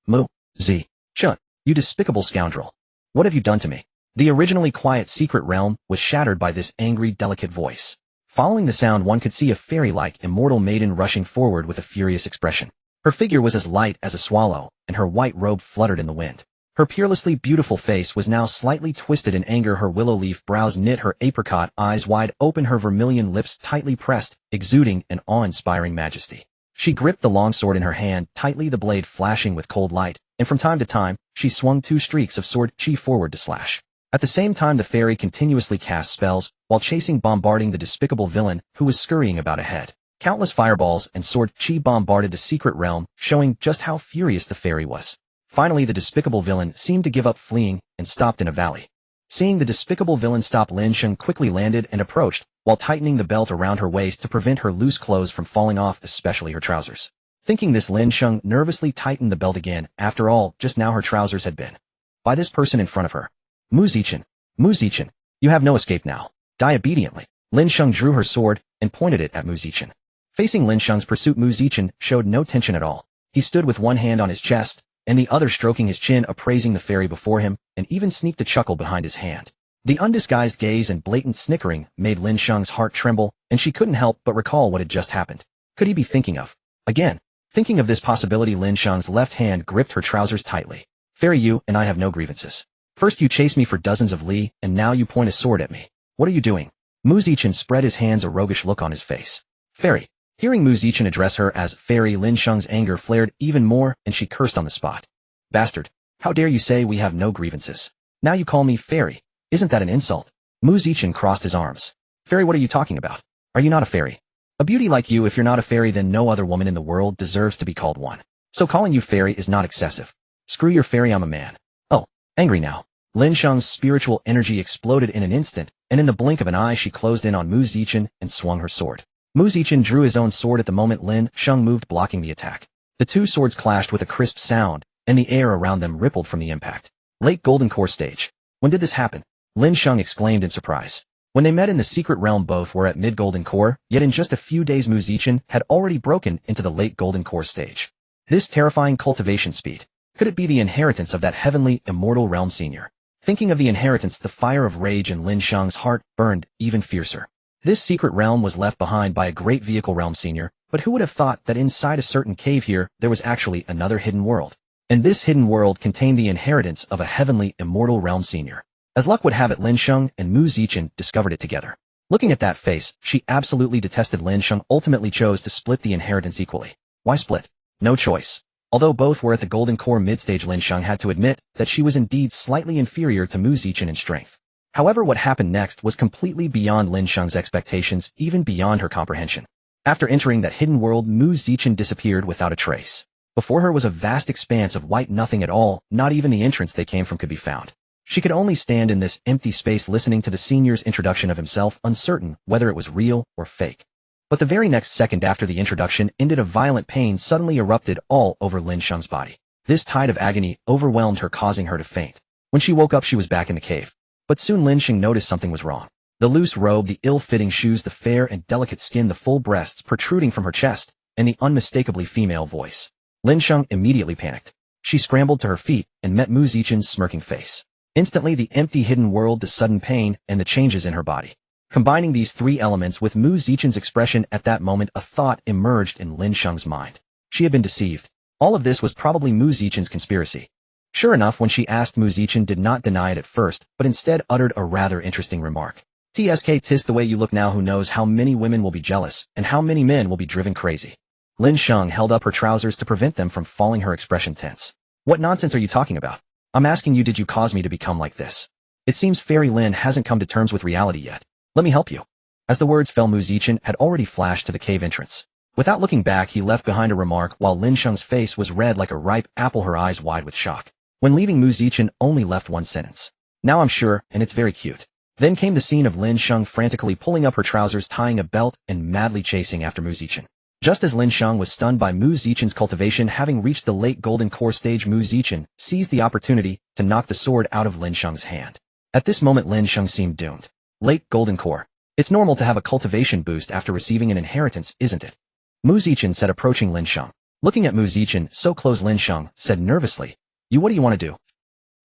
Mu, Z. Chen, you despicable scoundrel. What have you done to me? The originally quiet secret realm was shattered by this angry, delicate voice. Following the sound, one could see a fairy-like immortal maiden rushing forward with a furious expression. Her figure was as light as a swallow, and her white robe fluttered in the wind. Her peerlessly beautiful face was now slightly twisted in anger, her willow leaf brows knit, her apricot eyes wide open, her vermilion lips tightly pressed, exuding an awe-inspiring majesty. She gripped the long sword in her hand tightly, the blade flashing with cold light, and from time to time, she swung two streaks of sword chi forward to slash. At the same time, the fairy continuously cast spells, while bombarding the despicable villain who was scurrying about ahead. Countless fireballs and sword chi bombarded the secret realm, showing just how furious the fairy was. Finally, the despicable villain seemed to give up fleeing and stopped in a valley. Seeing the despicable villain stop, Lin Sheng quickly landed and approached, while tightening the belt around her waist to prevent her loose clothes from falling off, especially her trousers. Thinking this, Lin Sheng nervously tightened the belt again. After all, just now her trousers had been by this person in front of her. Mu Zichen, you have no escape now. Die obediently. Lin Sheng drew her sword and pointed it at Mu Zichen. Facing Lin Sheng's pursuit, Mu Zichen showed no tension at all. He stood with one hand on his chest, and the other stroking his chin, appraising the fairy before him, and even sneaked a chuckle behind his hand. The undisguised gaze and blatant snickering made Lin Sheng's heart tremble, and she couldn't help but recall what had just happened. Could he be thinking of? Again. Thinking of this possibility, Lin Sheng's left hand gripped her trousers tightly. Fairy, you and I have no grievances. First you chased me for dozens of li, and now you point a sword at me. What are you doing? Mu Zichen spread his hands, a roguish look on his face. Fairy. Hearing Mu Zichen address her as fairy, Lin Sheng's anger flared even more, and she cursed on the spot. Bastard. How dare you say we have no grievances? Now you call me fairy. Isn't that an insult? Mu Zichen crossed his arms. Fairy, what are you talking about? Are you not a fairy? A beauty like you, if you're not a fairy, then no other woman in the world deserves to be called one. So calling you fairy is not excessive. Screw your fairy, I'm a man. Oh, angry now. Lin Sheng's spiritual energy exploded in an instant, and in the blink of an eye she closed in on Mu Zichen and swung her sword. Mu Zichen drew his own sword at the moment Lin Sheng moved, blocking the attack. The two swords clashed with a crisp sound, and the air around them rippled from the impact. Late Golden Core stage. When did this happen? Lin Sheng exclaimed in surprise. When they met in the secret realm, both were at mid-Golden Core, yet in just a few days Mu Zichen had already broken into the late Golden Core stage. This terrifying cultivation speed. Could it be the inheritance of that heavenly, immortal realm senior? Thinking of the inheritance, the fire of rage in Lin Sheng's heart burned even fiercer. This secret realm was left behind by a great vehicle realm senior, but who would have thought that inside a certain cave here there was actually another hidden world? And this hidden world contained the inheritance of a heavenly, immortal realm senior. As luck would have it, Lin Sheng and Mu Zichen discovered it together. Looking at that face, she absolutely detested. Lin Sheng ultimately chose to split the inheritance equally. Why split? No choice. Although both were at the Golden Core mid-stage, Lin Sheng had to admit that she was indeed slightly inferior to Mu Zichen in strength. However, what happened next was completely beyond Lin Sheng's expectations, even beyond her comprehension. After entering that hidden world, Mu Zichen disappeared without a trace. Before her was a vast expanse of white nothing at all, not even the entrance they came from could be found. She could only stand in this empty space listening to the senior's introduction of himself, uncertain whether it was real or fake. But the very next second after the introduction ended, a violent pain suddenly erupted all over Lin Sheng's body. This tide of agony overwhelmed her, causing her to faint. When she woke up, she was back in the cave. But soon Lin Sheng noticed something was wrong. The loose robe, the ill-fitting shoes, the fair and delicate skin, the full breasts protruding from her chest, and the unmistakably female voice. Lin Sheng immediately panicked. She scrambled to her feet and met Mu Zichen's smirking face. Instantly, the empty hidden world, the sudden pain, and the changes in her body. Combining these three elements with Mu Zichen's expression at that moment, a thought emerged in Lin Sheng's mind. She had been deceived. All of this was probably Mu Zichen's conspiracy. Sure enough, when she asked, Mu Zichen did not deny it at first, but instead uttered a rather interesting remark. "Tisk, the way you look now, who knows how many women will be jealous, and how many men will be driven crazy." Lin Sheng held up her trousers to prevent them from falling, her expression tense. "What nonsense are you talking about? I'm asking you, did you cause me to become like this? It seems Fairy Lin hasn't come to terms with reality yet. Let me help you." As the words fell, Mu Zichen had already flashed to the cave entrance. Without looking back, he left behind a remark while Lin Sheng's face was red like a ripe apple, her eyes wide with shock. When leaving, Mu Zichen only left one sentence. "Now I'm sure, and it's very cute." Then came the scene of Lin Sheng frantically pulling up her trousers, tying a belt, and madly chasing after Mu Zichen. Just as Lin Sheng was stunned by Mu Zichen's cultivation having reached the late Golden Core stage, Mu Zichen seized the opportunity to knock the sword out of Lin Sheng's hand. At this moment, Lin Sheng seemed doomed. Late Golden Core. It's normal to have a cultivation boost after receiving an inheritance, isn't it? Mu Zichen said, approaching Lin Sheng. Looking at Mu Zichen so close, Lin Sheng said nervously, what do you want to do?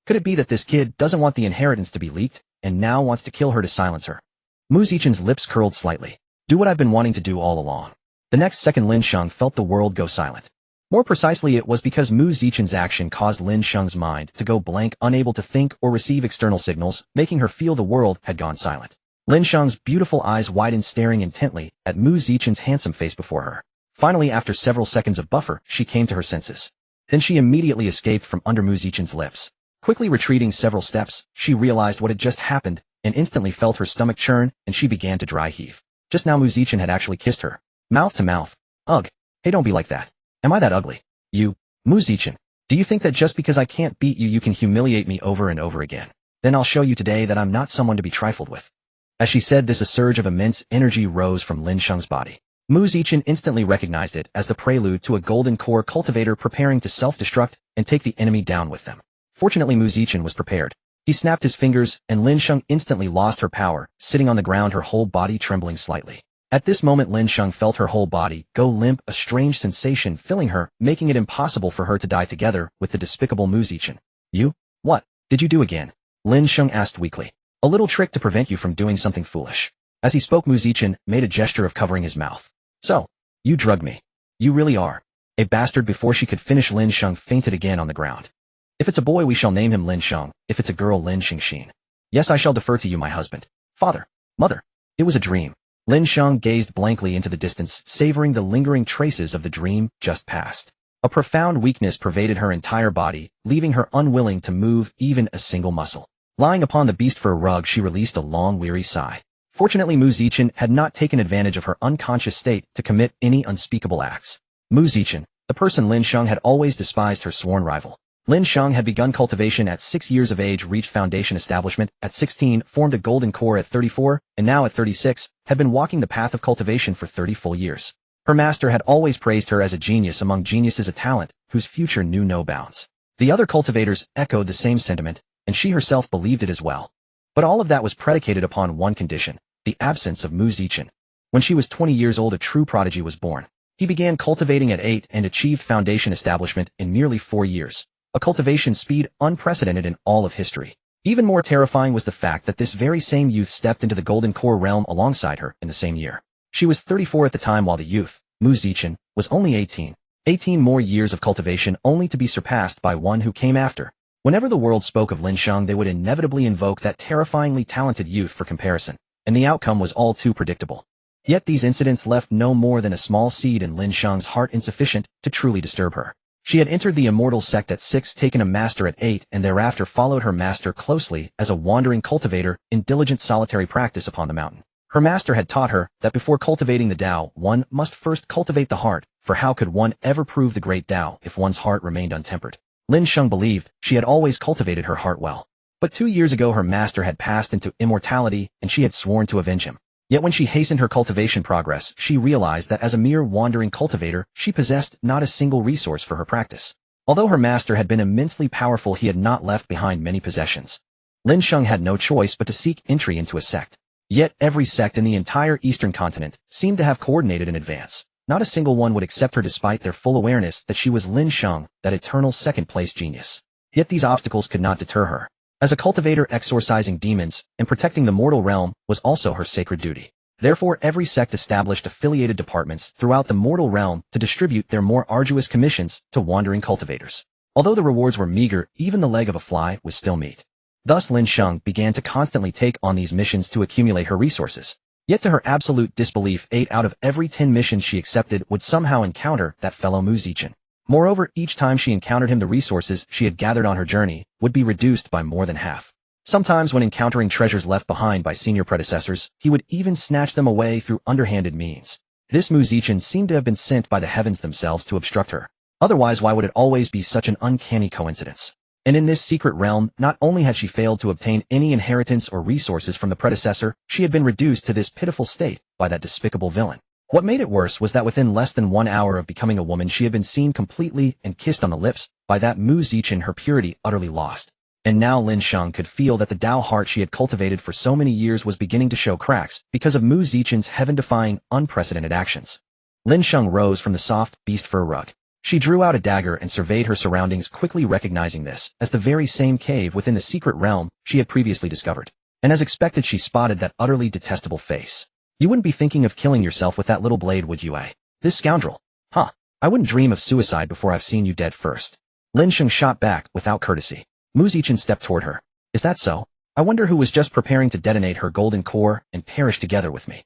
Could it be that this kid doesn't want the inheritance to be leaked, and now wants to kill her to silence her? Mu Zichen's lips curled slightly. Do what I've been wanting to do all along. The next second Lin Sheng felt the world go silent. More precisely, it was because Mu Zichen's action caused Lin Sheng's mind to go blank, unable to think or receive external signals, making her feel the world had gone silent. Lin Sheng's beautiful eyes widened, staring intently at Mu Zichen's handsome face before her. Finally, after several seconds of buffer, she came to her senses. Then she immediately escaped from under Mu Zichen's lips. Quickly retreating several steps, she realized what had just happened, and instantly felt her stomach churn, and she began to dry heave. Just now Mu Zichen had actually kissed her. Mouth to mouth. Ugh. Hey, don't be like that. Am I that ugly? You, Mu Zichen, do you think that just because I can't beat you, you can humiliate me over and over again? Then I'll show you today that I'm not someone to be trifled with. As she said this, a surge of immense energy rose from Lin Sheng's body. Mu Zichen instantly recognized it as the prelude to a golden core cultivator preparing to self-destruct and take the enemy down with them. Fortunately, Mu Zichen was prepared. He snapped his fingers, and Lin Sheng instantly lost her power, sitting on the ground, her whole body trembling slightly. At this moment, Lin Sheng felt her whole body go limp, a strange sensation filling her, making it impossible for her to die together with the despicable Mu Zichen. You? What did you do again? Lin Sheng asked weakly. A little trick to prevent you from doing something foolish. As he spoke, Mu Zichen made a gesture of covering his mouth. So, you drugged me. You really are a bastard. Before she could finish, Lin Sheng fainted again on the ground. If it's a boy, we shall name him Lin Sheng. If it's a girl, Lin Xingxin. Yes, I shall defer to you, my husband. Father. Mother. It was a dream. Lin Sheng gazed blankly into the distance, savoring the lingering traces of the dream just past. A profound weakness pervaded her entire body, leaving her unwilling to move even a single muscle. Lying upon the beast fur rug, she released a long, weary sigh. Fortunately, Mu Zichen had not taken advantage of her unconscious state to commit any unspeakable acts. Mu Zichen, the person Lin Sheng had always despised, her sworn rival. Lin Sheng had begun cultivation at 6 years of age, reached foundation establishment at 16, formed a golden core at 34, and now at 36, had been walking the path of cultivation for 30 full years. Her master had always praised her as a genius among geniuses, a talent whose future knew no bounds. The other cultivators echoed the same sentiment, and she herself believed it as well. But all of that was predicated upon one condition: the absence of Mu Zichen. When she was 20 years old, a true prodigy was born. He began cultivating at 8 and achieved foundation establishment in merely 4 years. A cultivation speed unprecedented in all of history. Even more terrifying was the fact that this very same youth stepped into the golden core realm alongside her in the same year. She was 34 at the time, while the youth, Mu Zichen, was only 18. 18 more years of cultivation, only to be surpassed by one who came after. Whenever the world spoke of Lin Sheng, they would inevitably invoke that terrifyingly talented youth for comparison, and the outcome was all too predictable. Yet these incidents left no more than a small seed in Lin Sheng's heart, insufficient to truly disturb her. She had entered the immortal sect at 6, taken a master at 8, and thereafter followed her master closely as a wandering cultivator in diligent solitary practice upon the mountain. Her master had taught her that before cultivating the Tao, one must first cultivate the heart, for how could one ever prove the great Tao if one's heart remained untempered? Lin Sheng believed she had always cultivated her heart well. But 2 years ago her master had passed into immortality, and she had sworn to avenge him. Yet when she hastened her cultivation progress, she realized that as a mere wandering cultivator, she possessed not a single resource for her practice. Although her master had been immensely powerful, he had not left behind many possessions. Lin Sheng had no choice but to seek entry into a sect. Yet every sect in the entire eastern continent seemed to have coordinated in advance. Not a single one would accept her despite their full awareness that she was Lin Sheng, that eternal second-place genius. Yet these obstacles could not deter her. As a cultivator, exorcising demons and protecting the mortal realm was also her sacred duty. Therefore, every sect established affiliated departments throughout the mortal realm to distribute their more arduous commissions to wandering cultivators. Although the rewards were meager, even the leg of a fly was still meat. Thus Lin Sheng began to constantly take on these missions to accumulate her resources. Yet to her absolute disbelief, 8 out of every 10 missions she accepted would somehow encounter that fellow Mu Zichen. Moreover, each time she encountered him, the resources she had gathered on her journey would be reduced by more than half. Sometimes when encountering treasures left behind by senior predecessors, he would even snatch them away through underhanded means. This Mu Zichen seemed to have been sent by the heavens themselves to obstruct her. Otherwise, why would it always be such an uncanny coincidence? And in this secret realm, not only had she failed to obtain any inheritance or resources from the predecessor, she had been reduced to this pitiful state by that despicable villain. What made it worse was that within less than 1 hour of becoming a woman, she had been seen completely and kissed on the lips by that Mu Zichen, her purity utterly lost. And now Lin Sheng could feel that the Tao heart she had cultivated for so many years was beginning to show cracks because of Mu Zichen's heaven-defying, unprecedented actions. Lin Sheng rose from the soft, beast fur rug. She drew out a dagger and surveyed her surroundings, quickly recognizing this as the very same cave within the secret realm she had previously discovered. And as expected, she spotted that utterly detestable face. You wouldn't be thinking of killing yourself with that little blade, would you, eh? This scoundrel. Huh. I wouldn't dream of suicide before I've seen you dead first. Lin Sheng shot back without courtesy. Mu Zichen stepped toward her. Is that so? I wonder who was just preparing to detonate her golden core and perish together with me.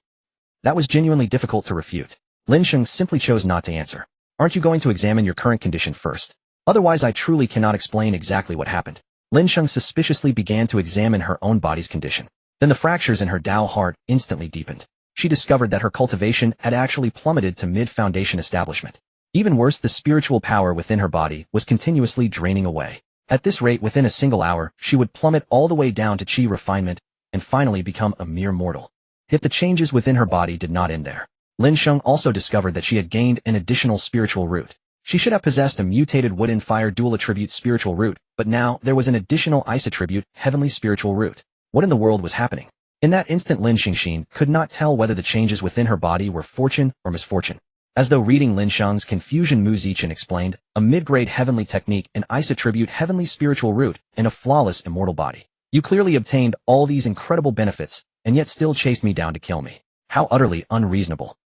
That was genuinely difficult to refute. Lin Sheng simply chose not to answer. Aren't you going to examine your current condition first? Otherwise I truly cannot explain exactly what happened. Lin Sheng suspiciously began to examine her own body's condition. Then the fractures in her Dao heart instantly deepened. She discovered that her cultivation had actually plummeted to mid-foundation establishment. Even worse, the spiritual power within her body was continuously draining away. At this rate, within a single hour, she would plummet all the way down to chi refinement and finally become a mere mortal. Yet the changes within her body did not end there. Lin Sheng also discovered that she had gained an additional spiritual root. She should have possessed a mutated wooden fire dual attribute spiritual root, but now there was an additional ice attribute heavenly spiritual root. What in the world was happening? In that instant, Lin Xingxin could not tell whether the changes within her body were fortune or misfortune. As though reading Lin Sheng's confusion, Mu Zichen explained, a mid-grade heavenly technique, an ice attribute heavenly spiritual root, and a flawless immortal body. You clearly obtained all these incredible benefits, and yet still chased me down to kill me. How utterly unreasonable.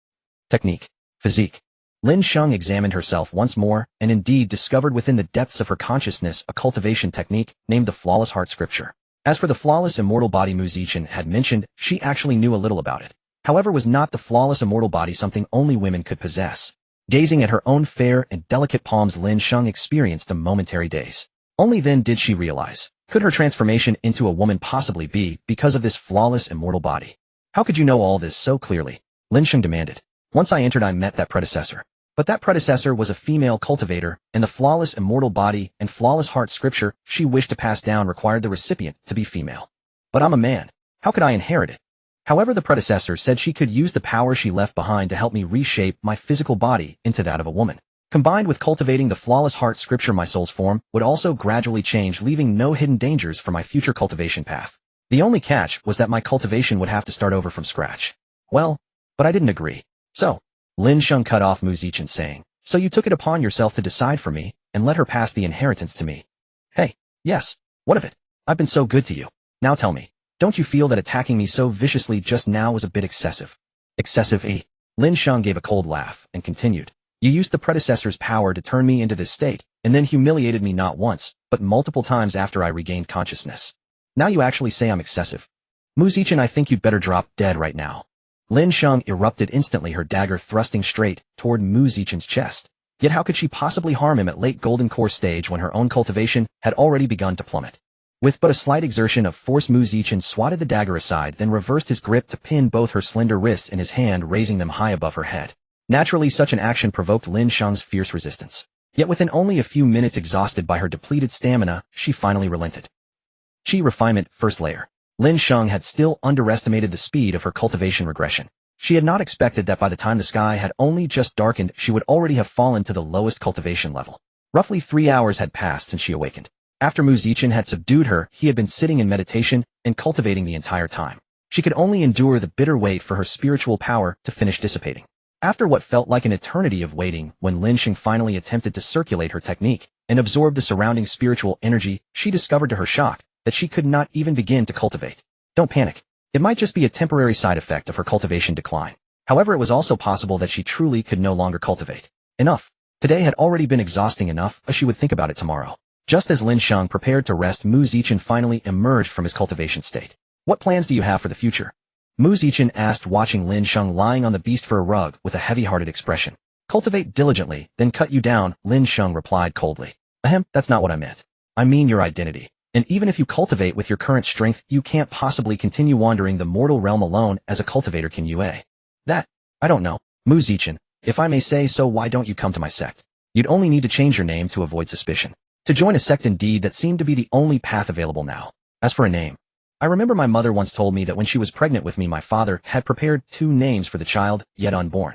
Technique. Physique. Lin Sheng examined herself once more, and indeed discovered within the depths of her consciousness a cultivation technique named the Flawless Heart Scripture. As for the flawless immortal body Mu Zichen had mentioned, she actually knew a little about it. However, was not the flawless immortal body something only women could possess? Gazing at her own fair and delicate palms, Lin Sheng experienced a momentary daze. Only then did she realize, could her transformation into a woman possibly be because of this flawless immortal body? How could you know all this so clearly? Lin Sheng demanded. Once I entered, I met that predecessor. But that predecessor was a female cultivator, and the flawless immortal body and flawless heart scripture she wished to pass down required the recipient to be female. But I'm a man. How could I inherit it? However, the predecessor said she could use the power she left behind to help me reshape my physical body into that of a woman. Combined with cultivating the flawless heart scripture, my soul's form would also gradually change, leaving no hidden dangers for my future cultivation path. The only catch was that my cultivation would have to start over from scratch. Well, but I didn't agree. So, Lin Sheng cut off Mu Zichen, saying, so you took it upon yourself to decide for me and let her pass the inheritance to me. Hey, yes, what of it? I've been so good to you. Now tell me, don't you feel that attacking me so viciously just now was a bit excessive? Excessive, eh? Lin Sheng gave a cold laugh and continued. You used the predecessor's power to turn me into this state, and then humiliated me not once, but multiple times after I regained consciousness. Now you actually say I'm excessive. Mu Zichen, I think you'd better drop dead right now. Lin Sheng erupted instantly, her dagger thrusting straight toward Mu Zichen's chest. Yet how could she possibly harm him at late golden core stage when her own cultivation had already begun to plummet? With but a slight exertion of force, Mu Zichen swatted the dagger aside, then reversed his grip to pin both her slender wrists in his hand, raising them high above her head. Naturally, such an action provoked Lin Sheng's fierce resistance. Yet within only a few minutes, exhausted by her depleted stamina, she finally relented. Chi refinement, first layer. Lin Sheng had still underestimated the speed of her cultivation regression. She had not expected that by the time the sky had only just darkened, she would already have fallen to the lowest cultivation level. Roughly 3 hours had passed since she awakened. After Mu Zichen had subdued her, he had been sitting in meditation and cultivating the entire time. She could only endure the bitter wait for her spiritual power to finish dissipating. After what felt like an eternity of waiting, when Lin Sheng finally attempted to circulate her technique and absorb the surrounding spiritual energy, she discovered to her shock that she could not even begin to cultivate. Don't panic. It might just be a temporary side effect of her cultivation decline. However, it was also possible that she truly could no longer cultivate. Enough. Today had already been exhausting enough, as she would think about it tomorrow. Just as Lin Sheng prepared to rest, Mu Zichen finally emerged from his cultivation state. What plans do you have for the future? Mu Zichen asked, watching Lin Sheng lying on the beast fur rug with a heavy-hearted expression. Cultivate diligently, then cut you down, Lin Sheng replied coldly. Ahem, that's not what I meant. I mean your identity. And even if you cultivate with your current strength, you can't possibly continue wandering the mortal realm alone as a cultivator, can you, eh? That, I don't know. Mu Zichen, if I may say so, why don't you come to my sect? You'd only need to change your name to avoid suspicion. To join a sect, indeed, that seemed to be the only path available now. As for a name, I remember my mother once told me that when she was pregnant with me, my father had prepared 2 names for the child, yet unborn.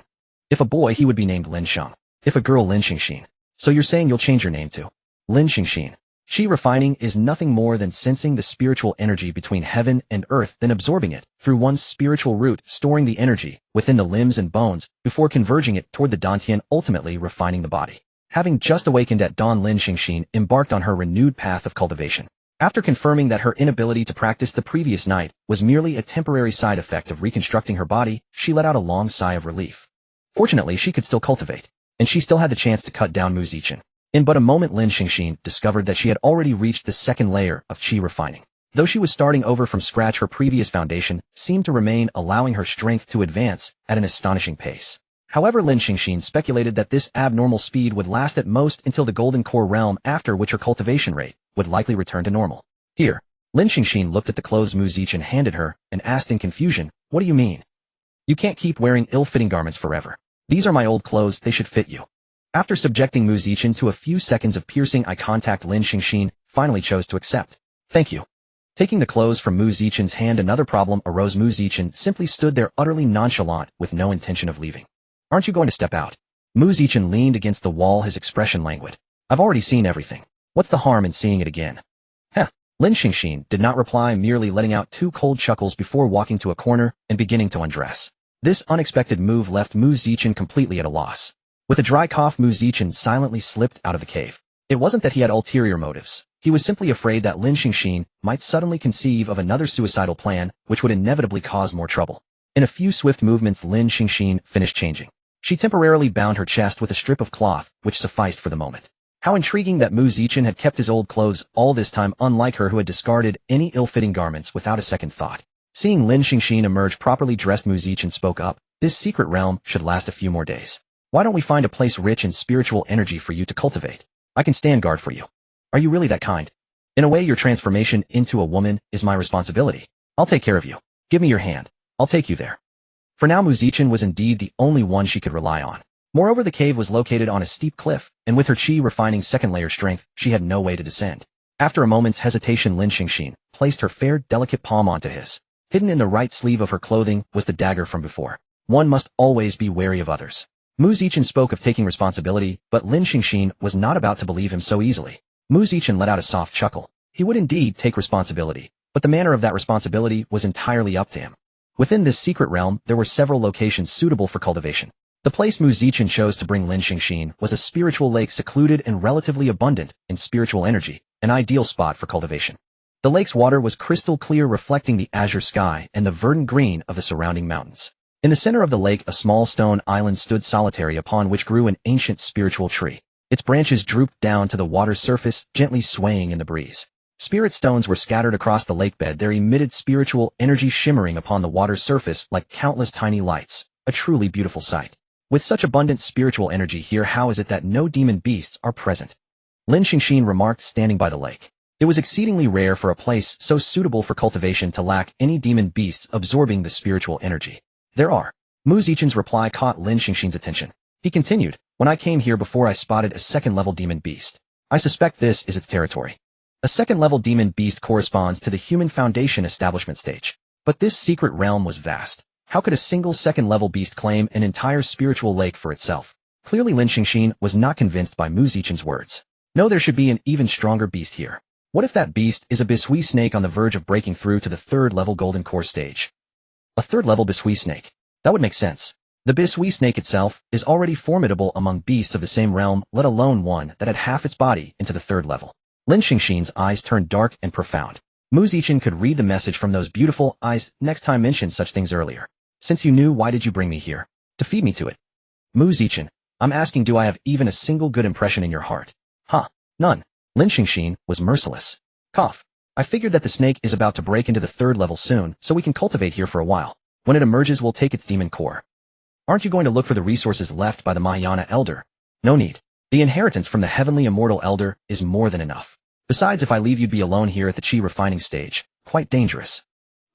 If a boy, he would be named Lin Sheng. If a girl, Lin Xingxin. So you're saying you'll change your name to Lin Xingxin. Chi refining is nothing more than sensing the spiritual energy between heaven and earth, then absorbing it through one's spiritual root, storing the energy within the limbs and bones before converging it toward the dantian, ultimately refining the body. Having just awakened at dawn, Lin Xingxin embarked on her renewed path of cultivation. After confirming that her inability to practice the previous night was merely a temporary side effect of reconstructing her body, she let out a long sigh of relief. Fortunately, she could still cultivate, and she still had the chance to cut down Mu Zichen. In but a moment, Lin Xingxin discovered that she had already reached the second layer of qi refining. Though she was starting over from scratch, her previous foundation seemed to remain, allowing her strength to advance at an astonishing pace. However, Lin Xingxin speculated that this abnormal speed would last at most until the Golden Core realm, after which her cultivation rate would likely return to normal. Here, Lin Xingxin looked at the clothes Mu Zichen handed her and asked in confusion, "What do you mean? You can't keep wearing ill-fitting garments forever. These are my old clothes, they should fit you." After subjecting Mu Zichen to a few seconds of piercing eye contact, Lin Xingxin finally chose to accept. "Thank you." Taking the clothes from Mu Zichen's hand, another problem arose. Mu Zichen simply stood there utterly nonchalant with no intention of leaving. "Aren't you going to step out?" Mu Zichen leaned against the wall, his expression languid. "I've already seen everything. What's the harm in seeing it again?" "Heh." Lin Xingxin did not reply, merely letting out two cold chuckles before walking to a corner and beginning to undress. This unexpected move left Mu Zichen completely at a loss. With a dry cough, Mu Zichen silently slipped out of the cave. It wasn't that he had ulterior motives. He was simply afraid that Lin Xingxin might suddenly conceive of another suicidal plan, which would inevitably cause more trouble. In a few swift movements, Lin Xingxin finished changing. She temporarily bound her chest with a strip of cloth, which sufficed for the moment. How intriguing that Mu Zichen had kept his old clothes all this time, unlike her who had discarded any ill-fitting garments without a second thought. Seeing Lin Xingxin emerge properly dressed, Mu Zichen spoke up. "This secret realm should last a few more days. Why don't we find a place rich in spiritual energy for you to cultivate? I can stand guard for you." "Are you really that kind? In a way, your transformation into a woman is my responsibility. I'll take care of you. Give me your hand. I'll take you there." For now, Mu Zichen was indeed the only one she could rely on. Moreover, the cave was located on a steep cliff, and with her qi refining second layer strength, she had no way to descend. After a moment's hesitation, Lin Xingxin placed her fair, delicate palm onto his. Hidden in the right sleeve of her clothing was the dagger from before. One must always be wary of others. Mu Zichen spoke of taking responsibility, but Lin Xingxin was not about to believe him so easily. Mu Zichen let out a soft chuckle. He would indeed take responsibility, but the manner of that responsibility was entirely up to him. Within this secret realm, there were several locations suitable for cultivation. The place Mu Zichen chose to bring Lin Xingxin was a spiritual lake secluded and relatively abundant in spiritual energy, an ideal spot for cultivation. The lake's water was crystal clear, reflecting the azure sky and the verdant green of the surrounding mountains. In the center of the lake, a small stone island stood solitary, upon which grew an ancient spiritual tree. Its branches drooped down to the water's surface, gently swaying in the breeze. Spirit stones were scattered across the lakebed, their emitted spiritual energy shimmering upon the water's surface like countless tiny lights, a truly beautiful sight. With such abundant spiritual energy here, how is it that no demon beasts are present? Lin Xingxin remarked, standing by the lake. It was exceedingly rare for a place so suitable for cultivation to lack any demon beasts absorbing the spiritual energy. "There are." Mu Zichen's reply caught Lin Xingxin's attention. He continued, "When I came here before, I spotted a second-level demon beast. I suspect this is its territory. A second-level demon beast corresponds to the human foundation establishment stage. But this secret realm was vast. How could a single second-level beast claim an entire spiritual lake for itself?" Clearly, Lin Xingxin was not convinced by Mu Zichen's words. No, there should be an even stronger beast here. What if that beast is a Bisui snake on the verge of breaking through to the third-level Golden Core stage? A third-level Bisui snake. That would make sense. The Bisui snake itself is already formidable among beasts of the same realm, let alone one that had half its body into the third level. Lin Xingxin's eyes turned dark and profound. Mu Zichen could read the message from those beautiful eyes. "Next time mention such things earlier. Since you knew, why did you bring me here? To feed me to it?" "Mu Zichen, I'm asking, do I have even a single good impression in your heart?" "Huh, none." Lin Xingxin was merciless. "Cough. I figured that the snake is about to break into the third level soon, so we can cultivate here for a while. When it emerges, we'll take its demon core. Aren't you going to look for the resources left by the Mahayana Elder?" "No need. The inheritance from the heavenly immortal Elder is more than enough. Besides, if I leave, you'd be alone here at the qi refining stage. Quite dangerous."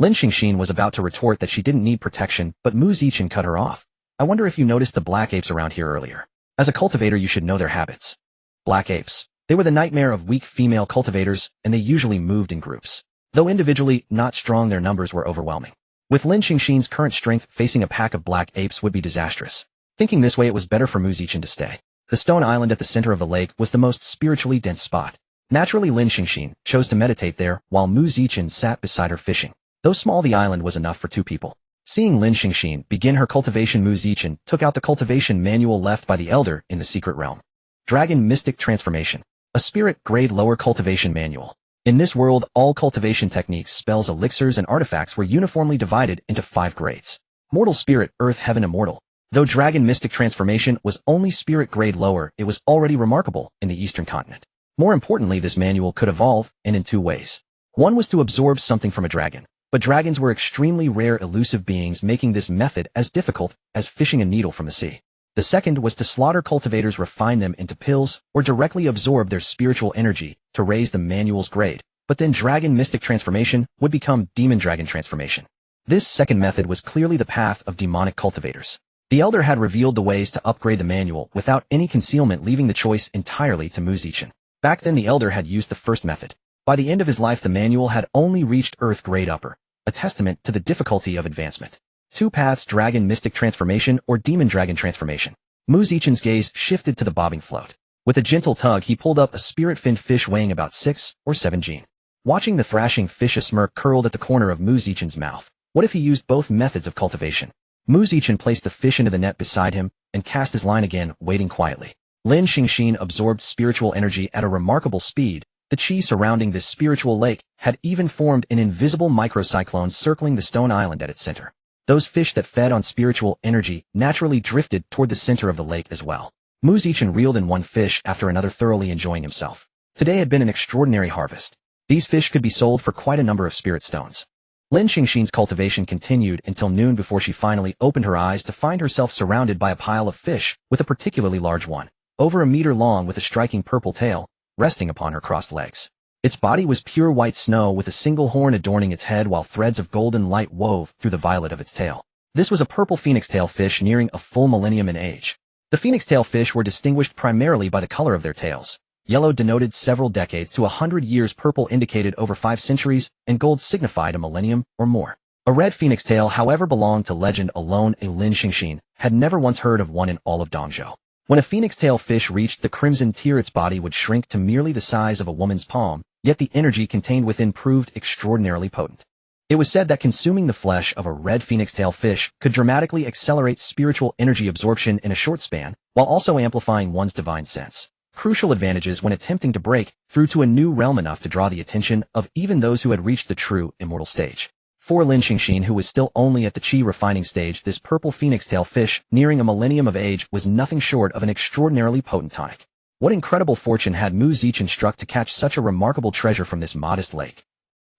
Lin Xingxin was about to retort that she didn't need protection, but Mu Zichen cut her off. "I wonder if you noticed the black apes around here earlier. As a cultivator, you should know their habits." Black apes. They were the nightmare of weak female cultivators, and they usually moved in groups. Though individually not strong, their numbers were overwhelming. With Lin Xingxin's current strength, facing a pack of black apes would be disastrous. Thinking this way, it was better for Mu Zichen to stay. The stone island at the center of the lake was the most spiritually dense spot. Naturally, Lin Xingxin chose to meditate there, while Mu Zichen sat beside her fishing. Though small, the island was enough for two people. Seeing Lin Xingxin begin her cultivation, Mu Zichen took out the cultivation manual left by the elder in the secret realm. Dragon Mystic Transformation. A spirit-grade lower cultivation manual. In this world, all cultivation techniques, spells, elixirs, and artifacts were uniformly divided into 5 grades. Mortal Spirit, Earth, Heaven, Immortal. Though Dragon Mystic Transformation was only spirit grade lower, it was already remarkable in the Eastern continent. More importantly, this manual could evolve, and in 2 ways. One was to absorb something from a dragon, but dragons were extremely rare elusive beings, making this method as difficult as fishing a needle from the sea. The second was to slaughter cultivators, refine them into pills, or directly absorb their spiritual energy to raise the manual's grade, but then Dragon Mystic Transformation would become Demon Dragon Transformation. This second method was clearly the path of demonic cultivators. The Elder had revealed the ways to upgrade the manual without any concealment, leaving the choice entirely to Chen. Back then the Elder had used the first method. By the end of his life the manual had only reached Earth grade upper, a testament to the difficulty of advancement. 2 paths: Dragon Mystic Transformation or Demon Dragon Transformation. Chen's gaze shifted to the bobbing float. With a gentle tug he pulled up a spirit-finned fish weighing about 6 or 7 Jin. Watching the thrashing fish, a smirk curled at the corner of Chen's mouth. What if he used both methods of cultivation? Chen placed the fish into the net beside him and cast his line again, waiting quietly. Lin Xingxin absorbed spiritual energy at a remarkable speed. The chi surrounding this spiritual lake had even formed an invisible microcyclone circling the stone island at its center. Those fish that fed on spiritual energy naturally drifted toward the center of the lake as well. Chen reeled in one fish after another, thoroughly enjoying himself. Today had been an extraordinary harvest. These fish could be sold for quite a number of spirit stones. Lin Xingxin's cultivation continued until noon before she finally opened her eyes to find herself surrounded by a pile of fish, with a particularly large one, over a meter long with a striking purple tail, resting upon her crossed legs. Its body was pure white snow with a single horn adorning its head, while threads of golden light wove through the violet of its tail. This was a purple phoenix tail fish nearing a full millennium in age. The phoenix tail fish were distinguished primarily by the color of their tails. Yellow denoted several decades to 100 years, purple indicated over 5 centuries, and gold signified a millennium or more. A red phoenix tail, however, belonged to legend alone. Lin Xingxin had never once heard of one in all of Dongzhou. When a phoenix tail fish reached the crimson tier, its body would shrink to merely the size of a woman's palm, yet the energy contained within proved extraordinarily potent. It was said that consuming the flesh of a red phoenix tail fish could dramatically accelerate spiritual energy absorption in a short span, while also amplifying one's divine sense. Crucial advantages when attempting to break through to a new realm, enough to draw the attention of even those who had reached the true immortal stage. For Lin Xingxin, who was still only at the chi refining stage, this purple phoenix tail fish, nearing a millennium of age, was nothing short of an extraordinarily potent tonic. What incredible fortune had Chen struck to catch such a remarkable treasure from this modest lake?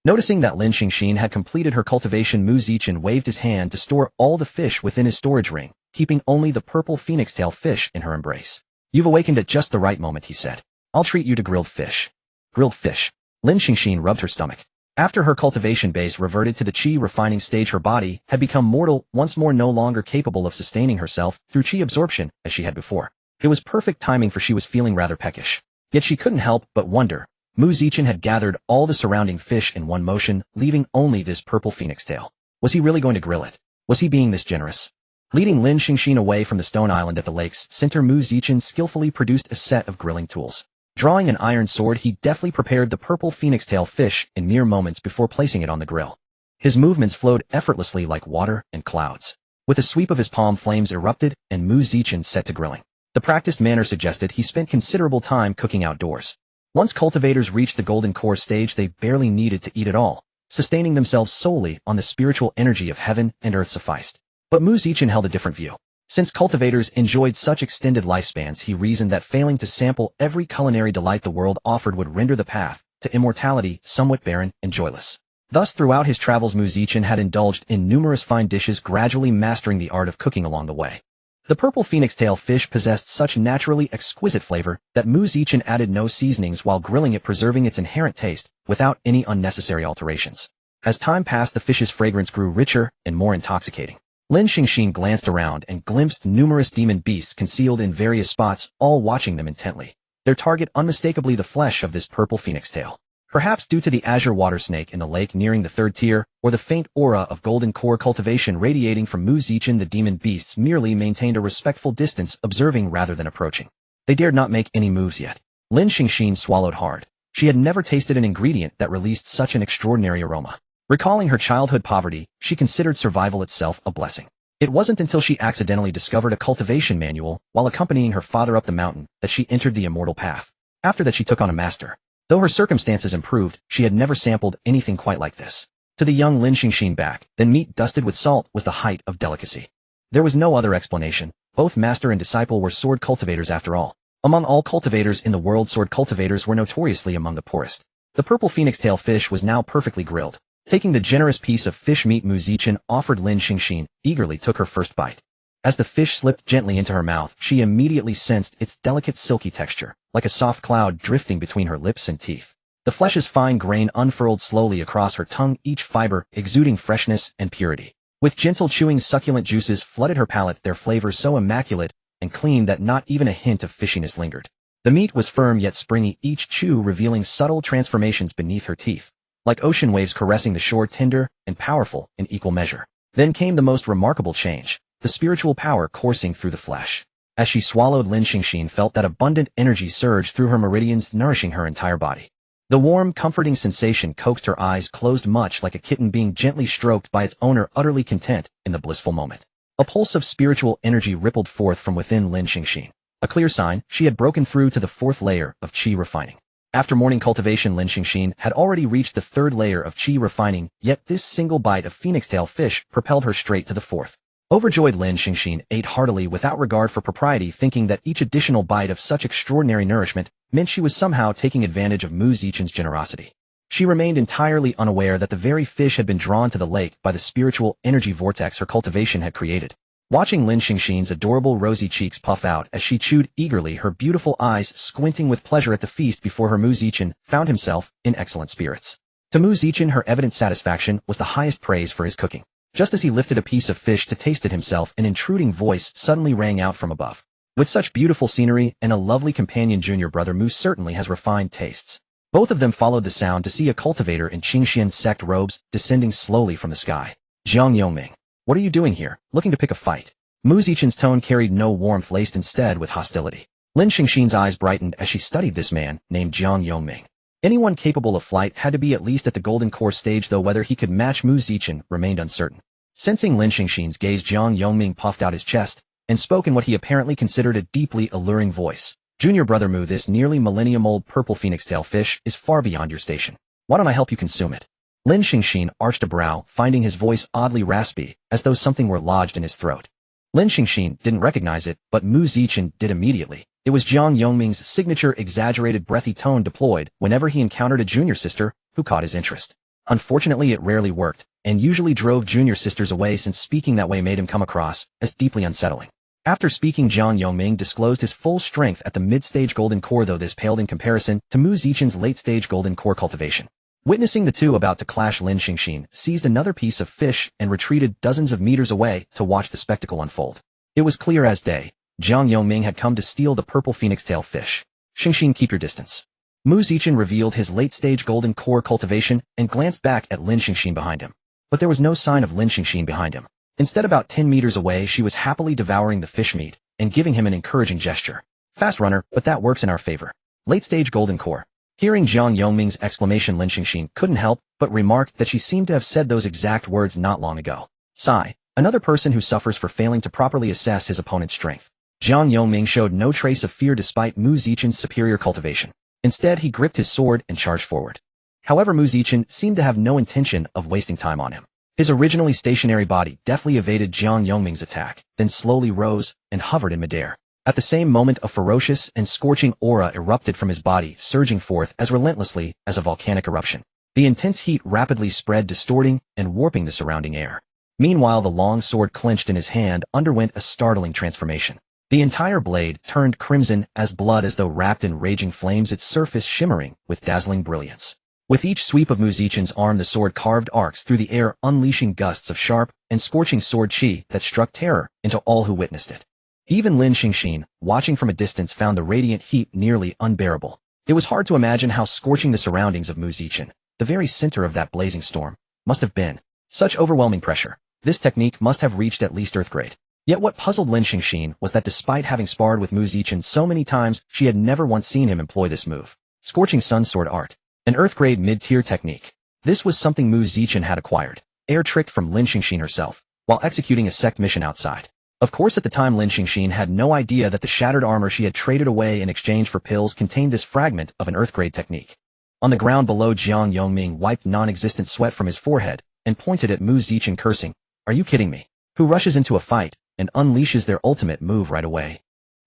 Noticing that Lin Xingxin had completed her cultivation, Chen waved his hand to store all the fish within his storage ring, keeping only the purple phoenix tail fish in her embrace. "You've awakened at just the right moment," he said. "I'll treat you to grilled fish." Grilled fish. Lin Xingxin rubbed her stomach. After her cultivation base reverted to the chi refining stage, her body had become mortal, once more no longer capable of sustaining herself through chi absorption as she had before. It was perfect timing, for she was feeling rather peckish. Yet she couldn't help but wonder. Chen had gathered all the surrounding fish in one motion, leaving only this purple phoenix tail. Was he really going to grill it? Was he being this generous? Leading Lin Xingxin away from the stone island at the lake's center, Chen skillfully produced a set of grilling tools. Drawing an iron sword, he deftly prepared the purple phoenix tail fish in mere moments before placing it on the grill. His movements flowed effortlessly like water and clouds. With a sweep of his palm, flames erupted, and Chen set to grilling. The practiced manner suggested he spent considerable time cooking outdoors. Once cultivators reached the golden core stage, they barely needed to eat at all, sustaining themselves solely on the spiritual energy of heaven and earth sufficed. But Chen held a different view. Since cultivators enjoyed such extended lifespans, he reasoned that failing to sample every culinary delight the world offered would render the path to immortality somewhat barren and joyless. Thus, throughout his travels, Chen had indulged in numerous fine dishes, gradually mastering the art of cooking along the way. The purple phoenix tail fish possessed such naturally exquisite flavor that Chen added no seasonings while grilling it, preserving its inherent taste without any unnecessary alterations. As time passed, the fish's fragrance grew richer and more intoxicating. Lin Xingxin glanced around and glimpsed numerous demon beasts concealed in various spots, all watching them intently. Their target unmistakably the flesh of this purple phoenix tail. Perhaps due to the azure water snake in the lake nearing the 3rd tier, or the faint aura of golden core cultivation radiating from Chen, the demon beasts merely maintained a respectful distance, observing rather than approaching. They dared not make any moves yet. Lin Xingxin swallowed hard. She had never tasted an ingredient that released such an extraordinary aroma. Recalling her childhood poverty, she considered survival itself a blessing. It wasn't until she accidentally discovered a cultivation manual while accompanying her father up the mountain that she entered the immortal path. After that she took on a master. Though her circumstances improved, she had never sampled anything quite like this. To the young Lin Xingxin back, then meat dusted with salt was the height of delicacy. There was no other explanation. Both master and disciple were sword cultivators after all. Among all cultivators in the world, sword cultivators were notoriously among the poorest. The purple phoenix-tail fish was now perfectly grilled. Taking the generous piece of fish meat Mu Zichen offered, Lin Xingxin eagerly took her first bite. As the fish slipped gently into her mouth, she immediately sensed its delicate silky texture, like a soft cloud drifting between her lips and teeth. The flesh's fine grain unfurled slowly across her tongue, each fiber exuding freshness and purity. With gentle chewing, succulent juices flooded her palate, their flavor so immaculate and clean that not even a hint of fishiness lingered. The meat was firm yet springy, each chew revealing subtle transformations beneath her teeth, like ocean waves caressing the shore, tender and powerful in equal measure. Then came the most remarkable change, the spiritual power coursing through the flesh. As she swallowed, Lin Xingxin felt that abundant energy surge through her meridians, nourishing her entire body. The warm, comforting sensation coaxed her eyes closed, much like a kitten being gently stroked by its owner, utterly content in the blissful moment. A pulse of spiritual energy rippled forth from within Lin Xingxin, a clear sign she had broken through to the fourth layer of qi refining. After morning cultivation, Lin Xingxin had already reached the third layer of qi refining, yet this single bite of phoenix-tail fish propelled her straight to the fourth. Overjoyed, Lin Xingxin ate heartily without regard for propriety, thinking that each additional bite of such extraordinary nourishment meant she was somehow taking advantage of Mu Zichen's generosity. She remained entirely unaware that the very fish had been drawn to the lake by the spiritual energy vortex her cultivation had created. Watching Lin Xingxin's adorable rosy cheeks puff out as she chewed eagerly, her beautiful eyes squinting with pleasure at the feast before her, Mu Zichen found himself in excellent spirits. To Mu Zichen, her evident satisfaction was the highest praise for his cooking. Just as he lifted a piece of fish to taste it himself, an intruding voice suddenly rang out from above. With such beautiful scenery and a lovely companion, junior brother Mu certainly has refined tastes. Both of them followed the sound to see a cultivator in Qingxian sect robes descending slowly from the sky. Jiang Yongming, what are you doing here, looking to pick a fight? Mu Zichen's tone carried no warmth, laced instead with hostility. Lin Xingxin's eyes brightened as she studied this man named Jiang Yongming. Anyone capable of flight had to be at least at the golden core stage, though whether he could match Mu Zichen remained uncertain. Sensing Lin Xingxin's gaze, Jiang Yongming puffed out his chest and spoke in what he apparently considered a deeply alluring voice. Junior brother Mu, this nearly millennium-old purple phoenix-tail fish is far beyond your station. Why don't I help you consume it? Lin Xingxin arched a brow, finding his voice oddly raspy, as though something were lodged in his throat. Lin Xingxin didn't recognize it, but Mu Zichen did immediately. It was Jiang Yongming's signature exaggerated breathy tone deployed whenever he encountered a junior sister who caught his interest. Unfortunately, it rarely worked, and usually drove junior sisters away, since speaking that way made him come across as deeply unsettling. After speaking, Jiang Yongming disclosed his full strength at the mid-stage golden core, though this paled in comparison to Mu Zichen's late-stage golden core cultivation. Witnessing the two about to clash, Lin Xingxin seized another piece of fish and retreated dozens of meters away to watch the spectacle unfold. It was clear as day. Jiang Yongming had come to steal the purple phoenix-tail fish. Xingxin, keep your distance. Mu Zichen revealed his late-stage golden core cultivation and glanced back at Lin Xingxin behind him. But there was no sign of Lin Xingxin behind him. Instead, about 10 meters away, she was happily devouring the fish meat and giving him an encouraging gesture. Fast runner, but that works in our favor. Late-stage golden core. Hearing Jiang Yongming's exclamation, Lin Xingxin couldn't help but remark that she seemed to have said those exact words not long ago. Sigh, another person who suffers for failing to properly assess his opponent's strength. Jiang Yongming showed no trace of fear despite Mu Zichen's superior cultivation. Instead, he gripped his sword and charged forward. However, Mu Zichen seemed to have no intention of wasting time on him. His originally stationary body deftly evaded Jiang Yongming's attack, then slowly rose and hovered in midair. At the same moment, a ferocious and scorching aura erupted from his body, surging forth as relentlessly as a volcanic eruption. The intense heat rapidly spread, distorting and warping the surrounding air. Meanwhile, the long sword clenched in his hand underwent a startling transformation. The entire blade turned crimson as blood, as though wrapped in raging flames, its surface shimmering with dazzling brilliance. With each sweep of Mu Zichen's arm, the sword carved arcs through the air, unleashing gusts of sharp and scorching sword qi that struck terror into all who witnessed it. Even Lin Xingxin, watching from a distance, found the radiant heat nearly unbearable. It was hard to imagine how scorching the surroundings of Mu Zichen, the very center of that blazing storm, must have been. Such overwhelming pressure. This technique must have reached at least Earth grade. Yet what puzzled Lin Xingxin was that despite having sparred with Mu Zichen so many times, she had never once seen him employ this move. Scorching Sun Sword Art. An Earth-grade mid-tier technique. This was something Mu Zichen had acquired. Air tricked from Lin Xingxin herself. while executing a sect mission outside. Of course, at the time, Lin Xingxin had no idea that the shattered armor she had traded away in exchange for pills contained this fragment of an Earth-grade technique. On the ground below, Jiang Yongming wiped non-existent sweat from his forehead and pointed at Mu Zichen, cursing, "Are you kidding me?" Who rushes into a fight and unleashes their ultimate move right away.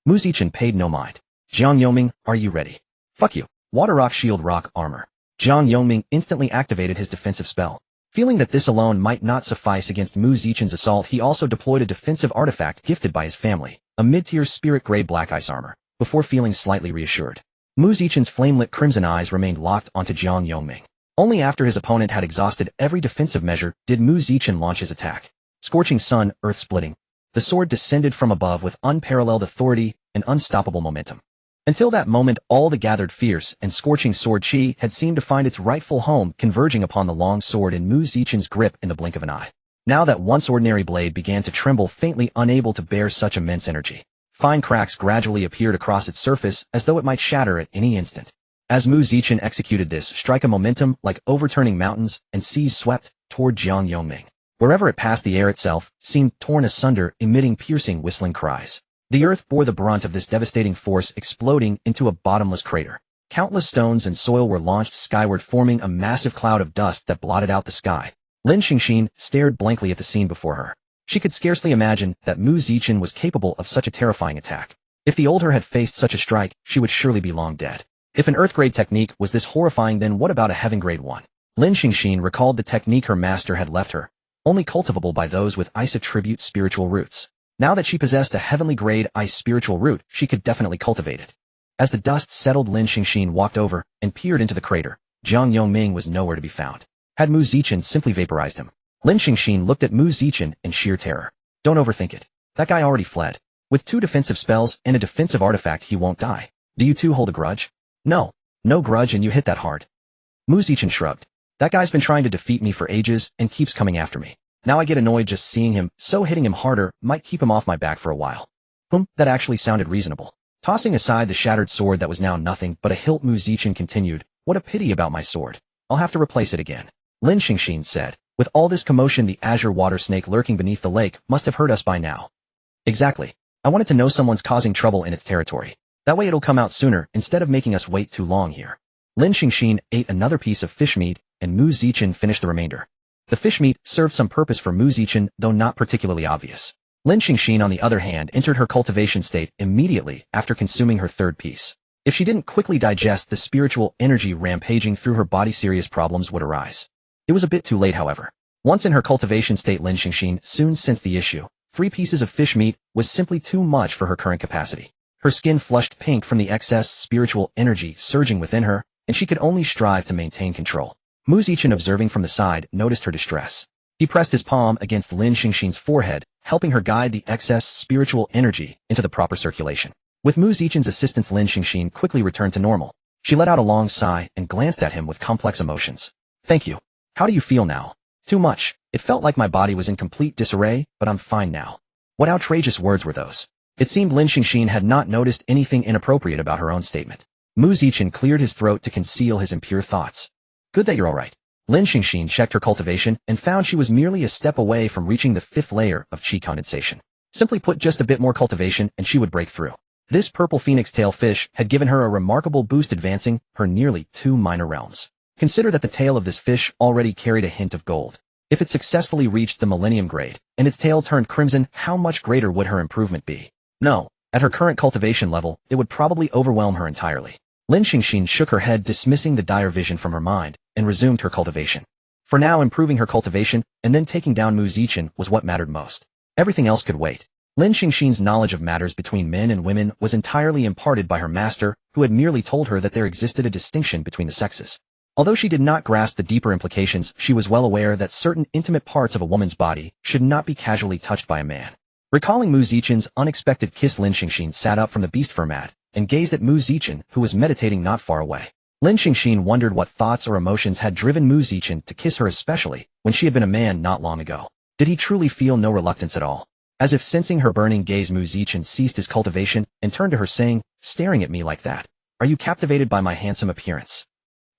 Mu Zichen paid no mind. "Jiang Yongming, are you ready?" "Fuck you. Water rock shield rock armor." Jiang Yongming instantly activated his defensive spell. Feeling that this alone might not suffice against Mu Zichen's assault, he also deployed a defensive artifact gifted by his family, a mid-tier spirit-grade black ice armor, before feeling slightly reassured. Mu Zichen's flame-lit crimson eyes remained locked onto Jiang Yongming. Only after his opponent had exhausted every defensive measure did Mu Zichen launch his attack. Scorching Sun, earth-splitting. The sword descended from above with unparalleled authority and unstoppable momentum. Until that moment, all the gathered fierce and scorching sword chi had seemed to find its rightful home, converging upon the long sword in Mu Zichen's grip in the blink of an eye. Now that once ordinary blade began to tremble faintly, unable to bear such immense energy. Fine cracks gradually appeared across its surface as though it might shatter at any instant. As Mu Zichen executed this strike, a momentum like overturning mountains and seas swept toward Jiang Yongming. Wherever it passed, the air itself seemed torn asunder, emitting piercing whistling cries. The earth bore the brunt of this devastating force, exploding into a bottomless crater. Countless stones and soil were launched skyward, forming a massive cloud of dust that blotted out the sky. Lin Xingxin stared blankly at the scene before her. She could scarcely imagine that Mu Zichen was capable of such a terrifying attack. If the older had faced such a strike, she would surely be long dead. If an Earth-grade technique was this horrifying, then what about a Heaven-grade one? Lin Xingxin recalled the technique her master had left her, only cultivable by those with ice attribute spiritual roots. Now that she possessed a heavenly grade ice spiritual root, she could definitely cultivate it. As the dust settled, Lin Xingxin walked over and peered into the crater. Jiang Yongming was nowhere to be found. Had Mu Zichen simply vaporized him? Lin Xingxin looked at Mu Zichen in sheer terror. Don't overthink it. That guy already fled. With 2 defensive spells and a defensive artifact, he won't die. Do you two hold a grudge? No. No grudge, and you hit that hard. Mu Zichen shrugged. That guy's been trying to defeat me for ages and keeps coming after me. Now I get annoyed just seeing him, so hitting him harder might keep him off my back for a while. That actually sounded reasonable. Tossing aside the shattered sword that was now nothing but a hilt, Mu Zichen continued, "What a pity about my sword. I'll have to replace it again." Lin Xingxin said, "With all this commotion, the azure water snake lurking beneath the lake must have heard us by now." "Exactly. I wanted to know someone's causing trouble in its territory. That way it'll come out sooner instead of making us wait too long here." Lin Xingxin ate another piece of fish meat, and Mu Zichen finished the remainder. The fish meat served some purpose for Mu Zichen, though not particularly obvious. Lin Xingxin, on the other hand, entered her cultivation state immediately after consuming her third piece. If she didn't quickly digest the spiritual energy rampaging through her body, serious problems would arise. It was a bit too late, however. Once in her cultivation state, Lin Xingxin soon sensed the issue. 3 pieces of fish meat was simply too much for her current capacity. Her skin flushed pink from the excess spiritual energy surging within her, and she could only strive to maintain control. Mu Zichen, observing from the side, noticed her distress. He pressed his palm against Lin Xingxin's forehead, helping her guide the excess spiritual energy into the proper circulation. With Mu Zichen's assistance, Lin Xingxin quickly returned to normal. She let out a long sigh and glanced at him with complex emotions. "Thank you. How do you feel now?" "Too much. It felt like my body was in complete disarray, but I'm fine now." What outrageous words were those? It seemed Lin Xingxin had not noticed anything inappropriate about her own statement. Mu Zichen cleared his throat to conceal his impure thoughts. "Good that you're all right." Lin Xingxin checked her cultivation and found she was merely a step away from reaching the 5th layer of chi condensation. Simply put, just a bit more cultivation and she would break through. This purple phoenix tail fish had given her a remarkable boost, advancing her nearly 2 minor realms. Consider that the tail of this fish already carried a hint of gold. If it successfully reached the Millennium grade, and its tail turned crimson, how much greater would her improvement be? No, at her current cultivation level, it would probably overwhelm her entirely. Lin Xingxin shook her head, dismissing the dire vision from her mind, and resumed her cultivation. For now, improving her cultivation and then taking down Mu Zichen was what mattered most. Everything else could wait. Lin Xingxin's knowledge of matters between men and women was entirely imparted by her master, who had merely told her that there existed a distinction between the sexes. Although she did not grasp the deeper implications, she was well aware that certain intimate parts of a woman's body should not be casually touched by a man. Recalling Mu Zichen's unexpected kiss, Lin Xingxin sat up from the beast fur mat and gazed at Mu Zichen, who was meditating not far away. Lin Xingxin wondered what thoughts or emotions had driven Mu Zichen to kiss her, especially when she had been a man not long ago. Did he truly feel no reluctance at all? As if sensing her burning gaze, Mu Zichen ceased his cultivation and turned to her, saying, "Staring at me like that. Are you captivated by my handsome appearance?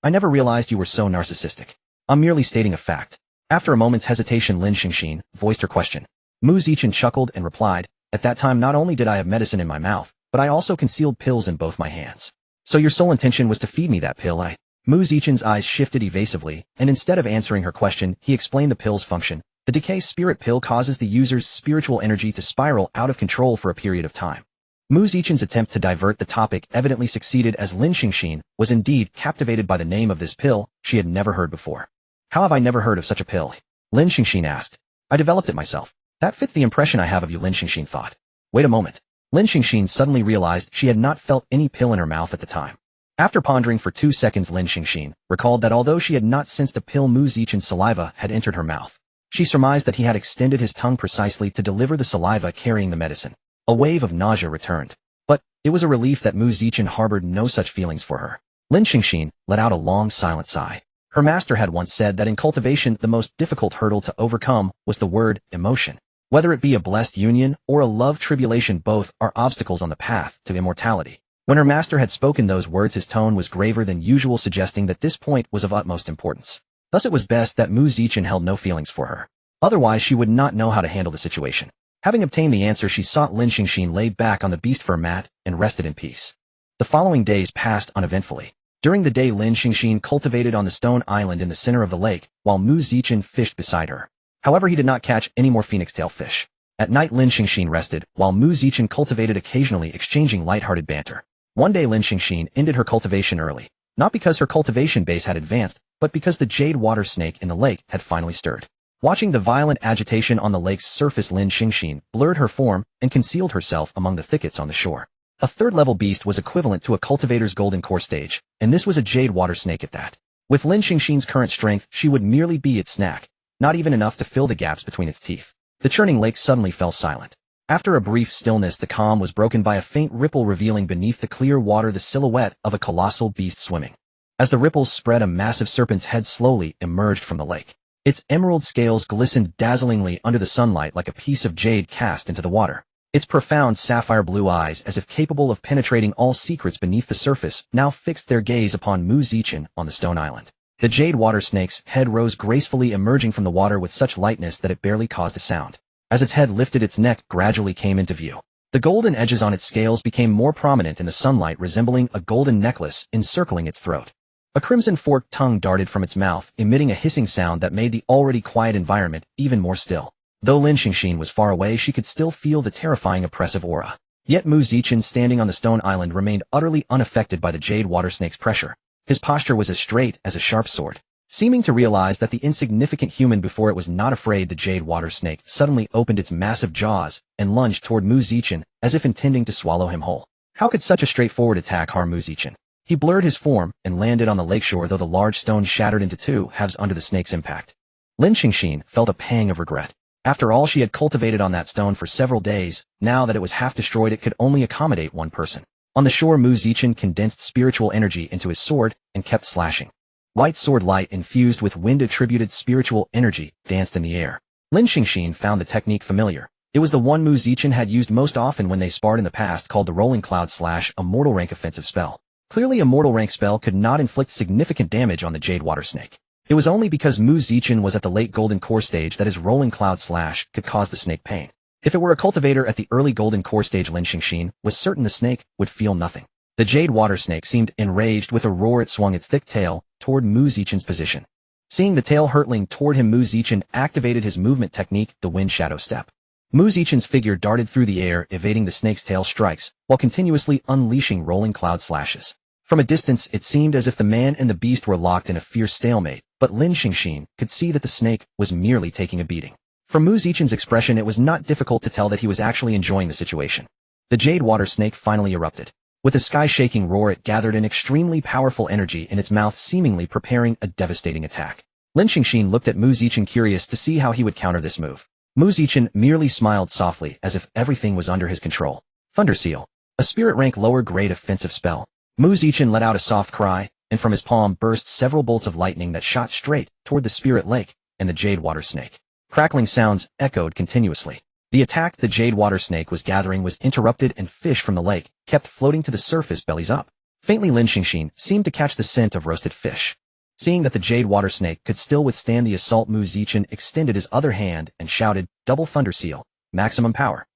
I never realized you were so narcissistic. I'm merely stating a fact." After a moment's hesitation, Lin Xingxin voiced her question. Mu Zichen chuckled and replied, "At that time not only did I have medicine in my mouth, but I also concealed pills in both my hands. So your sole intention was to feed me that pill, eh?" Mu Zichen's eyes shifted evasively, and instead of answering her question, he explained the pill's function. The decay spirit pill causes the user's spiritual energy to spiral out of control for a period of time. Mu Zichen's attempt to divert the topic evidently succeeded, as Lin Xingxin was indeed captivated by the name of this pill she had never heard before. "How have I never heard of such a pill?" Lin Xingxin asked. "I developed it myself." "That fits the impression I have of you," Lin Xingxin thought. Wait a moment. Lin Xingxin suddenly realized she had not felt any pill in her mouth at the time. After pondering for 2 seconds, Lin Xingxin recalled that although she had not sensed a pill, Mu Zichen's saliva had entered her mouth. She surmised that he had extended his tongue precisely to deliver the saliva carrying the medicine. A wave of nausea returned. But it was a relief that Mu Zichen harbored no such feelings for her. Lin Xingxin let out a long silent sigh. Her master had once said that in cultivation the most difficult hurdle to overcome was the word emotion. Whether it be a blessed union or a love tribulation, both are obstacles on the path to immortality. When her master had spoken those words, his tone was graver than usual, suggesting that this point was of utmost importance. Thus it was best that Mu Zichen held no feelings for her. Otherwise she would not know how to handle the situation. Having obtained the answer, she sought Lin Xingxin laid back on the beast fur mat and rested in peace. The following days passed uneventfully. During the day, Lin Xingxin cultivated on the stone island in the center of the lake, while Mu Zichen fished beside her. However, he did not catch any more phoenix-tail fish. At night, Lin Xingxin rested, while Mu Zichen cultivated, occasionally exchanging light-hearted banter. One day Lin Xingxin ended her cultivation early, not because her cultivation base had advanced, but because the jade water snake in the lake had finally stirred. Watching the violent agitation on the lake's surface, Lin Xingxin blurred her form and concealed herself among the thickets on the shore. A third-level beast was equivalent to a cultivator's golden core stage, and this was a jade water snake at that. With Lin Xingxin's current strength, she would merely be its snack, not even enough to fill the gaps between its teeth. The churning lake suddenly fell silent. After a brief stillness, the calm was broken by a faint ripple, revealing beneath the clear water the silhouette of a colossal beast swimming. As the ripples spread, a massive serpent's head slowly emerged from the lake. Its emerald scales glistened dazzlingly under the sunlight like a piece of jade cast into the water. Its profound sapphire blue eyes, as if capable of penetrating all secrets beneath the surface, now fixed their gaze upon Mu Zichen on the stone island. The jade water snake's head rose gracefully, emerging from the water with such lightness that it barely caused a sound. As its head lifted, its neck gradually came into view. The golden edges on its scales became more prominent in the sunlight, resembling a golden necklace encircling its throat. A crimson forked tongue darted from its mouth, emitting a hissing sound that made the already quiet environment even more still. Though Lin Xingxin was far away, she could still feel the terrifying oppressive aura. Yet Mu Zichen, standing on the stone island, remained utterly unaffected by the jade water snake's pressure. His posture was as straight as a sharp sword. Seeming to realize that the insignificant human before it was not afraid, the jade water snake suddenly opened its massive jaws and lunged toward Mu Zichen, as if intending to swallow him whole. How could such a straightforward attack harm Mu Zichen? He blurred his form and landed on the lakeshore, though the large stone shattered into 2 halves under the snake's impact. Lin Xingxin felt a pang of regret. After all she had cultivated on that stone for several days, now that it was half destroyed, it could only accommodate one person. On the shore, Mu Zichen condensed spiritual energy into his sword and kept slashing. White sword light infused with wind-attributed spiritual energy danced in the air. Lin Xingxin found the technique familiar. It was the one Mu Zichen had used most often when they sparred in the past, called the Rolling Cloud Slash, a mortal rank offensive spell. Clearly a mortal rank spell could not inflict significant damage on the jade water snake. It was only because Mu Zichen was at the late golden core stage that his Rolling Cloud Slash could cause the snake pain. If it were a cultivator at the early golden core stage, Lin Xingxin was certain the snake would feel nothing. The jade water snake seemed enraged. With a roar, it swung its thick tail toward Mu Zichen's position. Seeing the tail hurtling toward him, Mu Zichen activated his movement technique, the Wind Shadow Step. Mu Zichen's figure darted through the air, evading the snake's tail strikes, while continuously unleashing rolling cloud slashes. From a distance, it seemed as if the man and the beast were locked in a fierce stalemate, but Lin Xingxin could see that the snake was merely taking a beating. From Mu Zichen's expression, it was not difficult to tell that he was actually enjoying the situation. The jade water snake finally erupted. With a sky-shaking roar, it gathered an extremely powerful energy in its mouth, seemingly preparing a devastating attack. Lin Xingxin looked at Mu Zichen, curious to see how he would counter this move. Mu Zichen merely smiled softly, as if everything was under his control. Thunder Seal, a spirit rank lower grade offensive spell. Mu Zichen let out a soft cry, and from his palm burst several bolts of lightning that shot straight toward the spirit lake and the jade water snake. Crackling sounds echoed continuously. The attack the jade water snake was gathering was interrupted, and fish from the lake kept floating to the surface, bellies up. Faintly, Lin Xingxin seemed to catch the scent of roasted fish. Seeing that the jade water snake could still withstand the assault, Mu Zichen extended his other hand and shouted, "Double Thunder Seal," Maximum power.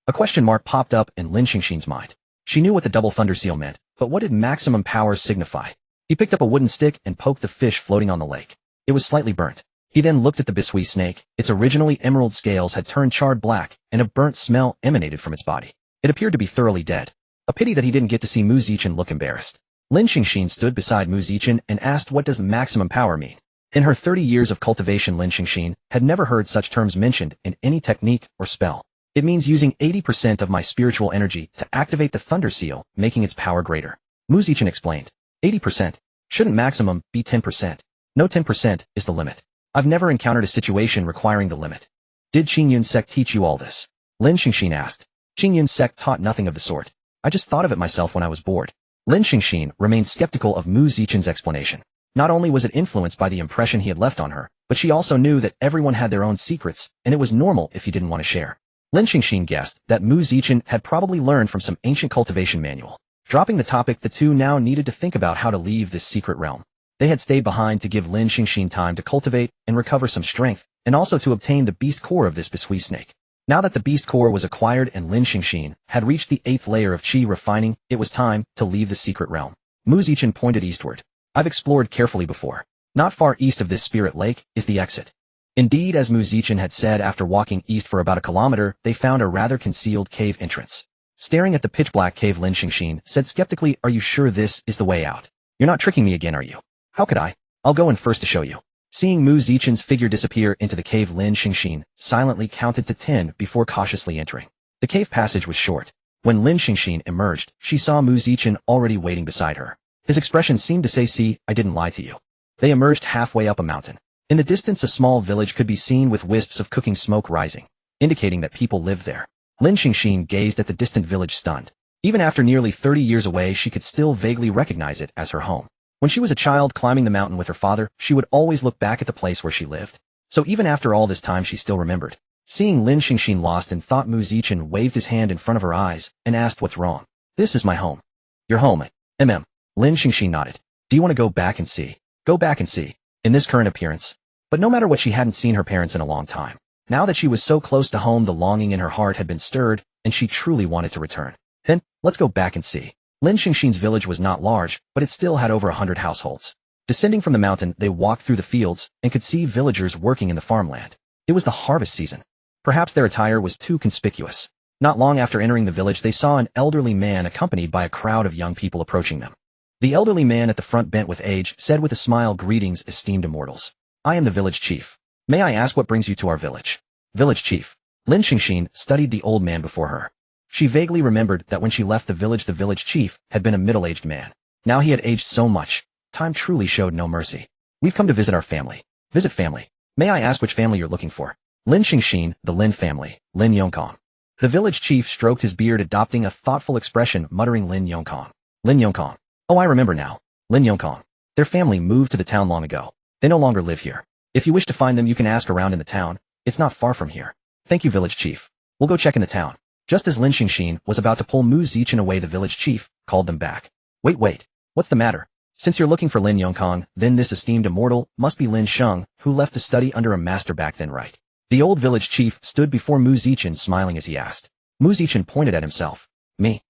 A question mark popped up in Lin Xingxin's mind. She knew what the double thunder seal meant, but what did maximum power signify? He picked up a wooden stick and poked the fish floating on the lake. It was slightly burnt. He then looked at the bisui snake. Its originally emerald scales had turned charred black, and a burnt smell emanated from its body. It appeared to be thoroughly dead. A pity that he didn't get to see Mu Zichen look embarrassed. Lin Xingxin stood beside Mu Zichen and asked, what does maximum power mean? In her 30 years of cultivation, Lin Xingxin had never heard such terms mentioned in any technique or spell. It means using 80% of my spiritual energy to activate the thunder seal, making its power greater. Mu Zichen explained. 80%. Shouldn't maximum be 10%? No, 10% is the limit. I've never encountered a situation requiring the limit. Did Qingyun sect teach you all this? Lin Xingxin asked. Qingyun sect taught nothing of the sort. I just thought of it myself when I was bored. Lin Xingxin remained skeptical of Mu Zichen's explanation. Not only was it influenced by the impression he had left on her, but she also knew that everyone had their own secrets, and it was normal if he didn't want to share. Lin Xingxin guessed that Mu Zichen had probably learned from some ancient cultivation manual. Dropping the topic, the two now needed to think about how to leave this secret realm. They had stayed behind to give Lin Xingxin time to cultivate and recover some strength, and also to obtain the beast core of this bisui snake. Now that the beast core was acquired and Lin Xingxin had reached the 8th layer of qi refining, it was time to leave the secret realm. Mu Zichen pointed eastward. I've explored carefully before. Not far east of this spirit lake is the exit. Indeed, as Mu Zichen had said, after walking east for about a kilometer, they found a rather concealed cave entrance. Staring at the pitch-black cave, Lin Xingxin said skeptically, are you sure this is the way out? You're not tricking me again, are you? How could I? I'll go in first to show you. Seeing Mu Zichen's figure disappear into the cave, Lin Xingxin silently counted to 10 before cautiously entering. The cave passage was short. When Lin Xingxin emerged, she saw Mu Zichen already waiting beside her. His expression seemed to say, see, I didn't lie to you. They emerged halfway up a mountain. In the distance, a small village could be seen with wisps of cooking smoke rising, indicating that people lived there. Lin Xingxin gazed at the distant village stunned. Even after nearly 30 years away, she could still vaguely recognize it as her home. When she was a child climbing the mountain with her father, she would always look back at the place where she lived. So even after all this time, she still remembered. Seeing Lin Xingxin lost in thought, Mu Zichen waved his hand in front of her eyes and asked, what's wrong? This is my home. Your home, mm. Lin Xingxin nodded. Do you want to go back and see? Go back and see. In this current appearance. But no matter what, she hadn't seen her parents in a long time. Now that she was so close to home, the longing in her heart had been stirred, and she truly wanted to return. Then, let's go back and see. Lin Xingxin's village was not large, but it still had over 100 households. Descending from the mountain, they walked through the fields and could see villagers working in the farmland. It was the harvest season. Perhaps their attire was too conspicuous. Not long after entering the village, they saw an elderly man accompanied by a crowd of young people approaching them. The elderly man at the front, bent with age, said with a smile, greetings, esteemed immortals. I am the village chief. May I ask what brings you to our village? Village chief. Lin Xingxin studied the old man before her. She vaguely remembered that when she left the village chief had been a middle-aged man. Now he had aged so much. Time truly showed no mercy. We've come to visit our family. Visit family. May I ask which family you're looking for? Lin Xingxin, the Lin family, Lin Yongkong. The village chief stroked his beard, adopting a thoughtful expression, muttering Lin Yongkong. Lin Yongkong. Oh, I remember now. Lin Yongkong. Their family moved to the town long ago. They no longer live here. If you wish to find them, you can ask around in the town. It's not far from here. Thank you, village chief. We'll go check in the town. Just as Lin Xingxin was about to pull Mu Zichen away, the village chief called them back. Wait. What's the matter? Since you're looking for Lin Yongkong, then this esteemed immortal must be Lin Sheng, who left to study under a master back then, right? The old village chief stood before Mu Zichen, smiling as he asked. Mu Zichen pointed at himself. Me.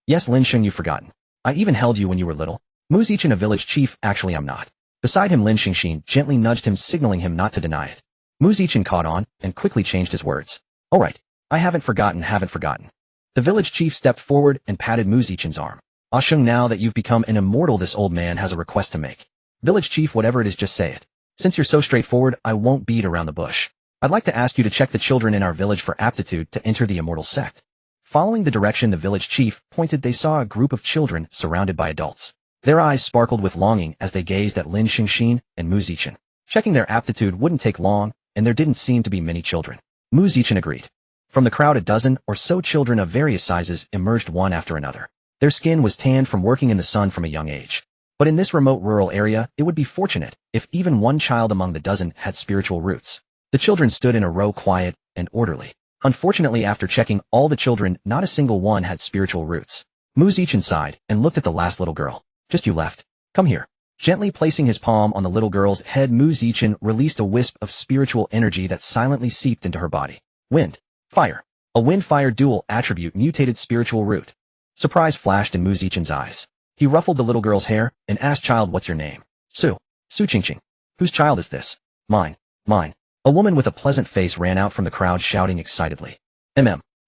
Yes, Lin Sheng, you've forgotten. I even held you when you were little. Mu Zichen, a village chief, actually I'm not. Beside him, Lin Xingxin gently nudged him, signaling him not to deny it. Mu Zichen caught on and quickly changed his words. All right. I haven't forgotten. The village chief stepped forward and patted Mu Zichen's arm. Ah Sheng, now that you've become an immortal, this old man has a request to make. Village chief, whatever it is, just say it. Since you're so straightforward, I won't beat around the bush. I'd like to ask you to check the children in our village for aptitude to enter the immortal sect. Following the direction the village chief pointed, they saw a group of children surrounded by adults. Their eyes sparkled with longing as they gazed at Lin Xingxin and Mu Zichen. Checking their aptitude wouldn't take long, and there didn't seem to be many children. Mu Zichen agreed. From the crowd, a dozen or so children of various sizes emerged one after another. Their skin was tanned from working in the sun from a young age. But in this remote rural area, it would be fortunate if even one child among the dozen had spiritual roots. The children stood in a row, quiet and orderly. Unfortunately, after checking all the children, not a single one had spiritual roots. Mu Zichen sighed and looked at the last little girl. Just you left. Come here. Gently placing his palm on the little girl's head, Mu Zichen released a wisp of spiritual energy that silently seeped into her body. Wind. Fire. A wind-fire dual attribute mutated spiritual root. Surprise flashed in Mu Zichen's eyes. He ruffled the little girl's hair and asked, child, what's your name? Su. Su Qingqing. Whose child is this? Mine. Mine. A woman with a pleasant face ran out from the crowd shouting excitedly.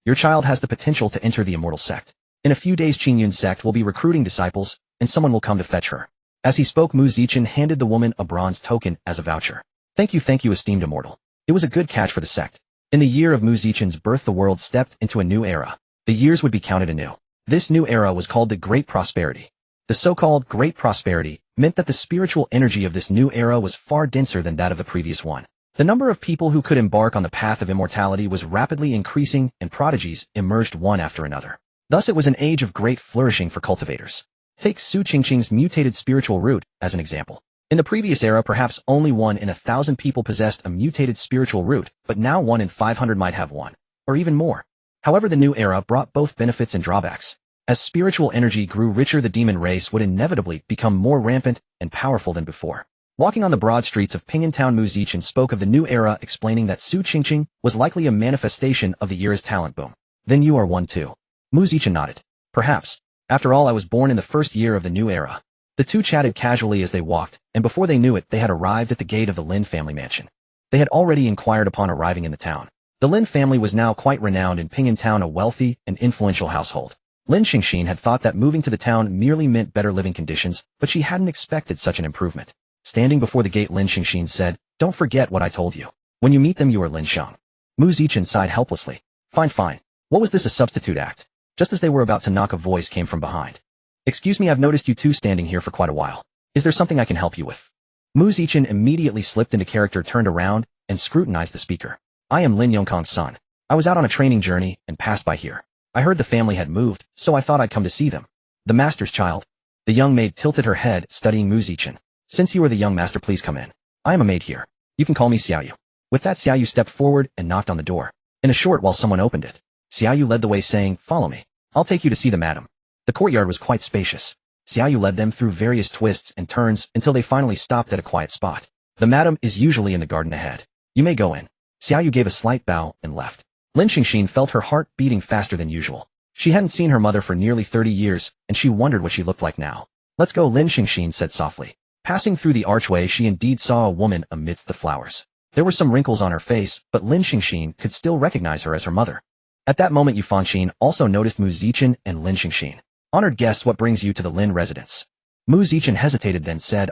Your child has the potential to enter the immortal sect. In a few days Qingyun's sect will be recruiting disciples, and someone will come to fetch her. As he spoke, Mu Zichen handed the woman a bronze token as a voucher. Thank you, esteemed immortal. It was a good catch for the sect. In the year of Mu Zichen's birth the world stepped into a new era. The years would be counted anew. This new era was called the Great Prosperity. The so-called Great Prosperity meant that the spiritual energy of this new era was far denser than that of the previous one. The number of people who could embark on the path of immortality was rapidly increasing, and prodigies emerged one after another. Thus it was an age of great flourishing for cultivators. Take Su Qingqing's mutated spiritual root as an example. In the previous era, perhaps only 1 in 1,000 people possessed a mutated spiritual root, but now 1 in 500 might have one, or even more. However, the new era brought both benefits and drawbacks. As spiritual energy grew richer, the demon race would inevitably become more rampant and powerful than before. Walking on the broad streets of Pingyang Town, Mu Zichen spoke of the new era, explaining that Su Qingqing was likely a manifestation of the era's talent boom. Then you are one too. Mu Zichen nodded. Perhaps. After all, I was born in the first year of the new era. The two chatted casually as they walked, and before they knew it, they had arrived at the gate of the Lin family mansion. They had already inquired upon arriving in the town. The Lin family was now quite renowned in Pingyang Town, a wealthy and influential household. Lin Xingxin had thought that moving to the town merely meant better living conditions, but she hadn't expected such an improvement. Standing before the gate, Lin Xingxin said, don't forget what I told you. When you meet them, you are Lin Shang. Mu Zichen sighed helplessly. Fine. What was this, a substitute act? Just as they were about to knock, a voice came from behind. Excuse me, I've noticed you two standing here for quite a while. Is there something I can help you with? Mu Zichen immediately slipped into character, turned around, and scrutinized the speaker. I am Lin Yongkang's son. I was out on a training journey and passed by here. I heard the family had moved, so I thought I'd come to see them. The master's child. The young maid tilted her head, studying Mu Zichen. Since you are the young master, please come in. I am a maid here. You can call me Xiaoyu. With that, Xiaoyu stepped forward and knocked on the door. In a short while, someone opened it. Xiaoyu led the way, saying, follow me. I'll take you to see the madam. The courtyard was quite spacious. Xiaoyu led them through various twists and turns until they finally stopped at a quiet spot. The madam is usually in the garden ahead. You may go in. Xiaoyu gave a slight bow and left. Lin Xingxin felt her heart beating faster than usual. She hadn't seen her mother for nearly 30 years, and she wondered what she looked like now. Let's go, Lin Xingxin said softly. Passing through the archway, she indeed saw a woman amidst the flowers. There were some wrinkles on her face, but Lin Xingxin could still recognize her as her mother. At that moment, Yu Fanqin also noticed Mu Zichen and Lin Xingxin. Honored guests, what brings you to the Lin residence? Mu Zichen hesitated, then said,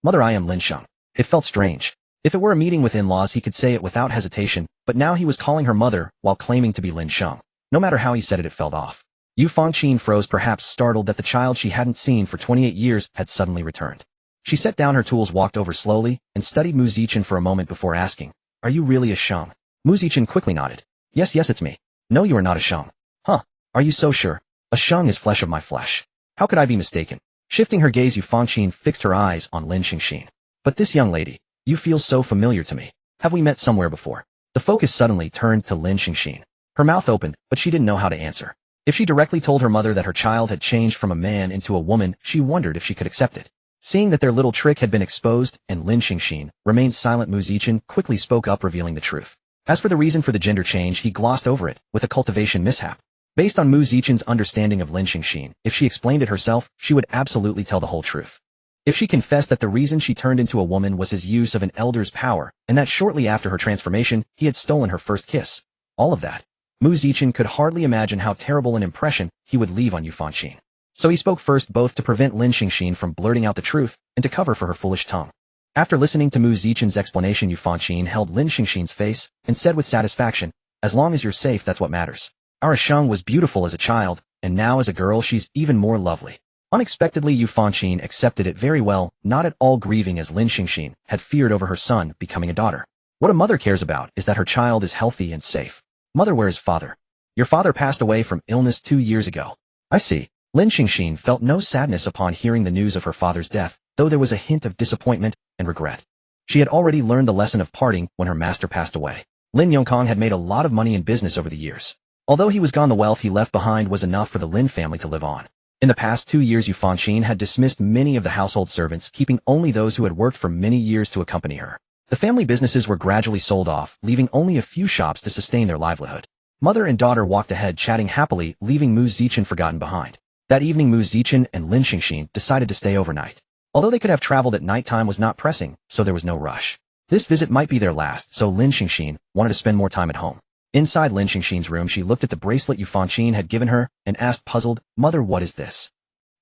Mother, I am Lin Shang. It felt strange. If it were a meeting with in-laws, he could say it without hesitation, but now he was calling her mother while claiming to be Lin Shang. No matter how he said it, it felt off. Yu Fanqin froze, perhaps startled that the child she hadn't seen for 28 years had suddenly returned. She set down her tools, walked over slowly, and studied Mu Zichen for a moment before asking, are you really a Shang? Mu Zichen quickly nodded. Yes, it's me. No, you are not a Shang. Huh? Are you so sure? A Shang is flesh of my flesh. How could I be mistaken? Shifting her gaze, Yu Fanqin fixed her eyes on Lin Xingxin. But this young lady, you feel so familiar to me. Have we met somewhere before? The focus suddenly turned to Lin Xingxin. Her mouth opened, but she didn't know how to answer. If she directly told her mother that her child had changed from a man into a woman, she wondered if she could accept it. Seeing that their little trick had been exposed and Lin Xingxin remained silent, Mu Zichen quickly spoke up, revealing the truth. As for the reason for the gender change, he glossed over it with a cultivation mishap. Based on Mu Zichen's understanding of Lin Xingxin, if she explained it herself, she would absolutely tell the whole truth. If she confessed that the reason she turned into a woman was his use of an elder's power, and that shortly after her transformation, he had stolen her first kiss. All of that. Mu Zichen could hardly imagine how terrible an impression he would leave on Yu Fanqin. So he spoke first, both to prevent Lin Xingxin from blurting out the truth and to cover for her foolish tongue. After listening to Mu Zichen's explanation, Yu Fanqin held Lin Xingxin's face and said with satisfaction, as long as you're safe, that's what matters. Our Shang was beautiful as a child, and now as a girl she's even more lovely. Unexpectedly, Yu Fanqin accepted it very well, not at all grieving as Lin Xingxin had feared over her son becoming a daughter. What a mother cares about is that her child is healthy and safe. Mother, where is father? Your father passed away from illness 2 years ago. I see. Lin Xingxin felt no sadness upon hearing the news of her father's death, though there was a hint of disappointment and regret. She had already learned the lesson of parting when her master passed away. Lin Yongkang had made a lot of money in business over the years. Although he was gone, the wealth he left behind was enough for the Lin family to live on. In the past 2 years, Yu Fanqin had dismissed many of the household servants, keeping only those who had worked for many years to accompany her. The family businesses were gradually sold off, leaving only a few shops to sustain their livelihood. Mother and daughter walked ahead chatting happily, leaving Mu Zichen forgotten behind. That evening Mu Zichen and Lin Xingxin decided to stay overnight. Although they could have traveled at night, time was not pressing, so there was no rush. This visit might be their last, so Lin Xingxin wanted to spend more time at home. Inside Lin Xingxin's room, she looked at the bracelet Yu Fanqin had given her and asked puzzled, "Mother, what is this?"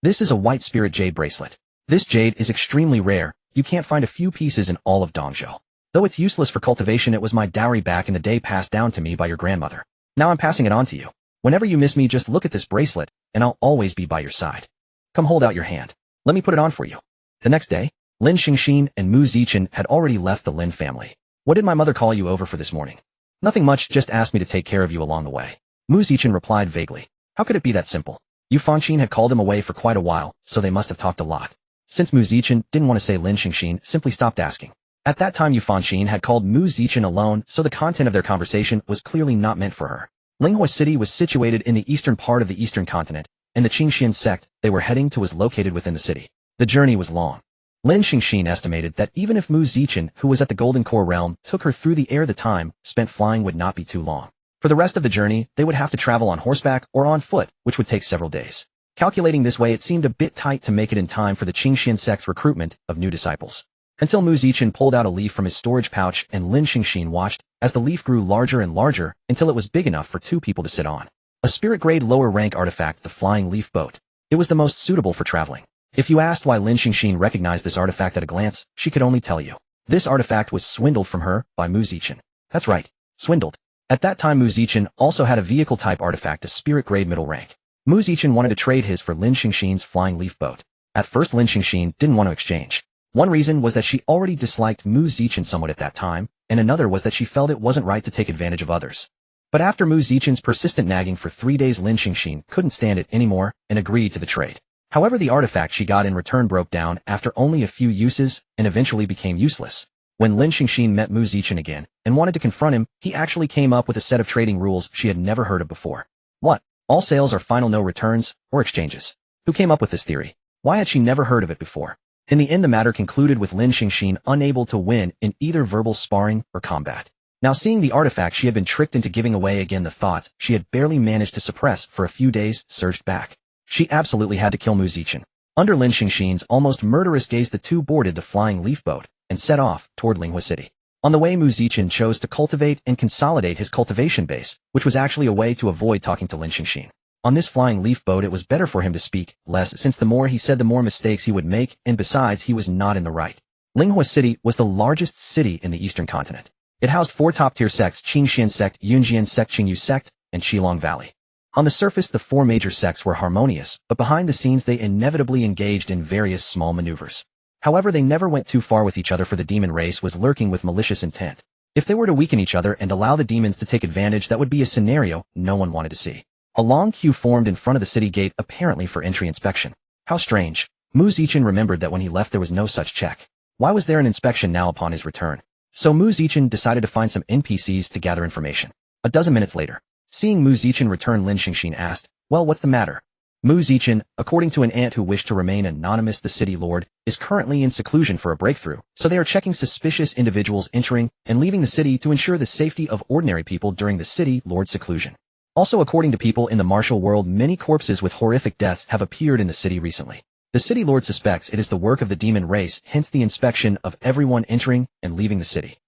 "This is a white spirit jade bracelet. This jade is extremely rare. You can't find a few pieces in all of Dongzhou. Though it's useless for cultivation, it was my dowry back in the day passed down to me by your grandmother. Now I'm passing it on to you. Whenever you miss me, just look at this bracelet, and I'll always be by your side. Come hold out your hand. Let me put it on for you." The next day, Lin Xingxin and Mu Zichen had already left the Lin family. "What did my mother call you over for this morning?" "Nothing much, just asked me to take care of you along the way." Mu Zichen replied vaguely. How could it be that simple? Yu Fanqin had called him away for quite a while, so they must have talked a lot. Since Mu Zichen didn't want to say, Lin Xingxin simply stopped asking. At that time Yu Fanqin had called Mu Zichen alone, so the content of their conversation was clearly not meant for her. Linghua City was situated in the eastern part of the eastern continent, and the Qingxian sect they were heading to was located within the city. The journey was long. Lin Xingxin estimated that even if Mu Zichen, who was at the Golden Core realm, took her through the air, the time spent flying would not be too long. For the rest of the journey, they would have to travel on horseback or on foot, which would take several days. Calculating this way, it seemed a bit tight to make it in time for the Qingxian sect's recruitment of new disciples. Until Mu Zichen pulled out a leaf from his storage pouch and Lin Xingxin watched as the leaf grew larger and larger until it was big enough for two people to sit on. A spirit-grade lower-rank artifact, the flying leaf boat. It was the most suitable for traveling. If you asked why Lin Xingxin recognized this artifact at a glance, she could only tell you. This artifact was swindled from her by Mu Zichen. That's right, swindled. At that time Mu Zichen also had a vehicle-type artifact, a spirit-grade middle rank. Mu Zichen wanted to trade his for Lin Xingxin's flying leaf boat. At first Lin Xingxin didn't want to exchange. One reason was that she already disliked Mu Zichen somewhat at that time, and another was that she felt it wasn't right to take advantage of others. But after Mu Zichen's persistent nagging for 3 days, Lin Xingxin couldn't stand it anymore and agreed to the trade. However, the artifact she got in return broke down after only a few uses and eventually became useless. When Lin Xingxin met Mu Zichen again and wanted to confront him, he actually came up with a set of trading rules she had never heard of before. What? All sales are final, no returns or exchanges. Who came up with this theory? Why had she never heard of it before? In the end, the matter concluded with Lin Xingxin unable to win in either verbal sparring or combat. Now, seeing the artifact she had been tricked into giving away again, the thoughts she had barely managed to suppress for a few days surged back. She absolutely had to kill Mu Zichen. Under Lin Xingxin's almost murderous gaze, the two boarded the flying leaf boat and set off toward Linghua City. On the way, Mu Zichen chose to cultivate and consolidate his cultivation base, which was actually a way to avoid talking to Lin Xingxin. On this flying leaf boat, it was better for him to speak less, since the more he said, the more mistakes he would make, and besides, he was not in the right. Linghua City was the largest city in the eastern continent. It housed 4 top-tier sects: Qingxian sect, Yunjian sect, Qingyu sect, and Qilong Valley. On the surface, the 4 major sects were harmonious, but behind the scenes they inevitably engaged in various small maneuvers. However, they never went too far with each other, for the demon race was lurking with malicious intent. If they were to weaken each other and allow the demons to take advantage, that would be a scenario no one wanted to see. A long queue formed in front of the city gate, apparently for entry inspection. How strange. Mu Zichen remembered that when he left there was no such check. Why was there an inspection now upon his return? So Mu Zichen decided to find some NPCs to gather information. A dozen minutes later, seeing Mu Zichen return, Lin Xingxin asked, "Well, what's the matter?" Mu Zichen, according to an aunt who wished to remain anonymous, the city lord, is currently in seclusion for a breakthrough, so they are checking suspicious individuals entering and leaving the city to ensure the safety of ordinary people during the city lord's seclusion. Also, according to people in the martial world, many corpses with horrific deaths have appeared in the city recently. The city lord suspects it is the work of the demon race, hence the inspection of everyone entering and leaving the city.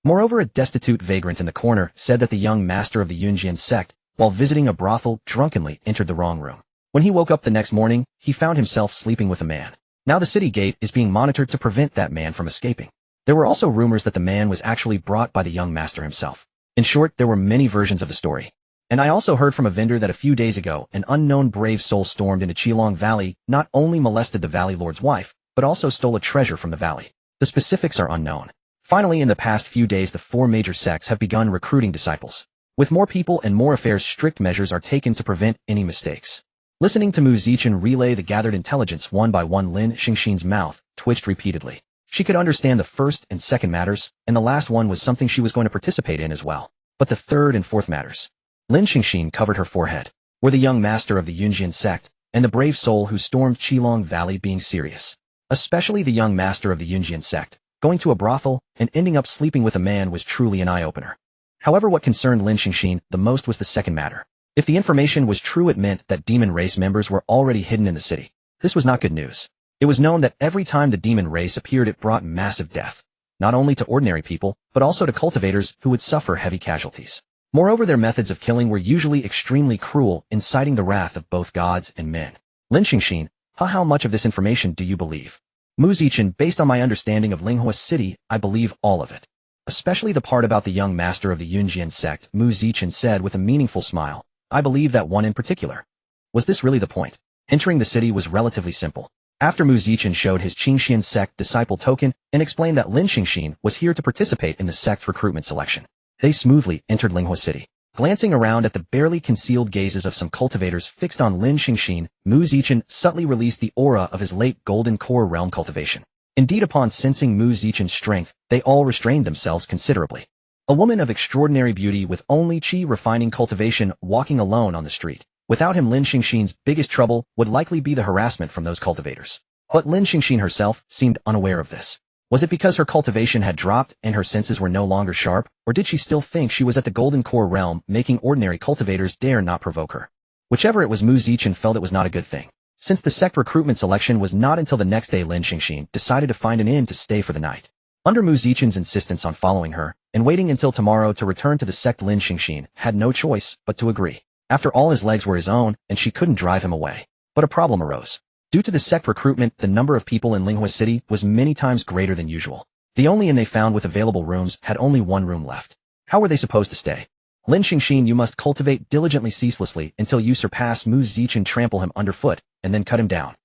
Moreover, a destitute vagrant in the corner said that the young master of the Yunjian sect, while visiting a brothel, drunkenly entered the wrong room. When he woke up the next morning, he found himself sleeping with a man. Now the city gate is being monitored to prevent that man from escaping. There were also rumors that the man was actually brought by the young master himself. In short, there were many versions of the story. And I also heard from a vendor that a few days ago, an unknown brave soul stormed into Qilong Valley, not only molested the valley lord's wife, but also stole a treasure from the valley. The specifics are unknown. Finally, in the past few days, the 4 major sects have begun recruiting disciples. With more people and more affairs, strict measures are taken to prevent any mistakes. Listening to Mu Zichen relay the gathered intelligence one by one, Lin Xingxin's mouth twitched repeatedly. She could understand the first and second matters, and the last one was something she was going to participate in as well. But the third and fourth matters. Lin Xingxin covered her forehead. Were the young master of the Yunjian sect and the brave soul who stormed Qilong Valley being serious? Especially the young master of the Yunjian sect. Going to a brothel and ending up sleeping with a man was truly an eye-opener. However, what concerned Lin Xingxin the most was the second matter. If the information was true, it meant that demon race members were already hidden in the city. This was not good news. It was known that every time the demon race appeared, it brought massive death, not only to ordinary people, but also to cultivators who would suffer heavy casualties. Moreover, their methods of killing were usually extremely cruel, inciting the wrath of both gods and men. Lin Xingxin, how much of this information do you believe? Mu Zichen, based on my understanding of Linghua City, I believe all of it. Especially the part about the young master of the Yunjian sect, Mu Zichen said with a meaningful smile. I believe that one in particular. Was this really the point? Entering the city was relatively simple. After Mu Zichen showed his Qingxian sect disciple token and explained that Lin Xingxin was here to participate in the sect's recruitment selection, they smoothly entered Linghua City. Glancing around at the barely concealed gazes of some cultivators fixed on Lin Xingxin, Mu Zichen subtly released the aura of his late golden core realm cultivation. Indeed, upon sensing Mu Zichen's strength, they all restrained themselves considerably. A woman of extraordinary beauty with only qi refining cultivation walking alone on the street. Without him, Lin Xingxin's biggest trouble would likely be the harassment from those cultivators. But Lin Xingxin herself seemed unaware of this. Was it because her cultivation had dropped and her senses were no longer sharp, or did she still think she was at the golden core realm, making ordinary cultivators dare not provoke her? Whichever it was, Mu Zichen felt it was not a good thing. Since the sect recruitment selection was not until the next day, Lin Xingxin decided to find an inn to stay for the night. Under Mu Zichen's insistence on following her, and waiting until tomorrow to return to the sect, Lin Xingxin had no choice but to agree. After all, his legs were his own, and she couldn't drive him away. But a problem arose. Due to the sect recruitment, the number of people in Linghua City was many times greater than usual. The only inn they found with available rooms had only one room left. How were they supposed to stay? Lin Xingxin, you must cultivate diligently ceaselessly until you surpass Mu Zichen, trample him underfoot, and then cut him down.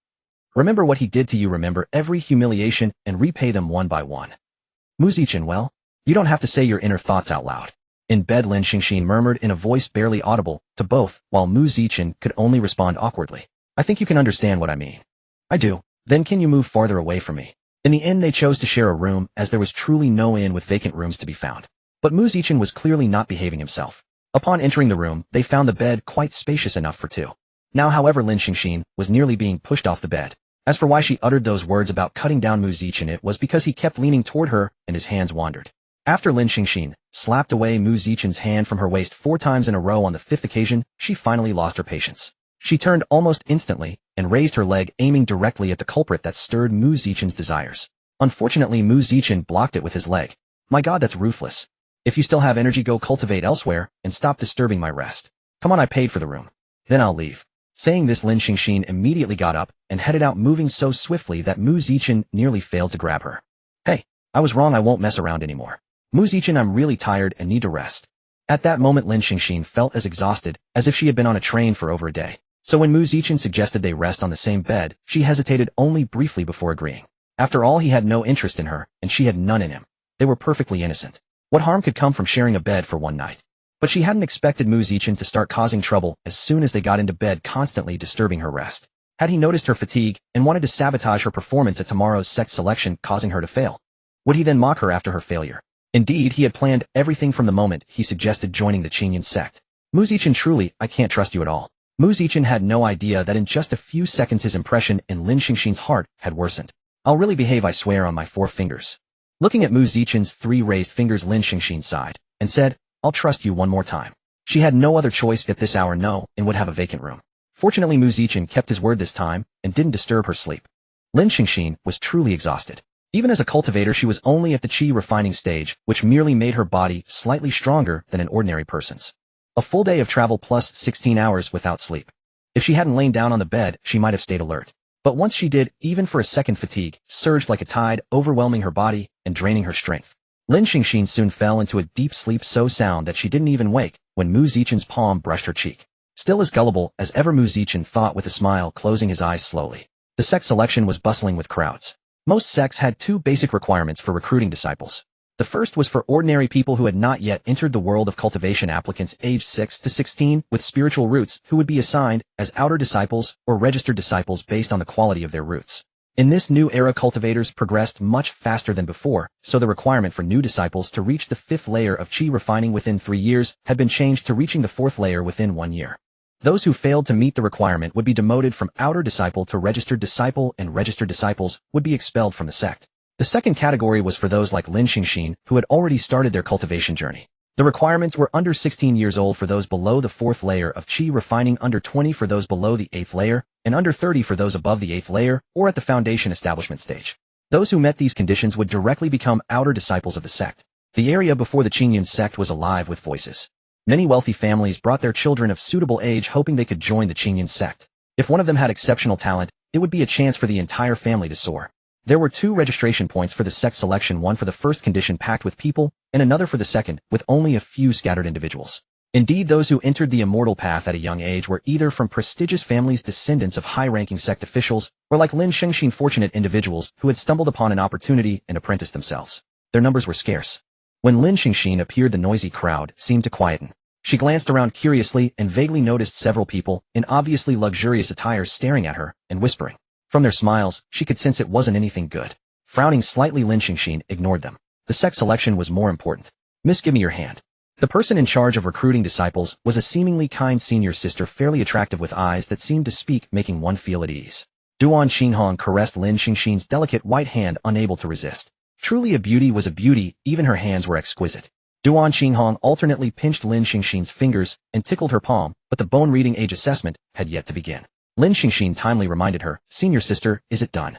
Remember what he did to you, remember every humiliation, and repay them one by one. Mu Zichen, well, you don't have to say your inner thoughts out loud. In bed, Lin Xingxin murmured in a voice barely audible to both, while Mu Zichen could only respond awkwardly. I think you can understand what I mean. I do. Then can you move farther away from me? In the inn, they chose to share a room, as there was truly no inn with vacant rooms to be found. But Mu Zichen was clearly not behaving himself. Upon entering the room, they found the bed quite spacious enough for two. Now, however, Lin Xingxin was nearly being pushed off the bed. As for why she uttered those words about cutting down Mu Zichen, it was because he kept leaning toward her and his hands wandered. After Lin Xingxin slapped away Mu Zichen's hand from her waist 4 times in a row on the 5th occasion, she finally lost her patience. She turned almost instantly and raised her leg, aiming directly at the culprit that stirred Mu Zichen's desires. Unfortunately, Mu Zichen blocked it with his leg. My god, that's ruthless. If you still have energy, go cultivate elsewhere and stop disturbing my rest. Come on, I paid for the room. Then I'll leave. Saying this, Lin Xingxin immediately got up and headed out, moving so swiftly that Mu Zichen nearly failed to grab her. Hey, I was wrong, I won't mess around anymore. Mu Zichen, I'm really tired and need to rest. At that moment, Lin Xingxin felt as exhausted as if she had been on a train for over a day. So when Mu Zichen suggested they rest on the same bed, she hesitated only briefly before agreeing. After all, he had no interest in her, and she had none in him. They were perfectly innocent. What harm could come from sharing a bed for one night? But she hadn't expected Mu Zichen to start causing trouble as soon as they got into bed, constantly disturbing her rest. Had he noticed her fatigue and wanted to sabotage her performance at tomorrow's sect selection, causing her to fail? Would he then mock her after her failure? Indeed, he had planned everything from the moment he suggested joining the Qingyan sect. Mu Zichen, truly, I can't trust you at all. Mu Zichen had no idea that in just a few seconds his impression in Lin Xingxin's heart had worsened. I'll really behave, I swear on my 4 fingers. Looking at Mu Zichen's 3 raised fingers, Lin Xingxin sighed and said, I'll trust you one more time. She had no other choice at this hour, no, and would have a vacant room. Fortunately, Mu Zichen kept his word this time and didn't disturb her sleep. Lin Xingxin was truly exhausted. Even as a cultivator, she was only at the qi refining stage, which merely made her body slightly stronger than an ordinary person's. A full day of travel plus 16 hours without sleep. If she hadn't lain down on the bed, she might have stayed alert. But once she did, even for a second, fatigue surged like a tide, overwhelming her body and draining her strength. Lin Xingxin soon fell into a deep sleep so sound that she didn't even wake when Mu Zichen's palm brushed her cheek. Still as gullible as ever, Mu Zichen thought with a smile, closing his eyes slowly. The sect selection was bustling with crowds. Most sects had 2 basic requirements for recruiting disciples. The first was for ordinary people who had not yet entered the world of cultivation, applicants aged 6 to 16 with spiritual roots who would be assigned as outer disciples or registered disciples based on the quality of their roots. In this new era, cultivators progressed much faster than before, so the requirement for new disciples to reach the 5th layer of qi refining within 3 years had been changed to reaching the 4th layer within 1 year. Those who failed to meet the requirement would be demoted from outer disciple to registered disciple, and registered disciples would be expelled from the sect. The second category was for those like Lin Xingxin who had already started their cultivation journey. The requirements were under 16 years old for those below the 4th layer of Qi refining, under 20 for those below the 8th layer, and under 30 for those above the 8th layer or at the foundation establishment stage. Those who met these conditions would directly become outer disciples of the sect. The area before the Qingyun sect was alive with voices. Many wealthy families brought their children of suitable age hoping they could join the Qingyun sect. If one of them had exceptional talent, it would be a chance for the entire family to soar. There were 2 registration points for the sect selection, one for the first condition packed with people, and another for the second, with only a few scattered individuals. Indeed, those who entered the immortal path at a young age were either from prestigious families, descendants of high-ranking sect officials, or like Lin Shengxin, fortunate individuals who had stumbled upon an opportunity and apprenticed themselves. Their numbers were scarce. When Lin Shengxin appeared, the noisy crowd seemed to quieten. She glanced around curiously and vaguely noticed several people in obviously luxurious attire staring at her and whispering. From their smiles, she could sense it wasn't anything good. Frowning slightly, Lin Shengxin ignored them. The sect selection was more important. "Miss, give me your hand." The person in charge of recruiting disciples was a seemingly kind senior sister, fairly attractive with eyes that seemed to speak, making one feel at ease. Duan Xinghong caressed Lin Shengxin's delicate white hand, unable to resist. Truly a beauty was a beauty, even her hands were exquisite. Duan Xinghong alternately pinched Lin Shengxin's fingers and tickled her palm, but the bone-reading age assessment had yet to begin. Lin Shengxin timely reminded her, "Senior sister, is it done?"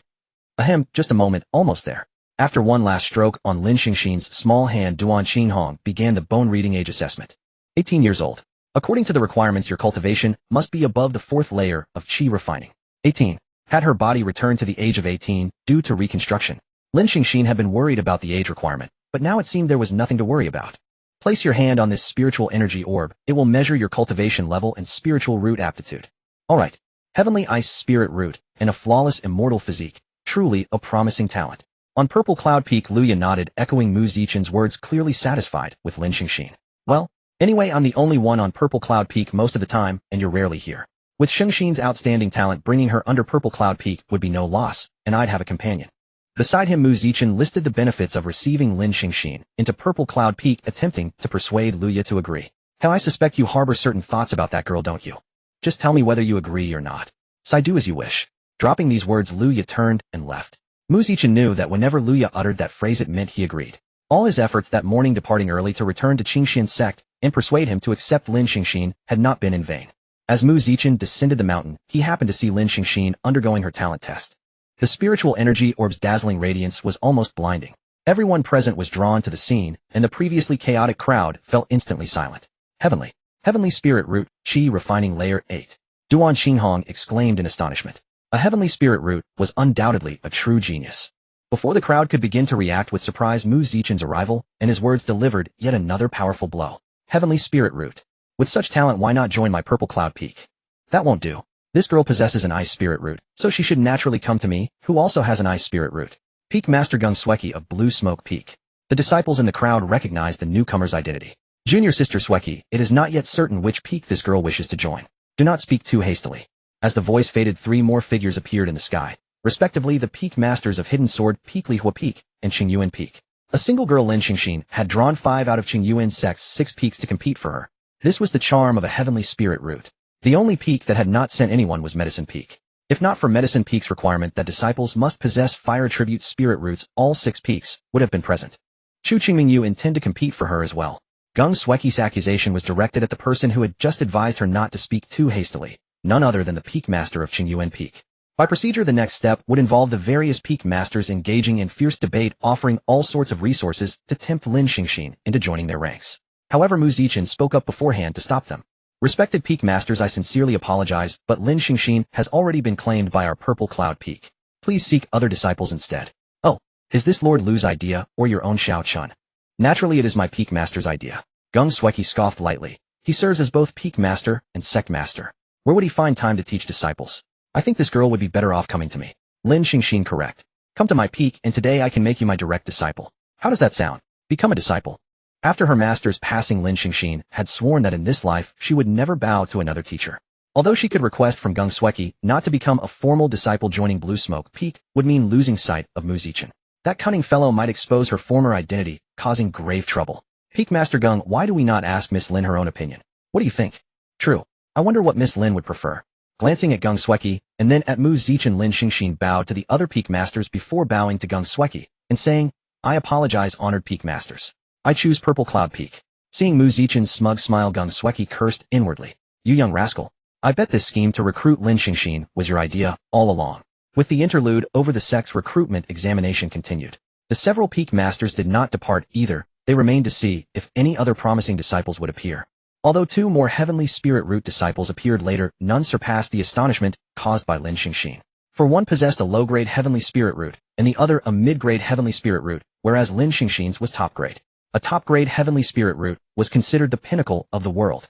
"Ahem, just a moment, almost there." After one last stroke on Lin Shengxin's small hand, Duan Xinghong began the bone-reading age assessment. 18 years old. According to the requirements, your cultivation must be above the 4th layer of Qi refining. 18. Had her body returned to the age of 18 due to reconstruction. Lin Shengxin had been worried about the age requirement, but now it seemed there was nothing to worry about. Place your hand on this spiritual energy orb. It will measure your cultivation level and spiritual root aptitude. Alright. Heavenly ice spirit root, and a flawless immortal physique. Truly a promising talent. On Purple Cloud Peak, Luya nodded, echoing Mu Zichen's words, clearly satisfied with Lin Shengxin. Well, anyway, I'm the only one on Purple Cloud Peak most of the time, and you're rarely here. With Shengxin's outstanding talent, bringing her under Purple Cloud Peak would be no loss, and I'd have a companion. Beside him, Mu Zichen listed the benefits of receiving Lin Shengxin into Purple Cloud Peak, attempting to persuade Luya to agree. How I suspect you harbor certain thoughts about that girl, don't you? Just tell me whether you agree or not. So I do as you wish. Dropping these words, Luya turned and left. Mu Zichen knew that whenever Luya uttered that phrase, it meant he agreed. All his efforts that morning, departing early to return to Qingxian's sect and persuade him to accept Lin Shengxin, had not been in vain. As Mu Zichen descended the mountain, he happened to see Lin Shengxin undergoing her talent test. The spiritual energy orb's dazzling radiance was almost blinding. Everyone present was drawn to the scene, and the previously chaotic crowd fell instantly silent. Heavenly spirit root, Qi refining layer 8. Duan Xinghong exclaimed in astonishment. A heavenly spirit root was undoubtedly a true genius. Before the crowd could begin to react with surprise, Mu Zichen's arrival and his words delivered yet another powerful blow. Heavenly spirit root. With such talent, why not join my Purple Cloud Peak? That won't do. This girl possesses an ice spirit root, so she should naturally come to me, who also has an ice spirit root. Peak Master Gung Sweki of Blue Smoke Peak. The disciples in the crowd recognized the newcomer's identity. Junior Sister Sweki, it is not yet certain which peak this girl wishes to join. Do not speak too hastily. As the voice faded, 3 more figures appeared in the sky, respectively the Peak Masters of Hidden Sword Peak, Lihua Peak, and Qingyuan Peak. A single girl, Lin Shengxin, had drawn 5 out of Qingyuan's sect's 6 peaks to compete for her. This was the charm of a heavenly spirit root. The only peak that had not sent anyone was Medicine Peak. If not for Medicine Peak's requirement that disciples must possess fire attribute spirit roots, all 6 peaks would have been present. Chu Qingmingyu intend to compete for her as well. Gung Sweki's accusation was directed at the person who had just advised her not to speak too hastily, none other than the Peak Master of Qingyuan Peak. By procedure, the next step would involve the various Peak Masters engaging in fierce debate, offering all sorts of resources to tempt Lin Shengxin into joining their ranks. However, Mu Zichen spoke up beforehand to stop them. Respected Peak Masters, I sincerely apologize, but Lin Shengxin has already been claimed by our Purple Cloud Peak. Please seek other disciples instead. Oh, is this Lord Lu's idea, or your own Xiao Chun? Naturally, it is my Peak Master's idea. Gung Sweki scoffed lightly. He serves as both Peak Master and Sect Master. Where would he find time to teach disciples? I think this girl would be better off coming to me. Lin Shengxin, correct. Come to my peak, and today I can make you my direct disciple. How does that sound? Become a disciple. After her master's passing, Lin Shengxin had sworn that in this life she would never bow to another teacher. Although she could request from Gung Sweki not to become a formal disciple, joining Blue Smoke Peak would mean losing sight of Mu Zichen. That cunning fellow might expose her former identity, causing grave trouble. Peak Master Gung, why do we not ask Miss Lin her own opinion? What do you think? True. I wonder what Miss Lin would prefer. Glancing at Gung Sweki and then at Mu Zichen, Lin Shengxin bowed to the other Peak Masters before bowing to Gung Sweki and saying, I apologize, honored Peak Masters. I choose Purple Cloud Peak. Seeing Mu Zichen's smug smile, Gung Sweki cursed inwardly. You young rascal. I bet this scheme to recruit Lin Xingxin was your idea all along. With the interlude over the sect's recruitment examination continued. The several peak masters did not depart either, they remained to see if any other promising disciples would appear. Although 2 more heavenly spirit root disciples appeared later, none surpassed the astonishment caused by Lin Xingxin. For one possessed a low-grade heavenly spirit root, and the other a mid-grade heavenly spirit root, whereas Lin Xingxin's was top-grade. A top-grade heavenly spirit root was considered the pinnacle of the world.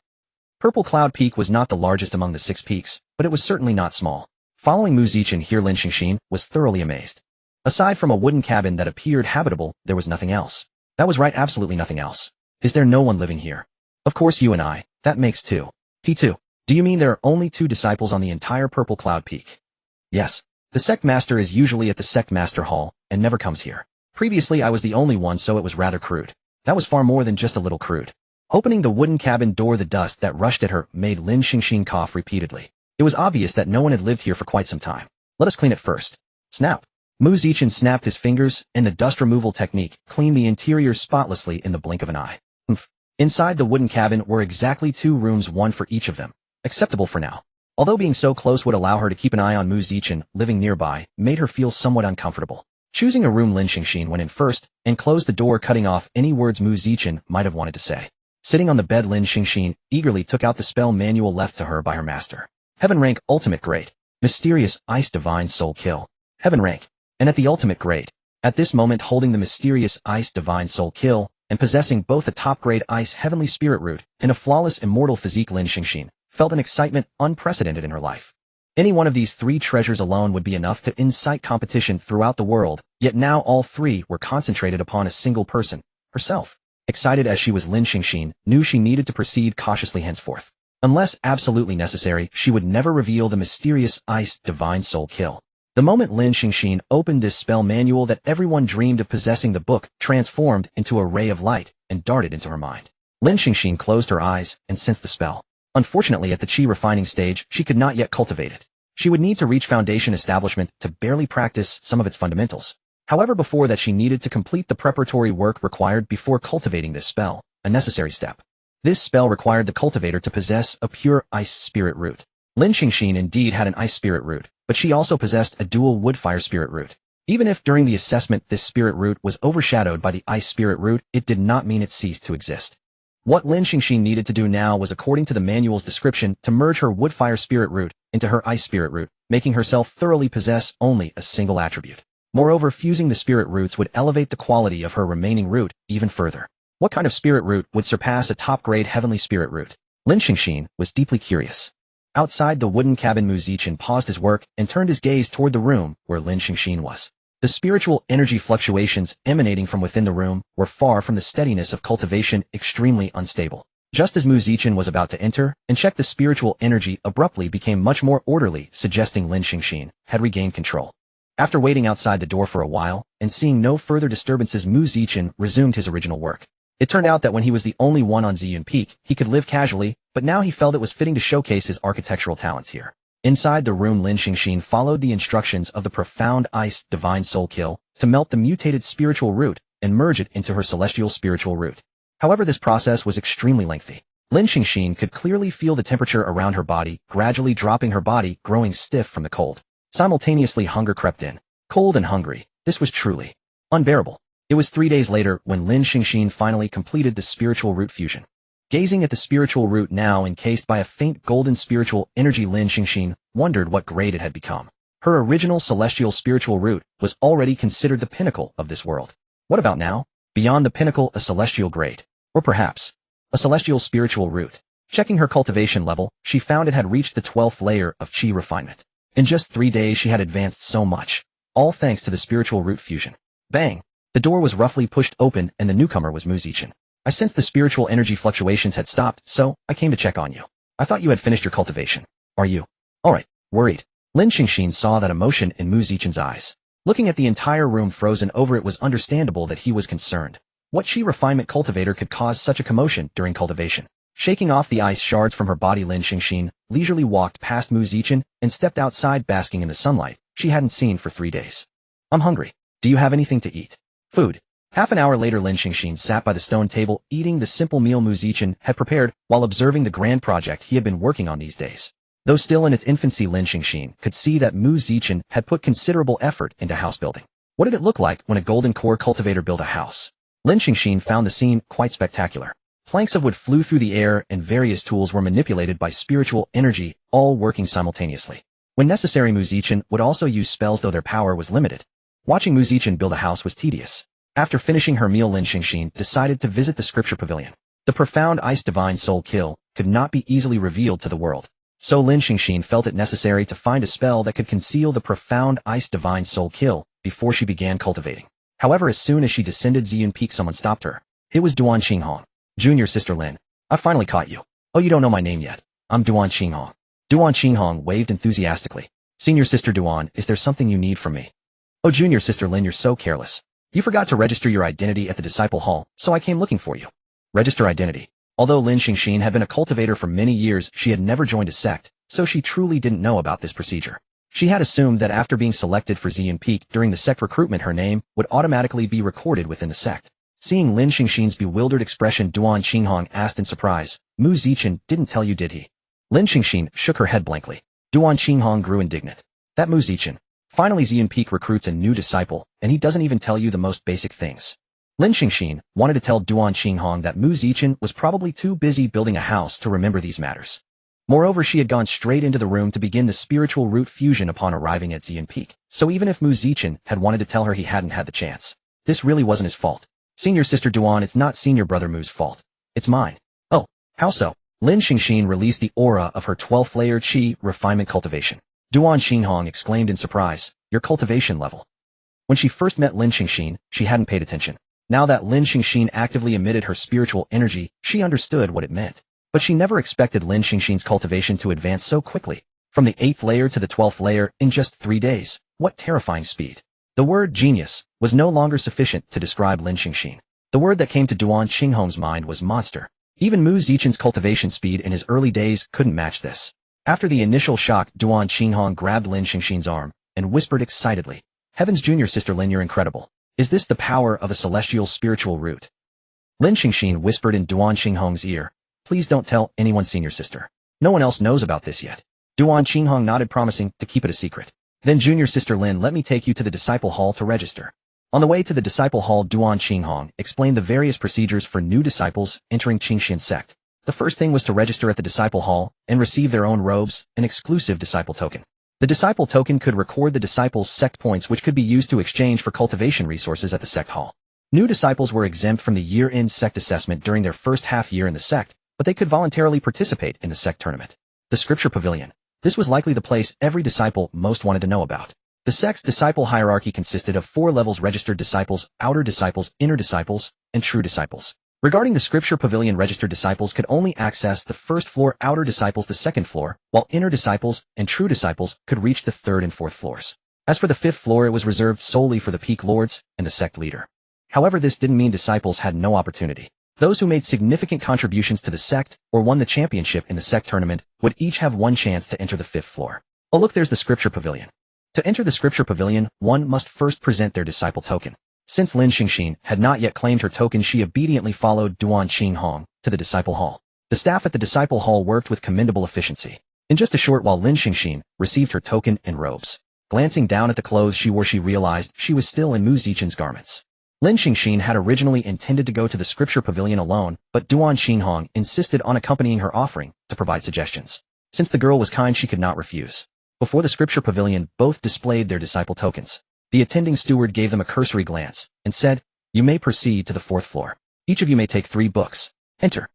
Purple Cloud Peak was not the largest among the 6 peaks, but it was certainly not small. Following Mu Zichen here, Lin Xingxin was thoroughly amazed. Aside from a wooden cabin that appeared habitable, there was nothing else. That was right, absolutely nothing else. Is there no one living here? Of course you and I, that makes 2. T2. Do you mean there are only 2 disciples on the entire Purple Cloud Peak? Yes. The sect master is usually at the sect master hall, and never comes here. Previously I was the only one, so it was rather crude. That was far more than just a little crude. Opening the wooden cabin door, the dust that rushed at her made Lin Xingxin cough repeatedly. It was obvious that no one had lived here for quite some time. Let us clean it first. Snap. Mu Zichen snapped his fingers, and the dust removal technique cleaned the interior spotlessly in the blink of an eye. Inside the wooden cabin were exactly 2 rooms, one for each of them. Acceptable for now. Although being so close would allow her to keep an eye on Mu Zichen living nearby, made her feel somewhat uncomfortable. Choosing a room, Lin Xingxin went in first, and closed the door, cutting off any words Mu Zichen might have wanted to say. Sitting on the bed, Lin Xingxin eagerly took out the spell manual left to her by her master. Heaven rank, ultimate grade. Mysterious ice divine soul kill. Heaven rank. And at the ultimate grade. At this moment, holding the mysterious ice divine soul kill, and possessing both a top-grade ice heavenly spirit root and a flawless immortal physique, Lin Xingxin felt an excitement unprecedented in her life. Any one of these 3 treasures alone would be enough to incite competition throughout the world, yet now all 3 were concentrated upon a single person, herself. Excited as she was, Lin Xingxin knew she needed to proceed cautiously henceforth. Unless absolutely necessary, she would never reveal the mysterious ice divine soul kill. The moment Lin Xingxin opened this spell manual that everyone dreamed of possessing, the book transformed into a ray of light and darted into her mind. Lin Xingxin closed her eyes and sensed the spell. Unfortunately, at the chi refining stage, she could not yet cultivate it. She would need to reach foundation establishment to barely practice some of its fundamentals. However, before that she needed to complete the preparatory work required before cultivating this spell, a necessary step. This spell required the cultivator to possess a pure ice spirit root. Lin Xingxin indeed had an ice spirit root, but she also possessed a dual wood-fire spirit root. Even if during the assessment this spirit root was overshadowed by the ice spirit root, it did not mean it ceased to exist. What Lin Xingxin needed to do now was, according to the manual's description, to merge her wood-fire spirit root into her ice spirit root, making herself thoroughly possess only a single attribute. Moreover, fusing the spirit roots would elevate the quality of her remaining root even further. What kind of spirit root would surpass a top-grade heavenly spirit root? Lin Xingxin was deeply curious. Outside the wooden cabin, Mu Zichen paused his work and turned his gaze toward the room where Lin Xingxin was. The spiritual energy fluctuations emanating from within the room were far from the steadiness of cultivation, extremely unstable. Just as Mu Zichen was about to enter and check, the spiritual energy abruptly became much more orderly, suggesting Lin Xingxin had regained control. After waiting outside the door for a while and seeing no further disturbances, Mu Zichen resumed his original work. It turned out that when he was the only one on Ziyun Peak, he could live casually, but now he felt it was fitting to showcase his architectural talents here. Inside the room, Lin Xingxin followed the instructions of the profound ice divine soul kill to melt the mutated spiritual root and merge it into her celestial spiritual root. However, this process was extremely lengthy. Lin Xingxin could clearly feel the temperature around her body gradually dropping, her body growing stiff from the cold. Simultaneously, hunger crept in. Cold and hungry, this was truly unbearable. It was 3 days later when Lin Xingxin finally completed the spiritual root fusion. Gazing at the spiritual root now encased by a faint golden spiritual energy, Lin Xingxin wondered what grade it had become. Her original celestial spiritual root was already considered the pinnacle of this world. What about now? Beyond the pinnacle, a celestial grade. Or perhaps a celestial spiritual root. Checking her cultivation level, she found it had reached the 12th layer of chi refinement. In just 3 days she had advanced so much, all thanks to the spiritual root fusion. Bang! The door was roughly pushed open and the newcomer was Mu Zichen. I sensed the spiritual energy fluctuations had stopped, so I came to check on you. I thought you had finished your cultivation. Are you? Alright, worried. Lin Xingxin saw that emotion in Mu Zichen's eyes. Looking at the entire room frozen over, it was understandable that he was concerned. What chi refinement cultivator could cause such a commotion during cultivation? Shaking off the ice shards from her body, Lin Xingxin leisurely walked past Mu Zichen and stepped outside, basking in the sunlight she hadn't seen for 3 days. I'm hungry. Do you have anything to eat? Food. Half an hour later, Lin Xingxin sat by the stone table eating the simple meal Mu Zichen had prepared while observing the grand project he had been working on these days. Though still in its infancy, Lin Xingxin could see that Mu Zichen had put considerable effort into house building. What did it look like when a golden core cultivator built a house? Lin Xingxin found the scene quite spectacular. Planks of wood flew through the air and various tools were manipulated by spiritual energy, all working simultaneously. When necessary, Mu Zichen would also use spells, though their power was limited. Watching Mu Zichen build a house was tedious. After finishing her meal, Lin Xingxin decided to visit the scripture pavilion. The profound ice divine soul kill could not be easily revealed to the world. So Lin Xingxin felt it necessary to find a spell that could conceal the profound ice divine soul kill before she began cultivating. However, as soon as she descended Ziyun Peak, someone stopped her. It was Duan Qinghong. Junior Sister Lin, I finally caught you. Oh, you don't know my name yet. I'm Duan Qinghong. Duan Qinghong waved enthusiastically. Senior Sister Duan, is there something you need from me? Oh, Junior Sister Lin, you're so careless. You forgot to register your identity at the Disciple Hall, so I came looking for you. Register identity. Although Lin Xingxin had been a cultivator for many years, she had never joined a sect, so she truly didn't know about this procedure. She had assumed that after being selected for Ziyun Peak during the sect recruitment, her name would automatically be recorded within the sect. Seeing Lin Xingxin's bewildered expression, Duan Qinghong asked in surprise, Mu Zichen didn't tell you, did he? Lin Xingxin shook her head blankly. Duan Qinghong grew indignant. That Mu Zichen. Finally, Ziyun Peak recruits a new disciple, and he doesn't even tell you the most basic things. Lin Xingxin wanted to tell Duan Qinghong that Mu Zichen was probably too busy building a house to remember these matters. Moreover, she had gone straight into the room to begin the spiritual root fusion upon arriving at Ziyun Peak, so even if Mu Zichen had wanted to tell her, he hadn't had the chance. This really wasn't his fault. Senior Sister Duan, it's not Senior Brother Mu's fault. It's mine. Oh, how so? Lin Xingxin released the aura of her 12th layer Qi refinement cultivation. Duan Qinghong exclaimed in surprise, your cultivation level. When she first met Lin Xingxin, she hadn't paid attention. Now that Lin Xingxin actively emitted her spiritual energy, she understood what it meant. But she never expected Lin Xingxin's cultivation to advance so quickly. From the 8th layer to the 12th layer in just 3 days. What terrifying speed. The word genius was no longer sufficient to describe Lin Xingxin. The word that came to Duan Qinghong's mind was monster. Even Mu Zichen's cultivation speed in his early days couldn't match this. After the initial shock, Duan Qinghong grabbed Lin Xingxin's arm and whispered excitedly, Heavens, Junior Sister Lin, you're incredible. Is this the power of a celestial spiritual root? Lin Xingxin whispered in Duan Qinghong's ear, Please don't tell anyone, Senior Sister. No one else knows about this yet. Duan Qinghong nodded, promising to keep it a secret. Then Junior Sister Lin, let me take you to the Disciple Hall to register. On the way to the Disciple Hall, Duan Qinghong explained the various procedures for new disciples entering Qingxian sect. The first thing was to register at the Disciple Hall and receive their own robes, an exclusive disciple token. The disciple token could record the disciples' sect points, which could be used to exchange for cultivation resources at the sect hall. New disciples were exempt from the year-end sect assessment during their first half year in the sect, but they could voluntarily participate in the sect tournament. The Scripture Pavilion. This was likely the place every disciple most wanted to know about. The sect's disciple hierarchy consisted of 4 levels: registered disciples, outer disciples, inner disciples, and true disciples. Regarding the Scripture Pavilion, registered disciples could only access the first floor, outer disciples the second floor, while inner disciples and true disciples could reach the 3rd and 4th floors. As for the 5th floor, it was reserved solely for the peak lords and the sect leader. However, this didn't mean disciples had no opportunity. Those who made significant contributions to the sect or won the championship in the sect tournament would each have one chance to enter the 5th floor. Oh look, there's the Scripture Pavilion. To enter the Scripture Pavilion, one must first present their disciple token. Since Lin Xingxin had not yet claimed her token, she obediently followed Duan Qinghong to the Disciple Hall. The staff at the Disciple Hall worked with commendable efficiency. In just a short while, Lin Xingxin received her token and robes. Glancing down at the clothes she wore, she realized she was still in Mu Zichen's garments. Lin Xingxin had originally intended to go to the Scripture Pavilion alone, but Duan Qinghong insisted on accompanying her, offering to provide suggestions. Since the girl was kind, she could not refuse. Before the Scripture Pavilion, both displayed their disciple tokens. The attending steward gave them a cursory glance and said, You may proceed to the 4th floor. Each of you may take 3 books. Enter.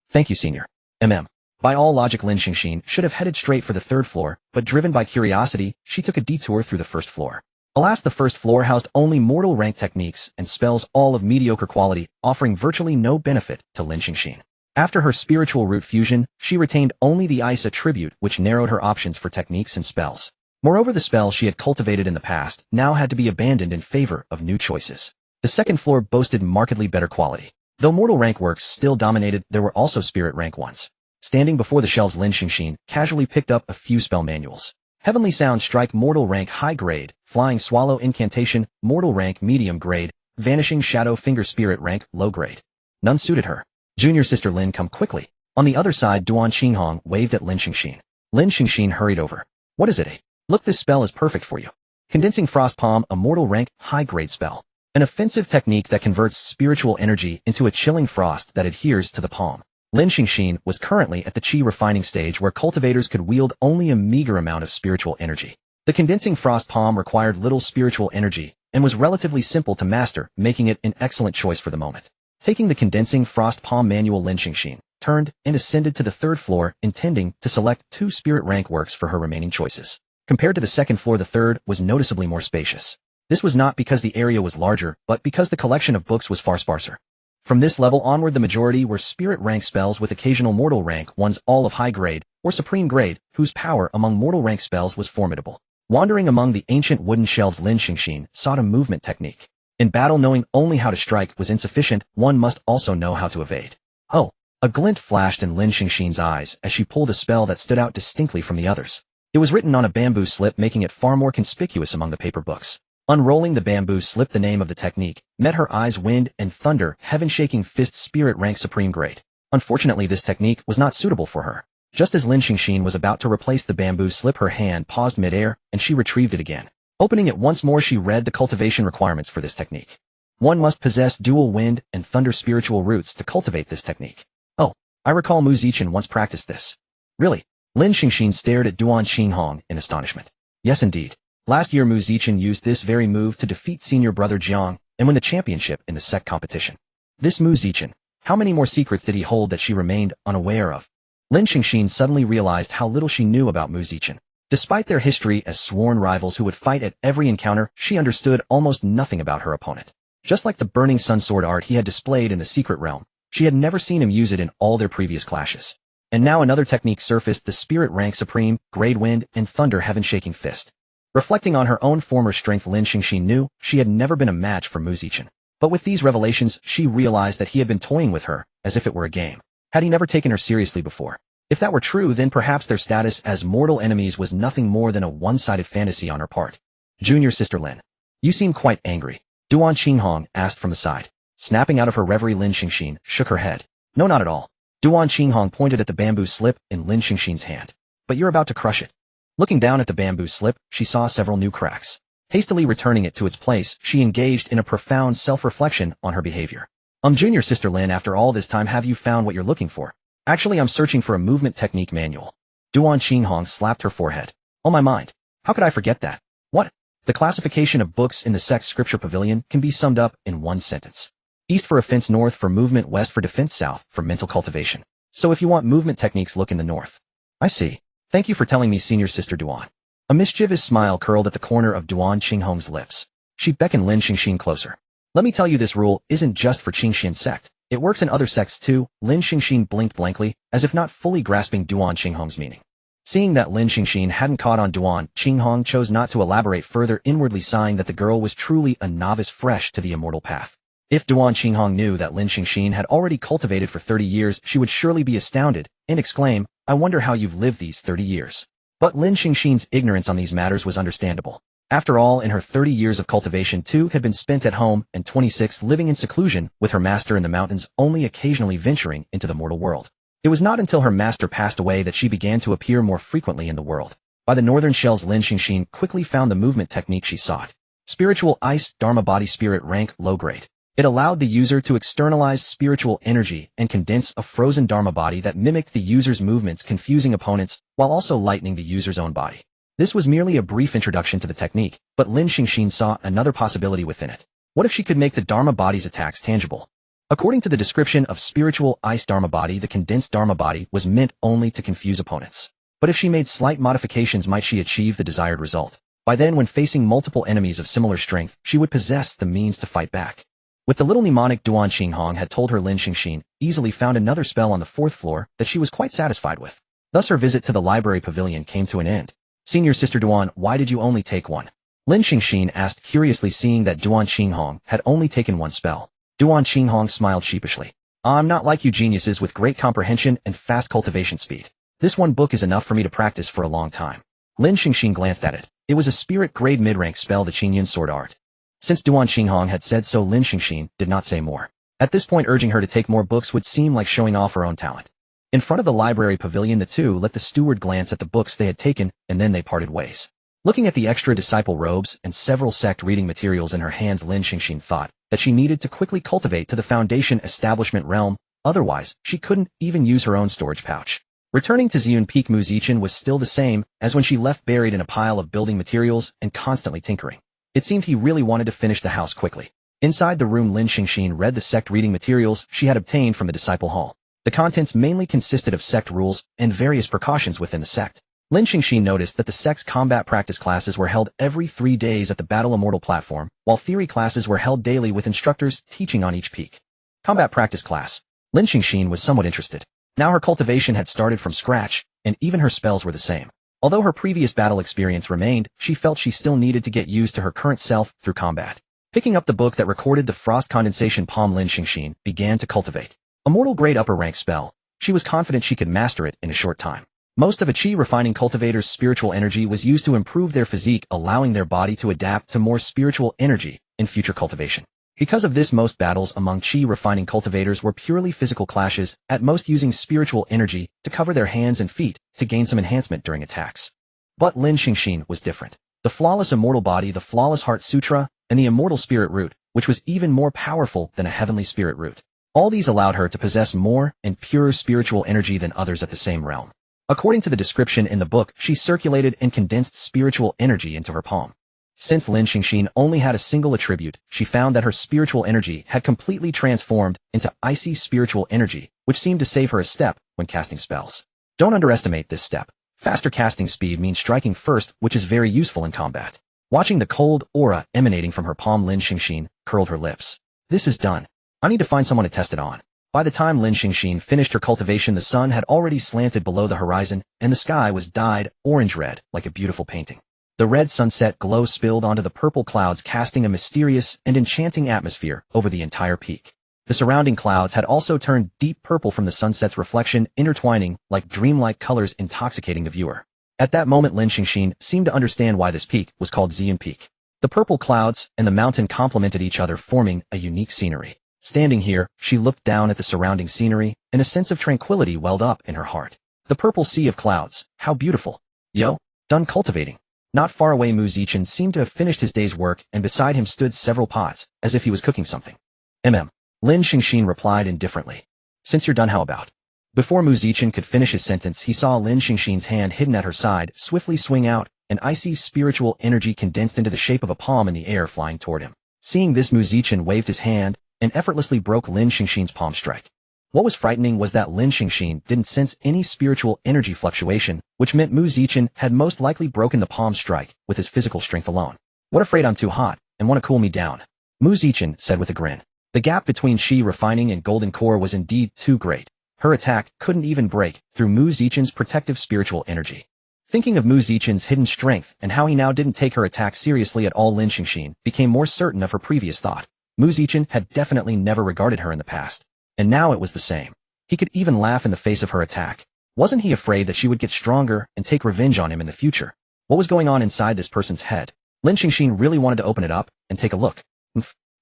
Thank you, Senior. By all logic, Lin Xingxin should have headed straight for the 3rd floor, but driven by curiosity, she took a detour through the 1st floor. Alas, the 1st floor housed only mortal rank techniques and spells, all of mediocre quality, offering virtually no benefit to Lin Xingxin. After her spiritual root fusion, she retained only the ice attribute, which narrowed her options for techniques and spells. Moreover, the spells she had cultivated in the past now had to be abandoned in favor of new choices. The 2nd floor boasted markedly better quality. Though mortal rank works still dominated, there were also spirit rank ones. Standing before the shelves, Lin Xingxin casually picked up a few spell manuals. Heavenly Sound Strike, mortal rank high grade; Flying Swallow Incantation, mortal rank medium grade; vanishing shadow finger spirit rank, low grade. None suited her. Junior sister Lin, come quickly. On the other side, Duan Qinghong waved at Lin Xingxin. Lin Xingxin hurried over. What is it? Look, this spell is perfect for you. Condensing Frost Palm, a mortal rank, high-grade spell. An offensive technique that converts spiritual energy into a chilling frost that adheres to the palm. Lin Xingxin was currently at the Qi refining stage where cultivators could wield only a meager amount of spiritual energy. The Condensing Frost Palm required little spiritual energy and was relatively simple to master, making it an excellent choice for the moment. Taking the Condensing Frost Palm manual, Lin Xingxin turned and ascended to the third floor, intending to select 2 spirit rank works for her remaining choices. Compared to the second floor, the third was noticeably more spacious. This was not because the area was larger, but because the collection of books was far sparser. From this level onward, the majority were spirit rank spells with occasional mortal rank ones, all of high grade or supreme grade, whose power among mortal rank spells was formidable. Wandering among the ancient wooden shelves, Lin Xingxin sought a movement technique. In battle, knowing only how to strike was insufficient, one must also know how to evade. Oh! A glint flashed in Lin Xingxin's eyes as she pulled a spell that stood out distinctly from the others. It was written on a bamboo slip, making it far more conspicuous among the paper books. Unrolling the bamboo slip, the name of the technique met her eyes: Wind and Thunder, Heaven-Shaking Fist, Spirit Rank, Supreme Grade. Unfortunately, this technique was not suitable for her. Just as Lin Xingxin was about to replace the bamboo slip, her hand paused mid-air, and she retrieved it again. Opening it once more, she read the cultivation requirements for this technique. One must possess dual Wind and Thunder spiritual roots to cultivate this technique. Oh, I recall Mu Zichen once practiced this. Really? Lin Xingxin stared at Duan Qinghong in astonishment. Yes, indeed. Last year, Mu Zichen used this very move to defeat senior brother Jiang and win the championship in the sect competition. This Mu Zichen, how many more secrets did he hold that she remained unaware of? Lin Xingxin suddenly realized how little she knew about Mu Zichen. Despite their history as sworn rivals who would fight at every encounter, she understood almost nothing about her opponent. Just like the Burning Sun sword art he had displayed in the secret realm, she had never seen him use it in all their previous clashes. And now another technique surfaced: the Spirit Rank Supreme, Grade Wind and Thunder, Heaven-Shaking Fist. Reflecting on her own former strength, Lin Xingxin knew she had never been a match for Mu Zichen. But with these revelations, she realized that he had been toying with her, as if it were a game. Had he never taken her seriously before? If that were true, then perhaps their status as mortal enemies was nothing more than a one-sided fantasy on her part. Junior sister Lin, you seem quite angry. Duan Qinghong asked from the side. Snapping out of her reverie, Lin Xingxin shook her head. No, not at all. Duan Qinghong pointed at the bamboo slip in Lin Xingxin's hand. But you're about to crush it. Looking down at the bamboo slip, she saw several new cracks. Hastily returning it to its place, she engaged in a profound self-reflection on her behavior. Junior sister Lin, after all this time, have you found what you're looking for? Actually, I'm searching for a movement technique manual. Duan Qinghong slapped her forehead. Oh my mind. How could I forget that? What? The classification of books in the sect's scripture pavilion can be summed up in one sentence. East for offense, north for movement, west for defense, south for mental cultivation. So if you want movement techniques, look in the north. I see. Thank you for telling me, senior sister Duan. A mischievous smile curled at the corner of Duan Qinghong's lips. She beckoned Lin Xingxin closer. Let me tell you, this rule isn't just for Qingxian sect. It works in other sects too. Lin Xingxin blinked blankly, as if not fully grasping Duan Qinghong's meaning. Seeing that Lin Xingxin hadn't caught on, Duan Qinghong chose not to elaborate further, inwardly sighing that the girl was truly a novice fresh to the immortal path. If Duan Qinghong knew that Lin Xingxin had already cultivated for 30 years, she would surely be astounded and exclaim, I wonder how you've lived these 30 years. But Lin Xingxin's ignorance on these matters was understandable. After all, in her 30 years of cultivation, 2 had been spent at home and 26 living in seclusion with her master in the mountains, only occasionally venturing into the mortal world. It was not until her master passed away that she began to appear more frequently in the world. By the northern shelves, Lin Xingxin quickly found the movement technique she sought. Spiritual Ice Dharma Body, Spirit Rank, Low Grade. It allowed the user to externalize spiritual energy and condense a frozen Dharma body that mimicked the user's movements, confusing opponents while also lightening the user's own body. This was merely a brief introduction to the technique, but Lin Xingxin saw another possibility within it. What if she could make the Dharma body's attacks tangible? According to the description of Spiritual Ice Dharma Body, the condensed Dharma body was meant only to confuse opponents. But if she made slight modifications, might she achieve the desired result? By then, when facing multiple enemies of similar strength, she would possess the means to fight back. With the little mnemonic Duan Qinghong had told her, Lin Xingxin easily found another spell on the 4th floor that she was quite satisfied with. Thus her visit to the library pavilion came to an end. Senior sister Duan, why did you only take one? Lin Xingxin asked curiously, seeing that Duan Qinghong had only taken one spell. Duan Qinghong smiled sheepishly. I'm not like you geniuses with great comprehension and fast cultivation speed. This one book is enough for me to practice for a long time. Lin Xingxin glanced at it. It was a spirit grade mid-rank spell, the Qingyun sword art. Since Duan Xinghong had said so, Lin Xingxin did not say more. At this point, urging her to take more books would seem like showing off her own talent. In front of the library pavilion, the two let the steward glance at the books they had taken, and then they parted ways. Looking at the extra disciple robes and several sect reading materials in her hands, Lin Xingxin thought that she needed to quickly cultivate to the foundation establishment realm, otherwise she couldn't even use her own storage pouch. Returning to Ziyun Peak, Mu Zichen was still the same as when she left, buried in a pile of building materials and constantly tinkering. It seemed he really wanted to finish the house quickly. Inside the room, Lin Xingxin read the sect reading materials she had obtained from the disciple hall. The contents mainly consisted of sect rules and various precautions within the sect. Lin Xingxin noticed that the sect's combat practice classes were held every 3 days at the Battle Immortal platform, while theory classes were held daily with instructors teaching on each peak. Combat practice class. Lin Xingxin was somewhat interested. Now her cultivation had started from scratch, and even her spells were the same. Although her previous battle experience remained, she felt she still needed to get used to her current self through combat. Picking up the book that recorded the frost condensation palm, Lin Xingxin began to cultivate. A mortal grade upper rank spell. She was confident she could master it in a short time. Most of a chi refining cultivator's spiritual energy was used to improve their physique, allowing their body to adapt to more spiritual energy in future cultivation. Because of this, most battles among chi refining cultivators were purely physical clashes, at most using spiritual energy to cover their hands and feet to gain some enhancement during attacks. But Lin Xingxin was different. The flawless immortal body, the flawless heart sutra, and the immortal spirit root, which was even more powerful than a heavenly spirit root. All these allowed her to possess more and purer spiritual energy than others at the same realm. According to the description in the book, she circulated and condensed spiritual energy into her palm. Since Lin Xingxin only had a single attribute, she found that her spiritual energy had completely transformed into icy spiritual energy, which seemed to save her a step when casting spells. Don't underestimate this step. Faster casting speed means striking first, which is very useful in combat. Watching the cold aura emanating from her palm, Lin Xingxin curled her lips. This is done. I need to find someone to test it on. By the time Lin Xingxin finished her cultivation, the sun had already slanted below the horizon, and the sky was dyed orange-red like a beautiful painting. The red sunset glow spilled onto the purple clouds, casting a mysterious and enchanting atmosphere over the entire peak. The surrounding clouds had also turned deep purple from the sunset's reflection, intertwining like dreamlike colors, intoxicating the viewer. At that moment, Lin Xingxin seemed to understand why this peak was called Ziyun Peak. The purple clouds and the mountain complemented each other, forming a unique scenery. Standing here, she looked down at the surrounding scenery, and a sense of tranquility welled up in her heart. The purple sea of clouds, how beautiful. Yo, done cultivating. Not far away, Mu Zichen seemed to have finished his day's work, and beside him stood several pots, as if he was cooking something. Lin Xingxin replied indifferently. Since you're done, how about? Before Mu Zichen could finish his sentence, he saw Lin Xingxin's hand hidden at her side swiftly swing out, and icy spiritual energy condensed into the shape of a palm in the air, flying toward him. Seeing this, Mu Zichen waved his hand and effortlessly broke Lin Xingxin's palm strike. What was frightening was that Lin Xingxin didn't sense any spiritual energy fluctuation, which meant Mu Zichen had most likely broken the palm strike with his physical strength alone. What, afraid I'm too hot and want to cool me down? Mu Zichen said with a grin. The gap between Shi refining and golden core was indeed too great. Her attack couldn't even break through Mu Zichen's protective spiritual energy. Thinking of Mu Zichen's hidden strength and how he now didn't take her attack seriously at all, Lin Xingxin became more certain of her previous thought. Mu Zichen had definitely never regarded her in the past. And now it was the same. He could even laugh in the face of her attack. Wasn't he afraid that she would get stronger and take revenge on him in the future? What was going on inside this person's head? Lin Xingxin really wanted to open it up and take a look.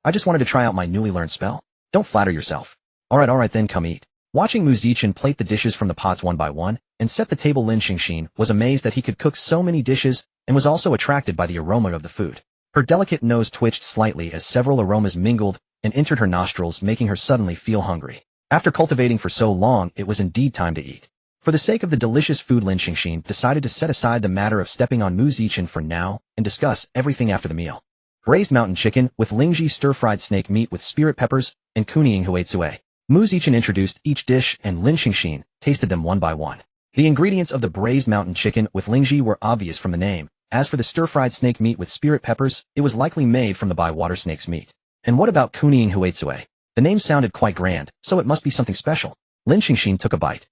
I just wanted to try out my newly learned spell. Don't flatter yourself. Alright then, come eat. Watching Mu Zichen plate the dishes from the pots one by one and set the table, Lin Xingxin was amazed that he could cook so many dishes and was also attracted by the aroma of the food. Her delicate nose twitched slightly as several aromas mingled and entered her nostrils, making her suddenly feel hungry. After cultivating for so long, it was indeed time to eat. For the sake of the delicious food, Lin Xingxin decided to set aside the matter of stepping on Mu Zichen for now and discuss everything after the meal. Braised mountain chicken with Lingji, stir-fried snake meat with spirit peppers, and Kunying Huetsue. Mu Zichen introduced each dish and Lin Xingxin tasted them one by one. The ingredients of the braised mountain chicken with Lingji were obvious from the name. As for the stir-fried snake meat with spirit peppers, it was likely made from the by-water snake's meat. And what about Kunying Huetsue? The name sounded quite grand, so it must be something special. Lin Xingxin took a bite.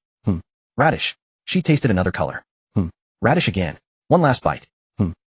Radish. She tasted another color. Radish again. One last bite.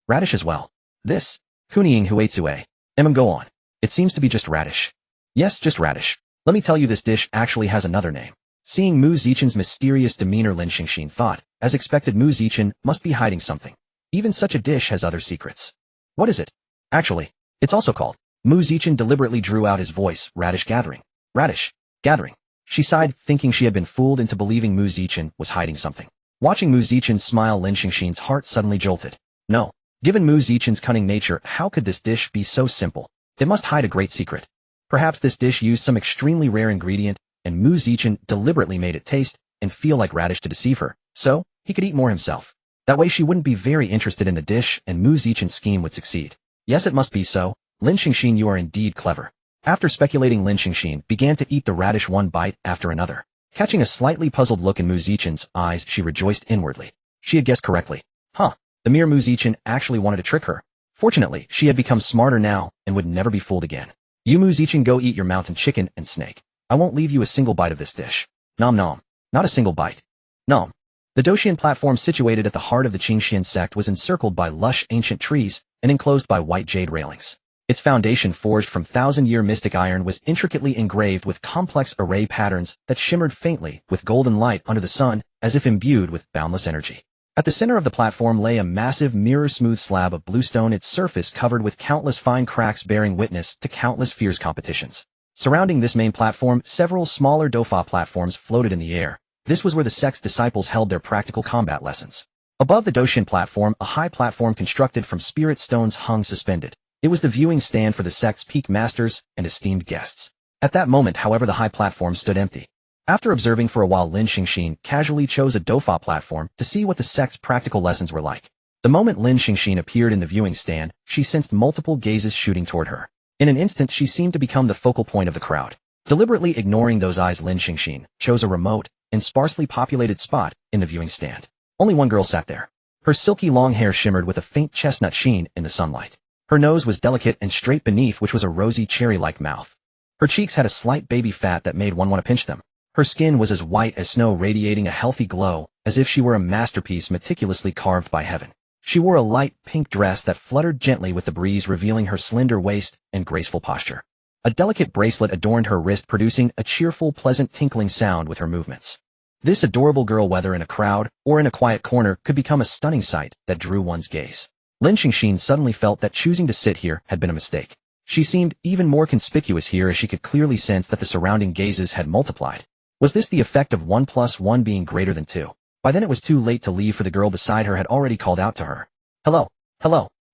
Radish as well. This. Kunying Huetsue. Go on. It seems to be just radish. Yes, just radish. Let me tell you, this dish actually has another name. Seeing Mu Zichen's mysterious demeanor, Lin Xingxin thought, as expected, Mu Zichen must be hiding something. Even such a dish has other secrets. What is it? Actually, It's also called. Mu Zichen deliberately drew out his voice, Radish gathering. Radish. Gathering. She sighed, thinking she had been fooled into believing Mu Zichen was hiding something. Watching Mu Zichen's smile, Lin Xingxin's heart suddenly jolted. No. Given Mu Zichen's cunning nature, how could this dish be so simple? It must hide a great secret. Perhaps this dish used some extremely rare ingredient, and Mu Zichen deliberately made it taste and feel like radish to deceive her, so he could eat more himself. That way she wouldn't be very interested in the dish and Mu Zichen's scheme would succeed. Yes, it must be so. Lin Xingxin, you are indeed clever. After speculating, Lin Xingxin began to eat the radish one bite after another. Catching a slightly puzzled look in Mu Zichen's eyes, she rejoiced inwardly. She had guessed correctly. The mere Mu Zichen actually wanted to trick her. Fortunately, she had become smarter now and would never be fooled again. You Mu Zichen, go eat your mountain chicken and snake. I won't leave you a single bite of this dish. Nom nom. Not a single bite. Nom. The Doxian platform situated at the heart of the Qingxian sect was encircled by lush ancient trees and enclosed by white jade railings. Its foundation, forged from thousand-year mystic iron, was intricately engraved with complex array patterns that shimmered faintly with golden light under the sun, as if imbued with boundless energy. At the center of the platform lay a massive mirror-smooth slab of bluestone, its surface covered with countless fine cracks bearing witness to countless fierce competitions. Surrounding this main platform, several smaller Dofa platforms floated in the air. This was where the sect's disciples held their practical combat lessons. Above the Doxian platform, a high platform constructed from spirit stones hung suspended. It was the viewing stand for the sect's peak masters and esteemed guests. At that moment, however, the high platform stood empty. After observing for a while, Lin Xingxin casually chose a Dofa platform to see what the sect's practical lessons were like. The moment Lin Xingxin appeared in the viewing stand, she sensed multiple gazes shooting toward her. In an instant, she seemed to become the focal point of the crowd. Deliberately ignoring those eyes, Lin Xingxin chose a remote and sparsely populated spot in the viewing stand. Only one girl sat there. Her silky long hair shimmered with a faint chestnut sheen in the sunlight. Her nose was delicate and straight, beneath which was a rosy cherry-like mouth. Her cheeks had a slight baby fat that made one want to pinch them. Her skin was as white as snow, radiating a healthy glow, as if she were a masterpiece meticulously carved by heaven. She wore a light pink dress that fluttered gently with the breeze, revealing her slender waist and graceful posture. A delicate bracelet adorned her wrist, producing a cheerful, pleasant tinkling sound with her movements. This adorable girl, whether in a crowd or in a quiet corner, could become a stunning sight that drew one's gaze. Lin Xingxin suddenly felt that choosing to sit here had been a mistake. She seemed even more conspicuous here, as she could clearly sense that the surrounding gazes had multiplied. Was this the effect of 1 + 1 being greater than 2? By then it was too late to leave, for the girl beside her had already called out to her. Hello.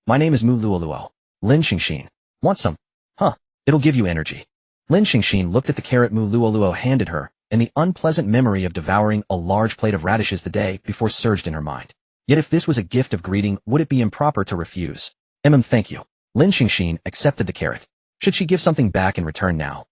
My name is Mu Luoluo. Lin Xingxin. Want some? It'll give you energy. Lin Xingxin looked at the carrot Mu Luoluo handed her, and the unpleasant memory of devouring a large plate of radishes the day before surged in her mind. Yet if this was a gift of greeting, would it be improper to refuse? Thank you. Lin Xingxin accepted the carrot. Should she give something back in return now?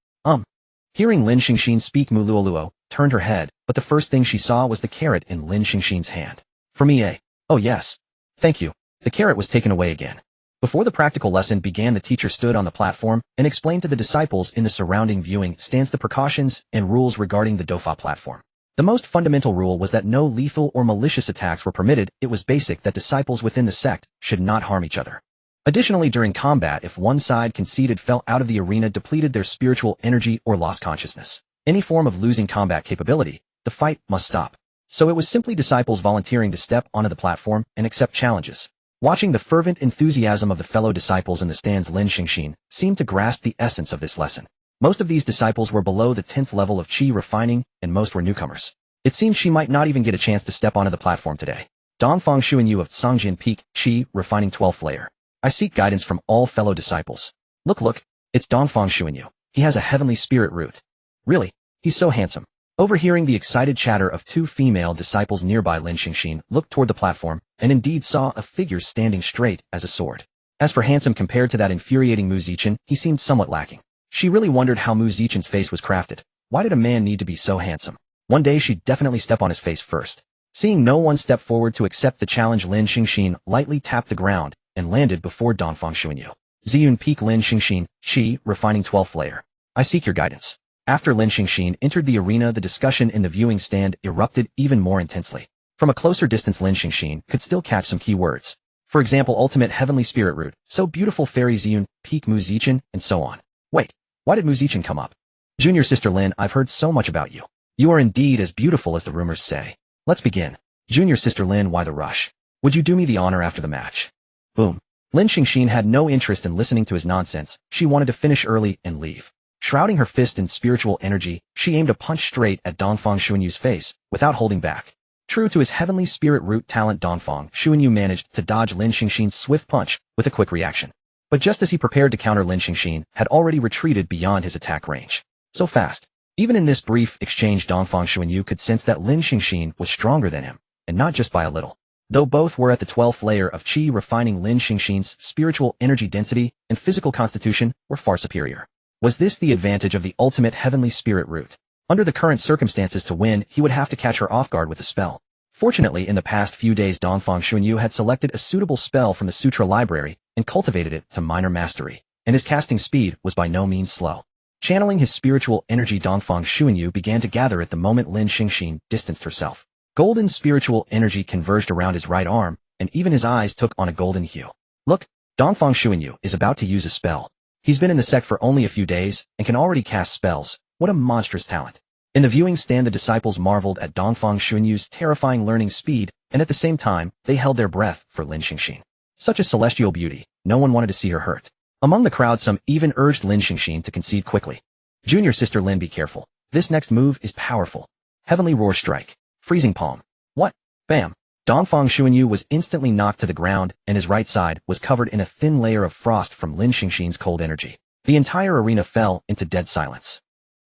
Hearing Lin Xingxin speak, Mu Luoluo turned her head, but the first thing she saw was the carrot in Lin Xingxin's hand. For me, eh? Oh yes. Thank you. The carrot was taken away again. Before the practical lesson began, the teacher stood on the platform and explained to the disciples in the surrounding viewing stands the precautions and rules regarding the Dofa platform. The most fundamental rule was that no lethal or malicious attacks were permitted. It was basic that disciples within the sect should not harm each other. Additionally, during combat, if one side conceded, fell out of the arena, depleted their spiritual energy, or lost consciousness, any form of losing combat capability, the fight must stop. So it was simply disciples volunteering to step onto the platform and accept challenges. Watching the fervent enthusiasm of the fellow disciples in the stands, Lin Xingxin seemed to grasp the essence of this lesson. Most of these disciples were below the 10th level of Qi refining, and most were newcomers. It seemed she might not even get a chance to step onto the platform today. Dongfang Xuanyu of Songjin Peak, Qi refining 12th layer. I seek guidance from all fellow disciples. Look, it's Dongfang Xuanyu. He has a heavenly spirit root. Really? He's so handsome. Overhearing the excited chatter of two female disciples nearby, Lin Xingxin looked toward the platform and indeed saw a figure standing straight as a sword. As for handsome, compared to that infuriating Mu Zichen, he seemed somewhat lacking. She really wondered how Mu Zichen's face was crafted. Why did a man need to be so handsome? One day she'd definitely step on his face first. Seeing no one step forward to accept the challenge, Lin Xingxin lightly tapped the ground and landed before Dongfang Xuanyu. Ziyun Peak, Lin Xingxin, Qi refining 12th layer. I seek your guidance. After Lin Xingxin entered the arena, the discussion in the viewing stand erupted even more intensely. From a closer distance, Lin Xingxin could still catch some key words. For example, ultimate heavenly spirit root, so beautiful fairy Ziyun Peak Mu Zichen, and so on. Wait, why did Mu Zichen come up? Junior sister Lin, I've heard so much about you. You are indeed as beautiful as the rumors say. Let's begin. Junior sister Lin, why the rush? Would you do me the honor after the match? Boom. Lin Xingxin had no interest in listening to his nonsense. She wanted to finish early and leave. Shrouding her fist in spiritual energy, she aimed a punch straight at Dongfang Xuanyu's face, without holding back. True to his heavenly spirit root talent, Dongfang Xuanyu managed to dodge Lin Xingxin's swift punch with a quick reaction. But just as he prepared to counter, Lin Xingxin had already retreated beyond his attack range. So fast. Even in this brief exchange, Dongfang Xuanyu could sense that Lin Xingxin was stronger than him, and not just by a little. Though both were at the 12th layer of qi, refining Lin Xingxin's spiritual energy density and physical constitution were far superior. Was this the advantage of the ultimate heavenly spirit root? Under the current circumstances, to win, he would have to catch her off guard with a spell. Fortunately, in the past few days, Dongfang Xuanyu had selected a suitable spell from the sutra library and cultivated it to minor mastery, and his casting speed was by no means slow. Channeling his spiritual energy, Dongfang Xuanyu began to gather at the moment Lin Xingxin distanced herself. Golden spiritual energy converged around his right arm, and even his eyes took on a golden hue. Look, Dongfang Xuanyu is about to use a spell. He's been in the sect for only a few days and can already cast spells. What a monstrous talent. In the viewing stand, the disciples marveled at Dongfang Xuanyu's terrifying learning speed, and at the same time, they held their breath for Lin Xingxin. Such a celestial beauty, no one wanted to see her hurt. Among the crowd, some even urged Lin Xingxin to concede quickly. Junior sister Lin, be careful. This next move is powerful. Heavenly Roar Strike. Freezing Palm. What? Bam. Dongfang Xuanyu was instantly knocked to the ground, and his right side was covered in a thin layer of frost from Lin Xingxin's cold energy. The entire arena fell into dead silence.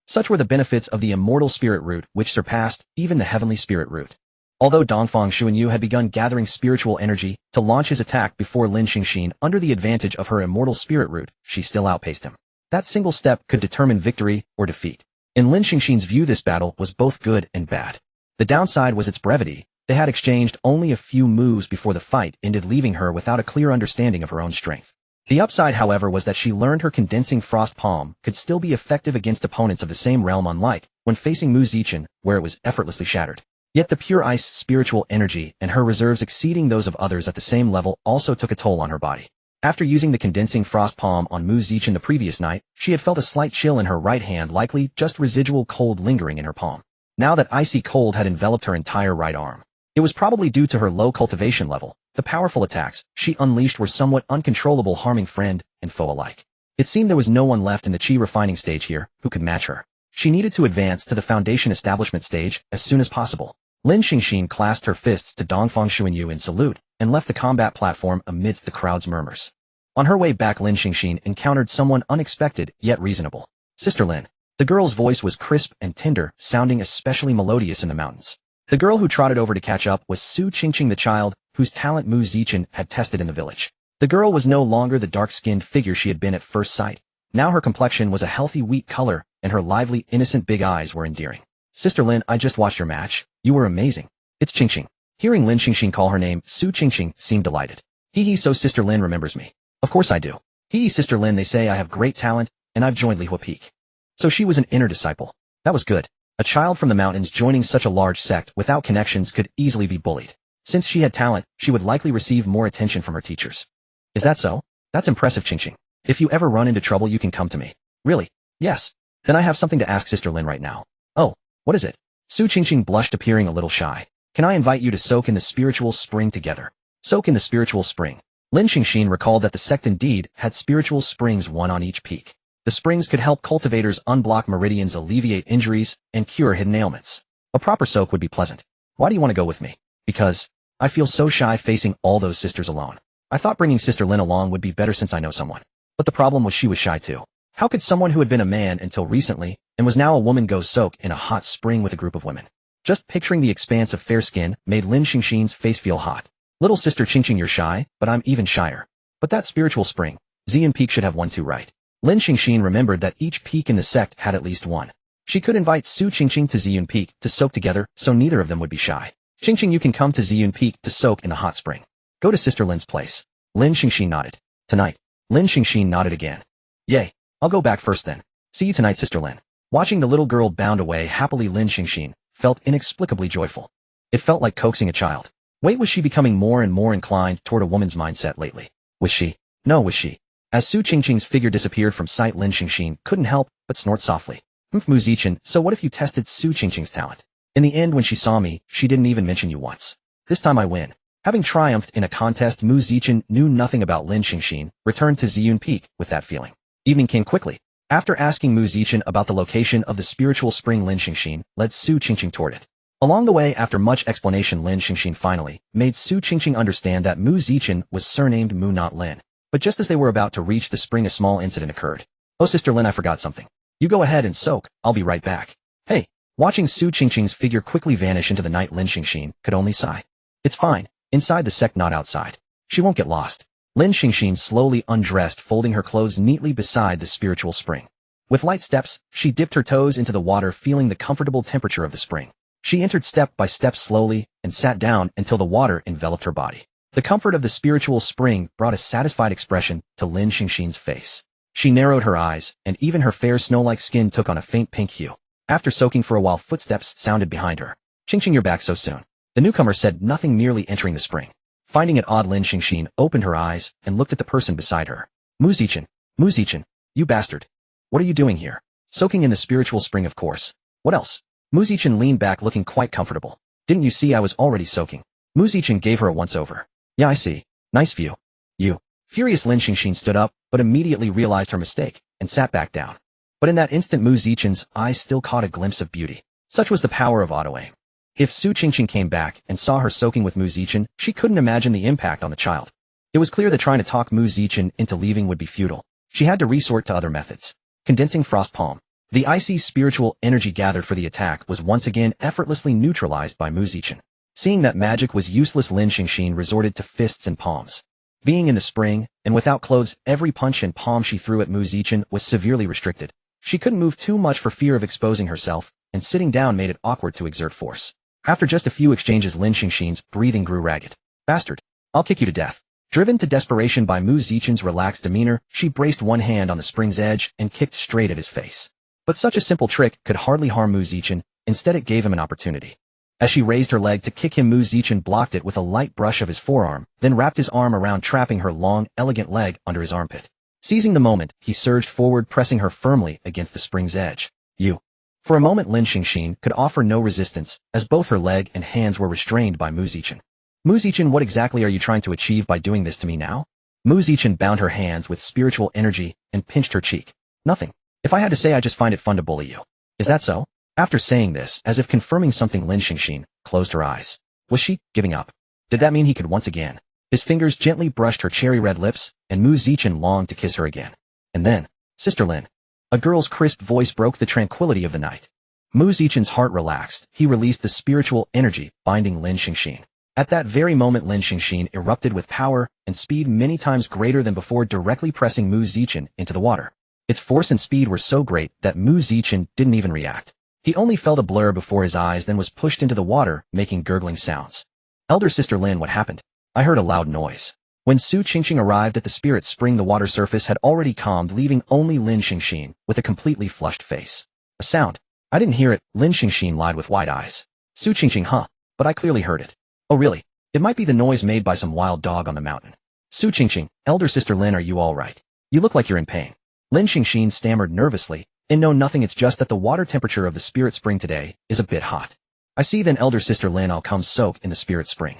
Such were the benefits of the immortal spirit root, which surpassed even the heavenly spirit root. Although Dongfang Xuanyu had begun gathering spiritual energy to launch his attack before Lin Xingxin, under the advantage of her immortal spirit root, she still outpaced him. That single step could determine victory or defeat. In Lin Xingxin's view, this battle was both good and bad. The downside was its brevity. They had exchanged only a few moves before the fight ended, leaving her without a clear understanding of her own strength. The upside, however, was that she learned her condensing frost palm could still be effective against opponents of the same realm, unlike when facing Mu Zichen, where it was effortlessly shattered. Yet the pure ice spiritual energy and her reserves exceeding those of others at the same level also took a toll on her body. After using the condensing frost palm on Mu Zichen the previous night, she had felt a slight chill in her right hand, likely just residual cold lingering in her palm. Now that icy cold had enveloped her entire right arm. It was probably due to her low cultivation level. The powerful attacks she unleashed were somewhat uncontrollable, harming friend and foe alike. It seemed there was no one left in the chi refining stage here who could match her. She needed to advance to the foundation establishment stage as soon as possible. Lin Xingxin clasped her fists to Dongfang Xuanyu in salute and left the combat platform amidst the crowd's murmurs. On her way back, Lin Xingxin encountered someone unexpected yet reasonable. Sister Lin. The girl's voice was crisp and tender, sounding especially melodious in the mountains. The girl who trotted over to catch up was Su Qingqing, the child whose talent Mu Zichen had tested in the village. The girl was no longer the dark-skinned figure she had been at first sight. Now her complexion was a healthy wheat color, and her lively, innocent big eyes were endearing. Sister Lin, I just watched your match. You were amazing. It's Qingqing. Hearing Lin Xingxin call her name, Su Qingqing seemed delighted. Hee, so Sister Lin remembers me. Of course I do. Hee, Sister Lin, they say I have great talent, and I've joined Lihua Peak. So she was an inner disciple. That was good. A child from the mountains joining such a large sect without connections could easily be bullied. Since she had talent, she would likely receive more attention from her teachers. Is that so? That's impressive, Qingqing. If you ever run into trouble, you can come to me. Really? Yes. Then I have something to ask Sister Lin right now. Oh, what is it? Su Qingqing blushed, appearing a little shy. Can I invite you to soak in the spiritual spring together? Soak in the spiritual spring. Lin Xingxin recalled that the sect indeed had spiritual springs, one on each peak. The springs could help cultivators unblock meridians, alleviate injuries, and cure hidden ailments. A proper soak would be pleasant. Why do you want to go with me? Because I feel so shy facing all those sisters alone. I thought bringing Sister Lin along would be better since I know someone. But the problem was she was shy too. How could someone who had been a man until recently and was now a woman go soak in a hot spring with a group of women? Just picturing the expanse of fair skin made Lin Xingxin's face feel hot. Little Sister Qingqing, you're shy, but I'm even shyer. But that spiritual spring, Xian Peak should have one too, right? Lin Xingxin remembered that each peak in the sect had at least one. She could invite Su Qingqing to Ziyun Peak to soak together, so neither of them would be shy. Qingqing, you can come to Ziyun Peak to soak in the hot spring. Go to Sister Lin's place. Lin Xingxin nodded. Tonight. Lin Xingxin nodded again. Yay. I'll go back first then. See you tonight, Sister Lin. Watching the little girl bound away happily, Lin Xingxin felt inexplicably joyful. It felt like coaxing a child. Wait, was she becoming more and more inclined toward a woman's mindset lately? Was she? No, was she? As Su Qingqing's figure disappeared from sight, Lin Xingxin couldn't help but snort softly. Mu Zichen, so what if you tested Su Qingqing's talent? In the end, when she saw me, she didn't even mention you once. This time I win. Having triumphed in a contest Mu Zichen knew nothing about Lin Xingxin, returned to Ziyun Peak with that feeling. Evening came quickly. After asking Mu Zichen about the location of the spiritual spring, Lin Xingxin led Su Qingqing toward it. Along the way, after much explanation, Lin Xingxin finally made Su Qingqing understand that Mu Zichen was surnamed Mu, not Lin. But just as they were about to reach the spring, a small incident occurred. "Oh, Sister Lin, I forgot something. You go ahead and soak, I'll be right back." "Hey." Watching Su Qingqing's figure quickly vanish into the night, Lin Xingxin could only sigh. "It's fine. Inside the sect, not outside. She won't get lost." Lin Xingxin slowly undressed, folding her clothes neatly beside the spiritual spring. With light steps, she dipped her toes into the water, feeling the comfortable temperature of the spring. She entered step by step slowly and sat down until the water enveloped her body. The comfort of the spiritual spring brought a satisfied expression to Lin Xingxin's face. She narrowed her eyes, and even her fair snow-like skin took on a faint pink hue. After soaking for a while, footsteps sounded behind her. "Qingqing, you're back so soon." The newcomer said nothing, merely entering the spring. Finding it odd, Lin Xingxin opened her eyes and looked at the person beside her. Mu Zichen, you bastard. What are you doing here?" "Soaking in the spiritual spring, of course. What else?" Mu Zichen leaned back, looking quite comfortable. "Didn't you see I was already soaking?" Mu Zichen gave her a once-over. "Yeah, I see. Nice view." "You." Furious Lin Xingxin stood up, but immediately realized her mistake and sat back down. But in that instant, Mu Zichen's eyes still caught a glimpse of beauty. Such was the power of auto-aim. If Su Qingqing came back and saw her soaking with Mu Zichen, she couldn't imagine the impact on the child. It was clear that trying to talk Mu Zichen into leaving would be futile. She had to resort to other methods. Condensing frost palm. The icy spiritual energy gathered for the attack was once again effortlessly neutralized by Mu Zichen. Seeing that magic was useless, Lin Xingxin resorted to fists and palms. Being in the spring, and without clothes, every punch and palm she threw at Mu Zichen was severely restricted. She couldn't move too much for fear of exposing herself, and sitting down made it awkward to exert force. After just a few exchanges, Lin Xingxin's breathing grew ragged. "Bastard. I'll kick you to death." Driven to desperation by Mu Zichen's relaxed demeanor, she braced one hand on the spring's edge and kicked straight at his face. But such a simple trick could hardly harm Mu Zichen. Instead, it gave him an opportunity. As she raised her leg to kick him, Mu Zichen blocked it with a light brush of his forearm, then wrapped his arm around, trapping her long, elegant leg under his armpit. Seizing the moment, he surged forward, pressing her firmly against the spring's edge. "You." For a moment, Lin Xingxin could offer no resistance, as both her leg and hands were restrained by Mu Zichen. "Mu Zichen, what exactly are you trying to achieve by doing this to me now?" Mu Zichen bound her hands with spiritual energy and pinched her cheek. "Nothing. If I had to say, I just find it fun to bully you." "Is that so?" After saying this, as if confirming something, Lin Xingxin closed her eyes. Was she giving up? Did that mean he could once again? His fingers gently brushed her cherry-red lips, and Mu Zichen longed to kiss her again. And then, "Sister Lin." A girl's crisp voice broke the tranquility of the night. Mu Zichen's heart relaxed. He released the spiritual energy binding Lin Xingxin. At that very moment, Lin Xingxin erupted with power and speed many times greater than before, directly pressing Mu Zichen into the water. Its force and speed were so great that Mu Zichen didn't even react. He only felt a blur before his eyes, then was pushed into the water, making gurgling sounds. "Elder Sister Lin, what happened?" I heard a loud noise. When Su Qingqing arrived at the spirit spring, the water surface had already calmed, leaving only Lin Xingxin with a completely flushed face. "A sound. I didn't hear it," Lin Xingxin lied with wide eyes. "Su Qingqing, huh? But I clearly heard it." "Oh really? It might be the noise made by some wild dog on the mountain." "Su Qingqing, Elder Sister Lin, are you all right? You look like you're in pain." Lin Xingxin stammered nervously. "No, nothing, it's just that the water temperature of the spirit spring today is a bit hot." "I see, then Elder Sister Lin, I'll come soak in the spirit spring."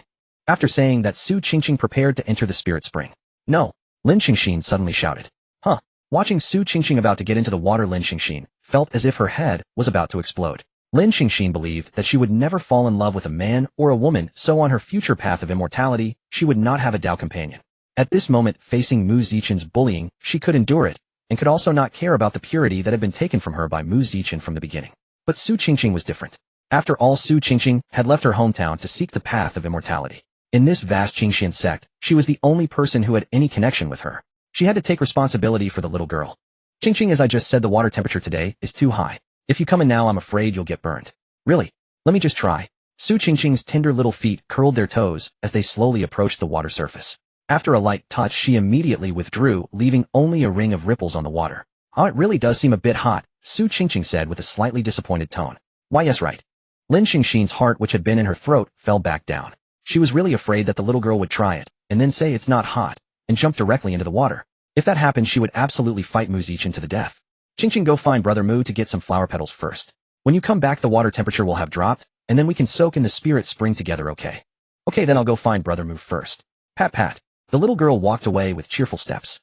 After saying that, Su Qingqing prepared to enter the spirit spring. "No!" Lin Xingxin suddenly shouted. "Huh?" Watching Su Qingqing about to get into the water, Lin Xingxin felt as if her head was about to explode. Lin Xingxin believed that she would never fall in love with a man or a woman, so on her future path of immortality, she would not have a Dao companion. At this moment, facing Mu Zichen's bullying, she could endure it, and could also not care about the purity that had been taken from her by Mu Zichen from the beginning. But Su Qingqing was different. After all, Su Qingqing had left her hometown to seek the path of immortality. In this vast Qingxian sect, she was the only person who had any connection with her. She had to take responsibility for the little girl. "Qingqing, as I just said, the water temperature today is too high. If you come in now, I'm afraid you'll get burned." "Really? Let me just try." Su Qingqing's tender little feet curled their toes as they slowly approached the water surface. After a light touch, she immediately withdrew, leaving only a ring of ripples on the water. "Oh, it really does seem a bit hot," Su Qingqing said with a slightly disappointed tone. "Why, yes, right." Lin Xingxin's heart, which had been in her throat, fell back down. She was really afraid that the little girl would try it, and then say it's not hot, and jump directly into the water. If that happened, she would absolutely fight Mu Zichen to the death. "Qingqing, go find Brother Mu to get some flower petals first. When you come back, the water temperature will have dropped, and then we can soak in the spirit spring together, okay?" Okay, then I'll go find Brother Mu first. Pat pat. The little girl walked away with cheerful steps.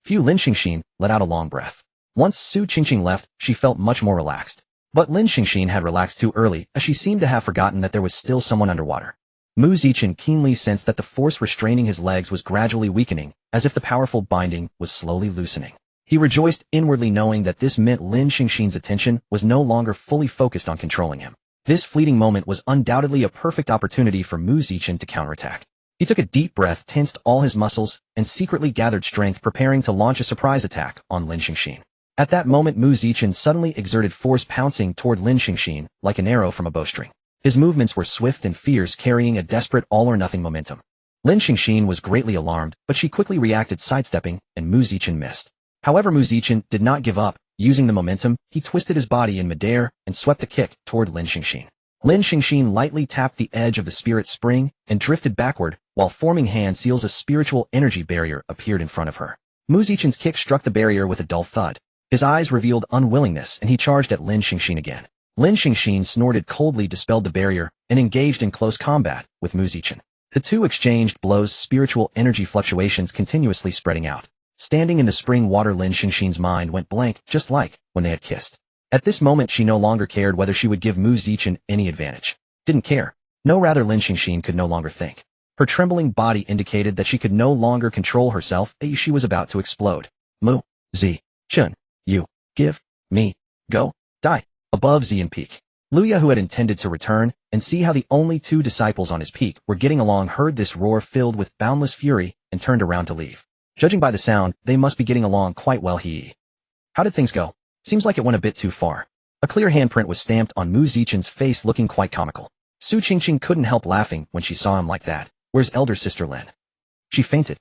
Lin Xingxin let out a long breath. Once Su Qingqing left, she felt much more relaxed. But Lin Xingxin had relaxed too early, as she seemed to have forgotten that there was still someone underwater. Mu Zichen keenly sensed that the force restraining his legs was gradually weakening, as if the powerful binding was slowly loosening. He rejoiced inwardly knowing that this meant Lin Xingxin's attention was no longer fully focused on controlling him. This fleeting moment was undoubtedly a perfect opportunity for Mu Zichen to counterattack. He took a deep breath, tensed all his muscles, and secretly gathered strength preparing to launch a surprise attack on Lin Xingxin. At that moment Mu Zichen suddenly exerted force, pouncing toward Lin Xingxin like an arrow from a bowstring. His movements were swift and fierce, carrying a desperate all-or-nothing momentum. Lin Xingxin was greatly alarmed, but she quickly reacted, sidestepping, and Mu Zichen missed. However, Mu Zichen did not give up. Using the momentum, he twisted his body in midair and swept the kick toward Lin Xingxin. Lin Xingxin lightly tapped the edge of the spirit spring and drifted backward, while forming hand seals a spiritual energy barrier appeared in front of her. Mu Zichen's kick struck the barrier with a dull thud. His eyes revealed unwillingness, and he charged at Lin Xingxin again. Lin Xingxin snorted coldly, dispelled the barrier, and engaged in close combat with Mu Zichen. The two exchanged blows, spiritual energy fluctuations continuously spreading out. Standing in the spring water, Lin Xingxin's mind went blank, just like when they had kissed. At this moment she no longer cared whether she would give Mu Zichen any advantage. Didn't care. No, rather, Lin Xingxin could no longer think. Her trembling body indicated that she could no longer control herself, and she was about to explode. Mu Chen, you give me go die. Above Xian Peak, Luya, who had intended to return and see how the only two disciples on his peak were getting along, heard this roar filled with boundless fury and turned around to leave. Judging by the sound, they must be getting along quite well. How did things go? Seems like it went a bit too far. A clear handprint was stamped on Mu Zichen's face, looking quite comical. Su Qingqing couldn't help laughing when she saw him like that. Where's elder sister Lin? She fainted.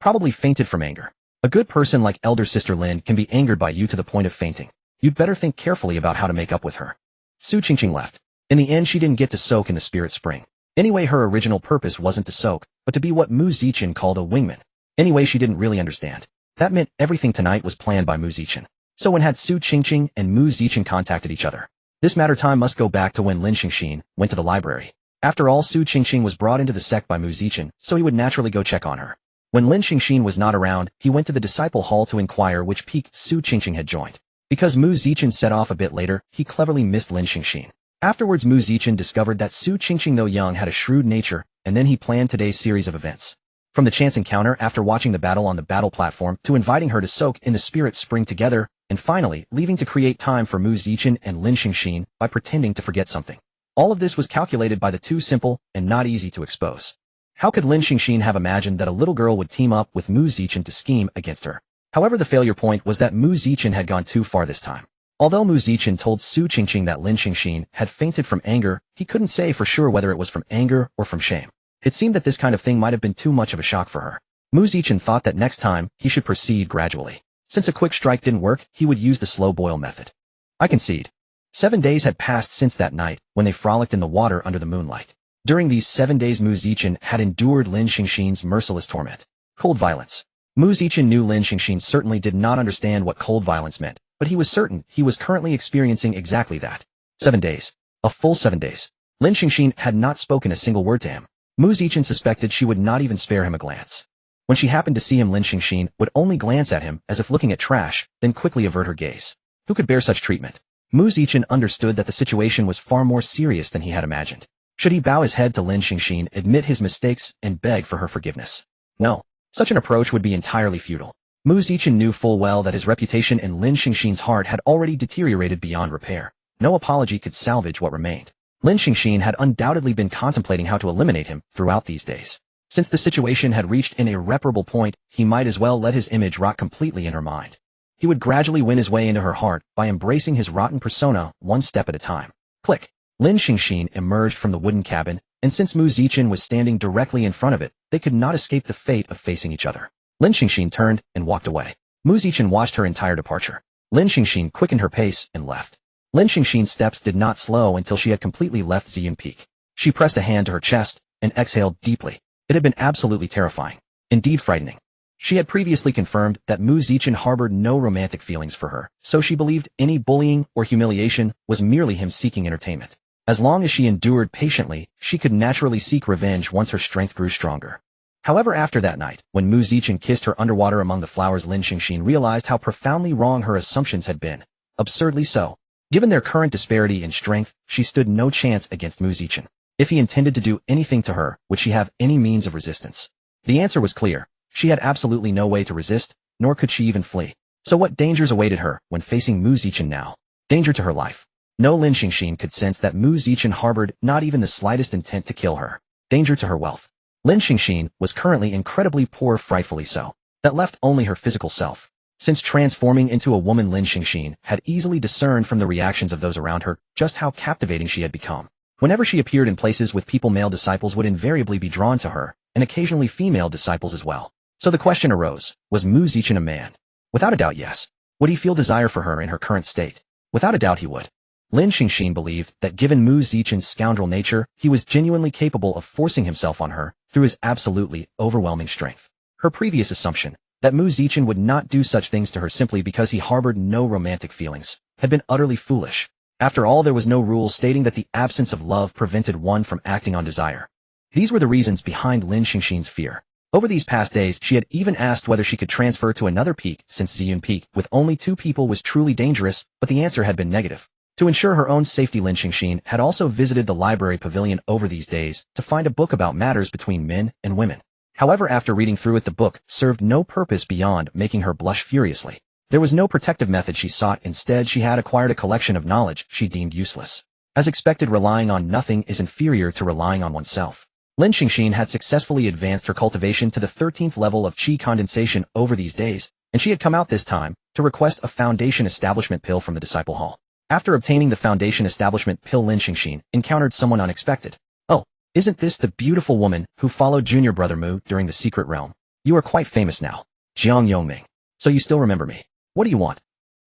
Probably fainted from anger. A good person like elder sister Lin can be angered by you to the point of fainting. You'd better think carefully about how to make up with her. Su Qingqing left. In the end, she didn't get to soak in the spirit spring. Anyway, her original purpose wasn't to soak, but to be what Mu Zichen called a wingman. Anyway, she didn't really understand. That meant everything tonight was planned by Mu Zichen. So when had Su Qingqing and Mu Zichen contacted each other? This matter time must go back to when Lin Xingxin went to the library. After all, Su Qingqing was brought into the sect by Mu Zichen, so he would naturally go check on her. When Lin Xingxin was not around, he went to the disciple hall to inquire which peak Su Qingqing had joined. Because Mu Zichen set off a bit later, he cleverly missed Lin Xingxin. Afterwards, Mu Zichen discovered that Su Qingqing, though young, had a shrewd nature, and then he planned today's series of events. From the chance encounter after watching the battle on the battle platform to inviting her to soak in the spirit spring together, and finally leaving to create time for Mu Zichen and Lin Xingxin by pretending to forget something. All of this was calculated by the two, simple and not easy to expose. How could Lin Xingxin have imagined that a little girl would team up with Mu Zichen to scheme against her? However, the failure point was that Mu Zichen had gone too far this time. Although Mu Zichen told Su Qingqing that Lin Xingxin had fainted from anger, he couldn't say for sure whether it was from anger or from shame. It seemed that this kind of thing might have been too much of a shock for her. Mu Zichen thought that next time, he should proceed gradually. Since a quick strike didn't work, he would use the slow boil method. I concede. 7 days had passed since that night, when they frolicked in the water under the moonlight. During these 7 days, Mu Zichen had endured Lin Xingxin's merciless torment. Cold violence. Mu Zichen knew Lin Xingxin certainly did not understand what cold violence meant, but he was certain he was currently experiencing exactly that. 7 days. A full 7 days. Lin Xingxin had not spoken a single word to him. Mu Zichen suspected she would not even spare him a glance. When she happened to see him, Lin Xingxin would only glance at him as if looking at trash, then quickly avert her gaze. Who could bear such treatment? Mu Zichen understood that the situation was far more serious than he had imagined. Should he bow his head to Lin Xingxin, admit his mistakes, and beg for her forgiveness? No. Such an approach would be entirely futile. Mu Zichen knew full well that his reputation in Lin Xingxin's heart had already deteriorated beyond repair. No apology could salvage what remained. Lin Xingxin had undoubtedly been contemplating how to eliminate him throughout these days. Since the situation had reached an irreparable point, he might as well let his image rot completely in her mind. He would gradually win his way into her heart by embracing his rotten persona one step at a time. Click. Lin Xingxin emerged from the wooden cabin, and since Mu Zichen was standing directly in front of it, they could not escape the fate of facing each other. Lin Xingxin turned and walked away. Mu Zichen watched her entire departure. Lin Xingxin quickened her pace and left. Lin Xingxin's steps did not slow until she had completely left Xian Peak. She pressed a hand to her chest and exhaled deeply. It had been absolutely terrifying. Indeed frightening. She had previously confirmed that Mu Zichen harbored no romantic feelings for her, so she believed any bullying or humiliation was merely him seeking entertainment. As long as she endured patiently, she could naturally seek revenge once her strength grew stronger. However, after that night, when Mu Zichen kissed her underwater among the flowers, Lin Xingxin realized how profoundly wrong her assumptions had been. Absurdly so. Given their current disparity in strength, she stood no chance against Mu Zichen. If he intended to do anything to her, would she have any means of resistance? The answer was clear. She had absolutely no way to resist, nor could she even flee. So what dangers awaited her when facing Mu Zichen now? Danger to her life. No, Lin Xingxin could sense that Mu Zichen harbored not even the slightest intent to kill her. Danger to her wealth. Lin Xingxin was currently incredibly poor, frightfully so. That left only her physical self. Since transforming into a woman, Lin Xingxin had easily discerned from the reactions of those around her just how captivating she had become. Whenever she appeared in places with people, male disciples would invariably be drawn to her, and occasionally female disciples as well. So the question arose, was Mu Zichen a man? Without a doubt, yes. Would he feel desire for her in her current state? Without a doubt he would. Lin Xingxin believed that given Mu Zichen's scoundrel nature, he was genuinely capable of forcing himself on her through his absolutely overwhelming strength. Her previous assumption, that Mu Zichen would not do such things to her simply because he harbored no romantic feelings, had been utterly foolish. After all, there was no rule stating that the absence of love prevented one from acting on desire. These were the reasons behind Lin Xingxin's fear. Over these past days, she had even asked whether she could transfer to another peak, since Ziyun Peak with only 2 people was truly dangerous, but the answer had been negative. To ensure her own safety, Lin Xingxin had also visited the library pavilion over these days to find a book about matters between men and women. However, after reading through it, the book served no purpose beyond making her blush furiously. There was no protective method she sought. Instead, she had acquired a collection of knowledge she deemed useless. As expected, relying on nothing is inferior to relying on oneself. Lin Xingxin had successfully advanced her cultivation to the 13th level of qi condensation over these days, and she had come out this time to request a foundation establishment pill from the disciple hall. After obtaining the foundation establishment pill, Lin Xingxin encountered someone unexpected. Oh, isn't this the beautiful woman who followed junior brother Mu during the secret realm? You are quite famous now, Jiang Yongming. So you still remember me. What do you want?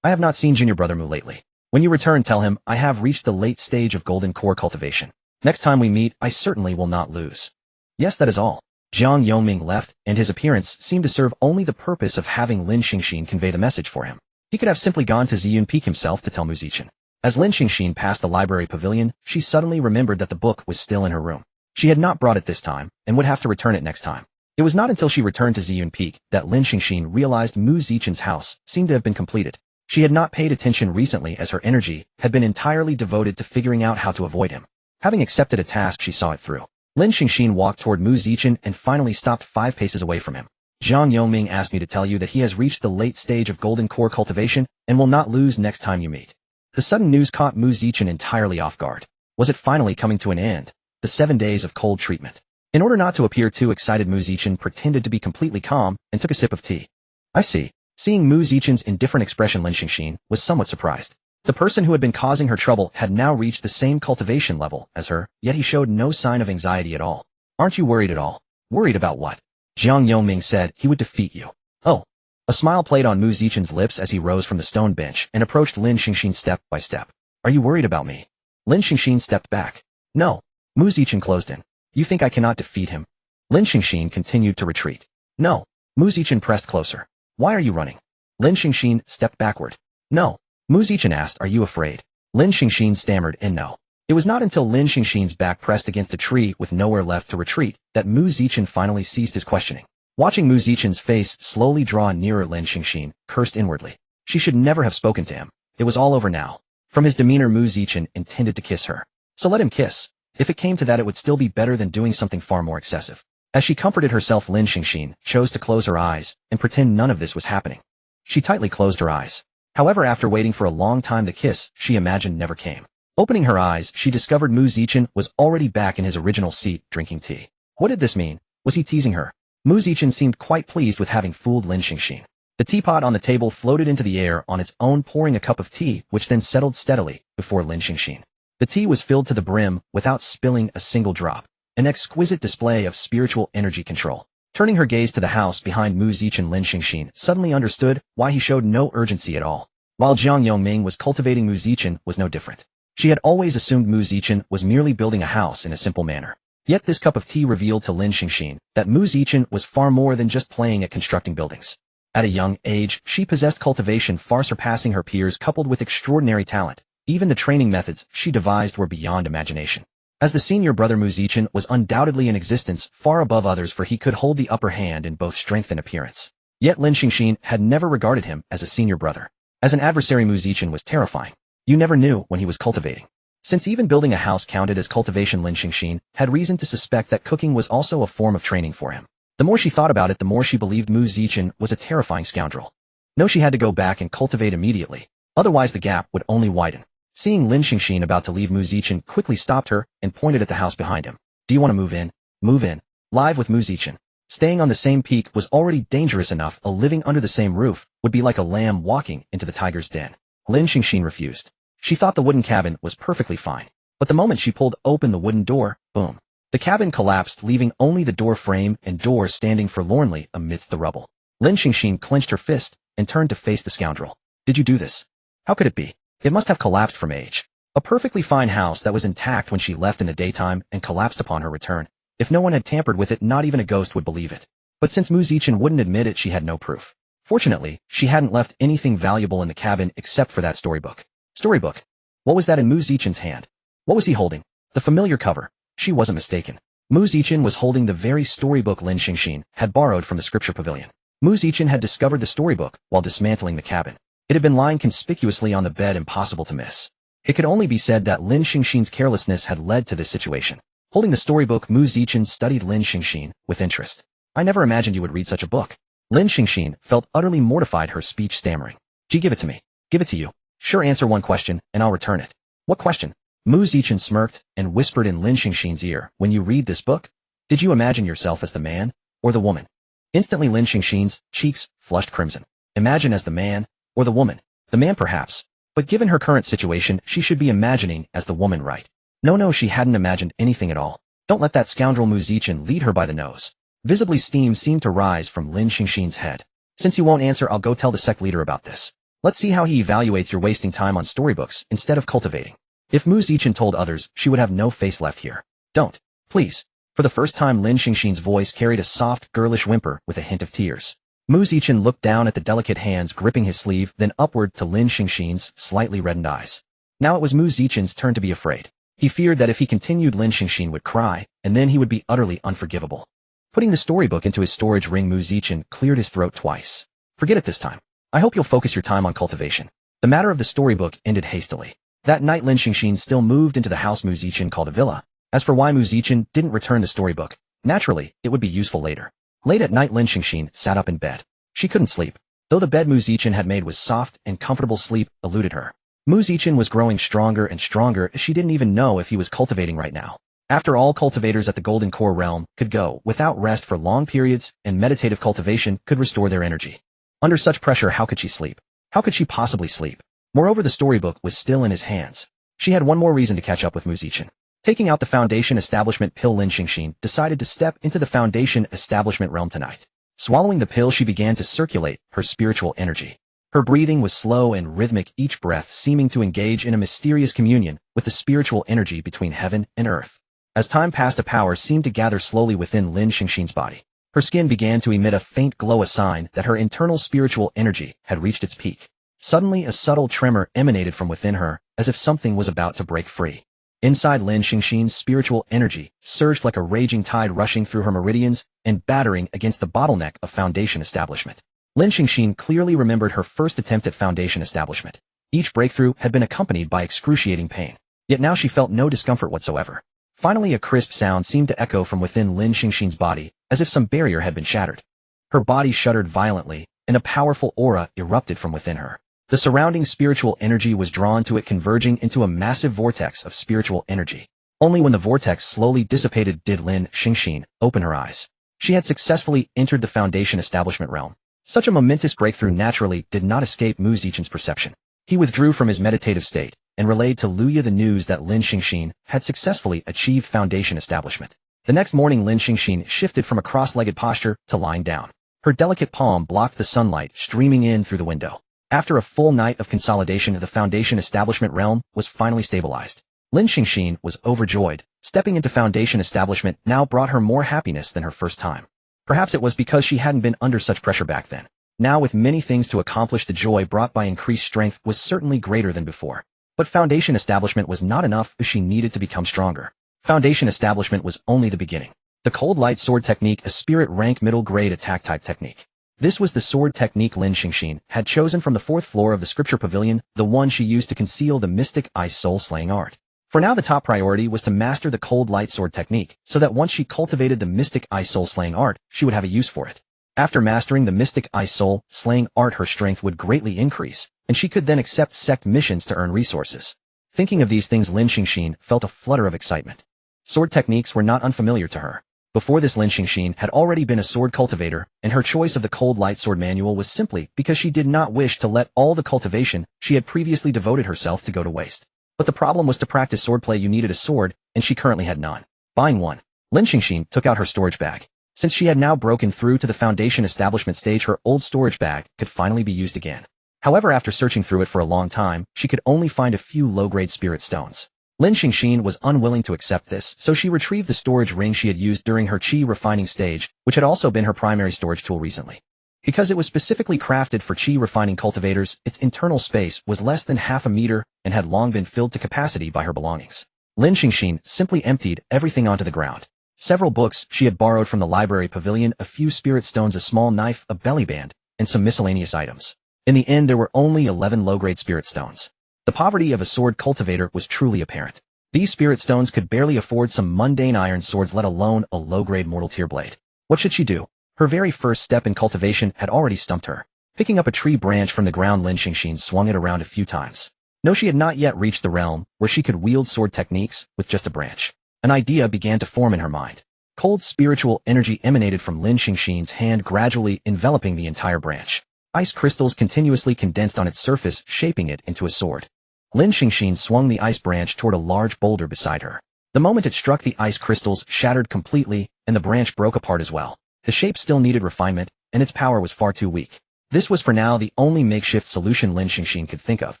I have not seen junior brother Mu lately. When you return, tell him I have reached the late stage of golden core cultivation. Next time we meet, I certainly will not lose. Yes, that is all. Jiang Yongming left, and his appearance seemed to serve only the purpose of having Lin Xingxin convey the message for him. He could have simply gone to Ziyun Peak himself to tell Mu Zichen. As Lin Xingxin passed the library pavilion, she suddenly remembered that the book was still in her room. She had not brought it this time, and would have to return it next time. It was not until she returned to Ziyun Peak that Lin Xingxin realized Mu Zichen's house seemed to have been completed. She had not paid attention recently as her energy had been entirely devoted to figuring out how to avoid him. Having accepted a task, she saw it through. Lin Xingxin walked toward Mu Zichen and finally stopped 5 paces away from him. Jiang Yongming asked me to tell you that he has reached the late stage of golden core cultivation and will not lose next time you meet. The sudden news caught Mu Zichen entirely off guard. Was it finally coming to an end? The 7 days of cold treatment. In order not to appear too excited, Mu Zichen pretended to be completely calm and took a sip of tea. I see. Seeing Mu Zichen's indifferent expression, Lin Xingxin was somewhat surprised. The person who had been causing her trouble had now reached the same cultivation level as her, yet he showed no sign of anxiety at all. Aren't you worried at all? Worried about what? Jiang Yongming said he would defeat you. Oh. A smile played on Mu Zichen's lips as he rose from the stone bench and approached Lin Xingxin step by step. Are you worried about me? Lin Xingxin stepped back. No. Mu Zichen closed in. You think I cannot defeat him? Lin Xingxin continued to retreat. No. Mu Zichen pressed closer. Why are you running? Lin Xingxin stepped backward. No. Mu Zichen asked, are you afraid? Lin Xingxin stammered and no. It was not until Lin Xingxin's back pressed against a tree with nowhere left to retreat that Mu Zichen finally ceased his questioning. Watching Mu Zichen's face slowly draw nearer, Lin Xingxin cursed inwardly. She should never have spoken to him. It was all over now. From his demeanor, Mu Zichen intended to kiss her. So let him kiss. If it came to that, it would still be better than doing something far more excessive. As she comforted herself, Lin Xingxin chose to close her eyes and pretend none of this was happening. She tightly closed her eyes. However, after waiting for a long time, the kiss she imagined never came. Opening her eyes, she discovered Mu Zichen was already back in his original seat, drinking tea. What did this mean? Was he teasing her? Mu Zichen seemed quite pleased with having fooled Lin Xingxin. The teapot on the table floated into the air on its own, pouring a cup of tea, which then settled steadily before Lin Xingxin. The tea was filled to the brim without spilling a single drop, an exquisite display of spiritual energy control. Turning her gaze to the house behind Mu Zichen, Lin Xingxin suddenly understood why he showed no urgency at all. While Jiang Yongming was cultivating, Mu Zichen was no different. She had always assumed Mu Zichen was merely building a house in a simple manner. Yet this cup of tea revealed to Lin Xingxin that Mu Zichen was far more than just playing at constructing buildings. At a young age, she possessed cultivation far surpassing her peers, coupled with extraordinary talent. Even the training methods she devised were beyond imagination. As the senior brother, Mu Zichen was undoubtedly in existence far above others, for he could hold the upper hand in both strength and appearance. Yet Lin Xingxin had never regarded him as a senior brother. As an adversary, Mu Zichen was terrifying. You never knew when he was cultivating. Since even building a house counted as cultivation, Lin Xingxin had reason to suspect that cooking was also a form of training for him. The more she thought about it, the more she believed Mu Zichen was a terrifying scoundrel. No, she had to go back and cultivate immediately. Otherwise the gap would only widen. Seeing Lin Xingxin about to leave, Mu Zichen quickly stopped her and pointed at the house behind him. Do you want to move in? Move in. Live with Mu Zichen. Staying on the same peak was already dangerous enough. Living under the same roof would be like a lamb walking into the tiger's den. Lin Xingxin refused. She thought the wooden cabin was perfectly fine. But the moment she pulled open the wooden door, boom. The cabin collapsed, leaving only the door frame and door standing forlornly amidst the rubble. Lin Xingxin clenched her fist and turned to face the scoundrel. Did you do this? How could it be? It must have collapsed from age. A perfectly fine house that was intact when she left in the daytime and collapsed upon her return. If no one had tampered with it, not even a ghost would believe it. But since Mu Zichen wouldn't admit it, she had no proof. Fortunately, she hadn't left anything valuable in the cabin except for that storybook. Storybook? What was that in Mu Zichen's hand? What was he holding? The familiar cover. She wasn't mistaken. Mu Zichen was holding the very storybook Lin Xingxin had borrowed from the scripture pavilion. Mu Zichen had discovered the storybook while dismantling the cabin. It had been lying conspicuously on the bed, impossible to miss. It could only be said that Lin Xingxin's carelessness had led to this situation. Holding the storybook, Mu Zichen studied Lin Xingxin with interest. I never imagined you would read such a book. Lin Xingxin felt utterly mortified, her speech stammering. Gee, give it to me. Give it to you. Sure, answer one question, and I'll return it. What question? Mu Zichen smirked and whispered in Lin Xingxin's ear. When you read this book, did you imagine yourself as the man or the woman? Instantly Lin Xingxin's cheeks flushed crimson. Imagine as the man or the woman? The man perhaps. But given her current situation, she should be imagining as the woman, right? No, she hadn't imagined anything at all. Don't let that scoundrel Mu Zichen lead her by the nose. Visibly steam seemed to rise from Lin Xingxin's head. Since you won't answer, I'll go tell the sect leader about this. Let's see how he evaluates your wasting time on storybooks instead of cultivating. If Mu Zichen told others, she would have no face left here. Don't. Please. For the first time, Lin Xingxin's voice carried a soft, girlish whimper with a hint of tears. Mu Zichen looked down at the delicate hands gripping his sleeve, then upward to Lin Xingxin's slightly reddened eyes. Now it was Mu Zichen's turn to be afraid. He feared that if he continued, Lin Xingxin would cry, and then he would be utterly unforgivable. Putting the storybook into his storage ring, Mu Zichen cleared his throat twice. Forget it this time. I hope you'll focus your time on cultivation. The matter of the storybook ended hastily. That night, Lin Xingxin still moved into the house Mu Zichen called a villa. As for why Mu Zichen didn't return the storybook, naturally, it would be useful later. Late at night, Lin Xingxin sat up in bed. She couldn't sleep. Though the bed Mu Zichen had made was soft and comfortable, sleep eluded her. Mu Zichen was growing stronger and stronger. She didn't even know if he was cultivating right now. After all, cultivators at the Golden Core realm could go without rest for long periods, and meditative cultivation could restore their energy. Under such pressure, how could she sleep? How could she possibly sleep? Moreover, the storybook was still in his hands. She had one more reason to catch up with Mu Zichen. Taking out the Foundation Establishment pill, Lin Xingxin decided to step into the Foundation Establishment realm tonight. Swallowing the pill, she began to circulate her spiritual energy. Her breathing was slow and rhythmic, each breath seeming to engage in a mysterious communion with the spiritual energy between heaven and earth. As time passed, a power seemed to gather slowly within Lin Xingxin's body. Her skin began to emit a faint glow, a sign that her internal spiritual energy had reached its peak. Suddenly, a subtle tremor emanated from within her, as if something was about to break free. Inside, Lin Xingxin's spiritual energy surged like a raging tide, rushing through her meridians and battering against the bottleneck of Foundation Establishment. Lin Xingxin clearly remembered her first attempt at Foundation Establishment. Each breakthrough had been accompanied by excruciating pain. Yet now she felt no discomfort whatsoever. Finally, a crisp sound seemed to echo from within Lin Xingxin's body, as if some barrier had been shattered. Her body shuddered violently, and a powerful aura erupted from within her. The surrounding spiritual energy was drawn to it, converging into a massive vortex of spiritual energy. Only when the vortex slowly dissipated did Lin Xingxin open her eyes. She had successfully entered the Foundation Establishment realm. Such a momentous breakthrough naturally did not escape Mu Zichen's perception. He withdrew from his meditative state and relayed to Luya the news that Lin Xingxin had successfully achieved Foundation Establishment. The next morning, Lin Xingxin shifted from a cross-legged posture to lying down. Her delicate palm blocked the sunlight streaming in through the window. After a full night of consolidation, the Foundation Establishment realm was finally stabilized. Lin Xingxin was overjoyed. Stepping into Foundation Establishment now brought her more happiness than her first time. Perhaps it was because she hadn't been under such pressure back then. Now, with many things to accomplish, the joy brought by increased strength was certainly greater than before. But Foundation Establishment was not enough if she needed to become stronger. Foundation Establishment was only the beginning. The Cold Light Sword Technique, a spirit rank middle grade attack type technique. This was the sword technique Lin Xingxin had chosen from the 4th floor of the Scripture Pavilion, the one she used to conceal the mystic ice soul slaying art. For now the top priority was to master the Cold Light Sword Technique, so that once she cultivated the mystic ice soul slaying art, she would have a use for it. After mastering the mystic ice soul slaying art, her strength would greatly increase, and she could then accept sect missions to earn resources. Thinking of these things, Lin Xingxin felt a flutter of excitement. Sword techniques were not unfamiliar to her. Before this, Lin Xingxin had already been a sword cultivator, and her choice of the Cold Light Sword Manual was simply because she did not wish to let all the cultivation she had previously devoted herself to go to waste. But the problem was to practice swordplay you needed a sword, and she currently had none. Buying one, Lin Xingxin took out her storage bag. Since she had now broken through to the Foundation Establishment stage, her old storage bag could finally be used again. However, after searching through it for a long time, she could only find a few low-grade spirit stones. Lin Xingxin was unwilling to accept this, so she retrieved the storage ring she had used during her chi refining stage, which had also been her primary storage tool recently. Because it was specifically crafted for chi refining cultivators, its internal space was less than half a meter and had long been filled to capacity by her belongings. Lin Xingxin simply emptied everything onto the ground. Several books she had borrowed from the library pavilion, a few spirit stones, a small knife, a belly band, and some miscellaneous items. In the end, there were only 11 low-grade spirit stones. The poverty of a sword cultivator was truly apparent. These spirit stones could barely afford some mundane iron swords, let alone a low-grade mortal tier blade. What should she do? Her very first step in cultivation had already stumped her. Picking up a tree branch from the ground, Lin Xingxin swung it around a few times. No, she had not yet reached the realm where she could wield sword techniques with just a branch. An idea began to form in her mind. Cold spiritual energy emanated from Lin Xingxin's hand, gradually enveloping the entire branch. Ice crystals continuously condensed on its surface, shaping it into a sword. Lin Xingxin swung the ice branch toward a large boulder beside her. The moment it struck, the ice crystals shattered completely, and the branch broke apart as well. The shape still needed refinement, and its power was far too weak. This was for now the only makeshift solution Lin Xingxin could think of,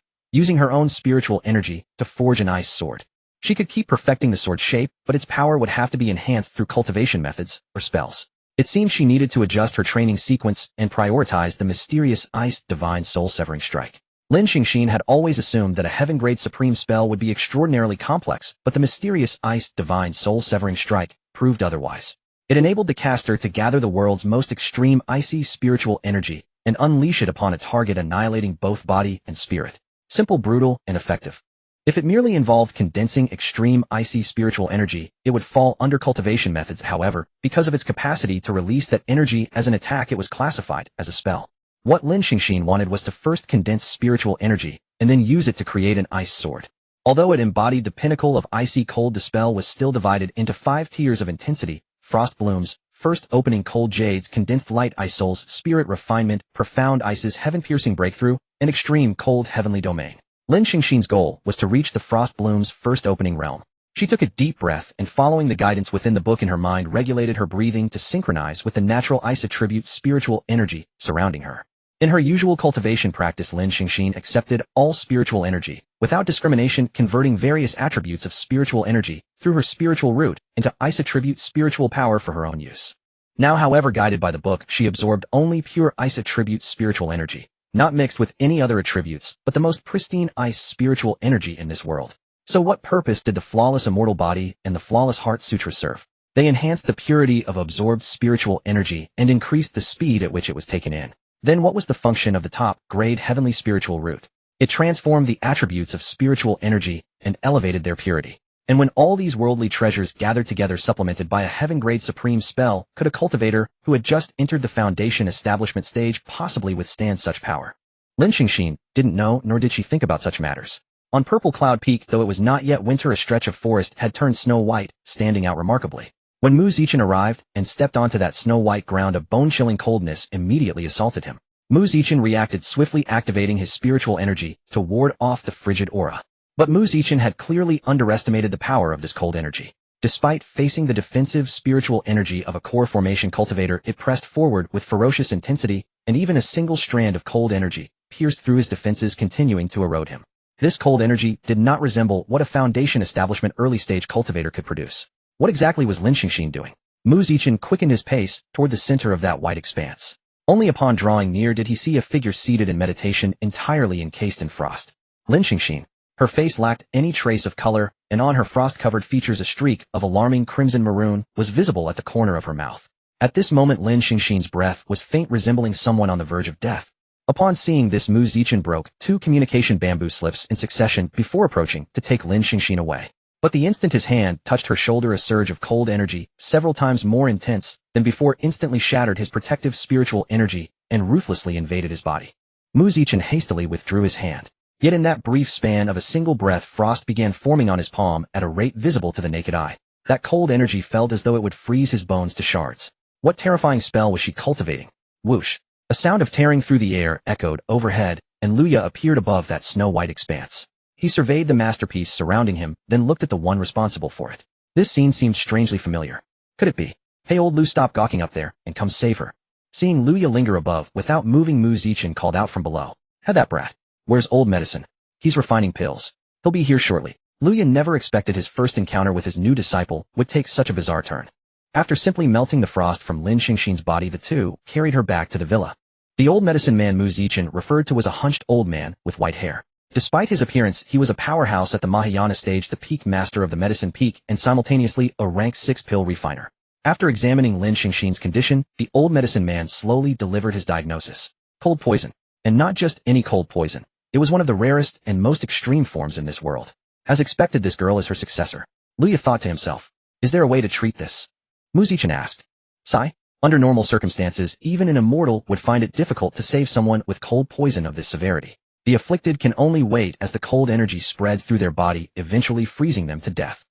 using her own spiritual energy to forge an ice sword. She could keep perfecting the sword shape, but its power would have to be enhanced through cultivation methods or spells. It seemed she needed to adjust her training sequence and prioritize the mysterious ice divine soul-severing strike. Lin Xingxin had always assumed that a heaven-grade supreme spell would be extraordinarily complex, but the mysterious ice divine soul-severing strike proved otherwise. It enabled the caster to gather the world's most extreme icy spiritual energy and unleash it upon a target, annihilating both body and spirit. Simple, brutal, and effective. If it merely involved condensing extreme icy spiritual energy, it would fall under cultivation methods. However, because of its capacity to release that energy as an attack, it was classified as a spell. What Lin Xingxin wanted was to first condense spiritual energy, and then use it to create an ice sword. Although it embodied the pinnacle of icy cold, the spell was still divided into 5 tiers of intensity: frost blooms, first opening cold jades, condensed light ice souls, spirit refinement, profound ices, heaven-piercing breakthrough, and extreme cold heavenly domain. Lin Xingxin's goal was to reach the frost bloom's first opening realm. She took a deep breath and, following the guidance within the book in her mind, regulated her breathing to synchronize with the natural ice attribute spiritual energy surrounding her. In her usual cultivation practice, Lin Xingxin accepted all spiritual energy, without discrimination, converting various attributes of spiritual energy through her spiritual root into ice attribute spiritual power for her own use. Now, however, guided by the book, she absorbed only pure ice attribute spiritual energy, not mixed with any other attributes, but the most pristine ice spiritual energy in this world. So what purpose did the flawless immortal body and the flawless heart sutra serve? They enhanced the purity of absorbed spiritual energy and increased the speed at which it was taken in. Then what was the function of the top-grade heavenly spiritual root? It transformed the attributes of spiritual energy and elevated their purity. And when all these worldly treasures gathered together, supplemented by a heaven-grade supreme spell, could a cultivator who had just entered the foundation establishment stage possibly withstand such power? Lin Xingxin didn't know, nor did she think about such matters. On Purple Cloud Peak, though it was not yet winter, a stretch of forest had turned snow-white, standing out remarkably. When Mu Zichen arrived and stepped onto that snow-white ground, a bone-chilling coldness immediately assaulted him. Mu Zichen reacted swiftly, activating his spiritual energy to ward off the frigid aura. But Mu Zichen had clearly underestimated the power of this cold energy. Despite facing the defensive spiritual energy of a core formation cultivator, it pressed forward with ferocious intensity, and even a single strand of cold energy pierced through his defenses, continuing to erode him. This cold energy did not resemble what a foundation establishment early-stage cultivator could produce. What exactly was Lin Xingxin doing? Mu Zichen quickened his pace toward the center of that white expanse. Only upon drawing near did he see a figure seated in meditation, entirely encased in frost. Lin Xingxin. Her face lacked any trace of color, and on her frost-covered features a streak of alarming crimson maroon was visible at the corner of her mouth. At this moment Lin Xingxin's breath was faint, resembling someone on the verge of death. Upon seeing this, Mu Zichen broke 2 communication bamboo slips in succession before approaching to take Lin Xingxin away. But the instant his hand touched her shoulder, a surge of cold energy, several times more intense than before, instantly shattered his protective spiritual energy and ruthlessly invaded his body. Mu Zichen hastily withdrew his hand. Yet in that brief span of a single breath, frost began forming on his palm at a rate visible to the naked eye. That cold energy felt as though it would freeze his bones to shards. What terrifying spell was she cultivating? Whoosh! A sound of tearing through the air echoed overhead, and Luya appeared above that snow-white expanse. He surveyed the masterpiece surrounding him, then looked at the one responsible for it. This scene seemed strangely familiar. Could it be? Hey old Lu, stop gawking up there, and come save her. Seeing Luya linger above without moving, Mu Zichen called out from below. Had that brat. Where's old medicine? He's refining pills. He'll be here shortly. Luya never expected his first encounter with his new disciple would take such a bizarre turn. After simply melting the frost from Lin Xingxin's body, the two carried her back to the villa. The old medicine man Mu Zichen referred to was a hunched old man with white hair. Despite his appearance, he was a powerhouse at the Mahayana stage, the peak master of the medicine peak, and simultaneously a rank 6 pill refiner. After examining Lin Xingxin's condition, the old medicine man slowly delivered his diagnosis. Cold poison. And not just any cold poison. It was one of the rarest and most extreme forms in this world. As expected, this girl is her successor. Luya thought to himself. Is there a way to treat this? Mu Zichen asked. Sigh. Under normal circumstances, even an immortal would find it difficult to save someone with cold poison of this severity. The afflicted can only wait as the cold energy spreads through their body, eventually freezing them to death.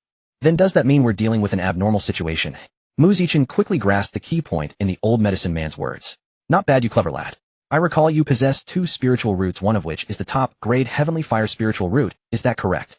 Then does that mean we're dealing with an abnormal situation? Mu Zichen quickly grasped the key point in the old medicine man's words. Not bad, you clever lad. I recall you possess 2 spiritual roots, one of which is the top-grade heavenly fire spiritual root. Is that correct?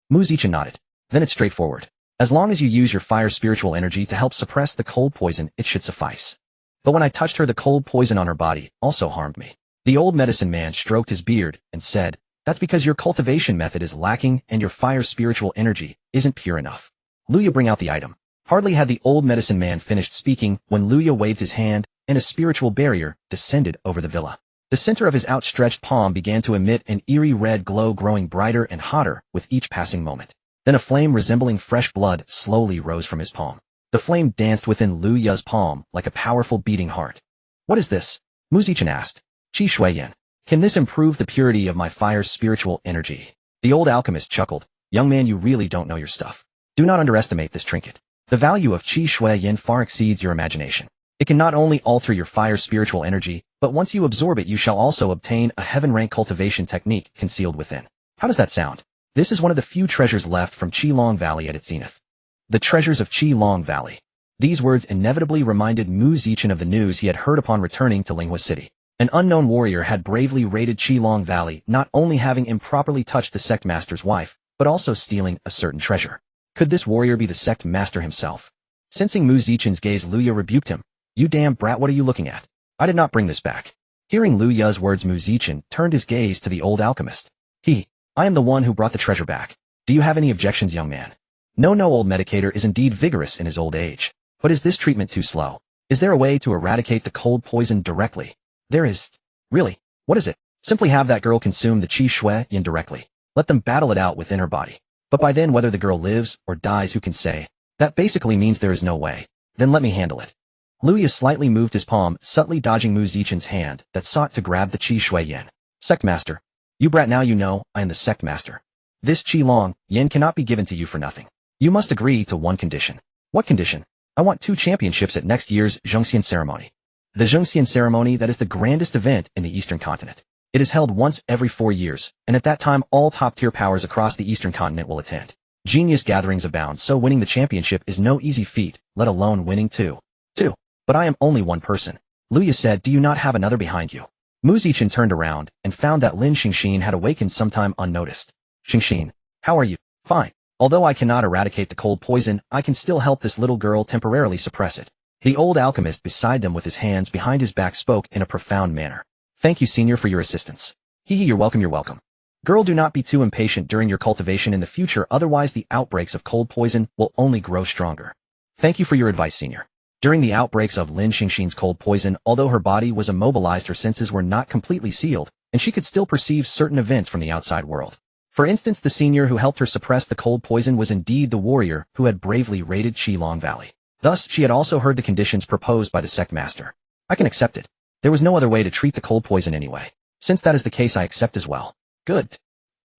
Mu Zichen nodded. Then it's straightforward. As long as you use your fire spiritual energy to help suppress the cold poison, it should suffice. But when I touched her, the cold poison on her body also harmed me. The old medicine man stroked his beard and said, that's because your cultivation method is lacking and your fire spiritual energy isn't pure enough. Luya, bring out the item. Hardly had the old medicine man finished speaking when Luya waved his hand, and a spiritual barrier descended over the villa. The center of his outstretched palm began to emit an eerie red glow, growing brighter and hotter with each passing moment. Then a flame resembling fresh blood slowly rose from his palm. The flame danced within Luya's palm like a powerful beating heart. What is this? Mu Zichen asked. Qi Shui Yin. Can this improve the purity of my fire's spiritual energy? The old alchemist chuckled. Young man, you really don't know your stuff. Do not underestimate this trinket. The value of Qi Shui Yin far exceeds your imagination. It can not only alter your fire's spiritual energy, but once you absorb it, you shall also obtain a heaven-rank cultivation technique concealed within. How does that sound? This is one of the few treasures left from Qilong Valley at its zenith. The treasures of Qilong Valley. These words inevitably reminded Mu Zichen of the news he had heard upon returning to Linghua City. An unknown warrior had bravely raided Qilong Valley, not only having improperly touched the sect master's wife, but also stealing a certain treasure. Could this warrior be the sect master himself? Sensing Mu Zichen's gaze, Luya rebuked him. You damn brat, what are you looking at? I did not bring this back. Hearing Luya's words, Mu Zichen turned his gaze to the old alchemist. I am the one who brought the treasure back. Do you have any objections, young man? No, old medicator is indeed vigorous in his old age. But is this treatment too slow? Is there a way to eradicate the cold poison directly? There is. Really? What is it? Simply have that girl consume the Qi Shui Yin directly. Let them battle it out within her body. But by then, whether the girl lives or dies, who can say? That basically means there is no way. Then let me handle it. Luya slightly moved his palm, subtly dodging Mu Zichen's hand that sought to grab the Qi Shui Yin. Sect master. You brat, now you know I am the sect master. This Qilong Yin cannot be given to you for nothing. You must agree to one condition. What condition? I want 2 championships at next year's Zhongxian ceremony. The Zhongxian ceremony, that is the grandest event in the Eastern continent. It is held once every 4 years, and at that time all top-tier powers across the Eastern continent will attend. Genius gatherings abound, so winning the championship is no easy feat, let alone winning 2. But I am only one person. Luya said, do you not have another behind you? Mu Zichen turned around and found that Lin Xingxin had awakened sometime unnoticed. Xingxin, how are you? Fine. Although I cannot eradicate the cold poison, I can still help this little girl temporarily suppress it. The old alchemist beside them with his hands behind his back spoke in a profound manner. Thank you, senior, for your assistance. You're welcome. Girl, do not be too impatient during your cultivation in the future, otherwise the outbreaks of cold poison will only grow stronger. Thank you for your advice, senior. During the outbreaks of Lin Xingxin's cold poison, although her body was immobilized, her senses were not completely sealed, and she could still perceive certain events from the outside world. For instance, the senior who helped her suppress the cold poison was indeed the warrior who had bravely raided Qilong Valley. Thus, she had also heard the conditions proposed by the sect master. I can accept it. There was no other way to treat the cold poison anyway. Since that is the case, I accept as well. Good.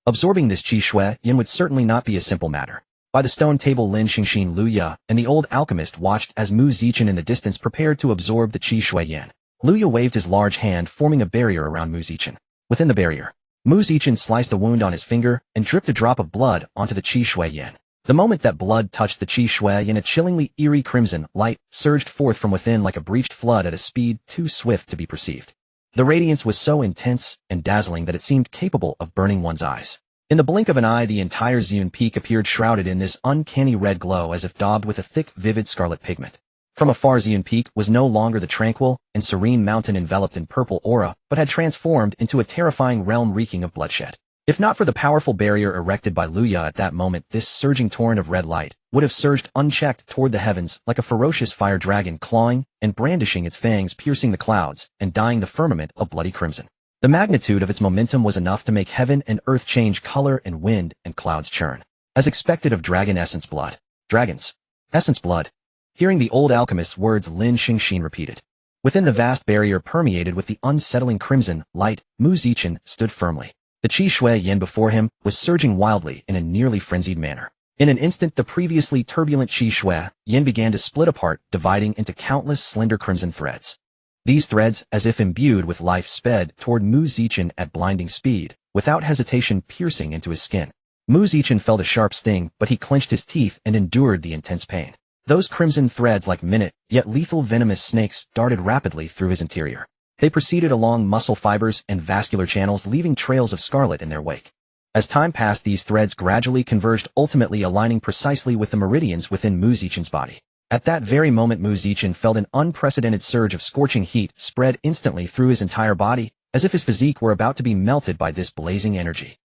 Absorbing this qi shui yin would certainly not be a simple matter. By the stone table, Lin Xingxin, Lu Ya, and the old alchemist watched as Mu Zichen in the distance prepared to absorb the qi shui yin. Lu Ya waved his large hand, forming a barrier around Mu Zichen. Within the barrier, Mu Zichen sliced a wound on his finger and dripped a drop of blood onto the qi shui yin. The moment that blood touched the qi shui yin, a chillingly eerie crimson light surged forth from within like a breached flood at a speed too swift to be perceived. The radiance was so intense and dazzling that it seemed capable of burning one's eyes. In the blink of an eye, the entire Xian Peak appeared shrouded in this uncanny red glow as if daubed with a thick, vivid scarlet pigment. From afar, Xian Peak was no longer the tranquil and serene mountain enveloped in purple aura, but had transformed into a terrifying realm reeking of bloodshed. If not for the powerful barrier erected by Lu Ya at that moment, this surging torrent of red light would have surged unchecked toward the heavens like a ferocious fire dragon, clawing and brandishing its fangs, piercing the clouds and dyeing the firmament a bloody crimson. The magnitude of its momentum was enough to make heaven and earth change color and wind and clouds churn. As expected of dragon essence blood. Dragons. Essence blood. Hearing the old alchemist's words, Lin Xingxin repeated. Within the vast barrier permeated with the unsettling crimson light, Mu Zichen stood firmly. The qi shui yin before him was surging wildly in a nearly frenzied manner. In an instant, the previously turbulent qi shui yin began to split apart, dividing into countless slender crimson threads. These threads, as if imbued with life, sped toward Mu Zichen at blinding speed, without hesitation piercing into his skin. Mu Zichen felt a sharp sting, but he clenched his teeth and endured the intense pain. Those crimson threads, like minute, yet lethal venomous snakes, darted rapidly through his interior. They proceeded along muscle fibers and vascular channels, leaving trails of scarlet in their wake. As time passed, these threads gradually converged, ultimately aligning precisely with the meridians within Mu Zichen's body. At that very moment, Mu Zichen felt an unprecedented surge of scorching heat spread instantly through his entire body, as if his physique were about to be melted by this blazing energy.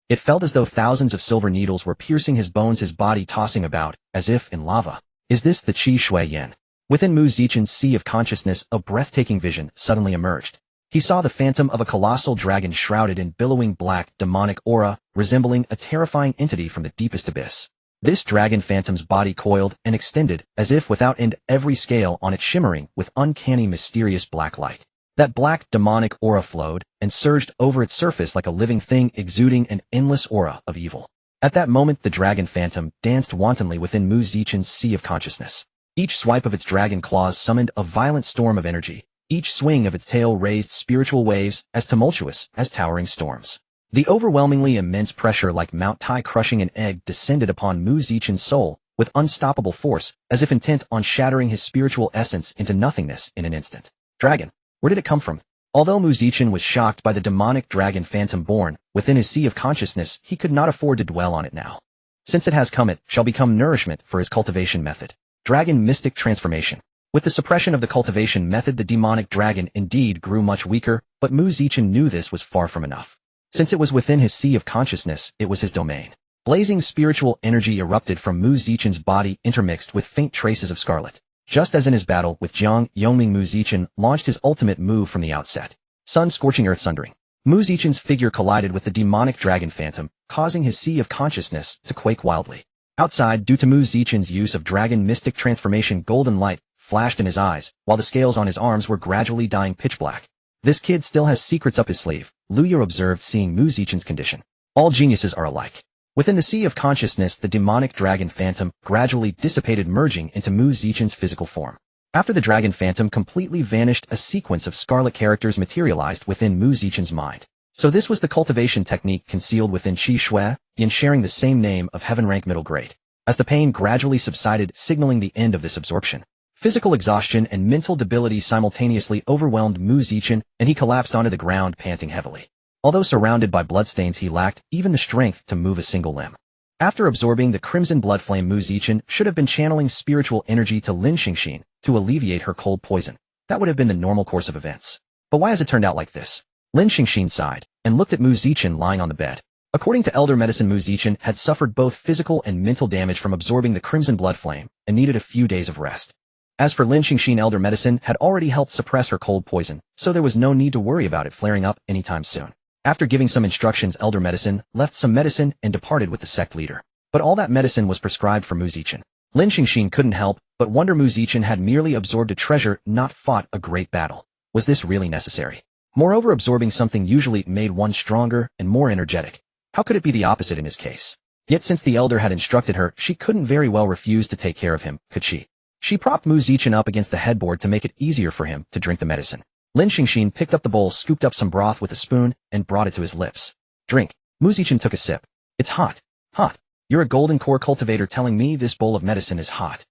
It felt as though thousands of silver needles were piercing his bones, his body tossing about, as if in lava. Is this the qi shui yin? Within Mu Zichen's sea of consciousness, a breathtaking vision suddenly emerged. He saw the phantom of a colossal dragon shrouded in billowing black, demonic aura, resembling a terrifying entity from the deepest abyss. This dragon phantom's body coiled and extended, as if without end, every scale on it shimmering with uncanny, mysterious black light. That black, demonic aura flowed and surged over its surface like a living thing, exuding an endless aura of evil. At that moment, the dragon phantom danced wantonly within Mu Zichen's sea of consciousness. Each swipe of its dragon claws summoned a violent storm of energy. Each swing of its tail raised spiritual waves as tumultuous as towering storms. The overwhelmingly immense pressure, like Mount Tai crushing an egg, descended upon Mu Zichen's soul with unstoppable force, as if intent on shattering his spiritual essence into nothingness in an instant. Dragon. Where did it come from? Although Mu Zichen was shocked by the demonic dragon phantom born within his sea of consciousness, he could not afford to dwell on it now. Since it has come, it shall become nourishment for his cultivation method. Dragon mystic transformation. With the suppression of the cultivation method, the demonic dragon indeed grew much weaker, but Mu Zichen knew this was far from enough. Since it was within his sea of consciousness, it was his domain. Blazing spiritual energy erupted from Mu Zichen's body, intermixed with faint traces of scarlet. Just as in his battle with Jiang Yongming, Mu Zichen launched his ultimate move from the outset. Sun scorching earth sundering. Mu Zichen's figure collided with the demonic dragon phantom, causing his sea of consciousness to quake wildly. Outside, due to Mu Zichen's use of dragon mystic transformation, golden light flashed in his eyes, while the scales on his arms were gradually dying pitch black. This kid still has secrets up his sleeve, Lu Ya observed, seeing Mu Zichen's condition. All geniuses are alike. Within the sea of consciousness, the demonic dragon phantom gradually dissipated, merging into Mu Zichen's physical form. After the dragon phantom completely vanished, a sequence of scarlet characters materialized within Mu Zichen's mind. So this was the cultivation technique concealed within qi shui yin, sharing the same name of heaven rank middle grade. As the pain gradually subsided, signaling the end of this absorption, physical exhaustion and mental debility simultaneously overwhelmed Mu Zichen, and he collapsed onto the ground, panting heavily. Although surrounded by bloodstains, he lacked even the strength to move a single limb. After absorbing the crimson blood flame, Mu Zichen should have been channeling spiritual energy to Lin Xingxin to alleviate her cold poison. That would have been the normal course of events. But why has it turned out like this? Lin Xingxin sighed and looked at Mu Zichen lying on the bed. According to elder medicine, Mu Zichen had suffered both physical and mental damage from absorbing the crimson blood flame and needed a few days of rest. As for Lin Xingxin, elder medicine had already helped suppress her cold poison, so there was no need to worry about it flaring up anytime soon. After giving some instructions, Elder Medicine left some medicine and departed with the sect leader. But all that medicine was prescribed for Mu Zichen. Lin Xingxin couldn't help but wonder Mu Zichen had merely absorbed a treasure, not fought a great battle. Was this really necessary? Moreover, absorbing something usually made one stronger and more energetic. How could it be the opposite in his case? Yet since the elder had instructed her, she couldn't very well refuse to take care of him, could she? She propped Mu Zichen up against the headboard to make it easier for him to drink the medicine. Lin Xingxin picked up the bowl, scooped up some broth with a spoon, and brought it to his lips. Drink. Mu Zichen took a sip. It's hot. Hot. You're a golden core cultivator telling me this bowl of medicine is hot.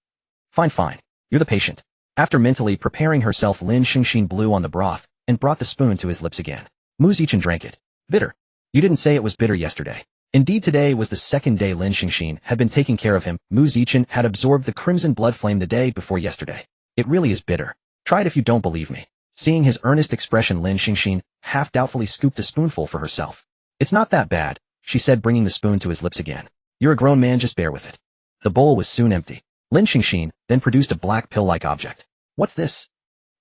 Fine, fine. You're the patient. After mentally preparing herself, Lin Xingxin blew on the broth and brought the spoon to his lips again. Mu Zichen drank it. Bitter. You didn't say it was bitter yesterday. Indeed, today was the second day Lin Xingxin had been taking care of him. Mu Zichen had absorbed the crimson blood flame the day before yesterday. It really is bitter. Try it if you don't believe me. Seeing his earnest expression, Lin Xingxin half doubtfully scooped a spoonful for herself. It's not that bad, she said, bringing the spoon to his lips again. You're a grown man, just bear with it. The bowl was soon empty. Lin Xingxin then produced a black pill-like object. What's this?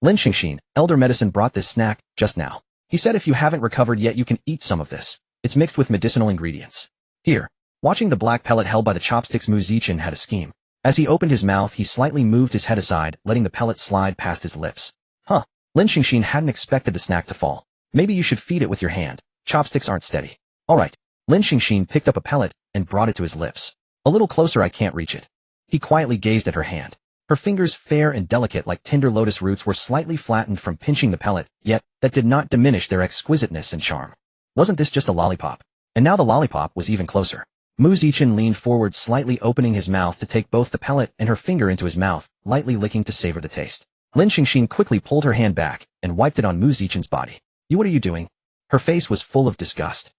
Lin Xingxin, Elder Medicine brought this snack just now. He said if you haven't recovered yet, you can eat some of this. It's mixed with medicinal ingredients. Here. Watching the black pellet held by the chopsticks, Mu Zichen had a scheme. As he opened his mouth, he slightly moved his head aside, letting the pellet slide past his lips. Huh. Lin Xingxin hadn't expected the snack to fall. Maybe you should feed it with your hand. Chopsticks aren't steady. Alright. Lin Xingxin picked up a pellet and brought it to his lips. A little closer, I can't reach it. He quietly gazed at her hand. Her fingers, fair and delicate like tender lotus roots, were slightly flattened from pinching the pellet, yet that did not diminish their exquisiteness and charm. Wasn't this just a lollipop? And now the lollipop was even closer. Mu Zichen leaned forward, slightly opening his mouth to take both the pellet and her finger into his mouth, lightly licking to savor the taste. Lin Xingxin quickly pulled her hand back and wiped it on Mu Zichen's body. What are you doing? Her face was full of disgust.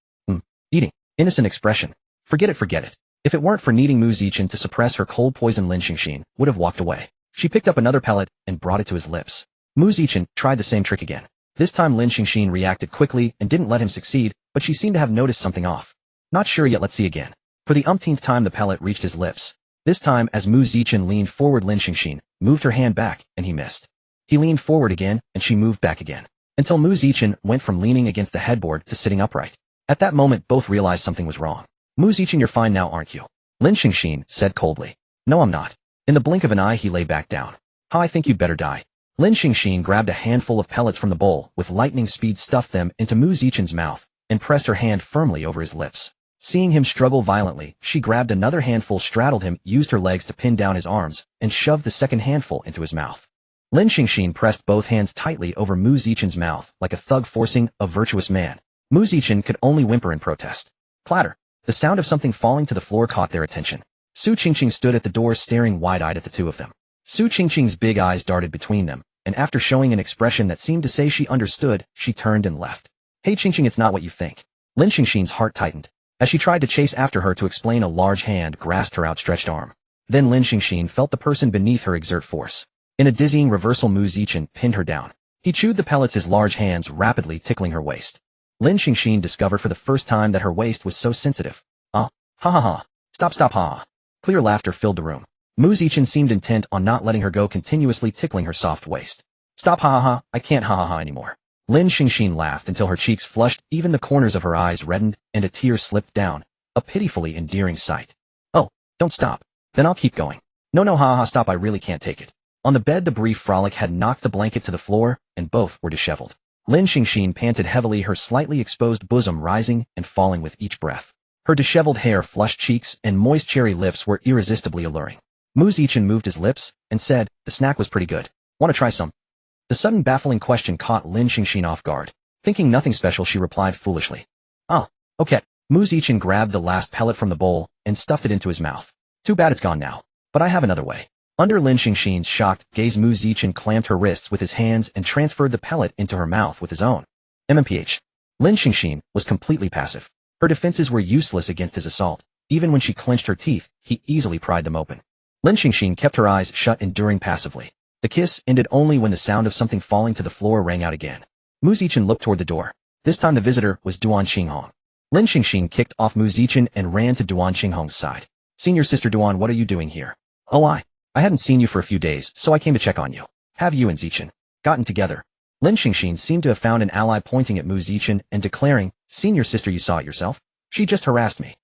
Eating. Innocent expression. Forget it. If it weren't for needing Mu Zichen to suppress her cold poison, Lin Xingxin would have walked away. She picked up another pellet and brought it to his lips. Mu Zichen tried the same trick again. This time Lin Xingxin reacted quickly and didn't let him succeed, but she seemed to have noticed something off. Not sure yet, let's see again. For the umpteenth time the pellet reached his lips. This time as Mu Zichen leaned forward, Lin Xingxin moved her hand back and he missed. He leaned forward again and she moved back again, until Mu Zichen went from leaning against the headboard to sitting upright. At that moment both realized something was wrong. Mu Zichen, you're fine now, aren't you? Lin Xingxin said coldly. No, I'm not. In the blink of an eye he lay back down. I think you'd better die. Lin Xingxin grabbed a handful of pellets from the bowl, with lightning speed stuffed them into Mu Zichen's mouth, and pressed her hand firmly over his lips. Seeing him struggle violently, she grabbed another handful, straddled him, used her legs to pin down his arms, and shoved the second handful into his mouth. Lin Xingxin pressed both hands tightly over Mu Zichen's mouth, like a thug forcing a virtuous man. Mu Zichen could only whimper in protest. Clatter. The sound of something falling to the floor caught their attention. Su Qingqing stood at the door, staring wide-eyed at the two of them. Su Qingqing's big eyes darted between them, and after showing an expression that seemed to say she understood, she turned and left. Hey Qingqing, it's not what you think. Lin Xingxin's heart tightened. As she tried to chase after her to explain, a large hand grasped her outstretched arm. Then Lin Xingxin felt the person beneath her exert force. In a dizzying reversal, Mu Zichen pinned her down. He chewed the pellets, his large hands rapidly tickling her waist. Lin Xingxin discovered for the first time that her waist was so sensitive. Ha ha ha. Stop, ha. Clear laughter filled the room. Mu Zichen seemed intent on not letting her go, continuously tickling her soft waist. Stop, ha, I can't ha anymore. Lin Xingxin laughed until her cheeks flushed, even the corners of her eyes reddened, and a tear slipped down. A pitifully endearing sight. Oh, don't stop. Then I'll keep going. No, ha, stop, I really can't take it. On the bed, the brief frolic had knocked the blanket to the floor, and both were disheveled. Lin Xingxin panted heavily, her slightly exposed bosom rising and falling with each breath. Her disheveled hair, flushed cheeks, and moist cherry lips were irresistibly alluring. Mu Zichen moved his lips and said, the snack was pretty good. Want to try some? The sudden baffling question caught Lin Xingxin off guard. Thinking nothing special, she replied foolishly. Oh, okay. Mu Zichen grabbed the last pellet from the bowl and stuffed it into his mouth. Too bad it's gone now. But I have another way. Under Lin Xingxin's shocked gaze, Mu Zichen clamped her wrists with his hands and transferred the pellet into her mouth with his own. MMPH. Lin Xingxin was completely passive. Her defenses were useless against his assault. Even when she clenched her teeth, he easily pried them open. Lin Xingxin kept her eyes shut, enduring passively. The kiss ended only when the sound of something falling to the floor rang out again. Mu Zichen looked toward the door. This time the visitor was Duan Xinghong. Lin Xingxin kicked off Mu Zichen and ran to Duan Xinghong's side. Senior Sister Duan, what are you doing here? Oh, I hadn't seen you for a few days, so I came to check on you. Have you and Zichen gotten together? Lin Xingxin seemed to have found an ally, pointing at Mu Zichen and declaring, Senior sister, you saw it yourself. She just harassed me.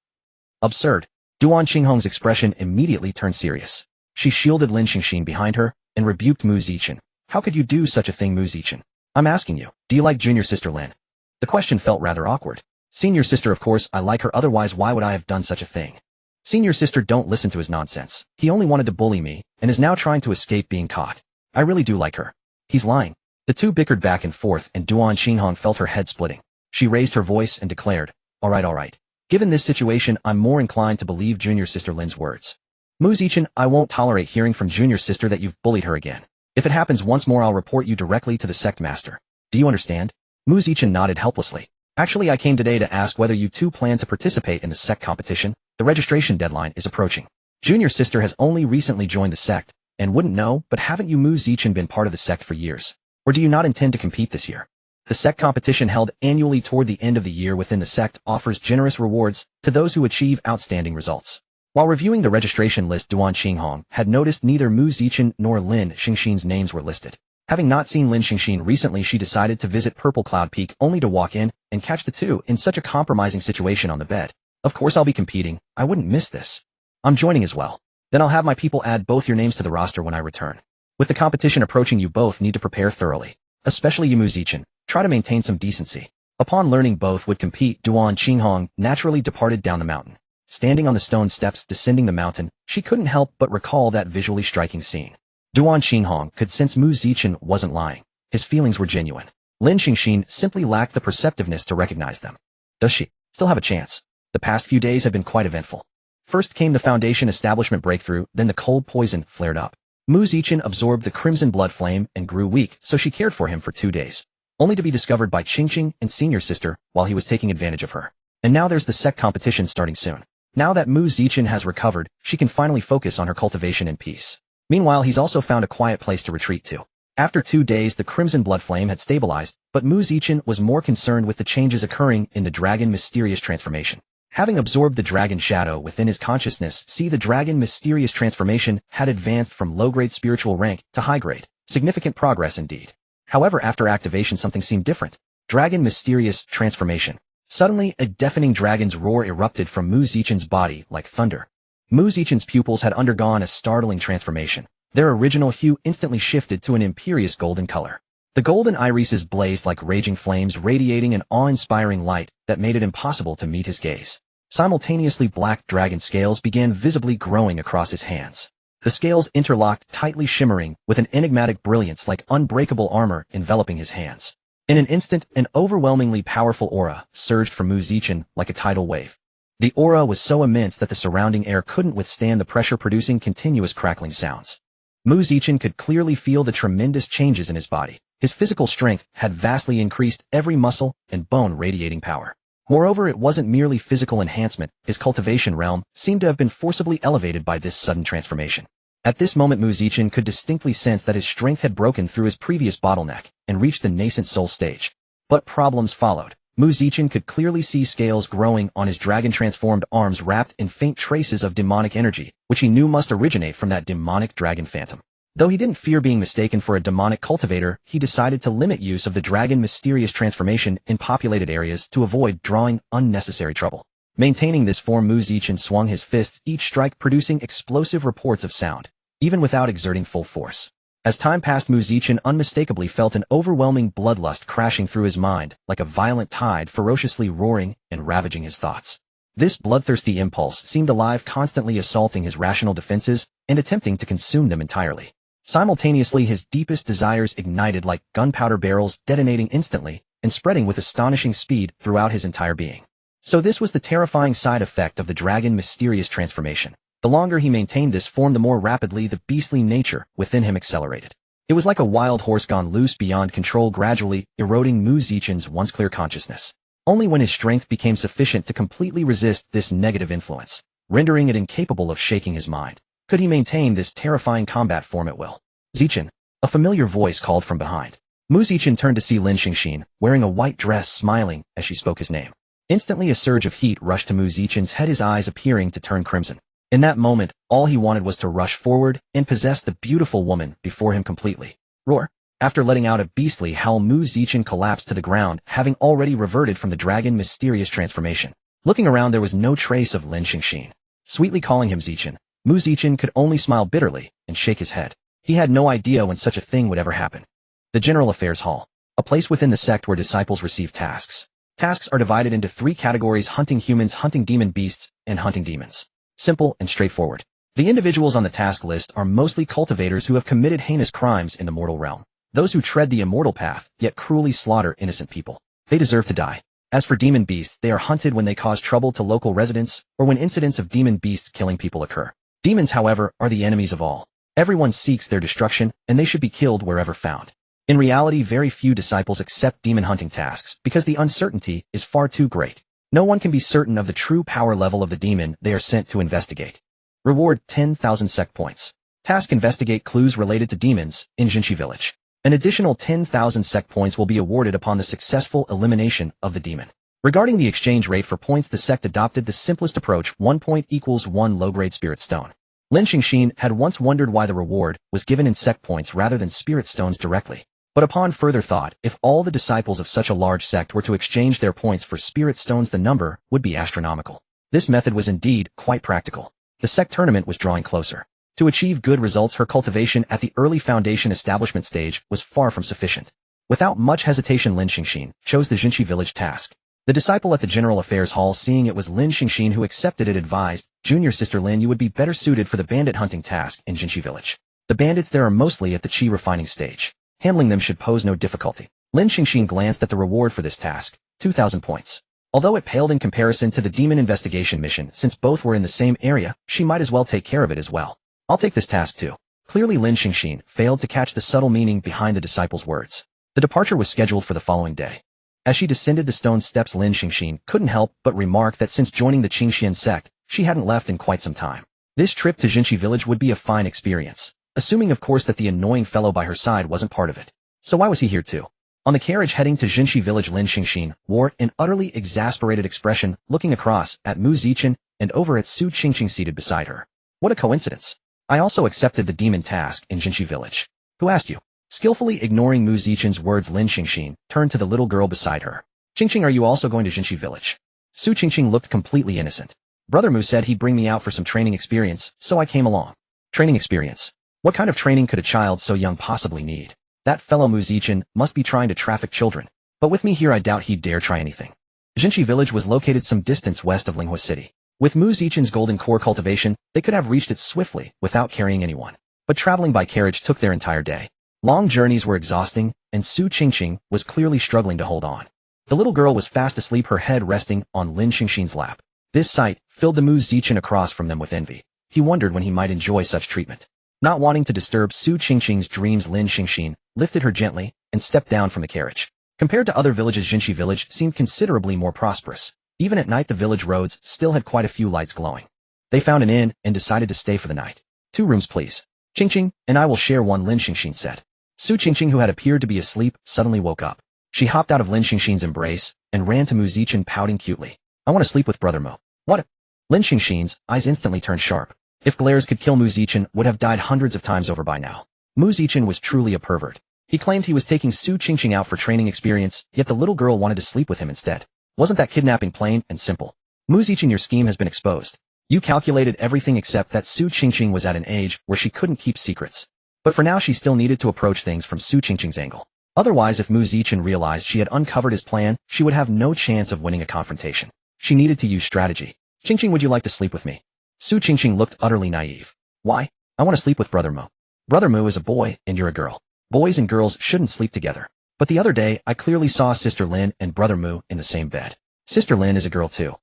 Absurd. Duan Qinghong's expression immediately turned serious. She shielded Lin Xingxin behind her and rebuked Mu Zichen. How could you do such a thing, Mu Zichen? I'm asking you, do you like junior sister Lin? The question felt rather awkward. Senior sister, of course I like her, otherwise why would I have done such a thing? Senior sister, don't listen to his nonsense. He only wanted to bully me and is now trying to escape being caught. I really do like her. He's lying. The two bickered back and forth and Duan Qinghong felt her head splitting. She raised her voice and declared, all right. Given this situation, I'm more inclined to believe junior sister Lin's words. Mu Zichen, I won't tolerate hearing from junior sister that you've bullied her again. If it happens once more, I'll report you directly to the sect master. Do you understand? Mu Zichen nodded helplessly. Actually, I came today to ask whether you two plan to participate in the sect competition. The registration deadline is approaching. Junior sister has only recently joined the sect, and wouldn't know, but haven't you Mu Zichen been part of the sect for years? Or do you not intend to compete this year? The sect competition held annually toward the end of the year within the sect offers generous rewards to those who achieve outstanding results. While reviewing the registration list, Duan Qinghong had noticed neither Mu Zichen nor Lin Xingxin's names were listed. Having not seen Lin Xingxin recently, she decided to visit Purple Cloud Peak only to walk in and catch the two in such a compromising situation on the bed. Of course I'll be competing. I wouldn't miss this. I'm joining as well. Then I'll have my people add both your names to the roster when I return. With the competition approaching, you both need to prepare thoroughly. Especially you, Mu Zichen. Try to maintain some decency. Upon learning both would compete, Duan Qinghong naturally departed down the mountain. Standing on the stone steps descending the mountain, she couldn't help but recall that visually striking scene. Duan Qinghong could sense Mu Zichen wasn't lying. His feelings were genuine. Lin Xingxin simply lacked the perceptiveness to recognize them. Does she still have a chance? The past few days have been quite eventful. First came the Foundation establishment breakthrough, then the cold poison flared up. Mu Zichen absorbed the crimson blood flame and grew weak, so she cared for him for 2 days. Only to be discovered by Qingqing and senior sister while he was taking advantage of her. And now there's the sect competition starting soon. Now that Mu Zichen has recovered, she can finally focus on her cultivation in peace. Meanwhile, he's also found a quiet place to retreat to. After 2 days, the crimson blood flame had stabilized, but Mu Zichen was more concerned with the changes occurring in the dragon mysterious transformation. Having absorbed the dragon shadow within his consciousness, the dragon mysterious transformation had advanced from low-grade spiritual rank to high-grade. Significant progress indeed. However, after activation something seemed different. Dragon mysterious transformation. Suddenly, a deafening dragon's roar erupted from Mu Zichen's body like thunder. Mu Zichen's pupils had undergone a startling transformation. Their original hue instantly shifted to an imperious golden color. The golden irises blazed like raging flames, radiating an awe-inspiring light that made it impossible to meet his gaze. Simultaneously, black dragon scales began visibly growing across his hands. The scales interlocked, tightly shimmering, with an enigmatic brilliance like unbreakable armor enveloping his hands. In an instant, an overwhelmingly powerful aura surged from Mu Zichen like a tidal wave. The aura was so immense that the surrounding air couldn't withstand the pressure, producing continuous crackling sounds. Mu Zichen could clearly feel the tremendous changes in his body. His physical strength had vastly increased, every muscle and bone radiating power. Moreover, it wasn't merely physical enhancement. His cultivation realm seemed to have been forcibly elevated by this sudden transformation. At this moment, Mu Zichen could distinctly sense that his strength had broken through his previous bottleneck and reached the nascent soul stage. But problems followed. Mu Zichen could clearly see scales growing on his dragon-transformed arms wrapped in faint traces of demonic energy, which he knew must originate from that demonic dragon phantom. Though he didn't fear being mistaken for a demonic cultivator, he decided to limit use of the dragon mysterious transformation in populated areas to avoid drawing unnecessary trouble. Maintaining this form, Mu Zichen swung his fists, each strike producing explosive reports of sound, even without exerting full force. As time passed, Mu Zichen unmistakably felt an overwhelming bloodlust crashing through his mind, like a violent tide ferociously roaring and ravaging his thoughts. This bloodthirsty impulse seemed alive, constantly assaulting his rational defenses and attempting to consume them entirely. Simultaneously, his deepest desires ignited like gunpowder barrels, detonating instantly and spreading with astonishing speed throughout his entire being. So this was the terrifying side effect of the dragon mysterious transformation. The longer he maintained this form, the more rapidly the beastly nature within him accelerated. It was like a wild horse gone loose beyond control, gradually eroding Mu Zichen's once clear consciousness. Only when his strength became sufficient to completely resist this negative influence, rendering it incapable of shaking his mind, could he maintain this terrifying combat form at will. Zichen, a familiar voice called from behind. Mu Zichen turned to see Lin Xingxin, wearing a white dress, smiling as she spoke his name. Instantly, a surge of heat rushed to Mu Zichen's head, his eyes appearing to turn crimson. In that moment, all he wanted was to rush forward and possess the beautiful woman before him completely. Roar. After letting out a beastly howl, Mu Zichen collapsed to the ground, having already reverted from the dragon mysterious transformation. Looking around, there was no trace of Lin Xingxin. Sweetly calling him Zichen, Mu Zichen could only smile bitterly and shake his head. He had no idea when such a thing would ever happen. The General Affairs Hall, a place within the sect where disciples receive tasks. Tasks are divided into 3 categories: hunting humans, hunting demon beasts, and hunting demons. Simple and straightforward. The individuals on the task list are mostly cultivators who have committed heinous crimes in the mortal realm. Those who tread the immortal path, yet cruelly slaughter innocent people. They deserve to die. As for demon beasts, they are hunted when they cause trouble to local residents, or when incidents of demon beasts killing people occur. Demons, however, are the enemies of all. Everyone seeks their destruction, and they should be killed wherever found. In reality, very few disciples accept demon hunting tasks because the uncertainty is far too great. No one can be certain of the true power level of the demon they are sent to investigate. Reward 10,000 sect points. Task: investigate clues related to demons in Jinshi Village. An additional 10,000 sect points will be awarded upon the successful elimination of the demon. Regarding the exchange rate for points, the sect adopted the simplest approach: 1 point equals 1 low-grade spirit stone. Lin Xingxin had once wondered why the reward was given in sect points rather than spirit stones directly. But upon further thought, if all the disciples of such a large sect were to exchange their points for spirit stones, the number would be astronomical. This method was indeed quite practical. The sect tournament was drawing closer. To achieve good results, her cultivation at the early foundation establishment stage was far from sufficient. Without much hesitation, Lin Xingxin chose the Jinshi Village task. The disciple at the General Affairs Hall, seeing it was Lin Xingxin who accepted it, advised, "Junior sister Lin, you would be better suited for the bandit hunting task in Jinshi Village. The bandits there are mostly at the chi refining stage. Handling them should pose no difficulty." Lin Xingxin glanced at the reward for this task, 2,000 points. Although it paled in comparison to the demon investigation mission, since both were in the same area, she might as well take care of it as well. "I'll take this task too." Clearly Lin Xingxin failed to catch the subtle meaning behind the disciple's words. The departure was scheduled for the following day. As she descended the stone steps, Lin Xingxin couldn't help but remark that since joining the Qingxian sect, she hadn't left in quite some time. This trip to Jinshi Village would be a fine experience, assuming of course that the annoying fellow by her side wasn't part of it. So why was he here too? On the carriage heading to Jinshi Village, Lin Xingxin wore an utterly exasperated expression, looking across at Mu Zichen and over at Su Qingqing seated beside her. What a coincidence. I also accepted the demon task in Jinshi Village. Who asked you? Skillfully ignoring Mu Zichen's words, Lin Xingxin turned to the little girl beside her. "Qingqing, are you also going to Jinshi Village?" Su Qingqing looked completely innocent. "Brother Mu said he'd bring me out for some training experience, so I came along." Training experience? What kind of training could a child so young possibly need? That fellow Mu Zichen must be trying to traffic children. But with me here, I doubt he'd dare try anything. Jinshi Village was located some distance west of Linghua City. With Mu Zichen's golden core cultivation, they could have reached it swiftly without carrying anyone. But traveling by carriage took their entire day. Long journeys were exhausting, and Su Qingqing was clearly struggling to hold on. The little girl was fast asleep, her head resting on Lin Xingxin's lap. This sight filled the Mu Zichen across from them with envy. He wondered when he might enjoy such treatment. Not wanting to disturb Su Qingqing's dreams, Lin Xingxin lifted her gently and stepped down from the carriage. Compared to other villages, Jinshi Village seemed considerably more prosperous. Even at night, the village roads still had quite a few lights glowing. They found an inn and decided to stay for the night. "2 rooms, please." "Qingqing and I will share one," Lin Xingxin said. Su Qingqing, who had appeared to be asleep, suddenly woke up. She hopped out of Lin Xingxin's embrace and ran to Mu Zichen, pouting cutely. "I want to sleep with Brother Mo." "What?" Lin Xingxin's eyes instantly turned sharp. If glares could kill, Mu Zichen would have died hundreds of times over by now. Mu Zichen was truly a pervert. He claimed he was taking Su Qingqing out for training experience, yet the little girl wanted to sleep with him instead. Wasn't that kidnapping, plain and simple? Mu Zichen, your scheme has been exposed. You calculated everything except that Su Qingqing was at an age where she couldn't keep secrets. But for now she still needed to approach things from Su Qingqing's angle. Otherwise, if Mu Zichen realized she had uncovered his plan, she would have no chance of winning a confrontation. She needed to use strategy. "Qingqing, would you like to sleep with me?" Su Qingqing looked utterly naive. "Why? I want to sleep with Brother Mo." "Brother Mo is a boy, and you're a girl. Boys and girls shouldn't sleep together." "But the other day, I clearly saw Sister Lin and Brother Mo in the same bed." "Sister Lin is a girl too."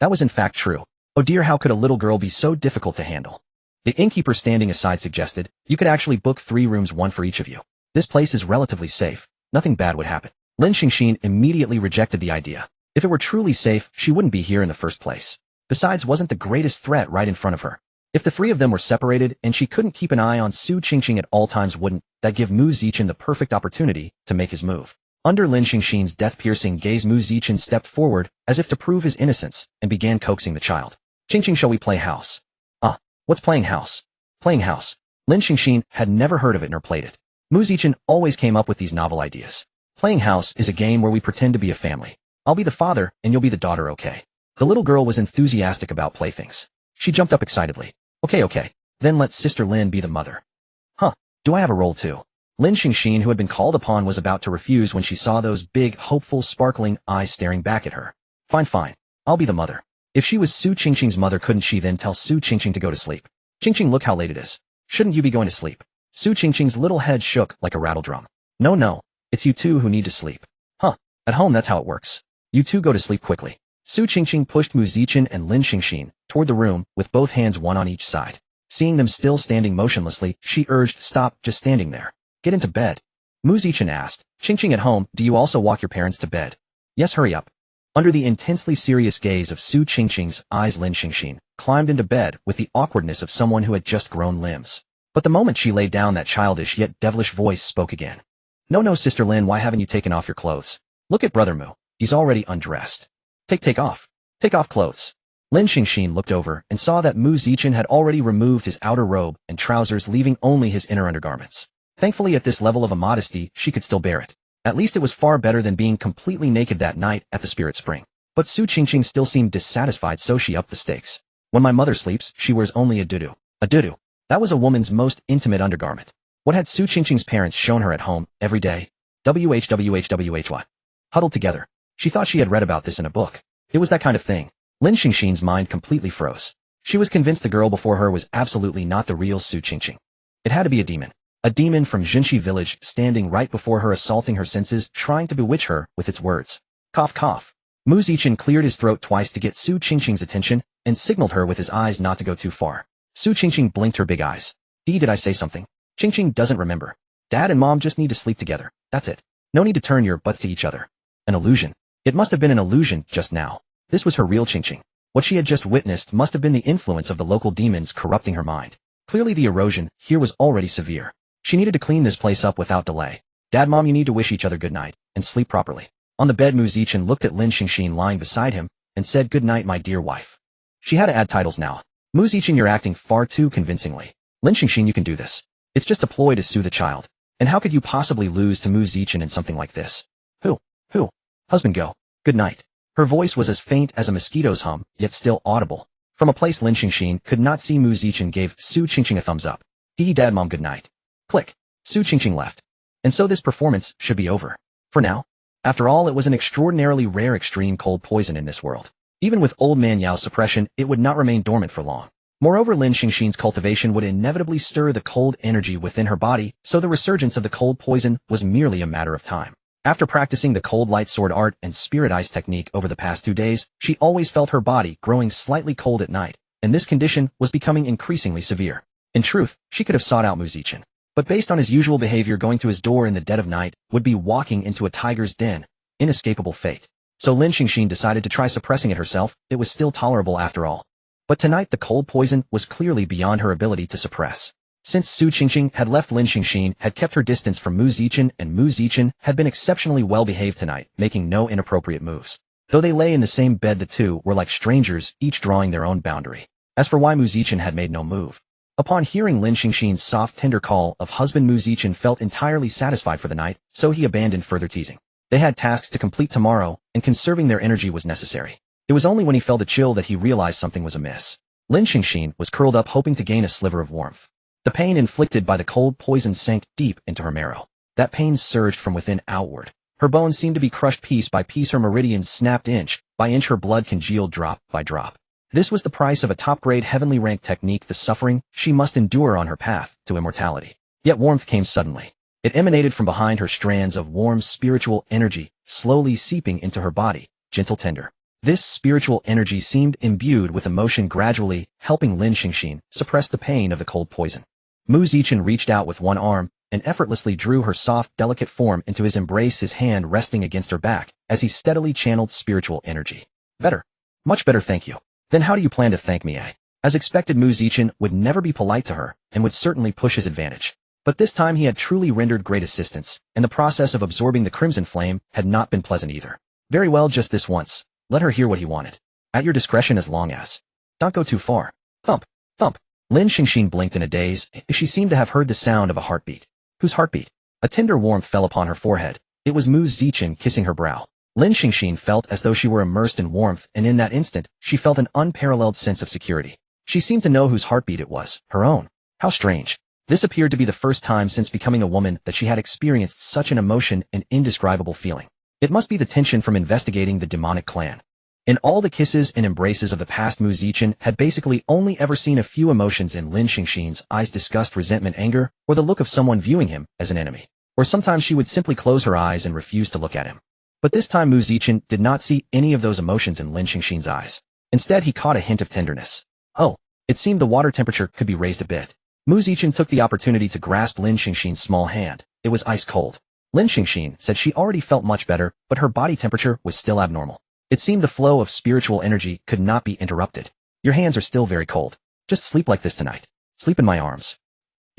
That was in fact true. Oh dear, how could a little girl be so difficult to handle? The innkeeper standing aside suggested, "You could actually book 3 rooms, 1 for each of you. This place is relatively safe. Nothing bad would happen." Lin Xingxin immediately rejected the idea. If it were truly safe, she wouldn't be here in the first place. Besides, wasn't the greatest threat right in front of her? If the 3 of them were separated and she couldn't keep an eye on Su Qingqing at all times, wouldn't that give Mu Zichen the perfect opportunity to make his move? Under Lin Xingxin's death-piercing gaze, Mu Zichen stepped forward as if to prove his innocence and began coaxing the child. "Qingqing, shall we play house?" "Ah, what's playing house?" "Playing house." Lin Xingxin had never heard of it nor played it. Mu Zichen always came up with these novel ideas. Playing house is a game where we pretend to be a family. I'll be the father, and you'll be the daughter, okay? The little girl was enthusiastic about playthings. She jumped up excitedly. Okay. Then let Sister Lin be the mother. Huh, do I have a role too? Lin Xingxin, who had been called upon, was about to refuse when she saw those big, hopeful, sparkling eyes staring back at her. Fine. I'll be the mother. If she was Su Qingqing's mother, couldn't she then tell Su Qingqing to go to sleep? Qingqing, look how late it is. Shouldn't you be going to sleep? Su Qingqing's little head shook like a rattle drum. No, it's you two who need to sleep. Huh, at home that's how it works. You two go to sleep quickly. Su Qingqing pushed Mu Zichen and Lin Xingxin toward the room with both hands one on each side. Seeing them still standing motionlessly, she urged, stop just standing there. Get into bed. Mu Zichen asked, Qingqing, at home, do you also walk your parents to bed? Yes, hurry up. Under the intensely serious gaze of Su Qingqing's eyes, Lin Xingxin climbed into bed with the awkwardness of someone who had just grown limbs. But the moment she laid down, that childish yet devilish voice spoke again. No, Sister Lin, why haven't you taken off your clothes? Look at Brother Mu. He's already undressed. Take off. Take off clothes. Lin Xingxin looked over and saw that Mu Zichen had already removed his outer robe and trousers, leaving only his inner undergarments. Thankfully, at this level of immodesty, she could still bear it. At least it was far better than being completely naked that night at the Spirit Spring. But Su Qingqing still seemed dissatisfied, so she upped the stakes. When my mother sleeps, she wears only a dudu. A dudu. That was a woman's most intimate undergarment. What had Su Qingqing's parents shown her at home every day? WHWHWHY. Huddled together. She thought she had read about this in a book. It was that kind of thing. Lin Xingxin's mind completely froze. She was convinced the girl before her was absolutely not the real Su Qingqing. It had to be a demon. A demon from Jinxi village standing right before her, assaulting her senses, trying to bewitch her with its words. Cough. Mu Zichen cleared his throat twice to get Su Qingqing's attention and signaled her with his eyes not to go too far. Su Qingqing blinked her big eyes. Did I say something? Qingqing doesn't remember. Dad and Mom just need to sleep together. That's it. No need to turn your butts to each other. An illusion. It must have been an illusion just now. This was her real Qingqing. What she had just witnessed must have been the influence of the local demons corrupting her mind. Clearly the erosion here was already severe. She needed to clean this place up without delay. Dad, Mom, you need to wish each other good night and sleep properly. On the bed, Mu Zichen looked at Lin Xingxin lying beside him and said, good night, my dear wife. She had to add titles now. Mu Zichen, you're acting far too convincingly. Lin Xingxin, you can do this. It's just a ploy to soothe the child. And how could you possibly lose to Mu Zichen in something like this? Who? Husband, go. Good night. Her voice was as faint as a mosquito's hum, yet still audible. From a place Lin Xingxin could not see, Mu Zichen gave Su Qingqing a thumbs up. Dad, Mom, good night. Click. Su Qingqing left. And so this performance should be over. For now. After all, it was an extraordinarily rare extreme cold poison in this world. Even with Old Man Yao's suppression, it would not remain dormant for long. Moreover, Lin Xingxin's cultivation would inevitably stir the cold energy within her body, so the resurgence of the cold poison was merely a matter of time. After practicing the cold light sword art and spirit ice technique over the past 2 days, she always felt her body growing slightly cold at night, and this condition was becoming increasingly severe. In truth, she could have sought out Mu Zichen. But based on his usual behavior, going to his door in the dead of night would be walking into a tiger's den, inescapable fate. So Lin Xingxin decided to try suppressing it herself. It was still tolerable after all. But tonight the cold poison was clearly beyond her ability to suppress. Since Su Qingqing had left, Lin Xingxin had kept her distance from Mu Zichen, and Mu Zichen had been exceptionally well behaved tonight, making no inappropriate moves. Though they lay in the same bed, the two were like strangers, each drawing their own boundary. As for why Mu Zichen had made no move. Upon hearing Lin Xingxin's soft, tender call of husband, Mu Zichen felt entirely satisfied for the night, so he abandoned further teasing. They had tasks to complete tomorrow, and conserving their energy was necessary. It was only when he felt a chill that he realized something was amiss. Lin Xingxin was curled up, hoping to gain a sliver of warmth. The pain inflicted by the cold poison sank deep into her marrow. That pain surged from within outward. Her bones seemed to be crushed piece by piece, her meridians snapped inch by inch, her blood congealed drop by drop. This was the price of a top-grade heavenly ranked technique, the suffering she must endure on her path to immortality. Yet warmth came suddenly. It emanated from behind her, strands of warm spiritual energy, slowly seeping into her body, gentle, tender. This spiritual energy seemed imbued with emotion, gradually helping Lin Xingxin suppress the pain of the cold poison. Mu Zichen reached out with one arm and effortlessly drew her soft, delicate form into his embrace, his hand resting against her back as he steadily channeled spiritual energy. Better. Much better, thank you. Then how do you plan to thank me, eh? As expected, Mu Zichen would never be polite to her and would certainly push his advantage. But this time he had truly rendered great assistance, and the process of absorbing the crimson flame had not been pleasant either. Very well, just this once. Let her hear what he wanted. At your discretion, as long as. Don't go too far. Thump. Thump. Lin Xingxin blinked in a daze. She seemed to have heard the sound of a heartbeat. Whose heartbeat? A tender warmth fell upon her forehead. It was Mu Zichen kissing her brow. Lin Xingxin felt as though she were immersed in warmth, and in that instant, she felt an unparalleled sense of security. She seemed to know whose heartbeat it was, her own. How strange. This appeared to be the first time since becoming a woman that she had experienced such an emotion and indescribable feeling. It must be the tension from investigating the demonic clan. In all the kisses and embraces of the past, Mu Zichen had basically only ever seen a few emotions in Lin Xingxin's eyes: disgust, resentment, anger, or the look of someone viewing him as an enemy. Or sometimes she would simply close her eyes and refuse to look at him. But this time Mu Zichen did not see any of those emotions in Lin Xingxin's eyes. Instead, he caught a hint of tenderness. Oh, it seemed the water temperature could be raised a bit. Mu Zichen took the opportunity to grasp Lin Xingxin's small hand. It was ice cold. Lin Xingxin said she already felt much better, but her body temperature was still abnormal. It seemed the flow of spiritual energy could not be interrupted. Your hands are still very cold. Just sleep like this tonight. Sleep in my arms.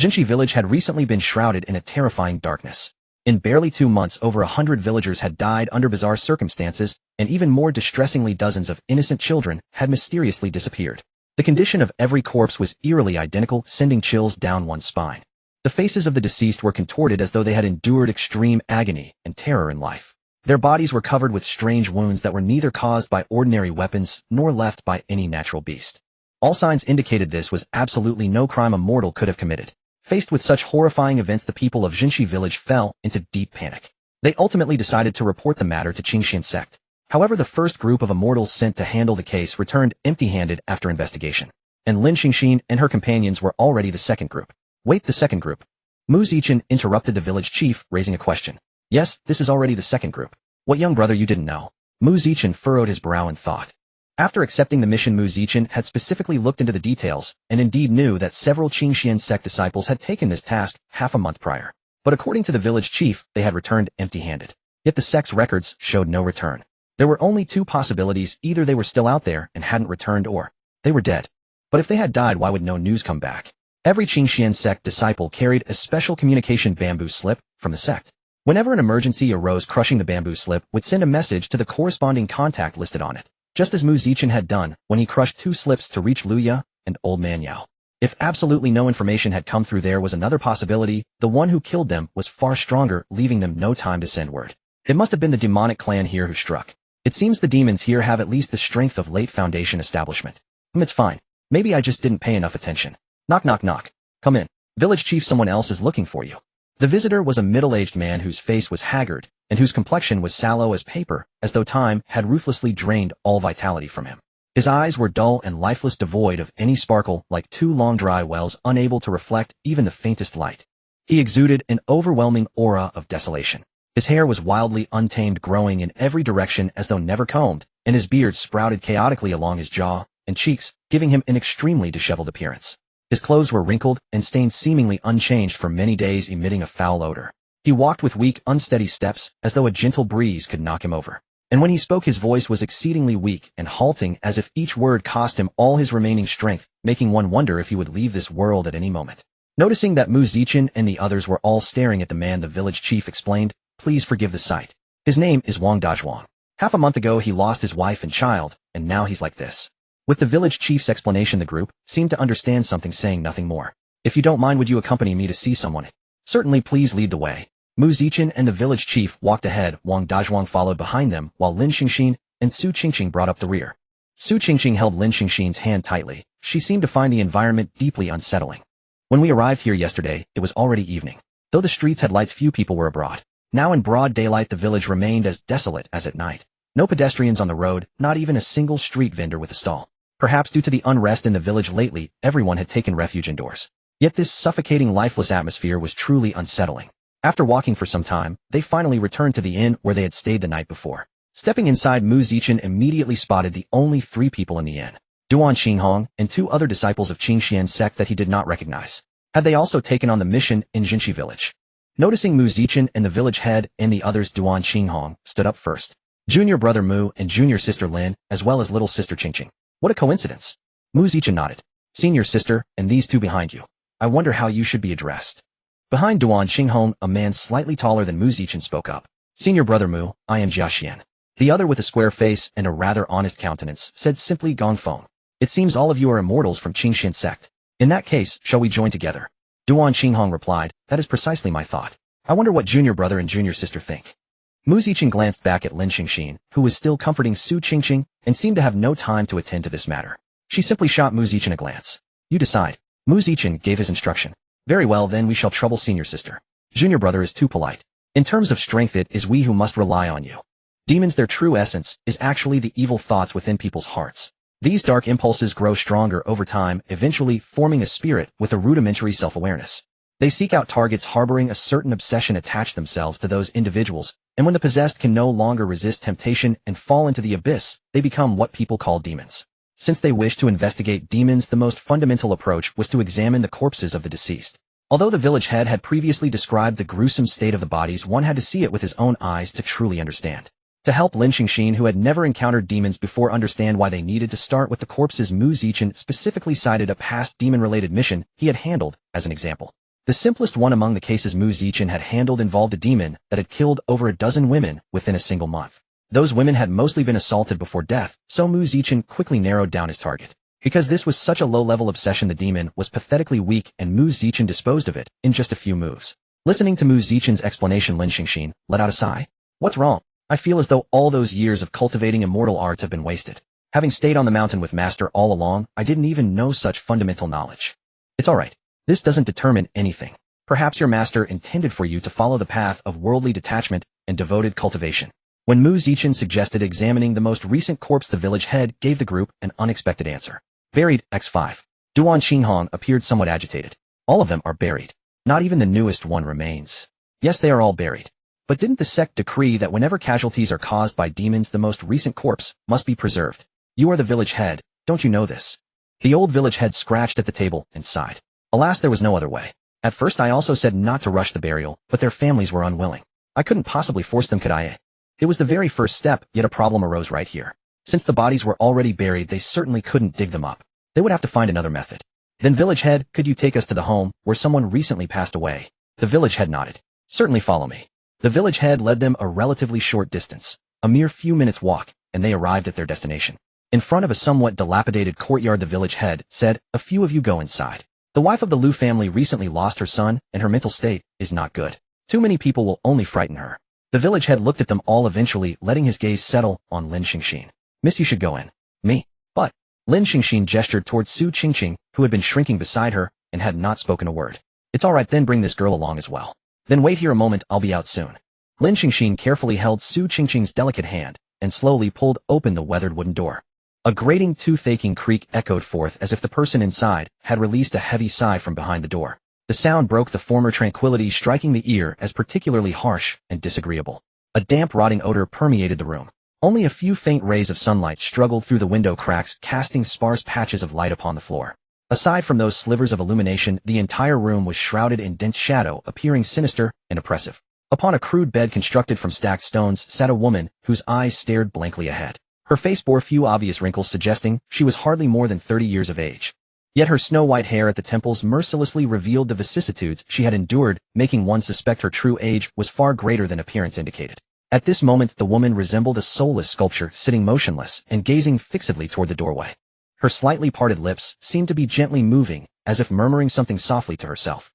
Jinshi village had recently been shrouded in a terrifying darkness. In barely 2 months, over 100 villagers had died under bizarre circumstances, and even more distressingly, dozens of innocent children had mysteriously disappeared. The condition of every corpse was eerily identical, sending chills down one's spine. The faces of the deceased were contorted as though they had endured extreme agony and terror in life. Their bodies were covered with strange wounds that were neither caused by ordinary weapons nor left by any natural beast. All signs indicated this was absolutely no crime a mortal could have committed. Faced with such horrifying events, the people of Jinshi village fell into deep panic. They ultimately decided to report the matter to Qingxian sect. However, the first group of immortals sent to handle the case returned empty-handed after investigation. And Lin Xingxin and her companions were already the second group. Wait, the second group? Mu Zichen interrupted the village chief, raising a question. Yes, this is already the second group. What, young brother, you didn't know? Mu Zichen furrowed his brow in thought. After accepting the mission, Mu Zichen had specifically looked into the details, and indeed knew that several Qingxian sect disciples had taken this task half a month prior. But according to the village chief, they had returned empty-handed. Yet the sect's records showed no return. There were only two possibilities: either they were still out there and hadn't returned, or they were dead. But if they had died, why would no news come back? Every Qingxian sect disciple carried a special communication bamboo slip from the sect. Whenever an emergency arose, crushing the bamboo slip would send a message to the corresponding contact listed on it, just as Mu Zichen had done when he crushed 2 slips to reach Luya and Old Man Yao. If absolutely no information had come through, there was another possibility: the one who killed them was far stronger, leaving them no time to send word. It must have been the demonic clan here who struck. It seems the demons here have at least the strength of late Foundation establishment. It's fine. Maybe I just didn't pay enough attention. Knock, knock, knock. Come in. Village chief, someone else is looking for you. The visitor was a middle-aged man whose face was haggard and whose complexion was sallow as paper, as though time had ruthlessly drained all vitality from him. His eyes were dull and lifeless, devoid of any sparkle, like 2 long dry wells unable to reflect even the faintest light. He exuded an overwhelming aura of desolation. His hair was wildly untamed, growing in every direction as though never combed, and his beard sprouted chaotically along his jaw and cheeks, giving him an extremely disheveled appearance. His clothes were wrinkled and stained, seemingly unchanged for many days, emitting a foul odor. He walked with weak, unsteady steps, as though a gentle breeze could knock him over. And when he spoke, his voice was exceedingly weak and halting, as if each word cost him all his remaining strength, making one wonder if he would leave this world at any moment. Noticing that Mu Zichen and the others were all staring at the man, the village chief explained, "Please forgive the sight. His name is Wang Dazhuang. Half a month ago he lost his wife and child, and now he's like this." With the village chief's explanation, the group seemed to understand something, saying nothing more. "If you don't mind, would you accompany me to see someone?" "Certainly, please lead the way." Mu Zichen and the village chief walked ahead. Wang Dazhuang followed behind them, while Lin Xingxin and Su Qingqing brought up the rear. Su Qingqing held Lin Xingxin's hand tightly. She seemed to find the environment deeply unsettling. "When we arrived here yesterday, it was already evening. Though the streets had lights, few people were abroad. Now in broad daylight, the village remained as desolate as at night. No pedestrians on the road, not even a single street vendor with a stall. Perhaps due to the unrest in the village lately, everyone had taken refuge indoors. Yet this suffocating, lifeless atmosphere was truly unsettling. After walking for some time, they finally returned to the inn where they had stayed the night before. Stepping inside, Mu Zichen immediately spotted the only 3 people in the inn: Duan Qinghong and 2 other disciples of Qingxian sect that he did not recognize. Had they also taken on the mission in Jinshi village? Noticing Mu Zichen and the village head and the others, Duan Qinghong stood up first. Junior brother Mu and junior sister Lin, as well as little sister Qingqing. What a coincidence. Mu Zichen nodded. Senior sister, and these 2 behind you. I wonder how you should be addressed. Behind Duan Qinghong, a man slightly taller than Mu Zichen spoke up. Senior brother Mu, I am Jia Xian. The other, with a square face and a rather honest countenance, said simply, Gong Feng. It seems all of you are immortals from Qingxian sect. In that case, shall we join together? Duan Qinghong replied, that is precisely my thought. I wonder what junior brother and junior sister think. Mu Zichen glanced back at Lin Xingxin, who was still comforting Su Qingqing, and seemed to have no time to attend to this matter. She simply shot Mu Zichen a glance. You decide. Mu Zichen gave his instruction. Very well, then we shall trouble senior sister. Junior brother is too polite. In terms of strength, it is we who must rely on you. Demons, their true essence, is actually the evil thoughts within people's hearts. These dark impulses grow stronger over time, eventually forming a spirit with a rudimentary self-awareness. They seek out targets harboring a certain obsession, attach themselves to those individuals, and when the possessed can no longer resist temptation and fall into the abyss, they become what people call demons. Since they wish to investigate demons, the most fundamental approach was to examine the corpses of the deceased. Although the village head had previously described the gruesome state of the bodies, one had to see it with his own eyes to truly understand. To help Lin Xingxin, who had never encountered demons before, understand why they needed to start with the corpses, Mu Zichen specifically cited a past demon-related mission he had handled as an example. The simplest one among the cases Mu Zichen had handled involved a demon that had killed over a dozen women within a single month. Those women had mostly been assaulted before death, so Mu Zichen quickly narrowed down his target. Because this was such a low-level obsession, the demon was pathetically weak, and Mu Zichen disposed of it in just a few moves. Listening to Mu Zichen's explanation, Lin Xingxin let out a sigh. What's wrong? I feel as though all those years of cultivating immortal arts have been wasted. Having stayed on the mountain with Master all along, I didn't even know such fundamental knowledge. It's alright. This doesn't determine anything. Perhaps your master intended for you to follow the path of worldly detachment and devoted cultivation. When Mu Zichen suggested examining the most recent corpse, the village head gave the group an unexpected answer. Buried, X5. Duan Xinghong appeared somewhat agitated. All of them are buried. Not even the newest one remains. Yes, they are all buried. But didn't the sect decree that whenever casualties are caused by demons, the most recent corpse must be preserved? You are the village head, don't you know this? The old village head scratched at the table and sighed. Alas, there was no other way. At first I also said not to rush the burial, but their families were unwilling. I couldn't possibly force them, could I? It was the very first step, yet a problem arose right here. Since the bodies were already buried, they certainly couldn't dig them up. They would have to find another method. Then village head, could you take us to the home where someone recently passed away? The village head nodded. Certainly, follow me. The village head led them a relatively short distance, a mere few minutes' walk, and they arrived at their destination. In front of a somewhat dilapidated courtyard, the village head said, a few of you go inside. The wife of the Liu family recently lost her son, and her mental state is not good. Too many people will only frighten her. The village head looked at them all, eventually letting his gaze settle on Lin Xingxin. Miss, you should go in. Me? But Lin Xingxin gestured towards Su Qingqing, who had been shrinking beside her and had not spoken a word. It's all right, then bring this girl along as well. Then wait here a moment, I'll be out soon. Lin Xingxin carefully held Su Qingqing's delicate hand and slowly pulled open the weathered wooden door. A grating, tooth-aching creak echoed forth as if the person inside had released a heavy sigh from behind the door. The sound broke the former tranquility, striking the ear as particularly harsh and disagreeable. A damp, rotting odor permeated the room. Only a few faint rays of sunlight struggled through the window cracks, casting sparse patches of light upon the floor. Aside from those slivers of illumination, the entire room was shrouded in dense shadow, appearing sinister and oppressive. Upon a crude bed constructed from stacked stones sat a woman whose eyes stared blankly ahead. Her face bore few obvious wrinkles, suggesting she was hardly more than 30 years of age. Yet her snow-white hair at the temples mercilessly revealed the vicissitudes she had endured, making one suspect her true age was far greater than appearance indicated. At this moment, the woman resembled a soulless sculpture, sitting motionless and gazing fixedly toward the doorway. Her slightly parted lips seemed to be gently moving, as if murmuring something softly to herself.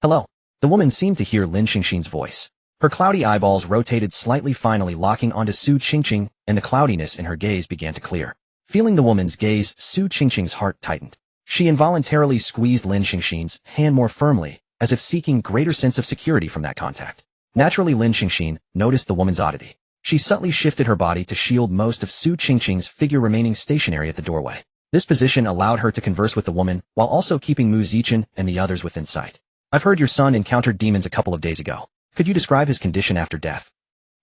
Hello. The woman seemed to hear Lin Xingxin's voice. Her cloudy eyeballs rotated slightly, finally locking onto Su Qingqing, and the cloudiness in her gaze began to clear. Feeling the woman's gaze, Su Qingqing's heart tightened. She involuntarily squeezed Lin Xingxin's hand more firmly, as if seeking greater sense of security from that contact. Naturally, Lin Xingxin noticed the woman's oddity. She subtly shifted her body to shield most of Su Qingqing's figure, remaining stationary at the doorway. This position allowed her to converse with the woman, while also keeping Mu Zichen and the others within sight. I've heard your son encountered demons a couple of days ago. Could you describe his condition after death?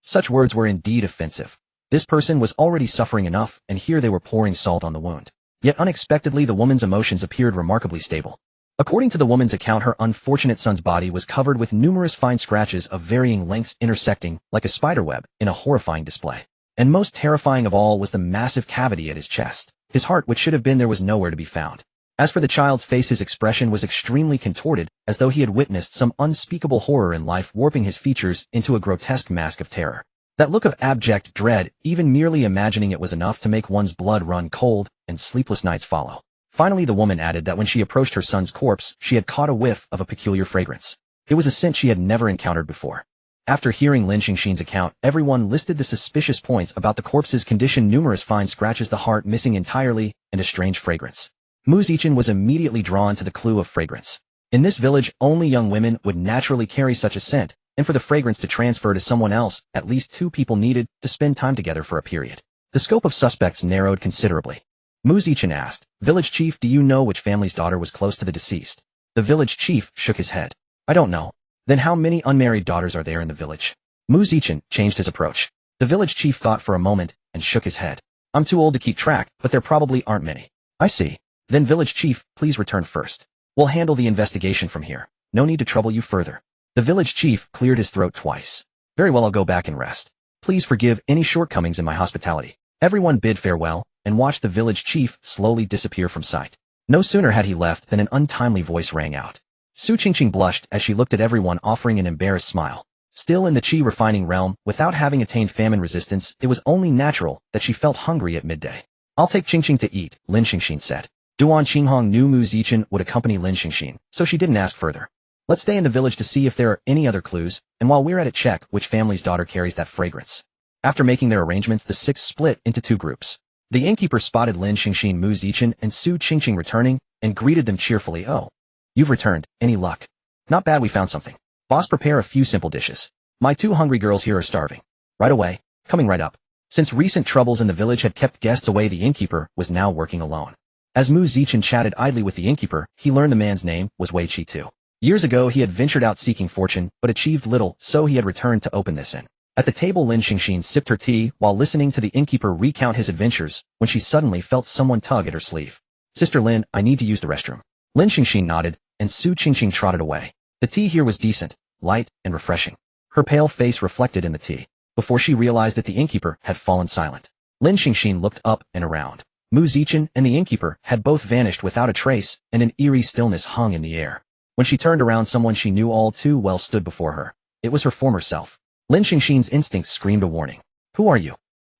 Such words were indeed offensive. This person was already suffering enough, and here they were pouring salt on the wound. Yet unexpectedly, the woman's emotions appeared remarkably stable. According to the woman's account, her unfortunate son's body was covered with numerous fine scratches of varying lengths intersecting like a spiderweb in a horrifying display. And most terrifying of all was the massive cavity at his chest. His heart, which should have been there, was nowhere to be found. As for the child's face, his expression was extremely contorted, as though he had witnessed some unspeakable horror in life, warping his features into a grotesque mask of terror. That look of abject dread, even merely imagining it was enough to make one's blood run cold, and sleepless nights follow. Finally, the woman added that when she approached her son's corpse, she had caught a whiff of a peculiar fragrance. It was a scent she had never encountered before. After hearing Lin Xingxin's account, everyone listed the suspicious points about the corpse's condition: numerous fine scratches, the heart missing entirely, and a strange fragrance. Mu Zichen was immediately drawn to the clue of fragrance. In this village, only young women would naturally carry such a scent, and for the fragrance to transfer to someone else, at least two people needed to spend time together for a period. The scope of suspects narrowed considerably. Mu Zichen asked, "Village chief, do you know which family's daughter was close to the deceased?" The village chief shook his head. "I don't know." "Then how many unmarried daughters are there in the village?" Mu Zichen changed his approach. The village chief thought for a moment and shook his head. "I'm too old to keep track, but there probably aren't many." "I see. Then village chief, please return first. We'll handle the investigation from here. No need to trouble you further." The village chief cleared his throat twice. "Very well, I'll go back and rest. Please forgive any shortcomings in my hospitality." Everyone bid farewell and watched the village chief slowly disappear from sight. No sooner had he left than an untimely voice rang out. Su Qingqing blushed as she looked at everyone, offering an embarrassed smile. Still in the qi refining realm, without having attained famine resistance, it was only natural that she felt hungry at midday. "I'll take Qingqing to eat," Lin Xingxin said. Duan Qinghong knew Mu Zichen would accompany Lin Xingxin, so she didn't ask further. "Let's stay in the village to see if there are any other clues, and while we're at it, check which family's daughter carries that fragrance." After making their arrangements, the six split into two groups. The innkeeper spotted Lin Xingxin, Mu Zichen, and Su Qingqing returning, and greeted them cheerfully. "Oh, you've returned. Any luck?" "Not bad, we found something. Boss, prepare a few simple dishes. My two hungry girls here are starving." "Right away. Coming right up." Since recent troubles in the village had kept guests away, the innkeeper was now working alone. As Mu Zichen chatted idly with the innkeeper, he learned the man's name was Wei Qi too. Years ago he had ventured out seeking fortune, but achieved little, so he had returned to open this inn. At the table, Lin Xingxin sipped her tea while listening to the innkeeper recount his adventures, when she suddenly felt someone tug at her sleeve. "Sister Lin, I need to use the restroom." Lin Xingxin nodded, and Su Qingqing trotted away. The tea here was decent, light, and refreshing. Her pale face reflected in the tea. Before she realized it, the innkeeper had fallen silent. Lin Xingxin looked up and around. Mu Zichen and the innkeeper had both vanished without a trace, and an eerie stillness hung in the air. When she turned around, someone she knew all too well stood before her. It was her former self. Lin Xingxin's instincts screamed a warning. "Who are you?"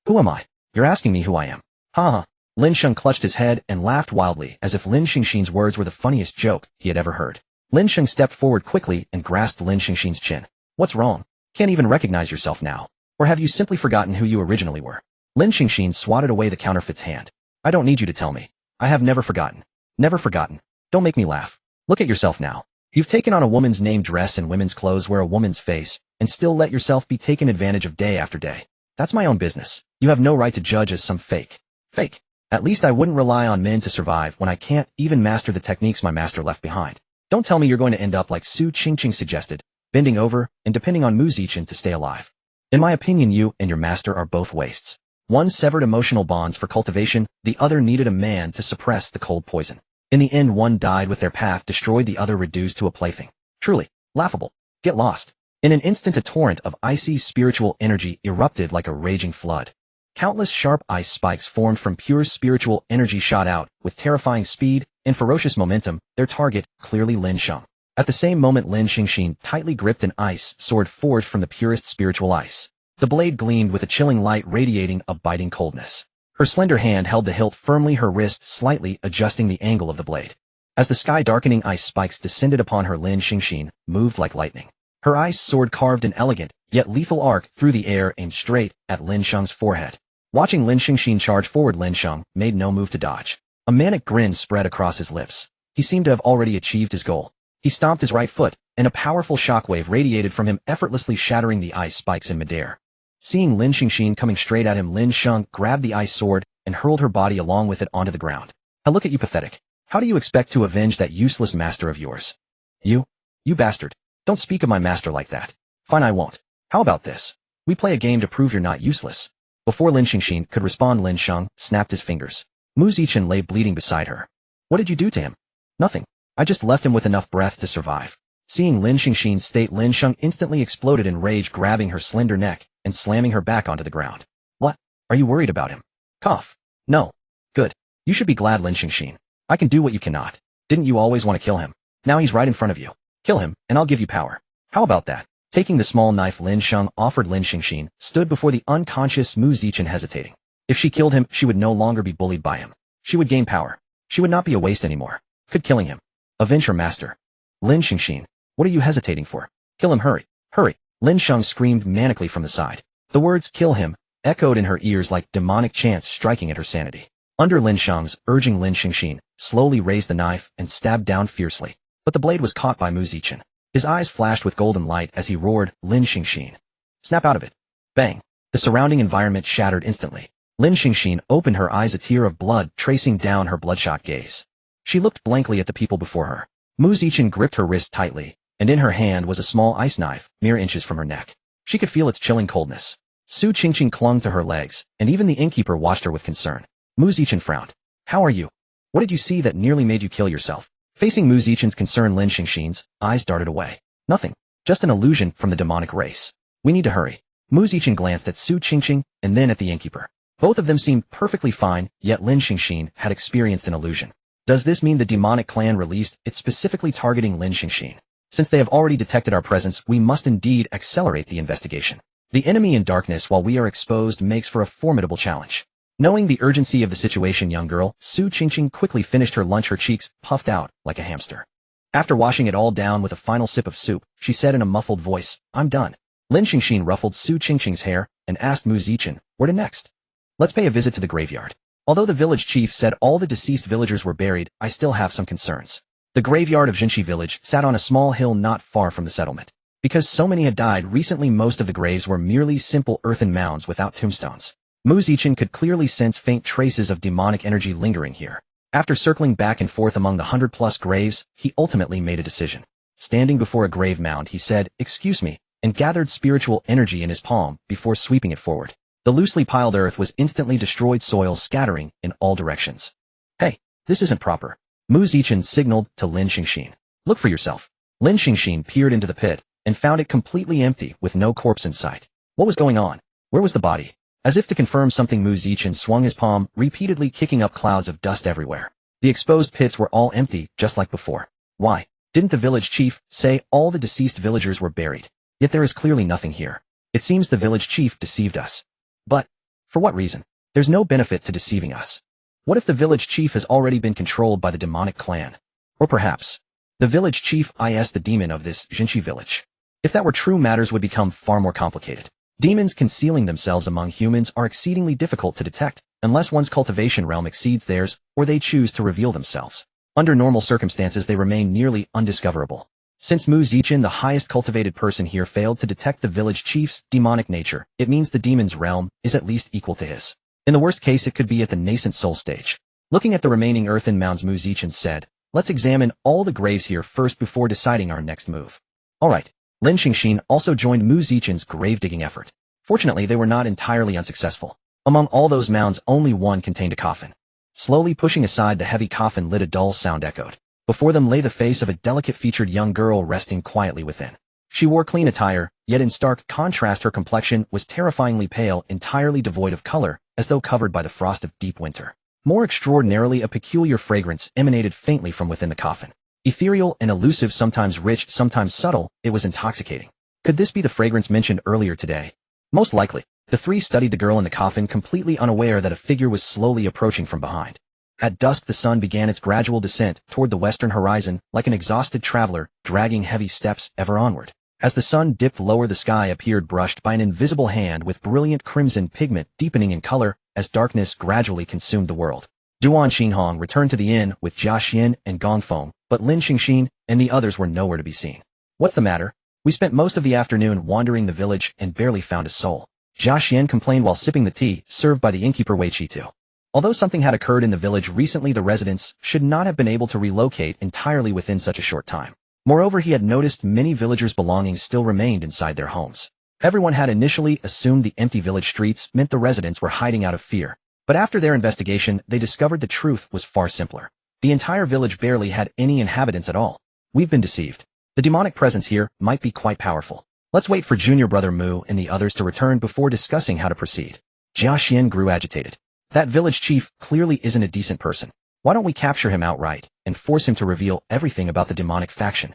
"Who am I? You're asking me who I am?" "Ha ha." Lin Sheng clutched his head and laughed wildly, as if Lin Xingxin's words were the funniest joke he had ever heard. Lin Sheng stepped forward quickly and grasped Lin Xingxin's chin. "What's wrong? Can't even recognize yourself now? Or have you simply forgotten who you originally were?" Lin Xingxin swatted away the counterfeit's hand. "I don't need you to tell me. I have never forgotten. Never forgotten. Don't make me laugh. Look at yourself now. You've taken on a woman's name, dress and women's clothes, wear a woman's face, and still let yourself be taken advantage of day after day. That's my own business. You have no right to judge as some fake. Fake. At least I wouldn't rely on men to survive when I can't even master the techniques my master left behind. Don't tell me you're going to end up like Su Qingqing suggested, bending over and depending on Mu Zichen to stay alive. In my opinion, you and your master are both wastes. One severed emotional bonds for cultivation, the other needed a man to suppress the cold poison. In the end, one died with their path destroyed, the other reduced to a plaything. Truly laughable. Get lost." In an instant, a torrent of icy spiritual energy erupted like a raging flood. Countless sharp ice spikes formed from pure spiritual energy shot out, with terrifying speed and ferocious momentum, their target clearly Lin Sheng. At the same moment, Lin Xingxin tightly gripped an ice sword forged from the purest spiritual ice. The blade gleamed with a chilling light, radiating a biting coldness. Her slender hand held the hilt firmly, her wrist slightly adjusting the angle of the blade. As the sky-darkening ice spikes descended upon her, Lin Xingxin moved like lightning. Her ice sword carved an elegant, yet lethal arc through the air, aimed straight at Lin Sheng's forehead. Watching Lin Xingxin charge forward, Lin Sheng made no move to dodge. A manic grin spread across his lips. He seemed to have already achieved his goal. He stomped his right foot, and a powerful shockwave radiated from him, effortlessly shattering the ice spikes in midair. Seeing Lin Xingxin coming straight at him, Lin Sheng grabbed the ice sword and hurled her body along with it onto the ground. "Now look at you, pathetic. How do you expect to avenge that useless master of yours? You bastard. Don't speak of my master like that." "Fine, I won't. How about this? We play a game to prove you're not useless." Before Lin Xingxin could respond, Lin Sheng snapped his fingers. Mu Zichen lay bleeding beside her. "What did you do to him?" "Nothing. I just left him with enough breath to survive." Seeing Lin Xingxin's state, Lin Sheng instantly exploded in rage, grabbing her slender neck and slamming her back onto the ground. "What? Are you worried about him?" "Cough. No. Good. You should be glad, Lin Xingxin. I can do what you cannot. Didn't you always want to kill him? Now he's right in front of you. Kill him, and I'll give you power. How about that?" Taking the small knife Lin Sheng offered, Lin Xingxin stood before the unconscious Mu Zichen, hesitating. If she killed him, she would no longer be bullied by him. She would gain power. She would not be a waste anymore. Could killing him avenge her master? Lin Xingxin, What are you hesitating for? Kill him, hurry, hurry. Lin Sheng screamed manically from the side. The words, kill him, echoed in her ears like demonic chants striking at her sanity. Under Lin Sheng's urging, Lin Xingxin slowly raised the knife and stabbed down fiercely. But the blade was caught by Mu Zichen. His eyes flashed with golden light as he roared, Lin Xingxin. Snap out of it. Bang. The surrounding environment shattered instantly. Lin Xingxin opened her eyes, a tear of blood tracing down her bloodshot gaze. She looked blankly at the people before her. Mu Zichen gripped her wrist tightly, and in her hand was a small ice knife, mere inches from her neck. She could feel its chilling coldness. Su Qingqing clung to her legs, and even the innkeeper watched her with concern. Mu Zichen frowned. How are you? What did you see that nearly made you kill yourself? Facing Mu Zichen's concern, Lin Xingxin's eyes darted away. Nothing. Just an illusion from the demonic race. We need to hurry. Mu Zichen glanced at Su Qingqing and then at the innkeeper. Both of them seemed perfectly fine, yet Lin Xingxin had experienced an illusion. Does this mean the demonic clan released it specifically targeting Lin Xingxin? Since they have already detected our presence, we must indeed accelerate the investigation. The enemy in darkness while we are exposed makes for a formidable challenge. Knowing the urgency of the situation, young girl, Su Qingqing quickly finished her lunch, her cheeks puffed out like a hamster. After washing it all down with a final sip of soup, she said in a muffled voice, I'm done. Lin Xingxin ruffled Su Qingqing's hair and asked Mu Zichen, where to next? Let's pay a visit to the graveyard. Although the village chief said all the deceased villagers were buried, I still have some concerns. The graveyard of Jinshi village sat on a small hill not far from the settlement. Because so many had died recently, most of the graves were merely simple earthen mounds without tombstones. Mu Zichen could clearly sense faint traces of demonic energy lingering here. After circling back and forth among the 100+ graves, he ultimately made a decision. Standing before a grave mound, he said, excuse me, and gathered spiritual energy in his palm before sweeping it forward. The loosely piled earth was instantly destroyed, soil scattering in all directions. Hey, this isn't proper. Mu Zichen signaled to Lin Xingxin. Look for yourself. Lin Xingxin peered into the pit and found it completely empty with no corpse in sight. What was going on? Where was the body? As if to confirm something, Mu Zichen swung his palm, repeatedly kicking up clouds of dust everywhere. The exposed pits were all empty, just like before. Why? Didn't the village chief say all the deceased villagers were buried? Yet there is clearly nothing here. It seems the village chief deceived us. But, for what reason? There's no benefit to deceiving us. What if the village chief has already been controlled by the demonic clan? Or perhaps, the village chief is the demon of this Jinshi village. If that were true, matters would become far more complicated. Demons concealing themselves among humans are exceedingly difficult to detect, unless one's cultivation realm exceeds theirs, or they choose to reveal themselves. Under normal circumstances, they remain nearly undiscoverable. Since Mu Zichen, the highest cultivated person here, failed to detect the village chief's demonic nature, it means the demon's realm is at least equal to his. In the worst case, it could be at the nascent soul stage. Looking at the remaining earthen mounds, Mu Zichen said, let's examine all the graves here first before deciding our next move. Alright. Lin Xingxin also joined Mu Zichen's grave-digging effort. Fortunately, they were not entirely unsuccessful. Among all those mounds, only one contained a coffin. Slowly pushing aside the heavy coffin lid, a dull sound echoed. Before them lay the face of a delicate-featured young girl resting quietly within. She wore clean attire, yet in stark contrast her complexion was terrifyingly pale, entirely devoid of color, as though covered by the frost of deep winter. More extraordinarily, a peculiar fragrance emanated faintly from within the coffin. Ethereal and elusive, sometimes rich, sometimes subtle, it was intoxicating. Could this be the fragrance mentioned earlier today? Most likely. The three studied the girl in the coffin, completely unaware that a figure was slowly approaching from behind. At dusk, the sun began its gradual descent toward the western horizon, like an exhausted traveler, dragging heavy steps ever onward. As the sun dipped lower, the sky appeared brushed by an invisible hand with brilliant crimson pigment deepening in color as darkness gradually consumed the world. Duan Xinhong returned to the inn with Jia Xian and Gong Feng, but Lin Xingxin and the others were nowhere to be seen. What's the matter? We spent most of the afternoon wandering the village and barely found a soul. Jia Xian complained while sipping the tea served by the innkeeper Wei Qitu. Although something had occurred in the village recently, the residents should not have been able to relocate entirely within such a short time. Moreover, he had noticed many villagers' belongings still remained inside their homes. Everyone had initially assumed the empty village streets meant the residents were hiding out of fear. But after their investigation, they discovered the truth was far simpler. The entire village barely had any inhabitants at all. We've been deceived. The demonic presence here might be quite powerful. Let's wait for Junior Brother Mu and the others to return before discussing how to proceed. Jia Xian grew agitated. That village chief clearly isn't a decent person. Why don't we capture him outright and force him to reveal everything about the demonic faction?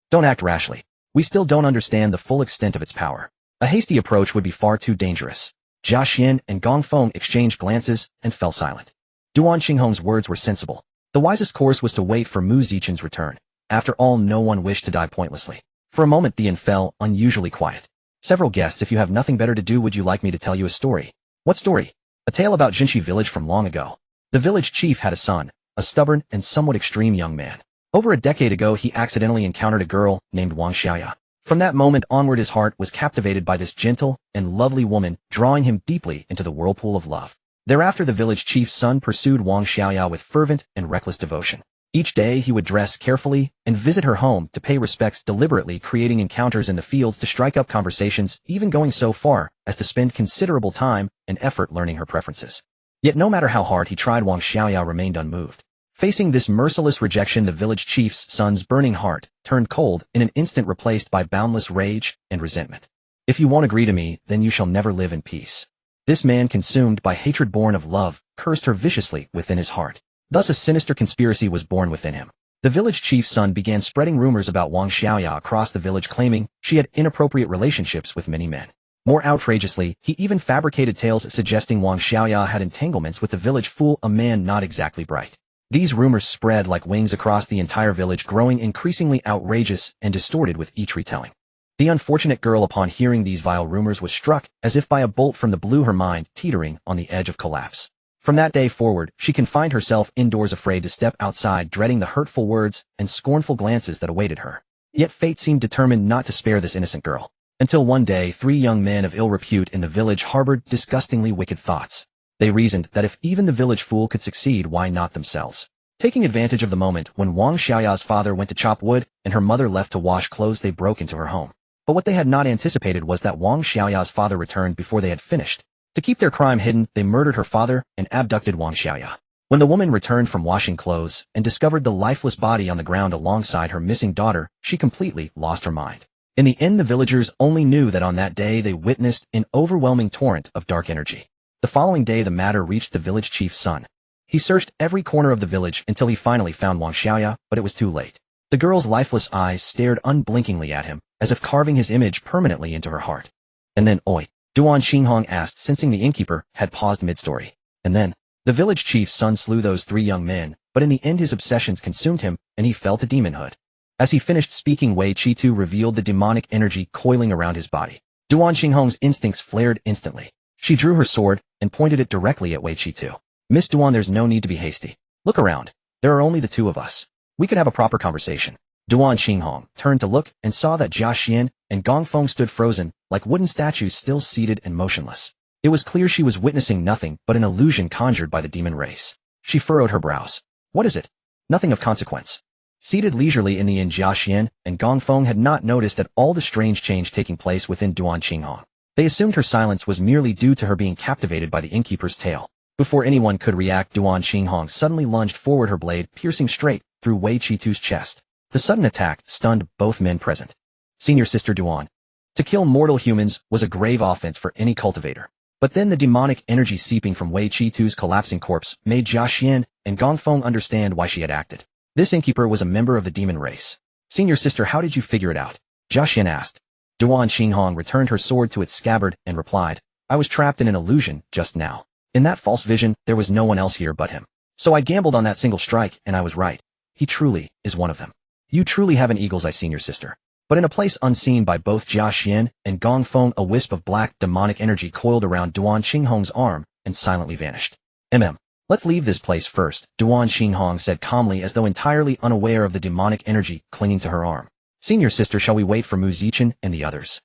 Don't act rashly. We still don't understand the full extent of its power. A hasty approach would be far too dangerous. Jia Xian and Gong Feng exchanged glances and fell silent. Duan Xinghong's words were sensible. The wisest course was to wait for Mu Zichen's return. After all, no one wished to die pointlessly. For a moment the inn fell unusually quiet. Several guests, if you have nothing better to do, would you like me to tell you a story? What story? A tale about Jinshi village from long ago. The village chief had a son, a stubborn and somewhat extreme young man. Over a decade ago he accidentally encountered a girl named Wang Xiaoya. From that moment onward his heart was captivated by this gentle and lovely woman, drawing him deeply into the whirlpool of love. Thereafter the village chief's son pursued Wang Xiaoya with fervent and reckless devotion. Each day he would dress carefully and visit her home to pay respects, deliberately creating encounters in the fields to strike up conversations, even going so far as to spend considerable time and effort learning her preferences. Yet no matter how hard he tried, Wang Xiaoya remained unmoved. Facing this merciless rejection, the village chief's son's burning heart turned cold in an instant, replaced by boundless rage and resentment. If you won't agree to me, then you shall never live in peace. This man, consumed by hatred born of love, cursed her viciously within his heart. Thus a sinister conspiracy was born within him. The village chief's son began spreading rumors about Wang Xiaoya across the village, claiming she had inappropriate relationships with many men. More outrageously, he even fabricated tales suggesting Wang Xiaoya had entanglements with the village fool, a man not exactly bright. These rumors spread like wings across the entire village, growing increasingly outrageous and distorted with each retelling. The unfortunate girl, upon hearing these vile rumors, was struck as if by a bolt from the blue, her mind teetering on the edge of collapse. From that day forward, she confined herself indoors, afraid to step outside, dreading the hurtful words and scornful glances that awaited her. Yet fate seemed determined not to spare this innocent girl. Until one day, 3 young men of ill repute in the village harbored disgustingly wicked thoughts. They reasoned that if even the village fool could succeed, why not themselves? Taking advantage of the moment when Wang Xiaoya's father went to chop wood and her mother left to wash clothes, they broke into her home. But what they had not anticipated was that Wang Xiaoya's father returned before they had finished. To keep their crime hidden, they murdered her father and abducted Wang Xiaoya. When the woman returned from washing clothes and discovered the lifeless body on the ground alongside her missing daughter, she completely lost her mind. In the end, the villagers only knew that on that day they witnessed an overwhelming torrent of dark energy. The following day the matter reached the village chief's son. He searched every corner of the village until he finally found Wang Xiaoya, but it was too late. The girl's lifeless eyes stared unblinkingly at him, as if carving his image permanently into her heart. And then, oi, Duan Xinghong asked, sensing the innkeeper had paused mid-story. And then, the village chief's son slew those 3 young men, but in the end his obsessions consumed him, and he fell to demonhood. As he finished speaking, Wei Qitu revealed the demonic energy coiling around his body. Duan Xinghong's instincts flared instantly. She drew her sword and pointed it directly at Wei Qitu. Miss Duan, there's no need to be hasty. Look around. There are only the 2 of us. We could have a proper conversation. Duan Xinghong turned to look and saw that Jia Xian and Gong Feng stood frozen, like wooden statues, still seated and motionless. It was clear she was witnessing nothing but an illusion conjured by the demon race. She furrowed her brows. What is it? Nothing of consequence. Seated leisurely in the inn, Jia Xian and Gong Feng had not noticed at all the strange change taking place within Duan Xinghong. They assumed her silence was merely due to her being captivated by the innkeeper's tale. Before anyone could react, Duan Xinghong suddenly lunged forward, her blade piercing straight through Wei Qitu's chest. The sudden attack stunned both men present. Senior Sister Duan. To kill mortal humans was a grave offense for any cultivator. But then the demonic energy seeping from Wei Qitu's collapsing corpse made Jia Xian and Gong Feng understand why she had acted. This innkeeper was a member of the demon race. Senior Sister, how did you figure it out? Jia Xian asked. Duan Xinghong returned her sword to its scabbard and replied, I was trapped in an illusion just now. In that false vision, there was no one else here but him. So I gambled on that single strike, and I was right. He truly is one of them. You truly have an eagle's eye, Senior Sister. But in a place unseen by both Jia Xian and Gong Feng, a wisp of black demonic energy coiled around Duan Xinghong's arm and silently vanished. Let's leave this place first, Duan Xinghong said calmly, as though entirely unaware of the demonic energy clinging to her arm. Senior Sister, shall we wait for Mu Zichen and the others?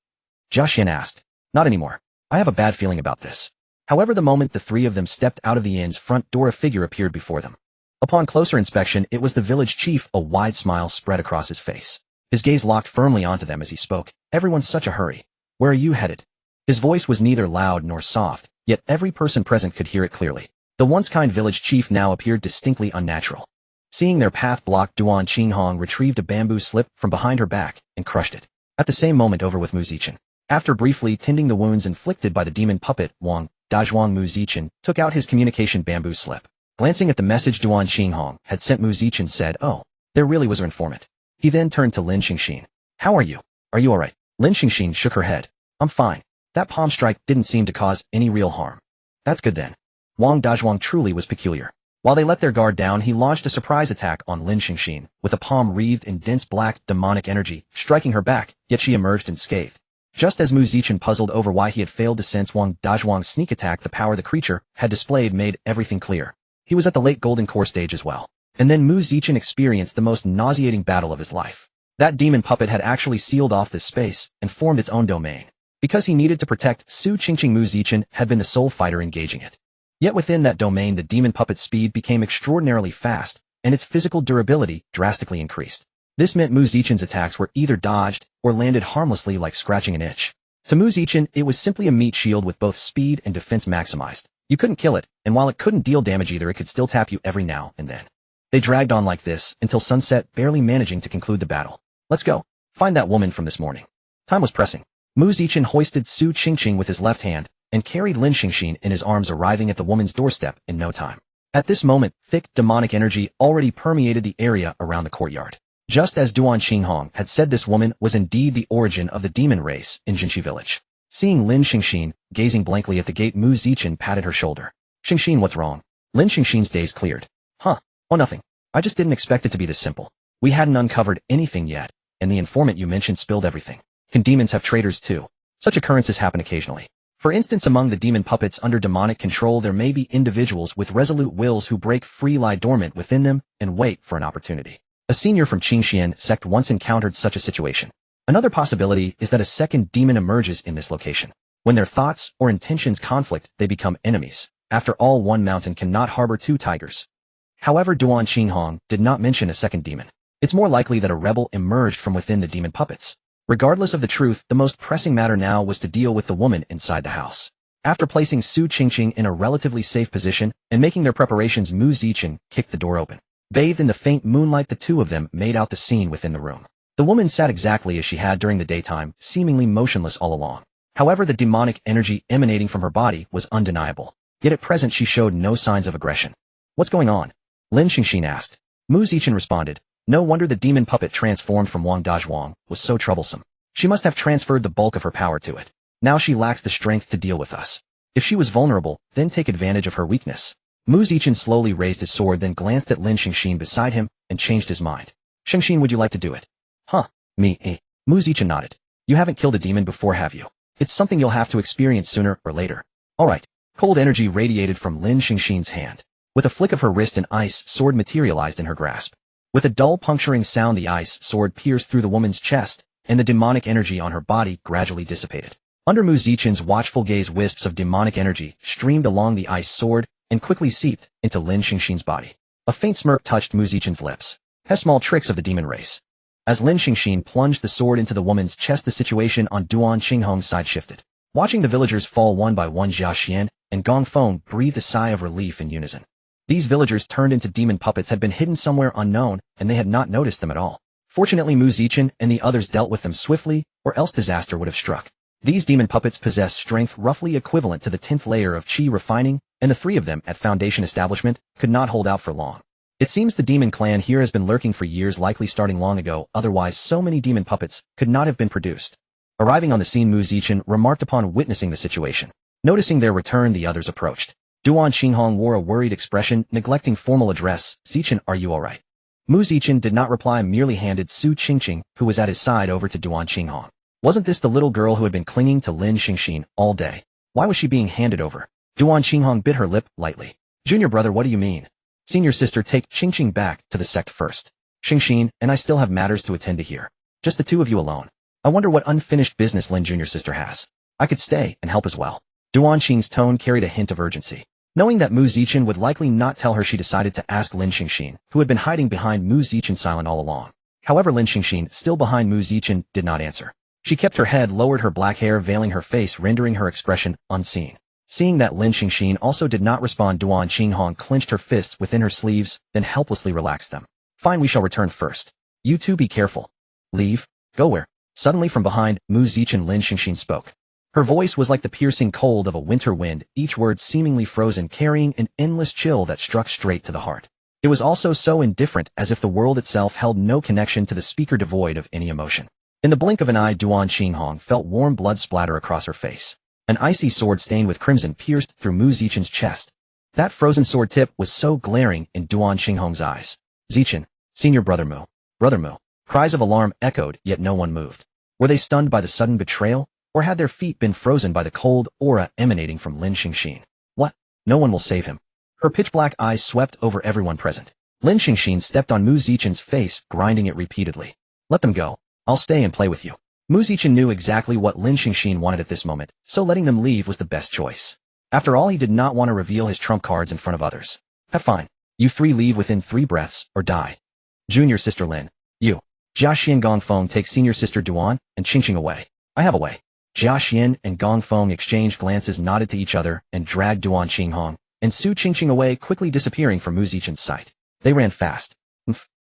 Jia Xian asked. Not anymore. I have a bad feeling about this. However, the moment the 3 of them stepped out of the inn's front door, a figure appeared before them. Upon closer inspection, it was the village chief, a wide smile spread across his face. His gaze locked firmly onto them as he spoke. Everyone's such a hurry. Where are you headed? His voice was neither loud nor soft, yet every person present could hear it clearly. The once kind village chief now appeared distinctly unnatural. Seeing their path blocked, Duan Xinghong retrieved a bamboo slip from behind her back and crushed it. At the same moment, over with Mu Zichen. After briefly tending the wounds inflicted by the demon puppet, Wang Dazhuang, Mu Zichen took out his communication bamboo slip. Glancing at the message Duan Xinghong had sent, Mu Zichen said, oh, there really was her informant. He then turned to Lin Xingxin. How are you? Are you alright? Lin Xingxin shook her head. I'm fine. That palm strike didn't seem to cause any real harm. That's good then. Wang Dazhuang truly was peculiar. While they let their guard down, he launched a surprise attack on Lin Xingxin, with a palm wreathed in dense black, demonic energy, striking her back, yet she emerged unscathed. Just as Mu Zichen puzzled over why he had failed to sense Wang Dazhuang's sneak attack, the power the creature had displayed made everything clear. He was at the late Golden Core stage as well. And then Mu Zichen experienced the most nauseating battle of his life. That demon puppet had actually sealed off this space and formed its own domain. Because he needed to protect Su Qingqing, Mu Zichen had been the sole fighter engaging it. Yet within that domain, the demon puppet's speed became extraordinarily fast, and its physical durability drastically increased. This meant Mu Zichen's attacks were either dodged or landed harmlessly like scratching an itch. To Mu Zichen, it was simply a meat shield with both speed and defense maximized. You couldn't kill it, and while it couldn't deal damage either, it could still tap you every now and then. They dragged on like this until sunset, barely managing to conclude the battle. Let's go. Find that woman from this morning. Time was pressing. Mu Zichen hoisted Su Qingqing with his left hand and carried Lin Xingxin in his arms, arriving at the woman's doorstep in no time. At this moment, thick demonic energy already permeated the area around the courtyard. Just as Duan Xinghong had said, this woman was indeed the origin of the demon race in Jinxi village. Seeing Lin Xingxin gazing blankly at the gate, Mu Zichen patted her shoulder. Xingxin, what's wrong? Lin Xingxin's daze cleared. Huh? Oh, nothing. I just didn't expect it to be this simple. We hadn't uncovered anything yet, and the informant you mentioned spilled everything. Can demons have traitors too? Such occurrences happen occasionally. For instance, among the demon puppets under demonic control, there may be individuals with resolute wills who break free, lie dormant within them, and wait for an opportunity. A senior from Qingxian sect once encountered such a situation. Another possibility is that a second demon emerges in this location. When their thoughts or intentions conflict, they become enemies. After all, one mountain cannot harbor two tigers. However, Duan Xinghong did not mention a second demon. It's more likely that a rebel emerged from within the demon puppets. Regardless of the truth, the most pressing matter now was to deal with the woman inside the house. After placing Su Qingqing in a relatively safe position and making their preparations, Mu Zichen kicked the door open. Bathed in the faint moonlight, the two of them made out the scene within the room. The woman sat exactly as she had during the daytime, seemingly motionless all along. However, the demonic energy emanating from her body was undeniable. Yet at present she showed no signs of aggression. What's going on? Lin Xingxin asked. Mu Zichen responded. No wonder the demon puppet transformed from Wang Dazhuang was so troublesome. She must have transferred the bulk of her power to it. Now she lacks the strength to deal with us. If she was vulnerable, then take advantage of her weakness. Mu Zichen slowly raised his sword, then glanced at Lin Xingxin beside him and changed his mind. Xingxin, would you like to do it? Huh? Me? Mu Zichen nodded. You haven't killed a demon before, have you? It's something you'll have to experience sooner or later. Alright. Cold energy radiated from Lin Xingxin's hand. With a flick of her wrist, an ice sword materialized in her grasp. With a dull puncturing sound, the ice sword pierced through the woman's chest, and the demonic energy on her body gradually dissipated. Under Mu Zichen's watchful gaze, wisps of demonic energy streamed along the ice sword and quickly seeped into Lin Xingxin's body. A faint smirk touched Mu Zichen's lips. Has small tricks of the demon race. As Lin Xingxin plunged the sword into the woman's chest, the situation on Duan Xinghong's side shifted. Watching the villagers fall one by one, Jia Xian and Gong Feng breathed a sigh of relief in unison. These villagers turned into demon puppets had been hidden somewhere unknown, and they had not noticed them at all. Fortunately, Mu Zichen and the others dealt with them swiftly, or else disaster would have struck. These demon puppets possessed strength roughly equivalent to the 10th layer of Qi refining, and the three of them at Foundation Establishment could not hold out for long. It seems the demon clan here has been lurking for years, likely starting long ago, otherwise so many demon puppets could not have been produced. Arriving on the scene, Mu Zichen remarked upon witnessing the situation. Noticing their return, the others approached. Duan Xinghong wore a worried expression, neglecting formal address. Zichen, are you alright? Mu Zichen did not reply, merely handed Su Qingqing, who was at his side, over to Duan Xinghong. Wasn't this the little girl who had been clinging to Lin Xingxin all day? Why was she being handed over? Duan Xinghong bit her lip lightly. Junior brother, what do you mean? Senior sister, take Qingqing back to the sect first. Xingxin and I still have matters to attend to here. Just the two of you alone. I wonder what unfinished business Lin Junior sister has. I could stay and help as well. Duan Xing's tone carried a hint of urgency. Knowing that Mu Zichen would likely not tell her, she decided to ask Lin Xingxin, who had been hiding behind Mu Zichen silent all along. However, Lin Xingxin, still behind Mu Zichen, did not answer. She kept her head lowered, her black hair veiling her face, rendering her expression unseen. Seeing that Lin Xingxin also did not respond, Duan Xinghong clenched her fists within her sleeves, then helplessly relaxed them. Fine, we shall return first. You two be careful. Leave? Go where? Suddenly from behind Mu Zichen, Lin Xingxin spoke. Her voice was like the piercing cold of a winter wind, each word seemingly frozen, carrying an endless chill that struck straight to the heart. It was also so indifferent, as if the world itself held no connection to the speaker, devoid of any emotion. In the blink of an eye, Duan Xinghong felt warm blood splatter across her face. An icy sword stained with crimson pierced through Mu Zichen's chest. That frozen sword tip was so glaring in Duan Xinghong's eyes. Zichen, senior brother Mu. Brother Mu. Cries of alarm echoed, yet no one moved. Were they stunned by the sudden betrayal, or had their feet been frozen by the cold aura emanating from Lin Xingxin? What? No one will save him. Her pitch-black eyes swept over everyone present. Lin Xingxin stepped on Mu Zichen's face, grinding it repeatedly. Let them go. I'll stay and play with you. Mu Zichen knew exactly what Lin Xingxin wanted at this moment, so letting them leave was the best choice. After all, he did not want to reveal his trump cards in front of others. Have fine. You three leave within 3 breaths, or die. Junior sister Lin. You. Jia Xian Gongfeng takes senior sister Duan, and Qingqing away. I have a way. Jia Xian and Gongfeng exchanged glances, nodded to each other, and dragged Duan Xinghong and Su Qingqing away, quickly disappearing from Mu Zichen's sight. They ran fast.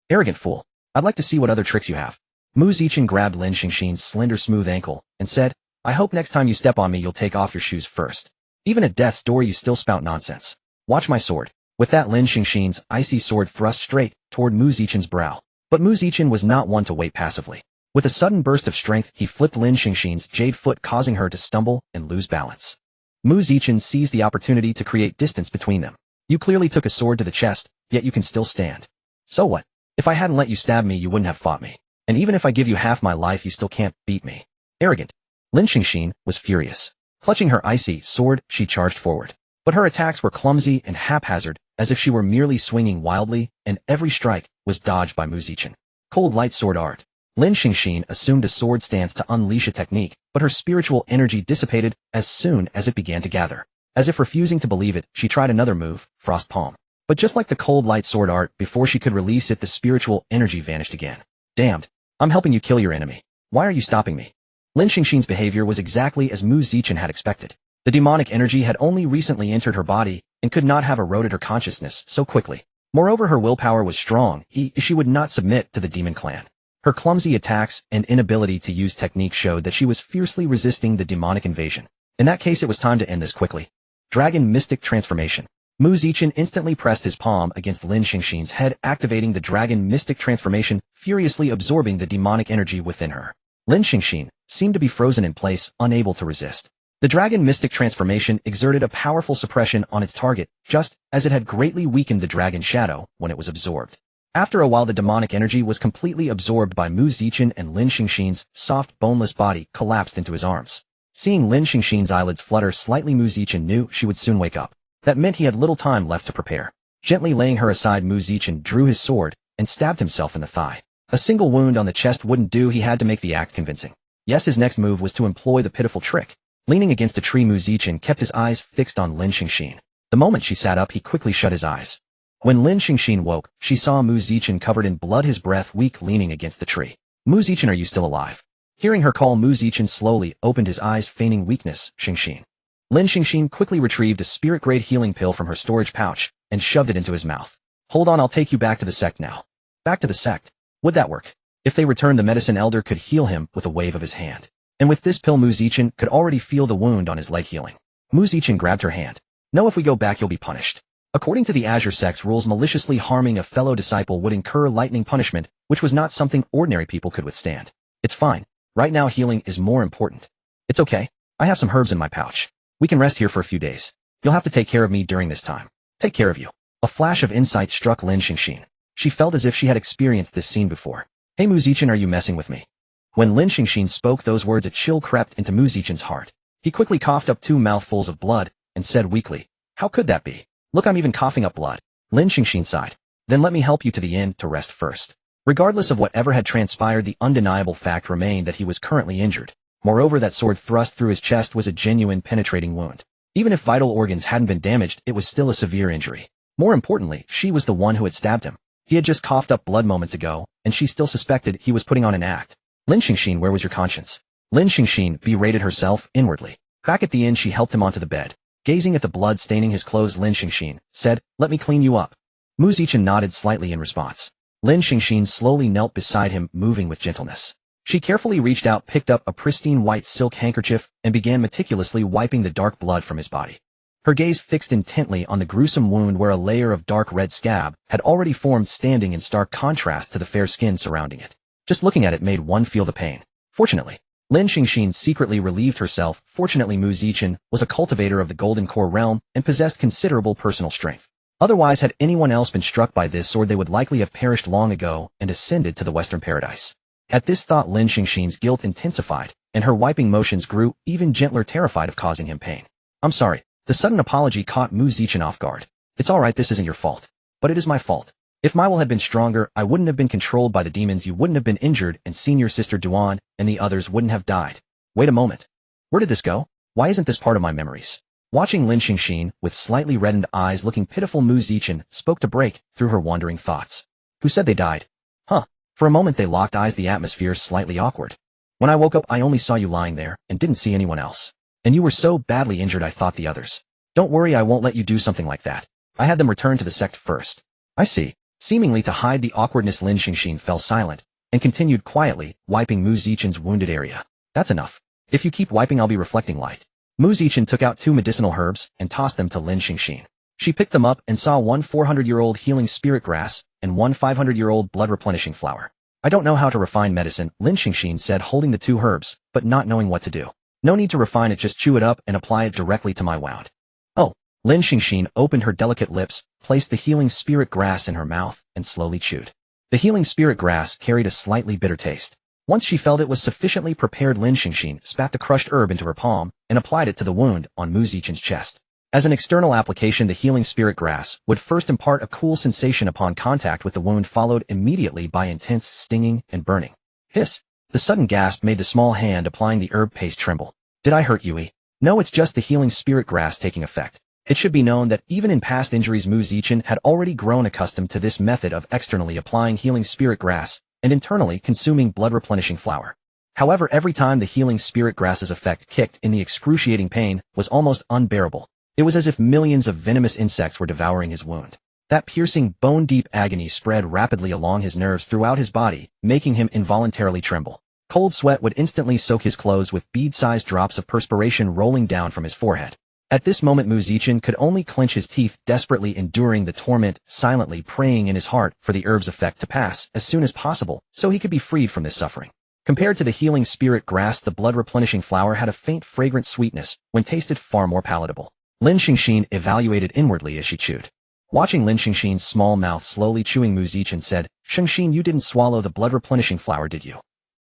Arrogant fool. I'd like to see what other tricks you have. Mu Zichen grabbed Lin Xingxin's slender smooth ankle, and said, I hope next time you step on me you'll take off your shoes first. Even at death's door you still spout nonsense. Watch my sword. With that, Lin Xingxin's icy sword thrust straight toward Mu Zichen's brow. But Mu Zichen was not one to wait passively. With a sudden burst of strength, he flipped Lin Xingxin's jade foot, causing her to stumble and lose balance. Mu Zichen seized the opportunity to create distance between them. You clearly took a sword to the chest, yet you can still stand. So what? If I hadn't let you stab me, you wouldn't have fought me. And even if I give you half my life, you still can't beat me. Arrogant. Lin Xingxin was furious. Clutching her icy sword, she charged forward. But her attacks were clumsy and haphazard, as if she were merely swinging wildly, and every strike was dodged by Mu Zichen. Cold light sword art. Lin Xingxin assumed a sword stance to unleash a technique, but her spiritual energy dissipated as soon as it began to gather. As if refusing to believe it, she tried another move, Frost Palm. But just like the cold light sword art, before she could release it, the spiritual energy vanished again. Damned. I'm helping you kill your enemy. Why are you stopping me? Lin Xingxin's behavior was exactly as Mu Zichen had expected. The demonic energy had only recently entered her body and could not have eroded her consciousness so quickly. Moreover, her willpower was strong. She would not submit to the demon clan. Her clumsy attacks and inability to use technique showed that she was fiercely resisting the demonic invasion. In that case, it was time to end this quickly. Dragon Mystic Transformation. Mu Zichen instantly pressed his palm against Lin Xingxin's head, activating the Dragon Mystic Transformation, furiously absorbing the demonic energy within her. Lin Xingxin seemed to be frozen in place, unable to resist. The Dragon Mystic Transformation exerted a powerful suppression on its target, just as it had greatly weakened the Dragon Shadow when it was absorbed. After a while, the demonic energy was completely absorbed by Mu Zichen, and Lin Xingxin's soft, boneless body collapsed into his arms. Seeing Lin Xingxin's eyelids flutter slightly, Mu Zichen knew she would soon wake up. That meant he had little time left to prepare. Gently laying her aside, Mu Zichen drew his sword and stabbed himself in the thigh. A single wound on the chest wouldn't do. He had to make the act convincing. Yes, his next move was to employ the pitiful trick. Leaning against a tree, Mu Zichen kept his eyes fixed on Lin Xingxin. The moment she sat up, he quickly shut his eyes. When Lin Xingxin woke, she saw Mu Zichen covered in blood, his breath weak, leaning against the tree. Mu Zichen, are you still alive? Hearing her call, Mu Zichen slowly opened his eyes, feigning weakness. Xingxin. Lin Xingxin quickly retrieved a spirit-grade healing pill from her storage pouch and shoved it into his mouth. Hold on, I'll take you back to the sect now. Back to the sect? Would that work? If they returned, the medicine elder could heal him with a wave of his hand. And with this pill, Mu Zichen could already feel the wound on his leg healing. Mu Zichen grabbed her hand. No, if we go back, you'll be punished. According to the Azure Sect's rules, maliciously harming a fellow disciple would incur lightning punishment, which was not something ordinary people could withstand. It's fine. Right now, healing is more important. It's okay. I have some herbs in my pouch. We can rest here for a few days. You'll have to take care of me during this time. Take care of you. A flash of insight struck Lin Xingxin. She felt as if she had experienced this scene before. Hey Mu Zichen, are you messing with me? When Lin Xingxin spoke those words, a chill crept into Mu Zichen's heart. He quickly coughed up 2 mouthfuls of blood and said weakly, how could that be? Look, I'm even coughing up blood. Lin Xingxin sighed. Then let me help you to the inn to rest first. Regardless of whatever had transpired, the undeniable fact remained that he was currently injured. Moreover, that sword thrust through his chest was a genuine penetrating wound. Even if vital organs hadn't been damaged, it was still a severe injury. More importantly, she was the one who had stabbed him. He had just coughed up blood moments ago, and she still suspected he was putting on an act. Lin Xingxin, where was your conscience? Lin Xingxin berated herself inwardly. Back at the inn, she helped him onto the bed. Gazing at the blood staining his clothes, Lin Xingxin said, let me clean you up. Mu Zichen nodded slightly in response. Lin Xingxin slowly knelt beside him, moving with gentleness. She carefully reached out, picked up a pristine white silk handkerchief, and began meticulously wiping the dark blood from his body. Her gaze fixed intently on the gruesome wound where a layer of dark red scab had already formed, standing in stark contrast to the fair skin surrounding it. Just looking at it made one feel the pain. Fortunately, Lin Xingxin secretly relieved herself. Fortunately, Mu Zichen was a cultivator of the Golden Core realm and possessed considerable personal strength. Otherwise, had anyone else been struck by this sword, they would likely have perished long ago and ascended to the Western Paradise. At this thought, Lin Xingxin's guilt intensified, and her wiping motions grew even gentler, terrified of causing him pain. I'm sorry. The sudden apology caught Mu Zichen off guard. It's alright, this isn't your fault. But it is my fault. If my will had been stronger, I wouldn't have been controlled by the demons, you wouldn't have been injured, and senior sister Duan and the others wouldn't have died. Wait a moment. Where did this go? Why isn't this part of my memories? Watching Lin Xingxin, with slightly reddened eyes looking pitiful, Mu Zichen spoke to break through her wandering thoughts. Who said they died? Huh. For a moment they locked eyes, the atmosphere slightly awkward. When I woke up, I only saw you lying there, and didn't see anyone else. And you were so badly injured, I thought the others. Don't worry, I won't let you do something like that. I had them return to the sect first. I see. Seemingly to hide the awkwardness, Lin Xingxin fell silent, and continued quietly, wiping Mu Zichen's wounded area. That's enough. If you keep wiping, I'll be reflecting light. Mu Zichen took out 2 medicinal herbs and tossed them to Lin Xingxin. She picked them up and saw 1 400-year-old healing spirit grass and 1 500-year-old blood replenishing flower. I don't know how to refine medicine, Lin Xingxin said, holding the 2 herbs, but not knowing what to do. No need to refine it, just chew it up and apply it directly to my wound. Oh. Lin Xingxin opened her delicate lips, placed the healing spirit grass in her mouth, and slowly chewed. The healing spirit grass carried a slightly bitter taste. Once she felt it was sufficiently prepared, Lin Xingxin spat the crushed herb into her palm and applied it to the wound on Mu Zichen's chest. As an external application, the healing spirit grass would first impart a cool sensation upon contact with the wound, followed immediately by intense stinging and burning. Hiss! The sudden gasp made the small hand applying the herb paste tremble. Did I hurt you? No, it's just the healing spirit grass taking effect. It should be known that even in past injuries, Mu Zichen had already grown accustomed to this method of externally applying healing spirit grass and internally consuming blood replenishing flower. However, every time the healing spirit grass's effect kicked in, the excruciating pain was almost unbearable. It was as if millions of venomous insects were devouring his wound. That piercing, bone-deep agony spread rapidly along his nerves throughout his body, making him involuntarily tremble. Cold sweat would instantly soak his clothes, with bead-sized drops of perspiration rolling down from his forehead. At this moment, Mu Zichen could only clench his teeth, desperately enduring the torment, silently praying in his heart for the herb's effect to pass as soon as possible, so he could be freed from this suffering. Compared to the healing spirit grass, the blood-replenishing flower had a faint, fragrant sweetness, when tasted far more palatable. Lin Xingxin evaluated inwardly as she chewed. Watching Lin Xingxin's small mouth slowly chewing, Mu Zichen said, "Xingxin, you didn't swallow the blood-replenishing flower, did you?"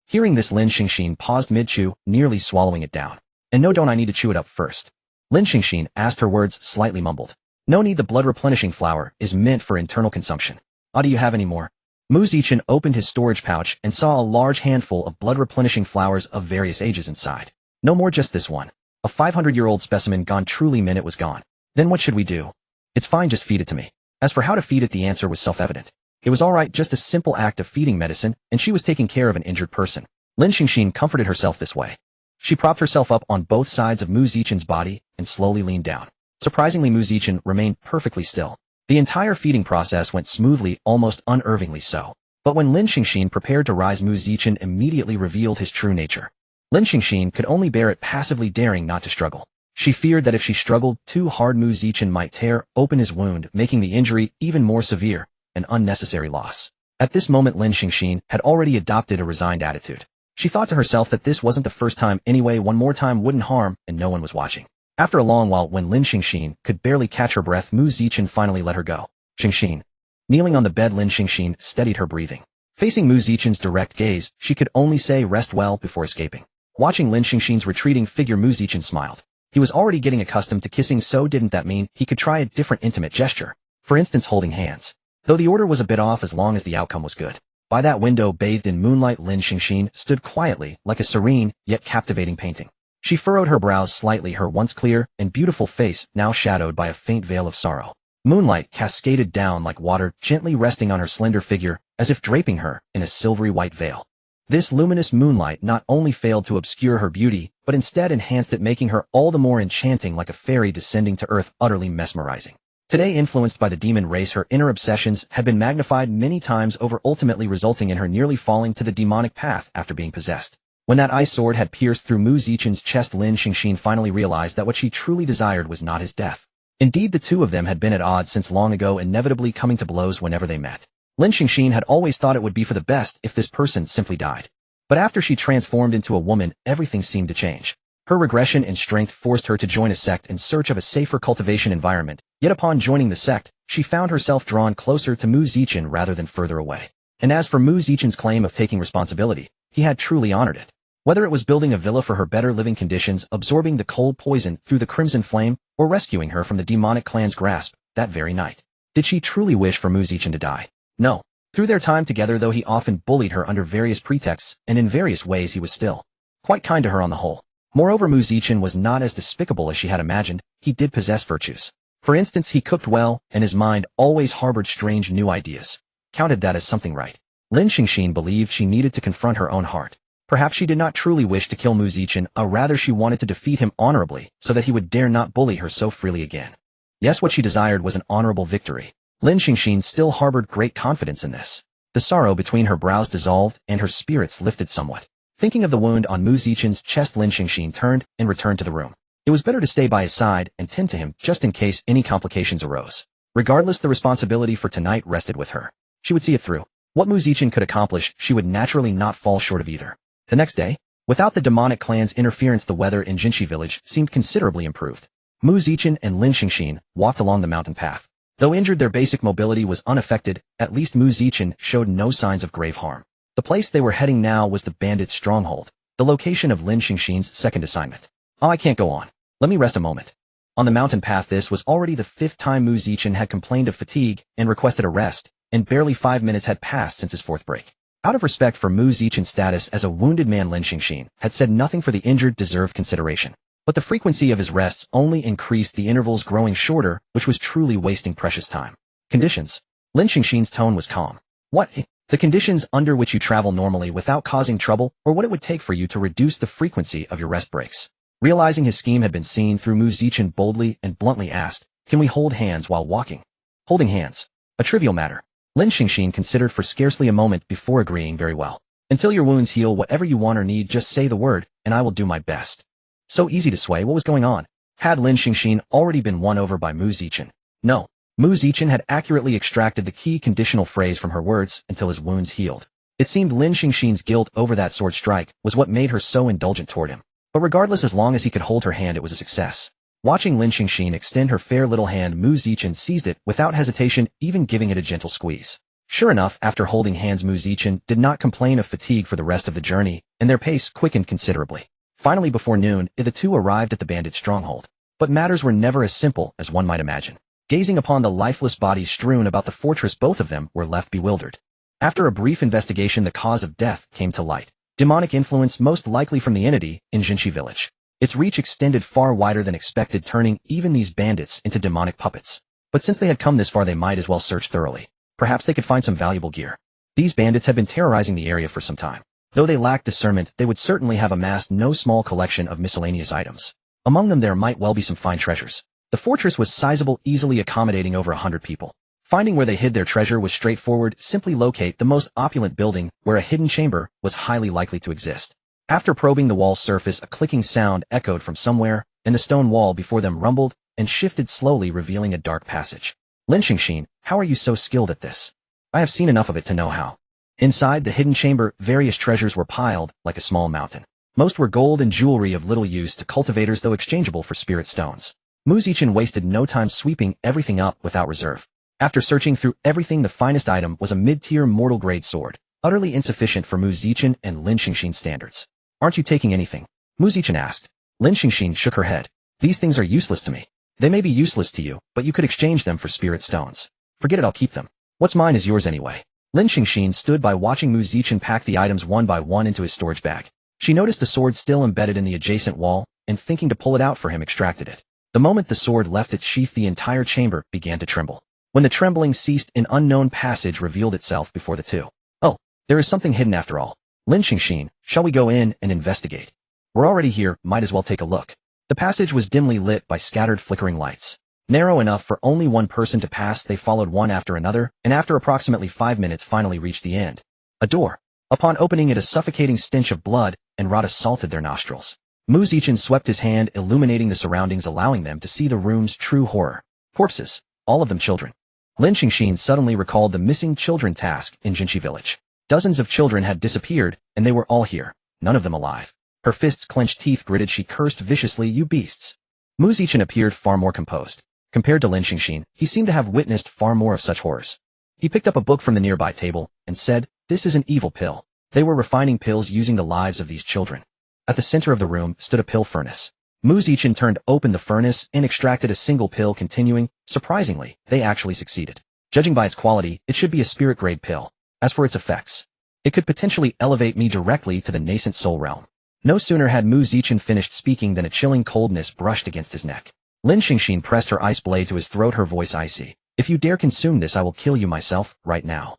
Hearing this, Lin Xingxin paused mid-chew, nearly swallowing it down. "And no, don't I need to chew it up first?" Lin Xingxin asked, her words slightly mumbled. "No need, the blood-replenishing flower is meant for internal consumption." "Ah, do you have any more?" Mu Zichen opened his storage pouch and saw a large handful of blood-replenishing flowers of various ages inside. "No more, just this one. A 500-year-old specimen gone." Truly, it was gone. "Then what should we do?" "It's fine, just feed it to me." As for how to feed it, the answer was self-evident. It was alright, just a simple act of feeding medicine, and she was taking care of an injured person. Lin Xingxin comforted herself this way. She propped herself up on both sides of Mu Zichen's body and slowly leaned down. Surprisingly, Mu Zichen remained perfectly still. The entire feeding process went smoothly, almost unnervingly so. But when Lin Xingxin prepared to rise, Mu Zichen immediately revealed his true nature. Lin Xingxin could only bear it passively, daring not to struggle. She feared that if she struggled too hard, Mu Zichen might tear open his wound, making the injury even more severe, an unnecessary loss. At this moment, Lin Xingxin had already adopted a resigned attitude. She thought to herself that this wasn't the first time anyway, one more time wouldn't harm, and no one was watching. After a long while, when Lin Xingxin could barely catch her breath, Mu Zichen finally let her go. "Xingxin." Kneeling on the bed, Lin Xingxin steadied her breathing. Facing Mu Zichen's direct gaze, she could only say, "Rest well," before escaping. Watching Lin Xingxin's retreating figure, Mu Zichen smiled. He was already getting accustomed to kissing, so didn't that mean he could try a different intimate gesture? For instance, holding hands. Though the order was a bit off, as long as the outcome was good. By that window, bathed in moonlight, Lin Xingxin stood quietly, like a serene, yet captivating painting. She furrowed her brows slightly, her once clear and beautiful face now shadowed by a faint veil of sorrow. Moonlight cascaded down like water, gently resting on her slender figure, as if draping her in a silvery white veil. This luminous moonlight not only failed to obscure her beauty, but instead enhanced it, making her all the more enchanting, like a fairy descending to earth, utterly mesmerizing. Today, influenced by the demon race, her inner obsessions had been magnified many times over, ultimately resulting in her nearly falling to the demonic path after being possessed. When that ice sword had pierced through Mu Zichen's chest, Lin Xingxin finally realized that what she truly desired was not his death. Indeed, the two of them had been at odds since long ago, inevitably coming to blows whenever they met. Lin Xingxin had always thought it would be for the best if this person simply died. But after she transformed into a woman, everything seemed to change. Her regression in strength forced her to join a sect in search of a safer cultivation environment, yet upon joining the sect, she found herself drawn closer to Mu Zichen rather than further away. And as for Mu Zichen's claim of taking responsibility, he had truly honored it. Whether it was building a villa for her better living conditions, absorbing the cold poison through the crimson flame, or rescuing her from the demonic clan's grasp that very night. Did she truly wish for Mu Zichen to die? No. Through their time together, though he often bullied her under various pretexts, and in various ways he was still quite kind to her on the whole. Moreover, Mu Zichen was not as despicable as she had imagined. He did possess virtues. For instance, he cooked well, and his mind always harbored strange new ideas. Counted that as something right. Lin Xingxin believed she needed to confront her own heart. Perhaps she did not truly wish to kill Mu Zichen, rather she wanted to defeat him honorably, so that he would dare not bully her so freely again. Yes, what she desired was an honorable victory. Lin Xingxin still harbored great confidence in this. The sorrow between her brows dissolved, and her spirits lifted somewhat. Thinking of the wound on Mu Zichen's chest, Lin Xingxin turned and returned to the room. It was better to stay by his side and tend to him just in case any complications arose. Regardless, the responsibility for tonight rested with her. She would see it through. What Mu Zichen could accomplish, she would naturally not fall short of either. The next day, without the demonic clan's interference, the weather in Jinshi village seemed considerably improved. Mu Zichen and Lin Xingxin walked along the mountain path. Though injured, their basic mobility was unaffected. At least Mu Zichen showed no signs of grave harm. The place they were heading now was the bandits' stronghold, the location of Lin Xingxin's second assignment. Oh, I can't go on. Let me rest a moment. On the mountain path, this was already the 5th time Mu Zichen had complained of fatigue and requested a rest, and barely 5 minutes had passed since his 4th break. Out of respect for Mu Zichen's status as a wounded man, Lin Xingxin had said nothing for the injured deserved consideration. But the frequency of his rests only increased, the intervals growing shorter, which was truly wasting precious time. Conditions. Lin Xingxin's tone was calm. What? The conditions under which you travel normally without causing trouble, or what it would take for you to reduce the frequency of your rest breaks. Realizing his scheme had been seen through, Mu Zichen boldly and bluntly asked, "Can we hold hands while walking?" Holding hands. A trivial matter. Lin Xingxin considered for scarcely a moment before agreeing. Very well. Until your wounds heal, whatever you want or need, just say the word, and I will do my best. So easy to sway. What was going on? Had Lin Xingxin already been won over by Mu Zichen? No. Mu Zichen had accurately extracted the key conditional phrase from her words until his wounds healed. It seemed Lin Xingxin's guilt over that sword strike was what made her so indulgent toward him. But regardless, as long as he could hold her hand, it was a success. Watching Lin Xingxin extend her fair little hand, Mu Zichen seized it without hesitation, even giving it a gentle squeeze. Sure enough, after holding hands, Mu Zichen did not complain of fatigue for the rest of the journey, and their pace quickened considerably. Finally, before noon, the two arrived at the bandit stronghold. But matters were never as simple as one might imagine. Gazing upon the lifeless bodies strewn about the fortress, both of them were left bewildered. After a brief investigation, the cause of death came to light. Demonic influence, most likely from the entity in Jinshi village. Its reach extended far wider than expected, turning even these bandits into demonic puppets. But since they had come this far, they might as well search thoroughly. Perhaps they could find some valuable gear. These bandits had been terrorizing the area for some time. Though they lacked discernment, they would certainly have amassed no small collection of miscellaneous items. Among them there might well be some fine treasures. The fortress was sizable, easily accommodating over 100 people. Finding where they hid their treasure was straightforward. Simply locate the most opulent building where a hidden chamber was highly likely to exist. After probing the wall's surface, a clicking sound echoed from somewhere, and the stone wall before them rumbled and shifted slowly, revealing a dark passage. Lin Xingxin, how are you so skilled at this? I have seen enough of it to know how. Inside the hidden chamber, various treasures were piled like a small mountain. Most were gold and jewelry of little use to cultivators, though exchangeable for spirit stones. Mu Zichen wasted no time sweeping everything up without reserve. After searching through everything, the finest item was a mid-tier mortal-grade sword, utterly insufficient for Mu Zichen and Lin Xingxin standards. Aren't you taking anything? Mu Zichen asked. Lin Xingxin shook her head. These things are useless to me. They may be useless to you, but you could exchange them for spirit stones. Forget it, I'll keep them. What's mine is yours anyway. Lin Xingxin stood by watching Mu Zichen pack the items one by one into his storage bag. She noticed the sword still embedded in the adjacent wall, and thinking to pull it out for him, extracted it. The moment the sword left its sheath, the entire chamber began to tremble. When the trembling ceased, an unknown passage revealed itself before the two. Oh, there is something hidden after all. Lin Xingxin, shall we go in and investigate? We're already here, might as well take a look. The passage was dimly lit by scattered flickering lights. Narrow enough for only one person to pass, they followed one after another, and after approximately 5 minutes finally reached the end. A door. Upon opening it, a suffocating stench of blood and rot assaulted their nostrils. Mu Zichen swept his hand, illuminating the surroundings, allowing them to see the room's true horror. Corpses. All of them children. Lin Xingxin suddenly recalled the missing children task in Jinshi village. Dozens of children had disappeared, and they were all here, none of them alive. Her fists clenched, teeth gritted, she cursed viciously, "You beasts." Mu Zichen appeared far more composed. Compared to Lin Xingxin, he seemed to have witnessed far more of such horrors. He picked up a book from the nearby table, and said, "This is an evil pill." They were refining pills using the lives of these children. At the center of the room stood a pill furnace. Mu Zichen turned open the furnace and extracted a single pill, continuing, "Surprisingly, they actually succeeded. Judging by its quality, it should be a spirit-grade pill. As for its effects, it could potentially elevate me directly to the nascent soul realm." No sooner had Mu Zichen finished speaking than a chilling coldness brushed against his neck. Lin Xingxin pressed her ice blade to his throat, her voice icy. "If you dare consume this, I will kill you myself, right now."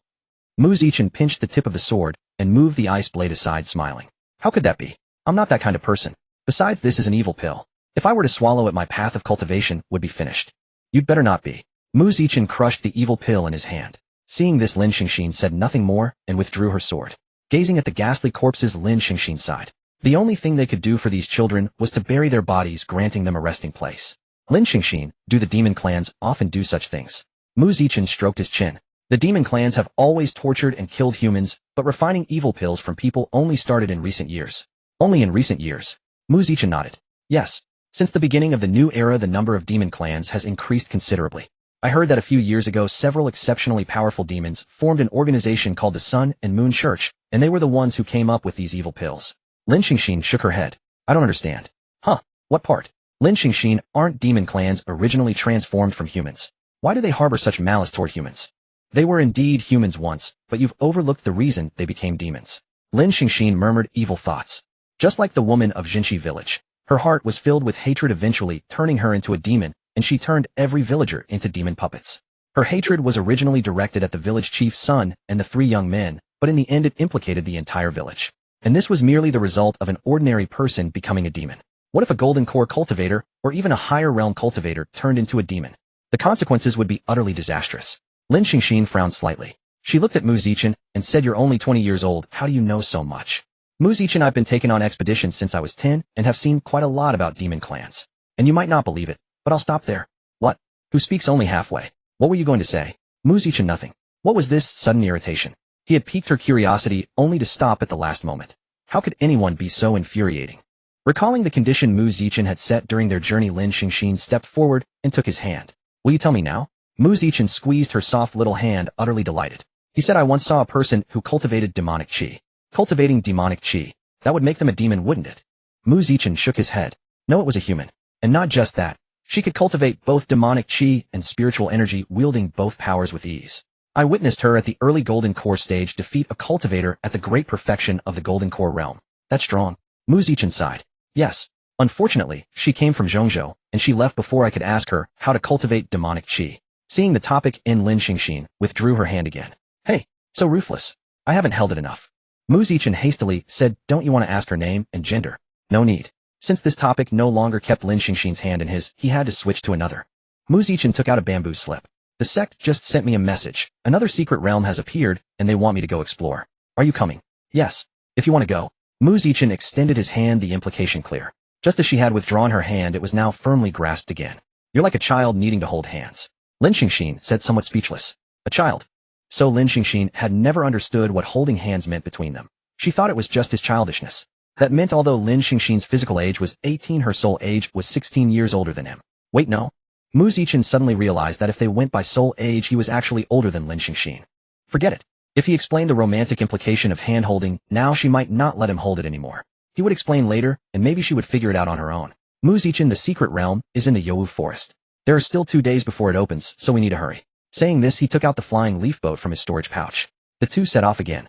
Mu Zichen pinched the tip of the sword and moved the ice blade aside, smiling. "How could that be? I'm not that kind of person. Besides, this is an evil pill. If I were to swallow it, my path of cultivation would be finished." "You'd better not be." Mu Zichen crushed the evil pill in his hand. Seeing this, Lin Xingxin said nothing more and withdrew her sword. Gazing at the ghastly corpses, Lin Xingxin sighed. The only thing they could do for these children was to bury their bodies, granting them a resting place. Lin Xingxin, do the demon clans often do such things? Mu Zichen stroked his chin. The demon clans have always tortured and killed humans, but refining evil pills from people only started in recent years. Only in recent years? Mu Zichen nodded. Yes. Since the beginning of the new era, the number of demon clans has increased considerably. I heard that a few years ago several exceptionally powerful demons formed an organization called the Sun and Moon Church, and they were the ones who came up with these evil pills. Lin Xingxin shook her head. "I don't understand." "Huh? What part?" "Lin Xingxin, aren't demon clans originally transformed from humans? Why do they harbor such malice toward humans?" "They were indeed humans once, but you've overlooked the reason they became demons." Lin Xingxin murmured evil thoughts. Just like the woman of Jinxi village, her heart was filled with hatred, eventually turning her into a demon, and she turned every villager into demon puppets. Her hatred was originally directed at the village chief's son and the 3 young men, but in the end it implicated the entire village. And this was merely the result of an ordinary person becoming a demon. What if a golden core cultivator, or even a higher realm cultivator, turned into a demon? The consequences would be utterly disastrous. Lin Xingxin frowned slightly. She looked at Mu Zichen and said, "You're only 20 years old, how do you know so much?" "Mu Zichen, I've been taken on expeditions since I was 10 and have seen quite a lot about demon clans. And you might not believe it, but I'll stop there." "What? Who speaks only halfway? What were you going to say?" Mu Zichen, "Nothing." What was this sudden irritation? He had piqued her curiosity only to stop at the last moment. How could anyone be so infuriating? Recalling the condition Mu Zichen had set during their journey, Lin Xingxin stepped forward and took his hand. "Will you tell me now?" Mu Zichen squeezed her soft little hand, utterly delighted. He said, "I once saw a person who cultivated demonic qi." Cultivating demonic qi. That would make them a demon, wouldn't it? Mu Zichen shook his head. No, it was a human. And not just that. She could cultivate both demonic qi and spiritual energy, wielding both powers with ease. I witnessed her at the early Golden Core stage defeat a cultivator at the great perfection of the Golden Core realm. That's strong. Mu Zichen sighed. Yes. Unfortunately, she came from Zhongzhou, and she left before I could ask her how to cultivate demonic qi. Seeing the topic in, Lin Xingxin withdrew her hand again. Hey, so ruthless. I haven't held it enough. Mu Zichen hastily said, "Don't you want to ask her name and gender?" "No need." Since this topic no longer kept Lin Xingxin's hand in his, he had to switch to another. Mu Zichen took out a bamboo slip. "The sect just sent me a message. Another secret realm has appeared, and they want me to go explore. Are you coming?" "Yes. If you want to go." Mu Zichen extended his hand, the implication clear. Just as she had withdrawn her hand, it was now firmly grasped again. "You're like a child needing to hold hands." Lin Xingxin said, somewhat speechless. "A child?" So Lin Xingxin had never understood what holding hands meant between them. She thought it was just his childishness. That meant although Lin Xingxin's physical age was 18, her soul age was 16 years older than him. Wait, no? Mu Zichen suddenly realized that if they went by soul age, he was actually older than Lin Xingxin. Forget it. If he explained the romantic implication of hand-holding, now she might not let him hold it anymore. He would explain later, and maybe she would figure it out on her own. Mu Zichen, the secret realm, is in the Youwu forest. There are still 2 days before it opens, so we need to hurry. Saying this, he took out the flying leaf boat from his storage pouch. The two set off again.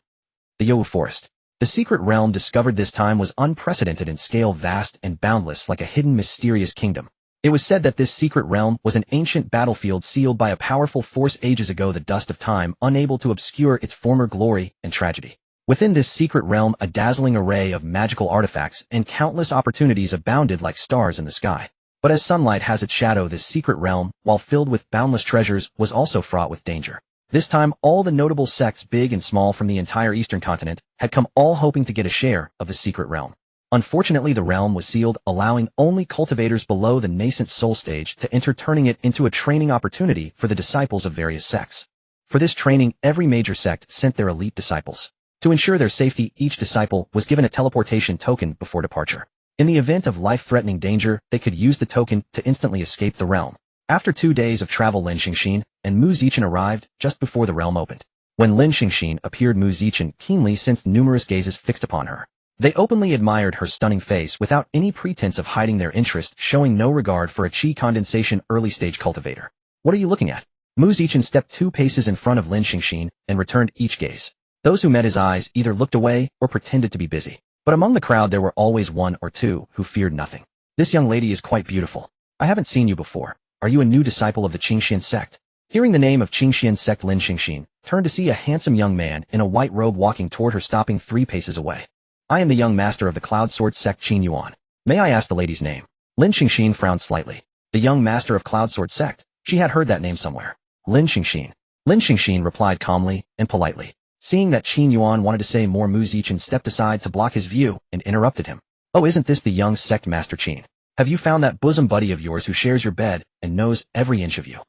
The Youwu forest. The secret realm discovered this time was unprecedented in scale, vast and boundless like a hidden mysterious kingdom. It was said that this secret realm was an ancient battlefield sealed by a powerful force ages ago, the dust of time unable to obscure its former glory and tragedy. Within this secret realm, a dazzling array of magical artifacts and countless opportunities abounded like stars in the sky. But as sunlight has its shadow, this secret realm, while filled with boundless treasures, was also fraught with danger. This time, all the notable sects, big and small from the entire eastern continent, had come, all hoping to get a share of the secret realm. Unfortunately, the realm was sealed, allowing only cultivators below the nascent soul stage to enter, turning it into a training opportunity for the disciples of various sects. For this training, every major sect sent their elite disciples. To ensure their safety, each disciple was given a teleportation token before departure. In the event of life-threatening danger, they could use the token to instantly escape the realm. After 2 days of travel, Lin Xingxin and Mu Zichen arrived just before the realm opened. When Lin Xingxin appeared, Mu Zichen keenly sensed numerous gazes fixed upon her. They openly admired her stunning face without any pretense of hiding their interest, showing no regard for a qi condensation early-stage cultivator. What are you looking at? Mu Zichen stepped 2 paces in front of Lin Xingxin and returned each gaze. Those who met his eyes either looked away or pretended to be busy. But among the crowd there were always 1 or 2 who feared nothing. This young lady is quite beautiful. I haven't seen you before. Are you a new disciple of the Qingxian sect? Hearing the name of Qingxian sect, Lin Xingxin turned to see a handsome young man in a white robe walking toward her, stopping 3 paces away. I am the young master of the Cloud Sword sect, Qin Yuan. May I ask the lady's name? Lin Xingxin frowned slightly. The young master of Cloud Sword sect? She had heard that name somewhere. Lin Xingxin. Lin Xingxin replied calmly and politely. Seeing that Qin Yuan wanted to say more, Mu Zichen stepped aside to block his view and interrupted him. Oh, isn't this the young sect master Qin? Have you found that bosom buddy of yours who shares your bed and knows every inch of you?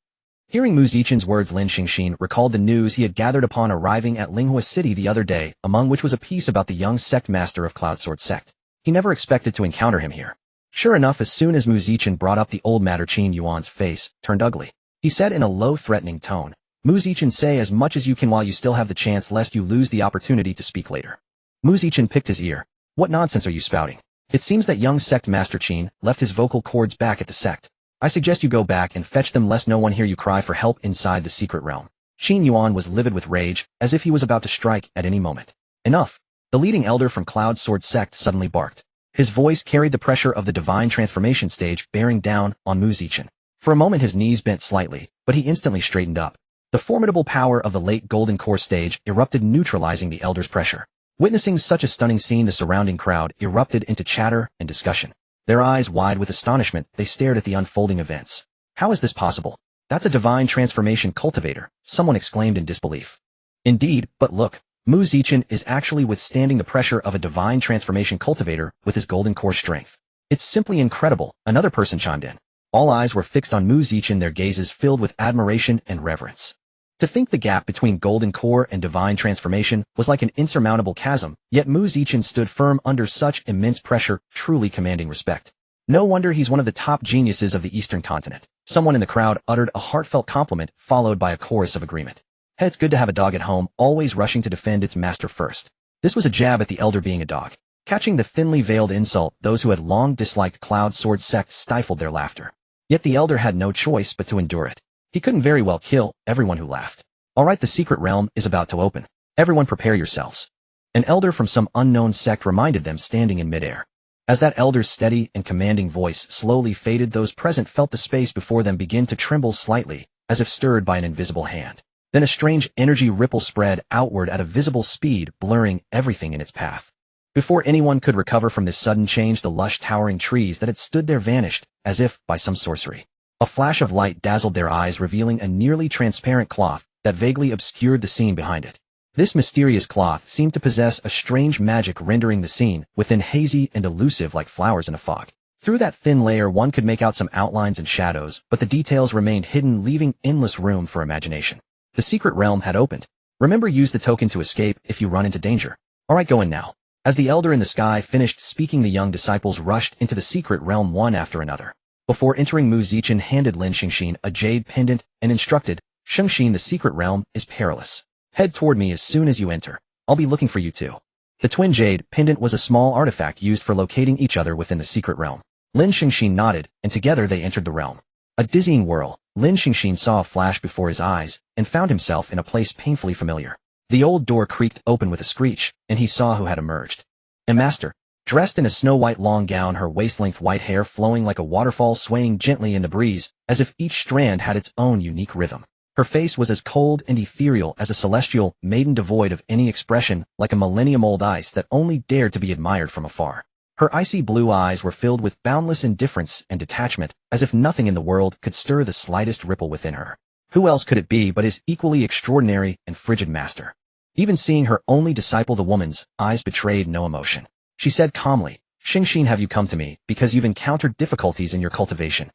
Hearing Mu Zichen's words, Lin Xingxin recalled the news he had gathered upon arriving at Linghua City the other day, among which was a piece about the young sect master of Cloud Sword sect. He never expected to encounter him here. Sure enough, as soon as Mu Zichen brought up the old matter, Qin Yuan's face turned ugly. He said in a low, threatening tone, Mu Zichen, say as much as you can while you still have the chance, lest you lose the opportunity to speak later. Mu Zichen picked his ear. What nonsense are you spouting? It seems that young sect master Qin left his vocal cords back at the sect. I suggest you go back and fetch them, lest no one hear you cry for help inside the secret realm. Qin Yuan was livid with rage, as if he was about to strike at any moment. Enough! The leading elder from Cloud Sword sect suddenly barked. His voice carried the pressure of the divine transformation stage bearing down on Mu Zichen. For a moment his knees bent slightly, but he instantly straightened up. The formidable power of the late Golden Core stage erupted, neutralizing the elder's pressure. Witnessing such a stunning scene, the surrounding crowd erupted into chatter and discussion. Their eyes wide with astonishment, they stared at the unfolding events. How is this possible? That's a divine transformation cultivator, someone exclaimed in disbelief. Indeed, but look, Mu Zichen is actually withstanding the pressure of a divine transformation cultivator with his Golden Core strength. It's simply incredible, another person chimed in. All eyes were fixed on Mu Zichen, their gazes filled with admiration and reverence. To think the gap between Golden Core and divine transformation was like an insurmountable chasm, yet Mu Zichen stood firm under such immense pressure, truly commanding respect. No wonder he's one of the top geniuses of the Eastern continent. Someone in the crowd uttered a heartfelt compliment, followed by a chorus of agreement. Hey, it's good to have a dog at home, always rushing to defend its master first. This was a jab at the elder being a dog. Catching the thinly veiled insult, those who had long disliked Cloud Sword sect stifled their laughter. Yet the elder had no choice but to endure it. He couldn't very well kill everyone who laughed. All right, the secret realm is about to open. Everyone prepare yourselves. An elder from some unknown sect reminded them, standing in midair. As that elder's steady and commanding voice slowly faded, those present felt the space before them begin to tremble slightly, as if stirred by an invisible hand. Then a strange energy ripple spread outward at a visible speed, blurring everything in its path. Before anyone could recover from this sudden change, the lush towering trees that had stood there vanished, as if by some sorcery. A flash of light dazzled their eyes, revealing a nearly transparent cloth that vaguely obscured the scene behind it. This mysterious cloth seemed to possess a strange magic, rendering the scene within hazy and elusive like flowers in a fog. Through that thin layer one could make out some outlines and shadows, but the details remained hidden, leaving endless room for imagination. The secret realm had opened. Remember, use the token to escape if you run into danger. Alright, go in now. As the elder in the sky finished speaking, the young disciples rushed into the secret realm one after another. Before entering, Mu Zichen handed Lin Xingxin a jade pendant and instructed, Xingxin, the secret realm is perilous. Head toward me as soon as you enter. I'll be looking for you too. The twin jade pendant was a small artifact used for locating each other within the secret realm. Lin Xingxin nodded, and together they entered the realm. A dizzying whirl, Lin Xingxin saw a flash before his eyes, and found himself in a place painfully familiar. The old door creaked open with a screech, and he saw who had emerged. A master. Dressed in a snow-white long gown, her waist-length white hair flowing like a waterfall, swaying gently in the breeze, as if each strand had its own unique rhythm. Her face was as cold and ethereal as a celestial maiden, devoid of any expression, like a millennium-old ice that only dared to be admired from afar. Her icy blue eyes were filled with boundless indifference and detachment, as if nothing in the world could stir the slightest ripple within her. Who else could it be but his equally extraordinary and frigid master? Even seeing her only disciple, the woman's eyes betrayed no emotion. She said calmly, Xingxin, have you come to me because you've encountered difficulties in your cultivation?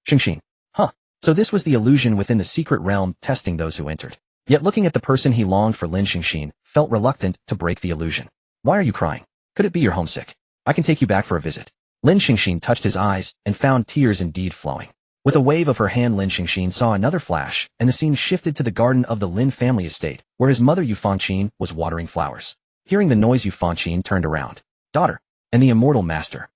Xingxin. Huh. So this was the illusion within the secret realm, testing those who entered. Yet looking at the person he longed for, Lin Xingxin felt reluctant to break the illusion. Why are you crying? Could it be you're homesick? I can take you back for a visit. Lin Xingxin touched his eyes and found tears indeed flowing. With a wave of her hand, Lin Xingxin saw another flash, and the scene shifted to the garden of the Lin family estate, where his mother Yu Fangqin was watering flowers. Hearing the noise, Yu Fangqin turned around. Daughter, and the immortal master.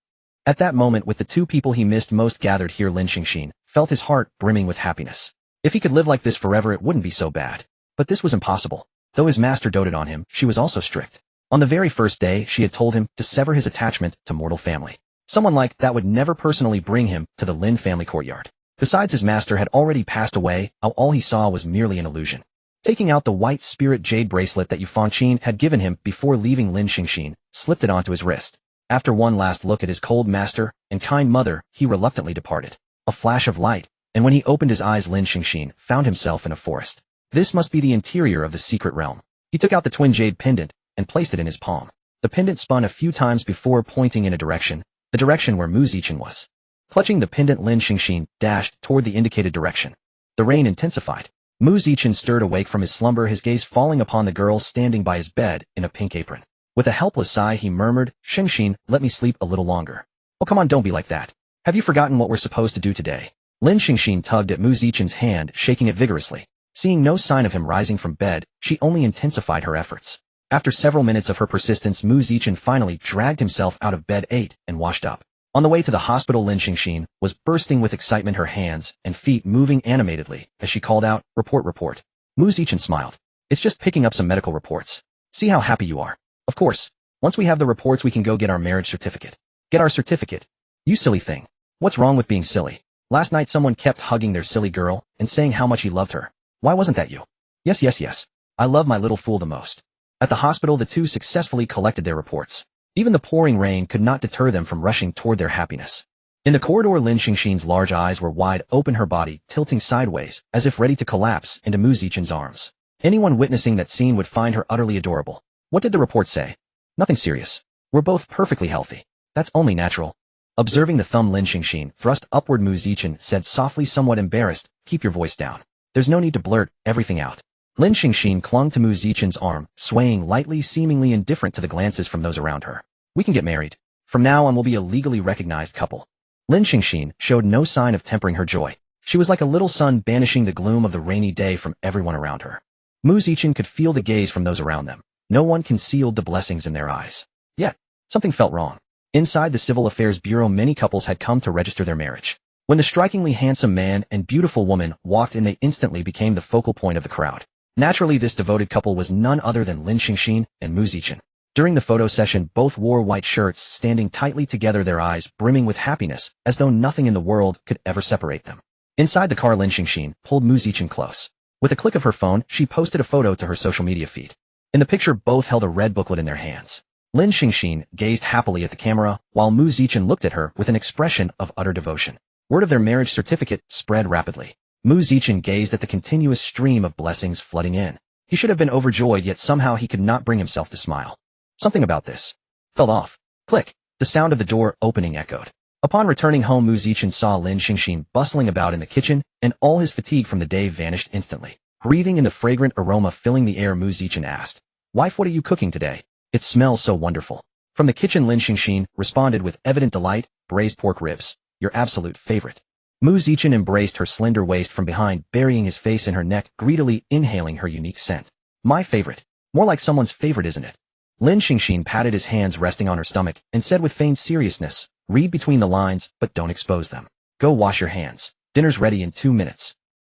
At that moment, with the two people he missed most gathered here, Lin Xingxin felt his heart brimming with happiness. If he could live like this forever, it wouldn't be so bad. But this was impossible. Though his master doted on him, she was also strict. On the very first day, she had told him to sever his attachment to mortal family. Someone like that would never personally bring him to the Lin family courtyard. Besides, his master had already passed away, all he saw was merely an illusion. Taking out the white spirit jade bracelet that Yu Fangqin had given him before leaving, Lin Xingxin slipped it onto his wrist. After one last look at his cold master and kind mother, he reluctantly departed. A flash of light, and when he opened his eyes, Lin Xingxin found himself in a forest. This must be the interior of the secret realm. He took out the twin jade pendant and placed it in his palm. The pendant spun a few times before pointing in a direction, the direction where Mu Zichen was. Clutching the pendant, Lin Xingxin dashed toward the indicated direction. The rain intensified. Mu Zichen stirred awake from his slumber, his gaze falling upon the girl standing by his bed in a pink apron. With a helpless sigh, he murmured, "Xingxin, let me sleep a little longer." "Oh, come on, don't be like that. Have you forgotten what we're supposed to do today?" Lin Xingxin tugged at Mu Zichen's hand, shaking it vigorously. Seeing no sign of him rising from bed, she only intensified her efforts. After several minutes of her persistence, Mu Zichen finally dragged himself out of bed, ate, and washed up. On the way to the hospital, Lin Xingxin was bursting with excitement, her hands and feet moving animatedly as she called out, "Report, report." Mu Zichen smiled. "It's just picking up some medical reports. See how happy you are. Of course, once we have the reports, we can go get our marriage certificate." "Get our certificate? You silly thing. What's wrong with being silly? Last night someone kept hugging their silly girl and saying how much he loved her. Why wasn't that you?" Yes. I love my little fool the most." At the hospital, the two successfully collected their reports. Even the pouring rain could not deter them from rushing toward their happiness. In the corridor, Lin Xingxin's large eyes were wide open, her body tilting sideways, as if ready to collapse into Mu Zichen's arms. Anyone witnessing that scene would find her utterly adorable. What did the report say? "Nothing serious. We're both perfectly healthy. That's only natural." Observing the thumb Lin Xingxin thrust upward, Mu Zichen said softly, somewhat embarrassed, "Keep your voice down. There's no need to blurt everything out." Lin Xingxin clung to Mu Zichen's arm, swaying lightly, seemingly indifferent to the glances from those around her. "We can get married. From now on, we'll be a legally recognized couple." Lin Xingxin showed no sign of tempering her joy. She was like a little sun banishing the gloom of the rainy day from everyone around her. Mu Zichen could feel the gaze from those around them. No one concealed the blessings in their eyes. Yet, something felt wrong. Inside the Civil Affairs Bureau, many couples had come to register their marriage. When the strikingly handsome man and beautiful woman walked in, they instantly became the focal point of the crowd. Naturally, this devoted couple was none other than Lin Xingxin and Mu Zichen. During the photo session, both wore white shirts, standing tightly together, their eyes brimming with happiness, as though nothing in the world could ever separate them. Inside the car, Lin Xingxin pulled Mu Zichen close. With a click of her phone, she posted a photo to her social media feed. In the picture, both held a red booklet in their hands. Lin Xingxin gazed happily at the camera, while Mu Zichen looked at her with an expression of utter devotion. Word of their marriage certificate spread rapidly. Mu Zichen gazed at the continuous stream of blessings flooding in. He should have been overjoyed, yet somehow he could not bring himself to smile. Something about this felt off. Click. The sound of the door opening echoed. Upon returning home, Mu Zichen saw Lin Xingxin bustling about in the kitchen, and all his fatigue from the day vanished instantly. Breathing in the fragrant aroma filling the air, Mu Zichen asked, "Wife, what are you cooking today? It smells so wonderful." From the kitchen, Lin Xingxin responded with evident delight, "Braised pork ribs, your absolute favorite." Mu Zichen embraced her slender waist from behind, burying his face in her neck, greedily inhaling her unique scent. "My favorite. More like someone's favorite, isn't it?" Lin Xingxin patted his hands resting on her stomach and said with feigned seriousness, "Read between the lines, but don't expose them. Go wash your hands. Dinner's ready in 2 minutes."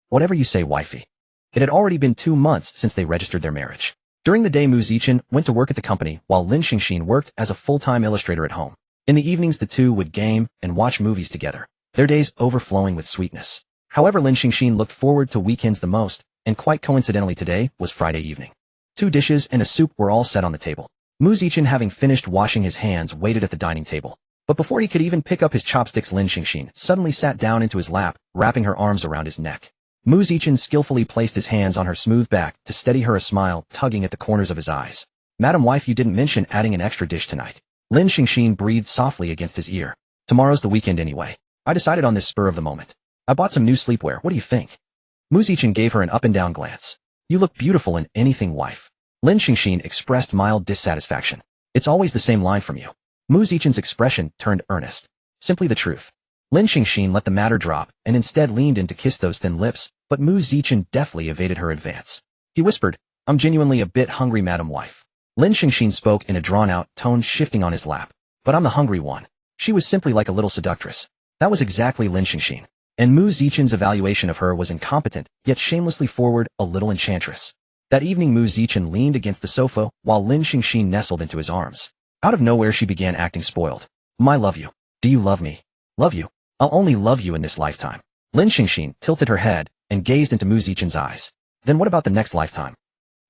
"Whatever you say, wifey." It had already been 2 months since they registered their marriage. During the day, Mu Zichen went to work at the company, while Lin Xingxin worked as a full-time illustrator at home. In the evenings, the two would game and watch movies together, their days overflowing with sweetness. However, Lin Xingxin looked forward to weekends the most, and quite coincidentally today was Friday evening. 2 dishes and a soup were all set on the table. Mu Zichen, having finished washing his hands, waited at the dining table. But before he could even pick up his chopsticks, Lin Xingxin suddenly sat down into his lap, wrapping her arms around his neck. Mu Zichen skillfully placed his hands on her smooth back to steady her, a smile tugging at the corners of his eyes. "Madam wife, you didn't mention adding an extra dish tonight." Lin Xingxin breathed softly against his ear. "Tomorrow's the weekend anyway. I decided on this spur of the moment. I bought some new sleepwear. What do you think?" Mu Zichen gave her an up-and-down glance. You look beautiful in anything, wife. Lin Xingxin expressed mild dissatisfaction. It's always the same line from you. Mu Zichen's expression turned earnest. Simply the truth. Lin Xingxin let the matter drop and instead leaned in to kiss those thin lips, but Mu Zichen deftly evaded her advance. He whispered, I'm genuinely a bit hungry, madam wife. Lin Xingxin spoke in a drawn-out tone, shifting on his lap. But I'm the hungry one. She was simply like a little seductress. That was exactly Lin Xingxin. And Mu Zichen's evaluation of her was incompetent, yet shamelessly forward, a little enchantress. That evening Mu Zichen leaned against the sofa, while Lin Xingxin nestled into his arms. Out of nowhere she began acting spoiled. I love you. Do you love me? Love you. I'll only love you in this lifetime. Lin Xingxin tilted her head and gazed into Mu Zichen's eyes. Then what about the next lifetime?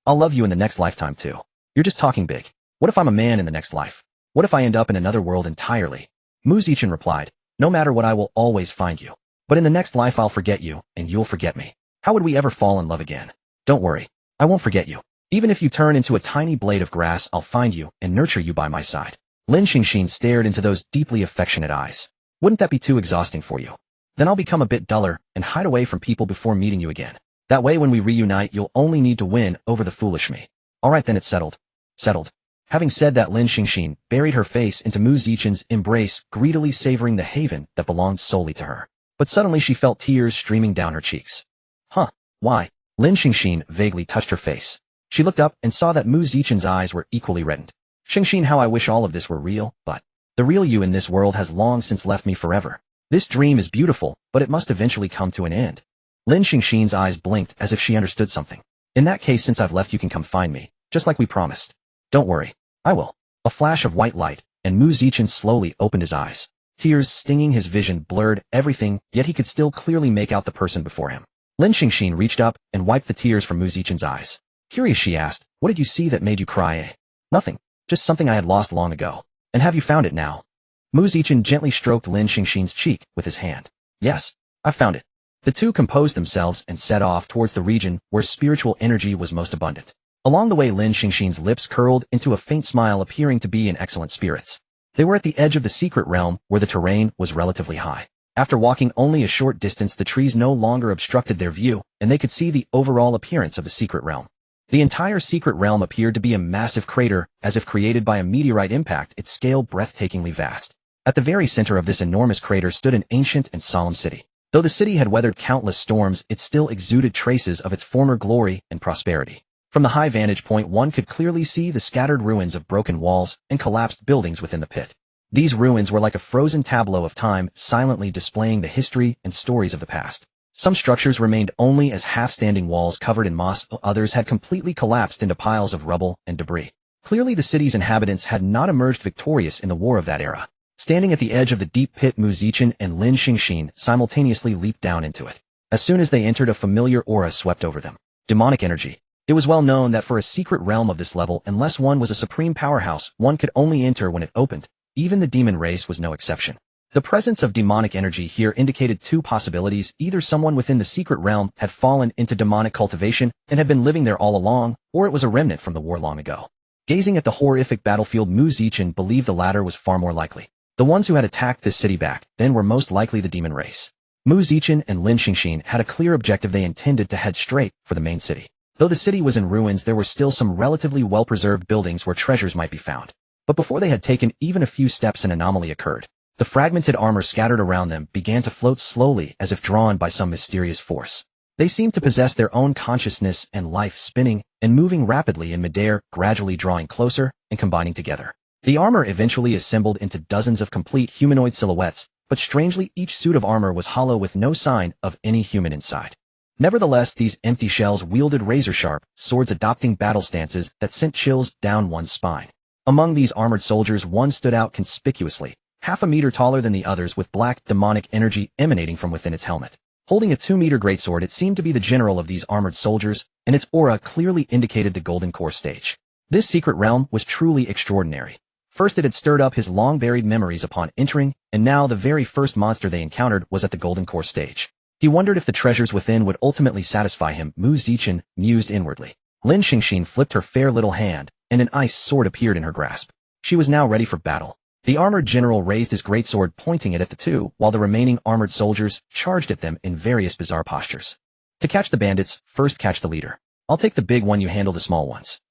I'll love you in the next lifetime too. You're just talking big. What if I'm a man in the next life? What if I end up in another world entirely? Mu Zichen replied, no matter what, I will always find you. But in the next life I'll forget you, and you'll forget me. How would we ever fall in love again? Don't worry. I won't forget you. Even if you turn into a tiny blade of grass, I'll find you and nurture you by my side. Lin Xingxin stared into those deeply affectionate eyes. Wouldn't that be too exhausting for you? Then I'll become a bit duller and hide away from people before meeting you again. That way when we reunite you'll only need to win over the foolish me. Alright then, it's settled. Settled. Having said that, Lin Xingxin buried her face into Mu Zichen's embrace, greedily savoring the haven that belonged solely to her. But suddenly she felt tears streaming down her cheeks. Huh, why? Lin Xingxin vaguely touched her face. She looked up and saw that Mu Zichen's eyes were equally reddened. Xingxin, how I wish all of this were real, but the real you in this world has long since left me forever. This dream is beautiful, but it must eventually come to an end. Lin Xingxin's eyes blinked as if she understood something. In that case, since I've left, you can come find me, just like we promised. Don't worry. I will. A flash of white light, and Mu Zichen slowly opened his eyes. Tears stinging his vision blurred everything, yet he could still clearly make out the person before him. Lin Xingxin reached up and wiped the tears from Mu Zichen's eyes. Curious, she asked, what did you see that made you cry, eh? Nothing. Just something I had lost long ago. And have you found it now? Mu Zichen gently stroked Lin Xingxin's cheek with his hand. Yes, I found it. The two composed themselves and set off towards the region where spiritual energy was most abundant. Along the way, Lin Xingxin's lips curled into a faint smile, appearing to be in excellent spirits. They were at the edge of the secret realm where the terrain was relatively high. After walking only a short distance, the trees no longer obstructed their view, and they could see the overall appearance of the secret realm. The entire secret realm appeared to be a massive crater, as if created by a meteorite impact, its scale breathtakingly vast. At the very center of this enormous crater stood an ancient and solemn city. Though the city had weathered countless storms, it still exuded traces of its former glory and prosperity. From the high vantage point, one could clearly see the scattered ruins of broken walls and collapsed buildings within the pit. These ruins were like a frozen tableau of time, silently displaying the history and stories of the past. Some structures remained only as half-standing walls covered in moss, while others had completely collapsed into piles of rubble and debris. Clearly the city's inhabitants had not emerged victorious in the war of that era. Standing at the edge of the deep pit, Mu Zichen and Lin Xingxin simultaneously leaped down into it. As soon as they entered, a familiar aura swept over them. Demonic energy. It was well known that for a secret realm of this level, unless one was a supreme powerhouse, one could only enter when it opened. Even the demon race was no exception. The presence of demonic energy here indicated two possibilities: either someone within the secret realm had fallen into demonic cultivation and had been living there all along, or it was a remnant from the war long ago. Gazing at the horrific battlefield, Mu Zichen believed the latter was far more likely. The ones who had attacked this city back then were most likely the demon race. Mu Zichen and Lin Xingxin had a clear objective: they intended to head straight for the main city. Though the city was in ruins, there were still some relatively well-preserved buildings where treasures might be found. But before they had taken even a few steps, an anomaly occurred. The fragmented armor scattered around them began to float slowly, as if drawn by some mysterious force. They seemed to possess their own consciousness and life, spinning and moving rapidly in midair, gradually drawing closer and combining together. The armor eventually assembled into dozens of complete humanoid silhouettes, but strangely each suit of armor was hollow with no sign of any human inside. Nevertheless, these empty shells wielded razor-sharp swords, adopting battle stances that sent chills down one's spine. Among these armored soldiers, one stood out conspicuously, half a meter taller than the others, with black demonic energy emanating from within its helmet. Holding a 2-meter greatsword, it seemed to be the general of these armored soldiers, and its aura clearly indicated the Golden Core stage. This secret realm was truly extraordinary. First, it had stirred up his long-buried memories upon entering, and now the very first monster they encountered was at the Golden Core stage. He wondered if the treasures within would ultimately satisfy him. Mu Zichen mused inwardly. Lin Xingxin flipped her fair little hand, and an ice sword appeared in her grasp. She was now ready for battle. The armored general raised his greatsword, pointing it at the two, while the remaining armored soldiers charged at them in various bizarre postures. To catch the bandits, first catch the leader. I'll take the big one, you handle the small ones.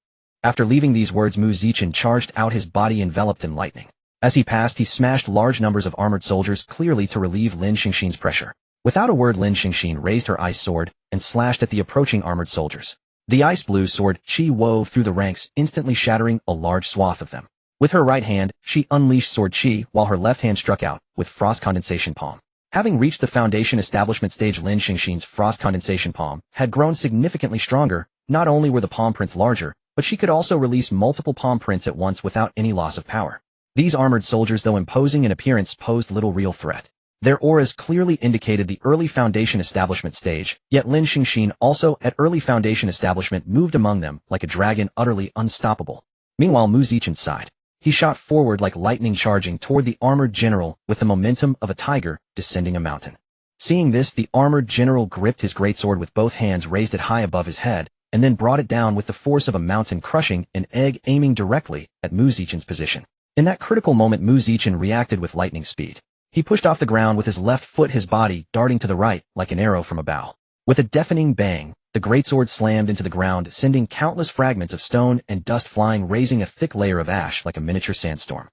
After leaving these words, Mu Zichen charged out, his body enveloped in lightning. As he passed, he smashed large numbers of armored soldiers, clearly to relieve Lin Xingxin's pressure. Without a word, Lin Xingxin raised her ice sword and slashed at the approaching armored soldiers. The ice blue sword Qi wove through the ranks, instantly shattering a large swath of them. With her right hand, she unleashed sword Qi, while her left hand struck out with frost condensation palm. Having reached the foundation establishment stage, Lin Xingxin's frost condensation palm had grown significantly stronger. Not only were the palm prints larger, but she could also release multiple palm prints at once without any loss of power. These armored soldiers, though imposing in appearance, posed little real threat. Their auras clearly indicated the early foundation establishment stage, yet Lin Xingxin, also at early foundation establishment, moved among them like a dragon, utterly unstoppable. Meanwhile, Mu Zichen's side. He shot forward like lightning, charging toward the armored general with the momentum of a tiger descending a mountain. Seeing this, the armored general gripped his greatsword with both hands, raised it high above his head, and then brought it down with the force of a mountain, crushing an egg, aiming directly at Mu Zichen's position. In that critical moment, Mu Zichen reacted with lightning speed. He pushed off the ground with his left foot, his body darting to the right like an arrow from a bow. With a deafening bang, the greatsword slammed into the ground, sending countless fragments of stone and dust flying, raising a thick layer of ash like a miniature sandstorm.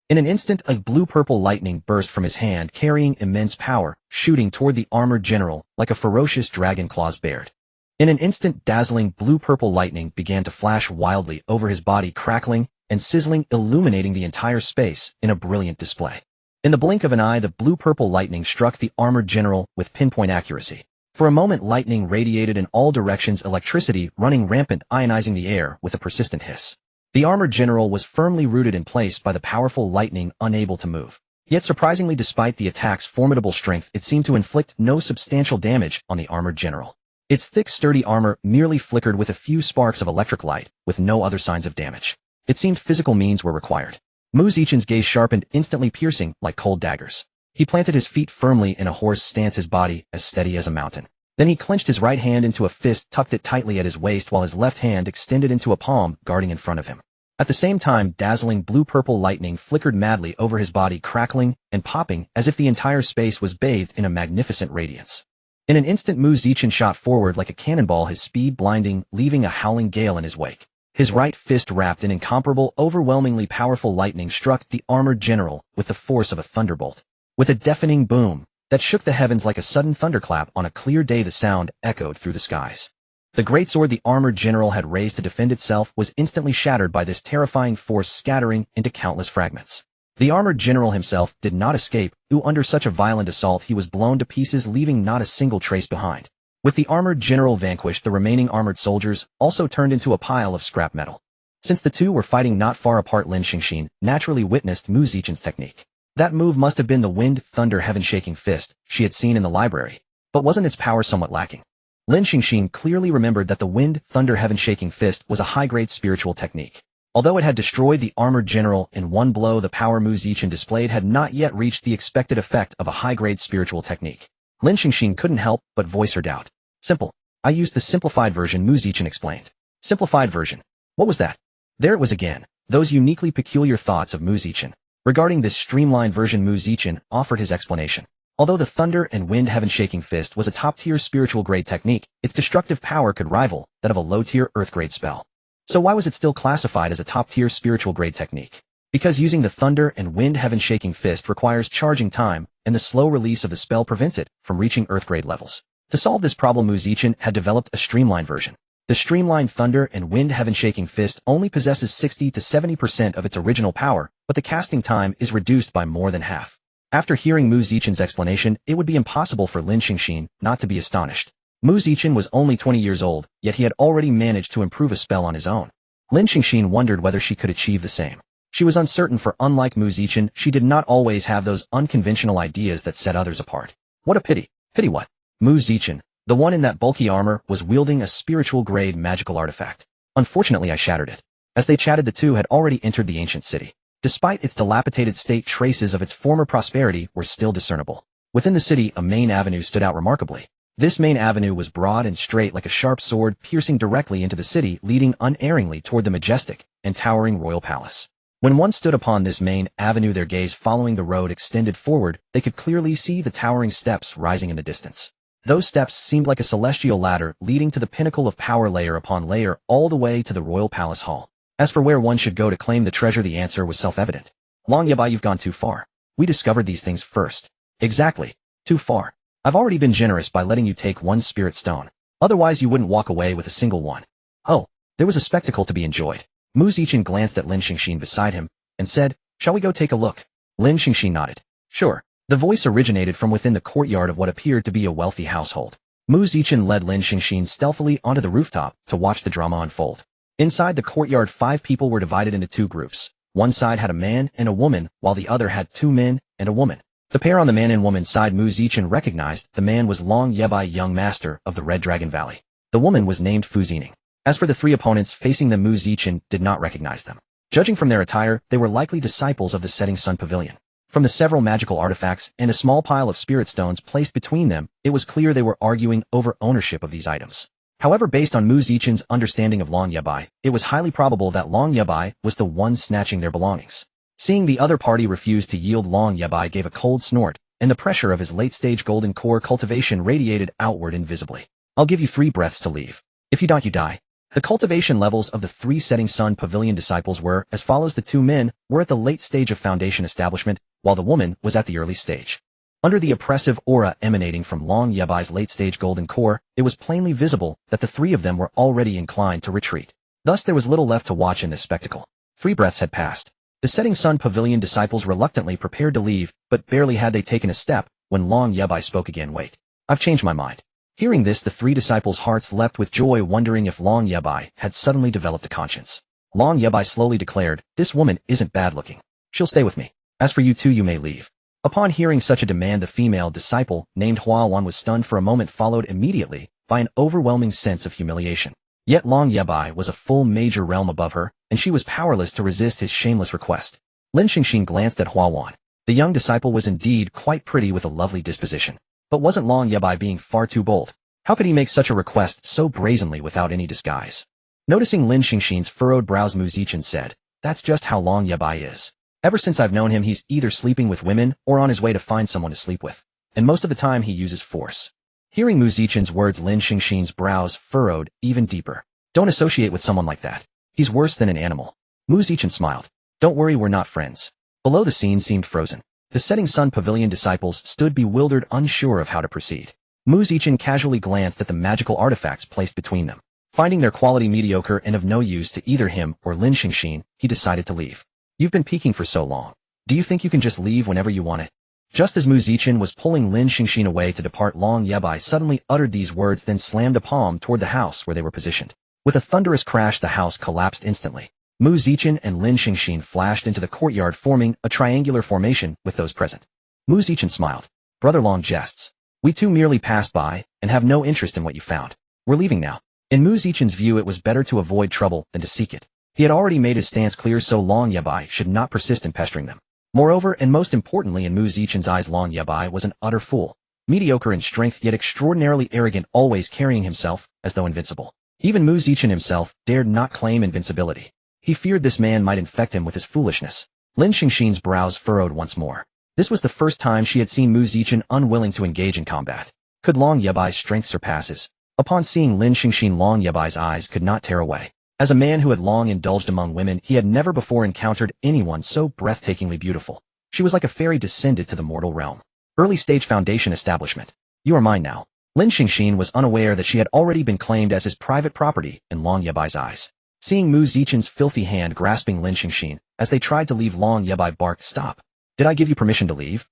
In an instant, a blue-purple lightning burst from his hand, carrying immense power, shooting toward the armored general like a ferocious dragon, claws bared. In an instant, dazzling blue-purple lightning began to flash wildly over his body, crackling and sizzling, illuminating the entire space in a brilliant display. In the blink of an eye, the blue-purple lightning struck the armored general with pinpoint accuracy. For a moment, lightning radiated in all directions, electricity running rampant, ionizing the air with a persistent hiss. The armored general was firmly rooted in place by the powerful lightning, unable to move. Yet surprisingly, despite the attack's formidable strength, it seemed to inflict no substantial damage on the armored general. Its thick, sturdy armor merely flickered with a few sparks of electric light, with no other signs of damage. It seemed physical means were required. Mu Zichen's gaze sharpened, instantly piercing like cold daggers. He planted his feet firmly in a horse stance, his body as steady as a mountain. Then he clenched his right hand into a fist, tucked it tightly at his waist, while his left hand extended into a palm, guarding in front of him. At the same time, dazzling blue-purple lightning flickered madly over his body, crackling and popping as if the entire space was bathed in a magnificent radiance. In an instant, Mu Zichen shot forward like a cannonball, his speed blinding, leaving a howling gale in his wake. His right fist, wrapped in incomparable, overwhelmingly powerful lightning, struck the armored general with the force of a thunderbolt. With a deafening boom that shook the heavens like a sudden thunderclap on a clear day, the sound echoed through the skies. The greatsword the armored general had raised to defend itself was instantly shattered by this terrifying force, scattering into countless fragments. The armored general himself did not escape, under such a violent assault he was blown to pieces, leaving not a single trace behind. With the armored general vanquished, the remaining armored soldiers also turned into a pile of scrap metal. Since the two were fighting not far apart, Lin Xingxin naturally witnessed Mu Zichen's technique. That move must have been the wind, thunder, heaven-shaking fist she had seen in the library. But wasn't its power somewhat lacking? Lin Xingxin clearly remembered that the wind, thunder, heaven-shaking fist was a high-grade spiritual technique. Although it had destroyed the armored general in one blow, the power Mu Zichen displayed had not yet reached the expected effect of a high-grade spiritual technique. Lin Xingxin couldn't help but voice her doubt. Simple. I used the simplified version, Mu Zichen explained. Simplified version. What was that? There it was again, those uniquely peculiar thoughts of Mu Zichen. Regarding this streamlined version, Mu Zichen offered his explanation. Although the thunder and wind heaven-shaking fist was a top-tier spiritual grade technique, its destructive power could rival that of a low-tier earth-grade spell. So why was it still classified as a top-tier spiritual grade technique? Because using the thunder and wind heaven-shaking fist requires charging time, and the slow release of the spell prevents it from reaching earth-grade levels. To solve this problem, Mu Zichen had developed a streamlined version. The streamlined thunder and wind heaven-shaking fist only possesses 60 to 70% of its original power, but the casting time is reduced by more than half. After hearing Mu Zichen's explanation, it would be impossible for Lin Xingxin not to be astonished. Mu Zichen was only 20 years old, yet he had already managed to improve a spell on his own. Lin Xingxin wondered whether she could achieve the same. She was uncertain, for unlike Mu Zichen, she did not always have those unconventional ideas that set others apart. What a pity. Pity what? Mu Zichen, the one in that bulky armor, was wielding a spiritual grade magical artifact. Unfortunately, I shattered it. As they chatted, the two had already entered the ancient city. Despite its dilapidated state, traces of its former prosperity were still discernible. Within the city, a main avenue stood out remarkably. This main avenue was broad and straight like a sharp sword, piercing directly into the city, leading unerringly toward the majestic and towering royal palace. When one stood upon this main avenue, their gaze following the road extended forward, they could clearly see the towering steps rising in the distance. Those steps seemed like a celestial ladder leading to the pinnacle of power layer upon layer all the way to the royal palace hall. As for where one should go to claim the treasure, the answer was self-evident. Long Yabai, you've gone too far. We discovered these things first. Exactly. Too far. I've already been generous by letting you take one spirit stone. Otherwise you wouldn't walk away with a single one. Oh, there was a spectacle to be enjoyed. Mu Zichen glanced at Lin Xingxin beside him and said, "Shall we go take a look?" Lin Xingxin nodded. Sure. The voice originated from within the courtyard of what appeared to be a wealthy household. Mu Zichen led Lin Xingxin stealthily onto the rooftop to watch the drama unfold. Inside the courtyard, 5 people were divided into 2 groups. One side had a man and a woman, while the other had 2 men and a woman. The pair on the man and woman side, Mu Zichen recognized the man was Long Yabai, young master of the Red Dragon Valley. The woman was named Fu Zining. As for the 3 opponents facing them, Mu Zichen did not recognize them. Judging from their attire, they were likely disciples of the Setting Sun Pavilion. From the several magical artifacts and a small pile of spirit stones placed between them, it was clear they were arguing over ownership of these items. However, based on Mu Zichen's understanding of Long Yabai, it was highly probable that Long Yabai was the one snatching their belongings. Seeing the other party refuse to yield, Long Yabai gave a cold snort, and the pressure of his late-stage golden core cultivation radiated outward invisibly. I'll give you 3 breaths to leave. If you don't, you die. The cultivation levels of the 3 Setting Sun Pavilion disciples were as follows. The 2 men were at the late stage of foundation establishment, while the woman was at the early stage. Under the oppressive aura emanating from Long Yabai's late-stage golden core, it was plainly visible that the 3 of them were already inclined to retreat. Thus there was little left to watch in this spectacle. 3 breaths had passed. The Setting Sun Pavilion disciples reluctantly prepared to leave, but barely had they taken a step when Long Yabai spoke again. Wait. I've changed my mind. Hearing this, the 3 disciples' hearts leapt with joy, wondering if Long Yabai had suddenly developed a conscience. Long Yabai slowly declared, "This woman isn't bad-looking. She'll stay with me. As for you 2, you may leave." Upon hearing such a demand, the female disciple, named Hua Wan, was stunned for a moment, followed immediately by an overwhelming sense of humiliation. Yet Long Yabai was a full major realm above her, and she was powerless to resist his shameless request. Lin Xingxin glanced at Hua Wan. The young disciple was indeed quite pretty with a lovely disposition. But wasn't Long Yabai being far too bold? How could he make such a request so brazenly without any disguise? Noticing Lin Xingxin's furrowed brows, Mu Zichen said, "That's just how Long Yabai is. Ever since I've known him, he's either sleeping with women or on his way to find someone to sleep with. And most of the time he uses force." Hearing Mu Zichen's words, Lin Xingxin's brows furrowed even deeper. "Don't associate with someone like that. He's worse than an animal." Mu Zichen smiled. "Don't worry, we're not friends." Below, the scene seemed frozen. The Setting Sun Pavilion disciples stood bewildered, unsure of how to proceed. Mu Zichen casually glanced at the magical artifacts placed between them. Finding their quality mediocre and of no use to either him or Lin Xingxin, he decided to leave. "You've been peeking for so long. Do you think you can just leave whenever you want it?" Just as Mu Zichen was pulling Lin Xingxin away to depart, Long Yabai suddenly uttered these words, then slammed a palm toward the house where they were positioned. With a thunderous crash, the house collapsed instantly. Mu Zichen and Lin Xingxin flashed into the courtyard, forming a triangular formation with those present. Mu Zichen smiled. "Brother Long jests. We 2 merely passed by and have no interest in what you found. We're leaving now." In Mu Zichen's view, it was better to avoid trouble than to seek it. He had already made his stance clear, so Long Yabai should not persist in pestering them. Moreover, and most importantly, in Mu Zichen's eyes, Long Yabai was an utter fool. Mediocre in strength, yet extraordinarily arrogant, always carrying himself as though invincible. Even Mu Zichen himself dared not claim invincibility. He feared this man might infect him with his foolishness. Lin Xingxin's brows furrowed once more. This was the first time she had seen Mu Zichen unwilling to engage in combat. Could Long Yabai's strength surpass his? Upon seeing Lin Xingxin, Long Yabai's eyes could not tear away. As a man who had long indulged among women, he had never before encountered anyone so breathtakingly beautiful. She was like a fairy descended to the mortal realm. Early stage foundation establishment. "You are mine now." Lin Xingxin was unaware that she had already been claimed as his private property in Long Yabai's eyes. Seeing Mu Zichen's filthy hand grasping Lin Xingxin, as they tried to leave, Long Yabai barked, "Stop. Did I give you permission to leave?"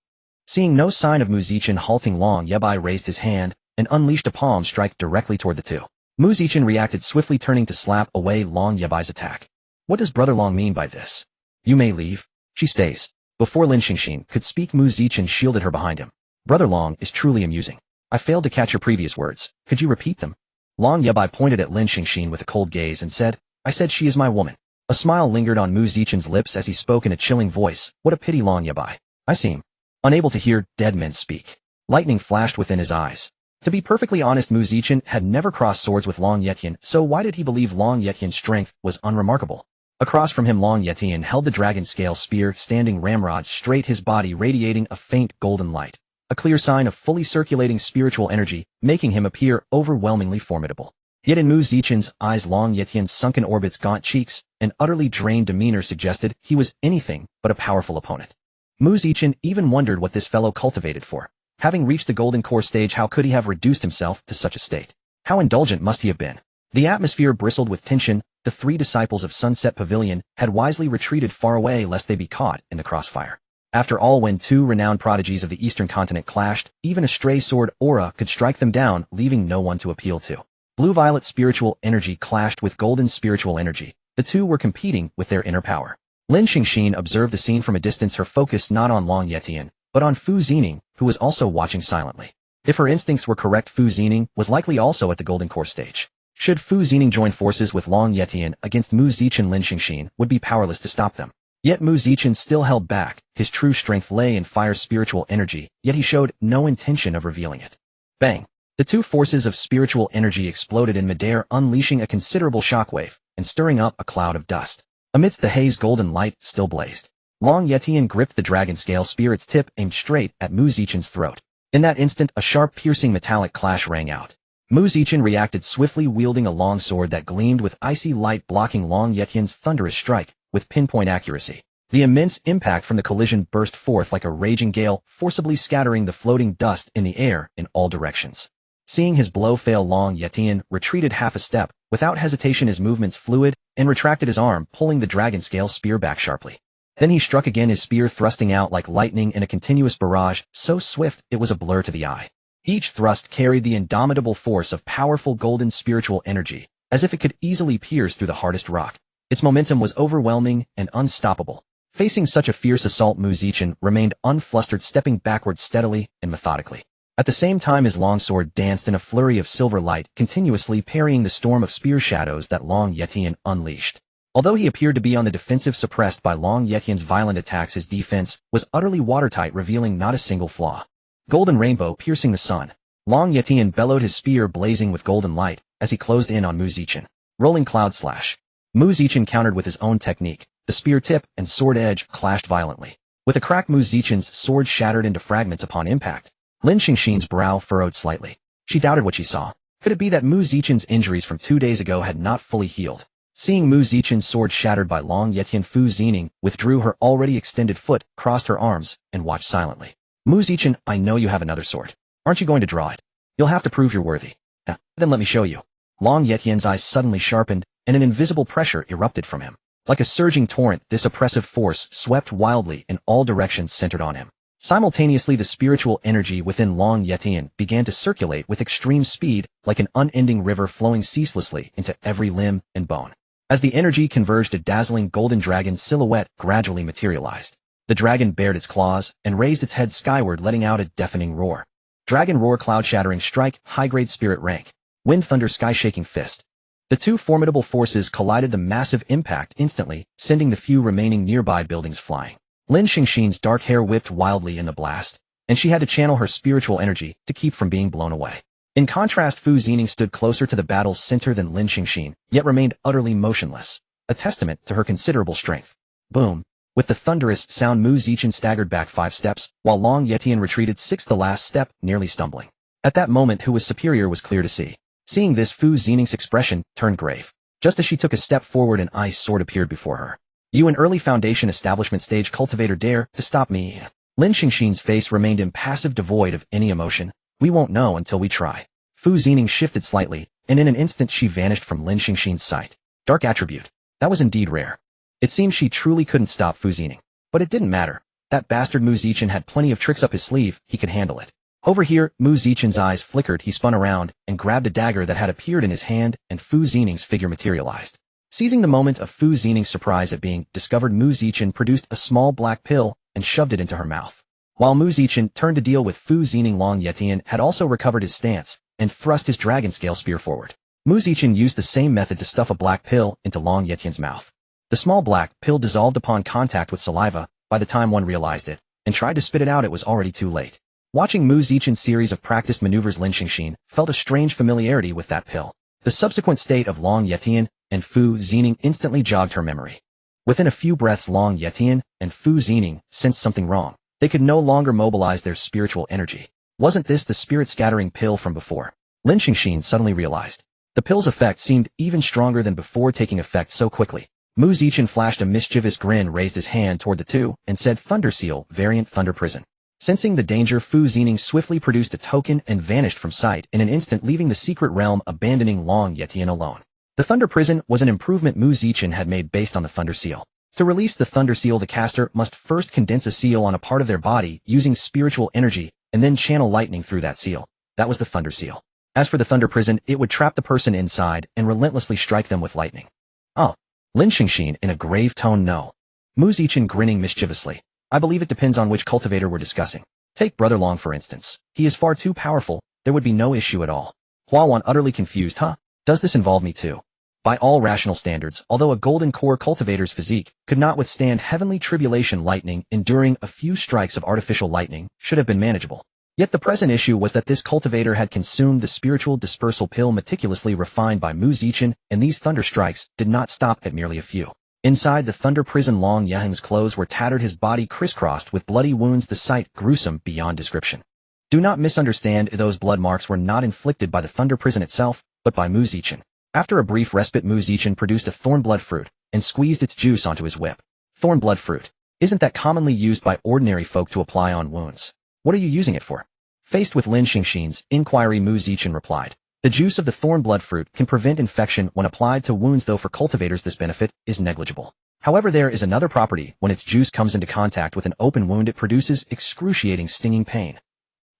Seeing no sign of Mu Zichen halting, Long Yabai raised his hand and unleashed a palm strike directly toward the 2. Mu Zichen reacted swiftly, turning to slap away Long Yabai's attack. "What does Brother Long mean by this?" "You may leave." "She stays." Before Lin Xingxin could speak, Mu Zichen shielded her behind him. "Brother Long is truly amusing. I failed to catch your previous words. Could you repeat them?" Long Yabai pointed at Lin Xingxin with a cold gaze and said, "I said she is my woman." A smile lingered on Mu Zichen's lips as he spoke in a chilling voice. What a pity, Long Yabai. I seem unable to hear dead men speak. Lightning flashed within his eyes. To be perfectly honest, Mu Zichen had never crossed swords with Long Yetian, so why did he believe Long Yetian's strength was unremarkable? Across from him, Long Yetian held the dragon scale spear, standing ramrod straight, his body radiating a faint golden light. a clear sign of fully circulating spiritual energy, making him appear overwhelmingly formidable. Yet in Mu Zichen's eyes, Long Yetian's sunken orbits, gaunt cheeks, and utterly drained demeanor suggested he was anything but a powerful opponent. Mu Zichen even wondered what this fellow cultivated for. Having reached the golden core stage, how could he have reduced himself to such a state? How indulgent must he have been? The atmosphere bristled with tension. The three disciples of Sunset Pavilion had wisely retreated far away lest they be caught in the crossfire. After all, when two renowned prodigies of the Eastern continent clashed, even a stray sword aura could strike them down, leaving no one to appeal to. Blue-violet spiritual energy clashed with golden spiritual energy. The two were competing with their inner power. Lin Xingxin observed the scene from a distance, her focus not on Long Yetian, but on Fu Zining, who was also watching silently. If her instincts were correct, Fu Zining was likely also at the golden core stage. Should Fu Zining join forces with Long Yetian against Mu Zichen, Lin Xingxin would be powerless to stop them. Yet Mu Zichen still held back. His true strength lay in Fire's spiritual energy, yet he showed no intention of revealing it. Bang! The two forces of spiritual energy exploded in midair, unleashing a considerable shockwave and stirring up a cloud of dust. Amidst the haze, golden light still blazed. Long Yetian gripped the dragon scale spear, its tip aimed straight at Mu Zichen's throat. In that instant, a sharp, piercing metallic clash rang out. Mu Zichen reacted swiftly, wielding a long sword that gleamed with icy light, blocking Long Yetian's thunderous strike with pinpoint accuracy. The immense impact from the collision burst forth like a raging gale, forcibly scattering the floating dust in the air in all directions. Seeing his blow fail, Long Yetian retreated half a step. Without hesitation, his movements fluid, and retracted his arm, pulling the dragon scale spear back sharply. Then he struck again, his spear thrusting out like lightning in a continuous barrage, so swift it was a blur to the eye. Each thrust carried the indomitable force of powerful golden spiritual energy, as if it could easily pierce through the hardest rock. Its momentum was overwhelming and unstoppable. Facing such a fierce assault, Mu Zichen remained unflustered, stepping backwards steadily and methodically. At the same time, his longsword danced in a flurry of silver light, continuously parrying the storm of spear shadows that Long Yetian unleashed. Although he appeared to be on the defensive, suppressed by Long Yetian's violent attacks, his defense was utterly watertight, revealing not a single flaw. Golden rainbow piercing the sun. Long Yetian bellowed, his spear blazing with golden light as he closed in on Mu Zichen. Rolling cloud slash. Mu Zichen countered with his own technique. The spear tip and sword edge clashed violently. With a crack, Mu Zichen's sword shattered into fragments upon impact. Lin Xingxin's brow furrowed slightly. She doubted what she saw. Could it be that Mu Zichen's injuries from 2 days ago had not fully healed? Seeing Mu Zichen's sword shattered by Long Yetian, Fu Zining withdrew her already extended foot, crossed her arms, and watched silently. Mu Zichen, I know you have another sword. Aren't you going to draw it? You'll have to prove you're worthy. Then let me show you. Long Yetian's eyes suddenly sharpened, and an invisible pressure erupted from him. Like a surging torrent, this oppressive force swept wildly in all directions, centered on him. Simultaneously, the spiritual energy within Long Yetian began to circulate with extreme speed, like an unending river flowing ceaselessly into every limb and bone. As the energy converged, a dazzling golden dragon silhouette gradually materialized. The dragon bared its claws and raised its head skyward, letting out a deafening roar. Dragon roar, cloud-shattering strike, high-grade spirit rank. Wind thunder, sky-shaking fist. The two formidable forces collided, the massive impact instantly sending the few remaining nearby buildings flying. Lin Xingxin's dark hair whipped wildly in the blast, and she had to channel her spiritual energy to keep from being blown away. In contrast, Fu Zining stood closer to the battle's center than Lin Xingxin, yet remained utterly motionless, a testament to her considerable strength. Boom! With the thunderous sound, Mu Zichen staggered back 5 steps, while Long Yetian retreated 6, the last step, nearly stumbling. At that moment, who was superior was clear to see. Seeing this, Fu Zining's expression turned grave. Just as she took a step forward, an ice sword appeared before her. You, an early Foundation establishment stage cultivator, dare to stop me? Lin Xingxin's face remained impassive, devoid of any emotion. We won't know until we try. Fu Zining shifted slightly, and in an instant she vanished from Lin Xingxin's sight. Dark attribute. That was indeed rare. It seemed she truly couldn't stop Fu Zining. But it didn't matter. That bastard Mu Zichen had plenty of tricks up his sleeve, he could handle it. Over here, Mu Zichen's eyes flickered, he spun around and grabbed a dagger that had appeared in his hand, and Fu Zining's figure materialized. Seizing the moment of Fu Zining's surprise at being discovered, Mu Zichen produced a small black pill and shoved it into her mouth. While Mu Zichen turned to deal with Fu Zining, Long Yetian had also recovered his stance and thrust his dragon scale spear forward. Mu Zichen used the same method to stuff a black pill into Long Yetian's mouth. The small black pill dissolved upon contact with saliva. By the time one realized it and tried to spit it out, it was already too late. Watching Mu Zichen's series of practiced maneuvers, Lin Xingxin felt a strange familiarity with that pill. The subsequent state of Long Yetian and Fu Zining instantly jogged her memory. Within a few breaths, Long Yetian and Fu Zining sensed something wrong. They could no longer mobilize their spiritual energy. Wasn't this the spirit-scattering pill from before? Lin Xingxin suddenly realized. The pill's effect seemed even stronger than before, taking effect so quickly. Mu Zichen flashed a mischievous grin, raised his hand toward the two, and said, Thunder Seal, variant Thunder Prison. Sensing the danger, Fu Zining swiftly produced a token and vanished from sight in an instant, leaving the secret realm, abandoning Long Yetian alone. The Thunder Prison was an improvement Mu Zichen had made based on the Thunder Seal. To release the Thunder Seal, the caster must first condense a seal on a part of their body using spiritual energy and then channel lightning through that seal. That was the Thunder Seal. As for the Thunder Prison, it would trap the person inside and relentlessly strike them with lightning. Oh. Lin Xingxin in a grave tone, no. Mu Zichen grinning mischievously. I believe it depends on which cultivator we're discussing. Take Brother Long for instance. He is far too powerful, there would be no issue at all. Huawan utterly confused, huh? Does this involve me too? By all rational standards, although a golden core cultivator's physique could not withstand heavenly tribulation, lightning enduring a few strikes of artificial lightning should have been manageable. Yet the present issue was that this cultivator had consumed the spiritual dispersal pill meticulously refined by Mu Zichen, and these thunder strikes did not stop at merely a few. Inside the Thunder Prison, Long Yang's clothes were tattered, his body crisscrossed with bloody wounds, the sight gruesome beyond description. Do not misunderstand, those blood marks were not inflicted by the Thunder Prison itself, but by Mu Zichen. After a brief respite, Mu Zichen produced a thorn blood fruit and squeezed its juice onto his whip. Thorn blood fruit. Isn't that commonly used by ordinary folk to apply on wounds? What are you using it for? Faced with Lin Xingxin's inquiry, Mu Zichen replied, the juice of the thorn blood fruit can prevent infection when applied to wounds, though for cultivators this benefit is negligible. However, there is another property. When its juice comes into contact with an open wound, it produces excruciating stinging pain.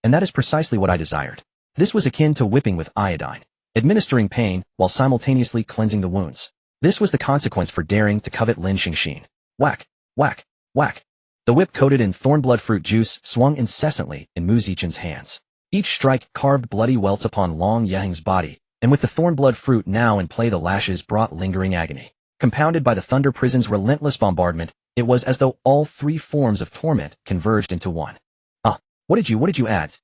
And that is precisely what I desired. This was akin to whipping with iodine, administering pain while simultaneously cleansing the wounds. This was the consequence for daring to covet Lin Xingxin. Whack, whack, whack. The whip coated in thorn blood fruit juice swung incessantly in Mu Zichen's hands. Each strike carved bloody welts upon Long Yang's body, and with the thorn blood fruit now in play, the lashes brought lingering agony. Compounded by the Thunder Prison's relentless bombardment, it was as though all three forms of torment converged into one. What did you add?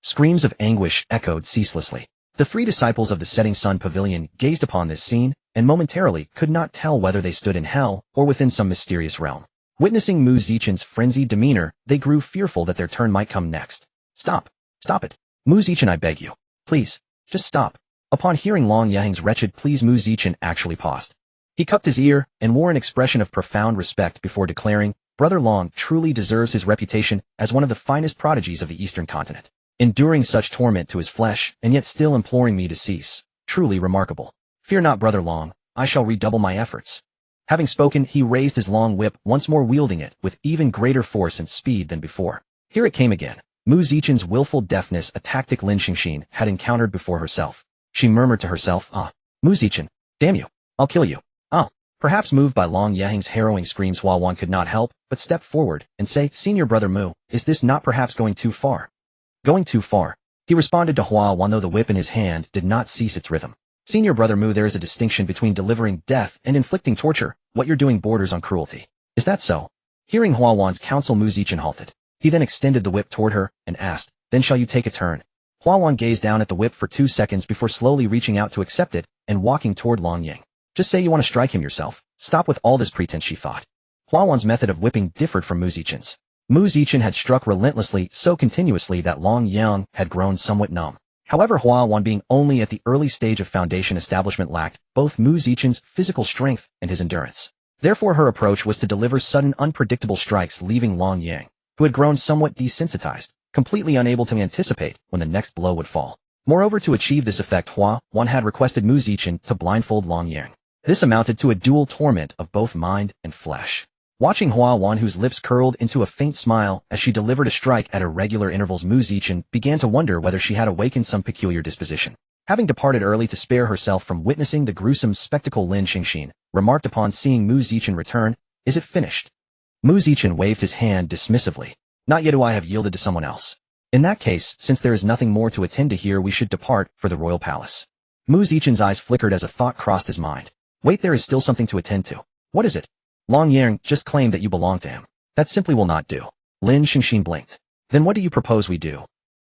Screams of anguish echoed ceaselessly. The three disciples of the Setting Sun Pavilion gazed upon this scene, and momentarily could not tell whether they stood in hell or within some mysterious realm. Witnessing Mu Zichen's frenzied demeanor, they grew fearful that their turn might come next. Stop it. Mu Zichen, I beg you. Please, just stop. Upon hearing Long Yang's wretched pleas, Mu Zichen actually paused. He cupped his ear and wore an expression of profound respect before declaring, Brother Long truly deserves his reputation as one of the finest prodigies of the Eastern continent. Enduring such torment to his flesh, and yet still imploring me to cease. Truly remarkable. Fear not, Brother Long, I shall redouble my efforts. Having spoken, he raised his long whip, once more wielding it with even greater force and speed than before. Here it came again. Mu Zichen's willful deafness, a tactic Lin Xingxin had encountered before herself. She murmured to herself, Mu Zichen, damn you, I'll kill you. Perhaps moved by Long Yang's harrowing screams, Huawan could not help but step forward and say, Senior Brother Mu, is this not perhaps going too far? Going too far. He responded to Huawan, though the whip in his hand did not cease its rhythm. Senior Brother Mu, there is a distinction between delivering death and inflicting torture. What you're doing borders on cruelty. Is that so? Hearing Huawan's counsel, Mu Zichen halted. He then extended the whip toward her and asked, Then shall you take a turn? Huawan gazed down at the whip for 2 seconds before slowly reaching out to accept it and walking toward Long Yang. Just say you want to strike him yourself. Stop with all this pretense, she thought. Huawan's method of whipping differed from Mu Zichen's. Mu Zichen had struck relentlessly, so continuously that Long Yang had grown somewhat numb. However, Huawan, being only at the early stage of foundation establishment, lacked both Mu Zichen's physical strength and his endurance. Therefore, her approach was to deliver sudden, unpredictable strikes, leaving Long Yang, who had grown somewhat desensitized, completely unable to anticipate when the next blow would fall. Moreover, to achieve this effect, Huawan had requested Mu Zichen to blindfold Long Yang. This amounted to a dual torment of both mind and flesh. Watching Huawan, whose lips curled into a faint smile as she delivered a strike at irregular intervals, Mu Zichen began to wonder whether she had awakened some peculiar disposition. Having departed early to spare herself from witnessing the gruesome spectacle, Lin Xingxin remarked upon seeing Mu Zichen return, Is it finished? Mu Zichen waved his hand dismissively. Not yet, I have yielded to someone else. In that case, since there is nothing more to attend to here, we should depart for the royal palace. Mu Zichen's eyes flickered as a thought crossed his mind. Wait, there is still something to attend to. What is it? Long Yang just claimed that you belong to him. That simply will not do. Lin Xingxin blinked. Then what do you propose we do?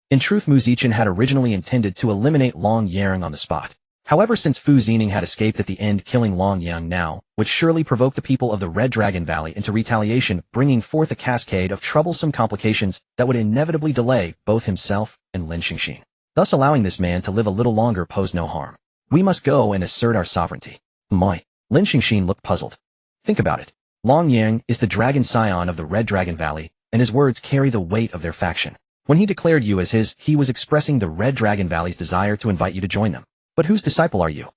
In truth, Mu Zichen had originally intended to eliminate Long Yang on the spot. However, since Fu Xingning had escaped at the end, killing Long Yang now, would surely provoke the people of the Red Dragon Valley into retaliation, bringing forth a cascade of troublesome complications that would inevitably delay both himself and Lin Xingxing. Thus allowing this man to live a little longer posed no harm. We must go and assert our sovereignty. My. Lin Xingxing looked puzzled. Think about it. Long Yang is the dragon scion of the Red Dragon Valley, and his words carry the weight of their faction. When he declared you as his, he was expressing the Red Dragon Valley's desire to invite you to join them. But whose disciple are you?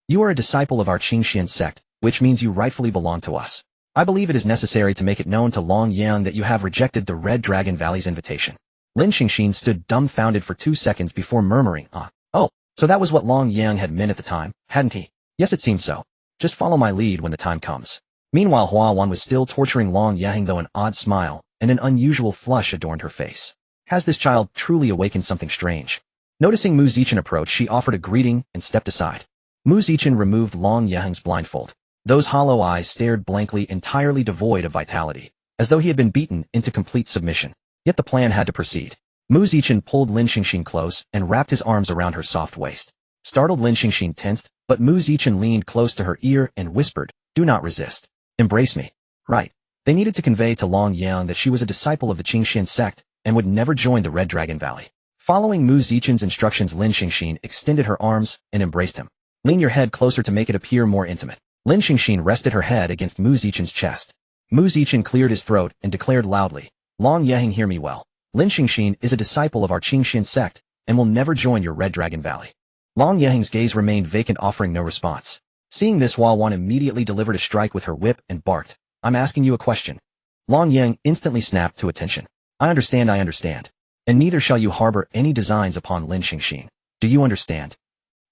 You are a disciple of our Qingxian sect, which means you rightfully belong to us. I believe it is necessary to make it known to Long Yang that you have rejected the Red Dragon Valley's invitation. Lin Xingxing stood dumbfounded for 2 seconds before murmuring, Oh, so that was what Long Yang had meant at the time, hadn't he? Yes, it seemed so. Just follow my lead when the time comes. Meanwhile, Hua Wan was still torturing Long Yang, though an odd smile and an unusual flush adorned her face. Has this child truly awakened something strange? Noticing Mu Zichen approach, she offered a greeting and stepped aside. Mu Zichen removed Long Yang's blindfold. Those hollow eyes stared blankly, entirely devoid of vitality, as though he had been beaten into complete submission. Yet the plan had to proceed. Mu Zichen pulled Lin Xingxing close and wrapped his arms around her soft waist. Startled, Lin Xingxing tensed, but Mu Zichen leaned close to her ear and whispered, "Do not resist. Embrace me." Right. They needed to convey to Long Yang that she was a disciple of the Qingxian sect and would never join the Red Dragon Valley. Following Mu Zichen's instructions, Lin Xingxing extended her arms and embraced him. Lean your head closer to make it appear more intimate. Lin Xingxing rested her head against Mu Zichen's chest. Mu Zichen cleared his throat and declared loudly, "Long Yang, hear me well. Lin Xingxing is a disciple of our Qingxian sect and will never join your Red Dragon Valley." Long Yang's gaze remained vacant, offering no response. Seeing this, Hua Wan immediately delivered a strike with her whip and barked, "I'm asking you a question." Long Yang instantly snapped to attention. I understand. And neither shall you harbor any designs upon Lin Xingxing. Do you understand?"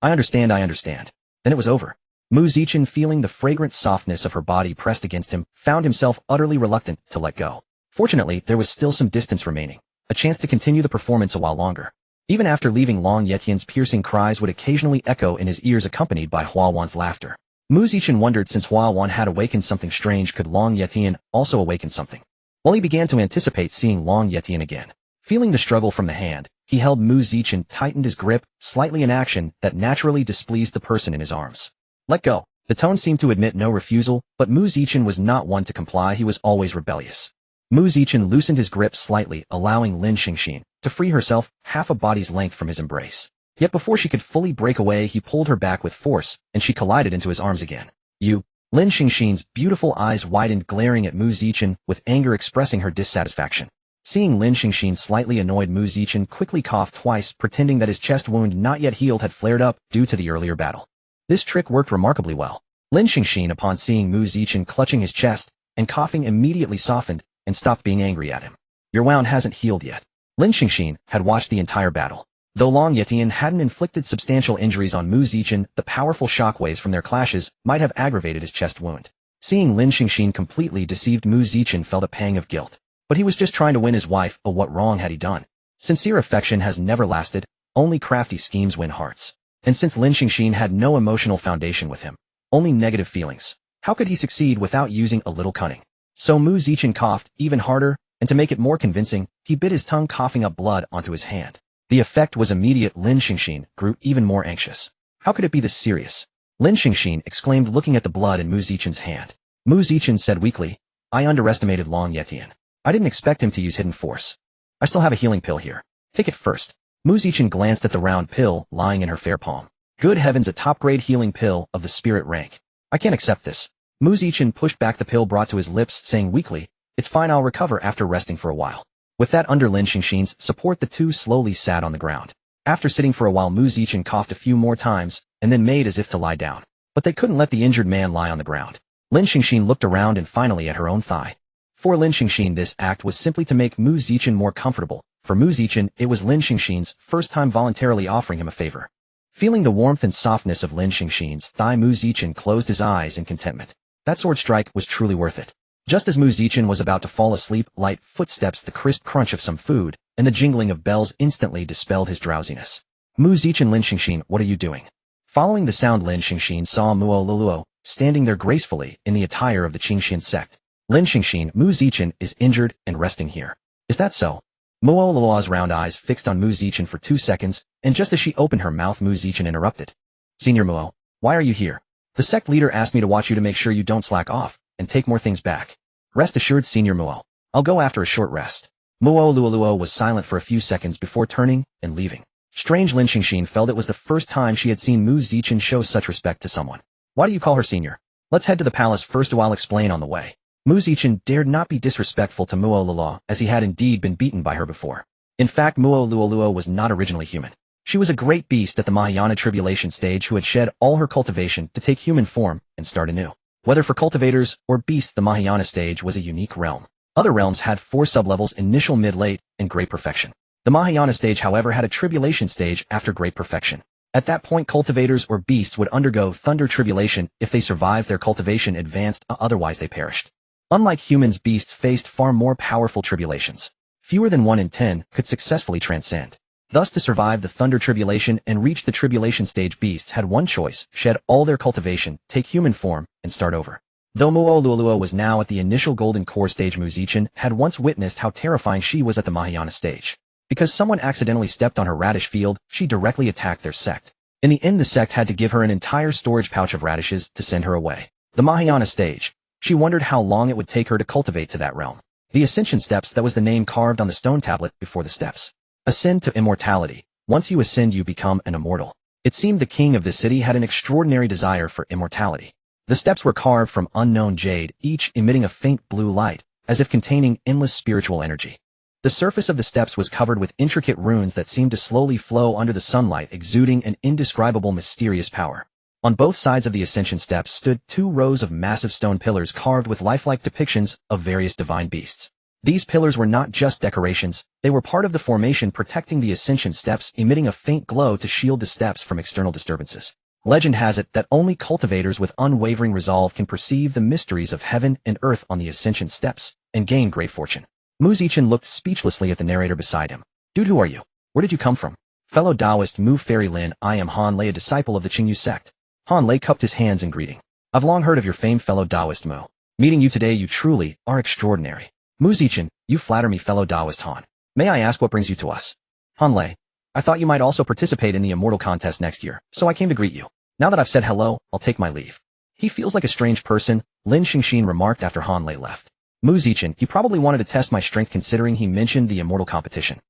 I understand. Then it was over. Mu Zichen, feeling the fragrant softness of her body pressed against him, found himself utterly reluctant to let go. Fortunately, there was still some distance remaining, a chance to continue the performance a while longer. Even after leaving, Long Yetian's piercing cries would occasionally echo in his ears, accompanied by Hua Wan's laughter. Mu Zichen wondered, since Hua Wan had awakened something strange, could Long Yetian also awaken something? Well, he began to anticipate seeing Long Yetian again. Feeling the struggle from the hand, he held Mu Zichen, tightened his grip, slightly in action that naturally displeased the person in his arms. Let go. The tone seemed to admit no refusal, but Mu Zichen was not one to comply. He was always rebellious. Mu Zichen loosened his grip slightly, allowing Lin Xingxing to free herself half a body's length from his embrace. Yet before she could fully break away, he pulled her back with force, and she collided into his arms again. You. Lin Xingxing's beautiful eyes widened, glaring at Mu Zichen, with anger expressing her dissatisfaction. Seeing Lin Xingxing slightly annoyed, Mu Zichen quickly coughed twice, pretending that his chest wound, not yet healed, had flared up due to the earlier battle. This trick worked remarkably well. Lin Xingxing, upon seeing Mu Zichen clutching his chest and coughing, immediately softened and stopped being angry at him. Your wound hasn't healed yet. Lin Xingxing had watched the entire battle. Though Long Yetian hadn't inflicted substantial injuries on Mu Zichen, the powerful shockwaves from their clashes might have aggravated his chest wound. Seeing Lin Xingxing completely deceived, Mu Zichen felt a pang of guilt. But he was just trying to win his wife. What wrong had he done? Sincere affection has never lasted, only crafty schemes win hearts. And since Lin Xingxing had no emotional foundation with him, only negative feelings, how could he succeed without using a little cunning? So Mu Zichen coughed even harder, and to make it more convincing, he bit his tongue, coughing up blood onto his hand. The effect was immediate. Lin Xingxing grew even more anxious. How could it be this serious? Lin Xingxing exclaimed, looking at the blood in Mu Zichen's hand. Mu Zichen said weakly, I underestimated Long Yetian. I didn't expect him to use hidden force. I still have a healing pill here. Take it first. Mu Zichen glanced at the round pill lying in her fair palm. Good heavens, a top-grade healing pill of the spirit rank. I can't accept this. Mu Zichen pushed back the pill brought to his lips, saying weakly, It's fine, I'll recover after resting for a while. With that under Lin Xingxing's support, the two slowly sat on the ground. After sitting for a while, Mu Zichen coughed a few more times, and then made as if to lie down. But they couldn't let the injured man lie on the ground. Lin Xingxing looked around and finally at her own thigh. For Lin Xingxing, this act was simply to make Mu Zichen more comfortable. For Mu Zichen, it was Lin Xingxing's first time voluntarily offering him a favor. Feeling the warmth and softness of Lin Xingxing's thigh, Mu Zichen closed his eyes in contentment. That sword strike was truly worth it. Just as Mu Zichen was about to fall asleep, light footsteps, the crisp crunch of some food, and the jingling of bells instantly dispelled his drowsiness. Mu Zichen, Lin Xingxing, what are you doing? Following the sound, Lin Xingxing saw Muo Luluo standing there gracefully in the attire of the Qingxian sect. Lin Xingxing, Mu Zichen is injured and resting here. Is that so? Muo Luluo's round eyes fixed on Mu Zichen for 2 seconds, and just as she opened her mouth, Mu Zichen interrupted. Senior Muo, why are you here? The sect leader asked me to watch you to make sure you don't slack off and take more things back. Rest assured, Senior Muo. I'll go after a short rest. Muo Luoluo was silent for a few seconds before turning and leaving. Strange, Lin Xingxin felt it was the first time she had seen Mu Zichen show such respect to someone. Why do you call her senior? Let's head to the palace first, I'll explain on the way. Mu Zichen dared not be disrespectful to Muo Luoluo, as he had indeed been beaten by her before. In fact, Muo Luoluo was not originally human. She was a great beast at the Mahayana tribulation stage who had shed all her cultivation to take human form and start anew. Whether for cultivators or beasts, the Mahayana stage was a unique realm. Other realms had 4 sublevels: initial, mid, late, and great perfection. The Mahayana stage, however, had a tribulation stage after great perfection. At that point, cultivators or beasts would undergo thunder tribulation if they survived their cultivation advanced, otherwise they perished. Unlike humans, beasts faced far more powerful tribulations. Fewer than 1 in 10 could successfully transcend. Thus, to survive the thunder tribulation and reach the tribulation stage, beasts had one choice: shed all their cultivation, take human form, and start over. Though Muo Luoluo was now at the initial golden core stage, Mu Zichen had once witnessed how terrifying she was at the Mahayana stage. Because someone accidentally stepped on her radish field, she directly attacked their sect. In the end, the sect had to give her an entire storage pouch of radishes to send her away. The Mahayana stage. She wondered how long it would take her to cultivate to that realm. The Ascension Steps, that was the name carved on the stone tablet before the steps. Ascend to immortality. Once you ascend, you become an immortal. It seemed the king of the city had an extraordinary desire for immortality. The steps were carved from unknown jade, each emitting a faint blue light, as if containing endless spiritual energy. The surface of the steps was covered with intricate runes that seemed to slowly flow under the sunlight, exuding an indescribable mysterious power. On both sides of the Ascension Steps stood 2 rows of massive stone pillars carved with lifelike depictions of various divine beasts. These pillars were not just decorations, they were part of the formation protecting the Ascension Steps, emitting a faint glow to shield the steps from external disturbances. Legend has it that only cultivators with unwavering resolve can perceive the mysteries of heaven and earth on the Ascension Steps and gain great fortune. Mu Zichen looked speechlessly at the narrator beside him. Dude, who are you? Where did you come from? Fellow Taoist Mu Fairy Lin, I am Han Lei, a disciple of the Qingyu sect. Han Lei cupped his hands in greeting. I've long heard of your fame, fellow Taoist Mu. Meeting you today, you truly are extraordinary. Mu Zichen, you flatter me, fellow Taoist Han. May I ask what brings you to us? Han Lei, I thought you might also participate in the Immortal Contest next year, so I came to greet you. Now that I've said hello, I'll take my leave. He feels like a strange person, Lin Xingxin remarked after Han Lei left. Mu Zichen, he probably wanted to test my strength considering he mentioned the Immortal competition.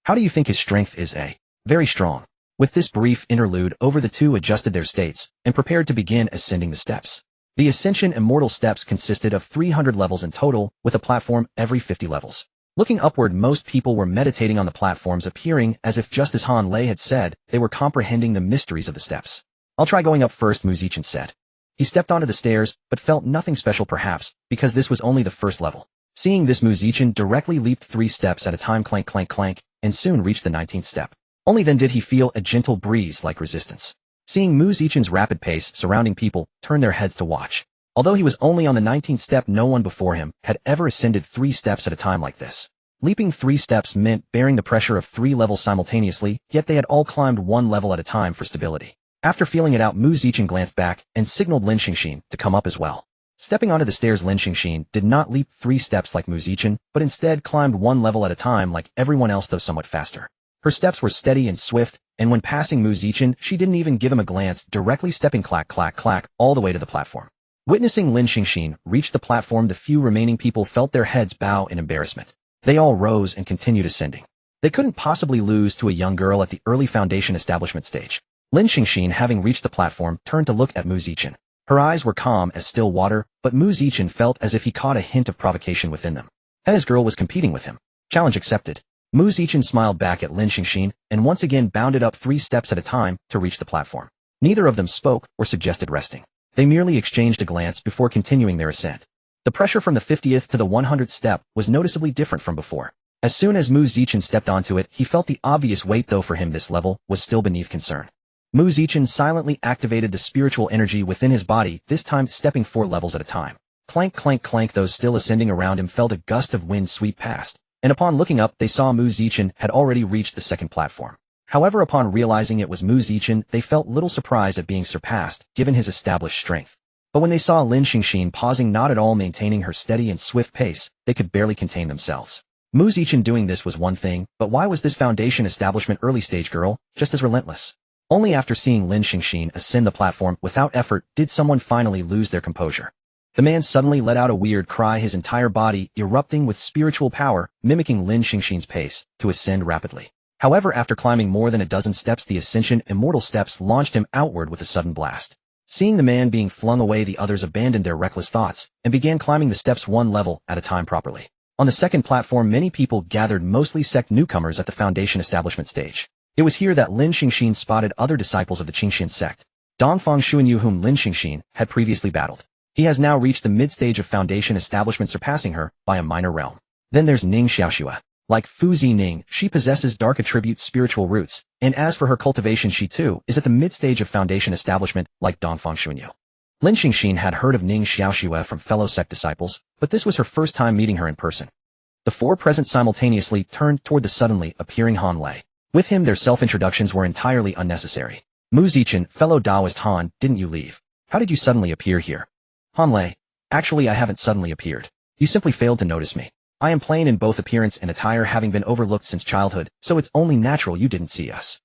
How do you think his strength is? Very strong. With this brief interlude over, the two adjusted their states and prepared to begin ascending the steps. The Ascension Immortal Steps consisted of 300 levels in total, with a platform every 50 levels. Looking upward, most people were meditating on the platforms, appearing as if, just as Han Lei had said, they were comprehending the mysteries of the steps. I'll try going up first, Mu Zichen said. He stepped onto the stairs, but felt nothing special, perhaps because this was only the first level. Seeing this, Mu Zichen directly leaped 3 steps at a time, clank, clank, clank, and soon reached the 19th step. Only then did he feel a gentle breeze like resistance. Seeing Mu Zichen's rapid pace, surrounding people turned their heads to watch. Although he was only on the 19th step, no one before him had ever ascended 3 steps at a time like this. Leaping 3 steps meant bearing the pressure of 3 levels simultaneously, yet they had all climbed 1 level at a time for stability. After feeling it out, Mu Zichen glanced back and signaled Lin Xingxin to come up as well. Stepping onto the stairs, Lin Xingxin did not leap 3 steps like Mu Zichen, but instead climbed 1 level at a time like everyone else, though somewhat faster. Her steps were steady and swift, and when passing Mu Zichen, she didn't even give him a glance, directly stepping clack, clack, clack, all the way to the platform. Witnessing Lin Xingxin reach the platform, the few remaining people felt their heads bow in embarrassment. They all rose and continued ascending. They couldn't possibly lose to a young girl at the early foundation establishment stage. Lin Xingxin, having reached the platform, turned to look at Mu Zichen. Her eyes were calm as still water, but Mu Zichen felt as if he caught a hint of provocation within them. His girl was competing with him. Challenge accepted. Mu Zichen smiled back at Lin Xingxin and once again bounded up 3 steps at a time to reach the platform. Neither of them spoke or suggested resting. They merely exchanged a glance before continuing their ascent. The pressure from the 50th to the 100th step was noticeably different from before. As soon as Mu Zichen stepped onto it, he felt the obvious weight, though for him this level was still beneath concern. Mu Zichen silently activated the spiritual energy within his body, this time stepping 4 levels at a time. Clank, clank, clank. Those still ascending around him felt a gust of wind sweep past, and upon looking up, they saw Mu Zichen had already reached the 2nd platform. However, upon realizing it was Mu Zichen, they felt little surprised at being surpassed, given his established strength. But when they saw Lin Xingxin pausing, not at all maintaining her steady and swift pace, they could barely contain themselves. Mu Zichen doing this was one thing, but why was this foundation establishment early stage girl just as relentless? Only after seeing Lin Xingxin ascend the platform without effort did someone finally lose their composure. The man suddenly let out a weird cry, his entire body erupting with spiritual power, mimicking Lin Xingxin's pace, to ascend rapidly. However, after climbing more than a dozen steps, the ascension immortal steps launched him outward with a sudden blast. Seeing the man being flung away, the others abandoned their reckless thoughts and began climbing the steps one level at a time properly. On the second platform, many people gathered, mostly sect newcomers at the foundation establishment stage. It was here that Lin Xingxin spotted other disciples of the Qingxian sect. Dongfang Xuanyu, whom Lin Xingxin had previously battled. He has now reached the mid-stage of foundation establishment, surpassing her by a minor realm. Then there's Ning Xiaoxua. Like Fu Zining, she possesses dark attribute spiritual roots, and as for her cultivation, she too is at the mid-stage of foundation establishment, like Dongfang Xuanyu. Lin Xingxin had heard of Ning Xiaoxua from fellow sect disciples, but this was her first time meeting her in person. The four present simultaneously turned toward the suddenly appearing Han Lei. With him, their self-introductions were entirely unnecessary. Mu Zichen, fellow Taoist Han, didn't you leave? How did you suddenly appear here? Han Lei, actually I haven't suddenly appeared. You simply failed to notice me. I am plain in both appearance and attire, having been overlooked since childhood, so it's only natural you didn't see us.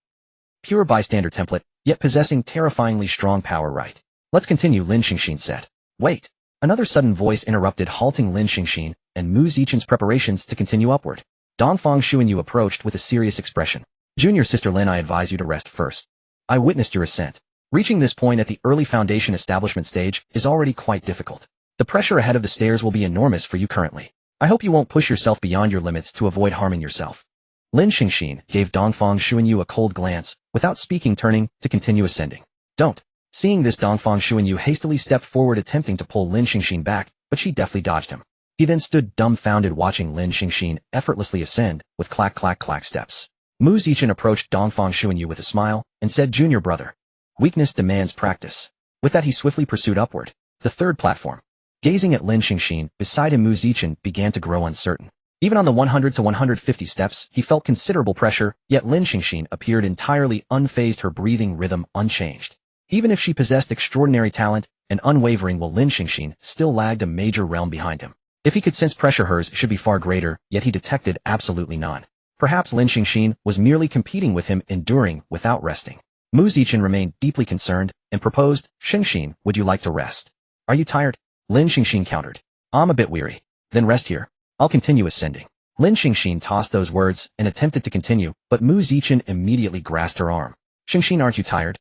Pure bystander template, yet possessing terrifyingly strong power, right? Let's continue, Lin Xingxin said. Wait. Another sudden voice interrupted, halting Lin Xingxin and Mu Zichen's preparations to continue upward. Dongfang Xuanyu approached with a serious expression. Junior sister Lin, I advise you to rest first. I witnessed your ascent. Reaching this point at the early foundation establishment stage is already quite difficult. The pressure ahead of the stairs will be enormous for you currently. I hope you won't push yourself beyond your limits to avoid harming yourself. Lin Xingxin gave Dongfang Xuanyu a cold glance, without speaking, turning to continue ascending. Don't. Seeing this, Dongfang Xuanyu hastily stepped forward, attempting to pull Lin Xingxin back, but she deftly dodged him. He then stood dumbfounded, watching Lin Xingxin effortlessly ascend with clack clack clack steps. Mu Zichen approached Dongfang Xuanyu with a smile and said, Junior brother. Weakness demands practice. With that, he swiftly pursued upward. The third platform. Gazing at Lin Xingxin, beside him Mu Zichen began to grow uncertain. Even on the 100 to 150 steps, he felt considerable pressure, yet Lin Xingxin appeared entirely unfazed, her breathing rhythm unchanged. Even if she possessed extraordinary talent and unwavering will, Lin Xingxin still lagged a major realm behind him. If he could sense pressure, hers should be far greater, yet he detected absolutely none. Perhaps Lin Xingxin was merely competing with him, enduring without resting. Mu Zichen remained deeply concerned and proposed, Xingxin, would you like to rest? Are you tired? Lin Xingxin countered. I'm a bit weary. Then rest here. I'll continue ascending. Lin Xingxin tossed those words and attempted to continue, but Mu Zichen immediately grasped her arm. Xingxin, aren't you tired?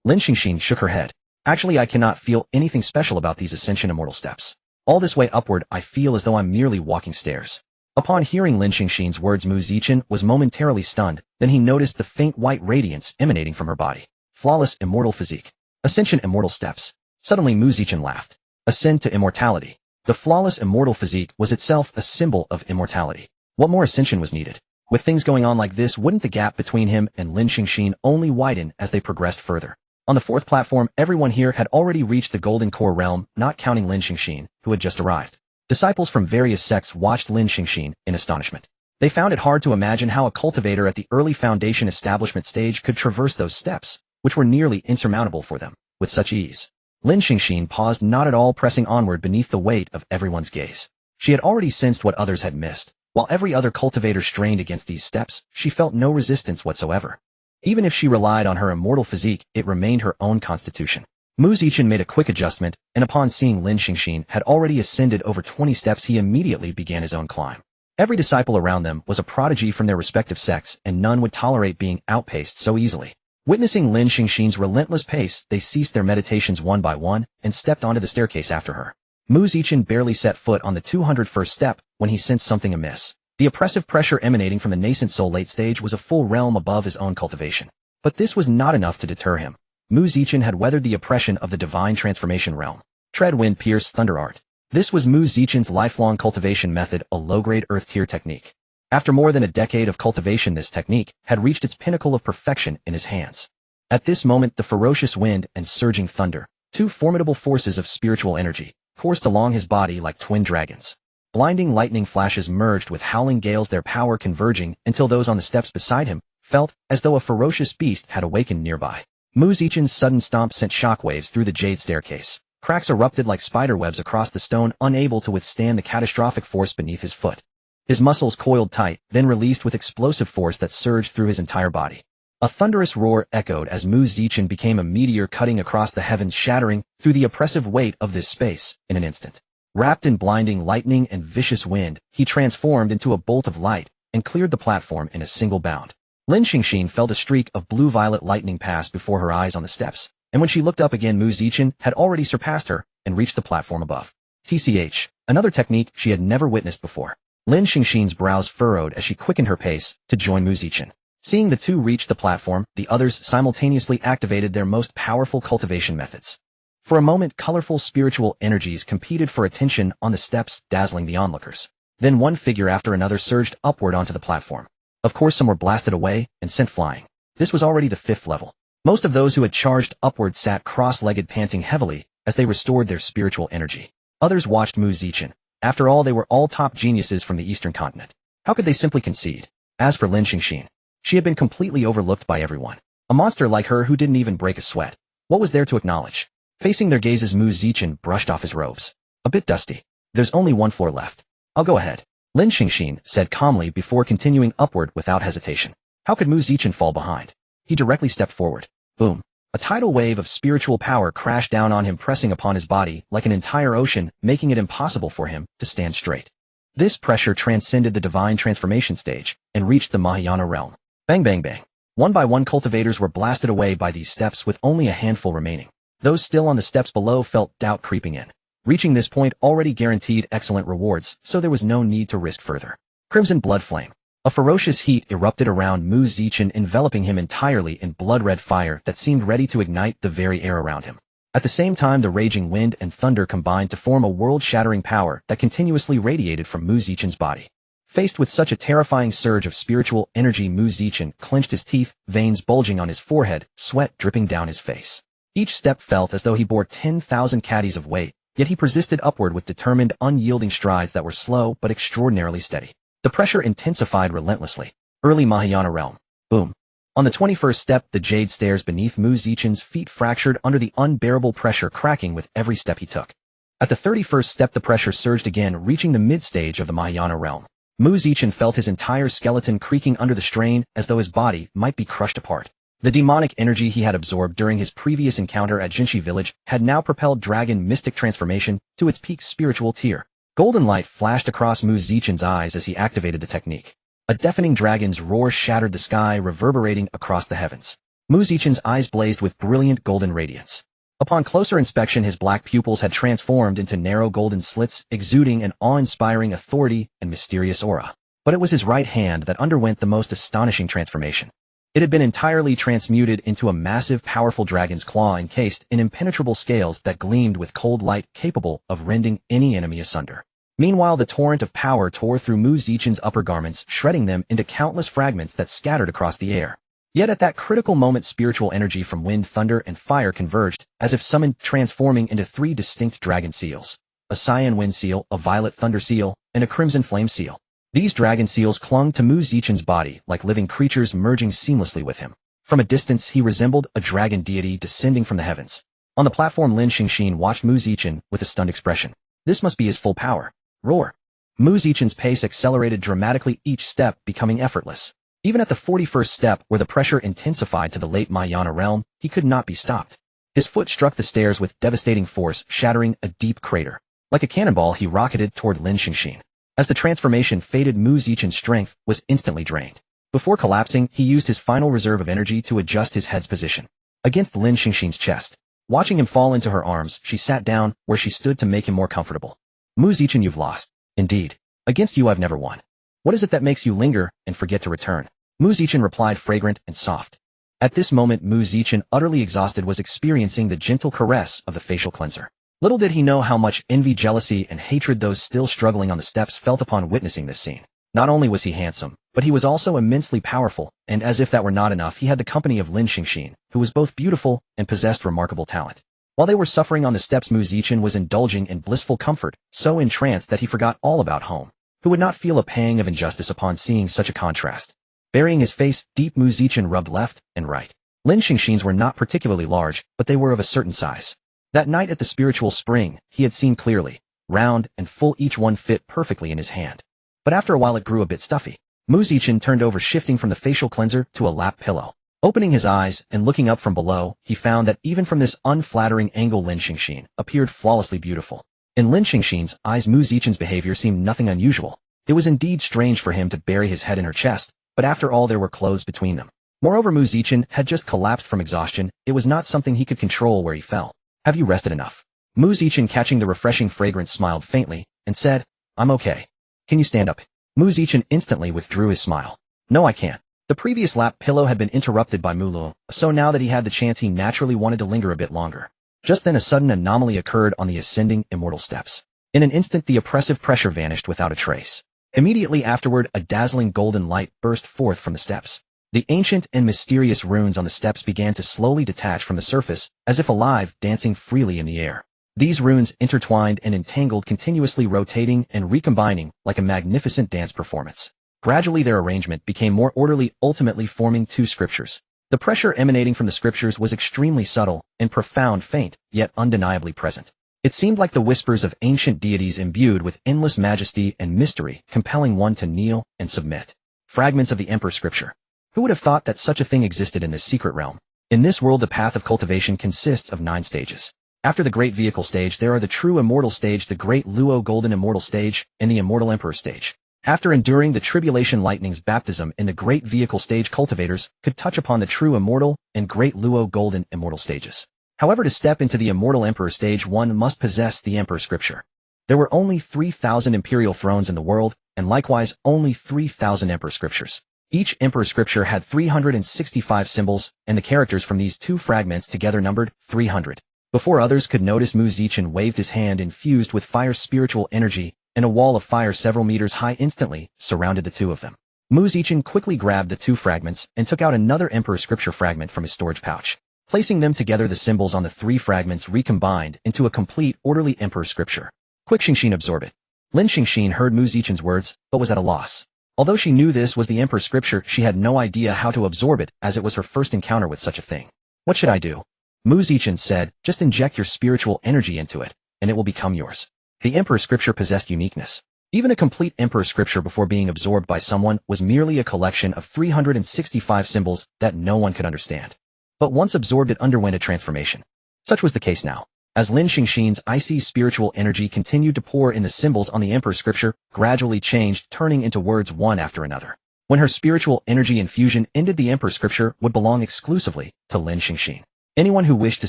Lin Xingxin shook her head. Actually, I cannot feel anything special about these ascension immortal steps. All this way upward, I feel as though I'm merely walking stairs. Upon hearing Lin Xingxin's words, Mu Zichen was momentarily stunned, then he noticed the faint white radiance emanating from her body. Flawless immortal physique. Ascension immortal steps. Suddenly Mu Zichen laughed. Ascend to immortality. The flawless immortal physique was itself a symbol of immortality. What more ascension was needed? With things going on like this, wouldn't the gap between him and Lin Xingxin only widen as they progressed further? On the fourth platform, everyone here had already reached the golden core realm, not counting Lin Xingxin, who had just arrived. Disciples from various sects watched Lin Xingxin in astonishment. They found it hard to imagine how a cultivator at the early foundation establishment stage could traverse those steps, which were nearly insurmountable for them, with such ease. Lin Xingxin paused, not at all pressing onward beneath the weight of everyone's gaze. She had already sensed what others had missed. While every other cultivator strained against these steps, she felt no resistance whatsoever. Even if she relied on her immortal physique, it remained her own constitution. Mu Zichen made a quick adjustment, and upon seeing Lin Xingxin had already ascended over 20 steps, he immediately began his own climb. Every disciple around them was a prodigy from their respective sects, and none would tolerate being outpaced so easily. Witnessing Lin Xingxin's relentless pace, they ceased their meditations one by one and stepped onto the staircase after her. Mu Zichen barely set foot on the 201st step when he sensed something amiss. The oppressive pressure emanating from the nascent soul late stage was a full realm above his own cultivation. But this was not enough to deter him. Mu Zichen had weathered the oppression of the divine transformation realm. Tread wind, pierce thunder art. This was Mu Zichen's lifelong cultivation method, a low-grade earth-tier technique. After more than a decade of cultivation, this technique had reached its pinnacle of perfection in his hands. At this moment, the ferocious wind and surging thunder, two formidable forces of spiritual energy, coursed along his body like twin dragons. Blinding lightning flashes merged with howling gales, their power converging until those on the steps beside him felt as though a ferocious beast had awakened nearby. Mu Zichen's sudden stomp sent shockwaves through the jade staircase. Cracks erupted like spiderwebs across the stone, unable to withstand the catastrophic force beneath his foot. His muscles coiled tight, then released with explosive force that surged through his entire body. A thunderous roar echoed as Mu Zichen became a meteor cutting across the heavens, shattering through the oppressive weight of this space in an instant. Wrapped in blinding lightning and vicious wind, he transformed into a bolt of light and cleared the platform in a single bound. Lin Xingxin felt a streak of blue-violet lightning pass before her eyes on the steps, and when she looked up again, Mu Zichen had already surpassed her and reached the platform above. TCH, another technique she had never witnessed before. Lin Xingxin's brows furrowed as she quickened her pace to join Mu Zichen. Seeing the two reach the platform, the others simultaneously activated their most powerful cultivation methods. For a moment, colorful spiritual energies competed for attention on the steps, dazzling the onlookers. Then one figure after another surged upward onto the platform. Of course, some were blasted away and sent flying. This was already the 5th level. Most of those who had charged upward sat cross-legged, panting heavily as they restored their spiritual energy. Others watched Mu Zichen. After all, they were all top geniuses from the Eastern continent. How could they simply concede? As for Lin Xingxin, she had been completely overlooked by everyone. A monster like her who didn't even break a sweat. What was there to acknowledge? Facing their gazes, Mu Zichen brushed off his robes. A bit dusty. There's only one floor left. I'll go ahead. Lin Xingxin said calmly before continuing upward without hesitation. How could Mu Zichen fall behind? He directly stepped forward. Boom. A tidal wave of spiritual power crashed down on him, pressing upon his body like an entire ocean, making it impossible for him to stand straight. This pressure transcended the divine transformation stage and reached the Mahayana realm. Bang bang bang. One by one, cultivators were blasted away by these steps, with only a handful remaining. Those still on the steps below felt doubt creeping in. Reaching this point already guaranteed excellent rewards, so there was no need to risk further. Crimson blood flame. A ferocious heat erupted around Mu Zichen, enveloping him entirely in blood-red fire that seemed ready to ignite the very air around him. At the same time, the raging wind and thunder combined to form a world-shattering power that continuously radiated from Mu Zichen's body. Faced with such a terrifying surge of spiritual energy, Mu Zichen clenched his teeth, veins bulging on his forehead, sweat dripping down his face. Each step felt as though he bore 10,000 caddies of weight, yet he persisted upward with determined, unyielding strides that were slow but extraordinarily steady. The pressure intensified relentlessly. Early Mahayana realm. Boom. On the 21st step, the jade stairs beneath Mu Zichen's feet fractured under the unbearable pressure, cracking with every step he took. At the 31st step, the pressure surged again, reaching the mid-stage of the Mahayana realm. Mu Zichen felt his entire skeleton creaking under the strain, as though his body might be crushed apart. The demonic energy he had absorbed during his previous encounter at Jinshi village had now propelled Dragon Mystic Transformation to its peak spiritual tier. Golden light flashed across Mu Zichen's eyes as he activated the technique. A deafening dragon's roar shattered the sky, reverberating across the heavens. Mu Zichen's eyes blazed with brilliant golden radiance. Upon closer inspection, his black pupils had transformed into narrow golden slits, exuding an awe-inspiring authority and mysterious aura. But it was his right hand that underwent the most astonishing transformation. It had been entirely transmuted into a massive, powerful dragon's claw encased in impenetrable scales that gleamed with cold light, capable of rending any enemy asunder. Meanwhile, the torrent of power tore through Mu Zichen's upper garments, shredding them into countless fragments that scattered across the air. Yet at that critical moment, spiritual energy from wind, thunder, and fire converged, as if summoned, transforming into 3 distinct dragon seals. A cyan wind seal, a violet thunder seal, and a crimson flame seal. These dragon seals clung to Mu Zichen's body like living creatures, merging seamlessly with him. From a distance, he resembled a dragon deity descending from the heavens. On the platform, Lin Xingxin watched Mu Zichen with a stunned expression. This must be his full power. Roar. Mu Zichen's pace accelerated dramatically, each step becoming effortless. Even at the 41st step, where the pressure intensified to the late Mahayana realm, he could not be stopped. His foot struck the stairs with devastating force, shattering a deep crater. Like a cannonball, he rocketed toward Lin Xingxin. As the transformation faded, Mu Zichen's strength was instantly drained. Before collapsing, he used his final reserve of energy to adjust his head's position against Lin Xingxin's chest. Watching him fall into her arms, she sat down where she stood to make him more comfortable. Mu Zichen, you've lost. Indeed. Against you I've never won. What is it that makes you linger and forget to return? Mu Zichen replied, fragrant and soft. At this moment, Mu Zichen, utterly exhausted, was experiencing the gentle caress of the facial cleanser. Little did he know how much envy, jealousy, and hatred those still struggling on the steps felt upon witnessing this scene. Not only was he handsome, but he was also immensely powerful, and as if that were not enough, he had the company of Lin Xingxin, who was both beautiful and possessed remarkable talent. While they were suffering on the steps, Mu Zichen was indulging in blissful comfort, so entranced that he forgot all about home. Who would not feel a pang of injustice upon seeing such a contrast? Burying his face deep, Mu Zichen rubbed left and right. Lin Xingxin's were not particularly large, but they were of a certain size. That night at the spiritual spring, he had seen clearly. Round and full, each one fit perfectly in his hand. But after a while it grew a bit stuffy. Mu Zichen turned over, shifting from the facial cleanser to a lap pillow. Opening his eyes and looking up from below, he found that even from this unflattering angle Lin Xingxin appeared flawlessly beautiful. In Lin Xingxin's eyes, Mu Zichen's behavior seemed nothing unusual. It was indeed strange for him to bury his head in her chest, but after all there were clothes between them. Moreover, Mu Zichen had just collapsed from exhaustion. It was not something he could control where he fell. Have you rested enough? Mu Zichen, catching the refreshing fragrance, smiled faintly and said, I'm okay. Can you stand up? Mu Zichen instantly withdrew his smile. No, I can't. The previous lap pillow had been interrupted by Mulu, so now that he had the chance he naturally wanted to linger a bit longer. Just then a sudden anomaly occurred on the ascending immortal steps. In an instant the oppressive pressure vanished without a trace. Immediately afterward a dazzling golden light burst forth from the steps. The ancient and mysterious runes on the steps began to slowly detach from the surface, as if alive, dancing freely in the air. These runes intertwined and entangled, continuously rotating and recombining like a magnificent dance performance. Gradually their arrangement became more orderly, ultimately forming two scriptures. The pressure emanating from the scriptures was extremely subtle and profound, faint, yet undeniably present. It seemed like the whispers of ancient deities imbued with endless majesty and mystery, compelling one to kneel and submit. Fragments of the Emperor Scripture. Who would have thought that such a thing existed in this secret realm? In this world the path of cultivation consists of 9 stages. After the Great Vehicle stage there are the True Immortal stage, the Great Luo Golden Immortal stage, and the Immortal Emperor stage. After enduring the Tribulation Lightning's baptism in the Great Vehicle stage, cultivators could touch upon the True Immortal and Great Luo Golden Immortal stages. However, to step into the Immortal Emperor stage one must possess the Emperor Scripture. There were only 3,000 imperial thrones in the world, and likewise only 3,000 Emperor Scriptures. Each Emperor Scripture had 365 symbols, and the characters from these 2 fragments together numbered 300. Before others could notice, Mu Zichen waved his hand infused with fire spiritual energy, and a wall of fire several meters high instantly surrounded the 2 of them. Mu Zichen quickly grabbed the 2 fragments and took out another Emperor Scripture fragment from his storage pouch. Placing them together, the symbols on the 3 fragments recombined into a complete, orderly Emperor Scripture. Quick, Xingxin, absorb it. Lin Xingxin heard Mu Zichen's words, but was at a loss. Although she knew this was the Emperor Scripture, she had no idea how to absorb it, as it was her first encounter with such a thing. What should I do? Mu Zichen said, just inject your spiritual energy into it, and it will become yours. The Emperor Scripture possessed uniqueness. Even a complete Emperor Scripture before being absorbed by someone was merely a collection of 365 symbols that no one could understand. But once absorbed it underwent a transformation. Such was the case now. As Lin Xingxin's icy spiritual energy continued to pour in, the symbols on the Emperor Scripture gradually changed, turning into words one after another. When her spiritual energy infusion ended, the Emperor Scripture would belong exclusively to Lin Xingxin. Anyone who wished to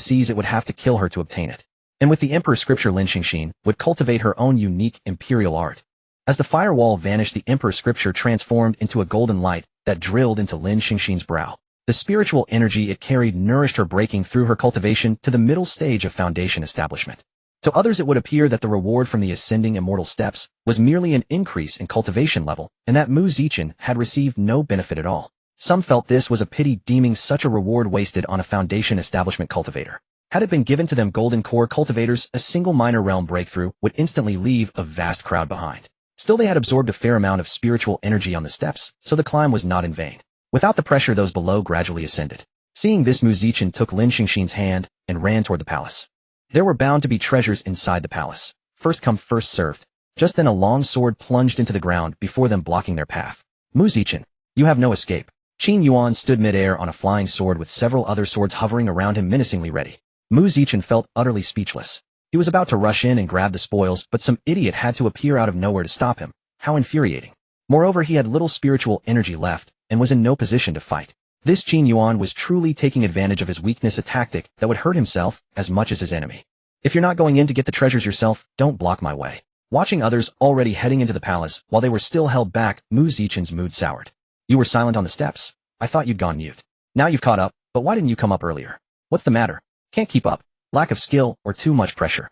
seize it would have to kill her to obtain it. And with the Emperor Scripture, Lin Xingxin would cultivate her own unique imperial art. As the firewall vanished, the Emperor Scripture transformed into a golden light that drilled into Lin Xingxin's brow. The spiritual energy it carried nourished her, breaking through her cultivation to the middle stage of foundation establishment. To others it would appear that the reward from the ascending immortal steps was merely an increase in cultivation level, and that Mu Zichen had received no benefit at all. Some felt this was a pity, deeming such a reward wasted on a foundation establishment cultivator. Had it been given to them golden core cultivators, a single minor realm breakthrough would instantly leave a vast crowd behind. Still, they had absorbed a fair amount of spiritual energy on the steps, so the climb was not in vain. Without the pressure, those below gradually ascended. Seeing this, Mu Zichen took Lin Xingxin's hand and ran toward the palace. There were bound to be treasures inside the palace. First come, first served. Just then a long sword plunged into the ground before them, blocking their path. Mu Zichen, you have no escape. Qin Yuan stood midair on a flying sword with several other swords hovering around him, menacingly ready. Mu Zichen felt utterly speechless. He was about to rush in and grab the spoils, but some idiot had to appear out of nowhere to stop him. How infuriating. Moreover, he had little spiritual energy left, and was in no position to fight. This Qin Yuan was truly taking advantage of his weakness, a tactic that would hurt himself as much as his enemy. If you're not going in to get the treasures yourself, don't block my way. Watching others already heading into the palace while they were still held back, Mu Zichen's mood soured. You were silent on the steps. I thought you'd gone mute. Now you've caught up, but why didn't you come up earlier? What's the matter? Can't keep up. Lack of skill or too much pressure?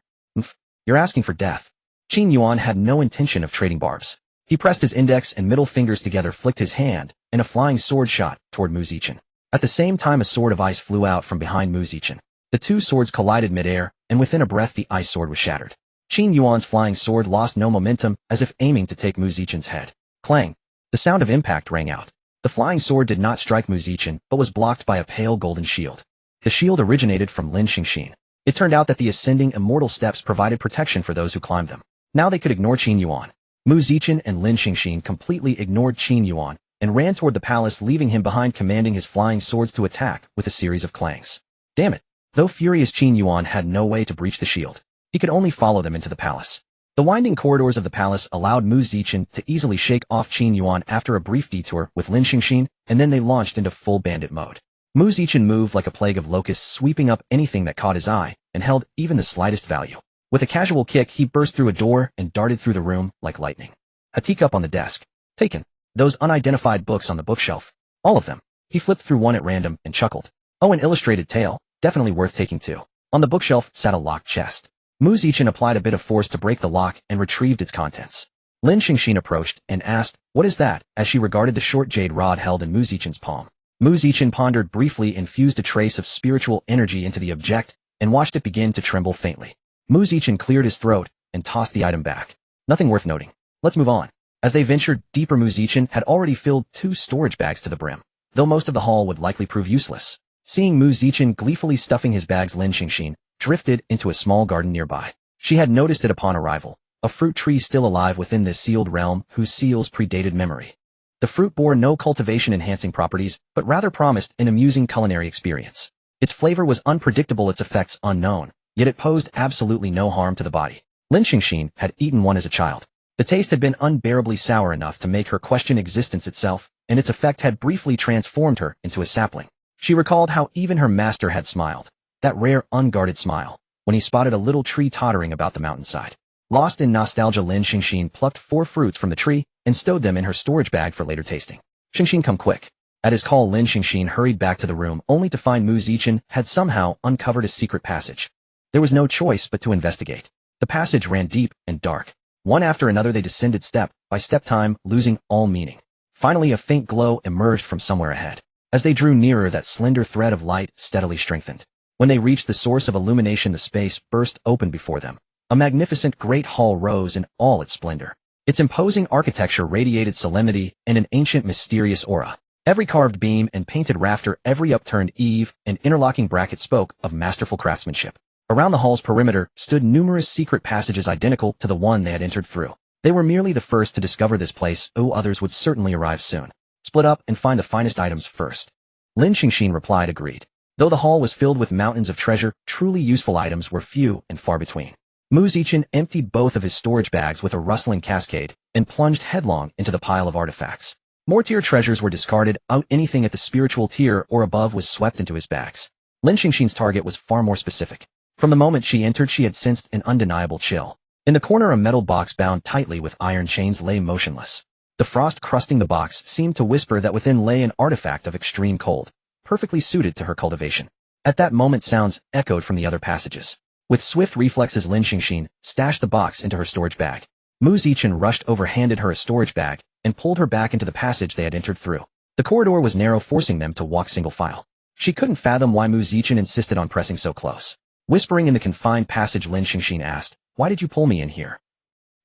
You're asking for death. Qin Yuan had no intention of trading barbs. He pressed his index and middle fingers together, flicked his hand, and a flying sword shot toward Mu Zichen. At the same time, a sword of ice flew out from behind Mu Zichen. The 2 swords collided midair, and within a breath the ice sword was shattered. Qin Yuan's flying sword lost no momentum, as if aiming to take Mu Zichen's head. Clang! The sound of impact rang out. The flying sword did not strike Mu Zichen, but was blocked by a pale golden shield. The shield originated from Lin Xingxin. It turned out that the ascending immortal steps provided protection for those who climbed them. Now they could ignore Qin Yuan. Mu Zichen and Lin Xingxin completely ignored Qin Yuan, and ran toward the palace, leaving him behind, commanding his flying swords to attack with a series of clangs. Damn it! Though furious, Chen Yuan had no way to breach the shield. He could only follow them into the palace. The winding corridors of the palace allowed Mu Zichen to easily shake off Chen Yuan after a brief detour with Lin Xingxin, and then they launched into full bandit mode. Mu Zichen moved like a plague of locusts, sweeping up anything that caught his eye and held even the slightest value. With a casual kick, he burst through a door and darted through the room like lightning. A teacup on the desk. Taken. Those unidentified books on the bookshelf. All of them. He flipped through one at random and chuckled. Oh, an illustrated tale. Definitely worth taking too. On the bookshelf sat a locked chest. Mu Zichen applied a bit of force to break the lock and retrieved its contents. Lin Xingxin approached and asked, "What is that?" as she regarded the short jade rod held in Mu Zichen's palm. Mu Zichen pondered briefly, infused a trace of spiritual energy into the object, and watched it begin to tremble faintly. Mu Zichen cleared his throat and tossed the item back. Nothing worth noting. Let's move on. As they ventured deeper, Mu Zichen had already filled 2 storage bags to the brim, though most of the haul would likely prove useless. Seeing Mu Zichen gleefully stuffing his bags, Lin Xingxin drifted into a small garden nearby. She had noticed it upon arrival, a fruit tree still alive within this sealed realm whose seals predated memory. The fruit bore no cultivation-enhancing properties, but rather promised an amusing culinary experience. Its flavor was unpredictable, its effects unknown, yet it posed absolutely no harm to the body. Lin Xingxin had eaten one as a child. The taste had been unbearably sour enough to make her question existence itself, and its effect had briefly transformed her into a sapling. She recalled how even her master had smiled. That rare, unguarded smile, when he spotted a little tree tottering about the mountainside. Lost in nostalgia, Lin Xingxin plucked 4 fruits from the tree and stowed them in her storage bag for later tasting. Xingxin, come quick. At his call, Lin Xingxin hurried back to the room only to find Mu Zichen had somehow uncovered a secret passage. There was no choice but to investigate. The passage ran deep and dark. One after another they descended step by step, time losing all meaning. Finally, a faint glow emerged from somewhere ahead. As they drew nearer, that slender thread of light steadily strengthened. When they reached the source of illumination, the space burst open before them. A magnificent great hall rose in all its splendor. Its imposing architecture radiated solemnity and an ancient mysterious aura. Every carved beam and painted rafter, every upturned eave and interlocking bracket spoke of masterful craftsmanship. Around the hall's perimeter stood numerous secret passages identical to the one they had entered through. They were merely the first to discover this place, others would certainly arrive soon. Split up and find the finest items first. Lin Xingxin replied, agreed. Though the hall was filled with mountains of treasure, truly useful items were few and far between. Mu Zichen emptied both of his storage bags with a rustling cascade and plunged headlong into the pile of artifacts. More tier treasures were discarded, anything at the spiritual tier or above was swept into his bags. Lin Xingxin's target was far more specific. From the moment she entered, she had sensed an undeniable chill. In the corner, a metal box bound tightly with iron chains lay motionless. The frost crusting the box seemed to whisper that within lay an artifact of extreme cold, perfectly suited to her cultivation. At that moment, sounds echoed from the other passages. With swift reflexes, Lin Xingxin stashed the box into her storage bag. Mu Zichen rushed over, handed her a storage bag, and pulled her back into the passage they had entered through. The corridor was narrow, forcing them to walk single file. She couldn't fathom why Mu Zichen insisted on pressing so close. Whispering in the confined passage, Lin Xingxin asked, "Why did you pull me in here?"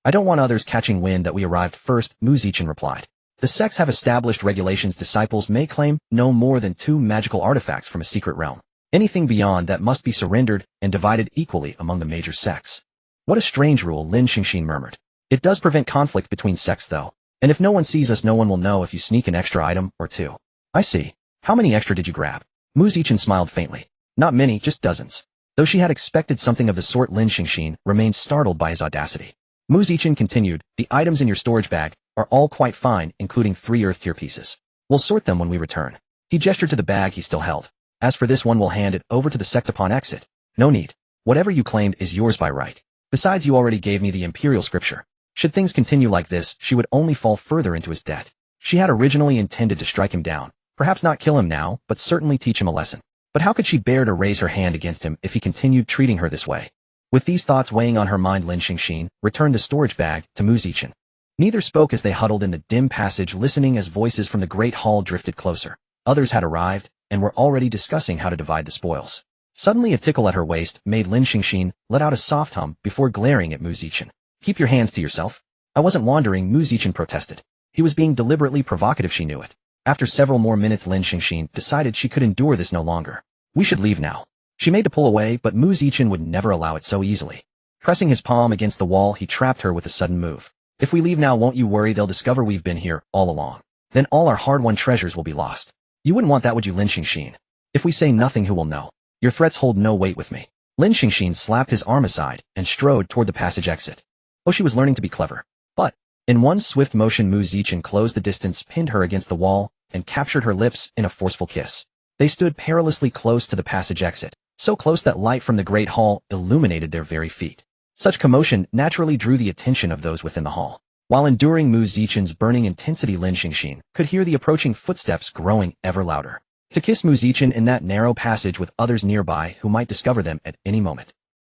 "I don't want others catching wind that we arrived first," Mu Zichen replied. "The sects have established regulations. Disciples may claim no more than 2 magical artifacts from a secret realm. Anything beyond that must be surrendered and divided equally among the major sects." "What a strange rule," Lin Xingxin murmured. "It does prevent conflict between sects though. And if no one sees us, no one will know if you sneak an extra item or 2. "I see. How many extra did you grab?" Mu Zichen smiled faintly. "Not many, just dozens." Though she had expected something of the sort, Lin Xingxin remained startled by his audacity. Mu Zichen continued, "The items in your storage bag are all quite fine, including 3 earth tier pieces. We'll sort them when we return." He gestured to the bag he still held. "As for this one, we'll hand it over to the sect upon exit." "No need. Whatever you claimed is yours by right. Besides, you already gave me the imperial scripture." Should things continue like this, she would only fall further into his debt. She had originally intended to strike him down, perhaps not kill him now, but certainly teach him a lesson. But how could she bear to raise her hand against him if he continued treating her this way? With these thoughts weighing on her mind, Lin Xingxin returned the storage bag to Mu Zichen. Neither spoke as they huddled in the dim passage, listening as voices from the great hall drifted closer. Others had arrived and were already discussing how to divide the spoils. Suddenly, a tickle at her waist made Lin Xingxin let out a soft hum before glaring at Mu Zichen. "Keep your hands to yourself." "I wasn't wandering," Mu Zichen protested. He was being deliberately provocative, she knew it. After several more minutes, Lin Xingxin decided she could endure this no longer. "We should leave now." She made to pull away, but Mu Zichen would never allow it so easily. Pressing his palm against the wall, he trapped her with a sudden move. "If we leave now, won't you worry they'll discover we've been here all along?" Then all our hard-won treasures will be lost. You wouldn't want that, would you, Lin Xingxin? If we say nothing, who will know? Your threats hold no weight with me. Lin Xingxin slapped his arm aside and strode toward the passage exit. Oh, she was learning to be clever. But, in one swift motion, Mu Zichen closed the distance, pinned her against the wall, and captured her lips in a forceful kiss. They stood perilously close to the passage exit, so close that light from the great hall illuminated their very feet. Such commotion naturally drew the attention of those within the hall. While enduring Mu Zichen's burning intensity, Lin Xingxin could hear the approaching footsteps growing ever louder. To kiss Mu Zichen in that narrow passage with others nearby who might discover them at any moment.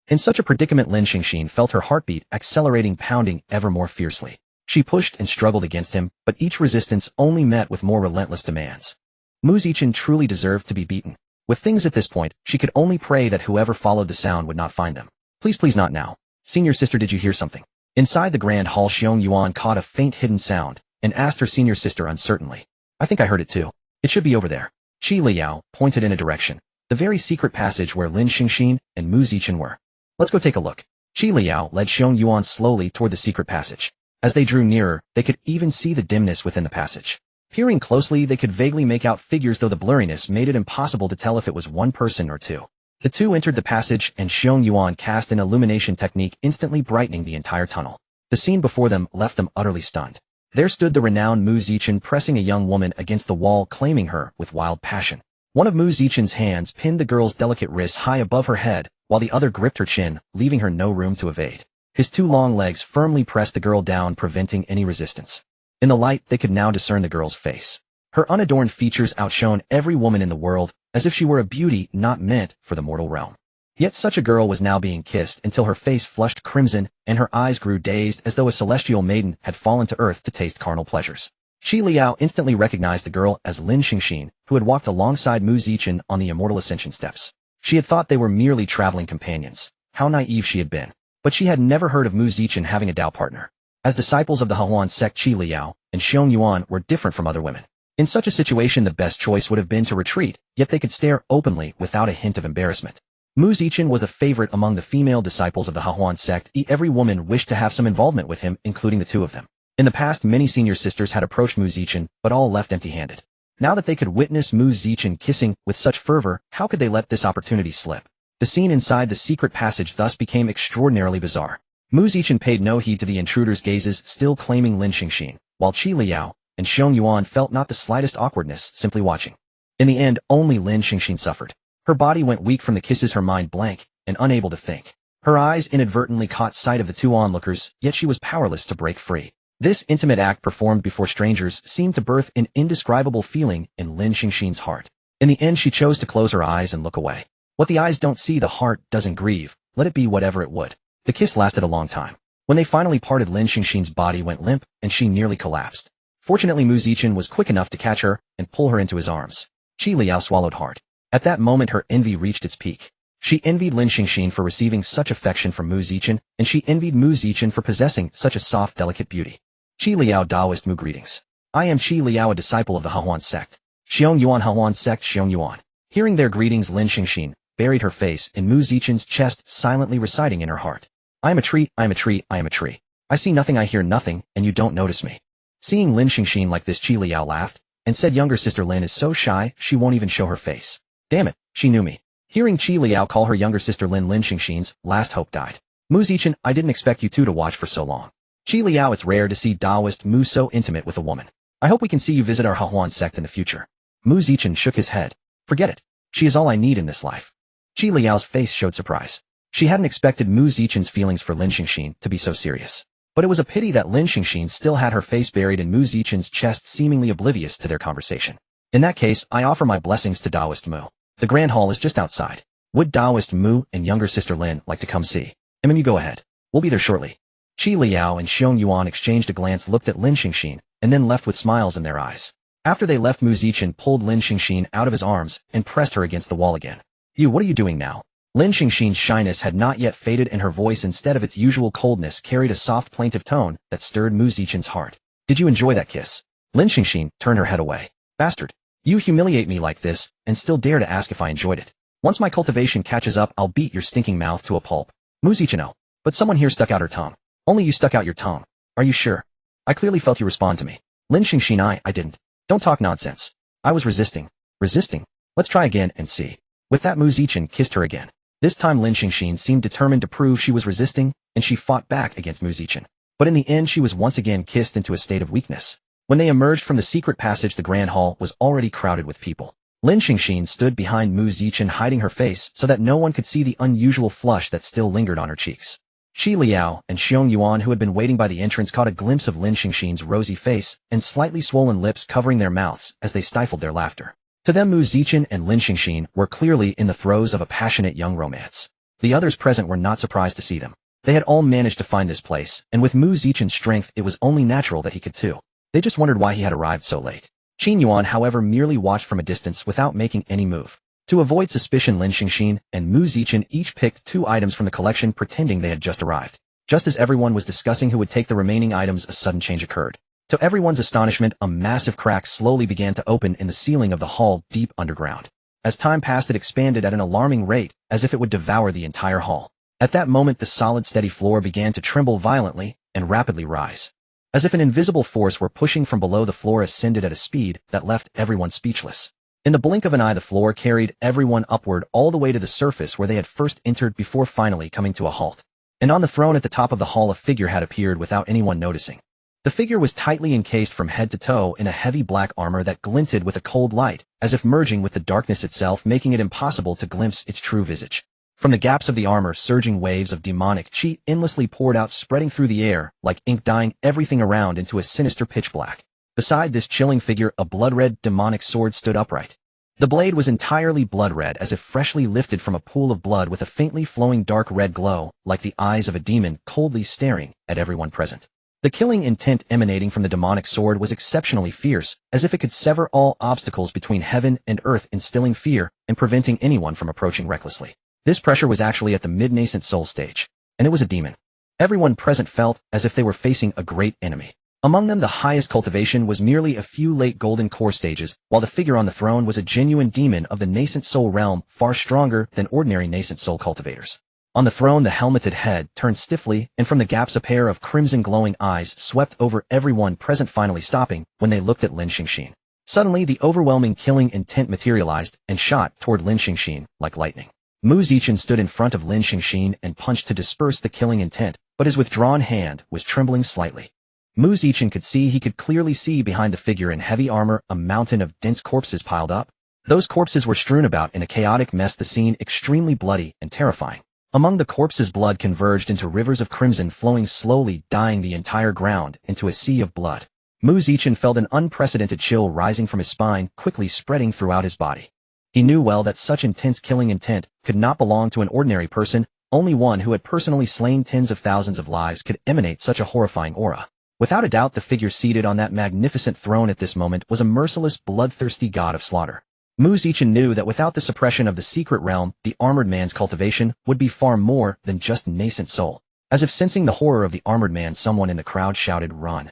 In such a predicament, Lin Xingxin felt her heartbeat accelerating, pounding ever more fiercely. She pushed and struggled against him, but each resistance only met with more relentless demands. Mu Zichen truly deserved to be beaten. With things at this point, she could only pray that whoever followed the sound would not find them. Please, please, not now. Senior sister, did you hear something? Inside the grand hall, Xiong Yuan caught a faint hidden sound and asked her senior sister uncertainly. I think I heard it too. It should be over there. Qi Liao pointed in a direction, the very secret passage where Lin Xingxin and Mu Zichen were. Let's go take a look. Qi Liao led Xiong Yuan slowly toward the secret passage. As they drew nearer, they could even see the dimness within the passage. Peering closely, they could vaguely make out figures, though the blurriness made it impossible to tell if it was one person or two. The two entered the passage, and Xiong Yuan cast an illumination technique, instantly brightening the entire tunnel. The scene before them left them utterly stunned. There stood the renowned Mu Zichen pressing a young woman against the wall, claiming her with wild passion. One of Mu Zichen's hands pinned the girl's delicate wrists high above her head, while the other gripped her chin, leaving her no room to evade. His two long legs firmly pressed the girl down, preventing any resistance. In the light, they could now discern the girl's face. Her unadorned features outshone every woman in the world, as if she were a beauty not meant for the mortal realm. Yet such a girl was now being kissed until her face flushed crimson and her eyes grew dazed, as though a celestial maiden had fallen to earth to taste carnal pleasures. Qi Liao instantly recognized the girl as Lin Xingxin, who had walked alongside Mu Zichen on the immortal ascension steps. She had thought they were merely traveling companions. How naive she had been. But she had never heard of Mu Zichen having a Dao partner. As disciples of the Hehuan sect, Qi Liao and Xiong Yuan were different from other women. In such a situation, the best choice would have been to retreat, yet they could stare openly without a hint of embarrassment. Mu Zichen was a favorite among the female disciples of the Hehuan sect. Every woman wished to have some involvement with him, including the two of them. In the past, many senior sisters had approached Mu Zichen, but all left empty-handed. Now that they could witness Mu Zichen kissing with such fervor, how could they let this opportunity slip? The scene inside the secret passage thus became extraordinarily bizarre. Mu Zichen paid no heed to the intruder's gazes, still claiming Lin Xingxin, while Qi Liao and Xiong Yuan felt not the slightest awkwardness, simply watching. In the end, only Lin Xingxin suffered. Her body went weak from the kisses, her mind blank and unable to think. Her eyes inadvertently caught sight of the two onlookers, yet she was powerless to break free. This intimate act performed before strangers seemed to birth an indescribable feeling in Lin Xingxin's heart. In the end, she chose to close her eyes and look away. What the eyes don't see, the heart doesn't grieve, let it be whatever it would. The kiss lasted a long time. When they finally parted, Lin Xingxin's body went limp and she nearly collapsed. Fortunately, Mu Zichen was quick enough to catch her and pull her into his arms. Qi Liao swallowed hard. At that moment, her envy reached its peak. She envied Lin Xingxin for receiving such affection from Mu Zichen, and she envied Mu Zichen for possessing such a soft, delicate beauty. Qi Liao Daoist Mu, greetings. I am Qi Liao, a disciple of the Hehuan sect. Xiong Yuan, Hehuan sect, Xiong Yuan. Hearing their greetings, Lin Xingxin buried her face in Mu Zichen's chest, silently reciting in her heart. I am a tree, I am a tree, I am a tree. I see nothing, I hear nothing, and you don't notice me. Seeing Lin Xingxin like this, Qi Liao laughed and said, younger sister Lin is so shy, she won't even show her face. Damn it, she knew me. Hearing Qi Liao call her younger sister Lin, Lin Xingxin's last hope died. Mu Zichen, I didn't expect you two to watch for so long. Qi Liao, it's rare to see Daoist Mu so intimate with a woman. I hope we can see you visit our Hehuan sect in the future. Mu Zichen shook his head. Forget it. She is all I need in this life. Qi Liao's face showed surprise. She hadn't expected Mu Zichen's feelings for Lin Xingxin to be so serious. But it was a pity that Lin Xingxin still had her face buried in Mu Zichen's chest, seemingly oblivious to their conversation. In that case, I offer my blessings to Daoist Mu. The grand hall is just outside. Would Daoist Mu and younger sister Lin like to come see? You go ahead. We'll be there shortly. Qi Liao and Xiong Yuan exchanged a glance, looked at Lin Xingxin, and then left with smiles in their eyes. After they left, Mu Zichen pulled Lin Xingxin out of his arms and pressed her against the wall again. You, what are you doing now? Lin Xingxin's shyness had not yet faded, and her voice, instead of its usual coldness, carried a soft, plaintive tone that stirred Mu Zichen's heart. Did you enjoy that kiss? Lin Xingxin turned her head away. Bastard. You humiliate me like this, and still dare to ask if I enjoyed it. Once my cultivation catches up, I'll beat your stinking mouth to a pulp. Mu Zichen, no. But someone here stuck out her tongue. Only you stuck out your tongue. Are you sure? I clearly felt you respond to me. Lin Xingxin, I didn't. Don't talk nonsense. I was resisting. Resisting? Let's try again and see. With that, Mu Zichen kissed her again. This time Lin Xingxin seemed determined to prove she was resisting, and she fought back against Mu Zichen. But in the end she was once again kissed into a state of weakness. When they emerged from the secret passage, the grand hall was already crowded with people. Lin Xingxin stood behind Mu Zichen, hiding her face so that no one could see the unusual flush that still lingered on her cheeks. Qi Liao and Xiong Yuan, who had been waiting by the entrance, caught a glimpse of Lin Xingxin's rosy face and slightly swollen lips covering their mouths as they stifled their laughter. To them, Mu Zichen and Lin Xingxin were clearly in the throes of a passionate young romance. The others present were not surprised to see them. They had all managed to find this place, and with Mu Zichen's strength it was only natural that he could too. They just wondered why he had arrived so late. Qin Yuan, however, merely watched from a distance without making any move. To avoid suspicion, Lin Xingxin and Mu Zichen each picked 2 items from the collection, pretending they had just arrived. Just as everyone was discussing who would take the remaining items, a sudden change occurred. To everyone's astonishment, a massive crack slowly began to open in the ceiling of the hall deep underground. As time passed, it expanded at an alarming rate, as if it would devour the entire hall. At that moment, the solid, steady floor began to tremble violently and rapidly rise. As if an invisible force were pushing from below, the floor ascended at a speed that left everyone speechless. In the blink of an eye, the floor carried everyone upward all the way to the surface where they had first entered, before finally coming to a halt. And on the throne at the top of the hall, a figure had appeared without anyone noticing. The figure was tightly encased from head to toe in a heavy black armor that glinted with a cold light, as if merging with the darkness itself, making it impossible to glimpse its true visage. From the gaps of the armor, surging waves of demonic qi endlessly poured out, spreading through the air like ink, dyeing everything around into a sinister pitch black. Beside this chilling figure, a blood-red demonic sword stood upright. The blade was entirely blood-red, as if freshly lifted from a pool of blood, with a faintly flowing dark red glow, like the eyes of a demon coldly staring at everyone present. The killing intent emanating from the demonic sword was exceptionally fierce, as if it could sever all obstacles between heaven and earth, instilling fear and preventing anyone from approaching recklessly. This pressure was actually at the mid-nascent soul stage, and it was a demon. Everyone present felt as if they were facing a great enemy. Among them, the highest cultivation was merely a few late golden core stages, while the figure on the throne was a genuine demon of the nascent soul realm, far stronger than ordinary nascent soul cultivators. On the throne, the helmeted head turned stiffly, and from the gaps a pair of crimson glowing eyes swept over everyone present, finally stopping when they looked at Lin Xingxin. Suddenly, the overwhelming killing intent materialized and shot toward Lin Xingxin like lightning. Mu Zichen stood in front of Lin Xingxin and punched to disperse the killing intent, but his withdrawn hand was trembling slightly. Mu Zichen could see, he could clearly see behind the figure in heavy armor a mountain of dense corpses piled up. Those corpses were strewn about in a chaotic mess, the scene extremely bloody and terrifying. Among the corpses, blood converged into rivers of crimson, flowing slowly, dyeing the entire ground into a sea of blood. Mu Zichen felt an unprecedented chill rising from his spine, quickly spreading throughout his body. He knew well that such intense killing intent could not belong to an ordinary person. Only one who had personally slain tens of thousands of lives could emanate such a horrifying aura. Without a doubt, the figure seated on that magnificent throne at this moment was a merciless, bloodthirsty god of slaughter. Mu Zichen knew that without the suppression of the secret realm, the armored man's cultivation would be far more than just nascent soul. As if sensing the horror of the armored man, someone in the crowd shouted, "Run!"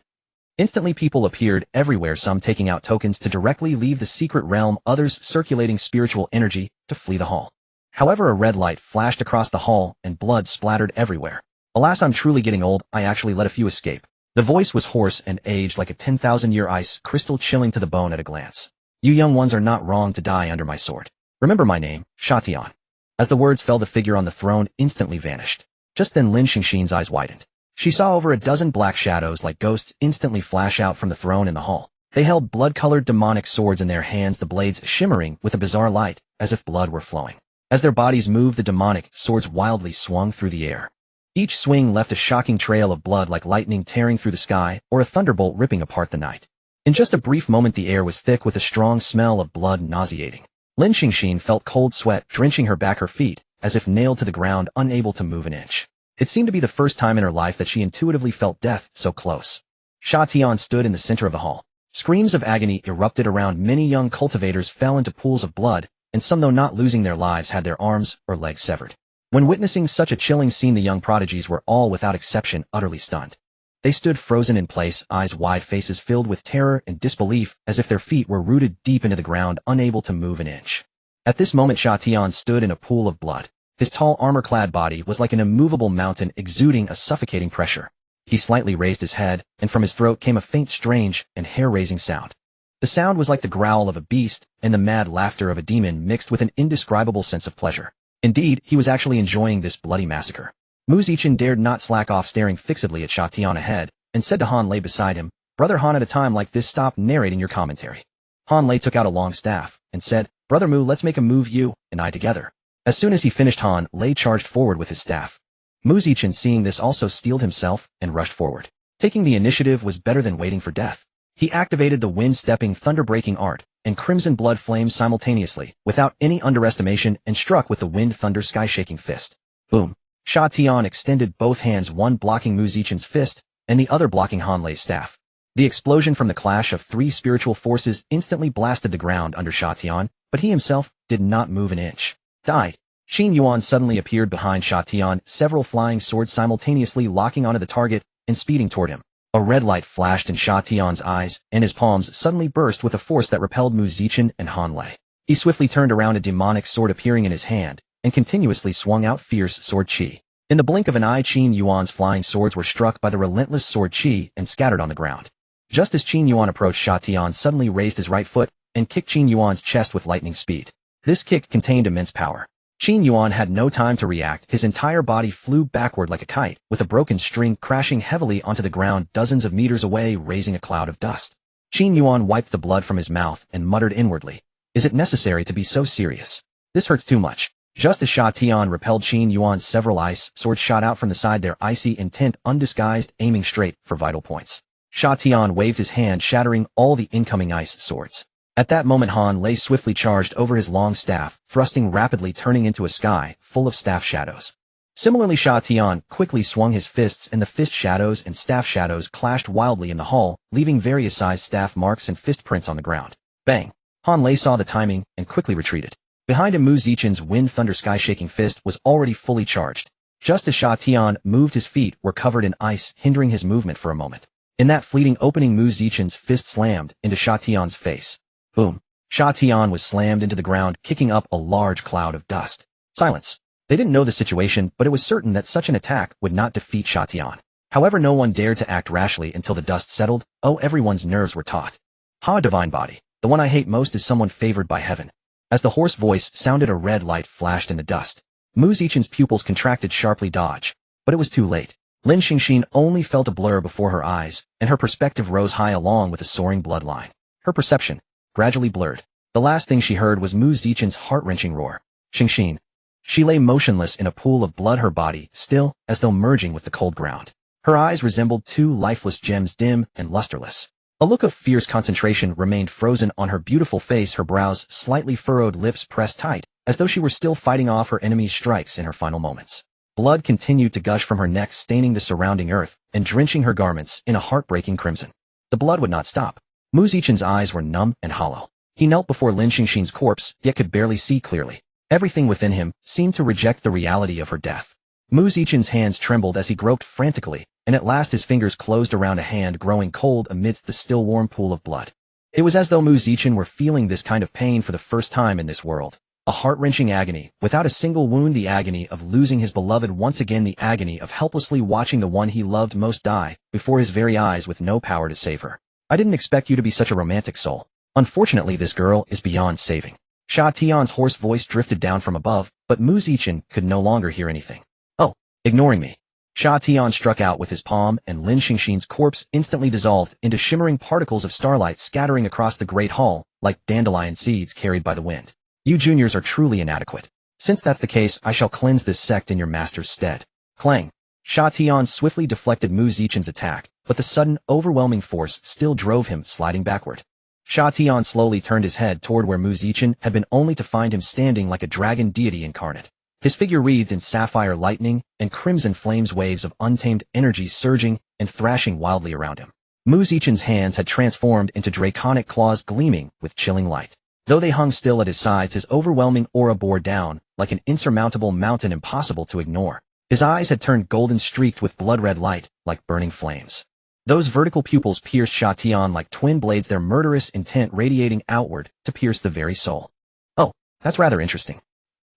Instantly, people appeared everywhere, some taking out tokens to directly leave the secret realm, others circulating spiritual energy to flee the hall. However, a red light flashed across the hall and blood splattered everywhere. "Alas, I'm truly getting old. I actually let a few escape." The voice was hoarse and aged like a 10,000-year ice crystal, chilling to the bone at a glance. "You young ones are not wrong to die under my sword. Remember my name, Shatian." As the words fell, the figure on the throne instantly vanished. Just then, Lin Xingxin's eyes widened. She saw over a dozen black shadows like ghosts instantly flash out from the throne in the hall. They held blood-colored demonic swords in their hands, the blades shimmering with a bizarre light, as if blood were flowing. As their bodies moved, the demonic swords wildly swung through the air. Each swing left a shocking trail of blood, like lightning tearing through the sky or a thunderbolt ripping apart the night. In just a brief moment, the air was thick with a strong smell of blood, nauseating. Lin Xingxin felt cold sweat drenching her back, her feet, as if nailed to the ground, unable to move an inch. It seemed to be the first time in her life that she intuitively felt death so close. Sha Tian stood in the center of the hall. Screams of agony erupted around. Many young cultivators fell into pools of blood, and some, though not losing their lives, had their arms or legs severed. When witnessing such a chilling scene, the young prodigies were all without exception utterly stunned. They stood frozen in place, eyes wide, faces filled with terror and disbelief, as if their feet were rooted deep into the ground, unable to move an inch. At this moment, Sha Tian stood in a pool of blood. His tall, armor-clad body was like an immovable mountain, exuding a suffocating pressure. He slightly raised his head, and from his throat came a faint, strange, and hair-raising sound. The sound was like the growl of a beast and the mad laughter of a demon mixed with an indescribable sense of pleasure. Indeed, he was actually enjoying this bloody massacre. Mu Zichen dared not slack off staring fixedly at Sha Tian ahead, and said to Han Lei beside him, "Brother Han, at a time like this stop narrating your commentary." Han Lei took out a long staff, and said, "Brother Mu, let's make a move, you and I together." As soon as he finished, Han Lei charged forward with his staff. Mu Zichen, seeing this, also steeled himself and rushed forward. Taking the initiative was better than waiting for death. He activated the wind-stepping, thunder-breaking art, and crimson blood flamed simultaneously, without any underestimation, and struck with the wind-thunder sky-shaking fist. Boom! Sha Tian extended both hands, one blocking Mu Zichen's fist, and the other blocking Han Lei's staff. The explosion from the clash of three spiritual forces instantly blasted the ground under Sha Tian, but he himself did not move an inch. Died. Qin Yuan suddenly appeared behind Sha Tian, several flying swords simultaneously locking onto the target and speeding toward him. A red light flashed in Sha Tian's eyes, and his palms suddenly burst with a force that repelled Mu Zichen and Han Lei. He swiftly turned around, a demonic sword appearing in his hand, and continuously swung out fierce sword chi. In the blink of an eye, Qin Yuan's flying swords were struck by the relentless sword chi and scattered on the ground. Just as Qin Yuan approached, Sha Tian suddenly raised his right foot and kicked Qin Yuan's chest with lightning speed. This kick contained immense power. Qin Yuan had no time to react. His entire body flew backward like a kite, with a broken string crashing heavily onto the ground dozens of meters away, raising a cloud of dust. Qin Yuan wiped the blood from his mouth and muttered inwardly, "Is it necessary to be so serious? This hurts too much." Just as Sha Tian repelled Qin Yuan, several ice swords shot out from the side, their icy intent undisguised, aiming straight for vital points. Sha Tian waved his hand, shattering all the incoming ice swords. At that moment, Han Lei swiftly charged over his long staff, thrusting rapidly, turning into a sky full of staff shadows. Similarly, Sha Tian quickly swung his fists, and the fist shadows and staff shadows clashed wildly in the hall, leaving various sized staff marks and fist prints on the ground. Bang! Han Lei saw the timing and quickly retreated. Behind him, Mu Zichen's wind-thunder sky-shaking fist was already fully charged. Just as Sha Tian moved, his feet were covered in ice, hindering his movement for a moment. In that fleeting opening, Mu Zichen's fist slammed into Sha Tian's face. Boom! Sha Tian was slammed into the ground, kicking up a large cloud of dust. Silence. They didn't know the situation, but it was certain that such an attack would not defeat Sha Tian. However, no one dared to act rashly until the dust settled. Oh, everyone's nerves were taut. "Ha, divine body. The one I hate most is someone favored by heaven." As the hoarse voice sounded, a red light flashed in the dust. Mu Zichen's pupils contracted sharply, dodge. But it was too late. Lin Xingxin only felt a blur before her eyes, and her perspective rose high along with a soaring bloodline. Her perception gradually blurred. The last thing she heard was Mu Zichen's heart-wrenching roar. Xingxin. She lay motionless in a pool of blood, her body still, as though merging with the cold ground. Her eyes resembled two lifeless gems, dim and lusterless. A look of fierce concentration remained frozen on her beautiful face, her brows slightly furrowed, lips pressed tight, as though she were still fighting off her enemy's strikes in her final moments. Blood continued to gush from her neck, staining the surrounding earth and drenching her garments in a heartbreaking crimson. The blood would not stop. Mu Zichen's eyes were numb and hollow. He knelt before Lin Xingxin's corpse, yet could barely see clearly. Everything within him seemed to reject the reality of her death. Mu Zichen's hands trembled as he groped frantically, and at last his fingers closed around a hand growing cold amidst the still warm pool of blood. It was as though Mu Zichen were feeling this kind of pain for the first time in this world. A heart-wrenching agony, without a single wound, the agony of losing his beloved once again, the agony of helplessly watching the one he loved most die before his very eyes with no power to save her. "I didn't expect you to be such a romantic soul. Unfortunately, this girl is beyond saving." Sha Tian's hoarse voice drifted down from above, but Mu Zichen could no longer hear anything. "Oh, ignoring me." Sha Tian struck out with his palm, and Lin Xingxin's corpse instantly dissolved into shimmering particles of starlight, scattering across the great hall like dandelion seeds carried by the wind. "You juniors are truly inadequate. Since that's the case, I shall cleanse this sect in your master's stead." Clang! Sha Tian swiftly deflected Mu Zichen's attack, but the sudden, overwhelming force still drove him sliding backward. Sha Tian slowly turned his head toward where Mu Zichen had been, only to find him standing like a dragon deity incarnate. His figure wreathed in sapphire lightning and crimson flames, waves of untamed energy surging and thrashing wildly around him. Mu Zichen's hands had transformed into draconic claws gleaming with chilling light. Though they hung still at his sides, his overwhelming aura bore down like an insurmountable mountain, impossible to ignore. His eyes had turned golden, streaked with blood-red light like burning flames. Those vertical pupils pierced Sha Tian like twin blades, their murderous intent radiating outward to pierce the very soul. "Oh, that's rather interesting."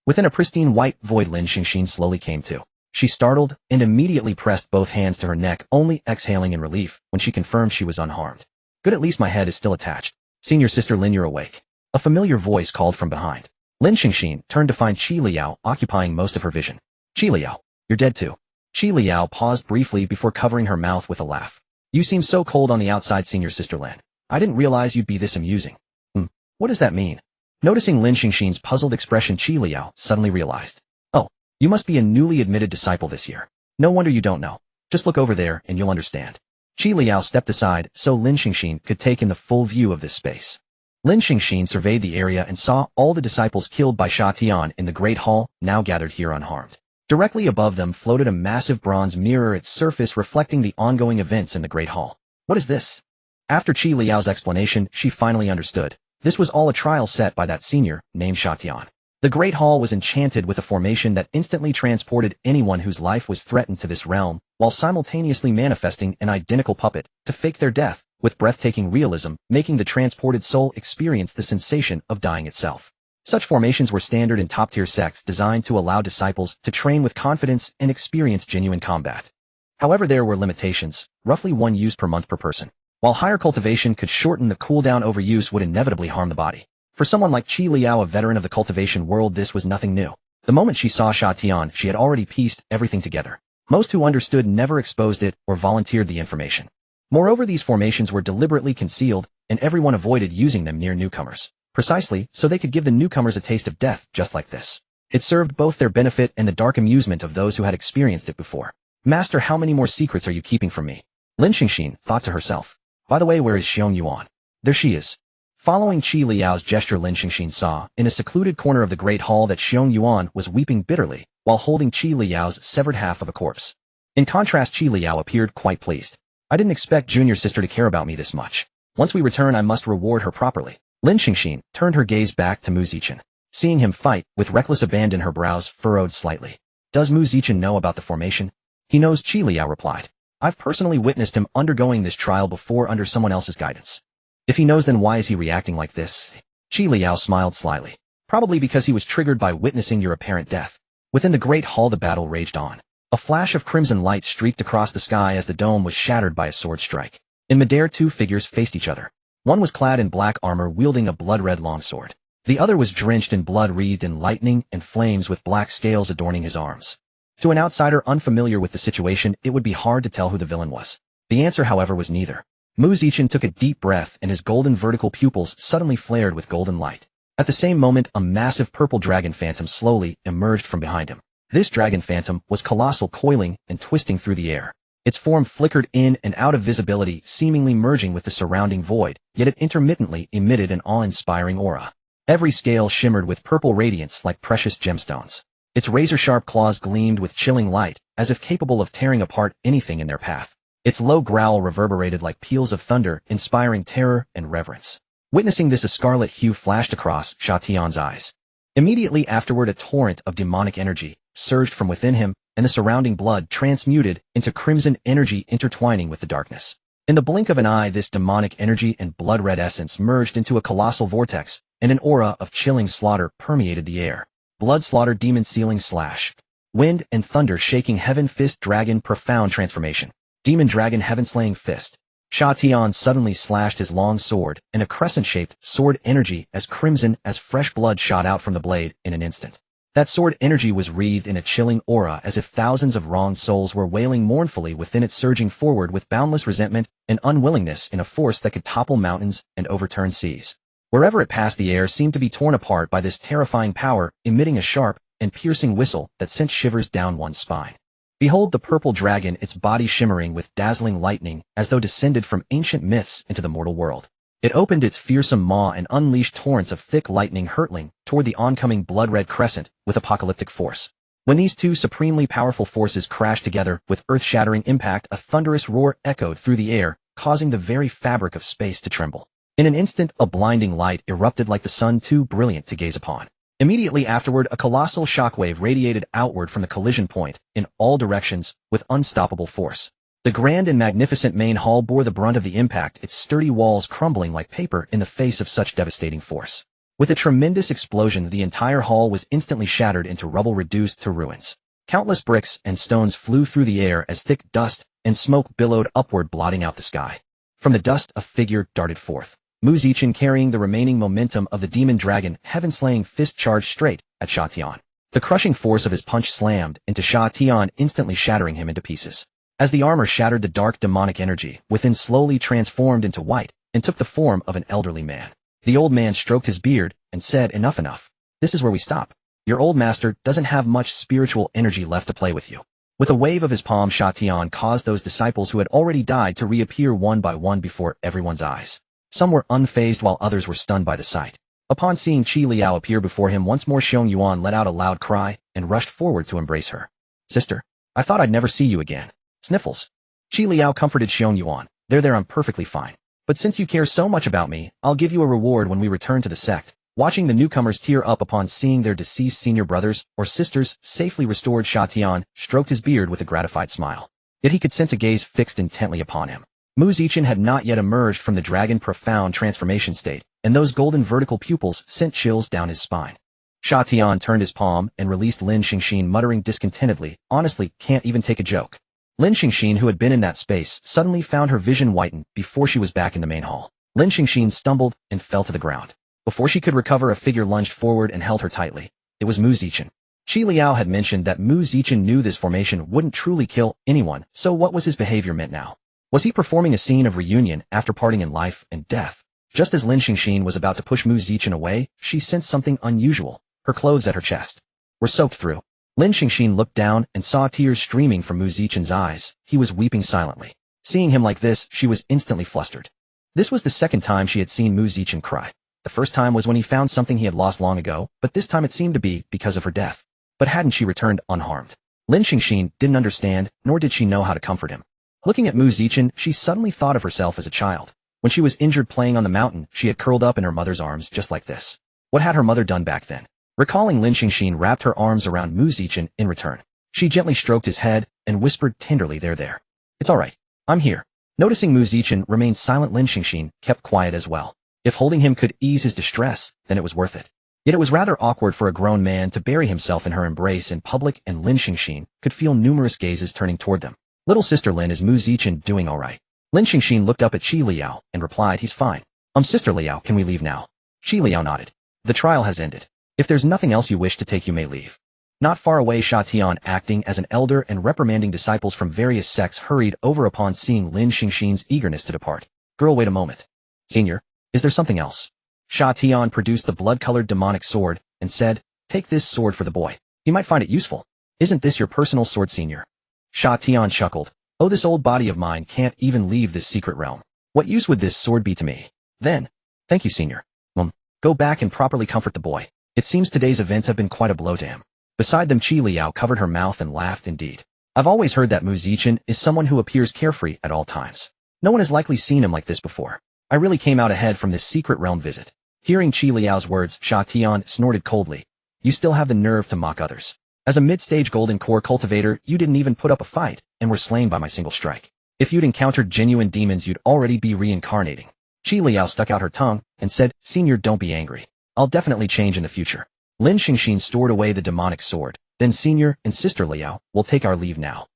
Within a pristine white void, Lin Xingxin slowly came to. She startled and immediately pressed both hands to her neck, only exhaling in relief when she confirmed she was unharmed. "Good, at least my head is still attached." Senior Sister Lin, you're awake. A familiar voice called from behind. Lin Xingxin turned to find Qi Liao occupying most of her vision. Qi Liao, you're dead too. Qi Liao paused briefly before covering her mouth with a laugh. You seem so cold on the outside, Senior Sister Lin. I didn't realize you'd be this amusing. What does that mean? Noticing Lin Xingxin's puzzled expression, Qi Liao suddenly realized. Oh, you must be a newly admitted disciple this year. No wonder you don't know. Just look over there and you'll understand. Qi Liao stepped aside so Lin Xingxin could take in the full view of this space. Lin Xingxin surveyed the area and saw all the disciples killed by Sha Tian in the Great Hall now gathered here unharmed. Directly above them floated a massive bronze mirror, its surface reflecting the ongoing events in the Great Hall. What is this? After Qi Liao's explanation, she finally understood. This was all a trial set by that senior, named Sha Tian. The Great Hall was enchanted with a formation that instantly transported anyone whose life was threatened to this realm, while simultaneously manifesting an identical puppet to fake their death, with breathtaking realism, making the transported soul experience the sensation of dying itself. Such formations were standard in top-tier sects designed to allow disciples to train with confidence and experience genuine combat. However, there were limitations, roughly one use per month per person. While higher cultivation could shorten, the cooldown, overuse would inevitably harm the body. For someone like Qi Liao, a veteran of the cultivation world, this was nothing new. The moment she saw Sha Tian, she had already pieced everything together. Most who understood never exposed it or volunteered the information. Moreover, these formations were deliberately concealed, and everyone avoided using them near newcomers, precisely so they could give the newcomers a taste of death just like this. It served both their benefit and the dark amusement of those who had experienced it before. Master, how many more secrets are you keeping from me? Lin Xingxin thought to herself. By the way, where is Xiong Yuan? There she is. Following Qi Liao's gesture, Lin Xingxin saw, in a secluded corner of the Great Hall, that Xiong Yuan was weeping bitterly, while holding Qi Liao's severed half of a corpse. In contrast, Qi Liao appeared quite pleased. I didn't expect Junior Sister to care about me this much. Once we return, I must reward her properly. Lin Xingxin turned her gaze back to Mu Zichen. Seeing him fight, with reckless abandon, her brows furrowed slightly. Does Mu Zichen know about the formation? He knows, Qi Liao replied. I've personally witnessed him undergoing this trial before under someone else's guidance. If he knows, then why is he reacting like this? Qi Liao smiled slyly. Probably because he was triggered by witnessing your apparent death. Within the Great Hall, the battle raged on. A flash of crimson light streaked across the sky as the dome was shattered by a sword strike. In midair, two figures faced each other. One was clad in black armor, wielding a blood-red longsword. The other was drenched in blood, wreathed in lightning and flames, with black scales adorning his arms. To an outsider unfamiliar with the situation, it would be hard to tell who the villain was. The answer, however, was neither. Mu Zichen took a deep breath, and his golden vertical pupils suddenly flared with golden light. At the same moment, a massive purple dragon phantom slowly emerged from behind him. This dragon phantom was colossal, coiling and twisting through the air. Its form flickered in and out of visibility, seemingly merging with the surrounding void, yet it intermittently emitted an awe-inspiring aura. Every scale shimmered with purple radiance like precious gemstones. Its razor-sharp claws gleamed with chilling light, as if capable of tearing apart anything in their path. Its low growl reverberated like peals of thunder, inspiring terror and reverence. Witnessing this, a scarlet hue flashed across Sha Tian's eyes. Immediately afterward, a torrent of demonic energy surged from within him, and the surrounding blood transmuted into crimson energy, intertwining with the darkness. In the blink of an eye, this demonic energy and blood-red essence merged into a colossal vortex, and an aura of chilling slaughter permeated the air. Blood, slaughter, demon, sealing, slash. Wind and thunder, shaking heaven, fist, dragon, profound transformation. Demon, dragon, heaven-slaying fist. Sha Tian suddenly slashed his long sword, and a crescent-shaped sword energy as crimson as fresh blood shot out from the blade in an instant. That sword energy was wreathed in a chilling aura, as if thousands of wronged souls were wailing mournfully within it, surging forward with boundless resentment and unwillingness in a force that could topple mountains and overturn seas. Wherever it passed, the air seemed to be torn apart by this terrifying power, emitting a sharp and piercing whistle that sent shivers down one's spine. Behold the purple dragon, its body shimmering with dazzling lightning, as though descended from ancient myths into the mortal world. It opened its fearsome maw and unleashed torrents of thick lightning hurtling toward the oncoming blood-red crescent with apocalyptic force. When these two supremely powerful forces crashed together with earth-shattering impact, a thunderous roar echoed through the air, causing the very fabric of space to tremble. In an instant, a blinding light erupted like the sun, too brilliant to gaze upon. Immediately afterward, a colossal shockwave radiated outward from the collision point in all directions with unstoppable force. The grand and magnificent main hall bore the brunt of the impact, its sturdy walls crumbling like paper in the face of such devastating force. With a tremendous explosion, the entire hall was instantly shattered into rubble, reduced to ruins. Countless bricks and stones flew through the air as thick dust and smoke billowed upward, blotting out the sky. From the dust, a figure darted forth. Mu Zichen, carrying the remaining momentum of the demon dragon, heaven-slaying fist, charged straight at Sha Tian. The crushing force of his punch slammed into Sha Tian, instantly shattering him into pieces. As the armor shattered, the dark demonic energy within slowly transformed into white and took the form of an elderly man. The old man stroked his beard and said, "Enough, enough. This is where we stop. Your old master doesn't have much spiritual energy left to play with you." With a wave of his palm, Sha Tian caused those disciples who had already died to reappear one by one before everyone's eyes. Some were unfazed while others were stunned by the sight. Upon seeing Qi Liao appear before him once more, Xiong Yuan let out a loud cry and rushed forward to embrace her. "Sister, I thought I'd never see you again." Sniffles. Qi Liao comforted Xiong Yuan. There, I'm perfectly fine. But since you care so much about me, I'll give you a reward when we return to the sect." Watching the newcomers tear up upon seeing their deceased senior brothers or sisters safely restored, Sha Tian stroked his beard with a gratified smile. Yet he could sense a gaze fixed intently upon him. Mu Zichen had not yet emerged from the dragon profound transformation state, and those golden vertical pupils sent chills down his spine. Sha Tian turned his palm and released Lin Xingxin, muttering discontentedly, "Honestly, can't even take a joke." Lin Xingxin, who had been in that space, suddenly found her vision whiten before she was back in the main hall. Lin Xingxin stumbled and fell to the ground. Before she could recover, a figure lunged forward and held her tightly. It was Mu Zichen. Qi Liao had mentioned that Mu Zichen knew this formation wouldn't truly kill anyone, so what was his behavior meant now? Was he performing a scene of reunion after parting in life and death? Just as Lin Xingxin was about to push Mu Zichen away, she sensed something unusual. Her clothes at her chest were soaked through. Lin Xingxin looked down and saw tears streaming from Mu Zichen's eyes. He was weeping silently. Seeing him like this, she was instantly flustered. This was the second time she had seen Mu Zichen cry. The first time was when he found something he had lost long ago, but this time it seemed to be because of her death. But hadn't she returned unharmed? Lin Xingxin didn't understand, nor did she know how to comfort him. Looking at Mu Zichen, she suddenly thought of herself as a child. When she was injured playing on the mountain, she had curled up in her mother's arms just like this. What had her mother done back then? Recalling, Lin Xingxin wrapped her arms around Mu Zichen in return. She gently stroked his head and whispered tenderly, There. It's all right. I'm here." Noticing Mu Zichen remained silent, Lin Xingxin kept quiet as well. If holding him could ease his distress, then it was worth it. Yet it was rather awkward for a grown man to bury himself in her embrace in public, and Lin Xingxin could feel numerous gazes turning toward them. "Little sister Lin, is Mu Zichen doing all right?" Lin Xingxin looked up at Qi Liao and replied, "He's fine." Sister Liao, can we leave now?" Qi Liao nodded. "The trial has ended. If there's nothing else you wish to take, you may leave." Not far away, Sha Tian, acting as an elder and reprimanding disciples from various sects, hurried over upon seeing Lin Xingxin's eagerness to depart. "Girl, wait a moment. Senior, is there something else?" Sha Tian produced the blood-colored demonic sword and said, "Take this sword for the boy. He might find it useful. Isn't this your personal sword, senior?" Sha Tian chuckled. "Oh, this old body of mine can't even leave this secret realm. What use would this sword be to me? Then, thank you, senior. Go back and properly comfort the boy. It seems today's events have been quite a blow to him." Beside them, Qi Liao covered her mouth and laughed. "Indeed. I've always heard that Mu Zichen is someone who appears carefree at all times. No one has likely seen him like this before. I really came out ahead from this secret realm visit." Hearing Qi Liao's words, Sha Tian snorted coldly. "You still have the nerve to mock others. As a mid-stage golden core cultivator, you didn't even put up a fight and were slain by my single strike. If you'd encountered genuine demons, you'd already be reincarnating." Qi Liao stuck out her tongue and said, "Senior, don't be angry. I'll definitely change in the future." Lin Xingxin stored away the demonic sword. "Then Senior and Sister Liao, we'll take our leave now."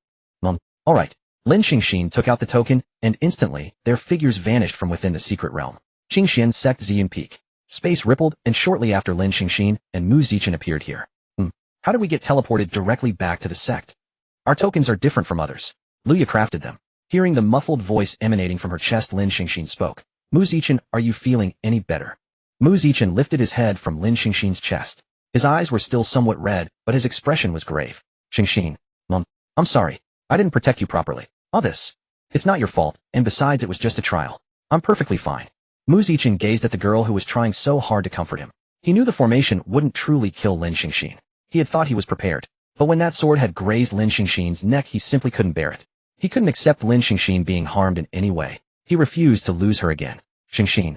All right." Lin Xingxin took out the token, and instantly, their figures vanished from within the secret realm. Qingxian Sect Ziyun Peak. Space rippled, and shortly after, Lin Xingxin and Mu Zichen appeared here. How did we get teleported directly back to the sect? Our tokens are different from others. Luya crafted them. Hearing the muffled voice emanating from her chest, Lin Xingxin spoke. "Mu Zichen, are you feeling any better?" Mu Zichen lifted his head from Lin Xingxin's chest. His eyes were still somewhat red, but his expression was grave. "Xingxin, I'm sorry. I didn't protect you properly. All this. It's not your fault, and besides, it was just a trial. I'm perfectly fine." Mu Zichen gazed at the girl who was trying so hard to comfort him. He knew the formation wouldn't truly kill Lin Xingxin. He had thought he was prepared. But when that sword had grazed Lin Xingxin's neck, he simply couldn't bear it. He couldn't accept Lin Xingxin being harmed in any way. He refused to lose her again. "Xingxin.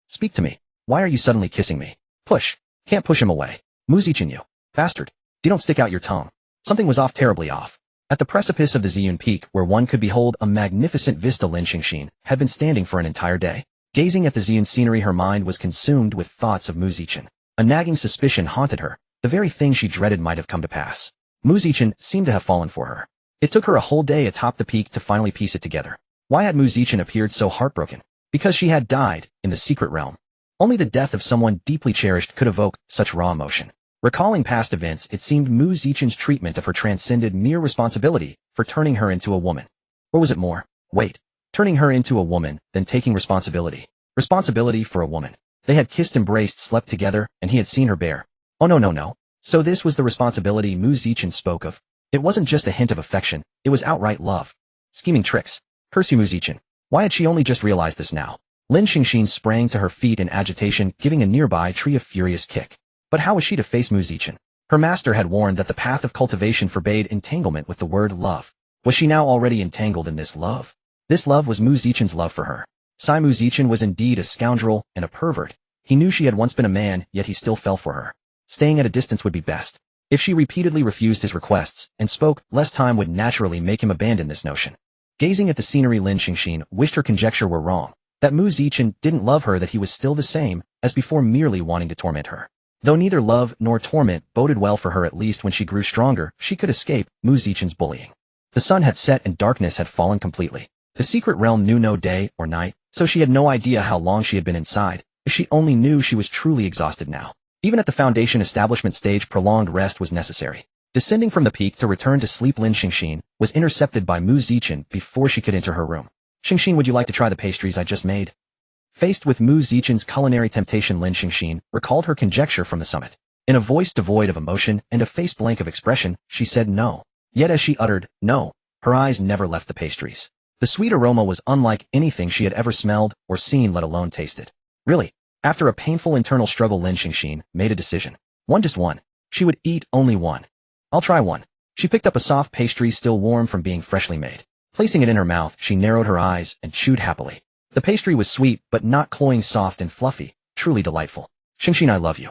Speak to me. Why are you suddenly kissing me?" "Push. Can't push him away. Mu Zichen, you bastard. You don't stick out your tongue." Something was off, terribly off. At the precipice of the Ziyun Peak, where one could behold a magnificent vista, Lin Xingxin had been standing for an entire day. Gazing at the Ziyun scenery, her mind was consumed with thoughts of Mu Zichen. A nagging suspicion haunted her. The very thing she dreaded might have come to pass. Mu Zichen seemed to have fallen for her. It took her a whole day atop the peak to finally piece it together. Why had Mu Zichen appeared so heartbroken? Because she had died in the secret realm. Only the death of someone deeply cherished could evoke such raw emotion. Recalling past events, it seemed Mu Zichen's treatment of her transcended mere responsibility for turning her into a woman. Or was it more? Wait. Turning her into a woman, then taking responsibility. Responsibility for a woman. They had kissed, embraced, slept together, and he had seen her bare. Oh no. So this was the responsibility Mu Zichen spoke of. It wasn't just a hint of affection, it was outright love. Scheming tricks. Curse you, Mu Zichen. Why had she only just realized this now? Lin Xingxin sprang to her feet in agitation, giving a nearby tree a furious kick. But how was she to face Mu Zichen? Her master had warned that the path of cultivation forbade entanglement with the word love. Was she now already entangled in this love? This love was Mu Zichen's love for her. Mu Zichen was indeed a scoundrel and a pervert. He knew she had once been a man, yet he still fell for her. Staying at a distance would be best. If she repeatedly refused his requests and spoke, less time would naturally make him abandon this notion. Gazing at the scenery, Lin Xingxin wished her conjecture were wrong, that Mu Zichen didn't love her, that he was still the same as before, merely wanting to torment her. Though neither love nor torment boded well for her, at least when she grew stronger, she could escape Mu Zichen's bullying. The sun had set and darkness had fallen completely. The secret realm knew no day or night, so she had no idea how long she had been inside. If she only knew she was truly exhausted now. Even at the foundation establishment stage, prolonged rest was necessary. Descending from the peak to return to sleep, Lin Xingxin was intercepted by Mu Zichen before she could enter her room. Xingxin, would you like to try the pastries I just made? Faced with Mu Zichen's culinary temptation, Lin Xingxin recalled her conjecture from the summit. In a voice devoid of emotion and a face blank of expression, she said no. Yet as she uttered no, her eyes never left the pastries. The sweet aroma was unlike anything she had ever smelled or seen, let alone tasted. Really? After a painful internal struggle, Lin Xingxin made a decision. Just one. She would eat only one. I'll try one. She picked up a soft pastry still warm from being freshly made. Placing it in her mouth, she narrowed her eyes and chewed happily. The pastry was sweet but not cloying, soft and fluffy, truly delightful. Xingxin, I love you.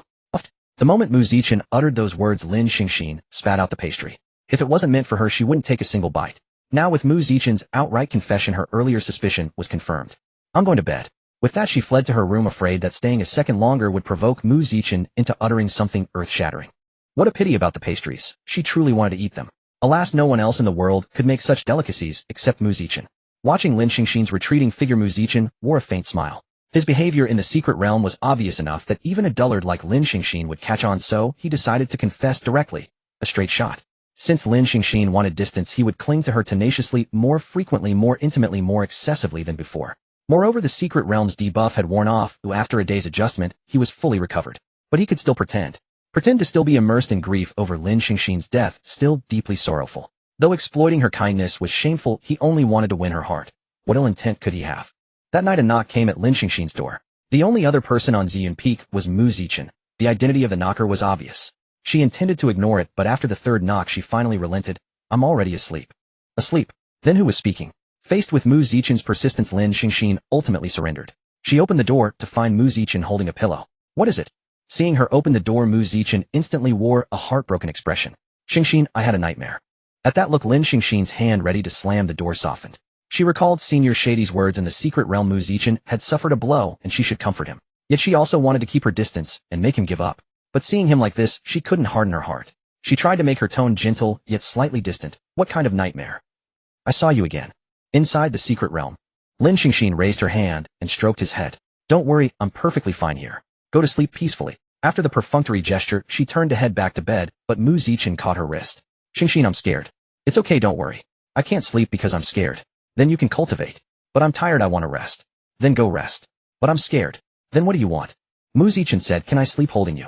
The moment Mu Zichen uttered those words, Lin Xingxin spat out the pastry. If it wasn't meant for her, she wouldn't take a single bite. Now with Mu Zichen's outright confession, her earlier suspicion was confirmed. I'm going to bed. With that, she fled to her room, afraid that staying a second longer would provoke Mu Zichen into uttering something earth-shattering. What a pity about the pastries. She truly wanted to eat them. Alas, no one else in the world could make such delicacies except Mu Zichen. Watching Lin Xingxin's retreating figure, Mu Zichen wore a faint smile. His behavior in the secret realm was obvious enough that even a dullard like Lin Xingxin would catch on, so he decided to confess directly. A straight shot. Since Lin Xingxin wanted distance, he would cling to her tenaciously, more frequently, more intimately, more excessively than before. Moreover, the secret realm's debuff had worn off, though after a day's adjustment, he was fully recovered. But he could still pretend to still be immersed in grief over Lin Xingxin's death, still deeply sorrowful. Though exploiting her kindness was shameful, he only wanted to win her heart. What ill intent could he have? That night a knock came at Lin Xingxin's door. The only other person on Ziyun Peak was Mu Zichen. The identity of the knocker was obvious. She intended to ignore it, but after the third knock she finally relented. I'm already asleep. Asleep? Then who was speaking? Faced with Mu Zichen's persistence, Lin Xingxin ultimately surrendered. She opened the door to find Mu Zichen holding a pillow. What is it? Seeing her open the door, Mu Zichen instantly wore a heartbroken expression. Xingxin, I had a nightmare. At that look, Lin Xingxin's hand ready to slam the door softened. She recalled Senior Shady's words in the secret realm. Mu Zichen had suffered a blow and she should comfort him. Yet she also wanted to keep her distance and make him give up. But seeing him like this, she couldn't harden her heart. She tried to make her tone gentle, yet slightly distant. What kind of nightmare? I saw you again. Inside the secret realm. Lin Xingxin raised her hand and stroked his head. Don't worry, I'm perfectly fine here. Go to sleep peacefully. After the perfunctory gesture, she turned to head back to bed, but Mu Zichen caught her wrist. Xingxin, I'm scared. It's okay, don't worry. I can't sleep because I'm scared. Then you can cultivate. But I'm tired, I want to rest. Then go rest. But I'm scared. Then what do you want? Mu Zichen said, can I sleep holding you?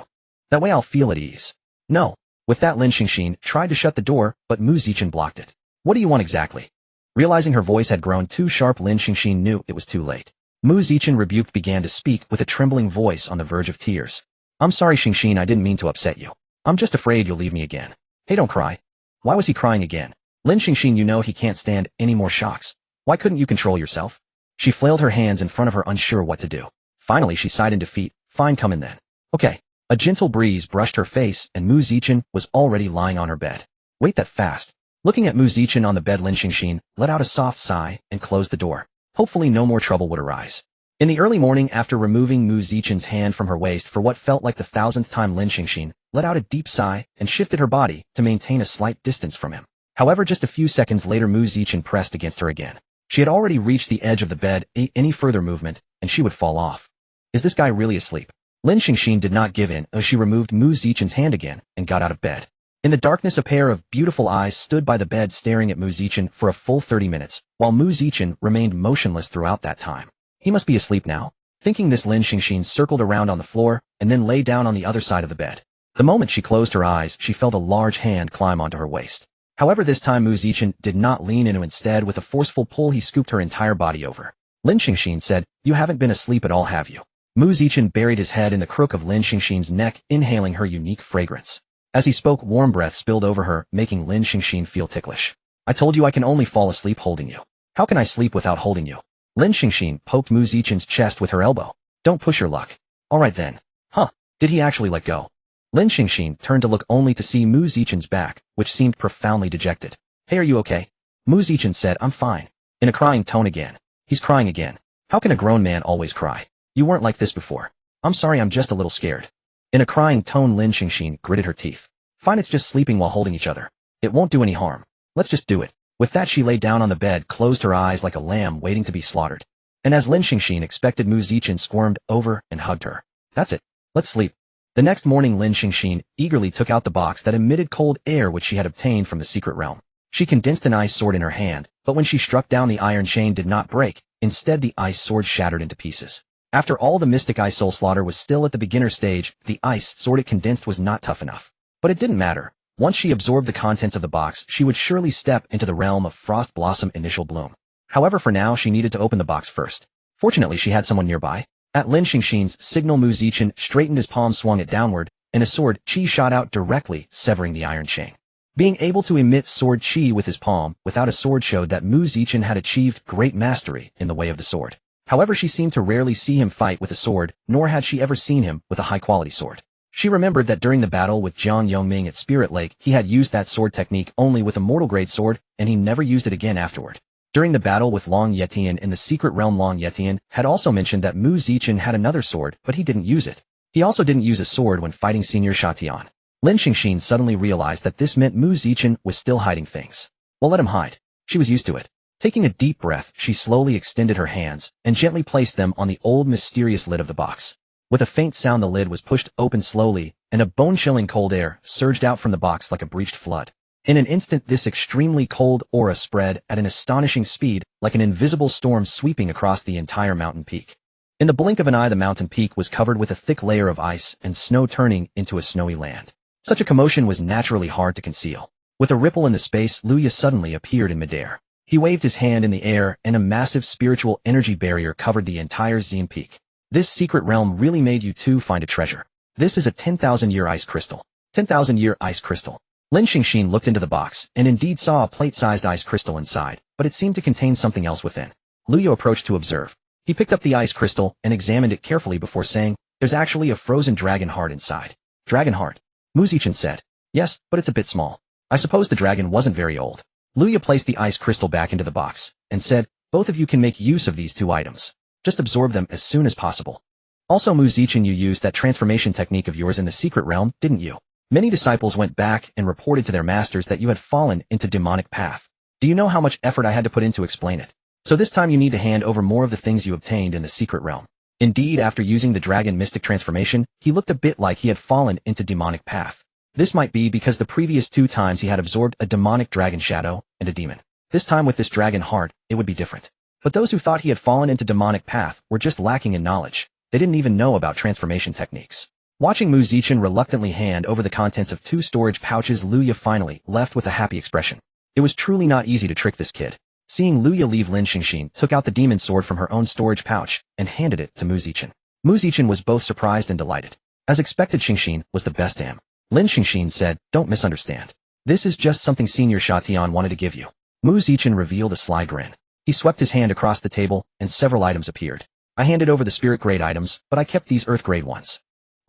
That way I'll feel at ease. No. With that, Lin Xingxin tried to shut the door, but Mu Zichen blocked it. What do you want exactly? Realizing her voice had grown too sharp, Lin Xingxin knew it was too late. Mu Zichen, rebuked, began to speak with a trembling voice on the verge of tears. I'm sorry, Xingxin, I didn't mean to upset you. I'm just afraid you'll leave me again. Hey, don't cry. Why was he crying again? Lin Xingxin, you know he can't stand any more shocks. Why couldn't you control yourself? She flailed her hands in front of her, unsure what to do. Finally, she sighed in defeat. Fine, come in then. Okay. A gentle breeze brushed her face and Mu Zichen was already lying on her bed. Wait, that fast. Looking at Mu Zichen on the bed, Lin Xingxin let out a soft sigh and closed the door. Hopefully no more trouble would arise. In the early morning, after removing Mu Zichen's hand from her waist for what felt like the 1000th time, Lin Xingxin let out a deep sigh and shifted her body to maintain a slight distance from him. However, just a few seconds later, Mu Zichen pressed against her again. She had already reached the edge of the bed. Any further movement, and she would fall off. Is this guy really asleep? Lin Xingxin did not give in as she removed Mu Zichen's hand again and got out of bed. In the darkness, a pair of beautiful eyes stood by the bed staring at Mu Zichen for a full 30 minutes, while Mu Zichen remained motionless throughout that time. He must be asleep now. Thinking this, Lin Xingxin circled around on the floor and then lay down on the other side of the bed. The moment she closed her eyes, she felt a large hand climb onto her waist. However, this time Mu Zichen did not lean in. Instead, with a forceful pull, he scooped her entire body over. Lin Xingxin said, "You haven't been asleep at all, have you?" Mu Zichen buried his head in the crook of Lin Xingxin's neck, inhaling her unique fragrance. As he spoke, warm breath spilled over her, making Lin Xingxin feel ticklish. "I told you I can only fall asleep holding you. How can I sleep without holding you?" Lin Xingxin poked Mu Zichen's chest with her elbow. "Don't push your luck." "All right then." "Huh, did he actually let go?" Lin Xingxin turned to look only to see Mu Zichen's back, which seemed profoundly dejected. "Hey, are you okay?" Mu Zichen said, "I'm fine." In a crying tone again. "He's crying again. How can a grown man always cry? You weren't like this before." "I'm sorry, I'm just a little scared." In a crying tone, Lin Xingxin gritted her teeth. "Fine, it's just sleeping while holding each other. It won't do any harm. Let's just do it." With that, she lay down on the bed, closed her eyes like a lamb waiting to be slaughtered. And as Lin Xingxin expected, Mu Zichen squirmed over and hugged her. "That's it. Let's sleep." The next morning, Lin Xingxin eagerly took out the box that emitted cold air which she had obtained from the secret realm. She condensed an ice sword in her hand, but when she struck down, the iron chain did not break. Instead, the ice sword shattered into pieces. After all, the mystic ice soul slaughter was still at the beginner stage. The ice sword it condensed was not tough enough. But it didn't matter. Once she absorbed the contents of the box, she would surely step into the realm of Frost Blossom Initial Bloom. However, for now, she needed to open the box first. Fortunately, she had someone nearby. At Lin Xingxin's signal, Mu Zichen straightened his palm, swung it downward, and a sword chi shot out directly, severing the iron chain. Being able to emit sword chi with his palm without a sword showed that Mu Zichen had achieved great mastery in the way of the sword. However, she seemed to rarely see him fight with a sword, nor had she ever seen him with a high-quality sword. She remembered that during the battle with Jiang Yongming at Spirit Lake, he had used that sword technique only with a mortal-grade sword, and he never used it again afterward. During the battle with Long Yetian in the secret realm, Long Yetian had also mentioned that Mu Zichen had another sword, but he didn't use it. He also didn't use a sword when fighting Senior Shatian. Lin Xingxin suddenly realized that this meant Mu Zichen was still hiding things. Well, let him hide. She was used to it. Taking a deep breath, she slowly extended her hands and gently placed them on the old mysterious lid of the box. With a faint sound, the lid was pushed open slowly, and a bone-chilling cold air surged out from the box like a breached flood. In an instant, this extremely cold aura spread at an astonishing speed, like an invisible storm sweeping across the entire mountain peak. In the blink of an eye, the mountain peak was covered with a thick layer of ice and snow, turning into a snowy land. Such a commotion was naturally hard to conceal. With a ripple in the space, Luya suddenly appeared in midair. He waved his hand in the air, and a massive spiritual energy barrier covered the entire Xian Peak. "This secret realm really made you two find a treasure. This is a 10,000-year ice crystal." 10,000-year ice crystal. Lin Xingxin looked into the box, and indeed saw a plate-sized ice crystal inside, but it seemed to contain something else within. Luya approached to observe. He picked up the ice crystal and examined it carefully before saying, "There's actually a frozen dragon heart inside." "Dragon heart?" Mu Zichen said. "Yes, but it's a bit small. I suppose the dragon wasn't very old." Luya placed the ice crystal back into the box and said, "Both of you can make use of these two items. Just absorb them as soon as possible." Also, Mu Zichen, you used that transformation technique of yours in the secret realm, didn't you? Many disciples went back and reported to their masters that you had fallen into demonic path. Do you know how much effort I had to put in to explain it? So this time you need to hand over more of the things you obtained in the secret realm. Indeed, after using the dragon mystic transformation, he looked a bit like he had fallen into demonic path. This might be because the previous two times he had absorbed a demonic dragon shadow and a demon. This time with this dragon heart, it would be different. But those who thought he had fallen into demonic path were just lacking in knowledge. They didn't even know about transformation techniques. Watching Mu Zichen reluctantly hand over the contents of two storage pouches, Luya finally left with a happy expression. It was truly not easy to trick this kid. Seeing Luya leave, Lin Xingxin took out the demon sword from her own storage pouch and handed it to Mu Zichen. Mu Zichen was both surprised and delighted. As expected, Xingxin was the best damn. Lin Xingxin said, "Don't misunderstand. This is just something Senior Shatian wanted to give you." Mu Zichen revealed a sly grin. He swept his hand across the table, and several items appeared. "I handed over the spirit-grade items, but I kept these earth-grade ones."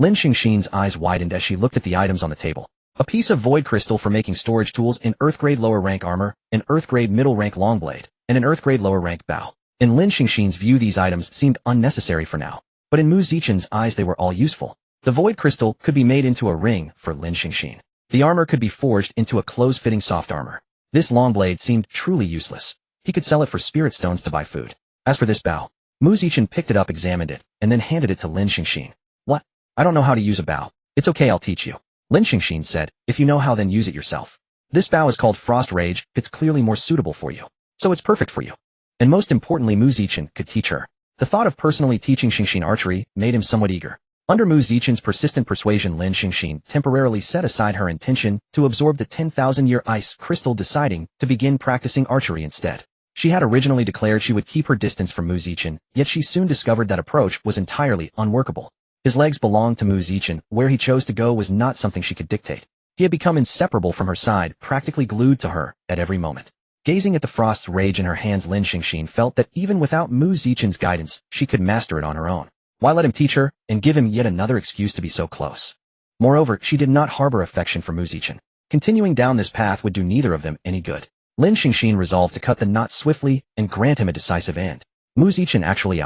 Lin Xingxin's eyes widened as she looked at the items on the table. A piece of void crystal for making storage tools, an earth-grade lower-rank armor, an earth-grade middle-rank long blade, and an earth-grade lower-rank bow. In Lin Xingxin's view, these items seemed unnecessary for now. But in Mu Zichen's eyes, they were all useful. The void crystal could be made into a ring for Lin Xingxin. The armor could be forged into a close-fitting soft armor. This long blade seemed truly useless. He could sell it for spirit stones to buy food. As for this bow, Mu Zichen picked it up, examined it, and then handed it to Lin Xingxin. What? I don't know how to use a bow. It's okay, I'll teach you. Lin Xingxin said, if you know how, then use it yourself. This bow is called Frost Rage, it's clearly more suitable for you. So it's perfect for you. And most importantly, Mu Zichen could teach her. The thought of personally teaching Xingxin archery made him somewhat eager. Under Mu Zichen's persistent persuasion, Lin Xingxin temporarily set aside her intention to absorb the 10,000-year ice crystal, deciding to begin practicing archery instead. She had originally declared she would keep her distance from Mu Zichen, yet she soon discovered that approach was entirely unworkable. His legs belonged to Mu Zichen, where he chose to go was not something she could dictate. He had become inseparable from her side, practically glued to her at every moment. Gazing at the Frost's Rage in her hands, Lin Xingxin felt that even without Mu Zichen's guidance, she could master it on her own. Why let him teach her, and give him yet another excuse to be so close? Moreover, she did not harbor affection for Mu Zichen. Continuing down this path would do neither of them any good. Lin Xingxin resolved to cut the knot swiftly and grant him a decisive end. Mu Zichen actually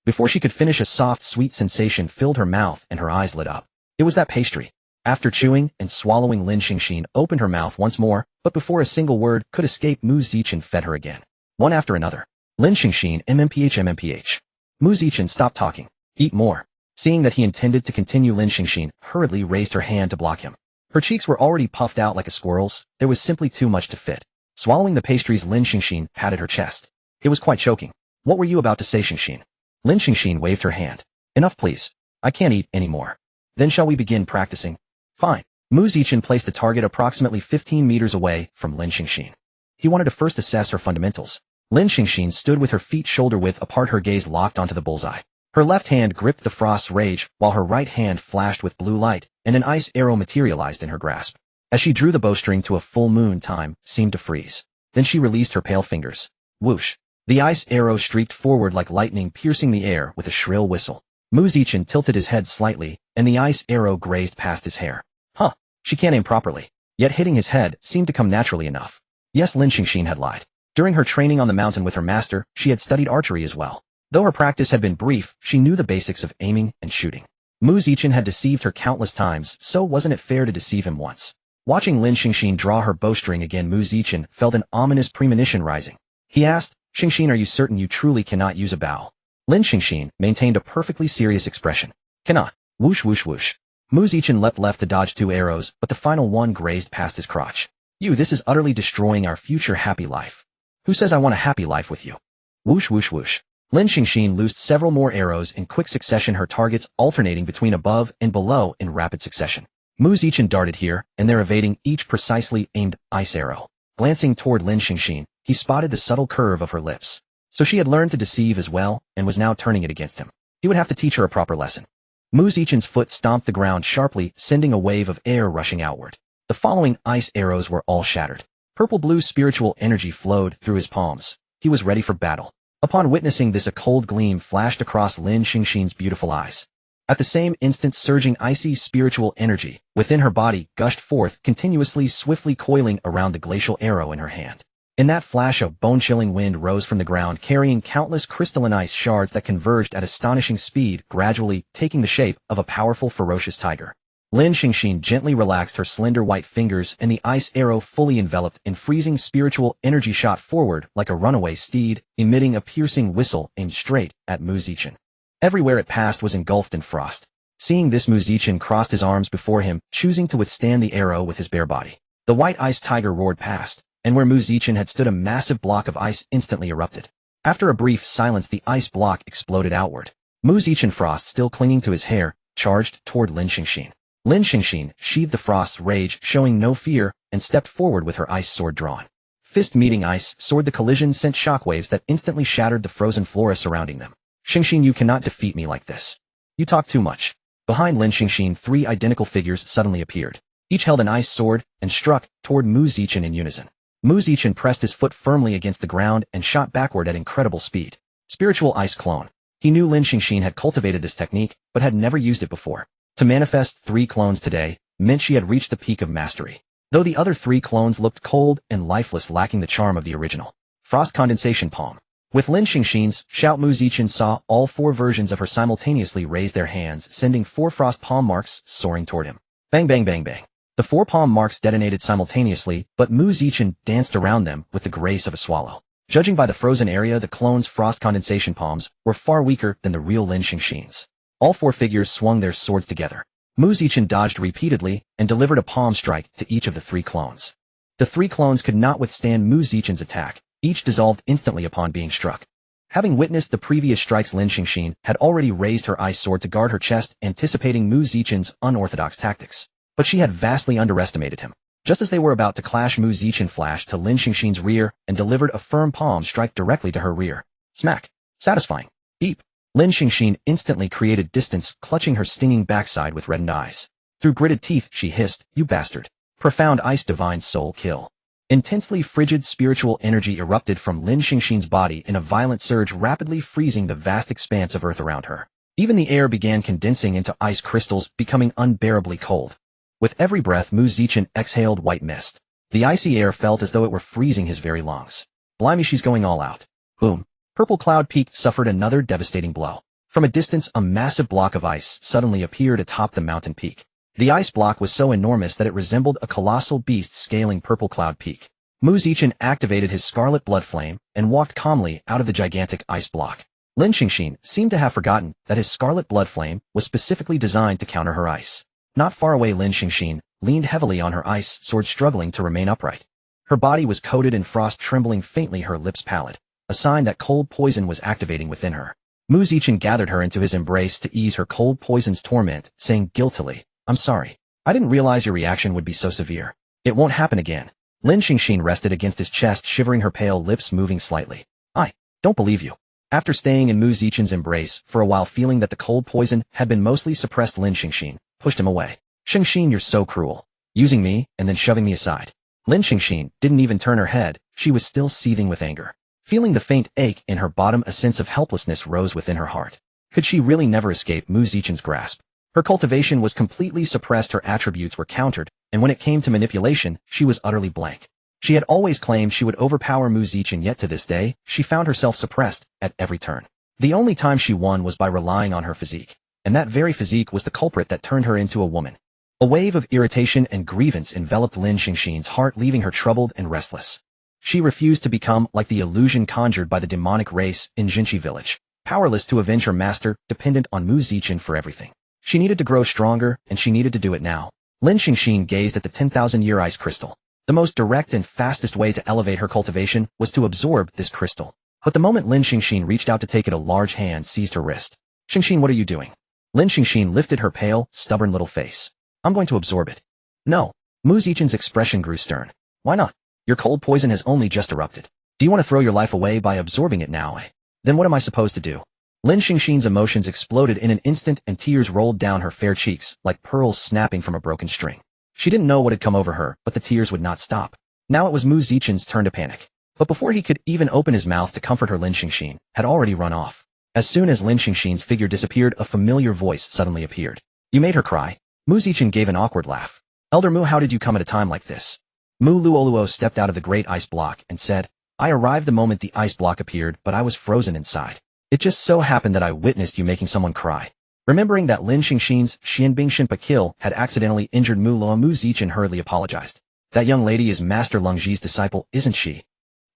Before she could finish, a soft, sweet sensation filled her mouth and her eyes lit up. It was that pastry. After chewing and swallowing, Lin Xingxin opened her mouth once more, but before a single word could escape, Mu Zichen fed her again. One after another. Lin Xingxin MMPH. Mu Zichen stopped talking. Eat more. Seeing that he intended to continue, Lin Xingxin hurriedly raised her hand to block him. Her cheeks were already puffed out like a squirrel's, there was simply too much to fit. Swallowing the pastries, Lin Xingxin patted her chest. It was quite choking. What were you about to say, Xingxin? Lin Xingxin waved her hand. Enough, please. I can't eat anymore. Then shall we begin practicing? Fine. Mu Zichen placed a target approximately 15 meters away from Lin Xingxin. He wanted to first assess her fundamentals. Lin Xingxin stood with her feet shoulder-width apart, her gaze locked onto the bullseye. Her left hand gripped the Frost's Rage, while her right hand flashed with blue light, and an ice arrow materialized in her grasp. As she drew the bowstring to a full moon, time seemed to freeze. Then she released her pale fingers. Whoosh! The ice arrow streaked forward like lightning, piercing the air with a shrill whistle. Mu Zichen tilted his head slightly, and the ice arrow grazed past his hair. Huh! She can't aim properly. Yet hitting his head seemed to come naturally enough. Yes, Lin Xingxin had lied. During her training on the mountain with her master, she had studied archery as well. Though her practice had been brief, she knew the basics of aiming and shooting. Mu Zichen had deceived her countless times, so wasn't it fair to deceive him once? Watching Lin Xingxin draw her bowstring again, Mu Zichen felt an ominous premonition rising. He asked, Xingxin, are you certain you truly cannot use a bow? Lin Xingxin maintained a perfectly serious expression. Cannot. Whoosh whoosh whoosh. Mu Zichen leapt left to dodge 2 arrows, but the final one grazed past his crotch. This is utterly destroying our future happy life. Who says I want a happy life with you? Whoosh whoosh whoosh. Lin Xingxin loosed several more arrows in quick succession, her targets alternating between above and below in rapid succession. Mu Zichen darted here and there, evading each precisely aimed ice arrow. Glancing toward Lin Xingxin, he spotted the subtle curve of her lips. So she had learned to deceive as well, and was now turning it against him. He would have to teach her a proper lesson. Mu Zichen's foot stomped the ground sharply, sending a wave of air rushing outward. The following ice arrows were all shattered. Purple-blue spiritual energy flowed through his palms. He was ready for battle. Upon witnessing this, a cold gleam flashed across Lin Xingxin's beautiful eyes. At the same instant, surging icy spiritual energy within her body gushed forth, continuously, swiftly coiling around the glacial arrow in her hand. In that flash, a bone-chilling wind rose from the ground, carrying countless crystalline ice shards that converged at astonishing speed, gradually taking the shape of a powerful, ferocious tiger. Lin Xingxin gently relaxed her slender white fingers, and the ice arrow, fully enveloped in freezing spiritual energy, shot forward like a runaway steed, emitting a piercing whistle aimed straight at Mu Zichen. Everywhere it passed was engulfed in frost. Seeing this, Mu Zichen crossed his arms before him, choosing to withstand the arrow with his bare body. The white ice tiger roared past, and where Mu Zichen had stood, a massive block of ice instantly erupted. After a brief silence, the ice block exploded outward. Mu Zichen, frost still clinging to his hair, charged toward Lin Xingxin. Lin Xingxin sheathed the Frost's Rage, showing no fear, and stepped forward with her ice sword drawn. Fist meeting ice sword, the collision sent shockwaves that instantly shattered the frozen flora surrounding them. Xingxin, you cannot defeat me like this. You talk too much. Behind Lin Xingxin, 3 identical figures suddenly appeared. Each held an ice sword and struck toward Mu Zichen in unison. Mu Zichen pressed his foot firmly against the ground and shot backward at incredible speed. Spiritual ice clone. He knew Lin Xingxin had cultivated this technique, but had never used it before. To manifest 3 clones today meant she had reached the peak of mastery. Though the other 3 clones looked cold and lifeless, lacking the charm of the original. Frost condensation palm. With Lin Xingxin's shout, Mu Zichen saw all 4 versions of her simultaneously raise their hands, sending 4 frost palm marks soaring toward him. Bang bang bang bang. The 4 palm marks detonated simultaneously, but Mu Zichen danced around them with the grace of a swallow. Judging by the frozen area, the clone's frost condensation palms were far weaker than the real Lin Xingxin's. All four figures swung their swords together. Mu Zichen dodged repeatedly and delivered a palm strike to each of the three clones. The three clones could not withstand Mu Zichen's attack, each dissolved instantly upon being struck. Having witnessed the previous strikes, Lin Xingxin had already raised her ice sword to guard her chest, anticipating Mu Zichen's unorthodox tactics. But she had vastly underestimated him. Just as they were about to clash, Mu Zichen flashed to Lin Xingxin's rear and delivered a firm palm strike directly to her rear. Smack. Satisfying. Deep. Lin Xingxin instantly created distance, clutching her stinging backside with reddened eyes. Through gritted teeth, she hissed, "You bastard." Profound ice, divine soul kill. Intensely frigid spiritual energy erupted from Lin Xingxin's body in a violent surge, rapidly freezing the vast expanse of earth around her. Even the air began condensing into ice crystals, becoming unbearably cold. With every breath, Mu Zichen exhaled white mist. The icy air felt as though it were freezing his very lungs. Blimey, she's going all out. Boom. Purple Cloud Peak suffered another devastating blow. From a distance, a massive block of ice suddenly appeared atop the mountain peak. The ice block was so enormous that it resembled a colossal beast scaling Purple Cloud Peak. Mu Zichen activated his scarlet blood flame and walked calmly out of the gigantic ice block. Lin Xingxin seemed to have forgotten that his scarlet blood flame was specifically designed to counter her ice. Not far away, Lin Xingxin leaned heavily on her ice sword, struggling to remain upright. Her body was coated in frost, trembling faintly, her lips pallid, a sign that cold poison was activating within her. Mu Zichen gathered her into his embrace to ease her cold poison's torment, saying guiltily, "I'm sorry. I didn't realize your reaction would be so severe. It won't happen again." Lin Xingxin rested against his chest, shivering, her pale lips moving slightly. "I don't believe you." After staying in Mu Zichen's embrace for a while, feeling that the cold poison had been mostly suppressed, Lin Xingxin pushed him away. "Xingxin, you're so cruel. Using me and then shoving me aside." Lin Xingxin didn't even turn her head. She was still seething with anger. Feeling the faint ache in her bottom, a sense of helplessness rose within her heart. Could she really never escape Mu Zichen's grasp? Her cultivation was completely suppressed, her attributes were countered, and when it came to manipulation, she was utterly blank. She had always claimed she would overpower Mu Zichen, yet to this day, she found herself suppressed at every turn. The only time she won was by relying on her physique, and that very physique was the culprit that turned her into a woman. A wave of irritation and grievance enveloped Lin Xingxin's heart, leaving her troubled and restless. She refused to become like the illusion conjured by the demonic race in Jinchi village, powerless to avenge her master, dependent on Mu Zichen for everything. She needed to grow stronger, and she needed to do it now. Lin Xingxin gazed at the 10,000-year ice crystal. The most direct and fastest way to elevate her cultivation was to absorb this crystal. But the moment Lin Xingxin reached out to take it, a large hand seized her wrist. "Xingxin, what are you doing?" Lin Xingxin lifted her pale, stubborn little face. "I'm going to absorb it." "No." Mu Zichen's expression grew stern. "Why not? Your cold poison has only just erupted. Do you want to throw your life away by absorbing it now? Then what am I supposed to do?" Lin Xingxin's emotions exploded in an instant, and tears rolled down her fair cheeks like pearls snapping from a broken string. She didn't know what had come over her, but the tears would not stop. Now it was Mu Zichen's turn to panic. But before he could even open his mouth to comfort her, Lin Xingxin had already run off. As soon as Lin Xingxin's figure disappeared, a familiar voice suddenly appeared. "You made her cry?" Mu Zichen gave an awkward laugh. "Elder Mu, how did you come at a time like this?" Mu Luoluo stepped out of the great ice block and said, "I arrived the moment the ice block appeared, but I was frozen inside. It just so happened that I witnessed you making someone cry." Remembering that Lin Xingxin's Xianbing Shinpa kill had accidentally injured Mu Luo, Mu Zichen hurriedly apologized. "That young lady is Master Lung Ji's disciple, isn't she?"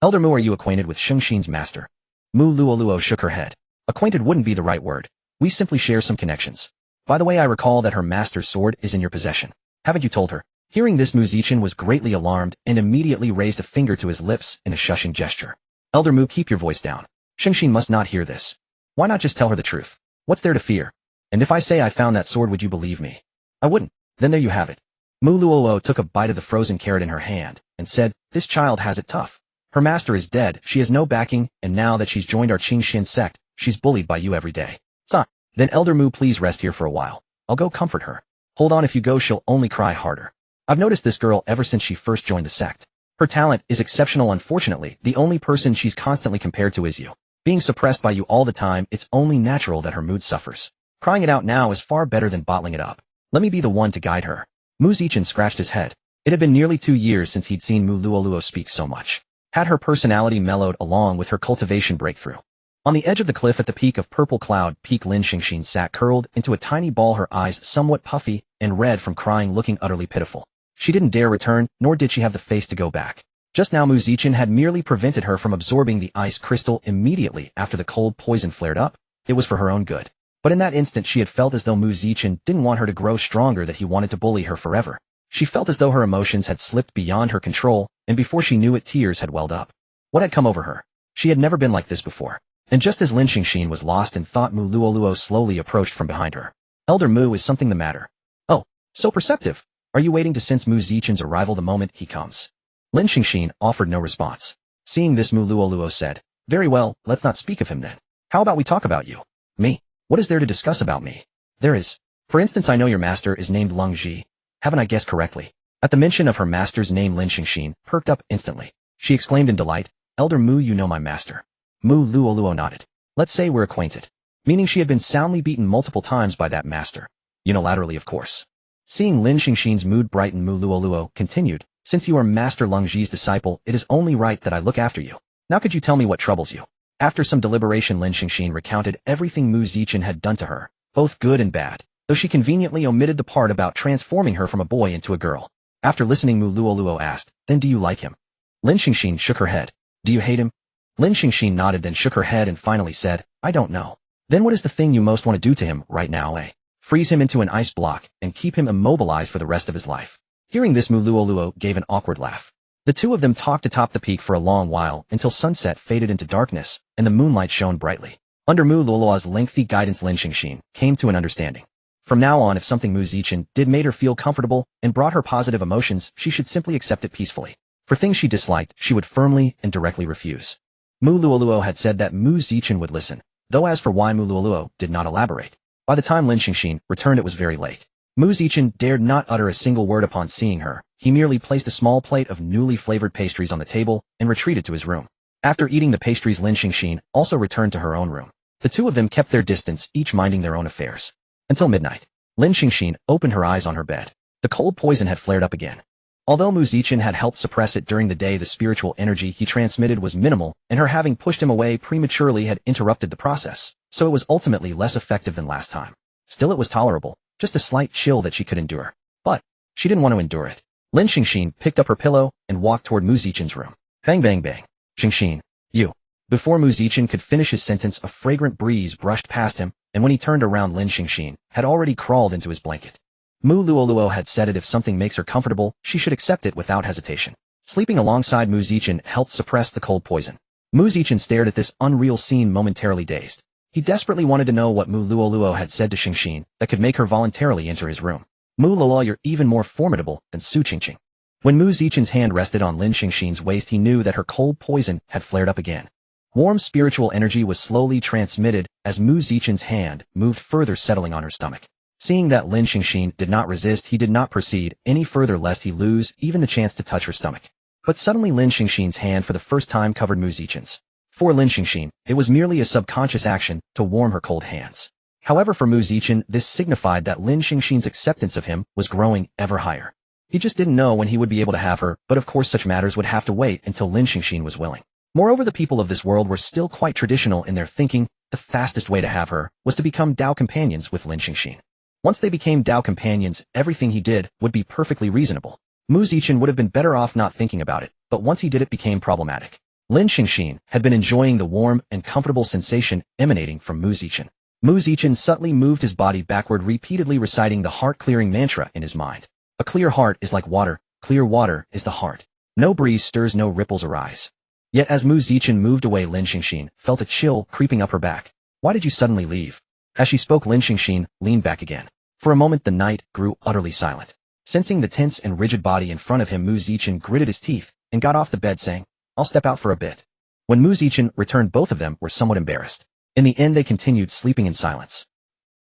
"Elder Mu, are you acquainted with Xingxin's master?" Mu Luoluo shook her head. "Acquainted wouldn't be the right word. We simply share some connections. By the way, I recall that her master's sword is in your possession. Haven't you told her?" Hearing this, Mu Zichen was greatly alarmed and immediately raised a finger to his lips in a shushing gesture. "Elder Mu, keep your voice down. Xingxin must not hear this. Why not just tell her the truth? What's there to fear? And if I say I found that sword, would you believe me?" "I wouldn't." "Then there you have it." Mu Luoluo took a bite of the frozen carrot in her hand and said, "This child has it tough. Her master is dead, she has no backing, and now that she's joined our Qingxian sect, she's bullied by you every day." "So, then Elder Mu, please rest here for a while. I'll go comfort her." "Hold on, if you go she'll only cry harder. I've noticed this girl ever since she first joined the sect. Her talent is exceptional. Unfortunately, the only person she's constantly compared to is you. Being suppressed by you all the time, it's only natural that her mood suffers. Crying it out now is far better than bottling it up. Let me be the one to guide her." Mu Zichen scratched his head. It had been nearly 2 years since he'd seen Mu Luoluo speak so much. Had her personality mellowed along with her cultivation breakthrough? On the edge of the cliff at the peak of Purple Cloud Peak, Lin Xingxin sat curled into a tiny ball, her eyes somewhat puffy and red from crying, looking utterly pitiful. She didn't dare return, nor did she have the face to go back. Just now Mu Zichen had merely prevented her from absorbing the ice crystal immediately after the cold poison flared up. It was for her own good. But in that instant she had felt as though Mu Zichen didn't want her to grow stronger, that he wanted to bully her forever. She felt as though her emotions had slipped beyond her control, and before she knew it tears had welled up. What had come over her? She had never been like this before. And just as Lin Xingxin was lost in thought, Mu Luoluo slowly approached from behind her. Elder Mu, is something the matter? Oh, so perceptive. Are you waiting to sense Mu Zichen's arrival the moment he comes? Lin Xingxin offered no response. Seeing this, Mu Luoluo said, very well, let's not speak of him then. How about we talk about you? Me? What is there to discuss about me? There is. For instance, I know your master is named Lung Ji. Haven't I guessed correctly? At the mention of her master's name, Lin Xingxin perked up instantly. She exclaimed in delight, Elder Mu, you know my master. Mu Luoluo nodded. Let's say we're acquainted. Meaning she had been soundly beaten multiple times by that master. Unilaterally, of course. Seeing Lin Xingxin's mood brighten, Mu Luoluo continued, since you are Master Lung Ji's disciple, it is only right that I look after you. Now could you tell me what troubles you? After some deliberation, Lin Xingxin recounted everything Mu Zichen had done to her, both good and bad, though she conveniently omitted the part about transforming her from a boy into a girl. After listening, Mu Luoluo asked, then do you like him? Lin Xingxin shook her head. Do you hate him? Lin Xingxin nodded, then shook her head and finally said, I don't know. Then what is the thing you most want to do to him right now, eh? Freeze him into an ice block and keep him immobilized for the rest of his life. Hearing this, Mu Luoluo gave an awkward laugh. The two of them talked atop the peak for a long while until sunset faded into darkness and the moonlight shone brightly. Under Mu Luoluo's lengthy guidance, Lin Xingxin came to an understanding. From now on, if something Mu Zichen did made her feel comfortable and brought her positive emotions, she should simply accept it peacefully. For things she disliked, she would firmly and directly refuse. Mu Luoluo had said that Mu Zichen would listen, though as for why, Mu Luoluo did not elaborate. By the time Lin Xingxin returned, it was very late. Mu Zichen dared not utter a single word upon seeing her. He merely placed a small plate of newly flavored pastries on the table and retreated to his room. After eating the pastries, Lin Xingxin also returned to her own room. The two of them kept their distance, each minding their own affairs. Until midnight. Lin Xingxin opened her eyes on her bed. The cold poison had flared up again. Although Mu Zichen had helped suppress it during the day, the spiritual energy he transmitted was minimal, and her having pushed him away prematurely had interrupted the process, so it was ultimately less effective than last time. Still, it was tolerable, just a slight chill that she could endure. But she didn't want to endure it. Lin Xingxin picked up her pillow and walked toward Mu Zichen's room. Bang bang bang. Xingxin, you. Before Mu Zichen could finish his sentence, a fragrant breeze brushed past him, and when he turned around, Lin Xingxin had already crawled into his blanket. Mu Luoluo had said it, if something makes her comfortable, she should accept it without hesitation. Sleeping alongside Mu Zichen helped suppress the cold poison. Mu Zichen stared at this unreal scene, momentarily dazed. He desperately wanted to know what Mu Luoluo had said to Xingxin that could make her voluntarily enter his room. Mu Luoluo, you're even more formidable than Su Qingqing. When Mu Zichen's hand rested on Lin Xingxin's waist, he knew that her cold poison had flared up again. Warm spiritual energy was slowly transmitted as Mu Zichen's hand moved further, settling on her stomach. Seeing that Lin Xingxin did not resist, he did not proceed any further lest he lose even the chance to touch her stomach. But suddenly Lin Xingxin's hand for the first time covered Mu Zichen's. For Lin Xingxin, it was merely a subconscious action to warm her cold hands. However, for Mu Zichen, this signified that Lin Xingxin's acceptance of him was growing ever higher. He just didn't know when he would be able to have her, but of course such matters would have to wait until Lin Xingxin was willing. Moreover, the people of this world were still quite traditional in their thinking. The fastest way to have her was to become Dao companions with Lin Xingxin. Once they became Dao companions, everything he did would be perfectly reasonable. Mu Zichen would have been better off not thinking about it, but once he did, it became problematic. Lin Xingxin had been enjoying the warm and comfortable sensation emanating from Mu Zichen. Mu Zichen subtly moved his body backward, repeatedly reciting the heart-clearing mantra in his mind. A clear heart is like water, clear water is the heart. No breeze stirs, no ripples arise. Yet as Mu Zichen moved away, Lin Xingxin felt a chill creeping up her back. Why did you suddenly leave? As she spoke, Lin Xingxin leaned back again. For a moment the night grew utterly silent. Sensing the tense and rigid body in front of him, Mu Zichen gritted his teeth and got off the bed, saying, I'll step out for a bit. When Mu Zichen returned, both of them were somewhat embarrassed. In the end, they continued sleeping in silence.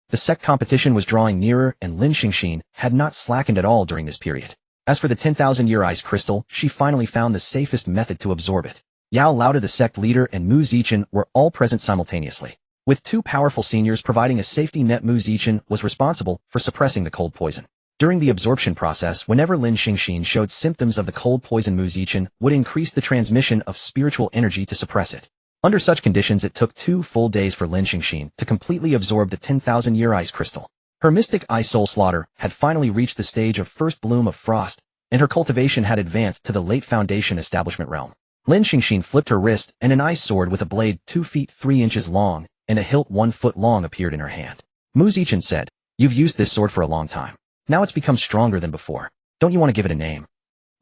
The sect competition was drawing nearer, and Lin Xingxin had not slackened at all during this period. As for the 10,000-year ice crystal, she finally found the safest method to absorb it. Yao Lauda, the sect leader, and Mu Zichen were all present simultaneously. With two powerful seniors providing a safety net, Mu Zichen was responsible for suppressing the cold poison. During the absorption process, whenever Lin Xingxin showed symptoms of the cold poison, Mu Zichen would increase the transmission of spiritual energy to suppress it. Under such conditions, it took 2 full days for Lin Xingxin to completely absorb the 10,000-year ice crystal. Her mystic ice soul slaughter had finally reached the stage of first bloom of frost, and her cultivation had advanced to the late Foundation establishment realm. Lin Xingxin flipped her wrist, and an ice sword with a blade 2 feet 3 inches long and a hilt 1 foot long appeared in her hand. Mu Zichen said, "You've used this sword for a long time. Now it's become stronger than before. Don't you want to give it a name?"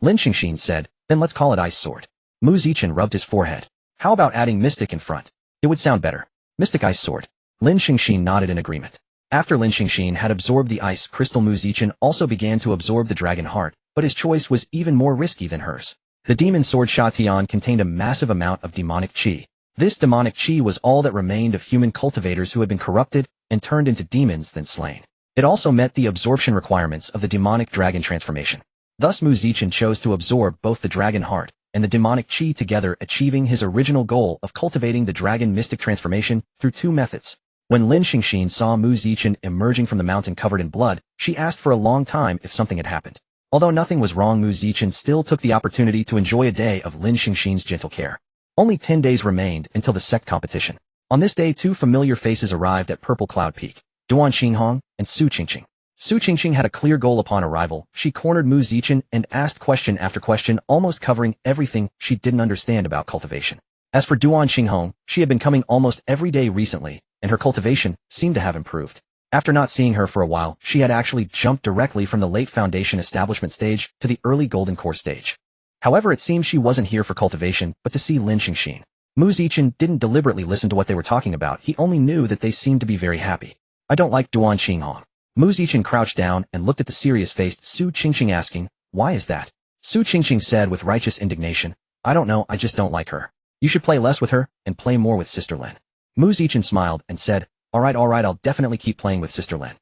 Lin Xingxin said, "Then let's call it Ice Sword." Mu Zichen rubbed his forehead. "How about adding Mystic in front? It would sound better. Mystic Ice Sword." Lin Xingxin nodded in agreement. After Lin Xingxin had absorbed the ice crystal, Mu Zichen also began to absorb the dragon heart, but his choice was even more risky than hers. The demon sword Shatian contained a massive amount of demonic qi. This demonic qi was all that remained of human cultivators who had been corrupted and turned into demons then slain. It also met the absorption requirements of the demonic dragon transformation. Thus Mu Zichen chose to absorb both the dragon heart and the demonic qi together, achieving his original goal of cultivating the dragon mystic transformation through 2 methods. When Lin Xingxin saw Mu Zichen emerging from the mountain covered in blood, she asked for a long time if something had happened. Although nothing was wrong, Mu Zichen still took the opportunity to enjoy a day of Lin Xingxin's gentle care. Only 10 days remained until the sect competition. On this day 2 familiar faces arrived at Purple Cloud Peak, Duan Xinghong and Su Qingqing. Su Qingqing had a clear goal upon arrival. She cornered Mu Zichen and asked question after question, almost covering everything she didn't understand about cultivation. As for Duan Xinghong, she had been coming almost every day recently, and her cultivation seemed to have improved. After not seeing her for a while, she had actually jumped directly from the late Foundation establishment stage to the early Golden Core stage. However, it seemed she wasn't here for cultivation, but to see Lin Xingxin. Mu Zichen didn't deliberately listen to what they were talking about. He only knew that they seemed to be very happy. "I don't like Duan Xinghong." Mu Zichen crouched down and looked at the serious-faced Su Qingqing, asking, "Why is that?" Su Qingqing said with righteous indignation, "I don't know, I just don't like her. You should play less with her and play more with Sister Lin." Mu Zichen smiled and said, all right, I'll definitely keep playing with Sister Lin."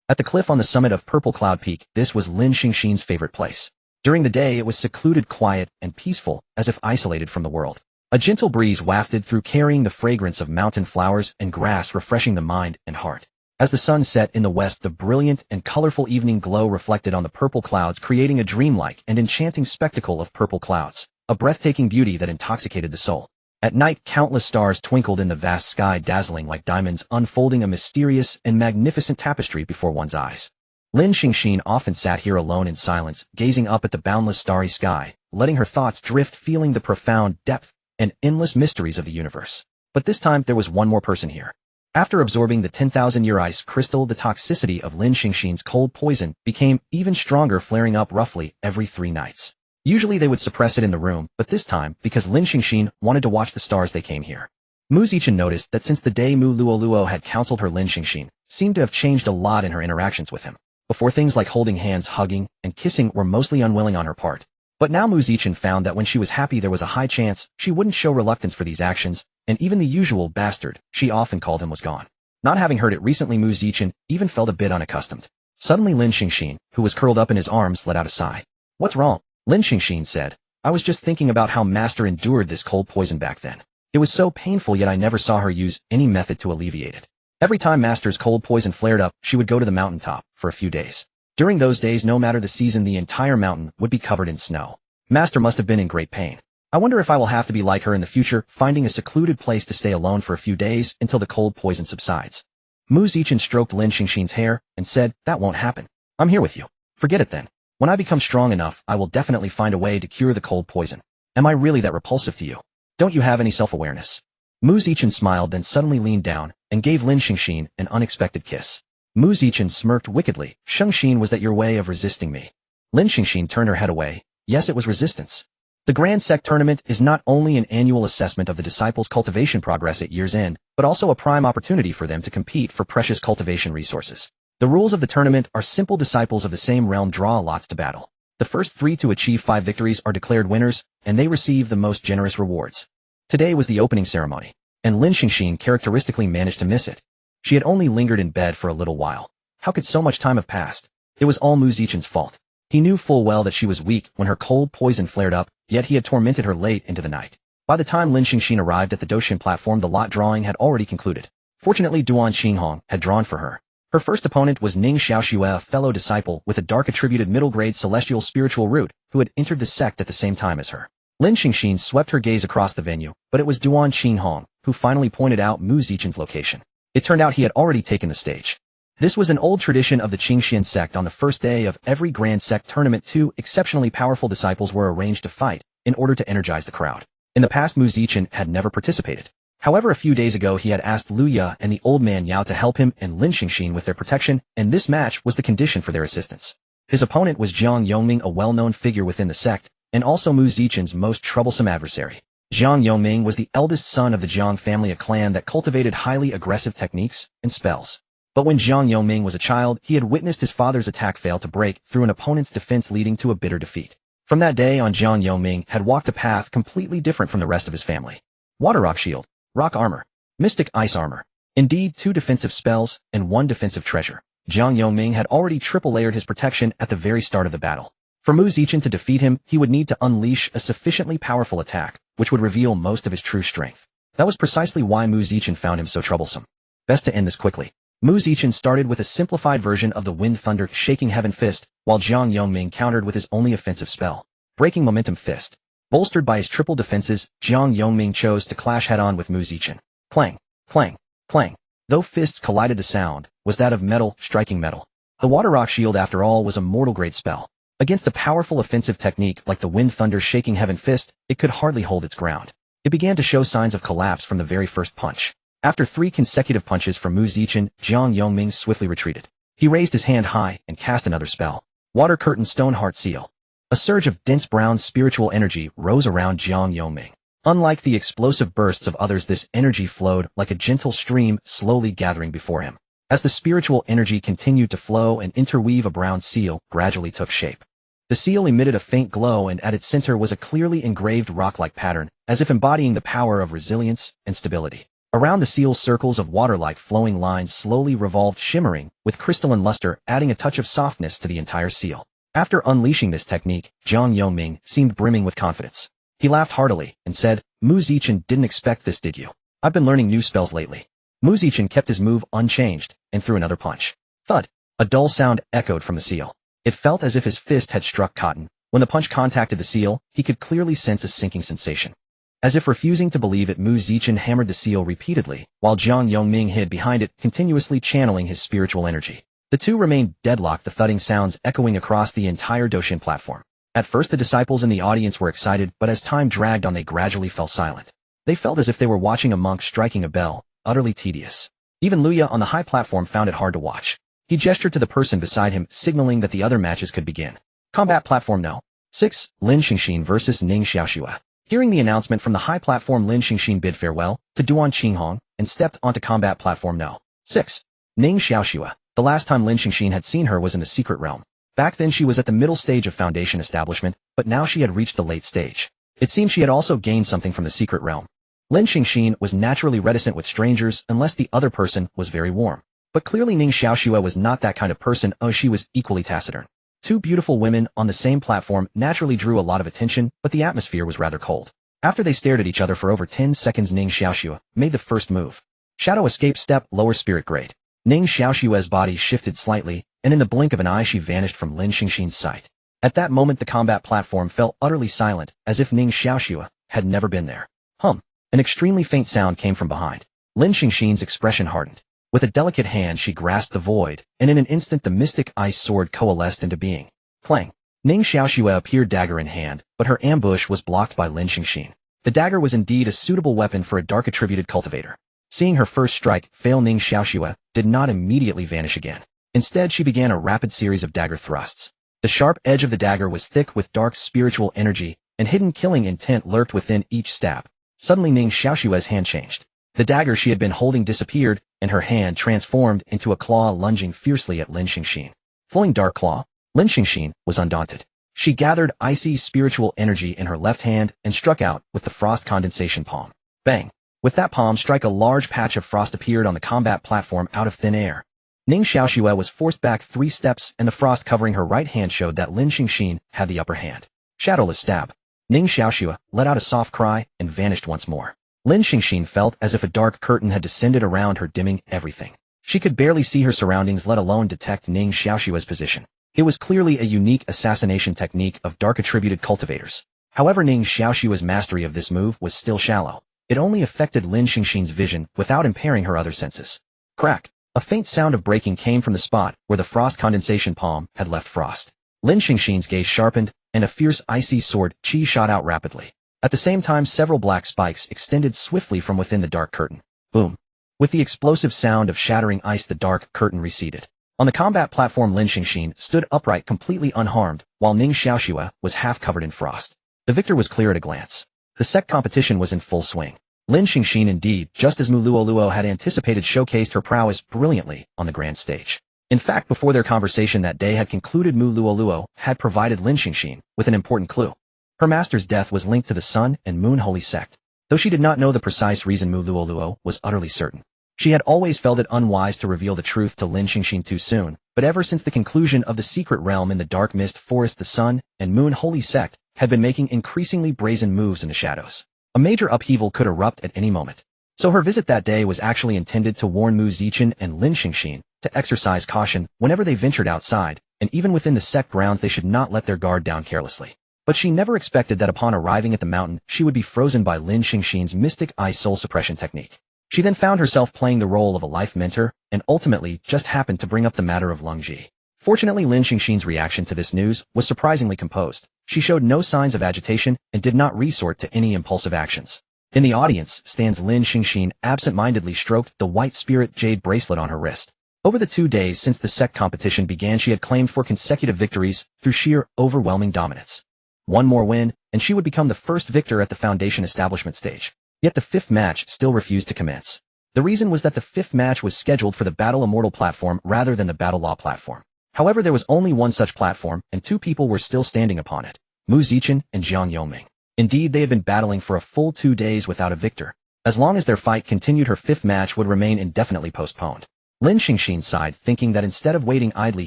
At the cliff on the summit of Purple Cloud Peak, this was Lin Xingxin's favorite place. During the day it was secluded, quiet, and peaceful, as if isolated from the world. A gentle breeze wafted through, carrying the fragrance of mountain flowers and grass, refreshing the mind and heart. As the sun set in the west, the brilliant and colorful evening glow reflected on the purple clouds, creating a dreamlike and enchanting spectacle of purple clouds, a breathtaking beauty that intoxicated the soul. At night, countless stars twinkled in the vast sky, dazzling like diamonds, unfolding a mysterious and magnificent tapestry before one's eyes. Lin Xingxin often sat here alone in silence, gazing up at the boundless starry sky, letting her thoughts drift, feeling the profound depth and endless mysteries of the universe. But this time there was one more person here. After absorbing the 10,000-year ice crystal, the toxicity of Lin Xingxin's cold poison became even stronger, flaring up roughly every 3 nights. Usually they would suppress it in the room, but this time, because Lin Xingxin wanted to watch the stars, they came here. Mu Zichen noticed that since the day Mu Luoluo had counseled her, Lin Xingxin seemed to have changed a lot in her interactions with him. Before, things like holding hands, hugging, and kissing were mostly unwilling on her part. But now Mu Zichen found that when she was happy there was a high chance she wouldn't show reluctance for these actions, and even the usual bastard she often called him was gone. Not having heard it recently, Mu Zichen even felt a bit unaccustomed. Suddenly Lin Xingxin, who was curled up in his arms, let out a sigh. "What's wrong?" Lin Xingxin said. "I was just thinking about how Master endured this cold poison back then. It was so painful, yet I never saw her use any method to alleviate it. Every time Master's cold poison flared up, she would go to the mountaintop for a few days. During those days, no matter the season, the entire mountain would be covered in snow. Master must have been in great pain. I wonder if I will have to be like her in the future, finding a secluded place to stay alone for a few days until the cold poison subsides." Mu Zichen stroked Lin Xingxin's hair and said, "That won't happen. I'm here with you. Forget it then. When I become strong enough, I will definitely find a way to cure the cold poison. Am I really that repulsive to you? Don't you have any self-awareness?" Mu Zichen smiled, then suddenly leaned down and gave Lin Xingxin an unexpected kiss. Mu Zichen smirked wickedly. "Shengxin, was that your way of resisting me?" Lin Xingxin turned her head away. "Yes, it was resistance. The Grand Sect Tournament is not only an annual assessment of the disciples' cultivation progress at year's end, but also a prime opportunity for them to compete for precious cultivation resources. The rules of the tournament are simple. Disciples of the same realm draw lots to battle. The first 3 to achieve 5 victories are declared winners, and they receive the most generous rewards. Today was the opening ceremony, and Lin Xingxin characteristically managed to miss it. She had only lingered in bed for a little while. How could so much time have passed? It was all Mu Zichen's fault. He knew full well that she was weak when her cold poison flared up, yet he had tormented her late into the night. By the time Lin Xingxin arrived at the Doshin platform, the lot drawing had already concluded. Fortunately, Duan Xinghong had drawn for her. Her first opponent was Ning Xiaoxue, a fellow disciple with a dark attributed middle-grade celestial spiritual root, who had entered the sect at the same time as her. Lin Xingxin swept her gaze across the venue, but it was Duan Xinghong who finally pointed out Mu Zichen's location. It turned out he had already taken the stage. This was an old tradition of the Qingxian sect. On the first day of every grand sect tournament, two exceptionally powerful disciples were arranged to fight in order to energize the crowd. In the past, Mu Zichen had never participated. However, a few days ago he had asked Lu Ya and the old man Yao to help him and Lin Xingxin with their protection, and this match was the condition for their assistance. His opponent was Jiang Yongming, a well-known figure within the sect, and also Mu Zichen's most troublesome adversary. Jiang Yongming was the eldest son of the Jiang family, a clan that cultivated highly aggressive techniques and spells. But when Jiang Yongming was a child, he had witnessed his father's attack fail to break through an opponent's defense, leading to a bitter defeat. From that day on, Jiang Yongming had walked a path completely different from the rest of his family. Water Rock Shield, Rock Armor, Mystic Ice Armor. Indeed, 2 defensive spells and 1 defensive treasure. Jiang Yongming had already triple-layered his protection at the very start of the battle. For Mu Zichen to defeat him, he would need to unleash a sufficiently powerful attack, which would reveal most of his true strength. That was precisely why Mu Zichen found him so troublesome. Best to end this quickly. Mu Zichen started with a simplified version of the Wind Thunder Shaking Heaven Fist, while Jiang Yongming countered with his only offensive spell, Breaking Momentum Fist. Bolstered by his triple defenses, Jiang Yongming chose to clash head-on with Mu Zichen. Clang, clang, clang. Though fists collided, the sound was that of metal striking metal. The Water Rock Shield, after all, was a mortal-grade spell. Against a powerful offensive technique like the Wind Thunder Shaking Heaven Fist, it could hardly hold its ground. It began to show signs of collapse from the very first punch. After 3 consecutive punches from Mu Zichen, Jiang Yongming swiftly retreated. He raised his hand high and cast another spell. Water Curtain Stoneheart Seal. A surge of dense brown spiritual energy rose around Jiang Yongming. Unlike the explosive bursts of others, this energy flowed like a gentle stream, slowly gathering before him. As the spiritual energy continued to flow and interweave, a brown seal gradually took shape. The seal emitted a faint glow, and at its center was a clearly engraved rock-like pattern, as if embodying the power of resilience and stability. Around the seal, circles of water-like flowing lines slowly revolved, shimmering with crystalline luster, adding a touch of softness to the entire seal. After unleashing this technique, Jiang Yongming seemed brimming with confidence. He laughed heartily and said, "Mu Zichen didn't expect this, did you? I've been learning new spells lately." Mu Zichen kept his move unchanged and threw another punch. Thud! A dull sound echoed from the seal. It felt as if his fist had struck cotton. When the punch contacted the seal, he could clearly sense a sinking sensation. As if refusing to believe it, Mu Zichen hammered the seal repeatedly, while Jiang Yongming hid behind it, continuously channeling his spiritual energy. The two remained deadlocked, the thudding sounds echoing across the entire Doshin platform. At first, the disciples in the audience were excited, but as time dragged on, they gradually fell silent. They felt as if they were watching a monk striking a bell, utterly tedious. Even Lu Ya on the high platform found it hard to watch. He gestured to the person beside him, signaling that the other matches could begin. Combat Platform No. 6, Lin Xingxin vs. Ning Xiaoxue. Hearing the announcement from the high platform, Lin Xingxin bid farewell to Duan Qinghong and stepped onto Combat Platform No. 6, Ning Xiaoxue. The last time Lin Xingxin had seen her was in the Secret Realm. Back then she was at the middle stage of Foundation establishment, but now she had reached the late stage. It seemed she had also gained something from the Secret Realm. Lin Xingxin was naturally reticent with strangers unless the other person was very warm. But clearly Ning Xiaoxue was not that kind of person. She was equally taciturn. 2 beautiful women on the same platform naturally drew a lot of attention, but the atmosphere was rather cold. After they stared at each other for over 10 seconds, Ning Xiaoxue made the first move. Shadow Escape Step, Lower Spirit Grade. Ning Xiaoxue's body shifted slightly, and in the blink of an eye she vanished from Lin Xingxin's sight. At that moment the combat platform fell utterly silent, as if Ning Xiaoxue had never been there. Hum. An extremely faint sound came from behind. Lin Xingxin's expression hardened. With a delicate hand she grasped the void, and in an instant the mystic ice sword coalesced into being. Clang! Ning Xiaoxue appeared dagger in hand, but her ambush was blocked by Lin Xingxin. The dagger was indeed a suitable weapon for a dark-attributed cultivator. Seeing her first strike fail, Ning Xiaoxue did not immediately vanish again. Instead she began a rapid series of dagger thrusts. The sharp edge of the dagger was thick with dark spiritual energy, and hidden killing intent lurked within each stab. Suddenly Ning Xiaoxue's hand changed. The dagger she had been holding disappeared, and her hand transformed into a claw, lunging fiercely at Lin Xingxin. Flowing dark claw, Lin Xingxin was undaunted. She gathered icy spiritual energy in her left hand and struck out with the frost condensation palm. Bang! With that palm strike, a large patch of frost appeared on the combat platform out of thin air. Ning Xiaoxue was forced back 3 steps, and the frost covering her right hand showed that Lin Xingxin had the upper hand. Shadowless stab. Ning Xiaoxue let out a soft cry and vanished once more. Lin Xingxin felt as if a dark curtain had descended around her, dimming everything. She could barely see her surroundings, let alone detect Ning Xiaoxue's position. It was clearly a unique assassination technique of dark-attributed cultivators. However, Ning Xiaoxue's mastery of this move was still shallow. It only affected Lin Xingxin's vision without impairing her other senses. Crack! A faint sound of breaking came from the spot where the frost condensation palm had left frost. Lin Xingxin's gaze sharpened, and a fierce icy sword chi shot out rapidly. At the same time, several black spikes extended swiftly from within the dark curtain. Boom. With the explosive sound of shattering ice, the dark curtain receded. On the combat platform, Lin Xingxin stood upright, completely unharmed, while Ning Xiaoxue was half covered in frost. The victor was clear at a glance. The sect competition was in full swing. Lin Xingxin, indeed, just as Mu Luoluo had anticipated, showcased her prowess brilliantly on the grand stage. In fact, before their conversation that day had concluded, Mu Luoluo had provided Lin Xingxin with an important clue. Her master's death was linked to the Sun and Moon Holy Sect. Though she did not know the precise reason, Mu Luoluo was utterly certain. She had always felt it unwise to reveal the truth to Lin Xingxin too soon, but ever since the conclusion of the secret realm in the dark mist forest, the Sun and Moon Holy Sect had been making increasingly brazen moves in the shadows. A major upheaval could erupt at any moment. So her visit that day was actually intended to warn Mu Zichen and Lin Xingxin to exercise caution whenever they ventured outside, and even within the sect grounds they should not let their guard down carelessly. But she never expected that upon arriving at the mountain, she would be frozen by Lin Xingxin's mystic eye soul suppression technique. She then found herself playing the role of a life mentor, and ultimately just happened to bring up the matter of Lung Ji. Fortunately, Lin Xingxin's reaction to this news was surprisingly composed. She showed no signs of agitation and did not resort to any impulsive actions. In the audience stands Lin Xingxin absent-mindedly stroked the white spirit jade bracelet on her wrist. Over the 2 days since the sect competition began, she had claimed 4 consecutive victories through sheer, overwhelming dominance. One more win, and she would become the first victor at the Foundation establishment stage. Yet the 5th match still refused to commence. The reason was that the 5th match was scheduled for the Battle Immortal platform rather than the Battle Law platform. However, there was only one such platform, and 2 people were still standing upon it, Mu Zichen and Jiang Yoming. Indeed, they had been battling for a full 2 days without a victor. As long as their fight continued, her 5th match would remain indefinitely postponed. Lin Xingxin sighed, thinking that instead of waiting idly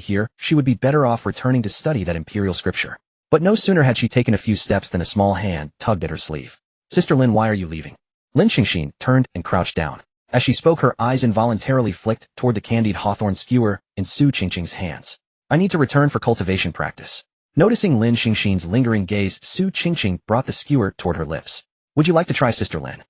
here, she would be better off returning to study that imperial scripture. But no sooner had she taken a few steps than a small hand tugged at her sleeve. "Sister Lin, why are you leaving?" Lin Xingxin turned and crouched down. As she spoke, her eyes involuntarily flicked toward the candied hawthorn skewer in Su Qingqing's hands. "I need to return for cultivation practice." Noticing Lin Xingxin's lingering gaze, Su Qingqing brought the skewer toward her lips. "Would you like to try, Sister Lin?"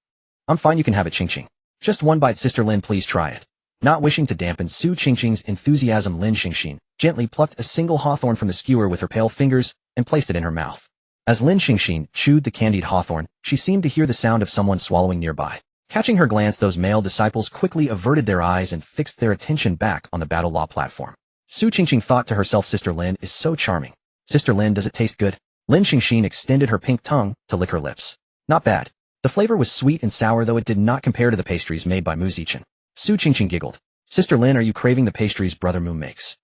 "I'm fine, you can have it, Qingqing." "Just one bite, Sister Lin, please try it." Not wishing to dampen Su Qingqing's enthusiasm, Lin Xingxin gently plucked a single hawthorn from the skewer with her pale fingers and placed it in her mouth. As Lin Xingxin chewed the candied hawthorn, she seemed to hear the sound of someone swallowing nearby. Catching her glance, those male disciples quickly averted their eyes and fixed their attention back on the Battle Law platform. Su Qingqing thought to herself, "Sister Lin is so charming. Sister Lin, does it taste good?" Lin Xingxin extended her pink tongue to lick her lips. Not bad. The flavor was sweet and sour, though it did not compare to the pastries made by Mu Zichen. Su Qingqing giggled. "Sister Lin, are you craving the pastries Brother Mu makes?"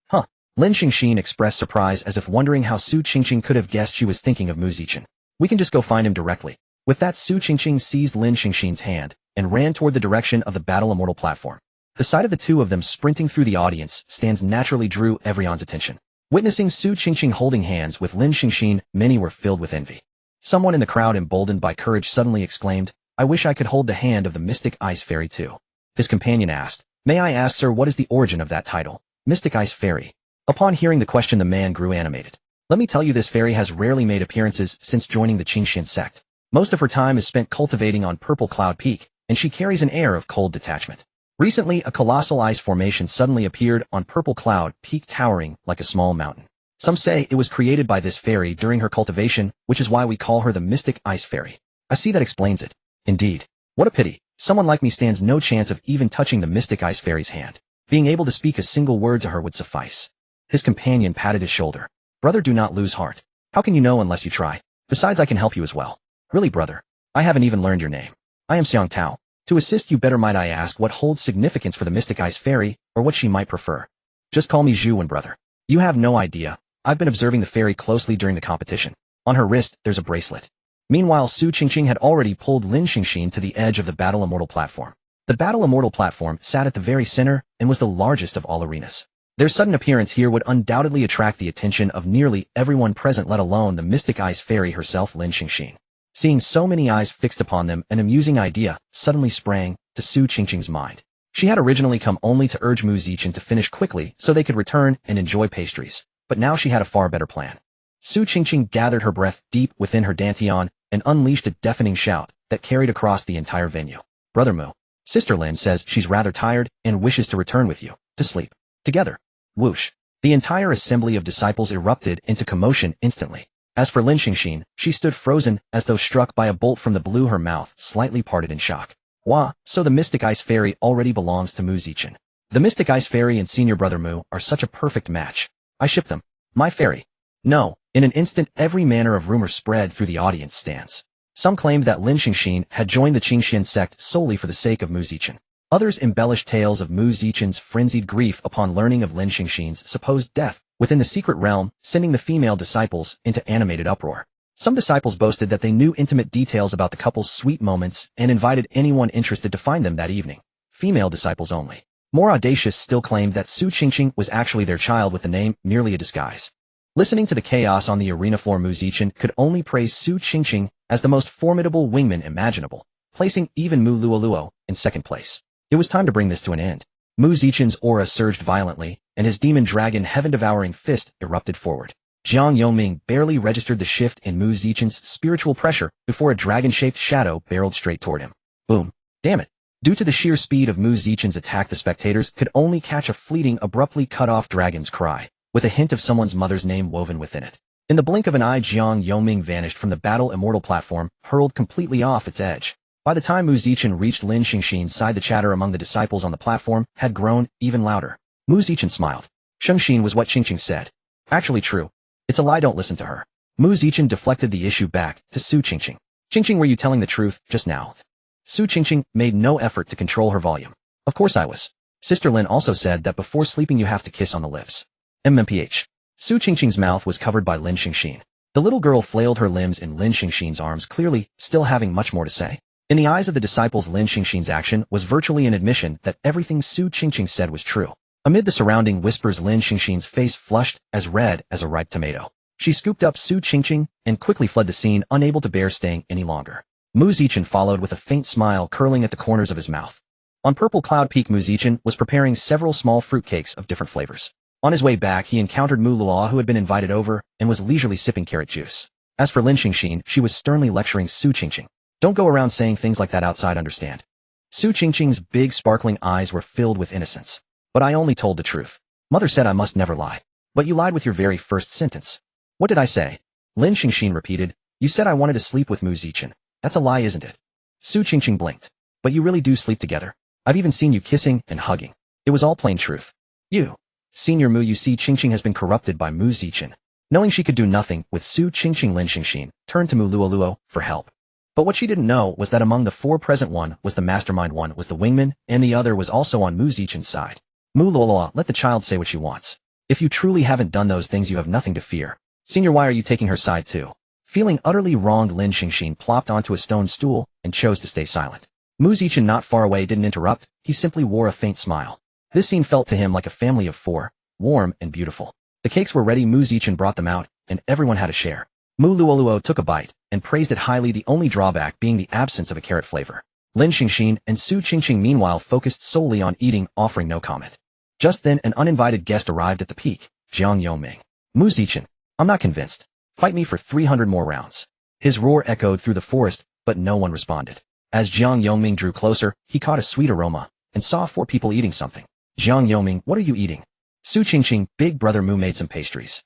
"Huh." Lin Xingxin expressed surprise as if wondering how Su Qingqing could have guessed she was thinking of Mu Zichen. "We can just go find him directly." With that, Su Qingqing seized Lin Xingxin's hand and ran toward the direction of the Battle Immortal platform. The sight of the 2 of them sprinting through the audience stands naturally drew everyone's attention. Witnessing Su Qingqing holding hands with Lin Xingxin, many were filled with envy. Someone in the crowd, emboldened by courage, suddenly exclaimed, "I wish I could hold the hand of the Mystic Ice Fairy too." His companion asked, "May I ask, sir, what is the origin of that title, Mystic Ice Fairy?" Upon hearing the question, the man grew animated. "Let me tell you, this fairy has rarely made appearances since joining the Qingxian sect. Most of her time is spent cultivating on Purple Cloud Peak, and she carries an air of cold detachment. Recently, a colossal ice formation suddenly appeared on Purple Cloud Peak, towering like a small mountain. Some say it was created by this fairy during her cultivation, which is why we call her the Mystic Ice Fairy. I see, that explains it. Indeed. What a pity. Someone like me stands no chance of even touching the Mystic Ice Fairy's hand. Being able to speak a single word to her would suffice." His companion patted his shoulder. "Brother, do not lose heart. How can you know unless you try? Besides, I can help you as well." "Really, brother? I haven't even learned your name." "I am Xiang Tao. To assist you better, might I ask what holds significance for the Mystic Ice Fairy, or what she might prefer?" "Just call me Zhuwen, brother. You have no idea. I've been observing the fairy closely during the competition. On her wrist, there's a bracelet." Meanwhile, Su Qingqing had already pulled Lin Xingxin to the edge of the Battle Immortal platform. The Battle Immortal platform sat at the very center and was the largest of all arenas. Their sudden appearance here would undoubtedly attract the attention of nearly everyone present, let alone the Mystic Ice Fairy herself, Lin Xingxin. Seeing so many eyes fixed upon them, an amusing idea suddenly sprang to Su Qingqing's mind. She had originally come only to urge Mu Zichen to finish quickly so they could return and enjoy pastries, but now she had a far better plan. Su Qingqing gathered her breath deep within her dantian and unleashed a deafening shout that carried across the entire venue. "Brother Mu, Sister Lin says she's rather tired and wishes to return with you, to sleep. Together. Whoosh. The entire assembly of disciples erupted into commotion instantly. As for Lin Xingxin, she stood frozen as though struck by a bolt from the blue, her mouth slightly parted in shock. Wah, so the Mystic Ice Fairy already belongs to Mu Zichen. The Mystic Ice Fairy and Senior Brother Mu are such a perfect match. I ship them. My fairy. No, in an instant every manner of rumor spread through the audience stands. Some claimed that Lin Xingxin had joined the Qingxian sect solely for the sake of Mu Zichen. Others embellished tales of Mu Zichen's frenzied grief upon learning of Lin Xingxin's supposed death within the secret realm, sending the female disciples into animated uproar. Some disciples boasted that they knew intimate details about the couple's sweet moments and invited anyone interested to find them that evening. Female disciples only. More audacious still claimed that Su Qingqing was actually their child with the name merely a disguise. Listening to the chaos on the arena floor, Mu Zichen could only praise Su Qingqing as the most formidable wingman imaginable, placing even Mu Luoluo in second place. It was time to bring this to an end. Mu Zichen's aura surged violently, and his demon dragon heaven-devouring fist erupted forward. Jiang Yongming barely registered the shift in Mu Zichen's spiritual pressure before a dragon-shaped shadow barreled straight toward him. Boom. Damn it. Due to the sheer speed of Mu Zichen's attack, the spectators could only catch a fleeting, abruptly cut-off dragon's cry, with a hint of someone's mother's name woven within it. In the blink of an eye, Jiang Yongming vanished from the Battle Immortal platform, hurled completely off its edge. By the time Mu Zichen reached Lin Xingxin's side, the chatter among the disciples on the platform had grown even louder. Mu Zichen smiled. Shengxin was what Qingqing said. Actually true. It's a lie, don't listen to her. Mu Zichen deflected the issue back to Su Qingqing. Qingqing, were you telling the truth just now? Su Qingqing made no effort to control her volume. Of course I was. Sister Lin also said that before sleeping you have to kiss on the lips. MMPH. Su Qingqing's mouth was covered by Lin Xingxin. The little girl flailed her limbs in Lin Xingxin's arms, clearly still having much more to say. In the eyes of the disciples, Lin Xingxin's action was virtually an admission that everything Su Qingqing said was true. Amid the surrounding whispers, Lin Xingxin's face flushed as red as a ripe tomato. She scooped up Su Qingqing and quickly fled the scene, unable to bear staying any longer. Mu Zichen followed with a faint smile curling at the corners of his mouth. On Purple Cloud Peak, Mu Zichen was preparing several small fruitcakes of different flavors. On his way back, he encountered Mu Luo, who had been invited over and was leisurely sipping carrot juice. As for Lin Xingxin, she was sternly lecturing Su Qingqing. Don't go around saying things like that outside, understand? Su Qingqing's big sparkling eyes were filled with innocence. But I only told the truth. Mother said I must never lie. But you lied with your very first sentence. What did I say? Lin Xingxin repeated. You said I wanted to sleep with Mu Zichen. That's a lie, isn't it? Su Qingqing blinked. But you really do sleep together. I've even seen you kissing and hugging. It was all plain truth. You. Senior Mu, you see, Qingqing has been corrupted by Mu Zichen. Knowing she could do nothing with Su Qingqing, Lin Xingxin turned to Mu Luoluo for help. But what she didn't know was that among the four present, one was the mastermind, one was the wingman, and the other was also on Mu Zichen's side. Mu Luoluo, let the child say what she wants. If you truly haven't done those things, you have nothing to fear. Senior, why are you taking her side too? Feeling utterly wronged, Lin Xingxin plopped onto a stone stool and chose to stay silent. Mu Zichen, not far away, didn't interrupt. He simply wore a faint smile. This scene felt to him like a family of four, warm and beautiful. The cakes were ready, Mu Zichen brought them out, and everyone had a share. Mu Luoluo took a bite and praised it highly, the only drawback being the absence of a carrot flavor. Lin Xingxin and Su Qingqing meanwhile focused solely on eating, offering no comment. Just then an uninvited guest arrived at the peak, Jiang Yongming. Mu Zichen, I'm not convinced. Fight me for 300 more rounds. His roar echoed through the forest, but no one responded. As Jiang Yongming drew closer, he caught a sweet aroma and saw four people eating something. Jiang Yongming, what are you eating? Su Qingqing, big brother Mu made some pastries.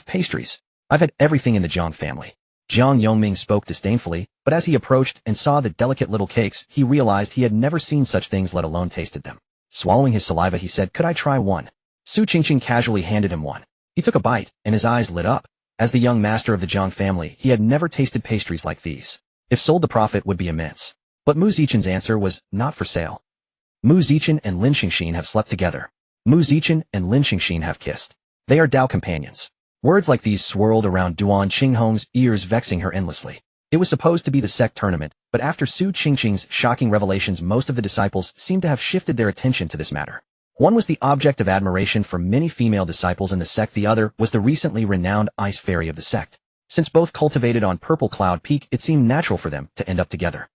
Pastries? I've had everything in the Jiang family. Jiang Yongming spoke disdainfully, but as he approached and saw the delicate little cakes, he realized he had never seen such things, let alone tasted them. Swallowing his saliva, he said, could I try one? Su Qingqing casually handed him one. He took a bite, and his eyes lit up. As the young master of the Jiang family, he had never tasted pastries like these. If sold, the profit would be immense. But Mu Zichen's answer was, not for sale. Mu Zichen and Lin Xingxin have slept together. Mu Zichen and Lin Xingxin have kissed. They are Dao companions. Words like these swirled around Duan Qinghong's ears, vexing her endlessly. It was supposed to be the sect tournament, but after Su Qingqing's shocking revelations, most of the disciples seemed to have shifted their attention to this matter. One was the object of admiration for many female disciples in the sect, the other was the recently renowned Ice Fairy of the sect. Since both cultivated on Purple Cloud Peak, it seemed natural for them to end up together.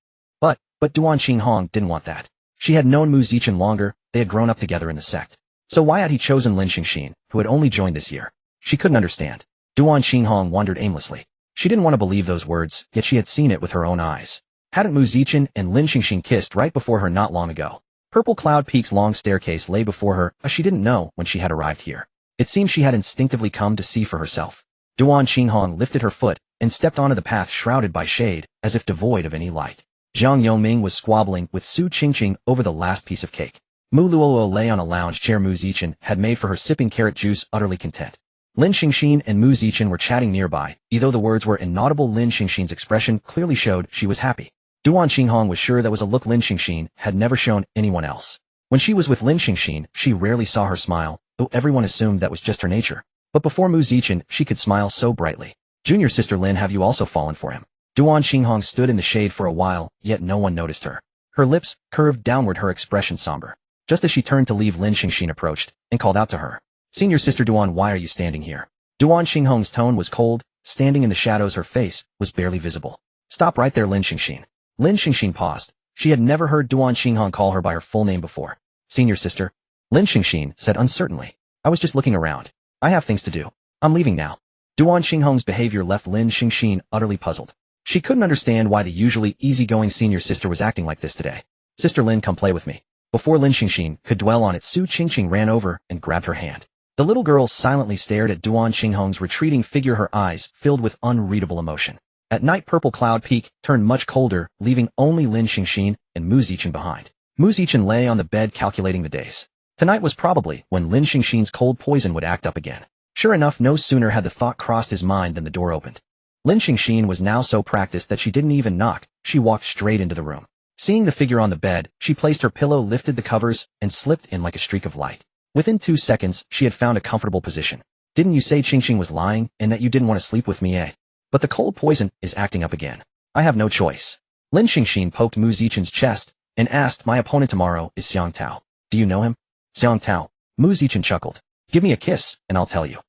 But Duan Qinghong didn't want that. She had known Mu Zichen longer, they had grown up together in the sect. So why had he chosen Lin Xingxin, who had only joined this year? She couldn't understand. Duan Qinghong wandered aimlessly. She didn't want to believe those words, yet she had seen it with her own eyes. Hadn't Mu Zichen and Lin Xingxin kissed right before her not long ago? Purple Cloud Peak's long staircase lay before her, as she didn't know when she had arrived here. It seemed she had instinctively come to see for herself. Duan Xinghong lifted her foot and stepped onto the path shrouded by shade, as if devoid of any light. Zhang Yongming was squabbling with Su Qingqing over the last piece of cake. Mu Luoluo lay on a lounge chair Mu Zichen had made for her sipping carrot juice, utterly content. Lin Xingxin and Mu Zichen were chatting nearby, though the words were inaudible. Lin Xingxin's expression clearly showed she was happy. Duan Xinghong was sure that was a look Lin Xingxin had never shown anyone else. When she was with Lin Xingxin, she rarely saw her smile, though everyone assumed that was just her nature. But before Mu Zichen, she could smile so brightly. Junior sister Lin, have you also fallen for him? Duan Xinghong stood in the shade for a while, yet no one noticed her. Her lips curved downward, her expression somber. Just as she turned to leave, Lin Xingxin approached and called out to her. Senior sister Duan, why are you standing here? Duan Xinghong's tone was cold. Standing in the shadows, her face was barely visible. Stop right there, Lin Xingxin. Lin Xingxin paused. She had never heard Duan Xinghong call her by her full name before. Senior sister, Lin Xingxin said uncertainly. I was just looking around. I have things to do. I'm leaving now. Duan Xinghong's behavior left Lin Xingxin utterly puzzled. She couldn't understand why the usually easygoing senior sister was acting like this today. Sister Lin, come play with me. Before Lin Xingxin could dwell on it, Su Qingqing ran over and grabbed her hand. The little girl silently stared at Duan Xinghong's retreating figure, her eyes filled with unreadable emotion. At night, Purple Cloud Peak turned much colder, leaving only Lin Xingxin and Mu Zichen behind. Mu Zichen lay on the bed calculating the days. Tonight was probably when Lin Xingxin's cold poison would act up again. Sure enough, no sooner had the thought crossed his mind than the door opened. Lin Xingxin was now so practiced that she didn't even knock. She walked straight into the room. Seeing the figure on the bed, she placed her pillow, lifted the covers, and slipped in like a streak of light. Within 2 seconds, she had found a comfortable position. Didn't you say Qingqing was lying and that you didn't want to sleep with me, eh? But the cold poison is acting up again. I have no choice. Lin Xingxin poked Mu Zichen's chest and asked, my opponent tomorrow is Xiang Tao. Do you know him? Xiang Tao. Mu Zichen chuckled. Give me a kiss, and I'll tell you.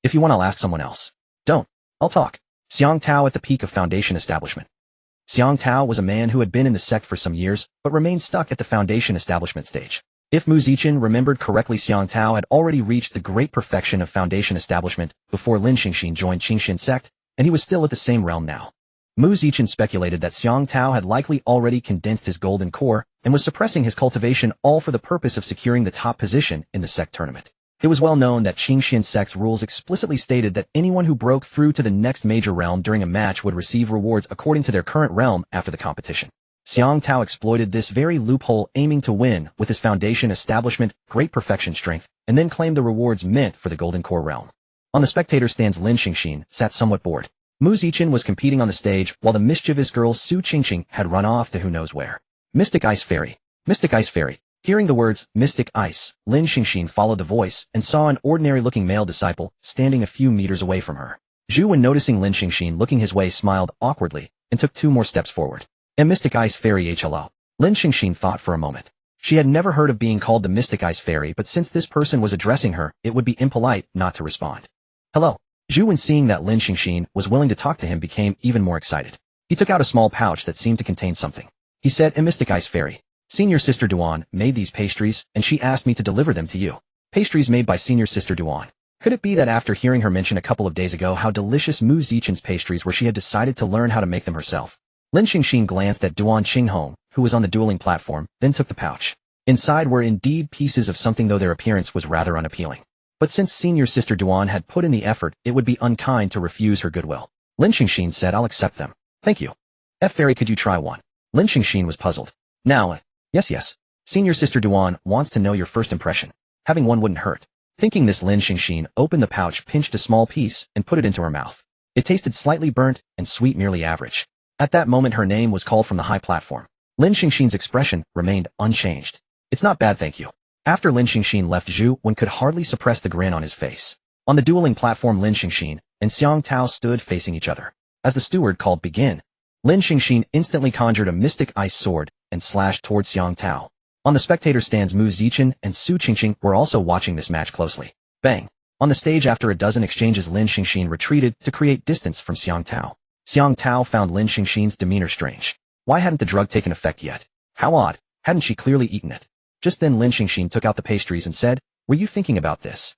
If you want, I'll ask someone else. Don't. I'll talk. Xiang Tao at the peak of Foundation Establishment. Xiang Tao was a man who had been in the sect for some years, but remained stuck at the Foundation Establishment stage. If Mu Zichen remembered correctly, Xiang Tao had already reached the great perfection of Foundation Establishment before Lin Xingxin joined Qingxin sect, and he was still at the same realm now. Mu Zichen speculated that Xiang Tao had likely already condensed his golden core and was suppressing his cultivation, all for the purpose of securing the top position in the sect tournament. It was well known that Qingxin sect's rules explicitly stated that anyone who broke through to the next major realm during a match would receive rewards according to their current realm after the competition. Xiang Tao exploited this very loophole, aiming to win with his Foundation Establishment great perfection strength, and then claimed the rewards meant for the golden core realm. On the spectator stands, Lin Xingxin sat somewhat bored. Mu Zichen was competing on the stage, while the mischievous girl Su Qingqing had run off to who knows where. Mystic Ice Fairy. Mystic Ice Fairy. Hearing the words, Mystic Ice, Lin Xingxin followed the voice and saw an ordinary-looking male disciple standing a few meters away from her. Zhu, when noticing Lin Xingxin looking his way, smiled awkwardly and took 2 more steps forward. A Mystic Ice Fairy HLO. Lin Xingxin thought for a moment. She had never heard of being called the Mystic Ice Fairy, but since this person was addressing her, it would be impolite not to respond. Hello. Zhu, when seeing that Lin Xingxin was willing to talk to him, became even more excited. He took out a small pouch that seemed to contain something. He said, A Mystic Ice Fairy. Senior Sister Duan made these pastries, and she asked me to deliver them to you. Pastries made by Senior Sister Duan. Could it be that after hearing her mention a couple of days ago how delicious Mu Zichen's pastries were, she had decided to learn how to make them herself? Lin Xingxin glanced at Duan Xinghong, who was on the dueling platform, then took the pouch. Inside were indeed pieces of something, though their appearance was rather unappealing. But since Senior Sister Duan had put in the effort, it would be unkind to refuse her goodwill. Lin Xingxin said, I'll accept them. Thank you. Fairy, could you try one? Lin Xingxin was puzzled. Now, yes. Senior Sister Duan wants to know your first impression. Having one wouldn't hurt. Thinking this, Lin Xingxin opened the pouch, pinched a small piece, and put it into her mouth. It tasted slightly burnt and sweet, merely average. At that moment, her name was called from the high platform. Lin Xingxin's expression remained unchanged. It's not bad, thank you. After Lin Xingxin left, Zhu Wen could hardly suppress the grin on his face. On the dueling platform, Lin Xingxin and Xiang Tao stood facing each other. As the steward called begin, Lin Xingxin instantly conjured a mystic ice sword and slashed towards Xiang Tao. On the spectator stands, Mu Zichen and Su Qingqing were also watching this match closely. Bang! On the stage, after a dozen exchanges, Lin Xingxin retreated to create distance from Xiang Tao. Xiang Tao found Lin Xingxin's demeanor strange. Why hadn't the drug taken effect yet? How odd, hadn't she clearly eaten it? Just then Lin Xingxin took out the pastries and said, Were you thinking about this?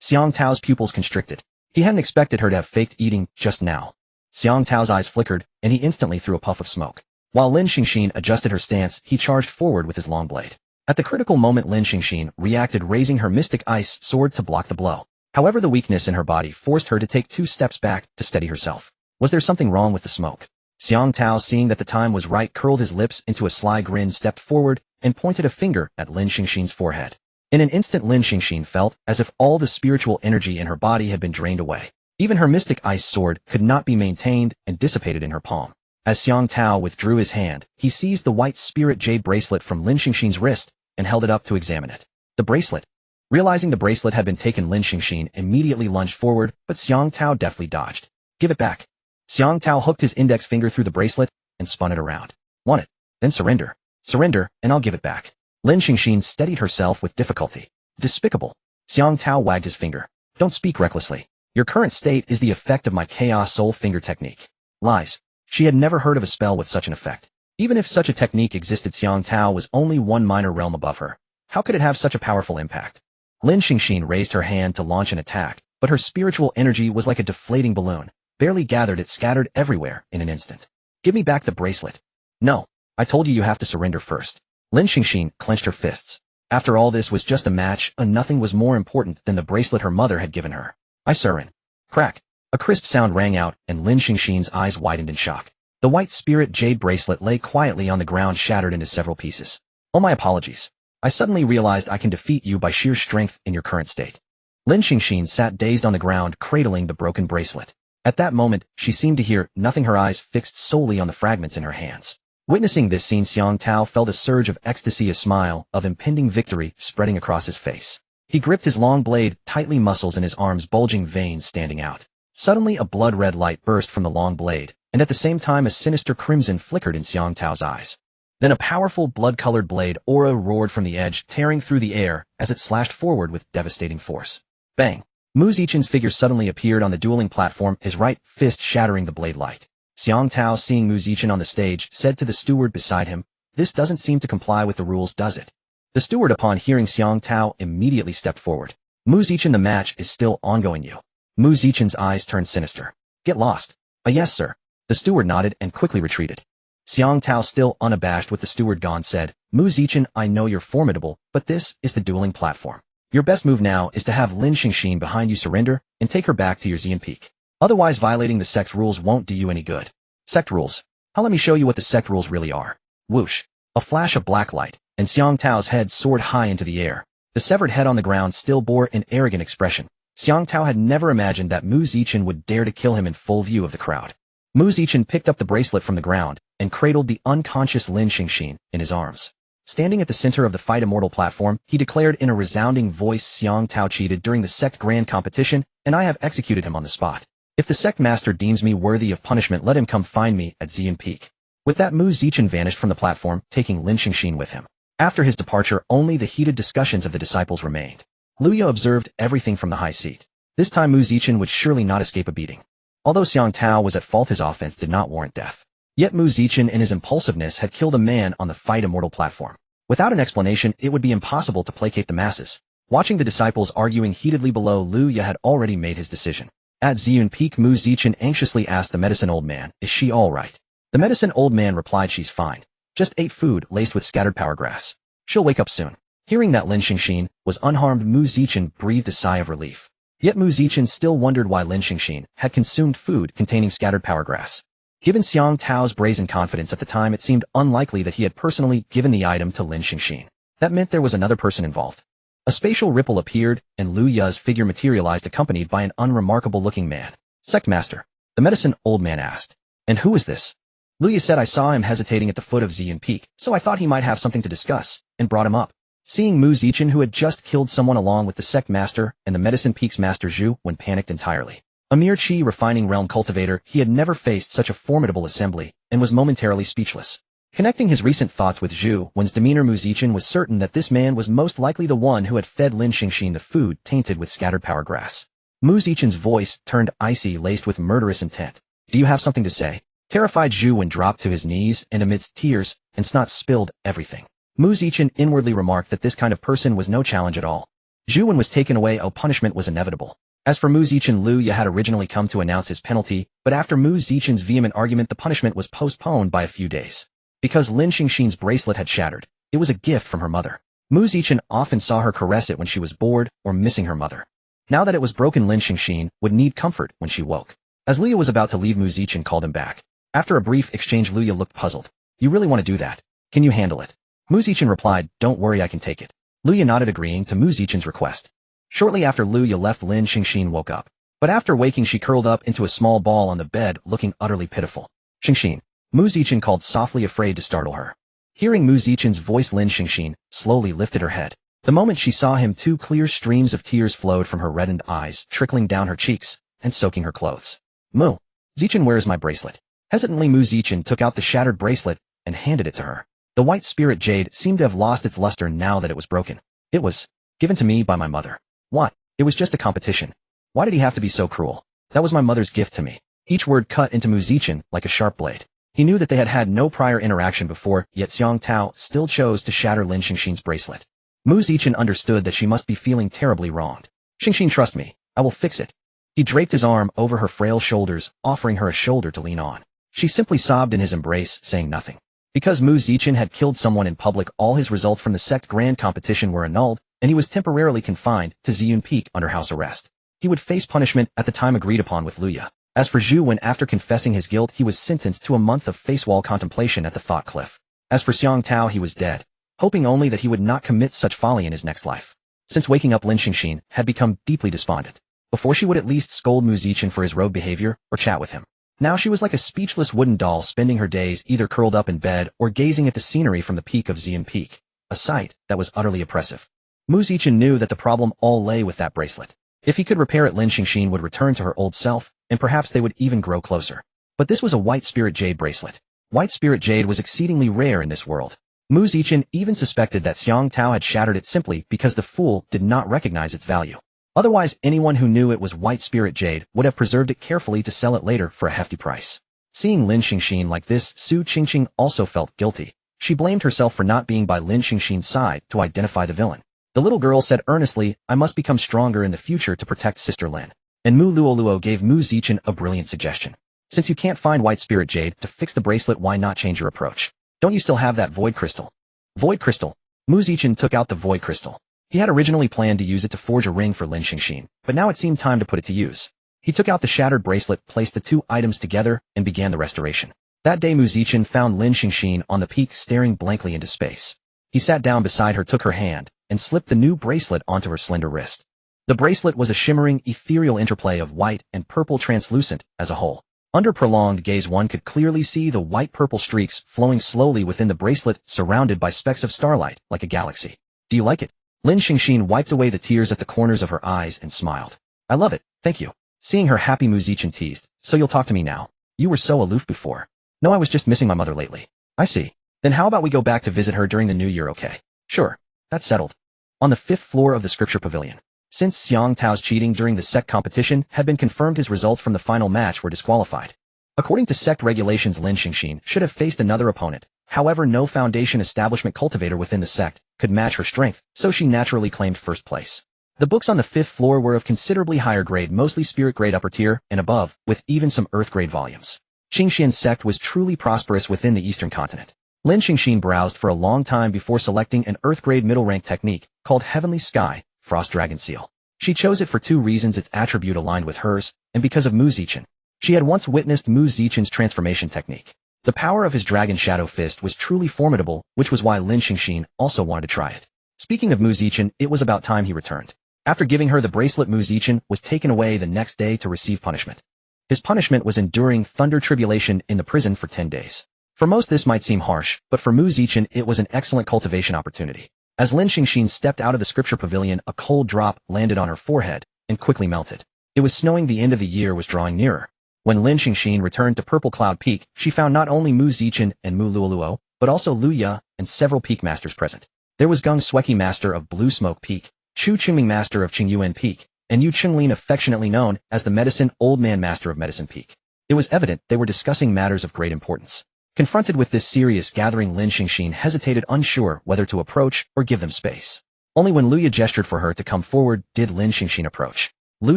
Xiang Tao's pupils constricted. He hadn't expected her to have faked eating just now. Xiang Tao's eyes flickered, and he instantly threw a puff of smoke. While Lin Xingxin adjusted her stance, he charged forward with his long blade. At the critical moment, Lin Xingxin reacted, raising her mystic ice sword to block the blow. However, the weakness in her body forced her to take 2 steps back to steady herself. Was there something wrong with the smoke? Xiang Tao, seeing that the time was right, curled his lips into a sly grin, stepped forward, and pointed a finger at Lin Xingxin's forehead. In an instant, Lin Xingxin felt as if all the spiritual energy in her body had been drained away. Even her mystic ice sword could not be maintained and dissipated in her palm. As Xiang Tao withdrew his hand, he seized the white spirit jade bracelet from Lin Xingxin's wrist and held it up to examine it. The bracelet. Realizing the bracelet had been taken, Lin Xingxin immediately lunged forward, but Xiang Tao deftly dodged. Give it back. Xiang Tao hooked his index finger through the bracelet and spun it around. Want it? Then surrender. Surrender, and I'll give it back. Lin Xingxin steadied herself with difficulty. Despicable. Xiang Tao wagged his finger. Don't speak recklessly. Your current state is the effect of my Chaos Soul Finger technique. Lies. She had never heard of a spell with such an effect. Even if such a technique existed, Xiang Tao was only one minor realm above her. How could it have such a powerful impact? Lin Xingxin raised her hand to launch an attack, but her spiritual energy was like a deflating balloon. Barely gathered, it scattered everywhere in an instant. Give me back the bracelet. No. I told you you have to surrender first. Lin Xingxin clenched her fists. After all, this was just a match, and nothing was more important than the bracelet her mother had given her. I surrender. Crack. A crisp sound rang out, and Lin Xingxin's eyes widened in shock. The white spirit jade bracelet lay quietly on the ground, shattered into several pieces. Oh, my apologies. I suddenly realized I can defeat you by sheer strength in your current state. Lin Xingxin sat dazed on the ground, cradling the broken bracelet. At that moment, she seemed to hear nothing, her eyes fixed solely on the fragments in her hands. Witnessing this scene, Xiang Tao felt a surge of ecstasy, a smile of impending victory spreading across his face. He gripped his long blade tightly, muscles in his arms bulging, veins standing out. Suddenly, a blood-red light burst from the long blade, and at the same time a sinister crimson flickered in Xiang Tao's eyes. Then a powerful blood-colored blade aura roared from the edge, tearing through the air as it slashed forward with devastating force. Bang! Mu Zichen's figure suddenly appeared on the dueling platform, his right fist shattering the blade light. Xiang Tao, seeing Mu Zichen on the stage, said to the steward beside him, "This doesn't seem to comply with the rules, does it?" The steward, upon hearing Xiang Tao, immediately stepped forward. Mu Zichen, the match is still ongoing, you. Mu Zichen's eyes turned sinister. Get lost. Yes, sir. The steward nodded and quickly retreated. Xiang Tao, still unabashed with the steward gone, said, Mu Zichen, I know you're formidable, but this is the dueling platform. Your best move now is to have Lin Xingxin behind you surrender and take her back to your Xian Peak. Otherwise, violating the sect rules won't do you any good. Sect rules. How, let me show you what the sect rules really are. Whoosh. A flash of black light, and Xiang Tao's head soared high into the air. The severed head on the ground still bore an arrogant expression. Xiang Tao had never imagined that Mu Zichen would dare to kill him in full view of the crowd. Mu Zichen picked up the bracelet from the ground and cradled the unconscious Lin Xingxin in his arms. Standing at the center of the Fight Immortal platform, he declared in a resounding voice, Xiang Tao cheated during the sect grand competition, and I have executed him on the spot. If the sect master deems me worthy of punishment, let him come find me at Xian Peak. With that, Mu Zichen vanished from the platform, taking Lin Xingxin with him. After his departure, only the heated discussions of the disciples remained. Luya observed everything from the high seat. This time Mu Zichen would surely not escape a beating. Although Xiang Tao was at fault, his offense did not warrant death. Yet Mu Zichen, in his impulsiveness, had killed a man on the Fight Immortal platform. Without an explanation, it would be impossible to placate the masses. Watching the disciples arguing heatedly below, Luya had already made his decision. At Xian Peak, Mu Zichen anxiously asked the medicine old man, is she all right? The medicine old man replied, she's fine. Just ate food laced with scattered power grass. She'll wake up soon. Hearing that Lin Xingxin was unharmed, Mu Zichen breathed a sigh of relief. Yet Mu Zichen still wondered why Lin Xingxin had consumed food containing scattered power grass. Given Xiang Tao's brazen confidence at the time, it seemed unlikely that he had personally given the item to Lin Xingxin. That meant there was another person involved. A spatial ripple appeared, and Lu Ya's figure materialized, accompanied by an unremarkable-looking man. Sect Master, the medicine old man asked. And who is this? Lu Ya said, I saw him hesitating at the foot of Xian Peak, so I thought he might have something to discuss, and brought him up. Seeing Mu Zichen, who had just killed someone along with the Sect Master and the Medicine Peak's Master Zhu, when panicked entirely. A mere Qi refining realm cultivator, he had never faced such a formidable assembly, and was momentarily speechless. Connecting his recent thoughts with Zhu Wen's demeanor, Mu Zichen was certain that this man was most likely the one who had fed Lin Xingxin the food tainted with scattered power grass. Mu Zichen's voice turned icy, laced with murderous intent. Do you have something to say? Terrified Zhu Wen dropped to his knees, and amidst tears and snot spilled everything. Mu Zichen inwardly remarked that this kind of person was no challenge at all. Zhu Wen was taken away, punishment was inevitable. As for Mu Zichen, Lu Ya had originally come to announce his penalty, but after Mu Zichen's vehement argument, the punishment was postponed by a few days. Because Lin Xingxin's bracelet had shattered. It was a gift from her mother. Mu Zichen often saw her caress it when she was bored or missing her mother. Now that it was broken, Lin Xingxin would need comfort when she woke. As Luya was about to leave, Mu Zichen called him back. After a brief exchange, Luya looked puzzled. You really want to do that? Can you handle it? Mu Zichen replied, don't worry, I can take it. Luya nodded, agreeing to Mu Zichen's request. Shortly after Luya left, Lin Xingxin woke up. But after waking, she curled up into a small ball on the bed, looking utterly pitiful. Xingxin. Mu Zichen called softly, afraid to startle her. Hearing Mu Zichen's voice, Lin Xingxin slowly lifted her head. The moment she saw him, 2 clear streams of tears flowed from her reddened eyes, trickling down her cheeks and soaking her clothes. Mu Zichen, where is my bracelet? Hesitantly, Mu Zichen took out the shattered bracelet and handed it to her. The white spirit jade seemed to have lost its luster now that it was broken. It was given to me by my mother. What? It was just a competition. Why did he have to be so cruel? That was my mother's gift to me. Each word cut into Mu Zichen like a sharp blade. He knew that they had had no prior interaction before, yet Xiang Tao still chose to shatter Lin Xingxin's bracelet. Mu Zichen understood that she must be feeling terribly wronged. Xingxin, trust me. I will fix it. He draped his arm over her frail shoulders, offering her a shoulder to lean on. She simply sobbed in his embrace, saying nothing. Because Mu Zichen had killed someone in public, all his results from the sect grand competition were annulled, and he was temporarily confined to Ziyun Peak under house arrest. He would face punishment at the time agreed upon with Luya. As for Zhu, when after confessing his guilt, he was sentenced to a month of face-wall contemplation at the Thought Cliff. As for Xiang Tao, he was dead, hoping only that he would not commit such folly in his next life. Since waking up, Lin Xingxin had become deeply despondent. Before, she would at least scold Mu Zichen for his rogue behavior or chat with him. Now she was like a speechless wooden doll, spending her days either curled up in bed or gazing at the scenery from the peak of Ziyun Peak, a sight that was utterly oppressive. Mu Zichen knew that the problem all lay with that bracelet. If he could repair it, Lin Xingxin would return to her old self, and perhaps they would even grow closer. But this was a white spirit jade bracelet. White spirit jade was exceedingly rare in this world. Mu Zichen even suspected that Xiang Tao had shattered it simply because the fool did not recognize its value. Otherwise, anyone who knew it was white spirit jade would have preserved it carefully to sell it later for a hefty price. Seeing Lin Xingxin like this, Su Qingqing also felt guilty. She blamed herself for not being by Lin Xingxin's side to identify the villain. The little girl said earnestly, I must become stronger in the future to protect Sister Lin. And Mu Luoluo gave Mu Zichen a brilliant suggestion. Since you can't find white spirit jade to fix the bracelet, why not change your approach? Don't you still have that void crystal? Void crystal. Mu Zichen took out the void crystal. He had originally planned to use it to forge a ring for Lin Xingxin, but now it seemed time to put it to use. He took out the shattered bracelet, placed the 2 items together, and began the restoration. That day, Mu Zichen found Lin Xingxin on the peak, staring blankly into space. He sat down beside her, took her hand, and slipped the new bracelet onto her slender wrist. The bracelet was a shimmering, ethereal interplay of white and purple, translucent as a whole. Under prolonged gaze, one could clearly see the white-purple streaks flowing slowly within the bracelet, surrounded by specks of starlight like a galaxy. Do you like it? Lin Xingxin wiped away the tears at the corners of her eyes and smiled. I love it, thank you. Seeing her happy, Mu Zichen teased, so you'll talk to me now? You were so aloof before. No, I was just missing my mother lately. I see. Then how about we go back to visit her during the new year, okay? Sure. That's settled. On the 5th floor of the Scripture Pavilion. Since Xiang Tao's cheating during the sect competition had been confirmed, his results from the final match were disqualified. According to sect regulations, Lin Xingxin should have faced another opponent. However, no foundation establishment cultivator within the sect could match her strength, so she naturally claimed first place. The books on the 5th floor were of considerably higher grade, mostly spirit grade upper tier and above, with even some earth grade volumes. Qingxian's sect was truly prosperous within the eastern continent. Lin Xingxin browsed for a long time before selecting an earth grade middle rank technique called Heavenly Sky, Frost Dragon Seal. She chose it for 2 reasons: its attribute aligned with hers, and because of Mu Zichen. She had once witnessed Mu Zichen's transformation technique. The power of his Dragon Shadow Fist was truly formidable, which was why Lin Xingxin also wanted to try it. Speaking of Mu Zichen, it was about time he returned. After giving her the bracelet, Mu Zichen was taken away the next day to receive punishment. His punishment was enduring thunder tribulation in the prison for 10 days. For most, this might seem harsh, but for Mu Zichen, it was an excellent cultivation opportunity. As Lin Xingxin stepped out of the Scripture Pavilion, a cold drop landed on her forehead and quickly melted. It was snowing. The end of the year was drawing nearer. When Lin Xingxin returned to Purple Cloud Peak, she found not only Mu Zichen and Mu Luoluo, but also Lu Ya and several peak masters present. There was Geng Sueki, master of Blue Smoke Peak, Chu Qingming, master of Qingyuan Peak, and Yu Chenglin, affectionately known as the Medicine Old Man, master of Medicine Peak. It was evident they were discussing matters of great importance. Confronted with this serious gathering, Lin Xingxin hesitated, unsure whether to approach or give them space. Only when Lu Ya gestured for her to come forward did Lin Xingxin approach. Lu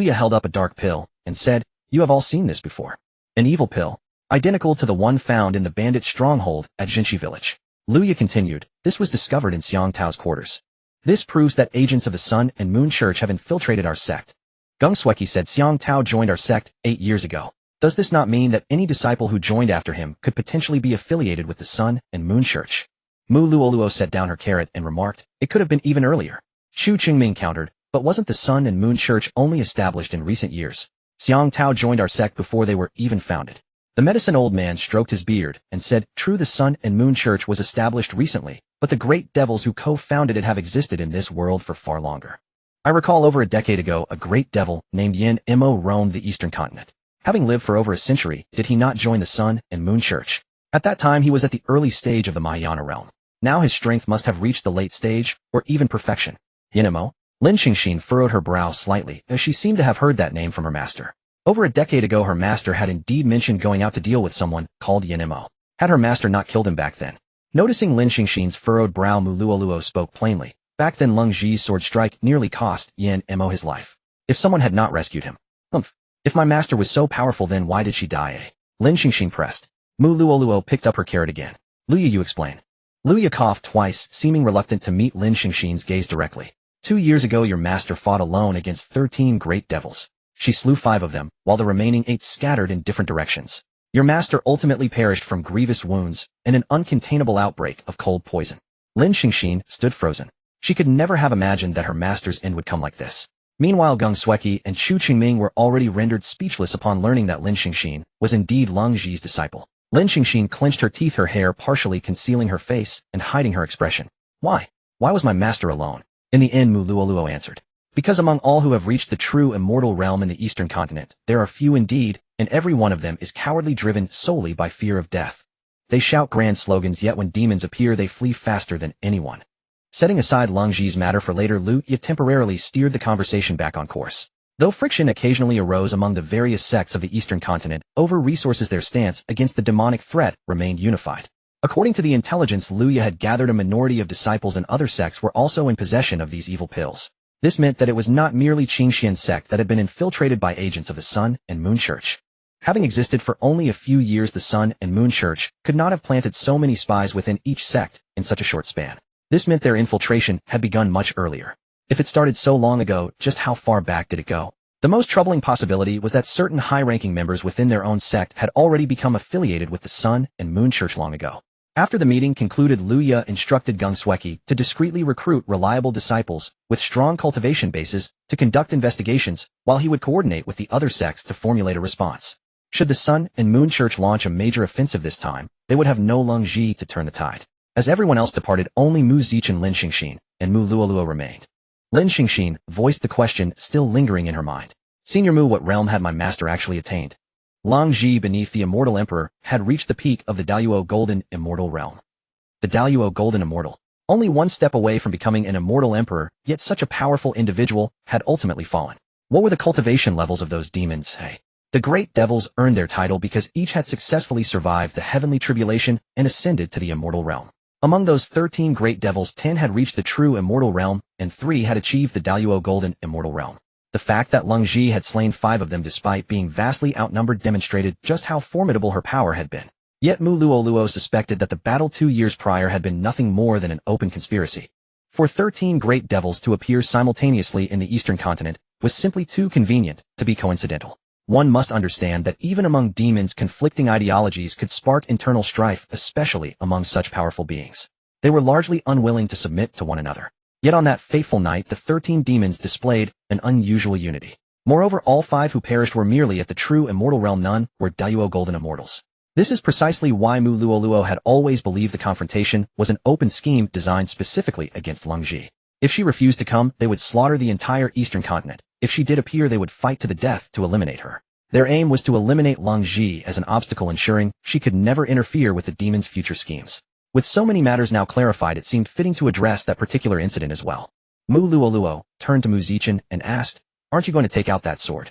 Ya held up a dark pill and said, "You have all seen this before. An evil pill. identical to the one found in the bandit stronghold at Jinshi village. Luya continued, this was discovered in Xiang Tao's quarters. This proves that agents of the Sun and Moon Church have infiltrated our sect. Gung Sueki said Xiang Tao joined our sect 8 years ago. Does this not mean that any disciple who joined after him could potentially be affiliated with the Sun and Moon Church? Mu Luoluo set down her carrot and remarked, it could have been even earlier. Xu Qingming countered, but wasn't the Sun and Moon Church only established in recent years? Xiang Tao joined our sect before they were even founded. The medicine old man stroked his beard and said, true, the Sun and Moon Church was established recently, but the great devils who co-founded it have existed in this world for far longer. I recall over a decade ago a great devil named Yin Mo roamed the eastern continent. Having lived for over a century, did he not join the Sun and Moon Church? At that time he was at the early stage of the Mahayana realm. Now his strength must have reached the late stage, or even perfection. Yin Mo? Lin Xingxin furrowed her brow slightly, as she seemed to have heard that name from her master. Over a decade ago her master had indeed mentioned going out to deal with someone called Yin Mo. Had her master not killed him back then? Noticing Lin Xingxin's furrowed brow, Mu Luoluo spoke plainly. Back then Lung Ji's sword strike nearly cost Yin Mo his life. If someone had not rescued him. If my master was so powerful, then why did she die, eh? Lin Xingxin pressed. Mu Luoluo picked up her carrot again. Luya, you explain. Luya coughed twice, seeming reluctant to meet Lin Xingxin's gaze directly. 2 years ago your master fought alone against 13 great devils. She slew 5 of them, while the remaining 8 scattered in different directions. Your master ultimately perished from grievous wounds and an uncontainable outbreak of cold poison. Lin Xingxin stood frozen. She could never have imagined that her master's end would come like this. Meanwhile Gung Sueki and Xu Qingming were already rendered speechless upon learning that Lin Xingxin was indeed Lung Ji's disciple. Lin Xingxin clenched her teeth, her hair partially concealing her face and hiding her expression. Why? Why was my master alone? In the end, Mu Luoluo answered. Because among all who have reached the true immortal realm in the eastern continent, there are few indeed, and every one of them is cowardly, driven solely by fear of death. They shout grand slogans, yet when demons appear they flee faster than anyone. Setting aside Lung Ji's matter for later, Luya temporarily steered the conversation back on course. Though friction occasionally arose among the various sects of the eastern continent over resources, their stance against the demonic threat remained unified. According to the intelligence Luya had gathered, a minority of disciples in other sects were also in possession of these evil pills. This meant that it was not merely Qingxian's sect that had been infiltrated by agents of the Sun and Moon Church. Having existed for only a few years, the Sun and Moon Church could not have planted so many spies within each sect in such a short span. This meant their infiltration had begun much earlier. If it started so long ago, just how far back did it go? The most troubling possibility was that certain high-ranking members within their own sect had already become affiliated with the Sun and Moon Church long ago. After the meeting concluded, Luya instructed Gung Sueki to discreetly recruit reliable disciples with strong cultivation bases to conduct investigations, while he would coordinate with the other sects to formulate a response. Should the Sun and Moon Church launch a major offensive this time, they would have no Lung Ji to turn the tide. As everyone else departed, only Mu Zichen, Lin Xingxin, and Mu Luoluo remained. Lin Xingxin voiced the question still lingering in her mind. Senior Mu, what realm had my master actually attained? Lung Ji, beneath the Immortal Emperor, had reached the peak of the Daluo Golden Immortal realm. The Daluo Golden Immortal. Only one step away from becoming an Immortal Emperor, yet such a powerful individual had ultimately fallen. What were the cultivation levels of those demons, hey? The great devils earned their title because each had successfully survived the heavenly tribulation and ascended to the immortal realm. Among those 13 great devils, 10 had reached the true immortal realm, and 3 had achieved the Daluo Golden Immortal realm. The fact that Lung Ji had slain 5 of them despite being vastly outnumbered demonstrated just how formidable her power had been. Yet Mu Luoluo suspected that the battle 2 years prior had been nothing more than an open conspiracy. For 13 great devils to appear simultaneously in the eastern continent was simply too convenient to be coincidental. One must understand that even among demons, conflicting ideologies could spark internal strife, especially among such powerful beings. They were largely unwilling to submit to one another. Yet on that fateful night, the 13 demons displayed an unusual unity. Moreover, all 5 who perished were merely at the true immortal realm. None were Daluo Golden Immortals. This is precisely why Mu Luoluo had always believed the confrontation was an open scheme designed specifically against Lung Ji. If she refused to come, they would slaughter the entire eastern continent. If she did appear, they would fight to the death to eliminate her. Their aim was to eliminate Lung Ji as an obstacle, ensuring she could never interfere with the demon's future schemes. With so many matters now clarified, it seemed fitting to address that particular incident as well. Mu Luoluo turned to Mu Zichen and asked, "Aren't you going to take out that sword?"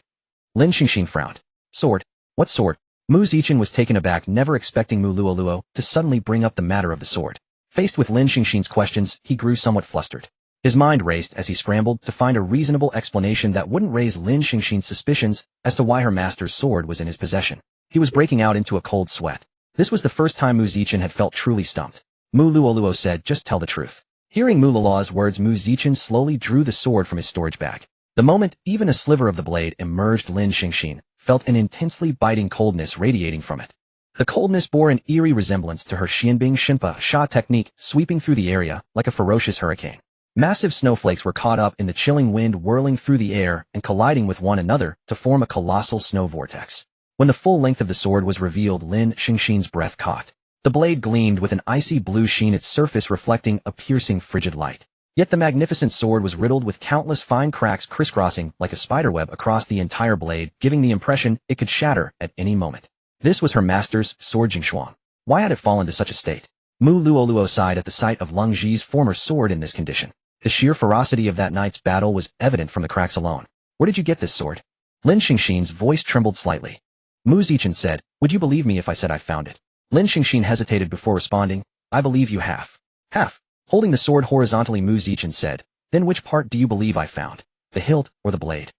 Lin Xingxin frowned. "Sword? What sword?" Mu Zichen was taken aback, never expecting Mu Luoluo to suddenly bring up the matter of the sword. Faced with Lin Xingxin's questions, he grew somewhat flustered. His mind raced as he scrambled to find a reasonable explanation that wouldn't raise Lin Xingxin's suspicions as to why her master's sword was in his possession. He was breaking out into a cold sweat. This was the first time Mu Zichen had felt truly stumped. Mu Luoluo said, just tell the truth. Hearing Mu Lala's words, Mu Zichen slowly drew the sword from his storage bag. The moment even a sliver of the blade emerged, Lin Xingxin felt an intensely biting coldness radiating from it. The coldness bore an eerie resemblance to her Xianbing Shinpa Sha technique, sweeping through the area like a ferocious hurricane. Massive snowflakes were caught up in the chilling wind, whirling through the air and colliding with one another to form a colossal snow vortex. When the full length of the sword was revealed, Lin Xingxin's breath caught. The blade gleamed with an icy blue sheen, its surface reflecting a piercing frigid light. Yet the magnificent sword was riddled with countless fine cracks crisscrossing like a spiderweb across the entire blade, giving the impression it could shatter at any moment. This was her master's sword Jingshuang. Why had it fallen to such a state? Mu Luoluo sighed at the sight of Leng Zhi's former sword in this condition. The sheer ferocity of that night's battle was evident from the cracks alone. Where did you get this sword? Lin Xingxin's voice trembled slightly. Mu Zichen said, would you believe me if I said I found it? Lin Xingxin hesitated before responding, I believe you have. Half. Holding the sword horizontally, Mu Zichen said, then which part do you believe I found? The hilt or the blade?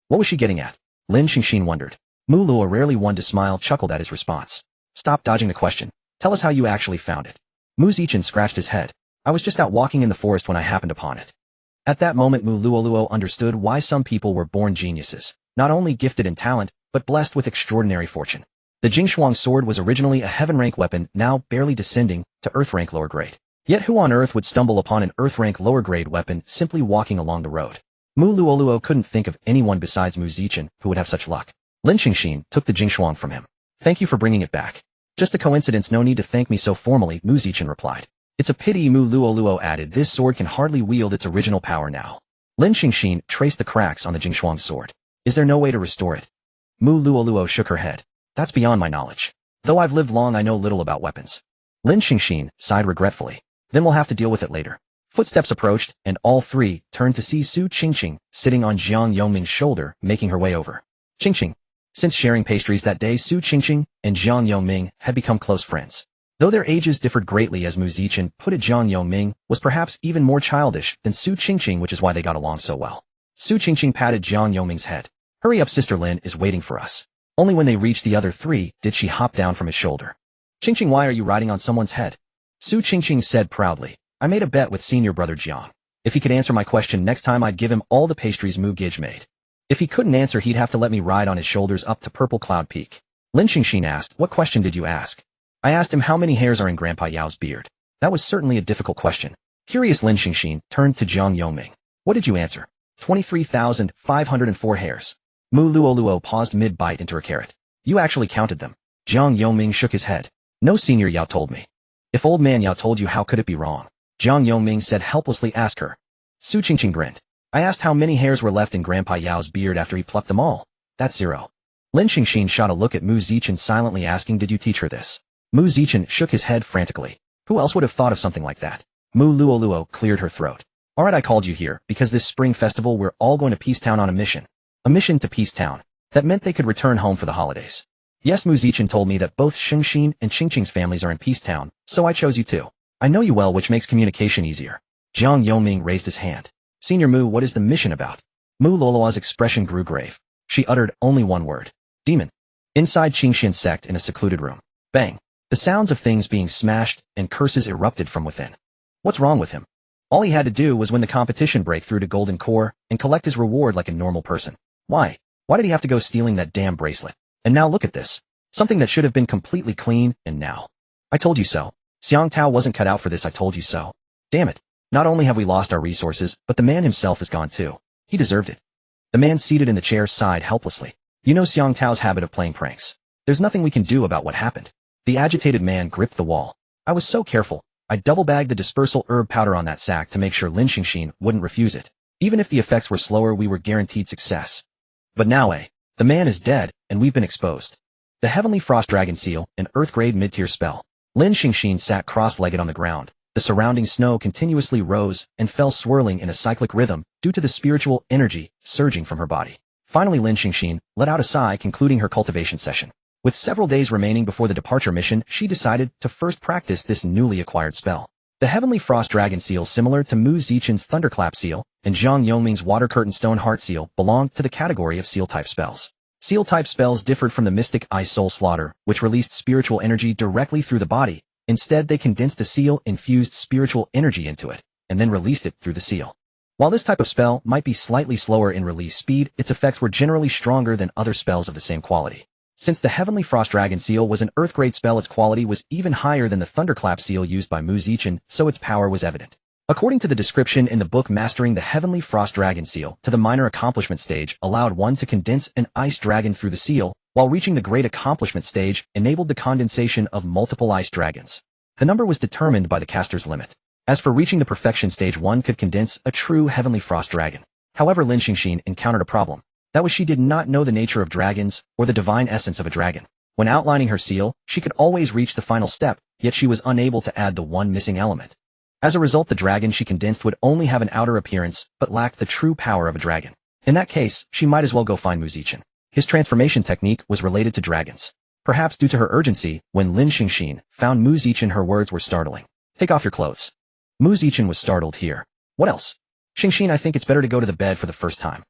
What was she getting at? Lin Xingxin wondered. Mu Luo, rarely one to smile, chuckled at his response. Stop dodging the question. Tell us how you actually found it. Mu Zichen scratched his head. I was just out walking in the forest when I happened upon it. At that moment, Mu Luoluo understood why some people were born geniuses, not only gifted in talent, but blessed with extraordinary fortune. The Jingshuang sword was originally a heaven-rank weapon, now barely descending to earth-rank lower grade. Yet who on earth would stumble upon an earth-rank lower grade weapon simply walking along the road? Mu Luoluo couldn't think of anyone besides Mu Zichen who would have such luck. Lin Xingxin took the Jingshuang from him. Thank you for bringing it back. Just a coincidence, no need to thank me so formally, Mu Zichen replied. It's a pity, Mu Luoluo added, this sword can hardly wield its original power now. Lin Xingxin traced the cracks on the Jingshuang sword. Is there no way to restore it? Mu Luoluo shook her head. That's beyond my knowledge. Though I've lived long, I know little about weapons. Lin Xingxin sighed regretfully. Then we'll have to deal with it later. Footsteps approached, and all three turned to see Su Qingqing sitting on Jiang Yongming's shoulder, making her way over. Qingqing. Since sharing pastries that day, Su Qingqing and Jiang Yongming had become close friends. Though their ages differed greatly, as Mu Zichen put it, Jiang Yongming was perhaps even more childish than Su Qingqing, which is why they got along so well. Su Qingqing patted Jiang Yongming's head. Hurry up, Sister Lin is waiting for us. Only when they reached the other three did she hop down from his shoulder. Qingqing, why are you riding on someone's head? Su Qingqing said proudly. I made a bet with senior brother Jiang. If he could answer my question next time, I'd give him all the pastries Mu Gij made. If he couldn't answer, he'd have to let me ride on his shoulders up to Purple Cloud Peak. Lin Xingxin asked, what question did you ask? I asked him how many hairs are in Grandpa Yao's beard. That was certainly a difficult question. Curious, Lin Xingxin turned to Jiang Yongming. What did you answer? 23,504 hairs. Mu Luoluo paused mid-bite into her carrot. You actually counted them. Jiang Yongming shook his head. No, Senior Yao told me. If Old Man Yao told you, how could it be wrong? Jiang Yongming said helplessly. Ask her. Su Qingqing grinned. I asked how many hairs were left in Grandpa Yao's beard after he plucked them all. That's 0. Lin Xingxin shot a look at Mu Zichen, silently asking, did you teach her this? Mu Zichen shook his head frantically. Who else would have thought of something like that? Mu Luoluo cleared her throat. Alright, I called you here because this spring festival we're all going to Peacetown on a mission. A mission to Peacetown. That meant they could return home for the holidays. Yes, Mu Zichen told me that both Xingxin and Qingqing's families are in Peacetown, so I chose you too. I know you well, which makes communication easier. Jiang Yongming raised his hand. Senior Mu, what is the mission about? Mu Luoluo's expression grew grave. She uttered only one word. Demon. Inside Qingxian sect, in a secluded room. Bang. The sounds of things being smashed and curses erupted from within. What's wrong with him? All he had to do was win the competition, break through to Golden Core, and collect his reward like a normal person. Why? Why did he have to go stealing that damn bracelet? And now look at this. Something that should have been completely clean, and now. I told you so. Xiang Tao wasn't cut out for this, I told you so. Damn it. Not only have we lost our resources, but the man himself is gone too. He deserved it. The man seated in the chair sighed helplessly. You know Xiang Tao's habit of playing pranks. There's nothing we can do about what happened. The agitated man gripped the wall. I was so careful. I double-bagged the dispersal herb powder on that sack to make sure Lin Xingxin wouldn't refuse it. Even if the effects were slower, we were guaranteed success. But now, the man is dead, and we've been exposed. The Heavenly Frost Dragon Seal, an Earth-grade mid-tier spell. Lin Xingxin sat cross-legged on the ground. The surrounding snow continuously rose and fell, swirling in a cyclic rhythm due to the spiritual energy surging from her body. Finally, Lin Xingxin let out a sigh, concluding her cultivation session. With several days remaining before the departure mission, she decided to first practice this newly acquired spell. The Heavenly Frost Dragon Seal, similar to Mu Zichen's Thunderclap Seal and Jiang Yongming's Water Curtain Stone Heart Seal, belonged to the category of seal-type spells. Seal-type spells differed from the mystic Ice Soul Slaughter, which released spiritual energy directly through the body. Instead, they condensed a seal, infused spiritual energy into it, and then released it through the seal. While this type of spell might be slightly slower in release speed, its effects were generally stronger than other spells of the same quality. Since the Heavenly Frost Dragon Seal was an Earth-grade spell, its quality was even higher than the Thunderclap Seal used by Mu Zichen, so its power was evident. According to the description in the book, mastering the Heavenly Frost Dragon Seal to the minor accomplishment stage allowed one to condense an ice dragon through the seal, while reaching the great accomplishment stage enabled the condensation of multiple ice dragons. The number was determined by the caster's limit. As for reaching the perfection stage, one could condense a true Heavenly Frost Dragon. However, Lin Xingxin encountered a problem. That was, she did not know the nature of dragons or the divine essence of a dragon. When outlining her seal, she could always reach the final step, yet she was unable to add the one missing element. As a result, the dragon she condensed would only have an outer appearance, but lacked the true power of a dragon. In that case, she might as well go find Mu Zichen. His transformation technique was related to dragons. Perhaps due to her urgency, when Lin Xingxin found Mu Zichen, her words were startling. "Take off your clothes." Mu Zichen was startled here. "What else?" "Xingxin, I think it's better to go to the bed for the first time."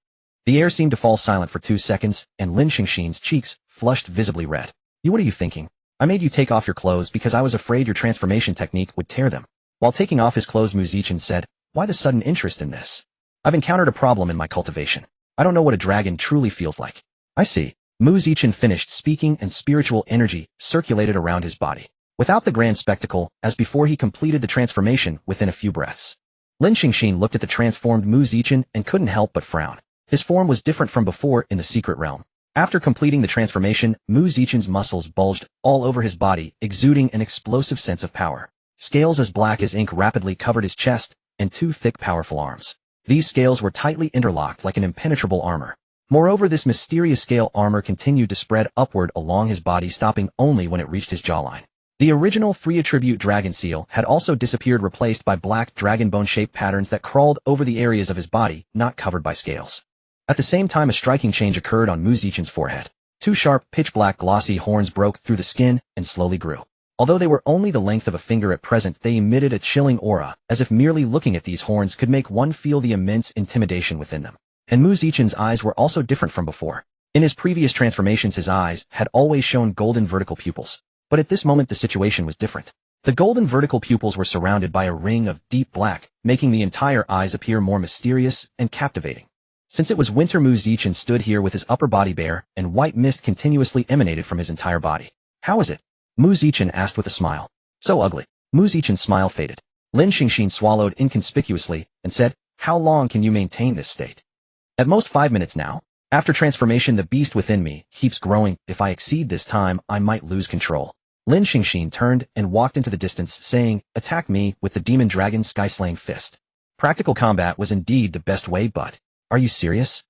The air seemed to fall silent for 2 seconds, and Lin Xingxin's cheeks flushed visibly red. What are you thinking? I made you take off your clothes because I was afraid your transformation technique would tear them." While taking off his clothes, Mu Zichen said, "Why the sudden interest in this? I've encountered a problem in my cultivation. I don't know what a dragon truly feels like." "I see." Mu Zichen finished speaking, and spiritual energy circulated around his body. Without the grand spectacle, as before, he completed the transformation within a few breaths. Lin Xingxin looked at the transformed Mu Zichen and couldn't help but frown. His form was different from before in the secret realm. After completing the transformation, Mu Zichen's muscles bulged all over his body, exuding an explosive sense of power. Scales as black as ink rapidly covered his chest, and 2 thick, powerful arms. These scales were tightly interlocked like an impenetrable armor. Moreover, this mysterious scale armor continued to spread upward along his body, stopping only when it reached his jawline. The original 3-attribute dragon seal had also disappeared, replaced by black dragon bone-shaped patterns that crawled over the areas of his body not covered by scales. At the same time, a striking change occurred on Mu Zichen's forehead. 2 sharp, pitch-black, glossy horns broke through the skin and slowly grew. Although they were only the length of a finger at present, they emitted a chilling aura, as if merely looking at these horns could make one feel the immense intimidation within them. And Mu Zichen's eyes were also different from before. In his previous transformations, his eyes had always shown golden vertical pupils. But at this moment, the situation was different. The golden vertical pupils were surrounded by a ring of deep black, making the entire eyes appear more mysterious and captivating. Since it was winter, Mu Zichen stood here with his upper body bare, and white mist continuously emanated from his entire body. "How is it?" Mu Zichen asked with a smile. "So ugly." Mu Zichen's smile faded. Lin Xingxin swallowed inconspicuously and said, "How long can you maintain this state?" "At most 5 minutes now. After transformation, the beast within me keeps growing. If I exceed this time, I might lose control." Lin Xingxin turned and walked into the distance, saying, "Attack me with the demon dragon's sky-slaying fist." Practical combat was indeed the best way, but... "Are you serious?"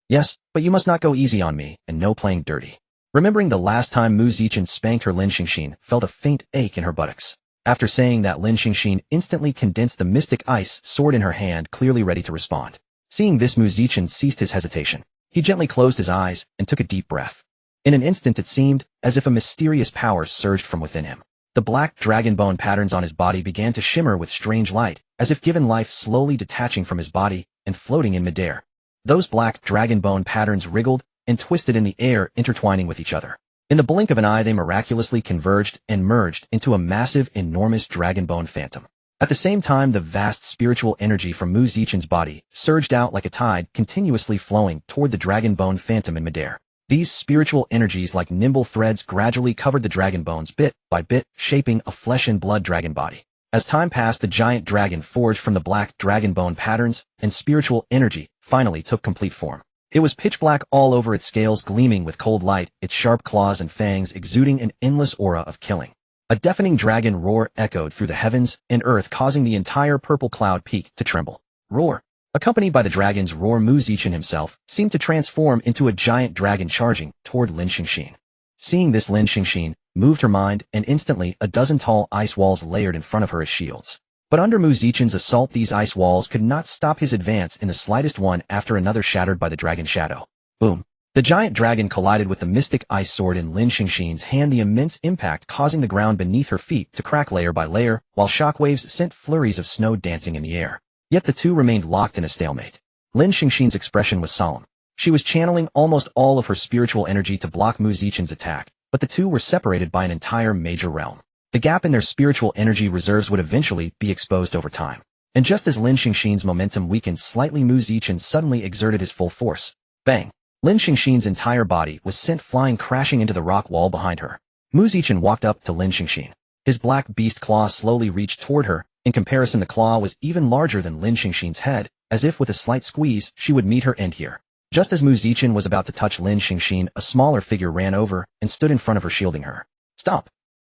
"Yes, but you must not go easy on me, and no playing dirty." Remembering the last time Mu Zichen spanked her, Lin Xingxin felt a faint ache in her buttocks. After saying that, Lin Xingxin instantly condensed the mystic ice sword in her hand, clearly ready to respond. Seeing this, Mu Zichen ceased his hesitation. He gently closed his eyes and took a deep breath. In an instant, it seemed as if a mysterious power surged from within him. The black dragon bone patterns on his body began to shimmer with strange light, as if given life, slowly detaching from his body and floating in midair. Those black dragon bone patterns wriggled and twisted in the air, intertwining with each other. In the blink of an eye, they miraculously converged and merged into a massive, enormous dragon bone phantom. At the same time, the vast spiritual energy from Mu Zichen's body surged out like a tide, continuously flowing toward the dragon bone phantom in midair. These spiritual energies, like nimble threads, gradually covered the dragon bones bit by bit, shaping a flesh and blood dragon body. As time passed, the giant dragon forged from the black dragon bone patterns and spiritual energy finally took complete form. It was pitch black all over, its scales gleaming with cold light, its sharp claws and fangs exuding an endless aura of killing. A deafening dragon roar echoed through the heavens and earth, causing the entire purple cloud peak to tremble. Roar! Accompanied by the dragon's roar, Mu Zichen himself seemed to transform into a giant dragon charging toward Lin Xingxin. Seeing this, Lin Xingxin moved her mind, and instantly a dozen tall ice walls layered in front of her as shields. But under Mu Zichen's assault, these ice walls could not stop his advance in the slightest, one after another shattered by the dragon shadow. Boom! The giant dragon collided with the mystic ice sword in Lin Xingxin's hand, the immense impact causing the ground beneath her feet to crack layer by layer, while shockwaves sent flurries of snow dancing in the air. Yet the two remained locked in a stalemate. Lin Xingxin's expression was solemn. She was channeling almost all of her spiritual energy to block Mu Zichen's attack, but the two were separated by an entire major realm. The gap in their spiritual energy reserves would eventually be exposed over time. And just as Lin Xingxin's momentum weakened slightly, Mu Zichen suddenly exerted his full force. Bang! Lin Xingxin's entire body was sent flying crashing into the rock wall behind her. Mu Zichen walked up to Lin Xingxin. His black beast claw slowly reached toward her. In comparison, the claw was even larger than Lin Xingxin's head, as if with a slight squeeze, she would meet her end here. Just as Mu Zichen was about to touch Lin Xingxin, a smaller figure ran over and stood in front of her, shielding her. Stop!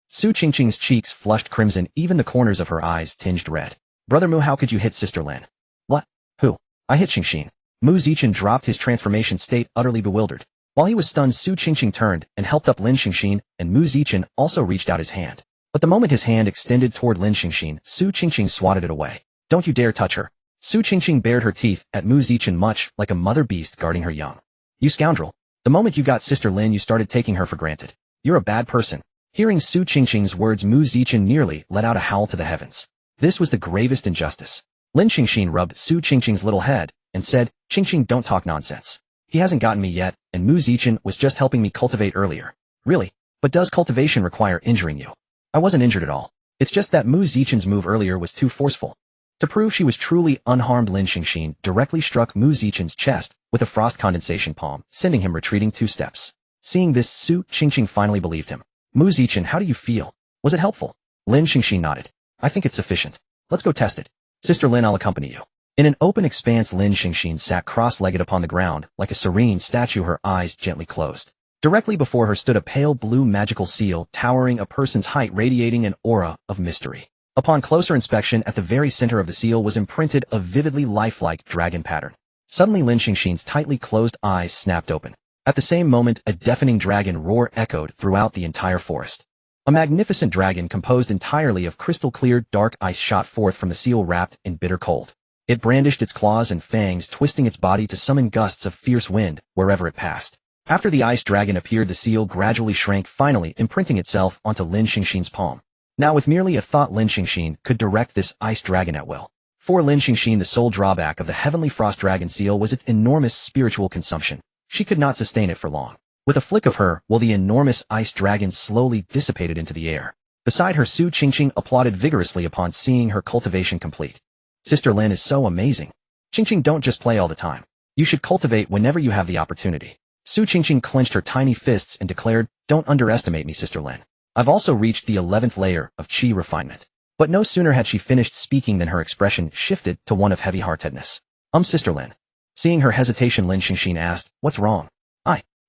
Su Qingqing's cheeks flushed crimson, even the corners of her eyes tinged red. Brother Mu, how could you hit Sister Lin? What? Who? I hit Xingxin. Mu Zichen dropped his transformation state, utterly bewildered. While he was stunned, Su Qingqing turned and helped up Lin Xingxin, and Mu Zichen also reached out his hand. But the moment his hand extended toward Lin Xingxin, Su Qingqing swatted it away. Don't you dare touch her. Su Qingqing bared her teeth at Mu Zichen, much like a mother beast guarding her young. You scoundrel. The moment you got Sister Lin, you started taking her for granted. You're a bad person. Hearing Su Qingqing's words, Mu Zichen nearly let out a howl to the heavens. This was the gravest injustice. Lin Xingxin rubbed Su Qingqing's little head and said, Qingqing, don't talk nonsense. He hasn't gotten me yet, and Mu Zichen was just helping me cultivate earlier. Really? But does cultivation require injuring you? I wasn't injured at all. It's just that Mu Zichen's move earlier was too forceful. To prove she was truly unharmed, Lin Xingxin directly struck Mu Zichen's chest with a frost condensation palm, sending him retreating 2 steps. Seeing this, Su Qingqing finally believed him. Mu Zichen, how do you feel? Was it helpful? Lin Xingxin nodded. I think it's sufficient. Let's go test it. Sister Lin, I'll accompany you. In an open expanse, Lin Xingxin sat cross-legged upon the ground, like a serene statue, her eyes gently closed. Directly before her stood a pale blue magical seal, towering a person's height, radiating an aura of mystery. Upon closer inspection, at the very center of the seal was imprinted a vividly lifelike dragon pattern. Suddenly, Lin Xingxin's tightly closed eyes snapped open. At the same moment, a deafening dragon roar echoed throughout the entire forest. A magnificent dragon composed entirely of crystal-clear, dark ice shot forth from the seal, wrapped in bitter cold. It brandished its claws and fangs, twisting its body to summon gusts of fierce wind wherever it passed. After the ice dragon appeared, the seal gradually shrank, finally imprinting itself onto Lin Xingxin's palm. Now, with merely a thought, Lin Xingxin could direct this ice dragon at will. For Lin Xingxin, the sole drawback of the heavenly frost dragon seal was its enormous spiritual consumption. She could not sustain it for long. With a flick of her will, the enormous ice dragon slowly dissipated into the air. Beside her, Su Qingqing applauded vigorously upon seeing her cultivation complete. Sister Lin is so amazing. Qingqing, don't just play all the time. You should cultivate whenever you have the opportunity. Su Qingqing clenched her tiny fists and declared, don't underestimate me, Sister Lin. I've also reached the 11th layer of qi refinement. But no sooner had she finished speaking than her expression shifted to one of heavy-heartedness. Sister Lin. Seeing her hesitation, Lin Xingxin asked, what's wrong?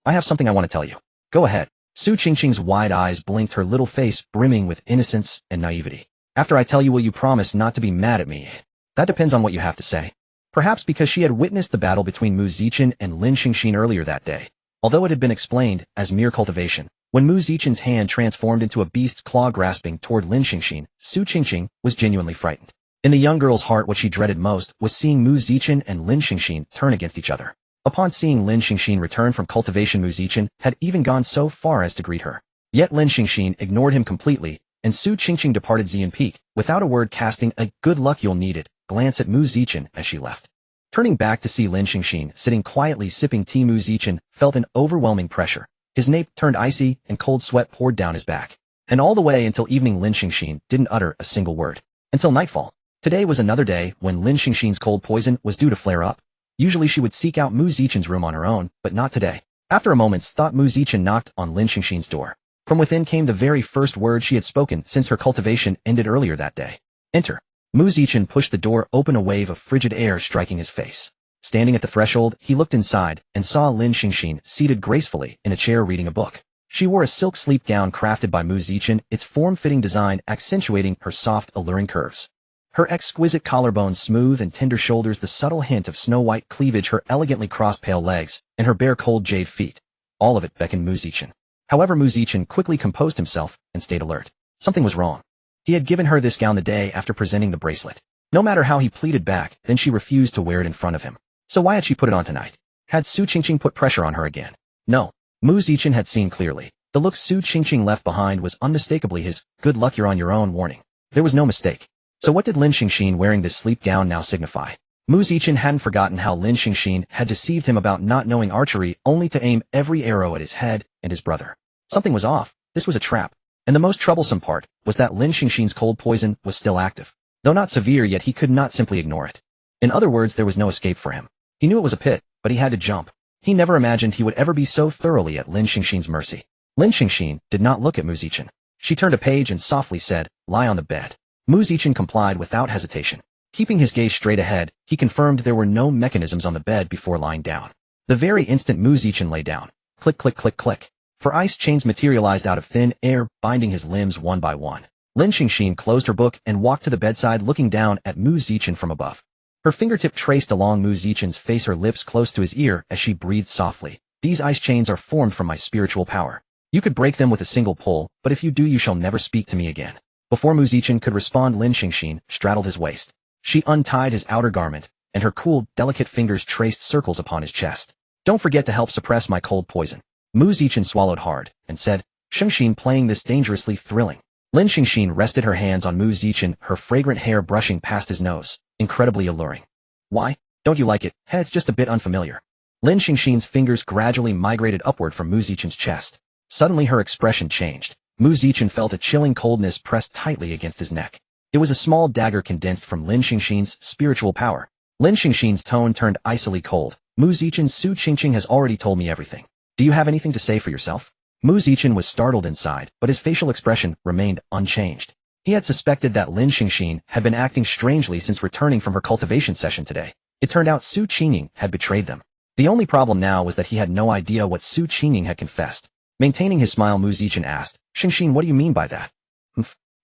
I have something I want to tell you. Go ahead. Su Qingqing's wide eyes blinked, her little face brimming with innocence and naivety. After I tell you, will you promise not to be mad at me? That depends on what you have to say. Perhaps because she had witnessed the battle between Mu Zichen and Lin Xingxin earlier that day. Although it had been explained as mere cultivation, when Mu Zichen's hand transformed into a beast's claw grasping toward Lin Xingxin, Su Qingqing was genuinely frightened. In the young girl's heart, what she dreaded most was seeing Mu Zichen and Lin Xingxin turn against each other. Upon seeing Lin Xingxin return from cultivation, Mu Zichen had even gone so far as to greet her. Yet Lin Xingxin ignored him completely, and Su Qingqing departed Xian Peak, without a word, casting a good luck you'll need it glance at Mu Zichen as she left. Turning back to see Lin Xingxin sitting quietly sipping tea, Mu Zichen felt an overwhelming pressure. His nape turned icy and cold sweat poured down his back. And all the way until evening, Lin Xingxin didn't utter a single word. Until nightfall. Today was another day when Lin Xingxin's cold poison was due to flare up. Usually she would seek out Mu Zichen's room on her own, but not today. After a moment's thought, Mu Zichen knocked on Lin Xingxin's door. From within came the very first word she had spoken since her cultivation ended earlier that day. Enter. Mu Zichen pushed the door open, a wave of frigid air striking his face. Standing at the threshold, he looked inside and saw Lin Xingxin seated gracefully in a chair reading a book. She wore a silk sleep gown crafted by Mu Zichen, its form-fitting design accentuating her soft, alluring curves. Her exquisite collarbone, smooth and tender shoulders, the subtle hint of snow-white cleavage, her elegantly crossed pale legs, and her bare cold jade feet. All of it beckoned Mu Zichen. However, Mu Zichen quickly composed himself and stayed alert. Something was wrong. He had given her this gown the day after presenting the bracelet. No matter how he pleaded back, then she refused to wear it in front of him. So why had she put it on tonight? Had Su Qingqing put pressure on her again? No. Mu Zichen had seen clearly. The look Su Qingqing left behind was unmistakably his "good luck, you're on your own" warning. There was no mistake. So what did Lin Xingxin wearing this sleep gown now signify? Mu Zichen hadn't forgotten how Lin Xingxin had deceived him about not knowing archery only to aim every arrow at his head and his brother. Something was off. This was a trap. And the most troublesome part was that Lin Xingxin's cold poison was still active. Though not severe, yet he could not simply ignore it. In other words, there was no escape for him. He knew it was a pit, but he had to jump. He never imagined he would ever be so thoroughly at Lin Xingxin's mercy. Lin Xingxin did not look at Mu Zichen. She turned a page and softly said, "Lie on the bed." Mu Zichen complied without hesitation. Keeping his gaze straight ahead, he confirmed there were no mechanisms on the bed before lying down. The very instant Mu Zichen lay down, click click click click, for ice chains materialized out of thin air, binding his limbs one by one. Lin Xingxin closed her book and walked to the bedside, looking down at Mu Zichen from above. Her fingertip traced along Mu Zichen's face, her lips close to his ear as she breathed softly. "These ice chains are formed from my spiritual power. You could break them with a single pull, but if you do, you shall never speak to me again." Before Mu Zichen could respond, Lin Xingxin straddled his waist. She untied his outer garment, and her cool, delicate fingers traced circles upon his chest. "Don't forget to help suppress my cold poison." Mu Zichen swallowed hard and said, "Xingxin, playing this dangerously thrilling." Lin Xingxin rested her hands on Mu Zichen, her fragrant hair brushing past his nose, incredibly alluring. "Why? Don't you like it? It's just a bit unfamiliar." Lin Xingxin's fingers gradually migrated upward from Mu Zichen's chest. Suddenly her expression changed. Mu Zichen felt a chilling coldness pressed tightly against his neck. It was a small dagger condensed from Lin Xingxin's spiritual power. Lin Xingxin's tone turned icily cold. "Mu Zichen, Su Qingqing has already told me everything. Do you have anything to say for yourself?" Mu Zichen was startled inside, but his facial expression remained unchanged. He had suspected that Lin Xingxin had been acting strangely since returning from her cultivation session today. It turned out Su Qingqing had betrayed them. The only problem now was that he had no idea what Su Qingqing had confessed. Maintaining his smile, Mu Zichen asked, "Xingxin, what do you mean by that?"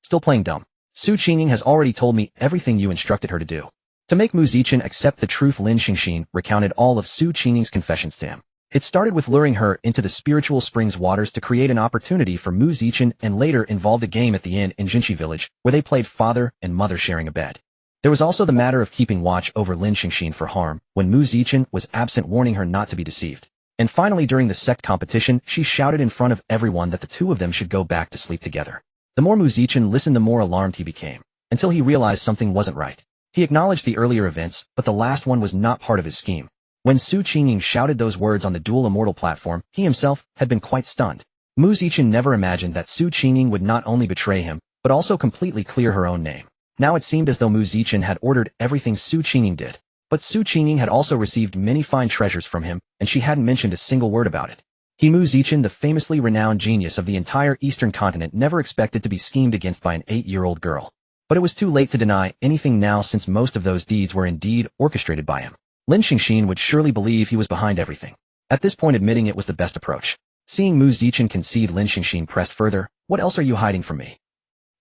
Still playing dumb. "Su Qingqing has already told me everything you instructed her to do." To make Mu Zichen accept the truth, Lin Xingxin recounted all of Su Qingqing's confessions to him. It started with luring her into the spiritual springs waters to create an opportunity for Mu Zichen, and later involved a game at the inn in Jinxi village where they played father and mother sharing a bed. There was also the matter of keeping watch over Lin Xingxin for harm when Mu Zichen was absent, warning her not to be deceived. And finally, during the sect competition, she shouted in front of everyone that the two of them should go back to sleep together. The more Mu Zichen listened, the more alarmed he became, until he realized something wasn't right. He acknowledged the earlier events, but the last one was not part of his scheme. When Su Qingqing shouted those words on the Dual Immortal platform, he himself had been quite stunned. Mu Zichen never imagined that Su Qingqing would not only betray him, but also completely clear her own name. Now it seemed as though Mu Zichen had ordered everything Su Qingqing did. But Su Qingqing had also received many fine treasures from him, and she hadn't mentioned a single word about it. Mu Zichen, the famously renowned genius of the entire Eastern continent, never expected to be schemed against by an 8-year-old girl. But it was too late to deny anything now, since most of those deeds were indeed orchestrated by him. Lin Xingxin would surely believe he was behind everything. At this point, admitting it was the best approach. Seeing Mu Zichen concede, Lin Xingxin pressed further, "What else are you hiding from me?"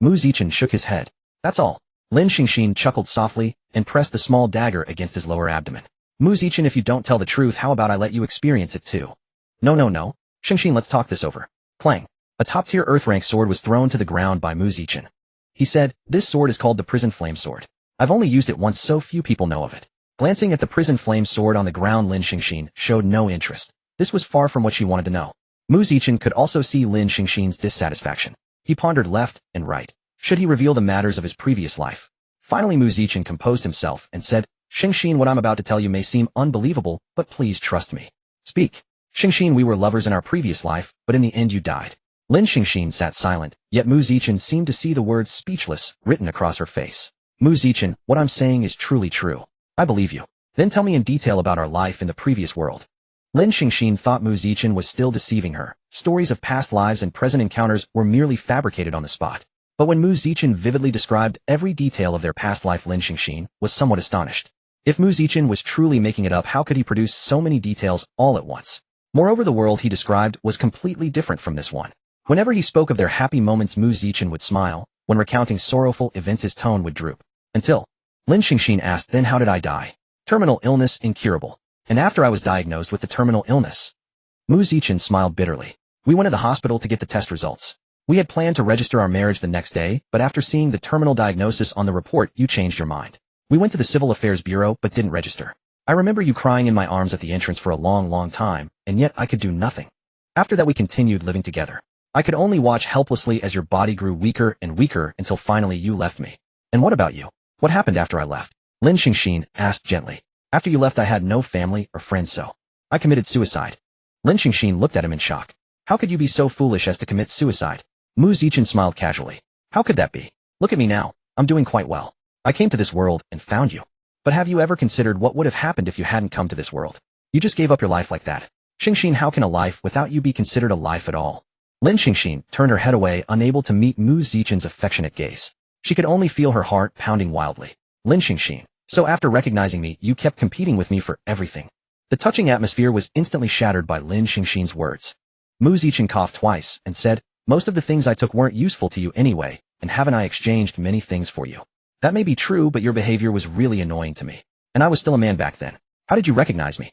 Mu Zichen shook his head. "That's all." Lin Xingxin chuckled softly and pressed the small dagger against his lower abdomen. "Mu Zichen, if you don't tell the truth, how about I let you experience it too?" No. Xingxin, let's talk this over." Clang. A top-tier Earth-rank sword was thrown to the ground by Mu Zichen. He said, "This sword is called the Prison Flame Sword. I've only used it once, so few people know of it." Glancing at the Prison Flame Sword on the ground, Lin Xingxin showed no interest. This was far from what she wanted to know. Mu Zichen could also see Lin Xingxin's dissatisfaction. He pondered left and right. Should he reveal the matters of his previous life? Finally, Mu Zichen composed himself and said, "Xingxin, what I'm about to tell you may seem unbelievable, but please trust me." "Speak." "Xingxin, we were lovers in our previous life, but in the end you died." Lin Xingxin sat silent, yet Mu Zichen seemed to see the words speechless written across her face. "Mu Zichen, what I'm saying is truly true. I believe you. Then tell me in detail about our life in the previous world." Lin Xingxin thought Mu Zichen was still deceiving her. Stories of past lives and present encounters were merely fabricated on the spot. But when Mu Zichen vividly described every detail of their past life, Lin Xingxin was somewhat astonished. If Mu Zichen was truly making it up, how could he produce so many details all at once? Moreover, the world he described was completely different from this one. Whenever he spoke of their happy moments, Mu Zichen would smile. When recounting sorrowful events, his tone would droop. Until Lin Xingxin asked, "Then how did I die?" "Terminal illness, incurable. And after I was diagnosed with the terminal illness?" Mu Zichen smiled bitterly. "We went to the hospital to get the test results. We had planned to register our marriage the next day, but after seeing the terminal diagnosis on the report, you changed your mind. We went to the Civil Affairs Bureau but didn't register. I remember you crying in my arms at the entrance for a long time, and yet I could do nothing. After that we continued living together. I could only watch helplessly as your body grew weaker and weaker until finally you left me. And what about you? What happened after I left?" Lin Xingxin asked gently. After you left I had no family or friends, so I committed suicide. Lin Xingxin looked at him in shock. How could you be so foolish as to commit suicide? Mu Zichen smiled casually. How could that be? Look at me now. I'm doing quite well. I came to this world and found you. But have you ever considered what would have happened if you hadn't come to this world? You just gave up your life like that. Xingxin, how can a life without you be considered a life at all? Lin Xingxin turned her head away, unable to meet Mu Zichen's affectionate gaze. She could only feel her heart pounding wildly. Lin Xingxin, so after recognizing me, you kept competing with me for everything. The touching atmosphere was instantly shattered by Lin Xingxin's words. Mu Zichen coughed twice and said, most of the things I took weren't useful to you anyway, and haven't I exchanged many things for you? That may be true, but your behavior was really annoying to me. And I was still a man back then. How did you recognize me?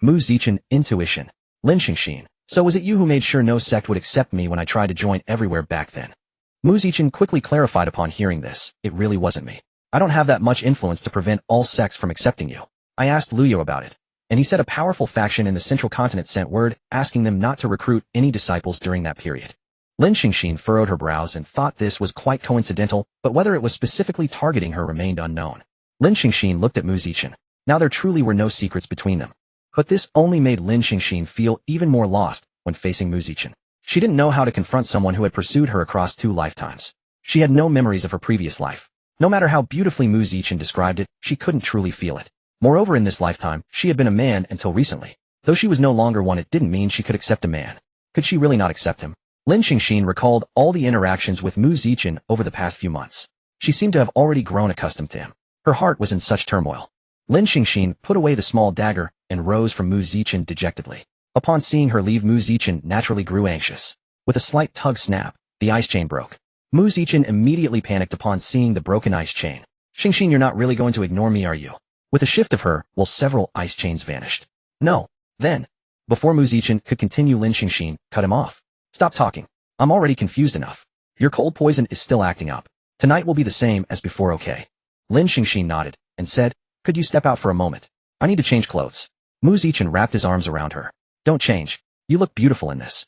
Mu Zichen, intuition. Lin Xingxin, so was it you who made sure no sect would accept me when I tried to join everywhere back then? Mu Zichen quickly clarified upon hearing this, it really wasn't me. I don't have that much influence to prevent all sects from accepting you. I asked Luyo about it, and he said a powerful faction in the central continent sent word asking them not to recruit any disciples during that period. Lin Xingxin furrowed her brows and thought this was quite coincidental, but whether it was specifically targeting her remained unknown. Lin Xingxin looked at Mu Zichen. Now there truly were no secrets between them. But this only made Lin Xingxin feel even more lost when facing Mu Zichen. She didn't know how to confront someone who had pursued her across 2 lifetimes. She had no memories of her previous life. No matter how beautifully Mu Zichen described it, she couldn't truly feel it. Moreover, in this lifetime, she had been a man until recently. Though she was no longer one, it didn't mean she could accept a man. Could she really not accept him? Lin Xingxin recalled all the interactions with Mu Zichen over the past few months. She seemed to have already grown accustomed to him. Her heart was in such turmoil. Lin Xingxin put away the small dagger and rose from Mu Zichen dejectedly. Upon seeing her leave, Mu Zichen naturally grew anxious. With a slight tug snap, the ice chain broke. Mu Zichen immediately panicked upon seeing the broken ice chain. Xingxin, you're not really going to ignore me, are you? With a shift of her, several ice chains vanished. No. Then, before Mu Zichen could continue, Lin Xingxin cut him off. Stop talking. I'm already confused enough. Your cold poison is still acting up. Tonight will be the same as before, okay? Lin Xingxin nodded and said, could you step out for a moment? I need to change clothes. Mu Zichen wrapped his arms around her. Don't change. You look beautiful in this.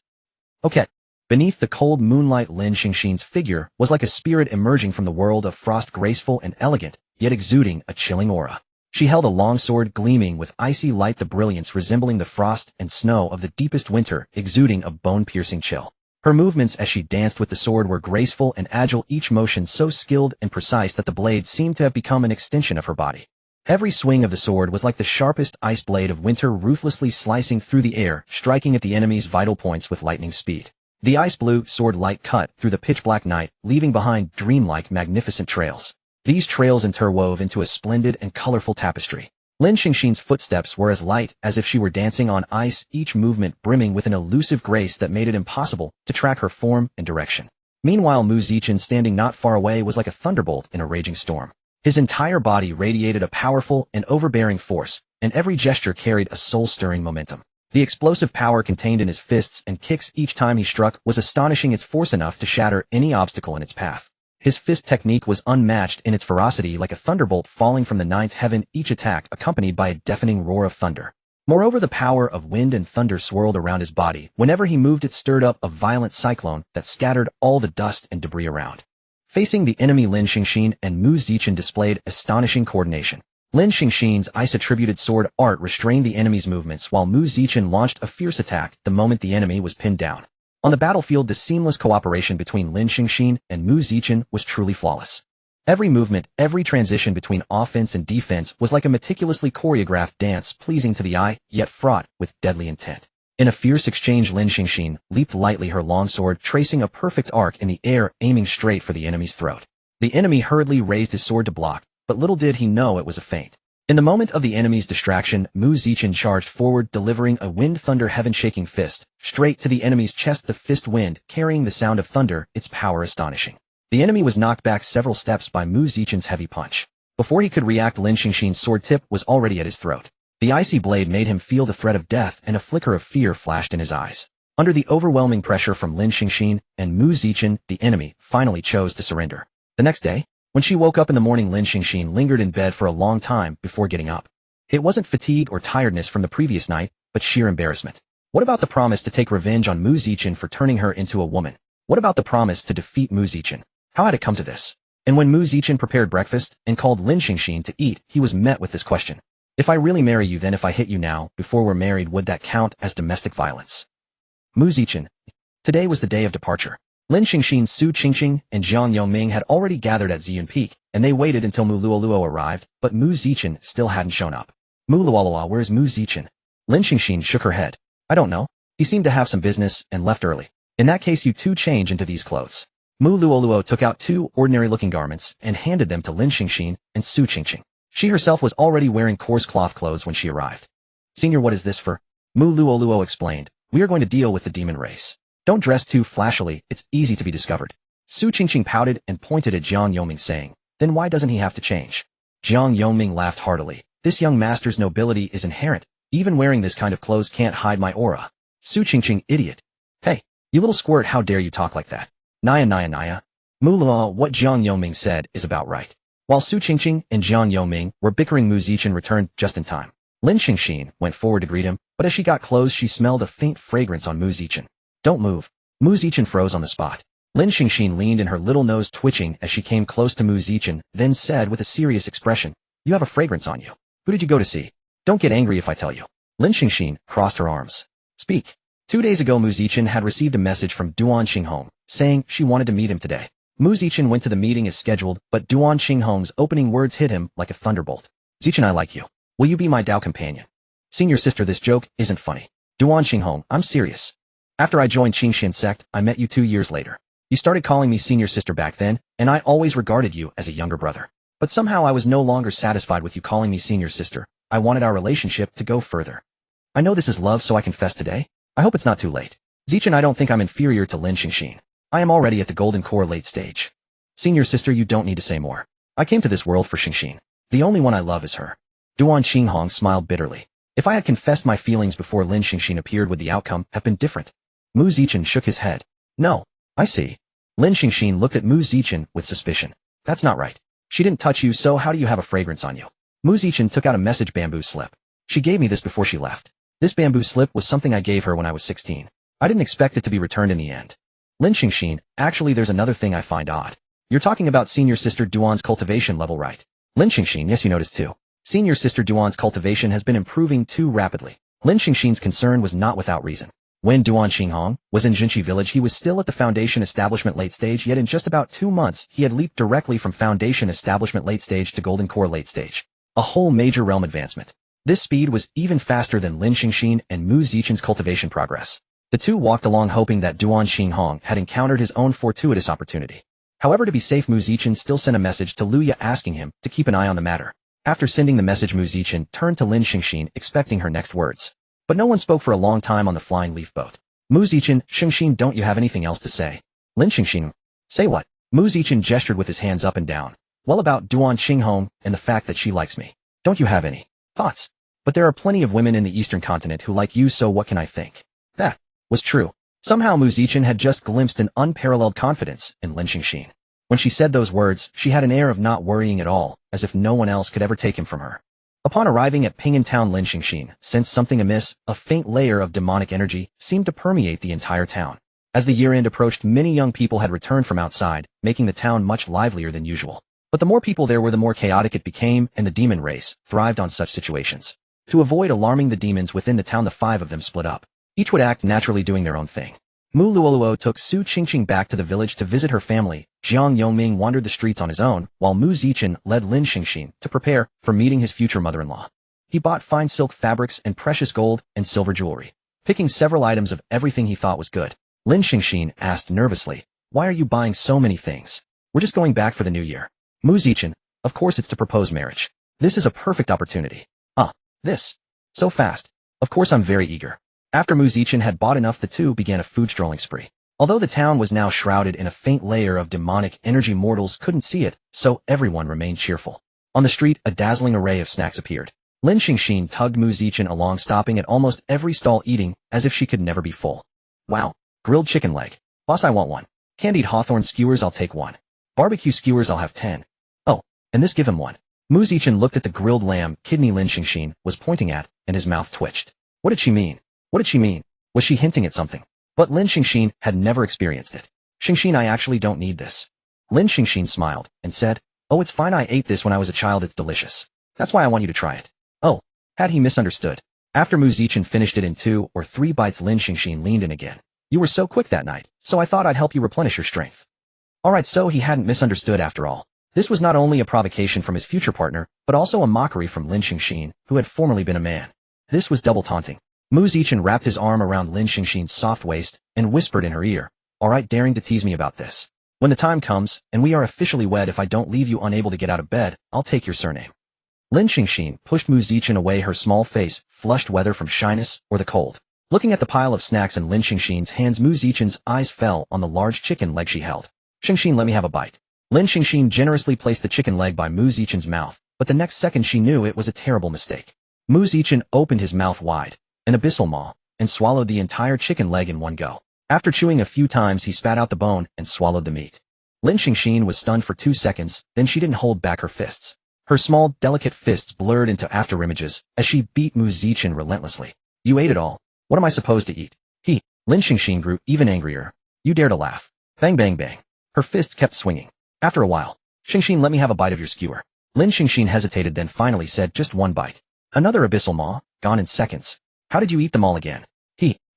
Okay. Beneath the cold moonlight, Lin Xingxin's figure was like a spirit emerging from the world of frost, graceful and elegant, yet exuding a chilling aura. She held a long sword gleaming with icy light, the brilliance resembling the frost and snow of the deepest winter, exuding a bone-piercing chill. Her movements as she danced with the sword were graceful and agile, each motion so skilled and precise that the blade seemed to have become an extension of her body. Every swing of the sword was like the sharpest ice blade of winter, ruthlessly slicing through the air, striking at the enemy's vital points with lightning speed. The ice blue sword light cut through the pitch-black night, leaving behind dreamlike, magnificent trails. These trails interwove into a splendid and colorful tapestry. Lin Xingxin's footsteps were as light as if she were dancing on ice, each movement brimming with an elusive grace that made it impossible to track her form and direction. Meanwhile, Mu Zichen, standing not far away, was like a thunderbolt in a raging storm. His entire body radiated a powerful and overbearing force, and every gesture carried a soul-stirring momentum. The explosive power contained in his fists and kicks each time he struck was astonishing, its force enough to shatter any obstacle in its path. His fist technique was unmatched in its ferocity, like a thunderbolt falling from the ninth heaven, each attack accompanied by a deafening roar of thunder. Moreover, the power of wind and thunder swirled around his body. Whenever he moved, it stirred up a violent cyclone that scattered all the dust and debris around. Facing the enemy, Lin Xingxin and Mu Zichen displayed astonishing coordination. Lin Xingxin's ice-attributed sword art restrained the enemy's movements, while Mu Zichen launched a fierce attack the moment the enemy was pinned down. On the battlefield, the seamless cooperation between Lin Xingxin and Mu Zichen was truly flawless. Every movement, every transition between offense and defense was like a meticulously choreographed dance, pleasing to the eye, yet fraught with deadly intent. In a fierce exchange, Lin Xingxin leaped lightly, her long sword tracing a perfect arc in the air, aiming straight for the enemy's throat. The enemy hurriedly raised his sword to block, but little did he know it was a feint. In the moment of the enemy's distraction, Mu Zichen charged forward, delivering a wind-thunder heaven-shaking fist straight to the enemy's chest, the fist wind carrying the sound of thunder, its power astonishing. The enemy was knocked back several steps by Mu Zichen's heavy punch. Before he could react, Lin Xingxin's sword tip was already at his throat. The icy blade made him feel the threat of death, and a flicker of fear flashed in his eyes. Under the overwhelming pressure from Lin Xingxin and Mu Zichen, the enemy finally chose to surrender. The next day, when she woke up in the morning, Lin Xingxin lingered in bed for a long time before getting up. It wasn't fatigue or tiredness from the previous night, but sheer embarrassment. What about the promise to take revenge on Mu Zichen for turning her into a woman? What about the promise to defeat Mu Zichen? How had it come to this? And when Mu Zichen prepared breakfast and called Lin Xingxin to eat, he was met with this question. If I really marry you, then if I hit you now, before we're married, would that count as domestic violence? Mu Zichen. Today was the day of departure. Lin Xingxin, Su Qingqing, and Jiang Yongming had already gathered at Ziyun Peak, and they waited until Mu Luoluo arrived, but Mu Zichen still hadn't shown up. Mu Luoluo, where's Mu Zichen? Lin Xingxin shook her head. I don't know. He seemed to have some business and left early. In that case, you two change into these clothes. Mu Luoluo took out two ordinary-looking garments and handed them to Lin Xingxin and Su Qingqing. She herself was already wearing coarse cloth clothes when she arrived. Senior, what is this for? Mu Luoluo explained. We are going to deal with the demon race. Don't dress too flashily, it's easy to be discovered. Su Qingqing pouted and pointed at Jiang Yongming, saying, then why doesn't he have to change? Jiang Yongming laughed heartily. This young master's nobility is inherent. Even wearing this kind of clothes can't hide my aura. Su Qingqing, idiot. Hey, you little squirt, how dare you talk like that? Naya. Mu Luoluo, what Jiang Yongming said is about right. While Su Qingqing and Jiang Yongming were bickering, Mu Zichen returned just in time. Lin Xingxin went forward to greet him, but as she got close, she smelled a faint fragrance on Mu Zichen. Don't move. Mu Zichen froze on the spot. Lin Xingxin leaned in, her little nose twitching as she came close to Mu Zichen, then said with a serious expression, you have a fragrance on you. Who did you go to see? Don't get angry if I tell you. Lin Xingxin crossed her arms. Speak. 2 days ago, Mu Zichen had received a message from Duan Xinghong, saying she wanted to meet him today. Mu Zichen went to the meeting as scheduled, but Duan Xinghong's opening words hit him like a thunderbolt. Zichen, I like you. Will you be my Dao companion? Senior sister, this joke isn't funny. Duan Xinghong, I'm serious. After I joined Qingxian sect, I met you 2 years later. You started calling me senior sister back then, and I always regarded you as a younger brother. But somehow I was no longer satisfied with you calling me senior sister. I wanted our relationship to go further. I know this is love, so I confess today. I hope it's not too late. Zichen, I don't think I'm inferior to Lin Xingxin. I am already at the golden core late stage. Senior sister, you don't need to say more. I came to this world for Xingxin. The only one I love is her. Duan Xinghong smiled bitterly. If I had confessed my feelings before Lin Xingxin appeared, would the outcome have been different? Mu Zichen shook his head. No. I see. Lin Xingxin looked at Mu Zichen with suspicion. That's not right. She didn't touch you, so how do you have a fragrance on you? Mu Zichen took out a message bamboo slip. She gave me this before she left. This bamboo slip was something I gave her when I was 16. I didn't expect it to be returned in the end. Lin Xingxin, actually there's another thing I find odd. You're talking about senior sister Duan's cultivation level, right? Lin Xingxin, yes, you noticed too. Senior sister Duan's cultivation has been improving too rapidly. Lin Xingxin's concern was not without reason. When Duan Xinghong was in Jinchi village, he was still at the foundation establishment late stage, yet in just about 2 months, he had leaped directly from foundation establishment late stage to golden core late stage. A whole major realm advancement. This speed was even faster than Lin Xingxin and Mu Zichen's cultivation progress. The two walked along hoping that Duan Xinghong had encountered his own fortuitous opportunity. However, to be safe, Mu Zichen still sent a message to Luya asking him to keep an eye on the matter. After sending the message, Mu Zichen turned to Lin Xingxin expecting her next words. But no one spoke for a long time on the flying leaf boat. Mu Zichen, Xingxin, don't you have anything else to say? Lin Xingxin. Say what? Mu Zichen gestured with his hands up and down. Well, about Duan Xinghong and the fact that she likes me. Don't you have any thoughts? But there are plenty of women in the Eastern continent who like you, so what can I think? That was true. Somehow Mu Zichen had just glimpsed an unparalleled confidence in Lin Xingxin. When she said those words, she had an air of not worrying at all, as if no one else could ever take him from her. Upon arriving at Ping'an town, Lin Xingxin sensed something amiss. A faint layer of demonic energy seemed to permeate the entire town. As the year-end approached, many young people had returned from outside, making the town much livelier than usual. But the more people there were, the more chaotic it became, and the demon race thrived on such situations. To avoid alarming the demons within the town, the 5 of them split up. Each would act naturally, doing their own thing. Mu Luoluo took Su Qingqing back to the village to visit her family. Jiang Yongming wandered the streets on his own, while Mu Zichen led Lin Xingxin to prepare for meeting his future mother-in-law. He bought fine silk fabrics and precious gold and silver jewelry, picking several items of everything he thought was good. Lin Xingxin asked nervously, "Why are you buying so many things?" "We're just going back for the new year." Mu Zichen, "Of course it's to propose marriage. This is a perfect opportunity." This. So fast. Of course I'm very eager. After Mu Zichen had bought enough, the two began a food strolling spree. Although the town was now shrouded in a faint layer of demonic energy, mortals couldn't see it, so everyone remained cheerful. On the street, a dazzling array of snacks appeared. Lin Xingxin tugged Mu Zichen along, stopping at almost every stall, eating as if she could never be full. Wow. Grilled chicken leg. Boss, I want one. Candied hawthorn skewers, I'll take one. Barbecue skewers, I'll have 10. Oh, and this, give him one. Mu Zichen looked at the grilled lamb kidney Lin Xingxin was pointing at, and his mouth twitched. What did she mean? What did she mean? Was she hinting at something? But Lin Xingxin had never experienced it. Xingxin, I actually don't need this. Lin Xingxin smiled and said, "Oh, it's fine, I ate this when I was a child, it's delicious. That's why I want you to try it." Oh, had he misunderstood? After Mu Zichen finished it in 2 or 3 bites, Lin Xingxin leaned in again. "You were so quick that night, so I thought I'd help you replenish your strength." Alright, so he hadn't misunderstood after all. This was not only a provocation from his future partner, but also a mockery from Lin Xingxin, who had formerly been a man. This was double taunting. Mu Zichen wrapped his arm around Lin Xingxin's soft waist and whispered in her ear, "Alright, daring to tease me about this. When the time comes, and we are officially wed, if I don't leave you unable to get out of bed, I'll take your surname." Lin Xingxin pushed Mu Zichen away, her small face flushed whether from shyness or the cold. Looking at the pile of snacks in Lin Xingxin's hands, Mu Zichen's eyes fell on the large chicken leg she held. "Xingxin, let me have a bite." Lin Xingxin generously placed the chicken leg by Mu Zichen's mouth, but the next second she knew it was a terrible mistake. Mu Zichen opened his mouth wide, an abyssal maw, and swallowed the entire chicken leg in one go. After chewing a few times, he spat out the bone and swallowed the meat. Lin Xingxin was stunned for 2 seconds, then she didn't hold back her fists. Her small, delicate fists blurred into afterimages as she beat Mu Zichen relentlessly. "You ate it all. What am I supposed to eat?" Lin Xingxin grew even angrier. "You dare to laugh." Bang bang bang. Her fists kept swinging. After a while, "Xingxin, let me have a bite of your skewer." Lin Xingxin hesitated, then finally said, "Just one bite." Another abyssal maw, gone in seconds. "How did you eat them all again?"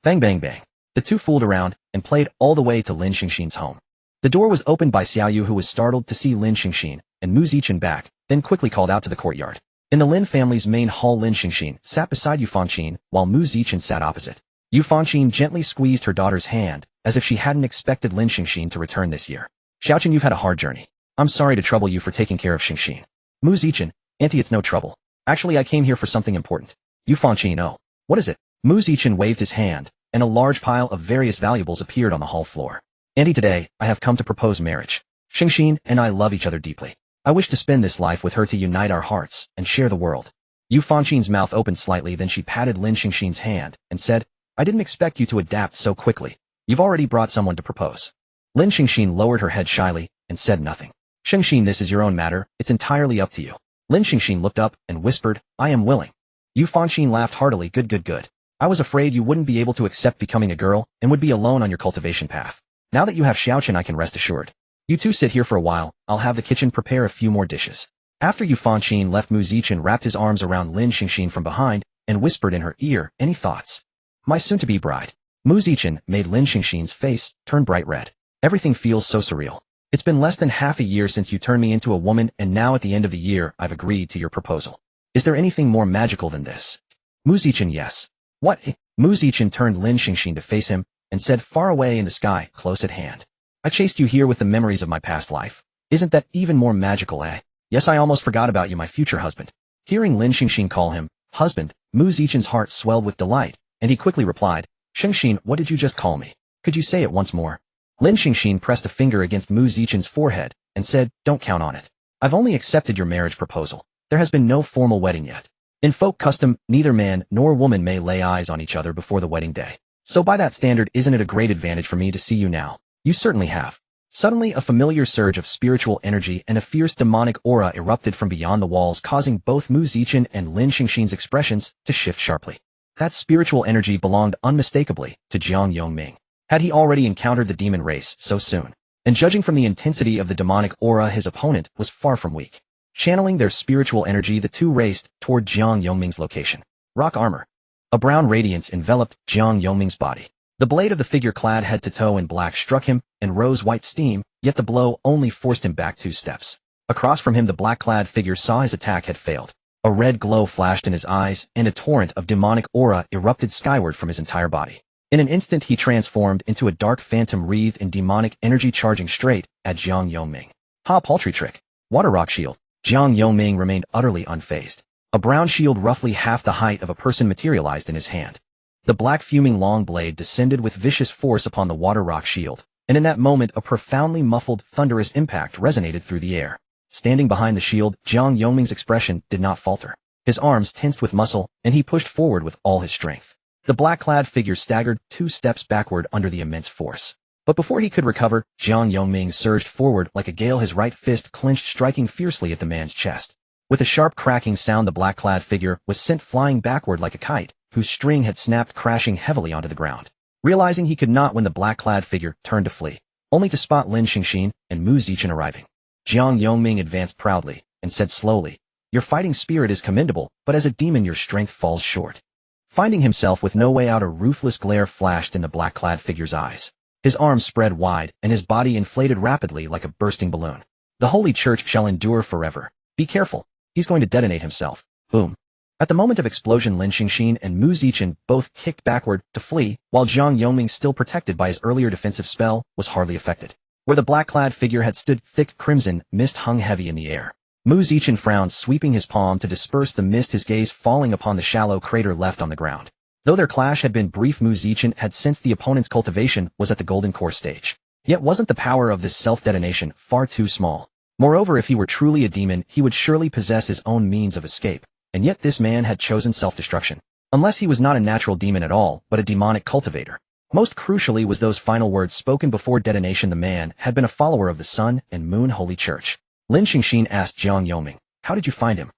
Bang bang bang. The two fooled around and played all the way to Lin Xingxin's home. The door was opened by Xiaoyu, who was startled to see Lin Xingxin and Mu Zichen back, then quickly called out to the courtyard. In the Lin family's main hall, Lin Xingxin sat beside Yu Fanqin, while Mu Zichen sat opposite. Yu Fanqin gently squeezed her daughter's hand, as if she hadn't expected Lin Xingxin to return this year. "Xiaoqin, you've had a hard journey. I'm sorry to trouble you for taking care of Xingxin." Mu Zichen, "Auntie, it's no trouble. Actually, I came here for something important." Yu Fanqin, "Oh, what is it?" Mu Zichen waved his hand, and a large pile of various valuables appeared on the hall floor. "Auntie, today, I have come to propose marriage. Xingxin and I love each other deeply. I wish to spend this life with her, to unite our hearts and share the world." Yu Fanqin's mouth opened slightly, then she patted Lin Xingxin's hand and said, "I didn't expect you to adapt so quickly. You've already brought someone to propose." Lin Xingxin lowered her head shyly and said nothing. "Xingxin, this is your own matter. It's entirely up to you." Lin Xingxin looked up and whispered, "I am willing." Yu Fanqin laughed heartily. Good, good, good. I was afraid you wouldn't be able to accept becoming a girl and would be alone on your cultivation path. Now that you have Xiaoqin, I can rest assured. You two sit here for a while. I'll have the kitchen prepare a few more dishes." After Yu Fanqin left, Mu Zichen wrapped his arms around Lin Xingxin from behind and whispered in her ear, "Any thoughts?" "My soon-to-be bride." Mu Zichen made Lin Xingxin's face turn bright red. "Everything feels so surreal. It's been less than half a year since you turned me into a woman, and now at the end of the year, I've agreed to your proposal. Is there anything more magical than this?" Mu Zichen, "Yes." "What?" Mu Zichen turned Lin Xingxin to face him and said, "Far away in the sky, close at hand. I chased you here with the memories of my past life. Isn't that even more magical, eh? Yes, I almost forgot about you, my future husband." Hearing Lin Xingxin call him husband, Mu Zichen's heart swelled with delight, and he quickly replied, "Xingxin, what did you just call me? Could you say it once more?" Lin Xingxin pressed a finger against Mu Zichen's forehead and said, "Don't count on it. I've only accepted your marriage proposal. There has been no formal wedding yet. In folk custom, neither man nor woman may lay eyes on each other before the wedding day. So by that standard, isn't it a great advantage for me to see you now? You certainly have." Suddenly, a familiar surge of spiritual energy and a fierce demonic aura erupted from beyond the walls, causing both Mu Zichen and Lin Xingxin's expressions to shift sharply. That spiritual energy belonged unmistakably to Jiang Yongming. Had he already encountered the demon race so soon? And judging from the intensity of the demonic aura, his opponent was far from weak. Channeling their spiritual energy, the two raced toward Jiang Yongming's location. Rock armor. A brown radiance enveloped Jiang Yongming's body. The blade of the figure clad head to toe in black struck him and rose-white steam, yet the blow only forced him back 2 steps. Across from him, the black-clad figure saw his attack had failed. A red glow flashed in his eyes, and a torrent of demonic aura erupted skyward from his entire body. In an instant, he transformed into a dark phantom wreathed in demonic energy, charging straight at Jiang Yongming. Ha, paltry trick. Water rock shield. Jiang Yongming remained utterly unfazed. A brown shield roughly half the height of a person materialized in his hand. The black fuming long blade descended with vicious force upon the water rock shield, and in that moment a profoundly muffled, thunderous impact resonated through the air. Standing behind the shield, Jiang Yongming's expression did not falter. His arms tensed with muscle, and he pushed forward with all his strength. The black-clad figure staggered 2 steps backward under the immense force. But before he could recover, Jiang Yongming surged forward like a gale, his right fist clenched, striking fiercely at the man's chest. With a sharp cracking sound, the black-clad figure was sent flying backward like a kite, whose string had snapped, crashing heavily onto the ground. Realizing he could not win, the black-clad figure turned to flee. only to spot Lin Xingxin and Mu Zichen arriving. Jiang Yongming advanced proudly and said slowly, "Your fighting spirit is commendable, but as a demon your strength falls short." Finding himself with no way out, a ruthless glare flashed in the black-clad figure's eyes. His arms spread wide, and his body inflated rapidly like a bursting balloon. "The Holy Church shall endure forever. Be careful. He's going to detonate himself." Boom. At the moment of explosion, Lin Xingxin and Mu Zichen both kicked backward to flee, while Jiang Yongming, still protected by his earlier defensive spell, was hardly affected. Where the black-clad figure had stood, thick crimson mist hung heavy in the air. Mu Zichen frowned, sweeping his palm to disperse the mist, his gaze falling upon the shallow crater left on the ground. Though their clash had been brief, Mu Zichen had sensed the opponent's cultivation was at the golden core stage. Yet wasn't the power of this self-detonation far too small? Moreover, if he were truly a demon, he would surely possess his own means of escape. And yet this man had chosen self-destruction. Unless he was not a natural demon at all, but a demonic cultivator. Most crucially was those final words spoken before detonation. The man had been a follower of the Sun and Moon Holy Church. Lin Xingxin asked Jiang Yongming, "How did you find him?"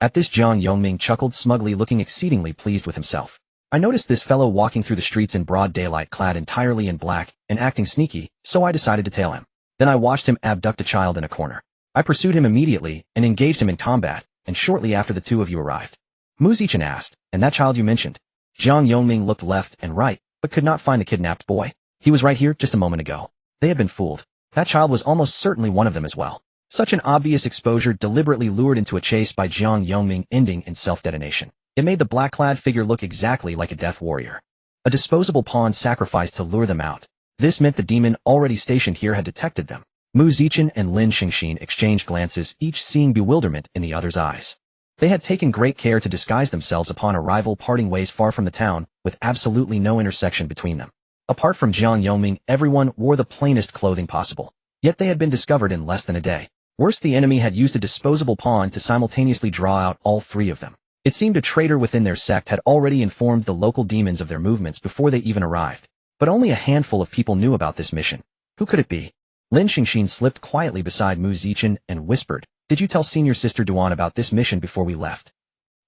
At this, Jiang Yongming chuckled smugly, looking exceedingly pleased with himself. "I noticed this fellow walking through the streets in broad daylight, clad entirely in black, and acting sneaky, so I decided to tail him. Then I watched him abduct a child in a corner. I pursued him immediately and engaged him in combat, and shortly after the two of you arrived." Mu Zichen asked, "And that child you mentioned?" Jiang Yongming looked left and right, but could not find the kidnapped boy. "He was right here just a moment ago." They had been fooled. That child was almost certainly one of them as well. Such an obvious exposure, deliberately lured into a chase by Jiang Yongming, ending in self-detonation. It made the black-clad figure look exactly like a death warrior. A disposable pawn sacrificed to lure them out. This meant the demon already stationed here had detected them. Mu Zichen and Lin Xingxin exchanged glances, each seeing bewilderment in the other's eyes. They had taken great care to disguise themselves upon arrival, parting ways far from the town, with absolutely no intersection between them. Apart from Jiang Yongming, everyone wore the plainest clothing possible. Yet they had been discovered in less than a day. Worse, the enemy had used a disposable pawn to simultaneously draw out all three of them. It seemed a traitor within their sect had already informed the local demons of their movements before they even arrived. But only a handful of people knew about this mission. Who could it be? Lin Xingxin slipped quietly beside Mu Zichen and whispered, "Did you tell Senior Sister Duan about this mission before we left?"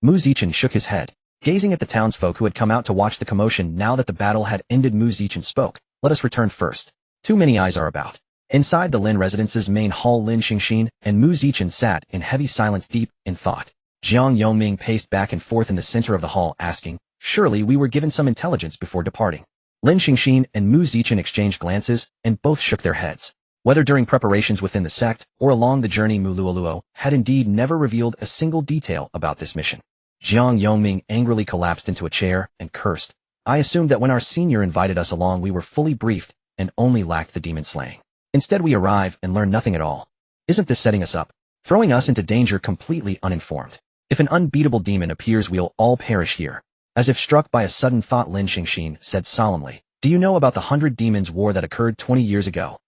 Mu Zichen shook his head, gazing at the townsfolk who had come out to watch the commotion. Now that the battle had ended, Mu Zichen spoke, "Let us return first. Too many eyes are about." Inside the Lin residence's main hall, Lin Xingxin and Mu Zichen sat in heavy silence, deep in thought. Jiang Yongming paced back and forth in the center of the hall, asking, "Surely we were given some intelligence before departing." Lin Xingxin and Mu Zichen exchanged glances, and both shook their heads. Whether during preparations within the sect or along the journey, Mu Luoluo had indeed never revealed a single detail about this mission. Jiang Yongming angrily collapsed into a chair and cursed, "I assumed that when our senior invited us along we were fully briefed and only lacked the demon slaying. Instead we arrive and learn nothing at all. Isn't this setting us up? Throwing us into danger completely uninformed? If an unbeatable demon appears, we'll all perish here." As if struck by a sudden thought, Lin Xingxin said solemnly, "Do you know about the 100 Demons War that occurred 20 years ago?"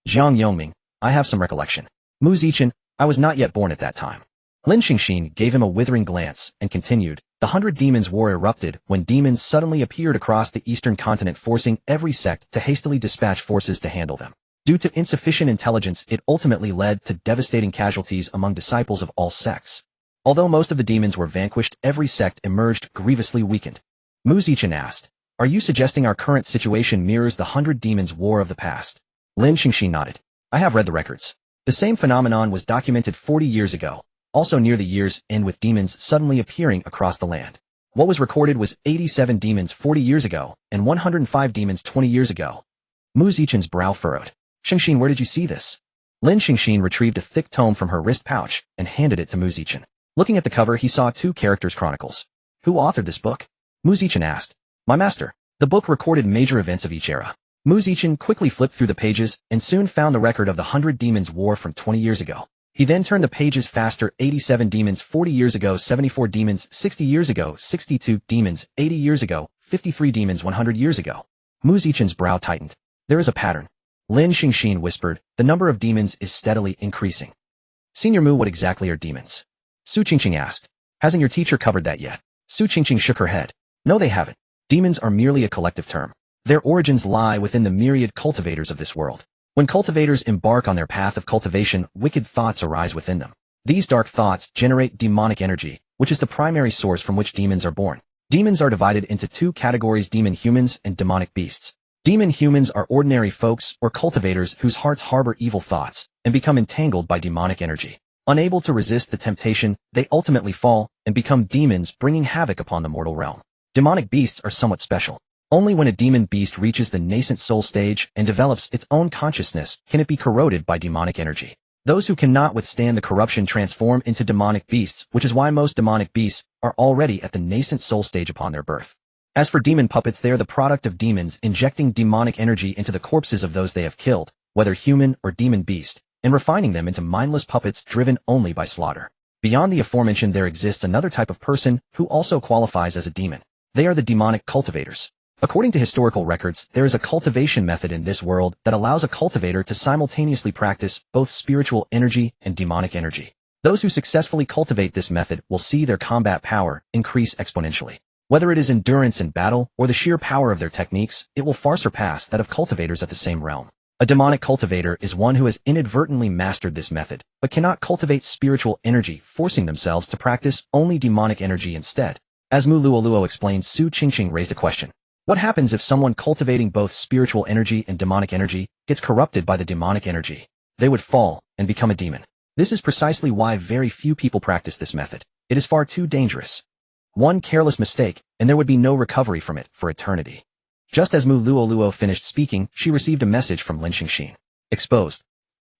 Jiang Yongming, "I have some recollection." Mu Zichen, "I was not yet born at that time." Lin Xingxin gave him a withering glance and continued, "The 100 Demons War erupted when demons suddenly appeared across the eastern continent, forcing every sect to hastily dispatch forces to handle them. Due to insufficient intelligence, it ultimately led to devastating casualties among disciples of all sects. Although most of the demons were vanquished, every sect emerged grievously weakened." Mu Zichen asked, "Are you suggesting our current situation mirrors the 100 Demons War of the past?" Lin Xingxin nodded. "I have read the records. The same phenomenon was documented 40 years ago, also near the year's end, with demons suddenly appearing across the land. What was recorded was 87 demons 40 years ago, and 105 demons 20 years ago." Mu Zichen's brow furrowed. "Xingxin, where did you see this?" Lin Xingxin retrieved a thick tome from her wrist pouch and handed it to Mu Zichen. Looking at the cover, he saw 2 characters' chronicles. "Who authored this book?" Mu Zichen asked. "My master." The book recorded major events of each era. Mu Zichen quickly flipped through the pages and soon found the record of the 100 Demons War from 20 years ago. He then turned the pages faster. 87 demons 40 years ago, 74 demons 60 years ago, 62 demons 80 years ago, 53 demons 100 years ago. Mu Zichen's brow tightened. "There is a pattern." Lin Xingxin whispered, "The number of demons is steadily increasing." "Senior Mu, what exactly are demons?" Su Qingqing asked. "Hasn't your teacher covered that yet?" Su Qingqing shook her head. "No, they haven't. Demons are merely a collective term. Their origins lie within the myriad cultivators of this world. When cultivators embark on their path of cultivation, wicked thoughts arise within them. These dark thoughts generate demonic energy, which is the primary source from which demons are born. Demons are divided into 2 categories: demon humans and demonic beasts. Demon humans are ordinary folks or cultivators whose hearts harbor evil thoughts and become entangled by demonic energy. Unable to resist the temptation, they ultimately fall and become demons, bringing havoc upon the mortal realm. Demonic beasts are somewhat special. Only when a demon beast reaches the nascent soul stage and develops its own consciousness can it be corroded by demonic energy. Those who cannot withstand the corruption transform into demonic beasts, which is why most demonic beasts are already at the nascent soul stage upon their birth. As for demon puppets, they are the product of demons injecting demonic energy into the corpses of those they have killed, whether human or demon beast, and refining them into mindless puppets driven only by slaughter. Beyond the aforementioned, there exists another type of person who also qualifies as a demon. They are the demonic cultivators. According to historical records, there is a cultivation method in this world that allows a cultivator to simultaneously practice both spiritual energy and demonic energy. Those who successfully cultivate this method will see their combat power increase exponentially. Whether it is endurance in battle or the sheer power of their techniques, it will far surpass that of cultivators at the same realm. A demonic cultivator is one who has inadvertently mastered this method, but cannot cultivate spiritual energy, forcing themselves to practice only demonic energy instead. As Mu Luoluo explained, Su Qingqing raised a question. What happens if someone cultivating both spiritual energy and demonic energy gets corrupted by the demonic energy? They would fall and become a demon. This is precisely why very few people practice this method. It is far too dangerous. One careless mistake, and there would be no recovery from it for eternity. Just as Mu Luoluo finished speaking, she received a message from Lin Xingxin. Exposed.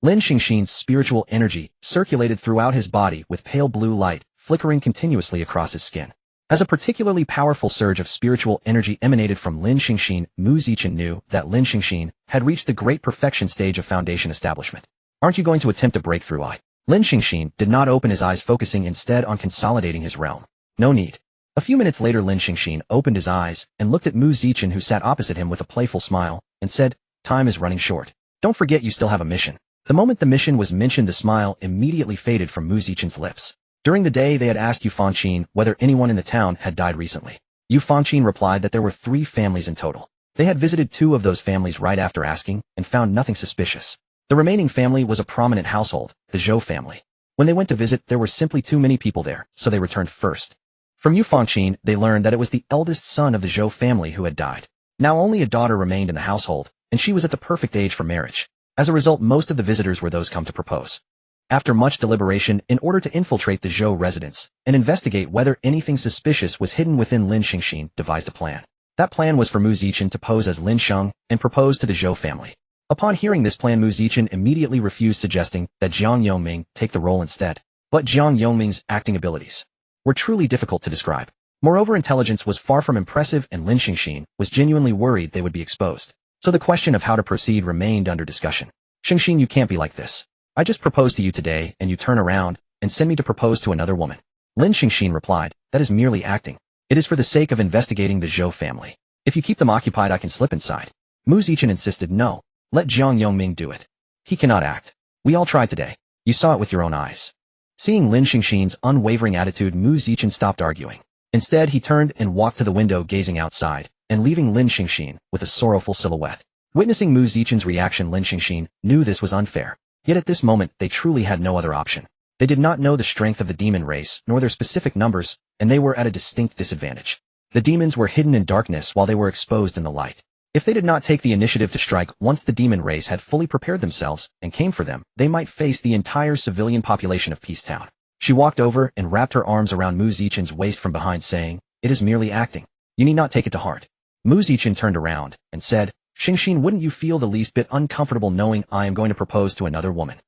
Lin Xingxin's spiritual energy circulated throughout his body with pale blue light, flickering continuously across his skin. As a particularly powerful surge of spiritual energy emanated from Lin Xingxin, Mu Zichen knew that Lin Xingxin had reached the great perfection stage of foundation establishment. Aren't you going to attempt a breakthrough? Lin Xingxin did not open his eyes, focusing instead on consolidating his realm. No need. A few minutes later, Lin Xingxin opened his eyes and looked at Mu Zichen, who sat opposite him with a playful smile, and said, "Time is running short. Don't forget you still have a mission." The moment the mission was mentioned, the smile immediately faded from Mu Zichen's lips. During the day, they had asked Yu Fangqin whether anyone in the town had died recently. Yu Fangqin replied that there were 3 families in total. They had visited 2 of those families right after asking, and found nothing suspicious. The remaining family was a prominent household, the Zhou family. When they went to visit, there were simply too many people there, so they returned first. From Yu Fangqin, they learned that it was the eldest son of the Zhou family who had died. Now only a daughter remained in the household, and she was at the perfect age for marriage. As a result, most of the visitors were those come to propose. After much deliberation, in order to infiltrate the Zhou residence and investigate whether anything suspicious was hidden within, Lin Xingxin devised a plan. That plan was for Mu Zichen to pose as Lin Sheng and propose to the Zhou family. Upon hearing this plan, Mu Zichen immediately refused, suggesting that Jiang Yongming take the role instead. But Jiang Yongming's acting abilities were truly difficult to describe. Moreover, intelligence was far from impressive, and Lin Xingxin was genuinely worried they would be exposed. So the question of how to proceed remained under discussion. "Xingxin, you can't be like this. I just proposed to you today, and you turn around and send me to propose to another woman." Lin Xingxin replied, "That is merely acting. It is for the sake of investigating the Zhou family. If you keep them occupied, I can slip inside." Mu Zichen insisted, "No, let Jiang Yongming do it. He cannot act. We all tried today. You saw it with your own eyes." Seeing Lin Xingxin's unwavering attitude, Mu Zichen stopped arguing. Instead, he turned and walked to the window, gazing outside, and leaving Lin Xingxin with a sorrowful silhouette. Witnessing Mu Zichen's reaction, Lin Xingxin knew this was unfair. Yet at this moment, they truly had no other option. They did not know the strength of the demon race, nor their specific numbers, and they were at a distinct disadvantage. The demons were hidden in darkness while they were exposed in the light. If they did not take the initiative to strike once the demon race had fully prepared themselves and came for them, they might face the entire civilian population of Peacetown. She walked over and wrapped her arms around Mu Zichen's waist from behind, saying, "It is merely acting. You need not take it to heart." Mu Zichen turned around and said, "Xingxin, wouldn't you feel the least bit uncomfortable knowing I am going to propose to another woman?"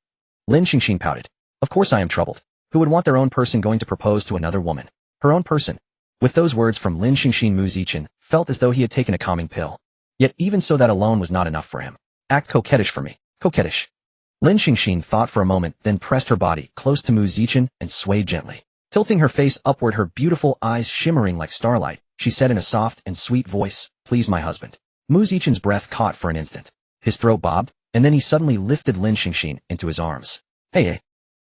Lin Xingxin pouted. "Of course I am troubled. Who would want their own person going to propose to another woman? Her own person?" With those words from Lin Xingxin, Mu Zichen felt as though he had taken a calming pill. Yet even so, that alone was not enough for him. "Act coquettish for me. Coquettish." Lin Xingxin thought for a moment, then pressed her body close to Mu Zichen and swayed gently. Tilting her face upward, her beautiful eyes shimmering like starlight, she said in a soft and sweet voice, "Please, my husband." Mu Zichen's breath caught for an instant. His throat bobbed, and then he suddenly lifted Lin Xingxin into his arms. Hey.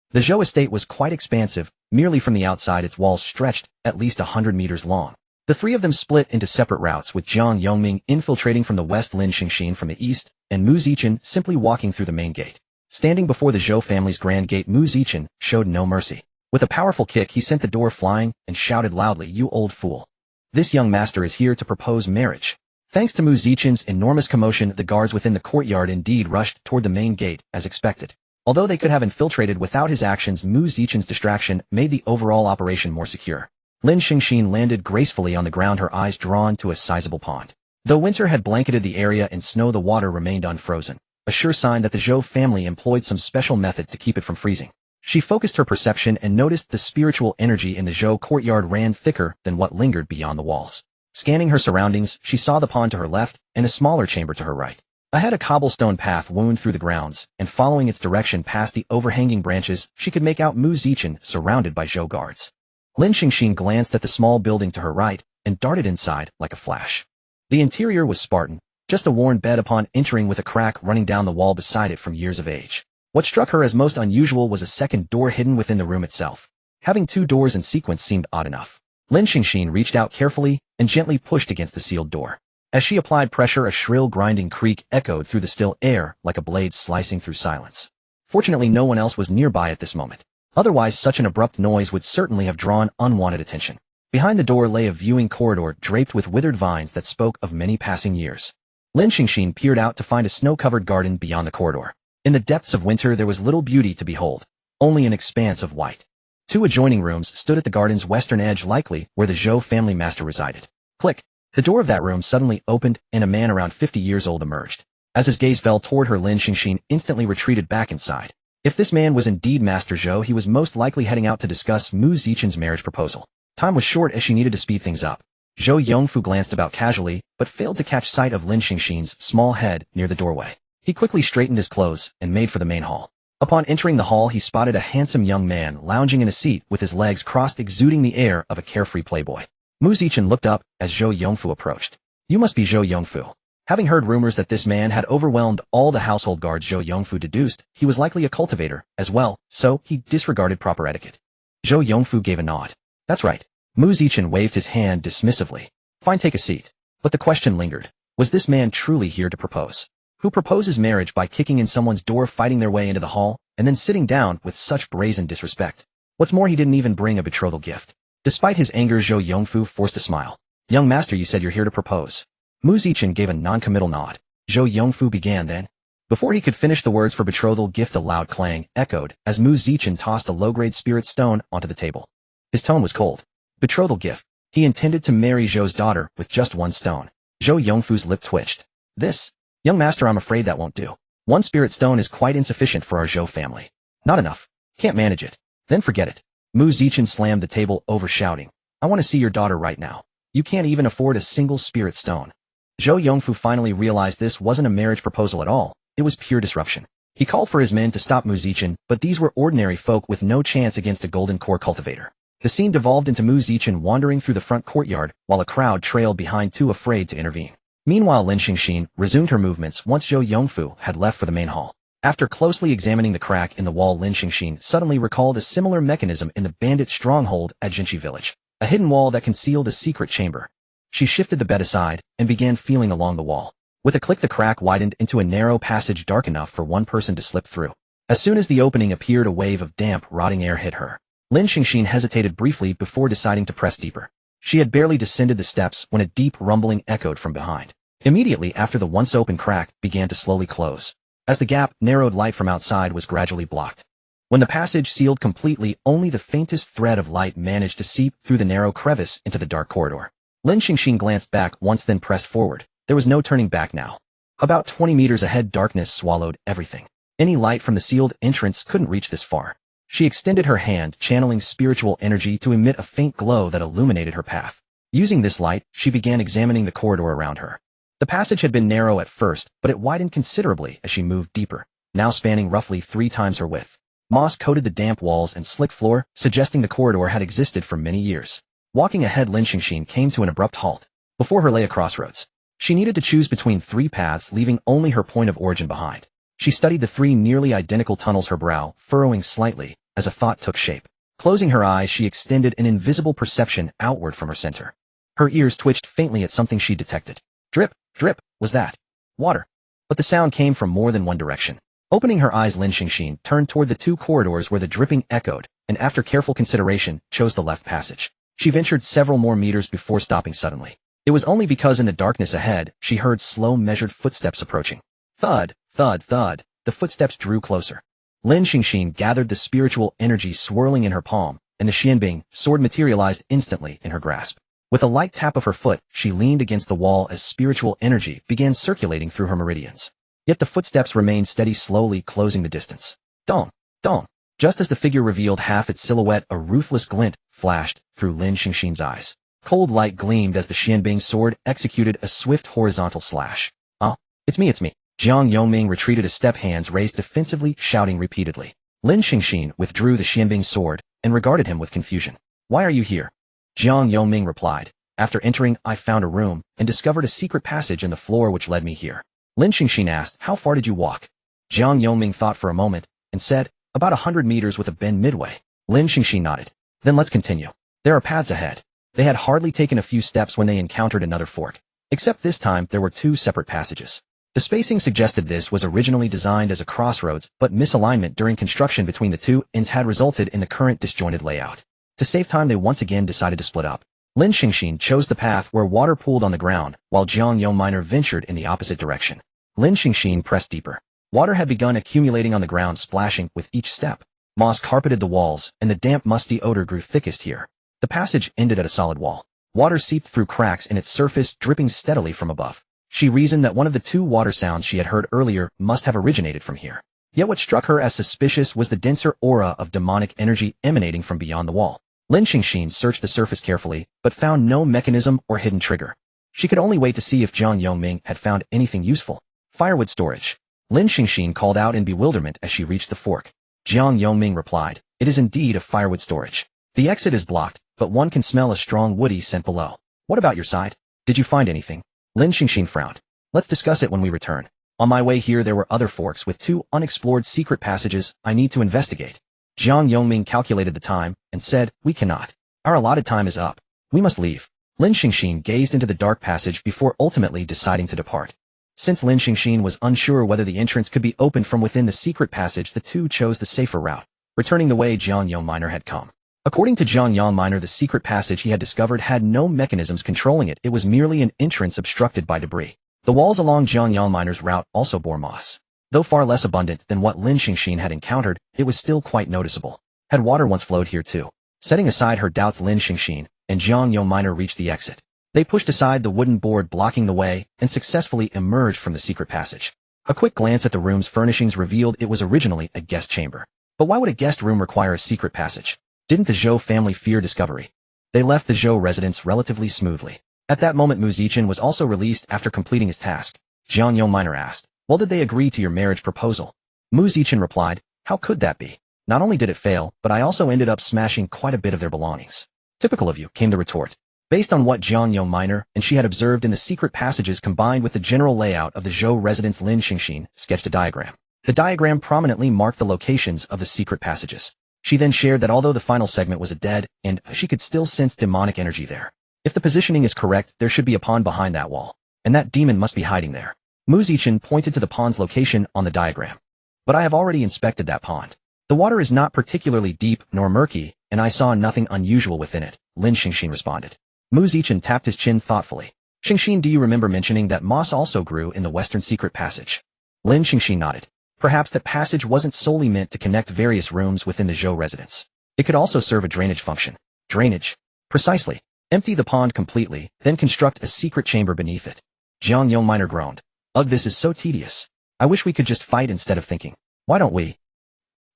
The Zhou estate was quite expansive. Merely from the outside, its walls stretched at least 100 meters long. The 3 of them split into separate routes, with Jiang Yongming infiltrating from the west, Lin Xingxin from the east, and Mu Zichen simply walking through the main gate. Standing before the Zhou family's grand gate, Mu Zichen showed no mercy. With a powerful kick, he sent the door flying and shouted loudly, "You old fool. This young master is here to propose marriage." Thanks to Mu Zichen's enormous commotion, the guards within the courtyard indeed rushed toward the main gate, as expected. Although they could have infiltrated without his actions, Mu Zichen's distraction made the overall operation more secure. Lin Xingxin landed gracefully on the ground, her eyes drawn to a sizable pond. Though winter had blanketed the area in snow, the water remained unfrozen, a sure sign that the Zhou family employed some special method to keep it from freezing. She focused her perception and noticed the spiritual energy in the Zhou courtyard ran thicker than what lingered beyond the walls. Scanning her surroundings, she saw the pond to her left and a smaller chamber to her right. Ahead, a cobblestone path wound through the grounds, and following its direction past the overhanging branches, she could make out Mu Zichen surrounded by Zhou guards. Lin Xingxin glanced at the small building to her right and darted inside like a flash. The interior was Spartan, just a worn bed upon entering with a crack running down the wall beside it from years of age. What struck her as most unusual was a second door hidden within the room itself. Having two doors in sequence seemed odd enough. Lin Xingxin reached out carefully and gently pushed against the sealed door. As she applied pressure, a shrill grinding creak echoed through the still air like a blade slicing through silence. Fortunately, no one else was nearby at this moment. Otherwise, such an abrupt noise would certainly have drawn unwanted attention. Behind the door lay a viewing corridor draped with withered vines that spoke of many passing years. Lin Xingxin peered out to find a snow-covered garden beyond the corridor. In the depths of winter, there was little beauty to behold, only an expanse of white. Two adjoining rooms stood at the garden's western edge, likely where the Zhou family master resided. Click! The door of that room suddenly opened, and a man around 50 years old emerged. As his gaze fell toward her, Lin Xingxin instantly retreated back inside. If this man was indeed Master Zhou, he was most likely heading out to discuss Mu Zichen's marriage proposal. Time was short as she needed to speed things up. Zhou Yongfu glanced about casually, but failed to catch sight of Lin Xingxin's small head near the doorway. He quickly straightened his clothes and made for the main hall. Upon entering the hall, he spotted a handsome young man lounging in a seat with his legs crossed, exuding the air of a carefree playboy. Mu Zichen looked up as Zhou Yongfu approached. "You must be Zhou Yongfu." Having heard rumors that this man had overwhelmed all the household guards, Zhou Yongfu deduced he was likely a cultivator as well, so he disregarded proper etiquette. Zhou Yongfu gave a nod. "That's right." Mu Zichen waved his hand dismissively. "Fine, take a seat." But the question lingered. Was this man truly here to propose? Who proposes marriage by kicking in someone's door, fighting their way into the hall, and then sitting down with such brazen disrespect? What's more, he didn't even bring a betrothal gift. Despite his anger, Zhou Yongfu forced a smile. "Young master, you said you're here to propose." Mu Zichen gave a non-committal nod. Zhou Yongfu began then. Before he could finish the words for betrothal gift, a loud clang echoed as Mu Zichen tossed a low-grade spirit stone onto the table. His tone was cold. Betrothal gift. He intended to marry Zhou's daughter with just one stone. Zhou Yongfu's lip twitched. "This? Young master, I'm afraid that won't do. One spirit stone is quite insufficient for our Zhou family." "Not enough. Can't manage it." "Then forget it." Mu Zichen slammed the table over, shouting, "I want to see your daughter right now. You can't even afford a single spirit stone." Zhou Yongfu finally realized this wasn't a marriage proposal at all. It was pure disruption. He called for his men to stop Mu Zichen, but these were ordinary folk with no chance against a golden core cultivator. The scene devolved into Mu Zichen wandering through the front courtyard while a crowd trailed behind, too afraid to intervene. Meanwhile, Lin Xingxin resumed her movements once Zhou Yongfu had left for the main hall. After closely examining the crack in the wall, Lin Xingxin suddenly recalled a similar mechanism in the bandit stronghold at Jinshi village, a hidden wall that concealed a secret chamber. She shifted the bed aside and began feeling along the wall. With a click, the crack widened into a narrow passage dark enough for one person to slip through. As soon as the opening appeared, a wave of damp, rotting air hit her. Lin Xingxin hesitated briefly before deciding to press deeper. She had barely descended the steps when a deep rumbling echoed from behind. Immediately after, the once open crack began to slowly close. As the gap narrowed, light from outside was gradually blocked. When the passage sealed completely, only the faintest thread of light managed to seep through the narrow crevice into the dark corridor. Lin Xingxin glanced back once, then pressed forward. There was no turning back now. About 20 meters ahead, darkness swallowed everything. Any light from the sealed entrance couldn't reach this far. She extended her hand, channeling spiritual energy to emit a faint glow that illuminated her path. Using this light, she began examining the corridor around her. The passage had been narrow at first, but it widened considerably as she moved deeper, now spanning roughly 3 times her width. Moss coated the damp walls and slick floor, suggesting the corridor had existed for many years. Walking ahead, Lin Xingxin came to an abrupt halt. Before her lay a crossroads. She needed to choose between 3 paths, leaving only her point of origin behind. She studied the 3 nearly identical tunnels, her brow furrowing slightly as a thought took shape. Closing her eyes, she extended an invisible perception outward from her center. Her ears twitched faintly at something she detected. Drip, drip, was that water? But the sound came from more than one direction. Opening her eyes, Lin Xingxin turned toward the 2 corridors where the dripping echoed, and after careful consideration, chose the left passage. She ventured several more meters before stopping suddenly. It was only because in the darkness ahead, she heard slow measured footsteps approaching. Thud, thud, thud, the footsteps drew closer. Lin Xingxin gathered the spiritual energy swirling in her palm, and the Xianbing sword materialized instantly in her grasp. With a light tap of her foot, she leaned against the wall as spiritual energy began circulating through her meridians. Yet the footsteps remained steady, slowly closing the distance. Dong, dong. Just as the figure revealed half its silhouette, a ruthless glint flashed through Lin Xingxin's eyes. Cold light gleamed as the Xianbing sword executed a swift horizontal slash. "Oh, it's me, it's me." Jiang Yongming retreated a step, hands raised defensively, shouting repeatedly. Lin Xingxin withdrew the Xianbing sword and regarded him with confusion. "Why are you here?" Jiang Yongming replied. "After entering, I found a room and discovered a secret passage in the floor which led me here." Lin Xingxin asked, "How far did you walk?" Jiang Yongming thought for a moment and said, "About 100 meters with a bend midway." Lin Xingxin nodded. "Then let's continue. There are paths ahead." They had hardly taken a few steps when they encountered another fork. Except this time there were two separate passages. The spacing suggested this was originally designed as a crossroads, but misalignment during construction between the two ends had resulted in the current disjointed layout. To save time, they once again decided to split up. Lin Xingxin chose the path where water pooled on the ground, while Jiang Yongminer ventured in the opposite direction. Lin Xingxin pressed deeper. Water had begun accumulating on the ground, splashing with each step. Moss carpeted the walls, and the damp, musty odor grew thickest here. The passage ended at a solid wall. Water seeped through cracks in its surface, dripping steadily from above. She reasoned that one of the two water sounds she had heard earlier must have originated from here. Yet what struck her as suspicious was the denser aura of demonic energy emanating from beyond the wall. Lin Xingxin searched the surface carefully, but found no mechanism or hidden trigger. She could only wait to see if Jiang Yongming had found anything useful. "Firewood storage." Lin Xingxin called out in bewilderment as she reached the fork. Jiang Yongming replied, "It is indeed a firewood storage. The exit is blocked, but one can smell a strong woody scent below. What about your side? Did you find anything?" Lin Xingxin frowned. "Let's discuss it when we return. On my way here there were other forks with two unexplored secret passages I need to investigate." Jiang Yongming calculated the time and said, "We cannot. Our allotted time is up. We must leave." Lin Xingxin gazed into the dark passage before ultimately deciding to depart. Since Lin Xingxin was unsure whether the entrance could be opened from within the secret passage, the two chose the safer route, returning the way Jiang Yongminer had come. According to Jiang Yongminer, the secret passage he had discovered had no mechanisms controlling it. It was merely an entrance obstructed by debris. The walls along Jiang Yongminer's route also bore moss. Though far less abundant than what Lin Xingxin had encountered, it was still quite noticeable. Had water once flowed here too? Setting aside her doubts, Lin Xingxin and Jiang Yongminer reached the exit. They pushed aside the wooden board blocking the way and successfully emerged from the secret passage. A quick glance at the room's furnishings revealed it was originally a guest chamber. But why would a guest room require a secret passage? Didn't the Zhou family fear discovery? They left the Zhou residence relatively smoothly. At that moment, Mu Zichen was also released after completing his task. Jiang Yongminer asked, "Well, did they agree to your marriage proposal?" Mu Zichen replied, "How could that be? Not only did it fail, but I also ended up smashing quite a bit of their belongings." "Typical of you," came the retort. Based on what Jiang Yongminer and she had observed in the secret passages combined with the general layout of the Zhou residence, Lin Xingxin sketched a diagram. The diagram prominently marked the locations of the secret passages. She then shared that although the final segment was a dead end, she could still sense demonic energy there. If the positioning is correct, there should be a pond behind that wall, and that demon must be hiding there. Mu Zichen pointed to the pond's location on the diagram. "But I have already inspected that pond. The water is not particularly deep nor murky, and I saw nothing unusual within it," Lin Xingxin responded. Mu Zichen tapped his chin thoughtfully. "Xingxin, do you remember mentioning that moss also grew in the western secret passage?" Lin Xingxin nodded. Perhaps that passage wasn't solely meant to connect various rooms within the Zhou residence. It could also serve a drainage function. Drainage? Precisely. Empty the pond completely, then construct a secret chamber beneath it. Jiang Yongminer groaned. "Ugh, this is so tedious. I wish we could just fight instead of thinking. Why don't we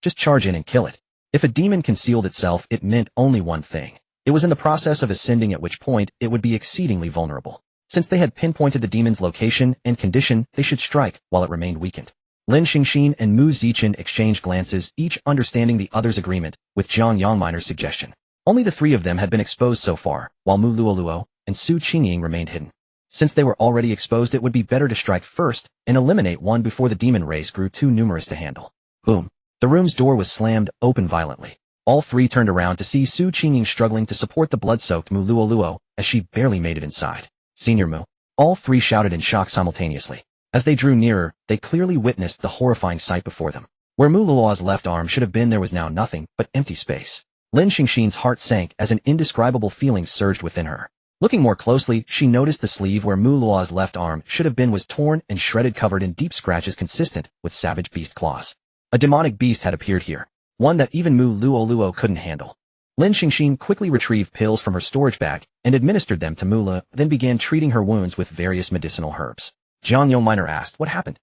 just charge in and kill it?" If a demon concealed itself, it meant only one thing. It was in the process of ascending, at which point it would be exceedingly vulnerable. Since they had pinpointed the demon's location and condition, they should strike while it remained weakened. Lin Xingxin and Mu Zichen exchanged glances, each understanding the other's agreement with Jiang Yongminer's suggestion. Only the three of them had been exposed so far, while Mu Luoluo and Su Qingying remained hidden. Since they were already exposed, it would be better to strike first and eliminate one before the demon race grew too numerous to handle. Boom. The room's door was slammed open violently. All three turned around to see Su Qingying struggling to support the blood-soaked Mu Luoluo as she barely made it inside. "Senior Mu." All three shouted in shock simultaneously. As they drew nearer, they clearly witnessed the horrifying sight before them. Where Mu Luoluo's left arm should have been, there was now nothing but empty space. Lin Xingxin's heart sank as an indescribable feeling surged within her. Looking more closely, she noticed the sleeve where Mu Luo's left arm should have been was torn and shredded, covered in deep scratches consistent with savage beast claws. A demonic beast had appeared here, one that even Mu Luo couldn't handle. Lin Xingxin quickly retrieved pills from her storage bag and administered them to Mu Luo, then began treating her wounds with various medicinal herbs. Jiang Yongminer asked, "What happened?"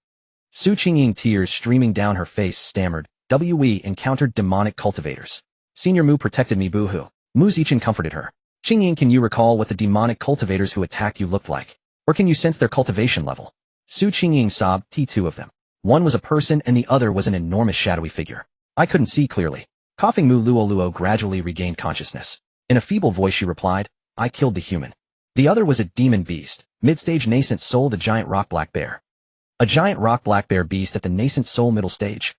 Su Qingying, tears streaming down her face, stammered, "We encountered demonic cultivators. Senior Mu protected me, boo-hoo." Mu Zichen comforted her. "Qingying, can you recall what the demonic cultivators who attacked you looked like? Or can you sense their cultivation level?" Su Qingying sobbed, "Two of them. One was a person and the other was an enormous shadowy figure. I couldn't see clearly." Coughing, Mu Luo gradually regained consciousness. In a feeble voice she replied, "I killed the human. The other was a demon beast, mid-stage nascent soul, the giant rock black bear." A giant rock black bear beast at the nascent soul middle stage?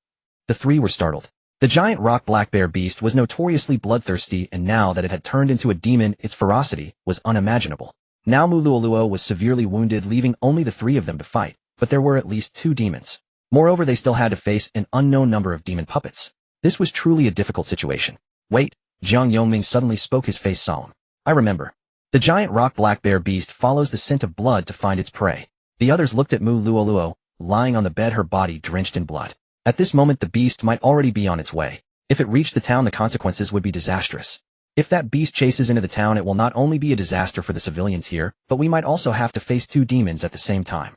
The three were startled. The giant rock black bear beast was notoriously bloodthirsty, and now that it had turned into a demon, its ferocity was unimaginable. Now Mu Luo was severely wounded, leaving only the three of them to fight, but there were at least 2 demons. Moreover, they still had to face an unknown number of demon puppets. This was truly a difficult situation. "Wait," Jiang Yongming suddenly spoke, his face solemn. "I remember. The giant rock black bear beast follows the scent of blood to find its prey." The others looked at Mu Luo, lying on the bed, her body drenched in blood. At this moment the beast might already be on its way. If it reached the town, the consequences would be disastrous. If that beast chases into the town, it will not only be a disaster for the civilians here, but we might also have to face 2 demons at the same time.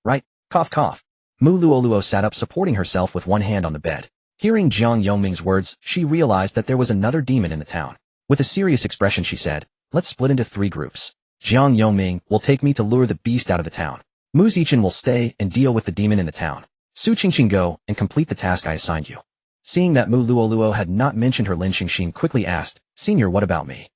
Right? Cough cough. Mu Luo sat up, supporting herself with one hand on the bed. Hearing Jiang Yongming's words, she realized that there was another demon in the town. With a serious expression she said, "Let's split into 3 groups. Jiang Yongming will take me to lure the beast out of the town. Mu Zichen will stay and deal with the demon in the town. Su Qingxin, go and complete the task I assigned you." Seeing that Mu Luo had not mentioned her, Lin Xingxin quickly asked, "Senior, what about me?"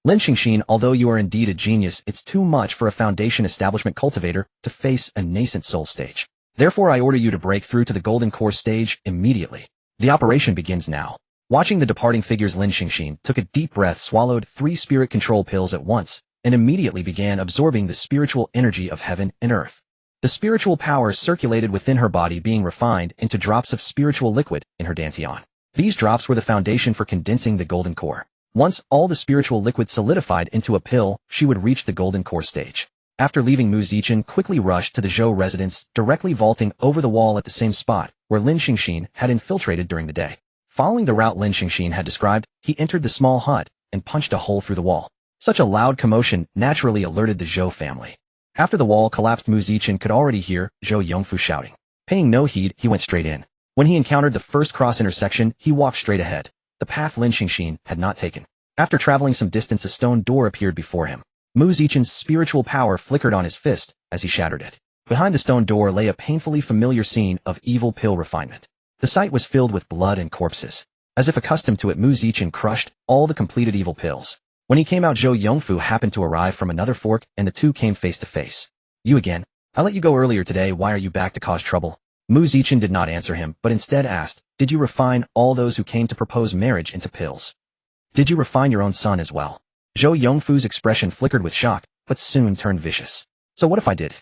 "Lin Xingxin, although you are indeed a genius, it's too much for a foundation establishment cultivator to face a nascent soul stage. Therefore I order you to break through to the golden core stage immediately. The operation begins now." Watching the departing figures, Lin Xingxin took a deep breath, swallowed 3 spirit control pills at once, and immediately began absorbing the spiritual energy of heaven and earth. The spiritual power circulated within her body, being refined into drops of spiritual liquid in her dantian. These drops were the foundation for condensing the golden core. Once all the spiritual liquid solidified into a pill, she would reach the golden core stage. After leaving, Mu Zichen quickly rushed to the Zhou residence, directly vaulting over the wall at the same spot where Lin Xingxin had infiltrated during the day. Following the route Lin Xingxin had described, he entered the small hut and punched a hole through the wall. Such a loud commotion naturally alerted the Zhou family. After the wall collapsed, Mu Zichen could already hear Zhou Yongfu shouting. Paying no heed, he went straight in. When he encountered the first cross intersection, he walked straight ahead, the path Lin Xingxin had not taken. After traveling some distance, a stone door appeared before him. Mu Zichen's spiritual power flickered on his fist as he shattered it. Behind the stone door lay a painfully familiar scene of evil pill refinement. The site was filled with blood and corpses. As if accustomed to it, Mu Zichen crushed all the completed evil pills. When he came out, Zhou Yongfu happened to arrive from another fork, and the two came face to face. "You again? I let you go earlier today. Why are you back to cause trouble?" Mu Zichen did not answer him, but instead asked, "Did you refine all those who came to propose marriage into pills? Did you refine your own son as well?" Zhou Yongfu's expression flickered with shock, but soon turned vicious. "So what if I did?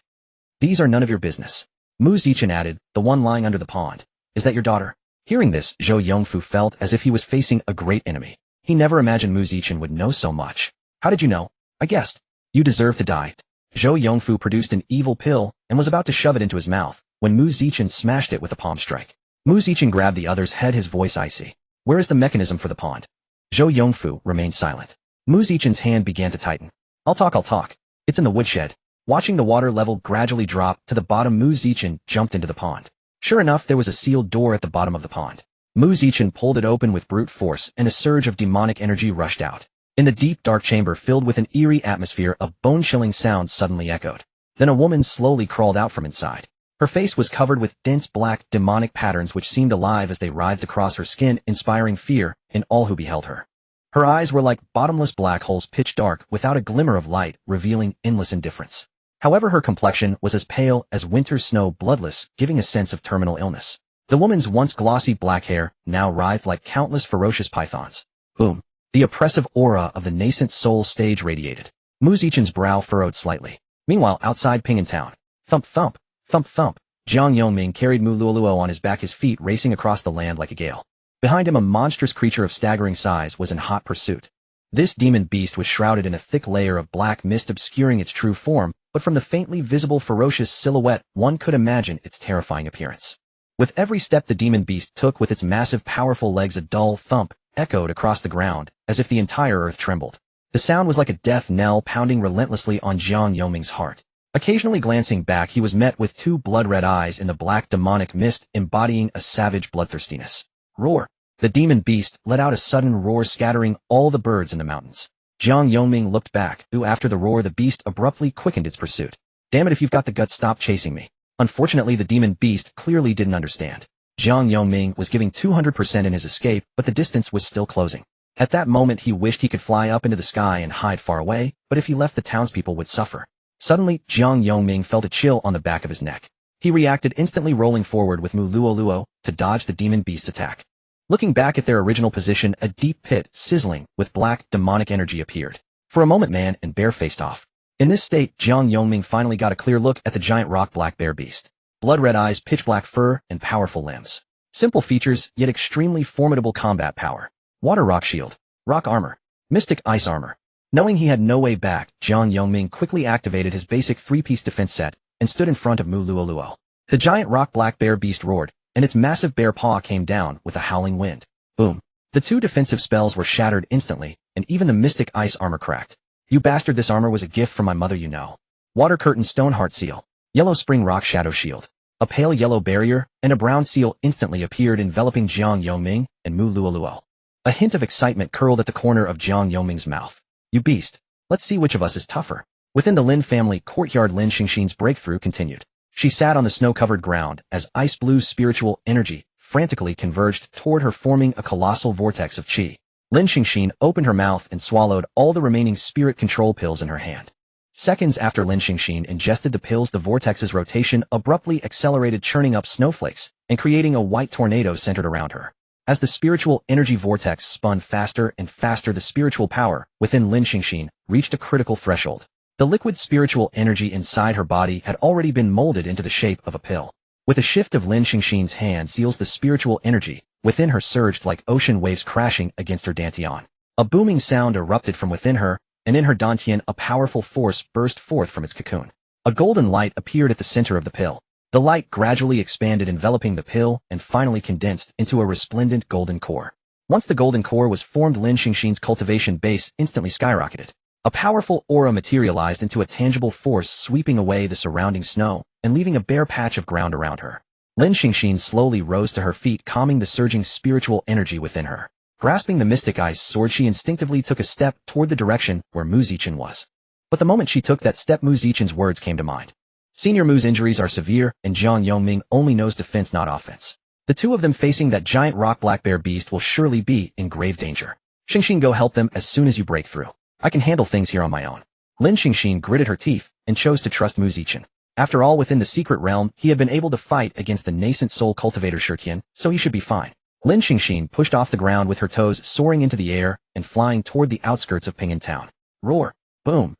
These are none of your business." Mu Zichen added, "The one lying under the pond. Is that your daughter?" Hearing this, Zhou Yongfu felt as if he was facing a great enemy. He never imagined Mu Zichen would know so much. "How did you know?" "I guessed. You deserve to die." Zhou Yongfu produced an evil pill and was about to shove it into his mouth when Mu Zichen smashed it with a palm strike. Mu Zichen grabbed the other's head, his voice icy. "Where is the mechanism for the pond?" Zhou Yongfu remained silent. Mu Zichen's hand began to tighten. I'll talk. It's in the woodshed." Watching the water level gradually drop to the bottom, Mu Zichen jumped into the pond. Sure enough, there was a sealed door at the bottom of the pond. Mu Zichen pulled it open with brute force, and a surge of demonic energy rushed out. In the deep, dark chamber filled with an eerie atmosphere, a bone-chilling sound suddenly echoed. Then a woman slowly crawled out from inside. Her face was covered with dense black, demonic patterns which seemed alive as they writhed across her skin, inspiring fear in all who beheld her. Her eyes were like bottomless black holes, pitch dark, without a glimmer of light, revealing endless indifference. However, her complexion was as pale as winter's snow, bloodless, giving a sense of terminal illness. The woman's once glossy black hair now writhed like countless ferocious pythons. Boom. The oppressive aura of the nascent soul stage radiated. Mu Zichen's brow furrowed slightly. Meanwhile, outside Ping'an town. Thump thump, thump thump. Jiang Yongming carried Mu Luo on his back, his feet racing across the land like a gale. Behind him, a monstrous creature of staggering size was in hot pursuit. This demon beast was shrouded in a thick layer of black mist obscuring its true form, but from the faintly visible ferocious silhouette one could imagine its terrifying appearance. With every step the demon beast took with its massive powerful legs, a dull thump echoed across the ground, as if the entire earth trembled. The sound was like a death knell pounding relentlessly on Jiang Yongming's heart. Occasionally glancing back, he was met with two blood-red eyes in the black demonic mist embodying a savage bloodthirstiness. Roar! The demon beast let out a sudden roar, scattering all the birds in the mountains. Jiang Yongming looked back, after the roar the beast abruptly quickened its pursuit. Damn it, if you've got the guts, stop chasing me. Unfortunately, the demon beast clearly didn't understand. Jiang Yongming was giving 200% in his escape, but the distance was still closing. At that moment he wished he could fly up into the sky and hide far away, but if he left the townspeople would suffer. Suddenly, Jiang Yongming felt a chill on the back of his neck. He reacted, instantly rolling forward with Mu Luo Luo to dodge the demon beast's attack. Looking back at their original position, a deep pit, sizzling with black, demonic energy appeared. For a moment man and bear faced off. In this state, Jiang Yongming finally got a clear look at the giant rock black bear beast. Blood-red eyes, pitch-black fur, and powerful limbs. Simple features, yet extremely formidable combat power. Water rock shield, rock armor, mystic ice armor. Knowing he had no way back, Jiang Yongming quickly activated his basic three-piece defense set and stood in front of Mu Luo Luo. The giant rock black bear beast roared, and its massive bear paw came down with a howling wind. Boom. The two defensive spells were shattered instantly, and even the mystic ice armor cracked. You bastard, this armor was a gift from my mother, you know. Water curtain, stoneheart seal, yellow spring rock shadow shield. A pale yellow barrier and a brown seal instantly appeared, enveloping Jiang Yongming and Mu Luo Luo. A hint of excitement curled at the corner of Jiang Yongming's mouth. You beast. Let's see which of us is tougher. Within the Lin family courtyard, Lin Xingxin's breakthrough continued. She sat on the snow-covered ground as ice blue spiritual energy frantically converged toward her, forming a colossal vortex of qi. Lin Xingxin opened her mouth and swallowed all the remaining spirit control pills in her hand. Seconds after Lin Xingxin ingested the pills, the vortex's rotation abruptly accelerated, churning up snowflakes and creating a white tornado centered around her. As the spiritual energy vortex spun faster and faster, the spiritual power within Lin Xingxin reached a critical threshold. The liquid spiritual energy inside her body had already been molded into the shape of a pill. With a shift of Lin Xingxin's hand seals, the spiritual energy within her surged like ocean waves crashing against her dantian. A booming sound erupted from within her, and in her dantian a powerful force burst forth from its cocoon. A golden light appeared at the center of the pill. The light gradually expanded, enveloping the pill, and finally condensed into a resplendent golden core. Once the golden core was formed, Lin Xingxin's cultivation base instantly skyrocketed. A powerful aura materialized into a tangible force, sweeping away the surrounding snow and leaving a bare patch of ground around her. Lin Xingxin slowly rose to her feet, calming the surging spiritual energy within her. Grasping the mystic ice sword, she instinctively took a step toward the direction where Mu Zichen was. But the moment she took that step, Mu Zichen's words came to mind. Senior Mu's injuries are severe, and Jiang Yongming only knows defense, not offense. The two of them facing that giant rock black bear beast will surely be in grave danger. Xingxin, go help them as soon as you break through. I can handle things here on my own. Lin Xingxin gritted her teeth and chose to trust Mu Zichen. After all, within the secret realm, he had been able to fight against the nascent soul cultivator Shirtian, so he should be fine. Lin Xingxin pushed off the ground with her toes soaring into the air and flying toward the outskirts of Ping'an Town. Roar! Boom!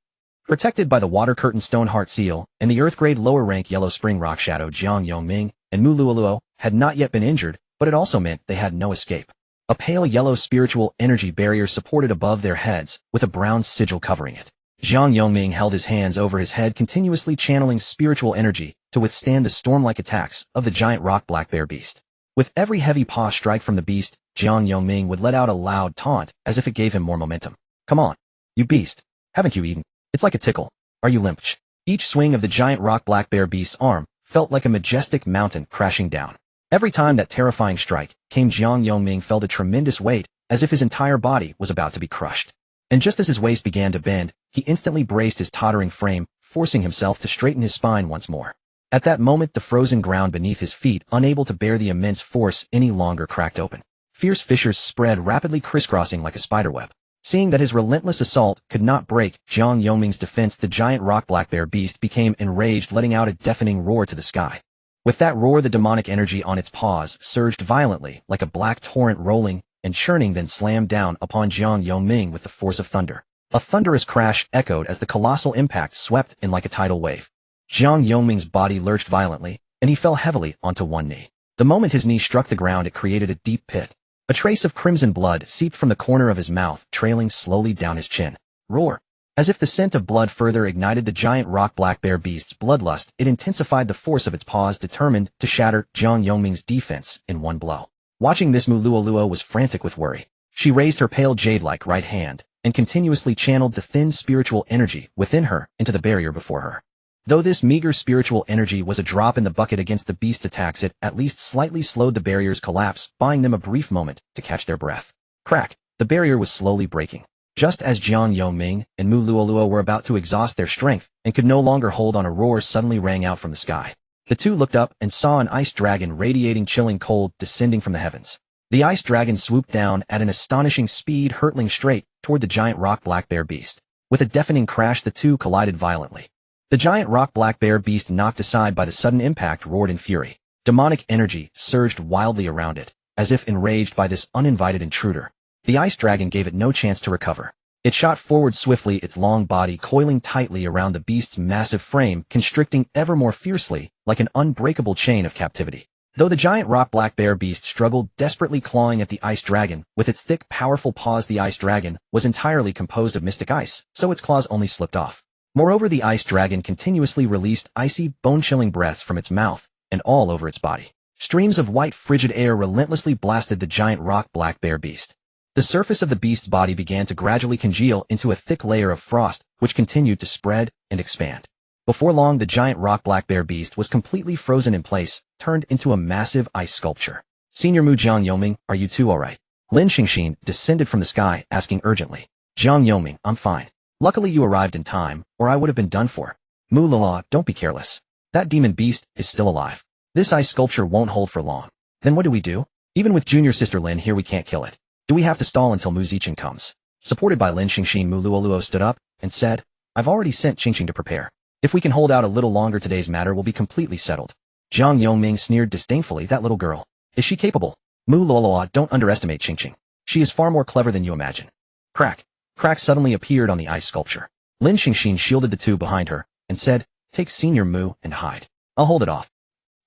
Protected by the water curtain stoneheart seal and the earth-grade lower-rank yellow spring rock shadow, Jiang Yongming and Mu Luo Luo had not yet been injured, but it also meant they had no escape. A pale yellow spiritual energy barrier supported above their heads, with a brown sigil covering it. Jiang Yongming held his hands over his head, continuously channeling spiritual energy to withstand the storm-like attacks of the giant rock black bear beast. With every heavy paw strike from the beast, Jiang Yongming would let out a loud taunt, as if it gave him more momentum. Come on, you beast. Haven't you eaten? It's like a tickle. Are you limp? Each swing of the giant rock black bear beast's arm felt like a majestic mountain crashing down. Every time that terrifying strike came, Jiang Yongming felt a tremendous weight, as if his entire body was about to be crushed. And just as his waist began to bend, he instantly braced his tottering frame, forcing himself to straighten his spine once more. At that moment, the frozen ground beneath his feet, unable to bear the immense force any longer, cracked open. Fierce fissures spread, rapidly crisscrossing like a spiderweb. Seeing that his relentless assault could not break Jiang Yongming's defense, the giant rock black bear beast became enraged, letting out a deafening roar to the sky. With that roar, the demonic energy on its paws surged violently like a black torrent, rolling and churning, then slammed down upon Jiang Yongming with the force of thunder. A thunderous crash echoed as the colossal impact swept in like a tidal wave. Jiang Yongming's body lurched violently, and he fell heavily onto one knee. The moment his knee struck the ground, it created a deep pit. A trace of crimson blood seeped from the corner of his mouth, trailing slowly down his chin. Roar! As if the scent of blood further ignited the giant rock black bear beast's bloodlust, it intensified the force of its paws, determined to shatter Jiang Yongming's defense in one blow. Watching this, Mu Luoluo was frantic with worry. She raised her pale jade-like right hand and continuously channeled the thin spiritual energy within her into the barrier before her. Though this meager spiritual energy was a drop in the bucket against the beast's attacks, it at least slightly slowed the barrier's collapse, buying them a brief moment to catch their breath. Crack! The barrier was slowly breaking. Just as Jiang Yongming and Mu Luoluo were about to exhaust their strength and could no longer hold on, a roar suddenly rang out from the sky. The two looked up and saw an ice dragon radiating chilling cold descending from the heavens. The ice dragon swooped down at an astonishing speed, hurtling straight toward the giant rock black bear beast. With a deafening crash, the two collided violently. The giant rock black bear beast, knocked aside by the sudden impact, roared in fury. Demonic energy surged wildly around it, as if enraged by this uninvited intruder. The ice dragon gave it no chance to recover. It shot forward swiftly, its long body coiling tightly around the beast's massive frame, constricting ever more fiercely, like an unbreakable chain of captivity. Though the giant rock black bear beast struggled, desperately clawing at the ice dragon, with its thick, powerful paws, the ice dragon was entirely composed of mystic ice, so its claws only slipped off. Moreover, the ice dragon continuously released icy, bone-chilling breaths from its mouth and all over its body. Streams of white, frigid air relentlessly blasted the giant rock black bear beast. The surface of the beast's body began to gradually congeal into a thick layer of frost, which continued to spread and expand. Before long, the giant rock black bear beast was completely frozen in place, turned into a massive ice sculpture. Senior Mu Jiang Yongming, are you two alright? Lin Xingxin descended from the sky, asking urgently. Jiang Yongming, I'm fine. Luckily you arrived in time, or I would have been done for. Mu Lala, don't be careless. That demon beast is still alive. This ice sculpture won't hold for long. Then what do we do? Even with junior sister Lin here, we can't kill it. Do we have to stall until Mu Zichen comes? Supported by Lin Xingxin, Mu Luoluo stood up and said, I've already sent Qingqing to prepare. If we can hold out a little longer, today's matter will be completely settled. Jiang Yongming sneered disdainfully. That little girl. Is she capable? Mu Luoluo, don't underestimate Qingqing. She is far more clever than you imagine. Crack. Crack suddenly appeared on the ice sculpture. Lin Xingxin shielded the two behind her and said, take Senior Mu and hide. I'll hold it off.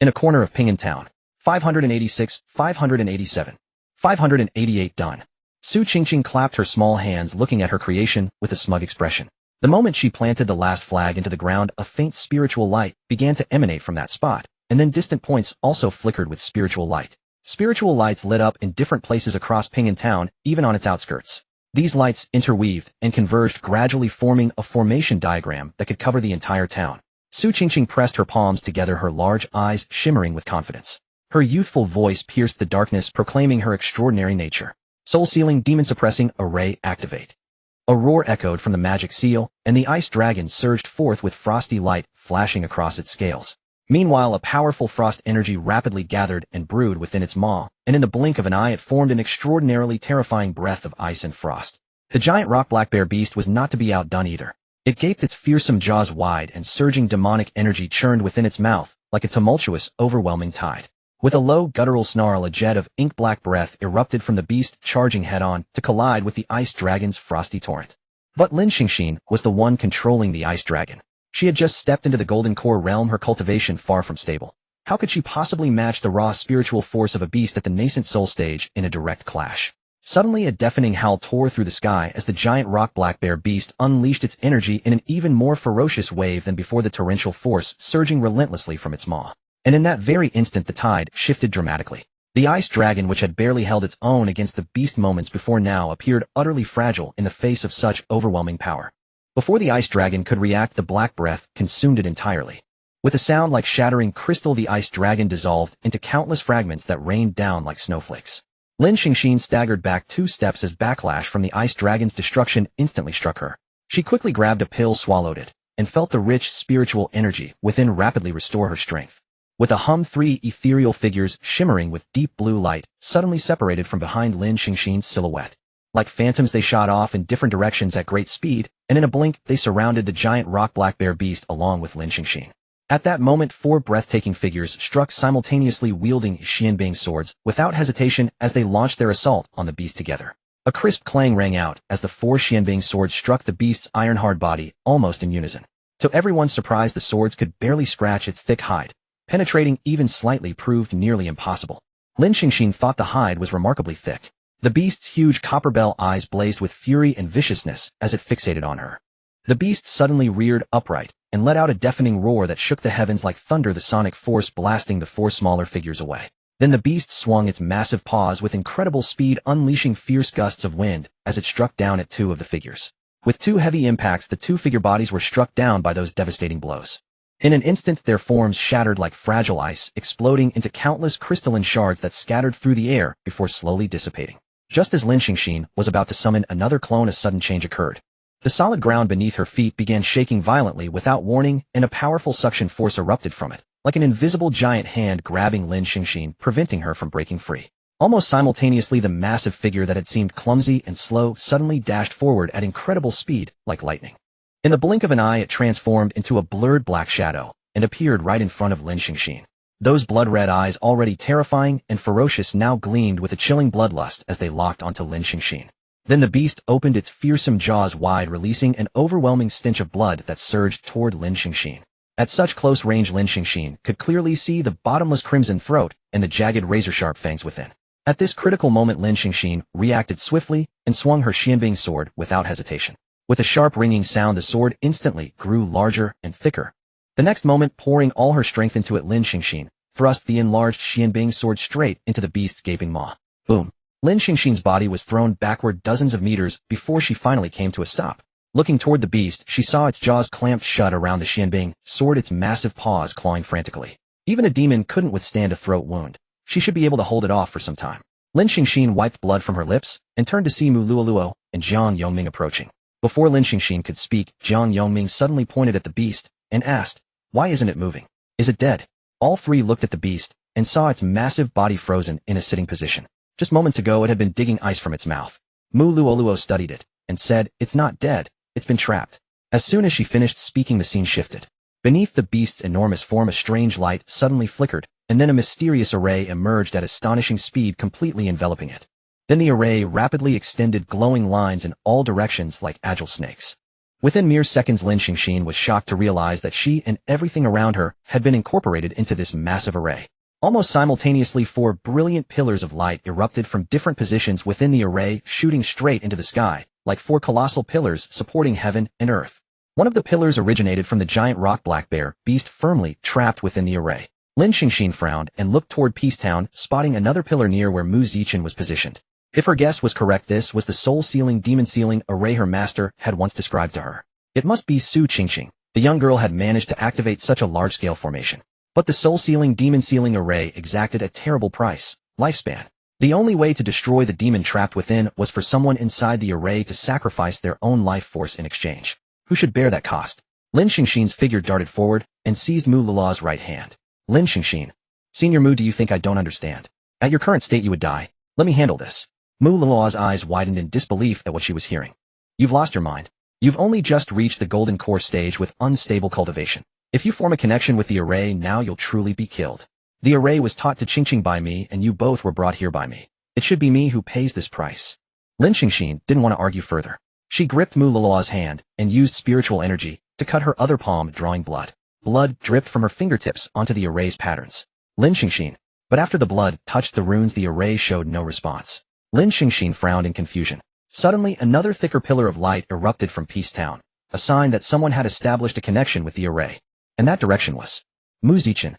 In a corner of Ping'an Town. 586, 587. 588 done. Su Qingqing clapped her small hands, looking at her creation with a smug expression. The moment she planted the last flag into the ground, a faint spiritual light began to emanate from that spot, and then distant points also flickered with spiritual light. Spiritual lights lit up in different places across Ping'an Town, even on its outskirts. These lights interweaved and converged, gradually forming a formation diagram that could cover the entire town. Su Qingqing pressed her palms together, her large eyes shimmering with confidence. Her youthful voice pierced the darkness, proclaiming her extraordinary nature. Soul-sealing, demon-suppressing array activate. A roar echoed from the magic seal, and the ice dragon surged forth with frosty light flashing across its scales. Meanwhile, a powerful frost energy rapidly gathered and brewed within its maw, and in the blink of an eye it formed an extraordinarily terrifying breath of ice and frost. The giant rock black bear beast was not to be outdone either. It gaped, its fearsome jaws wide, and surging demonic energy churned within its mouth like a tumultuous, overwhelming tide. With a low, guttural snarl, a jet of ink-black breath erupted from the beast, charging head-on to collide with the ice dragon's frosty torrent. But Lin Xingxin was the one controlling the ice dragon. She had just stepped into the golden core realm, her cultivation far from stable. How could she possibly match the raw spiritual force of a beast at the nascent soul stage in a direct clash? Suddenly, a deafening howl tore through the sky as the giant rock black bear beast unleashed its energy in an even more ferocious wave than before, the torrential force surging relentlessly from its maw. And in that very instant the tide shifted dramatically. The ice dragon, which had barely held its own against the beast moments before, now appeared utterly fragile in the face of such overwhelming power. Before the ice dragon could react, the black breath consumed it entirely. With a sound like shattering crystal, the ice dragon dissolved into countless fragments that rained down like snowflakes. Lin Xingxin staggered back 2 steps as backlash from the ice dragon's destruction instantly struck her. She quickly grabbed a pill, swallowed it, and felt the rich spiritual energy within rapidly restore her strength. With a hum, 3 ethereal figures shimmering with deep blue light suddenly separated from behind Lin Xingxin's silhouette. Like phantoms, they shot off in different directions at great speed, and in a blink they surrounded the giant rock black bear beast along with Lin Xingxin. At that moment, 4 breathtaking figures struck simultaneously, wielding Xianbing swords without hesitation as they launched their assault on the beast together. A crisp clang rang out as the 4 Xianbing swords struck the beast's iron-hard body almost in unison. To everyone's surprise, the swords could barely scratch its thick hide. Penetrating even slightly proved nearly impossible. Lin Xingxin thought the hide was remarkably thick. The beast's huge copper bell eyes blazed with fury and viciousness as it fixated on her. The beast suddenly reared upright and let out a deafening roar that shook the heavens like thunder, the sonic force blasting the four smaller figures away. Then the beast swung its massive paws with incredible speed, unleashing fierce gusts of wind as it struck down at two of the figures. With two heavy impacts, the two-figure bodies were struck down by those devastating blows. In an instant, their forms shattered like fragile ice, exploding into countless crystalline shards that scattered through the air before slowly dissipating. Just as Lin Xingxin was about to summon another clone, a sudden change occurred. The solid ground beneath her feet began shaking violently without warning, and a powerful suction force erupted from it, like an invisible giant hand grabbing Lin Xingxin, preventing her from breaking free. Almost simultaneously, the massive figure that had seemed clumsy and slow suddenly dashed forward at incredible speed, like lightning. In the blink of an eye, it transformed into a blurred black shadow and appeared right in front of Lin Xingxin. Those blood-red eyes, already terrifying and ferocious, now gleamed with a chilling bloodlust as they locked onto Lin Xingxin. Then the beast opened its fearsome jaws wide, releasing an overwhelming stench of blood that surged toward Lin Xingxin. At such close range, Lin Xingxin could clearly see the bottomless crimson throat and the jagged razor-sharp fangs within. At this critical moment, Lin Xingxin reacted swiftly and swung her Xianbing sword without hesitation. With a sharp ringing sound, the sword instantly grew larger and thicker. The next moment, pouring all her strength into it, Lin Xingxin thrust the enlarged Xianbing sword straight into the beast's gaping maw. Boom! Lin Xingxin's body was thrown backward dozens of meters before she finally came to a stop. Looking toward the beast, she saw its jaws clamped shut around the Xianbing sword, its massive paws clawing frantically. Even a demon couldn't withstand a throat wound. She should be able to hold it off for some time. Lin Xingxin wiped blood from her lips and turned to see Mu Luoluo and Jiang Yongming approaching. Before Lin Xingxin could speak, Jiang Yongming suddenly pointed at the beast and asked, "Why isn't it moving? Is it dead?" All three looked at the beast and saw its massive body frozen in a sitting position. Just moments ago, it had been digging ice from its mouth. Mu Luoluo studied it and said, "It's not dead, it's been trapped." As soon as she finished speaking, the scene shifted. Beneath the beast's enormous form, a strange light suddenly flickered, and then a mysterious array emerged at astonishing speed, completely enveloping it. Then the array rapidly extended, glowing lines in all directions like agile snakes. Within mere seconds, Lin Xingxin was shocked to realize that she and everything around her had been incorporated into this massive array. Almost simultaneously, four brilliant pillars of light erupted from different positions within the array, shooting straight into the sky, like four colossal pillars supporting heaven and earth. One of the pillars originated from the giant rock black bear beast, firmly trapped within the array. Lin Xingxin frowned and looked toward Peacetown, spotting another pillar near where Mu Zichen was positioned. If her guess was correct, this was the soul-sealing, demon-sealing array her master had once described to her. It must be Su Qingqing. The young girl had managed to activate such a large-scale formation. But the soul-sealing, demon-sealing array exacted a terrible price: lifespan. The only way to destroy the demon trapped within was for someone inside the array to sacrifice their own life force in exchange. Who should bear that cost? Lin Xingxin's figure darted forward and seized Mu Luoluo's right hand. Lin Xingxin. Senior Mu, do you think I don't understand? At your current state you would die. Let me handle this. Mu Luoluo's eyes widened in disbelief at what she was hearing. You've lost your mind. You've only just reached the golden core stage with unstable cultivation. If you form a connection with the array now, you'll truly be killed. The array was taught to Qingqing by me, and you both were brought here by me. It should be me who pays this price. Lin Xingxin didn't want to argue further. She gripped Mu Luoluo's hand and used spiritual energy to cut her other palm, drawing blood. Blood dripped from her fingertips onto the array's patterns. Lin Xingxin. But after the blood touched the runes, the array showed no response. Lin Xingxin frowned in confusion. Suddenly, another thicker pillar of light erupted from Peacetown, a sign that someone had established a connection with the array. And that direction was Mu Zichen.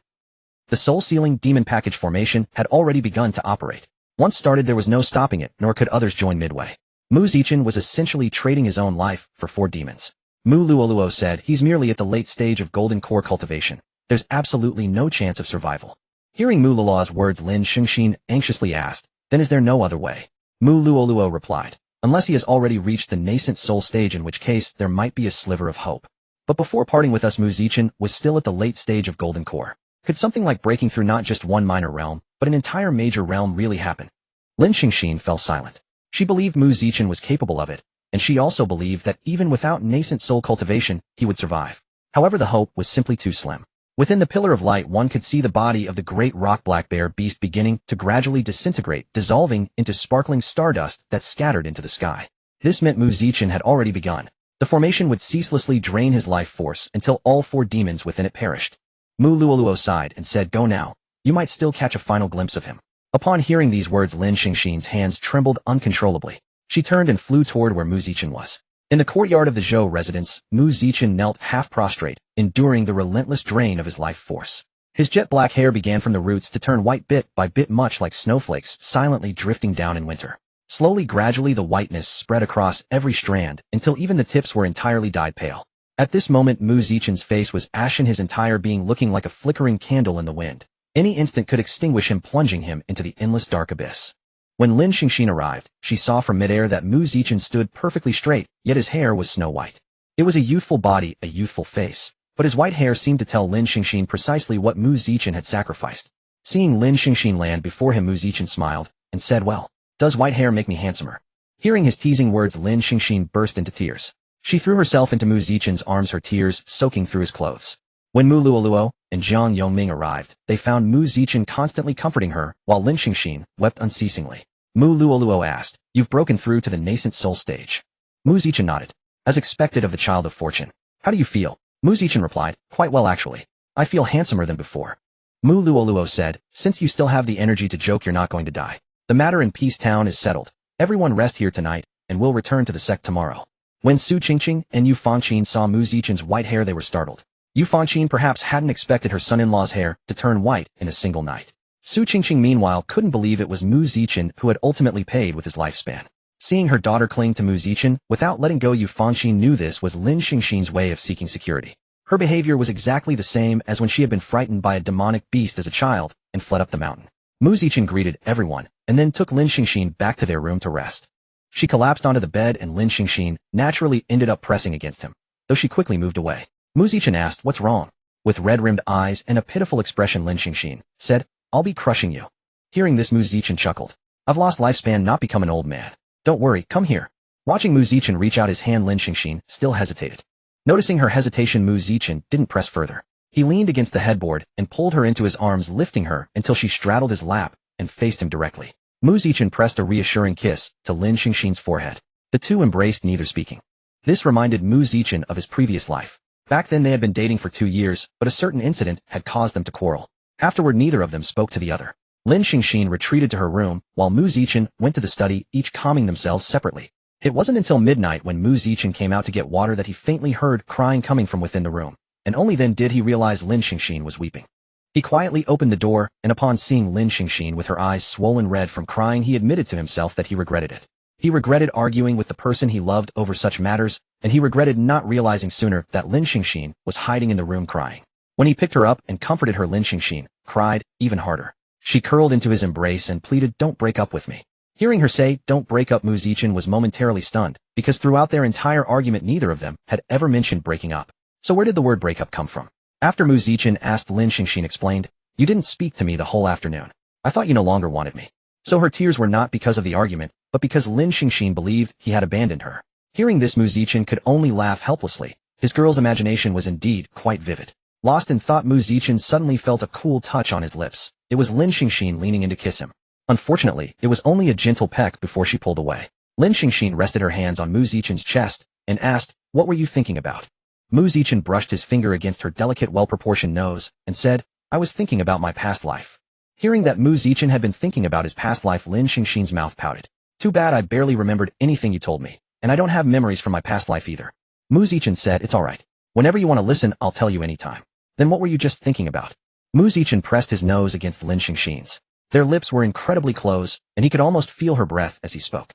The soul-sealing demon package formation had already begun to operate. Once started, there was no stopping it, nor could others join midway. Mu Zichen was essentially trading his own life for 4 demons. Mu Luoluo said, "He's merely at the late stage of golden core cultivation. There's absolutely no chance of survival." Hearing Mu Luoluo's words, Lin Xingxin anxiously asked, "Then is there no other way?" Mu Luoluo replied, "Unless he has already reached the nascent soul stage, in which case there might be a sliver of hope. But before parting with us, Mu Zichen was still at the late stage of golden core. Could something like breaking through not just one minor realm, but an entire major realm really happen?" Lin Xingxin fell silent. She believed Mu Zichen was capable of it, and she also believed that even without nascent soul cultivation, he would survive. However, the hope was simply too slim. Within the pillar of light, one could see the body of the great rock black bear beast beginning to gradually disintegrate, dissolving into sparkling stardust that scattered into the sky. This meant Mu Zichen had already begun. The formation would ceaselessly drain his life force until all 4 demons within it perished. Mu Luoluo sighed and said, "Go now. You might still catch a final glimpse of him." Upon hearing these words, Lin Xingxin's hands trembled uncontrollably. She turned and flew toward where Mu Zichen was. In the courtyard of the Zhou residence, Mu Zichen knelt half prostrate, enduring the relentless drain of his life force. His jet black hair began from the roots to turn white bit by bit, much like snowflakes silently drifting down in winter. Slowly, gradually, the whiteness spread across every strand until even the tips were entirely dyed pale. At this moment, Mu Zichen's face was ashen, his entire being looking like a flickering candle in the wind. Any instant could extinguish him, plunging him into the endless dark abyss. When Lin Xingxin arrived, she saw from midair that Mu Zichen stood perfectly straight, yet his hair was snow white. It was a youthful body, a youthful face, but his white hair seemed to tell Lin Xingxin precisely what Mu Zichen had sacrificed. Seeing Lin Xingxin land before him, Mu Zichen smiled and said, "Well, does white hair make me handsomer?" Hearing his teasing words, Lin Xingxin burst into tears. She threw herself into Mu Zichen's arms, her tears soaking through his clothes. When Mu Luoluo and Jiang Yongming arrived, they found Mu Zichen constantly comforting her, while Lin Xingxin wept unceasingly. Mu Luoluo asked, "You've broken through to the nascent soul stage." Mu Zichen nodded. As expected of the child of fortune. "How do you feel?" Mu Zichen replied, "Quite well, actually. I feel handsomer than before." Mu Luoluo said, "Since you still have the energy to joke, you're not going to die. The matter in Peace Town is settled. Everyone rest here tonight, and we'll return to the sect tomorrow." When Su Qingqing and Yu Fangqin saw Mu Zichen's white hair, they were startled. Yu Fangqin perhaps hadn't expected her son-in-law's hair to turn white in a single night. Su Qingqing meanwhile couldn't believe it was Mu Zichen who had ultimately paid with his lifespan. Seeing her daughter cling to Mu Zichen without letting go, Yu Fangqin knew this was Lin Xingxin's way of seeking security. Her behavior was exactly the same as when she had been frightened by a demonic beast as a child and fled up the mountain. Mu Zichen greeted everyone and then took Lin Xingxin back to their room to rest. She collapsed onto the bed and Lin Xingxin naturally ended up pressing against him, though she quickly moved away. Mu Zichen asked, "What's wrong?" With red-rimmed eyes and a pitiful expression, Lin Xingxin said, "I'll be crushing you." Hearing this, Mu Zichen chuckled. "I've lost lifespan, not become an old man. Don't worry, come here." Watching Mu Zichen reach out his hand, Lin Xingxin still hesitated. Noticing her hesitation, Mu Zichen didn't press further. He leaned against the headboard and pulled her into his arms, lifting her until she straddled his lap and faced him directly. Mu Zichen pressed a reassuring kiss to Lin Xingxin's forehead. The two embraced, neither speaking. This reminded Mu Zichen of his previous life. Back then they had been dating for 2 years, but a certain incident had caused them to quarrel. Afterward, neither of them spoke to the other. Lin Xingxin retreated to her room, while Mu Zichen went to the study, each calming themselves separately. It wasn't until midnight when Mu Zichen came out to get water that he faintly heard crying coming from within the room, and only then did he realize Lin Xingxin was weeping. He quietly opened the door, and upon seeing Lin Xingxin with her eyes swollen red from crying, he admitted to himself that he regretted it. He regretted arguing with the person he loved over such matters, and he regretted not realizing sooner that Lin Xingxin was hiding in the room crying. When he picked her up and comforted her, Lin Xingxin cried even harder. She curled into his embrace and pleaded, "Don't break up with me." Hearing her say, "Don't break up," Mu Zichen was momentarily stunned, because throughout their entire argument neither of them had ever mentioned breaking up. So where did the word breakup come from? After Mu Zichen asked, Lin Xingxin explained, "You didn't speak to me the whole afternoon. I thought you no longer wanted me." So her tears were not because of the argument, but because Lin Xingxin believed he had abandoned her. Hearing this, Mu Zichen could only laugh helplessly. His girl's imagination was indeed quite vivid. Lost in thought, Mu Zichen suddenly felt a cool touch on his lips. It was Lin Xingxin leaning in to kiss him. Unfortunately, it was only a gentle peck before she pulled away. Lin Xingxin rested her hands on Mu Zichen's chest and asked, "What were you thinking about?" Mu Zichen brushed his finger against her delicate, well-proportioned nose and said, "I was thinking about my past life." Hearing that Mu Zichen had been thinking about his past life, Lin Xingxin's mouth pouted. "Too bad I barely remembered anything you told me, and I don't have memories from my past life either." Mu Zichen said, "It's all right. Whenever you want to listen, I'll tell you anytime." "Then what were you just thinking about?" Mu Zichen pressed his nose against Lin Xingxin's. Their lips were incredibly close, and he could almost feel her breath as he spoke.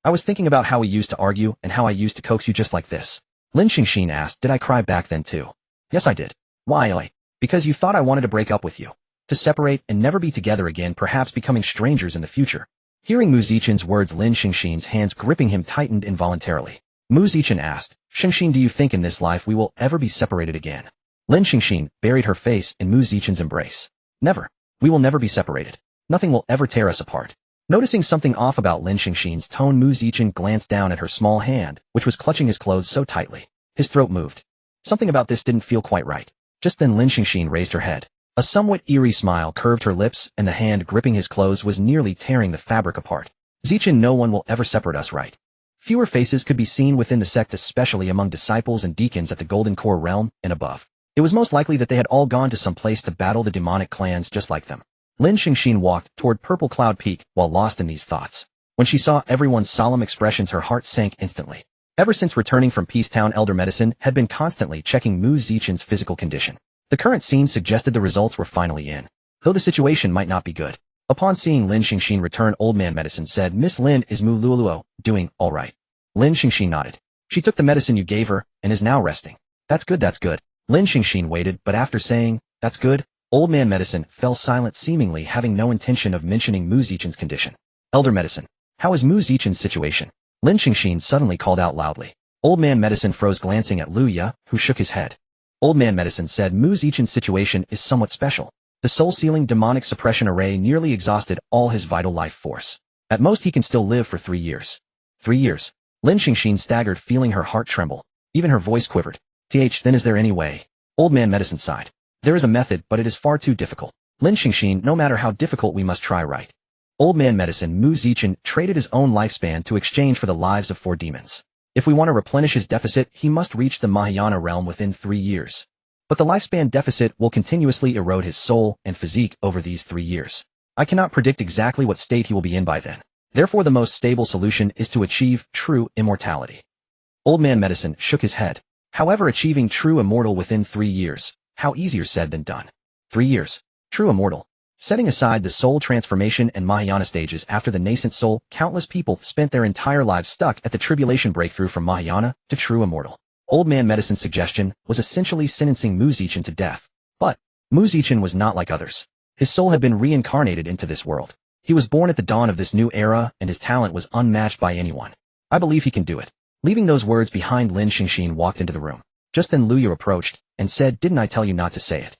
"I was thinking about how we used to argue and how I used to coax you just like this." Lin Xingxin asked, "Did I cry back then too?" "Yes, I did." "Why? Because you thought I wanted to break up with you. To separate and never be together again, perhaps becoming strangers in the future." Hearing Mu Zichen's words, Lin Xingxin's hands gripping him tightened involuntarily. Mu Zichen asked, "Xingxin, do you think in this life we will ever be separated again?" Lin Xingxin buried her face in Mu Zichen's embrace. "Never. We will never be separated. Nothing will ever tear us apart." Noticing something off about Lin Xingxin's tone, Mu Zichen glanced down at her small hand, which was clutching his clothes so tightly. His throat moved. Something about this didn't feel quite right. Just then Lin Xingxin raised her head. A somewhat eerie smile curved her lips, and the hand gripping his clothes was nearly tearing the fabric apart. "Zichen, no one will ever separate us, right?" Fewer faces could be seen within the sect, especially among disciples and deacons at the Golden Core realm and above. It was most likely that they had all gone to some place to battle the demonic clans just like them. Lin Xingxin walked toward Purple Cloud Peak while lost in these thoughts. When she saw everyone's solemn expressions, her heart sank instantly. Ever since returning from Peacetown, Elder Medicine had been constantly checking Mu Zichen's physical condition. The current scene suggested the results were finally in, though the situation might not be good. Upon seeing Lin Xingxin return, Old Man Medicine said, "Miss Lin, is Mu Luoluo doing all right?" Lin Xingxin nodded. "She took the medicine you gave her and is now resting." That's good, that's good." Lin Xingxin waited, but after saying, "That's good," Old Man Medicine fell silent, seemingly having no intention of mentioning Mu Zichen's condition. "Elder Medicine, how is Mu Zichen's situation?" Lin Xingxin suddenly called out loudly. Old Man Medicine froze, glancing at Lu Ya, who shook his head. Old Man Medicine said, "Mu Zichen's situation is somewhat special. The soul-sealing demonic suppression array nearly exhausted all his vital life force. At most he can still live for 3 years. 3 years. Lin Xingxin staggered, feeling her heart tremble. Even her voice quivered. Then is there any way?" Old Man Medicine sighed. "There is a method, but it is far too difficult. Lin Xingxin, no matter how difficult, we must try, right?" Old Man Medicine, Mu Zichen traded his own lifespan to exchange for the lives of 4 demons. If we want to replenish his deficit, he must reach the Mahayana realm within 3 years. But the lifespan deficit will continuously erode his soul and physique over these 3 years. I cannot predict exactly what state he will be in by then. Therefore, the most stable solution is to achieve true immortality. Old Man Medicine shook his head. However, achieving true immortal within 3 years, how easier said than done. 3 years. True immortal. Setting aside the soul transformation and Mahayana stages after the nascent soul, countless people spent their entire lives stuck at the tribulation breakthrough from Mahayana to true immortal. Old Man Medicine's suggestion was essentially sentencing Mu Zichen to death. But Mu Zichen was not like others. His soul had been reincarnated into this world. He was born at the dawn of this new era, and his talent was unmatched by anyone. I believe he can do it. Leaving those words behind, Lin Xingxin walked into the room. Just then Lu Yu approached and said, "Didn't I tell you not to say it?"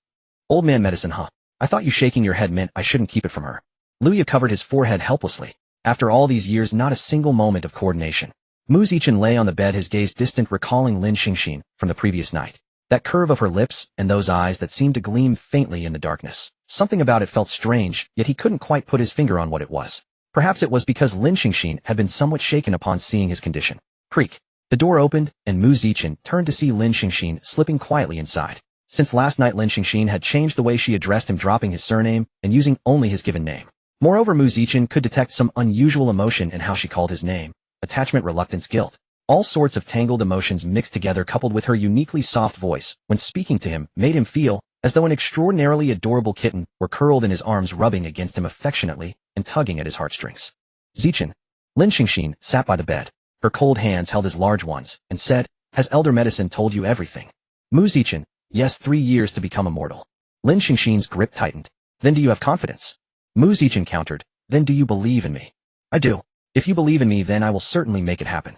Old Man Medicine, huh? I thought you shaking your head meant I shouldn't keep it from her. Lu Yu covered his forehead helplessly. After all these years, not a single moment of coordination. Mu Zichen lay on the bed, his gaze distant, recalling Lin Xingxin from the previous night. That curve of her lips and those eyes that seemed to gleam faintly in the darkness. Something about it felt strange, yet he couldn't quite put his finger on what it was. Perhaps it was because Lin Xingxin had been somewhat shaken upon seeing his condition. Creak. The door opened, and Mu Zichen turned to see Lin Xingxin slipping quietly inside. Since last night, Lin Xingxin had changed the way she addressed him, dropping his surname and using only his given name. Moreover, Mu Zichen could detect some unusual emotion in how she called his name. Attachment, reluctance, guilt. All sorts of tangled emotions mixed together, coupled with her uniquely soft voice when speaking to him, made him feel as though an extraordinarily adorable kitten were curled in his arms, rubbing against him affectionately and tugging at his heartstrings. "Zichen." Lin Xingxin sat by the bed. Her cold hands held his large ones and said, "Has Elder Medicine told you everything?" Mu Zichen, "Yes, 3 years to become immortal." Lin Xingxin's grip tightened. "Then do you have confidence?" Mu Zichen countered, "Then do you believe in me?" "I do. If you believe in me, then I will certainly make it happen."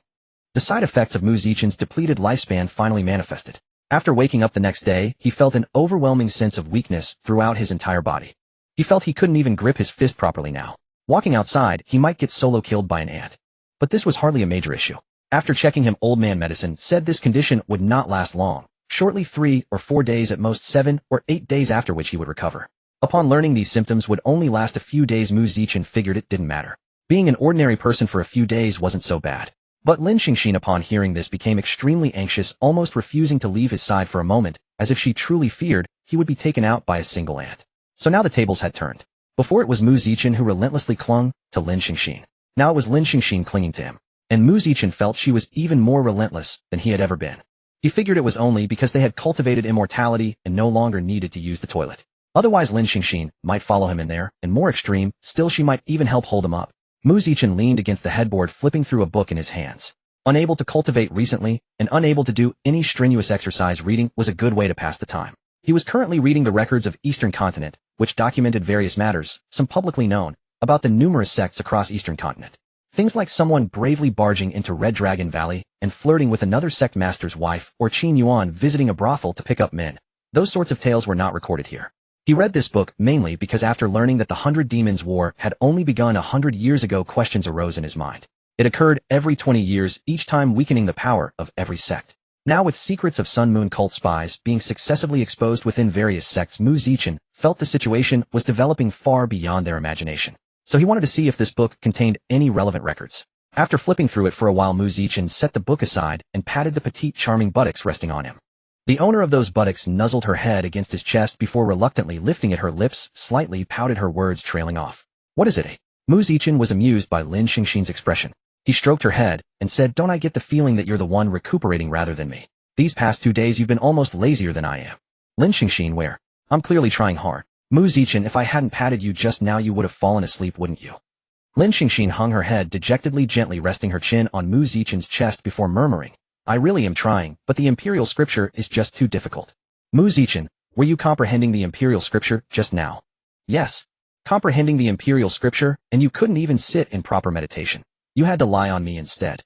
The side effects of Mu Zichen's depleted lifespan finally manifested. After waking up the next day, he felt an overwhelming sense of weakness throughout his entire body. He felt he couldn't even grip his fist properly now. Walking outside, he might get solo killed by an ant. But this was hardly a major issue. After checking him, Old Man Medicine said this condition would not last long. Shortly 3 or 4 days, at most 7 or 8 days, after which he would recover. Upon learning these symptoms would only last a few days, Mu Zichen figured it didn't matter. Being an ordinary person for a few days wasn't so bad. But Lin Xingxin, upon hearing this, became extremely anxious, almost refusing to leave his side for a moment, as if she truly feared he would be taken out by a single ant. So now the tables had turned. Before it was Mu Zichen who relentlessly clung to Lin Xingxin. Now it was Lin Xingxin clinging to him. And Mu Zichen felt she was even more relentless than he had ever been. He figured it was only because they had cultivated immortality and no longer needed to use the toilet. Otherwise Lin Xingxin might follow him in there, and more extreme, still she might even help hold him up. Mu Zichen leaned against the headboard, flipping through a book in his hands. Unable to cultivate recently, and unable to do any strenuous exercise, reading was a good way to pass the time. He was currently reading the records of Eastern Continent, which documented various matters, some publicly known, about the numerous sects across Eastern Continent. Things like someone bravely barging into Red Dragon Valley and flirting with another sect master's wife, or Qin Yuan visiting a brothel to pick up men. Those sorts of tales were not recorded here. He read this book mainly because after learning that the 100 Demons' War had only begun 100 years ago, questions arose in his mind. It occurred every 20 years, each time weakening the power of every sect. Now, with secrets of Sun Moon cult spies being successively exposed within various sects, Mu Zichen felt the situation was developing far beyond their imagination. So he wanted to see if this book contained any relevant records. After flipping through it for a while, Mu Zichen set the book aside and patted the petite charming buttocks resting on him. The owner of those buttocks nuzzled her head against his chest before reluctantly lifting it. Her lips slightly pouted, her words trailing off. What is it? Mu Zichen was amused by Lin Xingxin's expression. He stroked her head and said, don't I get the feeling that you're the one recuperating rather than me? These past 2 days you've been almost lazier than I am. Lin Xingxin, where? I'm clearly trying hard. Mu Zichen, if I hadn't patted you just now you would have fallen asleep, wouldn't you? Lin Xingxin hung her head dejectedly, gently resting her chin on Mu Zichen's chest before murmuring, I really am trying, but the imperial scripture is just too difficult. Mu Zichen, were you comprehending the imperial scripture just now? Yes. Comprehending the imperial scripture, and you couldn't even sit in proper meditation. You had to lie on me instead.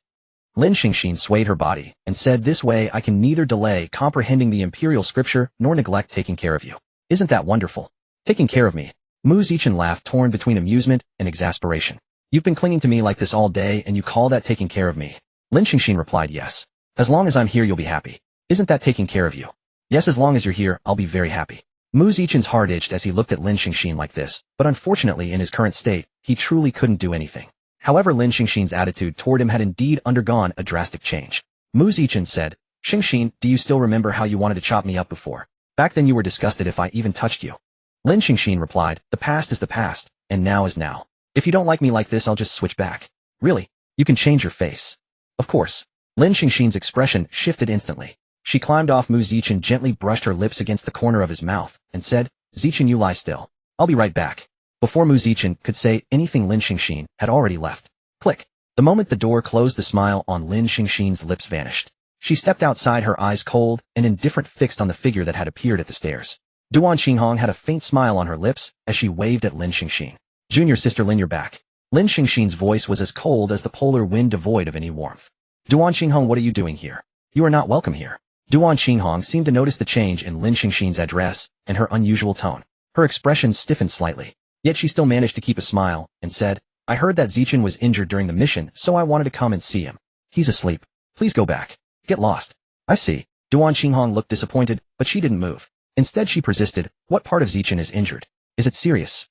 Lin Xingxin swayed her body and said, this way I can neither delay comprehending the imperial scripture nor neglect taking care of you. Isn't that wonderful? Taking care of me. Mu Zichen laughed, torn between amusement and exasperation. You've been clinging to me like this all day and you call that taking care of me? Lin Xingxin replied, yes. As long as I'm here you'll be happy. Isn't that taking care of you? Yes, as long as you're here, I'll be very happy. Mu Zichen's heart itched as he looked at Lin Xingxin like this, but unfortunately in his current state, he truly couldn't do anything. However, Lin Xingxin's attitude toward him had indeed undergone a drastic change. Mu Zichen said, Xingxin, do you still remember how you wanted to chop me up before? Back then you were disgusted if I even touched you. Lin Xingxin replied, the past is the past, and now is now. If you don't like me like this I'll just switch back. Really? You can change your face. Of course. Lin Xingxin's expression shifted instantly. She climbed off Mu Zichen, gently brushed her lips against the corner of his mouth, and said, Zichen, you lie still. I'll be right back. Before Mu Zichen could say anything, Lin Xingxin had already left. Click. The moment the door closed, the smile on Lin Xingxin's lips vanished. She stepped outside, her eyes cold and indifferent fixed on the figure that had appeared at the stairs. Duan Xinghong had a faint smile on her lips as she waved at Lin Xingxin. Junior sister Lin, you're back. Lin Xingxin's voice was as cold as the polar wind, devoid of any warmth. Duan Xinghong, what are you doing here? You are not welcome here. Duan Xinghong seemed to notice the change in Lin Xingxin's address and her unusual tone. Her expression stiffened slightly, yet she still managed to keep a smile and said, I heard that Zichen was injured during the mission, so I wanted to come and see him. He's asleep. Please go back. Get lost. I see. Duan Xinghong looked disappointed, but she didn't move. Instead she persisted, what part of Zichen is injured? Is it serious?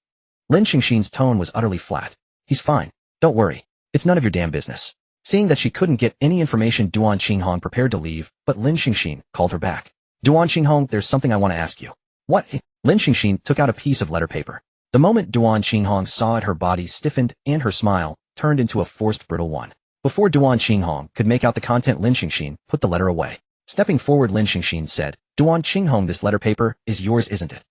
Lin Xingxin's tone was utterly flat. He's fine. Don't worry. It's none of your damn business. Seeing that she couldn't get any information, Duan Xinghong prepared to leave, but Lin Xingxin called her back. Duan Xinghong, there's something I want to ask you. What? Lin Xingxin took out a piece of letter paper. The moment Duan Xinghong saw it, her body stiffened and her smile turned into a forced, brittle one. Before Duan Xinghong could make out the content, Lin Xingxin put the letter away. Stepping forward, Lin Xingxin said, Duan Xinghong, this letter paper is yours, isn't it?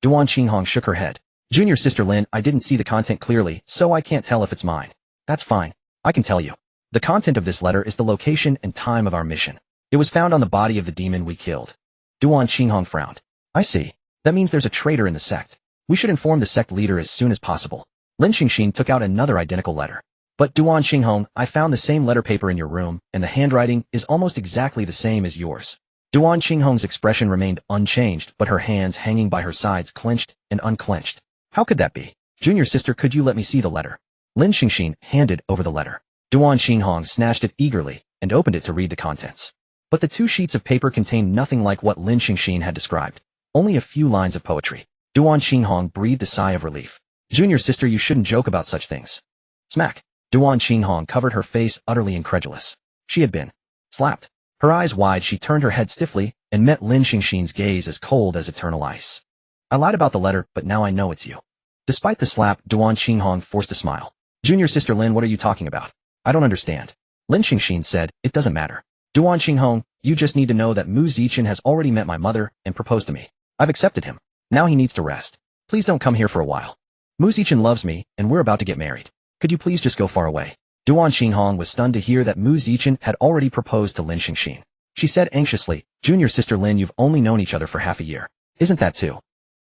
Duan Xinghong shook her head. Junior sister Lin, I didn't see the content clearly, so I can't tell if it's mine. That's fine. I can tell you. The content of this letter is the location and time of our mission. It was found on the body of the demon we killed. Duan Xinghong frowned. I see. That means there's a traitor in the sect. We should inform the sect leader as soon as possible. Lin Xingxin took out another identical letter. But Duan Xinghong, I found the same letter paper in your room, and the handwriting is almost exactly the same as yours. Duan Xinghong's expression remained unchanged, but her hands hanging by her sides clenched and unclenched. How could that be? Junior sister, could you let me see the letter? Lin Xingxin handed over the letter. Duan Xinghong snatched it eagerly and opened it to read the contents. But the 2 sheets of paper contained nothing like what Lin Xingxin had described. Only a few lines of poetry. Duan Xinghong breathed a sigh of relief. Junior sister, you shouldn't joke about such things. Smack. Duan Xinghong covered her face, utterly incredulous. She had been slapped. Her eyes wide, she turned her head stiffly and met Lin Xingxin's gaze as cold as eternal ice. I lied about the letter, but now I know it's you. Despite the slap, Duan Xinghong forced a smile. Junior sister Lin, what are you talking about? I don't understand. Lin Xingxin said, it doesn't matter. Duan Xinghong, you just need to know that Mu Zichen has already met my mother and proposed to me. I've accepted him. Now he needs to rest. Please don't come here for a while. Mu Zichen loves me, and we're about to get married. Could you please just go far away? Duan Xinghong was stunned to hear that Mu Zichen had already proposed to Lin Xingxin. She said anxiously, Junior sister Lin, you've only known each other for half a year. Isn't that too?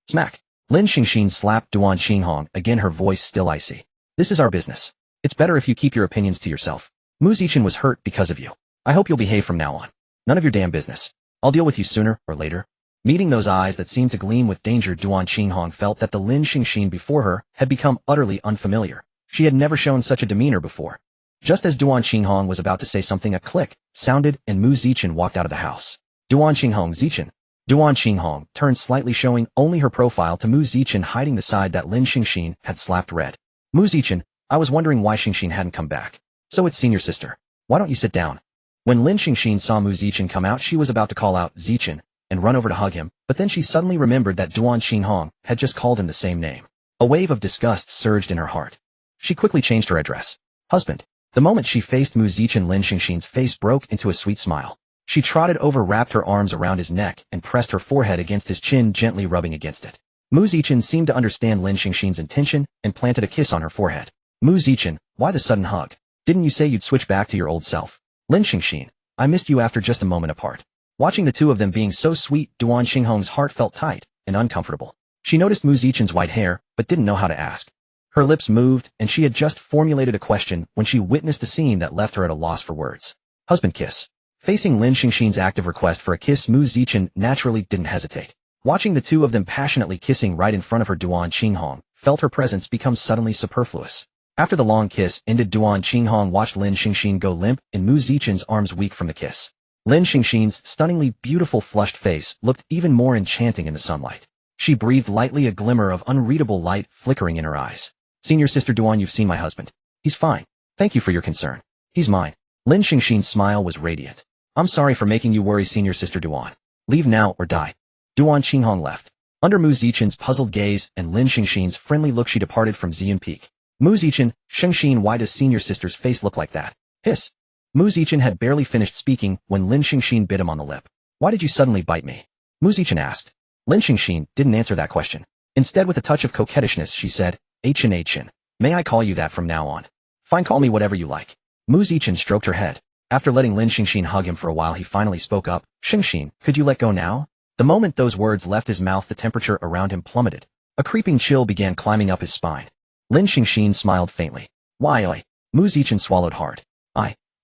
Smack. Lin Xingxin slapped Duan Xinghong, again her voice still icy. This is our business. It's better if you keep your opinions to yourself. Mu Zichen was hurt because of you. I hope you'll behave from now on. None of your damn business. I'll deal with you sooner or later. Meeting those eyes that seemed to gleam with danger, Duan Xinghong felt that the Lin Xingxin before her had become utterly unfamiliar. She had never shown such a demeanor before. Just as Duan Xinghong was about to say something, a click sounded and Mu Zichen walked out of the house. Duan Xinghong, Zichen. Duan Xinghong turned slightly, showing only her profile to Mu Zichen, hiding the side that Lin Xingxin had slapped red. Mu Zichen, I was wondering why Xingxin hadn't come back. So it's senior sister. Why don't you sit down? When Lin Xingxin saw Mu Zichen come out, she was about to call out, Zichen, and run over to hug him, but then she suddenly remembered that Duan Xinghong had just called him the same name. A wave of disgust surged in her heart. She quickly changed her address. Husband. The moment she faced Mu Zichen, Lin Xingxin's face broke into a sweet smile. She trotted over, wrapped her arms around his neck, and pressed her forehead against his chin, gently rubbing against it. Mu Zichen seemed to understand Lin Xingxin's intention and planted a kiss on her forehead. Mu Zichen, why the sudden hug? Didn't you say you'd switch back to your old self? Lin Xingxin, I missed you after just a moment apart. Watching the two of them being so sweet, Duan Xinghong's heart felt tight and uncomfortable. She noticed Mu Zichen's white hair, but didn't know how to ask. Her lips moved, and she had just formulated a question when she witnessed a scene that left her at a loss for words. Husband kiss. Facing Lin Xingxin's active request for a kiss, Mu Zichen naturally didn't hesitate. Watching the two of them passionately kissing right in front of her, Duan Xinghong felt her presence become suddenly superfluous. After the long kiss ended, Duan Xinghong watched Lin Xingxin go limp and Mu Zichen's arms weak from the kiss. Lin Xingxin's stunningly beautiful flushed face looked even more enchanting in the sunlight. She breathed lightly, a glimmer of unreadable light flickering in her eyes. Senior Sister Duan, you've seen my husband. He's fine. Thank you for your concern. He's mine. Lin Xingxin's smile was radiant. I'm sorry for making you worry, Senior Sister Duan. Leave now or die. Duan Xinghong left. Under Mu Zichen's puzzled gaze and Lin Xingxin's friendly look, she departed from Ziyun Peak. Mu Zichen, Xingxin, why does Senior Sister's face look like that? Hiss. Mu Zichen had barely finished speaking when Lin Xingxin bit him on the lip. Why did you suddenly bite me? Mu Zichen asked. Lin Xingxin didn't answer that question. Instead, with a touch of coquettishness, she said, Chen, may I call you that from now on? Fine, call me whatever you like. Mu Zichen stroked her head. After letting Lin Xingxin hug him for a while, he finally spoke up. Xingxin, could you let go now? The moment those words left his mouth, the temperature around him plummeted. A creeping chill began climbing up his spine. Lin Xingxin smiled faintly. Why, oi? Mu Zichen swallowed hard.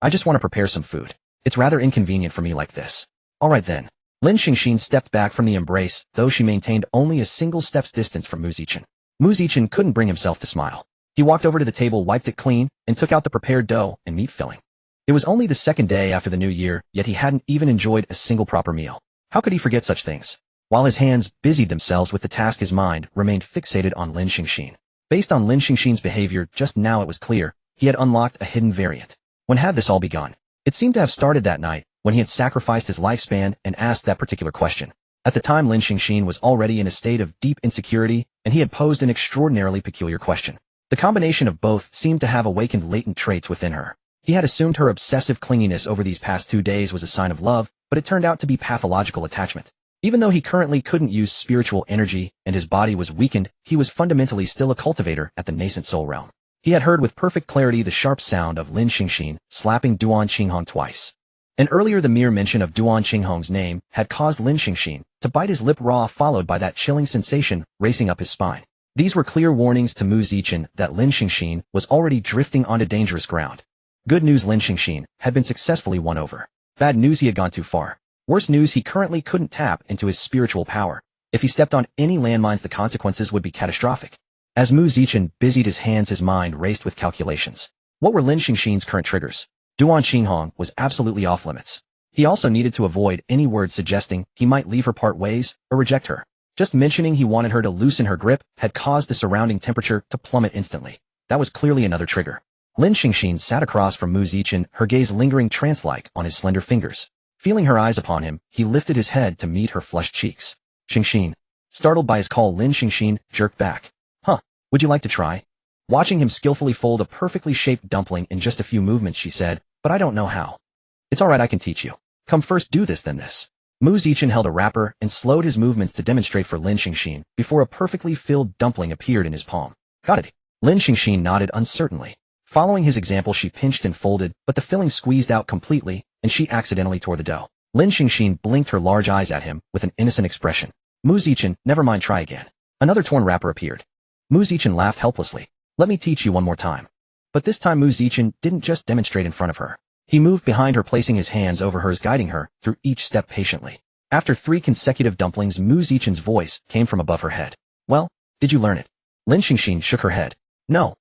I just want to prepare some food. It's rather inconvenient for me like this. All right then. Lin Xingxin stepped back from the embrace, though she maintained only a single step's distance from Mu Zichen. Mu Zichen couldn't bring himself to smile. He walked over to the table, wiped it clean, and took out the prepared dough and meat filling. It was only the second day after the new year, yet he hadn't even enjoyed a single proper meal. How could he forget such things? While his hands busied themselves with the task, his mind remained fixated on Lin Xingxin. Based on Lin Xingxin's behavior just now, it was clear he had unlocked a hidden variant. When had this all begun? It seemed to have started that night, when he had sacrificed his lifespan and asked that particular question. At the time, Lin Xingxin was already in a state of deep insecurity, and he had posed an extraordinarily peculiar question. The combination of both seemed to have awakened latent traits within her. He had assumed her obsessive clinginess over these past 2 days was a sign of love, but it turned out to be pathological attachment. Even though he currently couldn't use spiritual energy and his body was weakened, he was fundamentally still a cultivator at the nascent soul realm. He had heard with perfect clarity the sharp sound of Lin Xingxin slapping Duan Xinghong twice. And earlier, the mere mention of Duan Xinghong's name had caused Lin Xingxin to bite his lip raw, followed by that chilling sensation racing up his spine. These were clear warnings to Mu Zichen that Lin Xingxin was already drifting onto dangerous ground. Good news, Lin Xingxin had been successfully won over. Bad news, he had gone too far. Worse news, he currently couldn't tap into his spiritual power. If he stepped on any landmines, the consequences would be catastrophic. As Mu Zichen busied his hands, his mind raced with calculations. What were Lin Xingxin's current triggers? Duan Xinghong was absolutely off limits. He also needed to avoid any words suggesting he might leave her part ways or reject her. Just mentioning he wanted her to loosen her grip had caused the surrounding temperature to plummet instantly. That was clearly another trigger. Lin Xingxin sat across from Mu Zichen, her gaze lingering trance-like on his slender fingers. Feeling her eyes upon him, he lifted his head to meet her flushed cheeks. Xingxin. Startled by his call, Lin Xingxin jerked back. Huh, would you like to try? Watching him skillfully fold a perfectly shaped dumpling in just a few movements, she said, but I don't know how. It's alright, I can teach you. Come first do this then this. Mu Zichen held a wrapper and slowed his movements to demonstrate for Lin Xingxin before a perfectly filled dumpling appeared in his palm. Got it. Lin Xingxin nodded uncertainly. Following his example, she pinched and folded, but the filling squeezed out completely, and she accidentally tore the dough. Lin Xingxin blinked her large eyes at him with an innocent expression. Mu Zichen, never mind, try again. Another torn wrapper appeared. Mu Zichen laughed helplessly. Let me teach you one more time. But this time Mu Zichen didn't just demonstrate in front of her. He moved behind her, placing his hands over hers, guiding her through each step patiently. After 3 consecutive dumplings, Mu Zichen's voice came from above her head. Well, did you learn it? Lin Xingxin shook her head. No.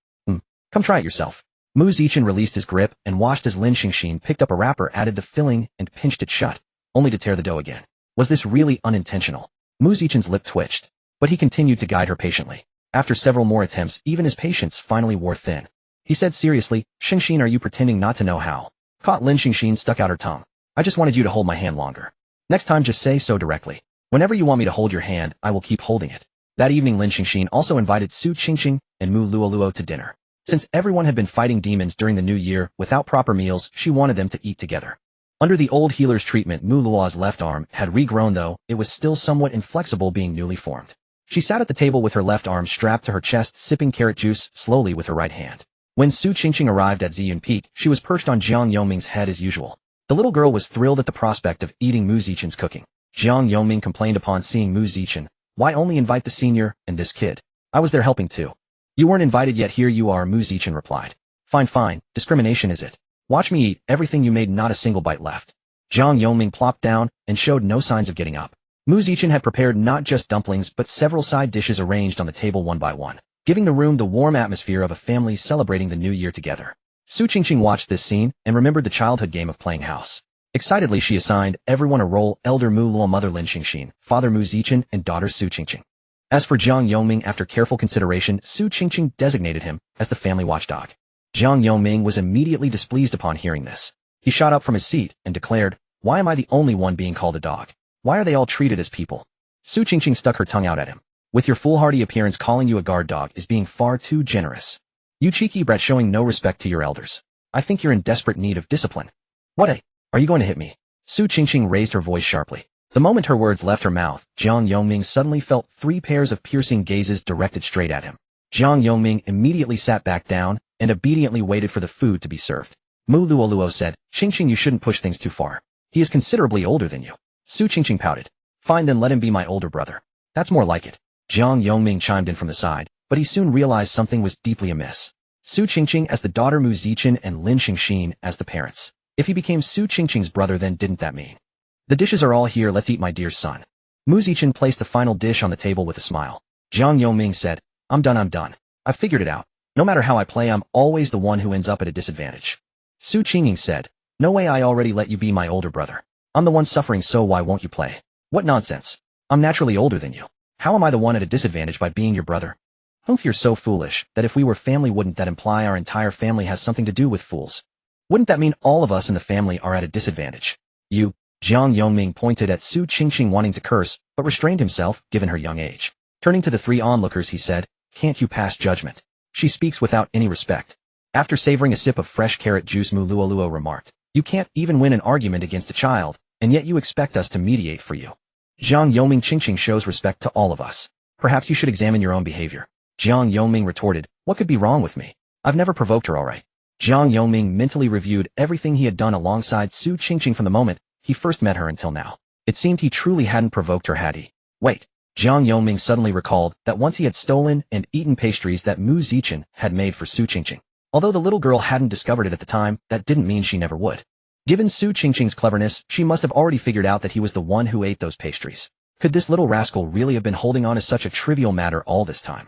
Come try it yourself. Mu Zichen released his grip and watched as Lin Xingxin picked up a wrapper, added the filling, and pinched it shut, only to tear the dough again. Was this really unintentional? Mu Zichen's lip twitched, but he continued to guide her patiently. After several more attempts, even his patience finally wore thin. He said seriously, Xingxin, are you pretending not to know how? Caught Lin Xingxin stuck out her tongue. I just wanted you to hold my hand longer. Next time just say so directly. Whenever you want me to hold your hand, I will keep holding it. That evening Lin Xingxin also invited Su Qingqing and Mu Luoluo to dinner. Since everyone had been fighting demons during the new year without proper meals, she wanted them to eat together. Under the old healer's treatment, Mu Luo's left arm had regrown, though it was still somewhat inflexible, being newly formed. She sat at the table with her left arm strapped to her chest, sipping carrot juice slowly with her right hand. When Su Qingqing arrived at Ziyun Peak, she was perched on Jiang Yongming's head as usual. The little girl was thrilled at the prospect of eating Mu Zichen's cooking. Jiang Yongming complained upon seeing Mu Zichen, "Why only invite the senior and this kid? I was there helping too." "You weren't invited yet, here you are," Mu Zichen replied. Fine, discrimination is it? Watch me eat everything you made, not a single bite left." Jiang Yongming plopped down and showed no signs of getting up. Mu Zichen had prepared not just dumplings but several side dishes arranged on the table one by one, giving the room the warm atmosphere of a family celebrating the new year together. Su Qingqing watched this scene and remembered the childhood game of playing house. Excitedly she assigned everyone a role: elder Mu Luo, mother Lin Xingxin, father Mu Zichen, and daughter Su Qingqing. As for Jiang Yongming, after careful consideration, Su Qingqing designated him as the family watchdog. Jiang Yongming was immediately displeased upon hearing this. He shot up from his seat and declared, "Why am I the only one being called a dog? Why are they all treated as people?" Su Qingqing stuck her tongue out at him. "With your foolhardy appearance, calling you a guard dog is being far too generous. You cheeky brat, showing no respect to your elders. I think you're in desperate need of discipline." "What? Are you going to hit me?" Su Qingqing raised her voice sharply. The moment her words left her mouth, Jiang Yongming suddenly felt 3 pairs of piercing gazes directed straight at him. Jiang Yongming immediately sat back down and obediently waited for the food to be served. Mu Luoluo said, "Qingqing, you shouldn't push things too far. He is considerably older than you." Su Qingqing pouted. "Fine, then let him be my older brother. That's more like it." Jiang Yongming chimed in from the side, but he soon realized something was deeply amiss. Su Qingqing as the daughter, Mu Zichen and Lin Xingxin as the parents. If he became Su Qingqing's brother, then didn't that mean? "The dishes are all here, let's eat, my dear son." Mu Zichen placed the final dish on the table with a smile. Jiang Yongming said, I'm done. I've figured it out. No matter how I play, I'm always the one who ends up at a disadvantage." Su Qingqing said, "No way, I already let you be my older brother. I'm the one suffering, so why won't you play?" "What nonsense. I'm naturally older than you. How am I the one at a disadvantage by being your brother?" "Humph, you're so foolish that if we were family, wouldn't that imply our entire family has something to do with fools? Wouldn't that mean all of us in the family are at a disadvantage?" "You..." Jiang Yongming pointed at Su Qingqing, wanting to curse, but restrained himself given her young age. Turning to the 3 onlookers, he said, "Can't you pass judgment? She speaks without any respect." After savoring a sip of fresh carrot juice, Mu Luoluo remarked, "You can't even win an argument against a child, and yet you expect us to mediate for you." Jiang Yongming, "Qingqing shows respect to all of us. Perhaps you should examine your own behavior." Jiang Yongming retorted, "What could be wrong with me? I've never provoked her, all right." Jiang Yongming mentally reviewed everything he had done alongside Su Qingqing from the moment he first met her until now. It seemed he truly hadn't provoked her, had he? Wait. Jiang Yongming suddenly recalled that once he had stolen and eaten pastries that Mu Zichen had made for Su Qingqing. Although the little girl hadn't discovered it at the time, that didn't mean she never would. Given Su Qingqing's cleverness, she must have already figured out that he was the one who ate those pastries. Could this little rascal really have been holding on to such a trivial matter all this time?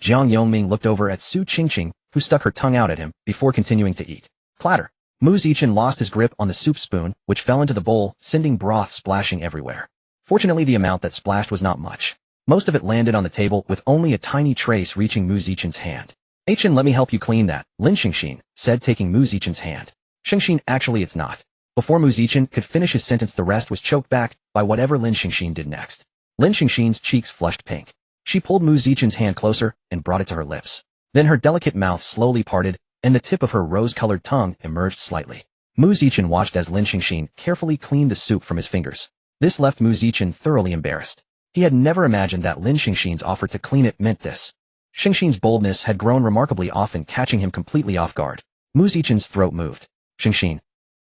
Jiang Yongming looked over at Su Qingqing, who stuck her tongue out at him before continuing to eat. Clatter. Mu Zichen lost his grip on the soup spoon, which fell into the bowl, sending broth splashing everywhere. Fortunately, the amount that splashed was not much. Most of it landed on the table, with only a tiny trace reaching Mu Zichen's hand. "Chen, let me help you clean that," Lin Xingxin said, taking Mu Zichen's hand. "Xingxin, actually it's not." Before Mu Zichen could finish his sentence, the rest was choked back by whatever Lin Xingxin did next. Lin Xingxin's cheeks flushed pink. She pulled Mu Zichen's hand closer and brought it to her lips. Then her delicate mouth slowly parted, and the tip of her rose-colored tongue emerged slightly. Mu Zichen watched as Lin Xingxin carefully cleaned the soup from his fingers. This left Mu Zichen thoroughly embarrassed. He had never imagined that Lin Xingxin's offer to clean it meant this. Xingxin's boldness had grown remarkably, often catching him completely off guard. Mu Zichen's throat moved. Xingxin.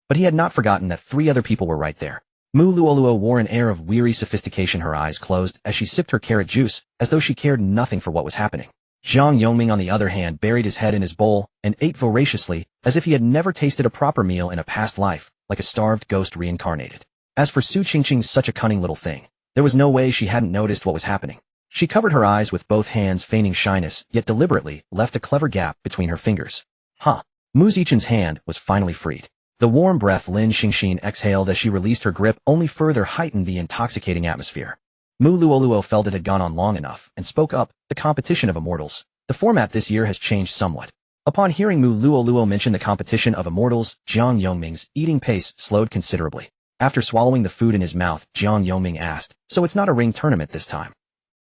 But he had not forgotten that 3 other people were right there. Mu Luoluo wore an air of weary sophistication, her eyes closed as she sipped her carrot juice, as though she cared nothing for what was happening. Jiang Yongming, on the other hand, buried his head in his bowl and ate voraciously, as if he had never tasted a proper meal in a past life, like a starved ghost reincarnated. As for Su Qingqing, such a cunning little thing. There was no way she hadn't noticed what was happening. She covered her eyes with both hands, feigning shyness, yet deliberately left a clever gap between her fingers. Mu Zichen's hand was finally freed. The warm breath Lin Xingxin exhaled as she released her grip only further heightened the intoxicating atmosphere. Mu Luoluo felt it had gone on long enough and spoke up, "The competition of immortals. The format this year has changed somewhat." Upon hearing Mu Luoluo mention the competition of immortals, Jiang Yongming's eating pace slowed considerably. After swallowing the food in his mouth, Jiang Yongming asked, so it's not a ring tournament this time?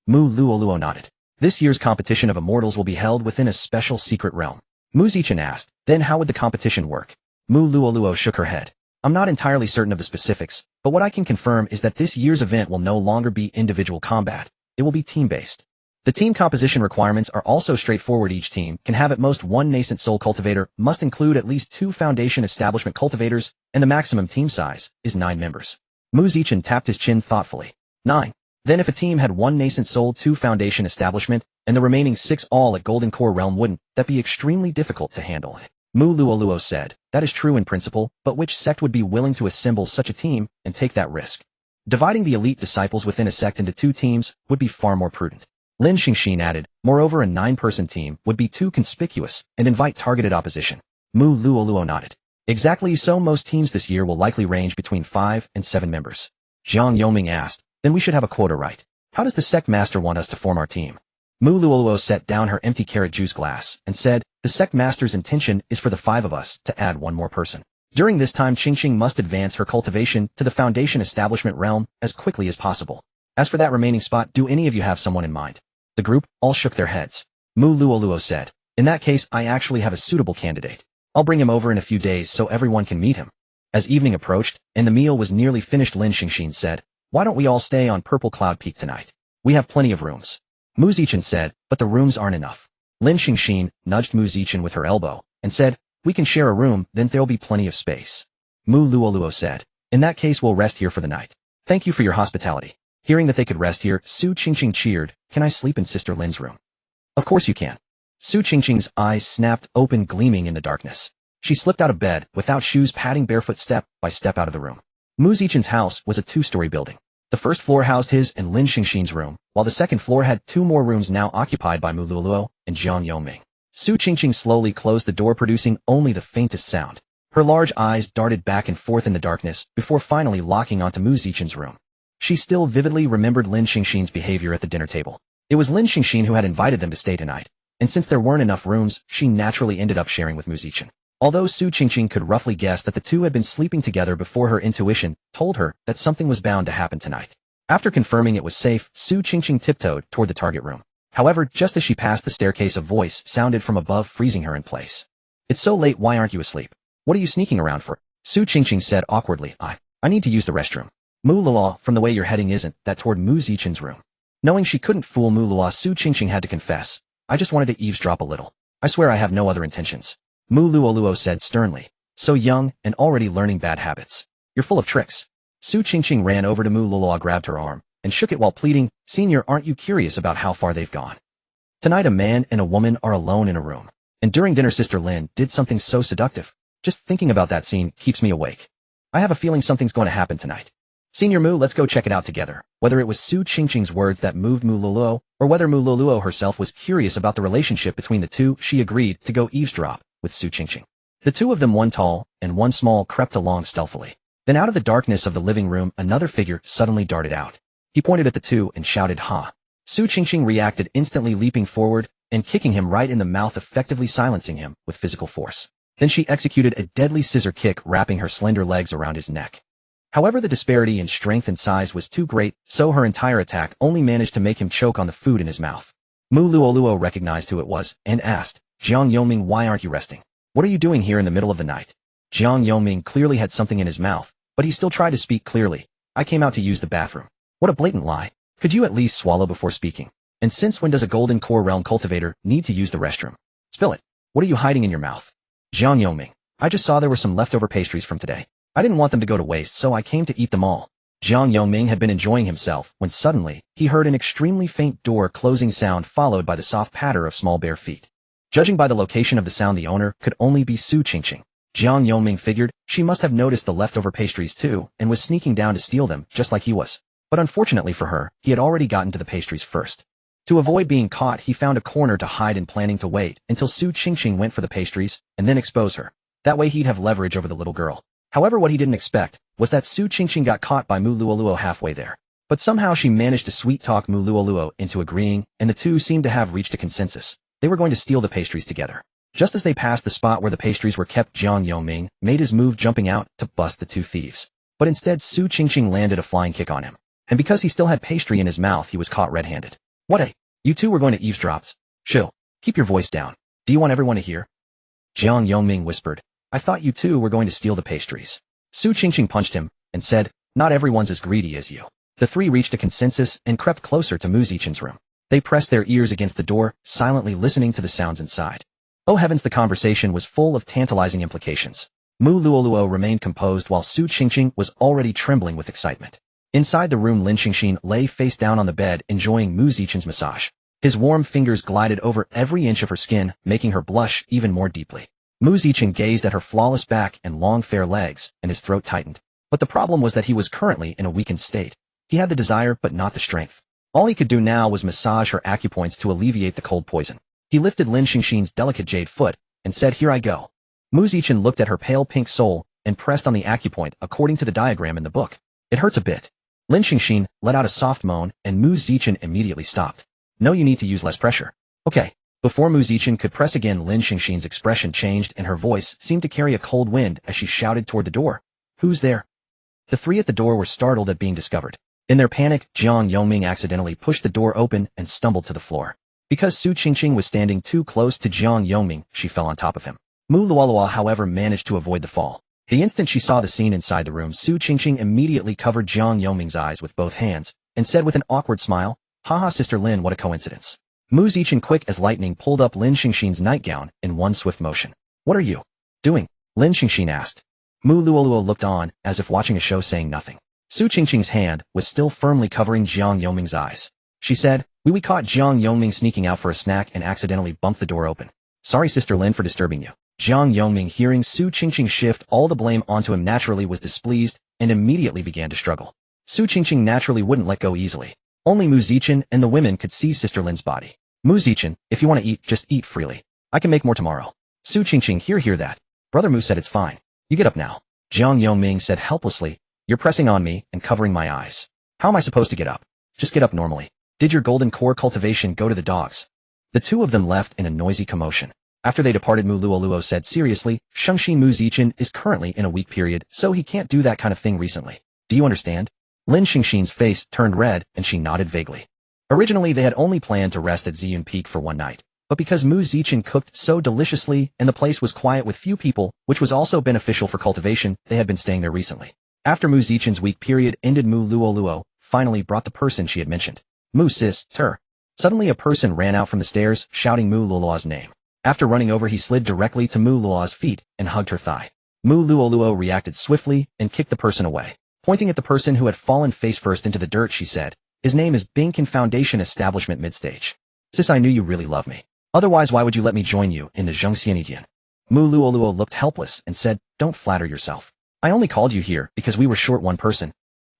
Mu Luoluo nodded. This year's competition of immortals will be held within a special secret realm. Mu Zichen asked, then how would the competition work? Mu Luoluo shook her head. I'm not entirely certain of the specifics, but what I can confirm is that this year's event will no longer be individual combat. It will be team-based. The team composition requirements are also straightforward. Each team can have at most one nascent soul cultivator, must include at least 2 foundation establishment cultivators, and the maximum team size is 9 members. Mu Zichen tapped his chin thoughtfully. 9. Then if a team had 1 nascent soul, 2 foundation establishment, and the remaining 6 all at Golden Core Realm, wouldn't that be extremely difficult to handle? Mu Luoluo said, that is true in principle, but which sect would be willing to assemble such a team and take that risk? Dividing the elite disciples within a sect into 2 teams would be far more prudent. Lin Xingxin added, moreover a 9-person team would be too conspicuous and invite targeted opposition. Mu Luoluo nodded. Exactly so, most teams this year will likely range between 5 and 7 members. Jiang Yongming asked, then we should have a quota, right? How does the sect master want us to form our team? Mu Luoluo set down her empty carrot juice glass and said, the sect master's intention is for the 5 of us to add 1 more person. During this time, Qingqing must advance her cultivation to the foundation establishment realm as quickly as possible. As for that remaining spot, do any of you have someone in mind? The group all shook their heads. Mu Luoluo said, in that case, I actually have a suitable candidate. I'll bring him over in a few days so everyone can meet him. As evening approached, and the meal was nearly finished, Lin Xingxin said, why don't we all stay on Purple Cloud Peak tonight? We have plenty of rooms. Mu Zichen said, but the rooms aren't enough. Lin Xingxin nudged Mu Zichen with her elbow and said, we can share a room, then there'll be plenty of space. Mu Luoluo said, in that case we'll rest here for the night. Thank you for your hospitality. Hearing that they could rest here, Su Qingqing cheered, can I sleep in Sister Lin's room? Of course you can. Su Qingqing's eyes snapped open, gleaming in the darkness. She slipped out of bed, without shoes, padding barefoot step by step out of the room. Mu Zichen's house was a 2-story building. The first floor housed his and Lin Xingxin's room, while the second floor had 2 more rooms now occupied by Mu Luoluo and Jiang Yongming. Su Qingqing slowly closed the door, producing only the faintest sound. Her large eyes darted back and forth in the darkness before finally locking onto Mu Zichen's room. She still vividly remembered Lin Xingxin's behavior at the dinner table. It was Lin Xingxin who had invited them to stay tonight, and since there weren't enough rooms, she naturally ended up sharing with Mu Zichen. Although Su Qingqing could roughly guess that the 2 had been sleeping together before, her intuition told her that something was bound to happen tonight. After confirming it was safe, Su Qingqing tiptoed toward the target room. However, just as she passed the staircase, a voice sounded from above, freezing her in place. It's so late, why aren't you asleep? What are you sneaking around for? Su Qingqing said awkwardly, I need to use the restroom. Mu Luoluo, from the way you're heading, isn't that toward Mu Zichen's room? Knowing she couldn't fool Mu Luoluo, Su Qingqing had to confess, I just wanted to eavesdrop a little. I swear I have no other intentions. Mu Luoluo said sternly, so young and already learning bad habits. You're full of tricks. Su Qingqing ran over to Mu Luoluo, grabbed her arm, and shook it while pleading, Senior, aren't you curious about how far they've gone? Tonight a man and a woman are alone in a room. And during dinner Sister Lin did something so seductive. Just thinking about that scene keeps me awake. I have a feeling something's going to happen tonight. Senior Mu, let's go check it out together. Whether it was Su Qingqing's words that moved Mu Luoluo, or whether Mu Luoluo herself was curious about the relationship between the 2, she agreed to go eavesdrop with Su Qingqing. The 2 of them, one tall and one small, crept along stealthily. Then out of the darkness of the living room, another figure suddenly darted out. He pointed at the 2 and shouted, Ha! Su Qingqing reacted, instantly leaping forward and kicking him right in the mouth, effectively silencing him with physical force. Then she executed a deadly scissor kick, wrapping her slender legs around his neck. However, the disparity in strength and size was too great, so her entire attack only managed to make him choke on the food in his mouth. Mu Luoluo recognized who it was and asked, Jiang Yongming, why aren't you resting? What are you doing here in the middle of the night? Jiang Yongming clearly had something in his mouth, but he still tried to speak clearly. I came out to use the bathroom. What a blatant lie. Could you at least swallow before speaking? And since when does a Golden Core Realm cultivator need to use the restroom? Spill it. What are you hiding in your mouth? Jiang Yongming, I just saw there were some leftover pastries from today. I didn't want them to go to waste, so I came to eat them all. Jiang Yongming had been enjoying himself when suddenly he heard an extremely faint door closing sound, followed by the soft patter of small bare feet. Judging by the location of the sound, the owner could only be Su Qingqing. Jiang Yongming figured she must have noticed the leftover pastries too and was sneaking down to steal them just like he was. But unfortunately for her, he had already gotten to the pastries first. To avoid being caught, he found a corner to hide in, planning to wait until Su Qingqing went for the pastries and then expose her. That way he'd have leverage over the little girl. However, what he didn't expect was that Su Qingqing got caught by Mu Luoluo halfway there. But somehow she managed to sweet-talk Mu Luoluo into agreeing, and the 2 seemed to have reached a consensus. They were going to steal the pastries together. Just as they passed the spot where the pastries were kept, Jiang Yongming made his move, jumping out to bust the 2 thieves. but instead Su Qingqing landed a flying kick on him. And because he still had pastry in his mouth, he was caught red-handed. What a... You two were going to eavesdrop. Chill. Keep your voice down. Do you want everyone to hear? Jiang Yongming whispered. I thought you two were going to steal the pastries. Su Qingqing punched him and said, not everyone's as greedy as you. The three reached a consensus and crept closer to Mu Zichen's room. They pressed their ears against the door, silently listening to the sounds inside. Oh heavens, the conversation was full of tantalizing implications. Mu Luoluo remained composed while Su Qingqing was already trembling with excitement. Inside the room, Lin Xingxin lay face down on the bed, enjoying Mu Zichen's massage. His warm fingers glided over every inch of her skin, making her blush even more deeply. Mu Zichen gazed at her flawless back and long fair legs, and his throat tightened. But the problem was that he was currently in a weakened state. He had the desire but not the strength. All he could do now was massage her acupoints to alleviate the cold poison. He lifted Lin Xingxin's delicate jade foot and said, here I go. Mu Zichen looked at her pale pink sole and pressed on the acupoint according to the diagram in the book. It hurts a bit. Lin Xingxin let out a soft moan and Mu Zichen immediately stopped. No, you need to use less pressure. Okay. Before Mu Zichen could press again, Lin Xingxin's expression changed and her voice seemed to carry a cold wind as she shouted toward the door. Who's there? The three at the door were startled at being discovered. In their panic, Jiang Yongming accidentally pushed the door open and stumbled to the floor. Because Su Qingqing was standing too close to Jiang Yongming, she fell on top of him. Mu Luoluo, however, managed to avoid the fall. The instant she saw the scene inside the room, Su Qingqing immediately covered Jiang Yongming's eyes with both hands and said with an awkward smile, haha, Sister Lin, what a coincidence. Mu Zichen, quick as lightning, pulled up Lin Xingxin's nightgown in one swift motion. What are you doing? Lin Xingxin asked. Mu Luoluo looked on, as if watching a show, saying nothing. Su Qingqing's hand was still firmly covering Jiang Yongming's eyes. She said, we caught Jiang Yongming sneaking out for a snack and accidentally bumped the door open. Sorry, Sister Lin, for disturbing you. Jiang Yongming, hearing Su Qingqing shift all the blame onto him, naturally was displeased and immediately began to struggle. Su Qingqing naturally wouldn't let go easily. Only Mu Zichen and the women could see Sister Lin's body. Mu Zichen, if you want to eat, just eat freely. I can make more tomorrow. Su Qingqing, hear that. Brother Mu said it's fine. You get up now. Jiang Yongming said helplessly, you're pressing on me and covering my eyes. How am I supposed to get up? Just get up normally. Did your golden core cultivation go to the dogs? The two of them left in a noisy commotion. After they departed, Mu Luoluo said seriously, Shengxi Mu Zichen is currently in a weak period, so he can't do that kind of thing recently. Do you understand? Lin Xingxin's face turned red and she nodded vaguely. Originally they had only planned to rest at Ziyun Peak for one night, but because Mu Zichen cooked so deliciously and the place was quiet with few people, which was also beneficial for cultivation, they had been staying there recently. After Mu Zichen's weak period ended, Mu Luoluo finally brought the person she had mentioned. Mu sister. Suddenly a person ran out from the stairs, shouting Mu Luoluo's name. After running over, he slid directly to Mu Luoluo's feet and hugged her thigh. Mu Luoluo reacted swiftly and kicked the person away. Pointing at the person who had fallen face first into the dirt, she said, his name is Bingkin Foundation Establishment Midstage. Sis, I knew you really love me. Otherwise, why would you let me join you in the Zhengxianidian? Mu Luoluo looked helpless and said, don't flatter yourself. I only called you here because we were short one person.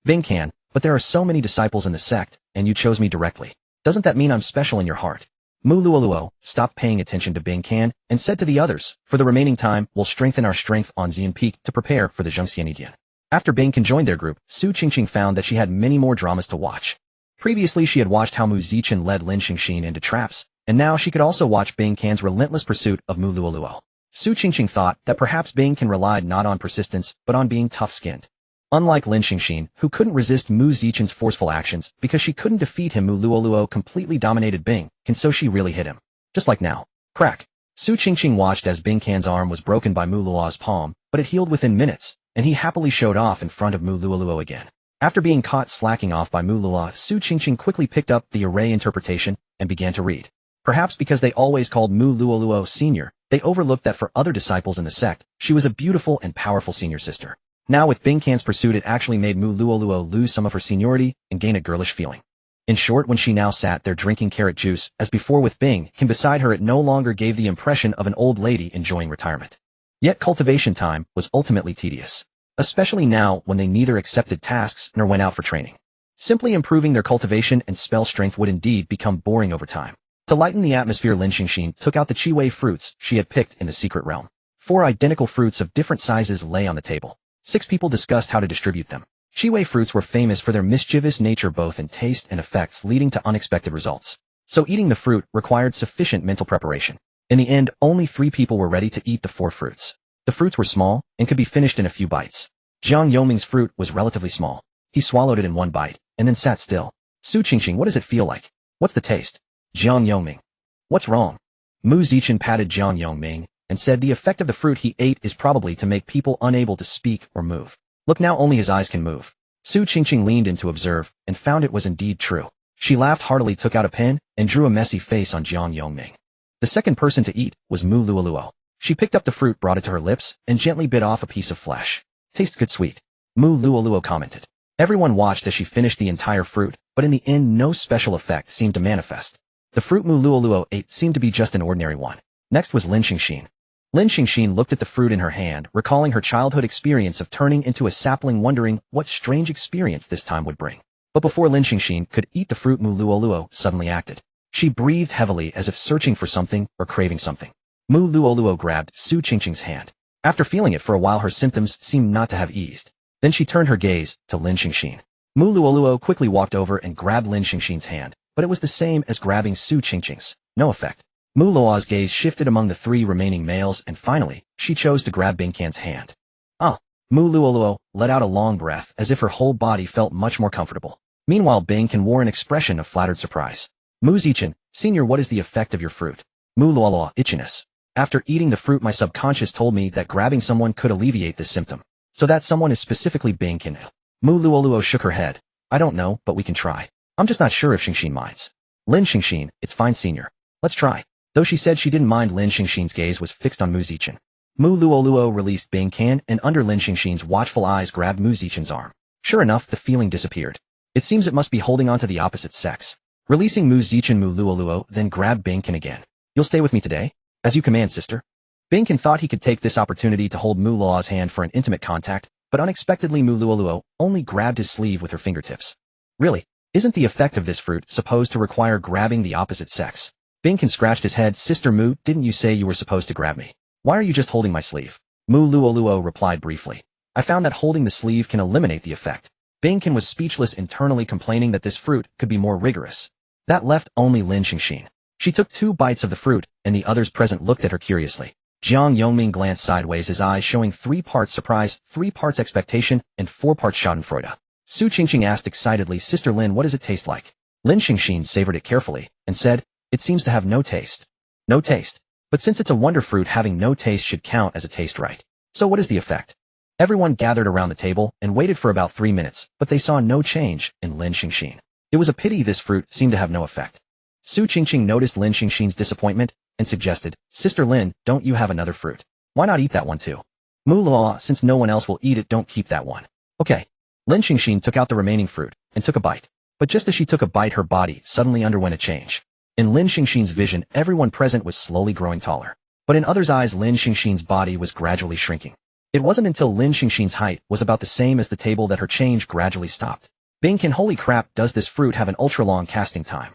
Bingkan, but there are so many disciples in the sect, and you chose me directly. Doesn't that mean I'm special in your heart? Mu Luoluo stopped paying attention to Bingkan and said to the others, for the remaining time, we'll strengthen our strength on Ziyun Peak to prepare for the Zhengxianidian. After Bingkan joined their group, Su Qingqing found that she had many more dramas to watch. Previously, she had watched how Mu Zichen led Lin Xingxin into traps, and now she could also watch Bingkan's relentless pursuit of Mu Luoluo. Su Qingqing thought that perhaps Bingkan relied not on persistence, but on being tough-skinned. Unlike Lin Xingxin, who couldn't resist Mu Zichen's forceful actions because she couldn't defeat him, Mu Luoluo completely dominated Bingkan, so she really hit him. Just like now. Crack. Su Qingqing watched as Bingkan's arm was broken by Mu Luoluo's palm, but it healed within minutes, and he happily showed off in front of Mu Luoluo again. After being caught slacking off by Mu Luoluo, Su Qingqing quickly picked up the array interpretation and began to read. Perhaps because they always called Mu Luoluo senior, they overlooked that for other disciples in the sect, she was a beautiful and powerful senior sister. Now with Bingkan's pursuit, it actually made Mu Luoluo lose some of her seniority and gain a girlish feeling. In short, when she now sat there drinking carrot juice, as before with Bingkan beside her, it no longer gave the impression of an old lady enjoying retirement. Yet cultivation time was ultimately tedious. Especially now when they neither accepted tasks nor went out for training. Simply improving their cultivation and spell strength would indeed become boring over time. To lighten the atmosphere, Lin Xingxin took out the Chiwei fruits she had picked in the secret realm. 4 identical fruits of different sizes lay on the table. 6 people discussed how to distribute them. Chiwei fruits were famous for their mischievous nature both in taste and effects, leading to unexpected results. So eating the fruit required sufficient mental preparation. In the end, only 3 people were ready to eat the 4 fruits. The fruits were small and could be finished in a few bites. Jiang Yongming's fruit was relatively small. He swallowed it in one bite, and then sat still. Su Qingqing, what does it feel like? What's the taste? Jiang Yongming. What's wrong? Mu Zichen patted Jiang Yongming, and said the effect of the fruit he ate is probably to make people unable to speak or move. Look now, only his eyes can move. Su Qingqing leaned in to observe, and found it was indeed true. She laughed heartily, took out a pen, and drew a messy face on Jiang Yongming. The second person to eat was Mu Luoluo. She picked up the fruit, brought it to her lips, and gently bit off a piece of flesh. Tastes good, sweet. Mu Luoluo commented. Everyone watched as she finished the entire fruit, but in the end no special effect seemed to manifest. The fruit Mu Luoluo ate seemed to be just an ordinary one. Next was Lin Xingxin. Lin Xingxin looked at the fruit in her hand, recalling her childhood experience of turning into a sapling, wondering what strange experience this time would bring. But before Lin Xingxin could eat the fruit, Mu Luoluo suddenly acted. She breathed heavily as if searching for something or craving something. Mu Luoluo grabbed Su Qingqing's hand. After feeling it for a while, her symptoms seemed not to have eased. Then she turned her gaze to Lin Xingxin. Mu Luoluo quickly walked over and grabbed Lin Xingxin's hand, but it was the same as grabbing Su Qingqing's. No effect. Mu Luo's gaze shifted among the three remaining males, and finally, she chose to grab Bingcan's hand. Ah! Mu Luoluo let out a long breath as if her whole body felt much more comfortable. Meanwhile, Bingcan wore an expression of flattered surprise. Mu Zichen, Senior, what is the effect of your fruit? Mu Luoluo, itchiness. After eating the fruit, my subconscious told me that grabbing someone could alleviate this symptom. So that someone is specifically Bingcan. Mu Luoluo shook her head. I don't know, but we can try. I'm just not sure if Xingxin minds. Lin Xingxin, it's fine, Senior. Let's try. Though she said she didn't mind, Lin Xingxin's gaze was fixed on Mu Zichen. Mu Luoluo released Bingcan, and under Lin Xingxin's watchful eyes grabbed Mu Zichen's arm. Sure enough, the feeling disappeared. It seems it must be holding on to the opposite sex. Releasing Mu Zichen, Mu Luoluo then grabbed Bingcan again. You'll stay with me today? As you command, sister. Bingcan thought he could take this opportunity to hold Mu Luo's hand for an intimate contact, but unexpectedly Mu Luoluo only grabbed his sleeve with her fingertips. Really? Isn't the effect of this fruit supposed to require grabbing the opposite sex? Bingcan scratched his head. Sister Mu, didn't you say you were supposed to grab me? Why are you just holding my sleeve? Mu Luoluo replied briefly. I found that holding the sleeve can eliminate the effect. Bingcan was speechless, internally complaining that this fruit could be more rigorous. That left only Lin Xingxin. She took 2 bites of the fruit, and the others present looked at her curiously. Jiang Yongming glanced sideways, his eyes showing 3 parts surprise, 3 parts expectation, and 4 parts schadenfreude. Su Qingqing asked excitedly, Sister Lin, what does it taste like? Lin Xingxin savored it carefully, and said, it seems to have no taste. No taste. But since it's a wonder fruit, having no taste should count as a taste, right? So what is the effect? Everyone gathered around the table and waited for about 3 minutes, but they saw no change in Lin Xingxin. It was a pity this fruit seemed to have no effect. Su Qingqing noticed Lin Xingxin's disappointment and suggested, Sister Lin, don't you have another fruit? Why not eat that one too? Mu Luoluo, since no one else will eat it, don't keep that one. Okay. Lin Xingxin took out the remaining fruit and took a bite. But just as she took a bite, her body suddenly underwent a change. In Lin Xingxin's vision, everyone present was slowly growing taller. But in others' eyes, Lin Xingxin's body was gradually shrinking. It wasn't until Lin Xingxin's height was about the same as the table that her change gradually stopped. Bingcan, holy crap, does this fruit have an ultra-long casting time?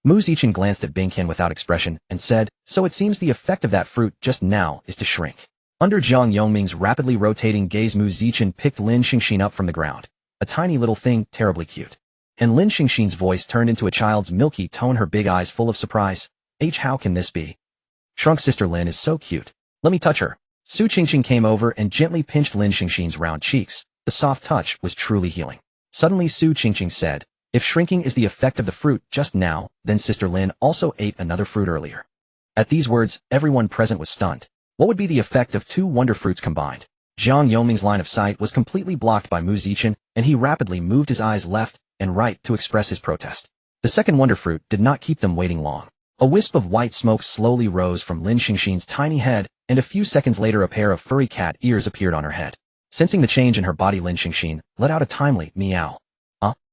Mu Zichen glanced at Bingcan without expression and said, so it seems the effect of that fruit just now is to shrink. Under Jiang Yongming's rapidly rotating gaze, Mu Zichen picked Lin Xingxin up from the ground. A tiny little thing, terribly cute. And Lin Xingxin's voice turned into a child's milky tone, her big eyes full of surprise. How can this be? Shrunk Sister Lin is so cute. Let me touch her. Su Qingqing came over and gently pinched Lin Xingxin's round cheeks. The soft touch was truly healing. Suddenly Su Qingqing said, if shrinking is the effect of the fruit just now, then Sister Lin also ate another fruit earlier. At these words, everyone present was stunned. What would be the effect of 2 wonder fruits combined? Jiang Yongming's line of sight was completely blocked by Mu Zichen, and he rapidly moved his eyes left and right to express his protest. The second wonder fruit did not keep them waiting long. A wisp of white smoke slowly rose from Lin Xingxin's tiny head, and a few seconds later a pair of furry cat ears appeared on her head. Sensing the change in her body, Lin Xingxin let out a timely meow.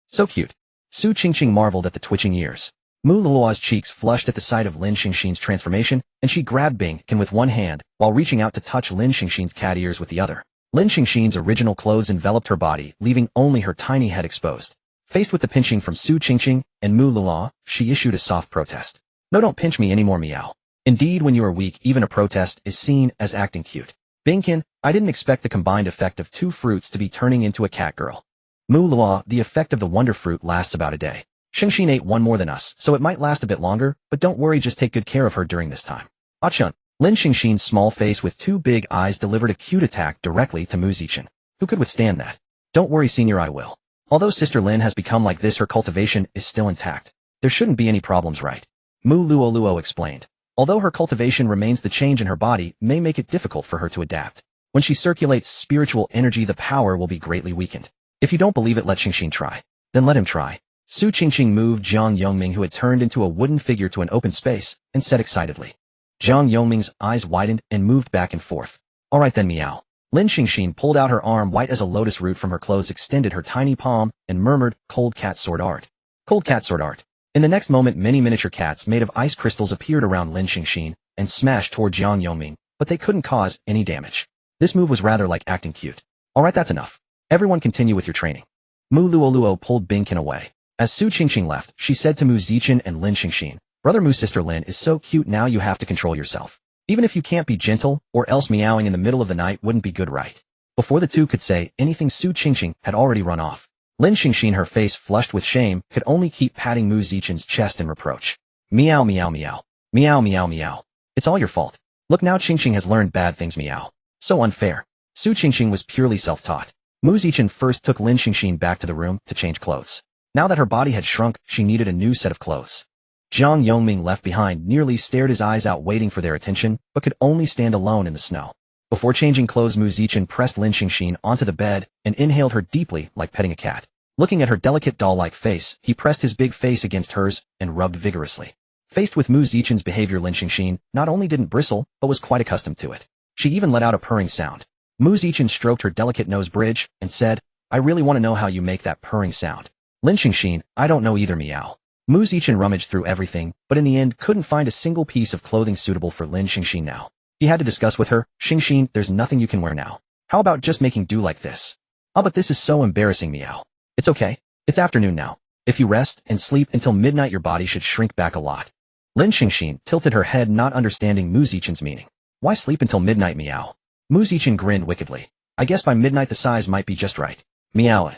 So cute. Su Qingqing marveled at the twitching ears. Mu Luoluo's cheeks flushed at the sight of Lin Xingxin's transformation, and she grabbed Bingcan with one hand, while reaching out to touch Lin Xingxin's cat ears with the other. Lin Xingxin's original clothes enveloped her body, leaving only her tiny head exposed. Faced with the pinching from Su Qingqing and Mu Luoluo, she issued a soft protest. No, don't pinch me anymore, meow. Indeed, when you are weak, even a protest is seen as acting cute. Bingcan, I didn't expect the combined effect of 2 fruits to be turning into a cat girl. Mu Luoluo, the effect of the wonder fruit lasts about a day. Xingxin ate one more than us, so it might last a bit longer, but don't worry, just take good care of her during this time. Chen. Lin Xingxin's small face with 2 big eyes delivered a cute attack directly to Mu Zichen. Who could withstand that? Don't worry, senior, I will. Although Sister Lin has become like this, her cultivation is still intact. There shouldn't be any problems, right? Mu Luo explained. Although her cultivation remains, the change in her body may make it difficult for her to adapt. When she circulates spiritual energy, the power will be greatly weakened. If you don't believe it, let Xingxin try. Then let him try. Su Qingxing moved Jiang Yongming, who had turned into a wooden figure, to an open space, and said excitedly. Jiang Yongming's eyes widened and moved back and forth. All right then, meow. Lin Xingxin pulled out her arm, white as a lotus root, from her clothes, extended her tiny palm, and murmured, cold cat sword art. Cold cat sword art. In the next moment, many miniature cats made of ice crystals appeared around Lin Xingxin and smashed toward Jiang Yongming, but they couldn't cause any damage. This move was rather like acting cute. All right, that's enough. Everyone continue with your training. Mu Luo pulled Bingkin away. As Su Qingxing left, she said to Mu Zichen and Lin Xingxin, Brother Mu, Sister Lin is so cute, now you have to control yourself. Even if you can't be gentle, or else meowing in the middle of the night wouldn't be good, right? Before the two could say anything, Su Qingxing had already run off. Lin Xingxin, her face flushed with shame, could only keep patting Mu Zichen's chest in reproach. Meow meow meow. Meow meow meow. It's all your fault. Look, now Qingxing has learned bad things, meow. So unfair. Su Qingxing was purely self-taught. Mu Zichen first took Lin Xingxin back to the room to change clothes. Now that her body had shrunk, she needed a new set of clothes. Jiang Yongming, left behind, nearly stared his eyes out, waiting for their attention, but could only stand alone in the snow. Before changing clothes, Mu Zichen pressed Lin Xingxin onto the bed and inhaled her deeply, like petting a cat. Looking at her delicate doll-like face, he pressed his big face against hers and rubbed vigorously. Faced with Mu Zichen's behavior, Lin Xingxin not only didn't bristle, but was quite accustomed to it. She even let out a purring sound. Mu Zichen stroked her delicate nose bridge and said, I really want to know how you make that purring sound. Lin Xingxin, I don't know either, meow. Mu Zichen rummaged through everything, but in the end couldn't find a single piece of clothing suitable for Lin Xingxin now. He had to discuss with her, Xingxin, there's nothing you can wear now. How about just making do like this? Oh, but this is so embarrassing, meow. It's okay. It's afternoon now. If you rest and sleep until midnight, your body should shrink back a lot. Lin Xingxin tilted her head, not understanding Mu Zichen's meaning. Why sleep until midnight, meow? Mu Zichen grinned wickedly. I guess by midnight the size might be just right. Meow.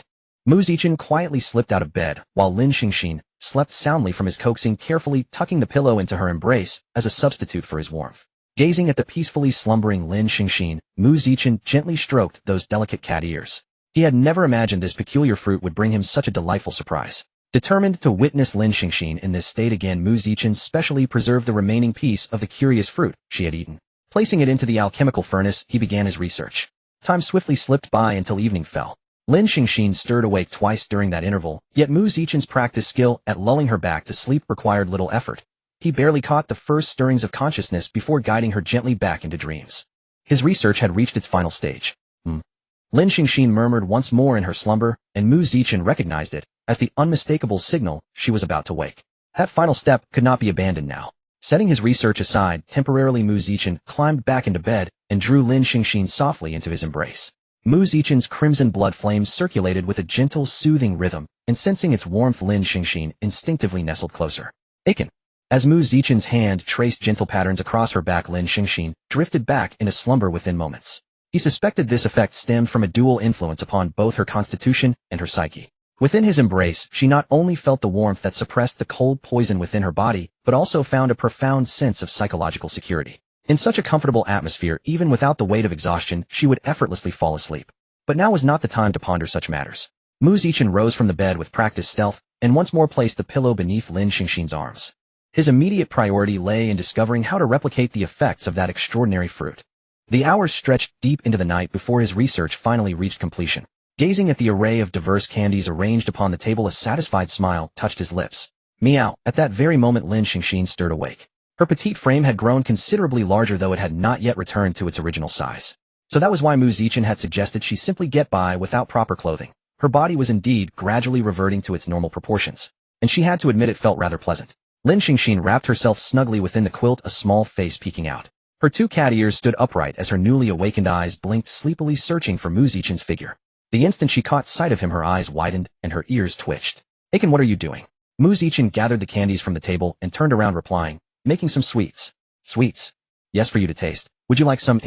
Mu Zichen quietly slipped out of bed, while Lin Xingxin slept soundly from his coaxing, carefully tucking the pillow into her embrace as a substitute for his warmth. Gazing at the peacefully slumbering Lin Xingxin, Mu Zichen gently stroked those delicate cat ears. He had never imagined this peculiar fruit would bring him such a delightful surprise. Determined to witness Lin Xingxin in this state again, Mu Zichen specially preserved the remaining piece of the curious fruit she had eaten. Placing it into the alchemical furnace, he began his research. Time swiftly slipped by until evening fell. Lin Xingxin stirred awake twice during that interval, yet Mu Zichen's practiced skill at lulling her back to sleep required little effort. He barely caught the first stirrings of consciousness before guiding her gently back into dreams. His research had reached its final stage. Lin Xingxin murmured once more in her slumber, and Mu Zichen recognized it as the unmistakable signal she was about to wake. That final step could not be abandoned now. Setting his research aside temporarily, Mu Zichen climbed back into bed and drew Lin Xingxin softly into his embrace. Mu Zichen's crimson blood flames circulated with a gentle, soothing rhythm, and sensing its warmth, Lin Xingxin instinctively nestled closer. Aiken. As Mu Zichen's hand traced gentle patterns across her back, Lin Xingxin drifted back into slumber within moments. He suspected this effect stemmed from a dual influence upon both her constitution and her psyche. Within his embrace, she not only felt the warmth that suppressed the cold poison within her body, but also found a profound sense of psychological security. In such a comfortable atmosphere, even without the weight of exhaustion, she would effortlessly fall asleep. But now was not the time to ponder such matters. Mu Zichen rose from the bed with practiced stealth, and once more placed the pillow beneath Lin Xingxin's arms. His immediate priority lay in discovering how to replicate the effects of that extraordinary fruit. The hours stretched deep into the night before his research finally reached completion. Gazing at the array of diverse candies arranged upon the table, a satisfied smile touched his lips. Meow. At that very moment, Lin Xingxin stirred awake. Her petite frame had grown considerably larger, though it had not yet returned to its original size. So that was why Mu Zichen had suggested she simply get by without proper clothing. Her body was indeed gradually reverting to its normal proportions, and she had to admit it felt rather pleasant. Lin Xingxin wrapped herself snugly within the quilt, a small face peeking out. Her two cat ears stood upright as her newly awakened eyes blinked sleepily, searching for Mu Zichen's figure. The instant she caught sight of him, her eyes widened and her ears twitched. Aiken, what are you doing? Mu Zichen gathered the candies from the table and turned around, replying, making some sweets. Sweets? Yes, for you to taste. Would you like some?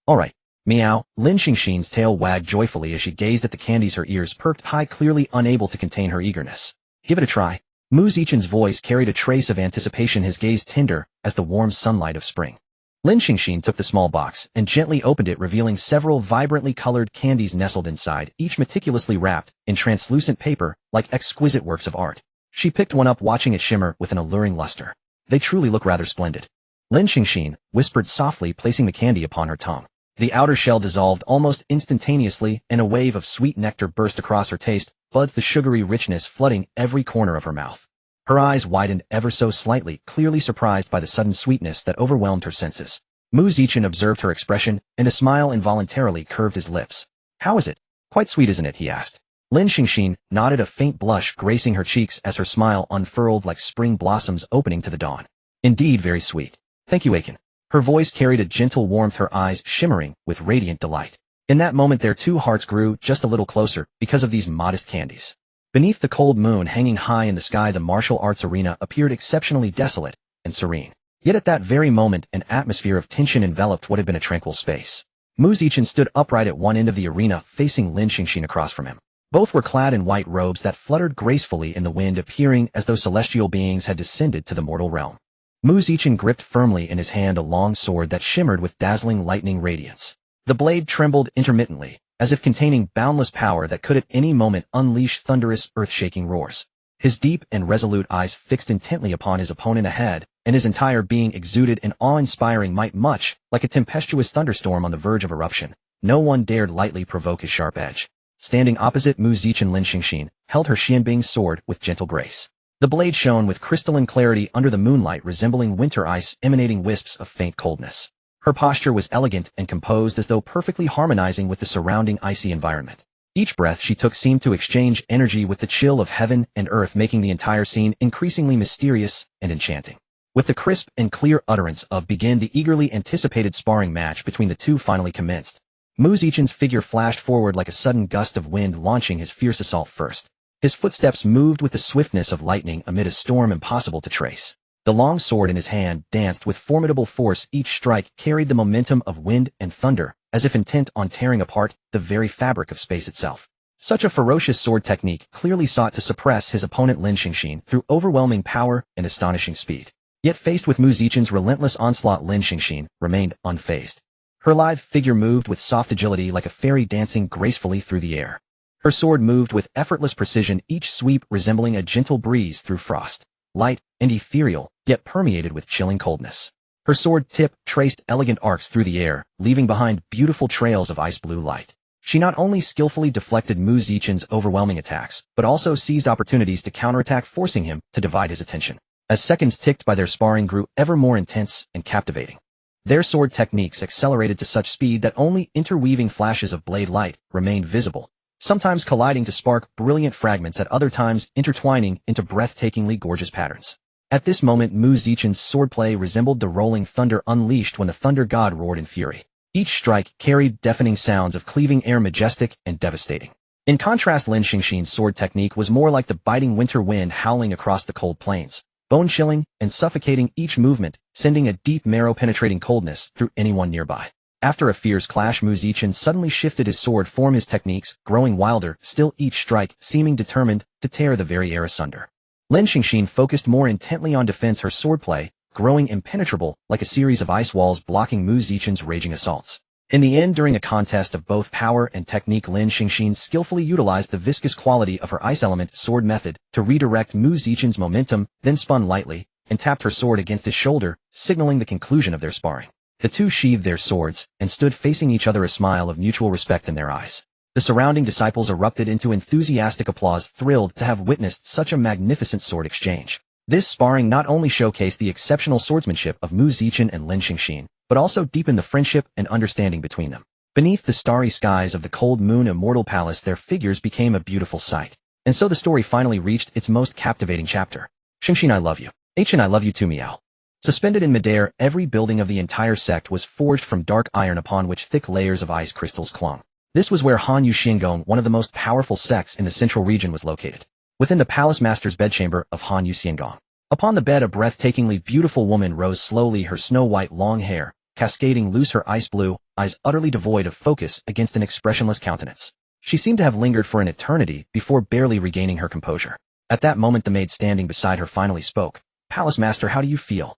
All right. Meow. Lin Xingxin's tail wagged joyfully as she gazed at the candies, her ears perked high, clearly unable to contain her eagerness. Give it a try. Mu Zichen's voice carried a trace of anticipation, his gaze tender as the warm sunlight of spring. Lin Xingxin took the small box and gently opened it, revealing several vibrantly colored candies nestled inside, each meticulously wrapped in translucent paper like exquisite works of art. She picked one up, watching it shimmer with an alluring luster. They truly look rather splendid. Lin Xingxin whispered softly, placing the candy upon her tongue. The outer shell dissolved almost instantaneously, and a wave of sweet nectar burst across her taste buds, the sugary richness flooding every corner of her mouth. Her eyes widened ever so slightly, clearly surprised by the sudden sweetness that overwhelmed her senses. Mu Zichen observed her expression, and a smile involuntarily curved his lips. "How is it? Quite sweet, isn't it?" he asked. Lin Xingxin nodded, a faint blush gracing her cheeks as her smile unfurled like spring blossoms opening to the dawn. "Indeed, very sweet. Thank you, Aiken." Her voice carried a gentle warmth, her eyes shimmering with radiant delight. In that moment their two hearts grew just a little closer because of these modest candies. Beneath the cold moon hanging high in the sky, the martial arts arena appeared exceptionally desolate and serene. Yet at that very moment, an atmosphere of tension enveloped what had been a tranquil space. Mu Zichen stood upright at one end of the arena, facing Lin Xingxin across from him. Both were clad in white robes that fluttered gracefully in the wind, appearing as though celestial beings had descended to the mortal realm. Mu Zichen gripped firmly in his hand a long sword that shimmered with dazzling lightning radiance. The blade trembled intermittently, as if containing boundless power that could at any moment unleash thunderous, earth-shaking roars. His deep and resolute eyes fixed intently upon his opponent ahead, and his entire being exuded an awe-inspiring might, much like a tempestuous thunderstorm on the verge of eruption. No one dared lightly provoke his sharp edge. Standing opposite Mu Zichen, Lin Xingxin held her Xianbing sword with gentle grace. The blade shone with crystalline clarity under the moonlight, resembling winter ice emanating wisps of faint coldness. Her posture was elegant and composed, as though perfectly harmonizing with the surrounding icy environment. Each breath she took seemed to exchange energy with the chill of heaven and earth, making the entire scene increasingly mysterious and enchanting. With the crisp and clear utterance of "begin," the eagerly anticipated sparring match between the two finally commenced. Mu Zichen's figure flashed forward like a sudden gust of wind, launching his fierce assault first. His footsteps moved with the swiftness of lightning amid a storm impossible to trace. The long sword in his hand danced with formidable force. Each strike carried the momentum of wind and thunder, as if intent on tearing apart the very fabric of space itself. Such a ferocious sword technique clearly sought to suppress his opponent Lin Xingxin through overwhelming power and astonishing speed. Yet faced with Mu Zichen's relentless onslaught, Lin Xingxin remained unfazed. Her lithe figure moved with soft agility like a fairy dancing gracefully through the air. Her sword moved with effortless precision, each sweep resembling a gentle breeze through frost, light and ethereal, yet permeated with chilling coldness. Her sword tip traced elegant arcs through the air, leaving behind beautiful trails of ice-blue light. She not only skillfully deflected Mu Zichen's overwhelming attacks, but also seized opportunities to counterattack, forcing him to divide his attention. As seconds ticked by, their sparring grew ever more intense and captivating. Their sword techniques accelerated to such speed that only interweaving flashes of blade light remained visible, sometimes colliding to spark brilliant fragments, at other times intertwining into breathtakingly gorgeous patterns. At this moment, Mu Zichen's swordplay resembled the rolling thunder unleashed when the thunder god roared in fury. Each strike carried deafening sounds of cleaving air, majestic and devastating. In contrast, Lin Xingxin's sword technique was more like the biting winter wind howling across the cold plains, bone-chilling and suffocating, each movement sending a deep, marrow-penetrating coldness through anyone nearby. After a fierce clash, Mu Zichen suddenly shifted his sword form, his techniques growing wilder still, each strike seeming determined to tear the very air asunder. Lin Xingxin focused more intently on defense, her swordplay growing impenetrable like a series of ice walls blocking Mu Zichen's raging assaults. In the end, during a contest of both power and technique, Lin Xingxin skillfully utilized the viscous quality of her ice element sword method to redirect Mu Zichen's momentum, then spun lightly and tapped her sword against his shoulder, signaling the conclusion of their sparring. The two sheathed their swords and stood facing each other, a smile of mutual respect in their eyes. The surrounding disciples erupted into enthusiastic applause, thrilled to have witnessed such a magnificent sword exchange. This sparring not only showcased the exceptional swordsmanship of Mu Zichen and Lin Xingxin, but also deepened the friendship and understanding between them. Beneath the starry skies of the cold moon immortal palace, their figures became a beautiful sight. And so the story finally reached its most captivating chapter. Xingxin, I love you. Chen, I love you too, meow. Suspended in midair, every building of the entire sect was forged from dark iron upon which thick layers of ice crystals clung. This was where Han Yu Xiangong, one of the most powerful sects in the central region, was located. Within the palace master's bedchamber of Han Yu Xiangong. Upon the bed, a breathtakingly beautiful woman rose slowly, her snow-white long hair cascading loose, her ice-blue eyes utterly devoid of focus against an expressionless countenance. She seemed to have lingered for an eternity before barely regaining her composure. At that moment, the maid standing beside her finally spoke. "Palace master, how do you feel?"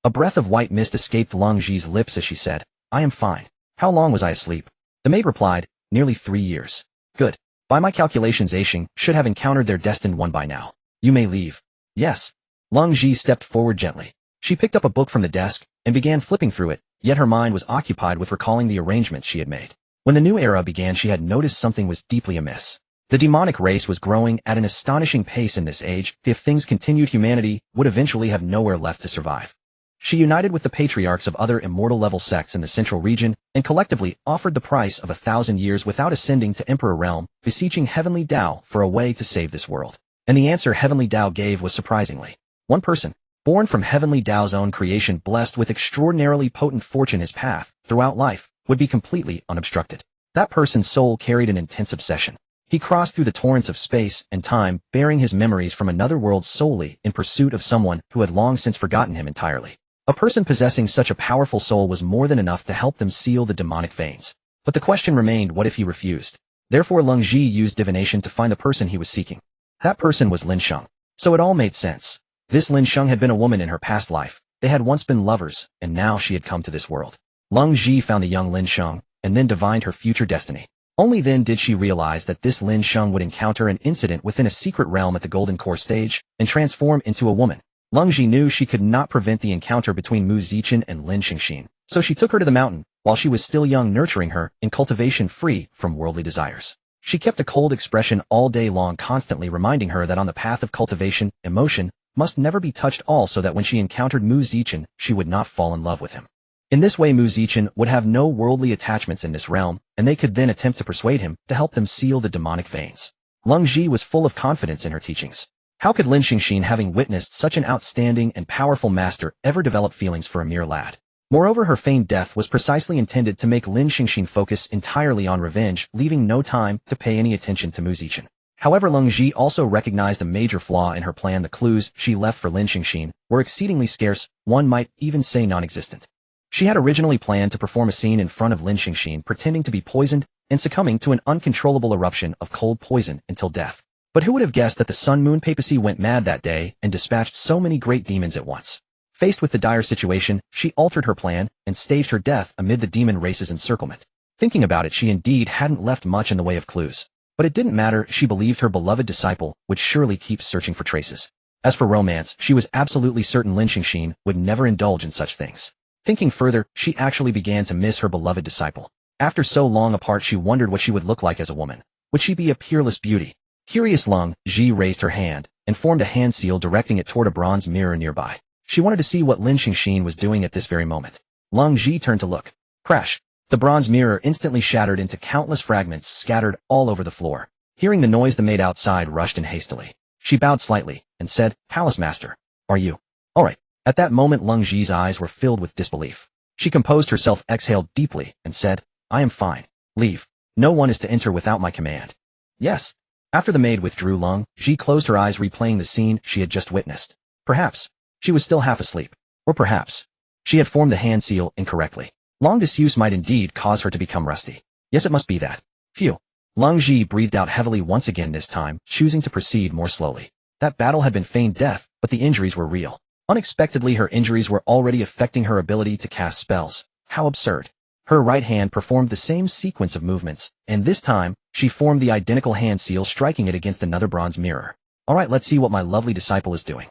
A breath of white mist escaped Lung Ji's lips as she said, I am fine. How long was I asleep? The maid replied, nearly 3 years. Good. By my calculations Aisheng should have encountered their destined one by now. You may leave. Yes. Lung Ji stepped forward gently. She picked up a book from the desk and began flipping through it, yet her mind was occupied with recalling the arrangements she had made. When the new era began she had noticed something was deeply amiss. The demonic race was growing at an astonishing pace in this age. If things continued, humanity would eventually have nowhere left to survive. She united with the patriarchs of other immortal-level sects in the central region and collectively offered the price of 1,000 years without ascending to Emperor Realm, beseeching Heavenly Tao for a way to save this world. And the answer Heavenly Tao gave was surprisingly. One person, born from Heavenly Tao's own creation, blessed with extraordinarily potent fortune, his path, throughout life, would be completely unobstructed. That person's soul carried an intense obsession. He crossed through the torrents of space and time, bearing his memories from another world solely in pursuit of someone who had long since forgotten him entirely. A person possessing such a powerful soul was more than enough to help them seal the demonic veins. But the question remained, what if he refused? Therefore Lung Ji used divination to find the person he was seeking. That person was Lin Sheng. So it all made sense. This Lin Sheng had been a woman in her past life. They had once been lovers, and now she had come to this world. Lung Ji found the young Lin Sheng, and then divined her future destiny. Only then did she realize that this Lin Sheng would encounter an incident within a secret realm at the Golden Core stage, and transform into a woman. Lung Ji knew she could not prevent the encounter between Mu Zichen and Lin Shengxin, so she took her to the mountain, while she was still young, nurturing her in cultivation free from worldly desires. She kept a cold expression all day long, constantly reminding her that on the path of cultivation, emotion must never be touched, all so that when she encountered Mu Zichen, she would not fall in love with him. In this way Mu Zichen would have no worldly attachments in this realm, and they could then attempt to persuade him to help them seal the demonic veins. Lung Ji was full of confidence in her teachings. How could Lin Shengxin, having witnessed such an outstanding and powerful master, ever develop feelings for a mere lad? Moreover, her feigned death was precisely intended to make Lin Shengxin focus entirely on revenge, leaving no time to pay any attention to Mu Zichen. However, Lung Ji also recognized a major flaw in her plan. The clues she left for Lin Shengxin were exceedingly scarce, one might even say non-existent. She had originally planned to perform a scene in front of Lin Shengxin pretending to be poisoned and succumbing to an uncontrollable eruption of cold poison until death. But who would have guessed that the Sun Moon Papacy went mad that day and dispatched so many great demons at once? Faced with the dire situation, she altered her plan and staged her death amid the demon race's encirclement. Thinking about it, she indeed hadn't left much in the way of clues. But it didn't matter, she believed her beloved disciple would surely keep searching for traces. As for romance, she was absolutely certain Lin Shengxin would never indulge in such things. Thinking further, she actually began to miss her beloved disciple. After so long apart, she wondered what she would look like as a woman. Would she be a peerless beauty? Curious, Lung Ji raised her hand and formed a hand seal, directing it toward a bronze mirror nearby. She wanted to see what Lin Shengxin was doing at this very moment. Lung Ji turned to look. Crash! The bronze mirror instantly shattered into countless fragments scattered all over the floor. Hearing the noise, the maid outside rushed in hastily. She bowed slightly and said, Palace Master, are you all right? At that moment Lung Ji's eyes were filled with disbelief. She composed herself, exhaled deeply, and said, I am fine. Leave. No one is to enter without my command. Yes. After the maid withdrew, Lung Ji closed her eyes, replaying the scene she had just witnessed. Perhaps she was still half asleep. Or perhaps she had formed the hand seal incorrectly. Long disuse might indeed cause her to become rusty. Yes, it must be that. Phew. Lung Ji breathed out heavily once again, this time choosing to proceed more slowly. That battle had been feigned death, but the injuries were real. Unexpectedly, her injuries were already affecting her ability to cast spells. How absurd. Her right hand performed the same sequence of movements, and this time, she formed the identical hand seal, striking it against another bronze mirror. Alright, let's see what my lovely disciple is doing.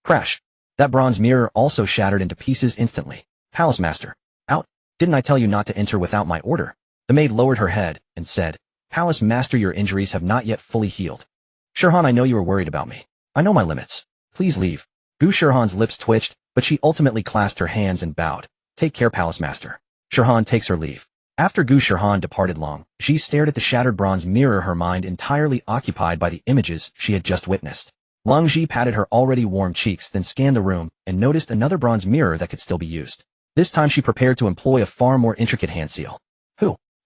Crash. That bronze mirror also shattered into pieces instantly. Palace Master. Out. Didn't I tell you not to enter without my order? The maid lowered her head and said, Palace Master, your injuries have not yet fully healed. Shirhan, I know you are worried about me. I know my limits. Please leave. Gu Shirhan's lips twitched, but she ultimately clasped her hands and bowed. Take care, Palace Master. Shirhan takes her leave. After Gu Shirhan departed, Long Ji stared at the shattered bronze mirror, her mind entirely occupied by the images she had just witnessed. Lung Ji patted her already warm cheeks, then scanned the room and noticed another bronze mirror that could still be used. This time she prepared to employ a far more intricate hand seal.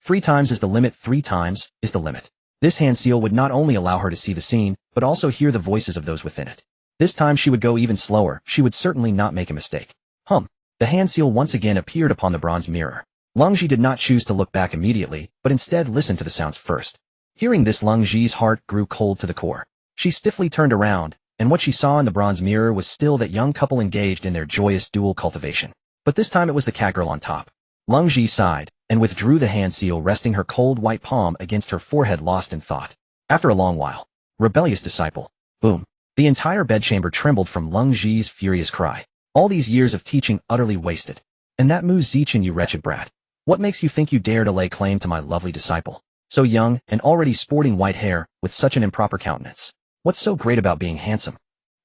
3 times is the limit, 3 times is the limit. This hand seal would not only allow her to see the scene, but also hear the voices of those within it. This time she would go even slower, she would certainly not make a mistake. The hand seal once again appeared upon the bronze mirror. Lung Ji did not choose to look back immediately, but instead listened to the sounds first. Hearing this, Lung Ji's heart grew cold to the core. She stiffly turned around and what she saw in the bronze mirror was still that young couple engaged in their joyous dual cultivation. But this time it was the cat girl on top. Lung Ji sighed, and withdrew the hand seal resting her cold white palm against her forehead lost in thought. After a long while, rebellious disciple. Boom. The entire bedchamber trembled from Lung Ji's furious cry. All these years of teaching utterly wasted. And that Mu Zichen, you wretched brat. What makes you think you dare to lay claim to my lovely disciple? So young, and already sporting white hair, with such an improper countenance. What's so great about being handsome?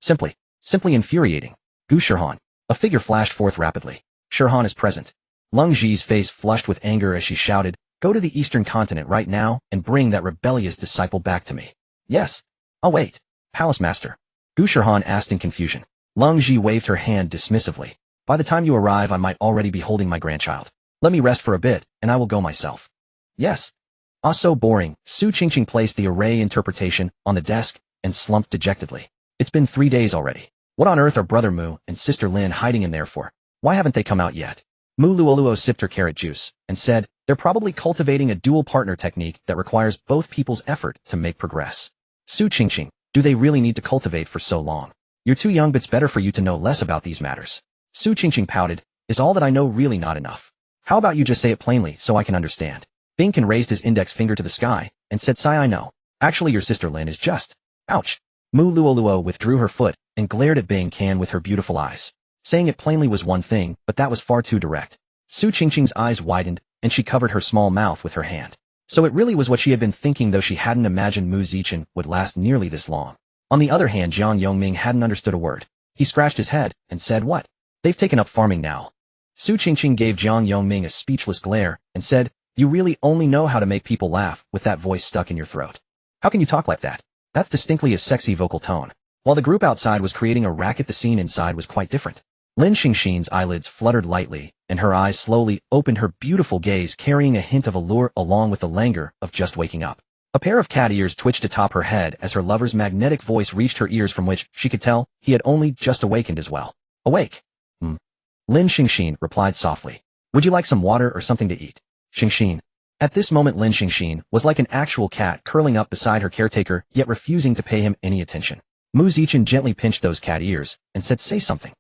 Simply infuriating. Gu Shirhan. A figure flashed forth rapidly. Shirhan is present. Lung Ji's face flushed with anger as she shouted, go to the eastern continent right now, and bring that rebellious disciple back to me. Yes. I'll wait. Palace Master. Gu Shirhan asked in confusion. Lung Ji waved her hand dismissively. By the time you arrive I might already be holding my grandchild. Let me rest for a bit, and I will go myself. Yes. Ah, so boring. Su Qingqing placed the array interpretation on the desk and slumped dejectedly. It's been 3 days already. What on earth are Brother Mu and Sister Lin hiding in there for? Why haven't they come out yet? Mu Luoluo sipped her carrot juice and said, they're probably cultivating a dual partner technique that requires both people's effort to make progress. Su Qingqing, do they really need to cultivate for so long? You're too young, but it's better for you to know less about these matters. Su Qingqing pouted, is all that I know really not enough? How about you just say it plainly so I can understand? Binkin raised his index finger to the sky and said, Sai, I know. Actually your sister Lin is just... Ouch. Mu Luoluo withdrew her foot and glared at Bing Can with her beautiful eyes. Saying it plainly was one thing, but that was far too direct. Su Qingqing's eyes widened, and she covered her small mouth with her hand. So it really was what she had been thinking, though she hadn't imagined Mu Zichen would last nearly this long. On the other hand, Jiang Yongming hadn't understood a word. He scratched his head and said, what? They've taken up farming now. Su Qingqing gave Jiang Yongming a speechless glare and said, you really only know how to make people laugh with that voice stuck in your throat. How can you talk like that? That's distinctly a sexy vocal tone. While the group outside was creating a racket, the scene inside was quite different. Lin Xingxin's eyelids fluttered lightly, and her eyes slowly opened, her beautiful gaze carrying a hint of allure along with the languor of just waking up. A pair of cat ears twitched atop her head as her lover's magnetic voice reached her ears, from which she could tell he had only just awakened as well. Awake. Lin Xingxin replied softly. Would you like some water or something to eat? Xingxin. At this moment Lin Xingxin was like an actual cat curling up beside her caretaker, yet refusing to pay him any attention. Mu Zichen gently pinched those cat ears and said, say something.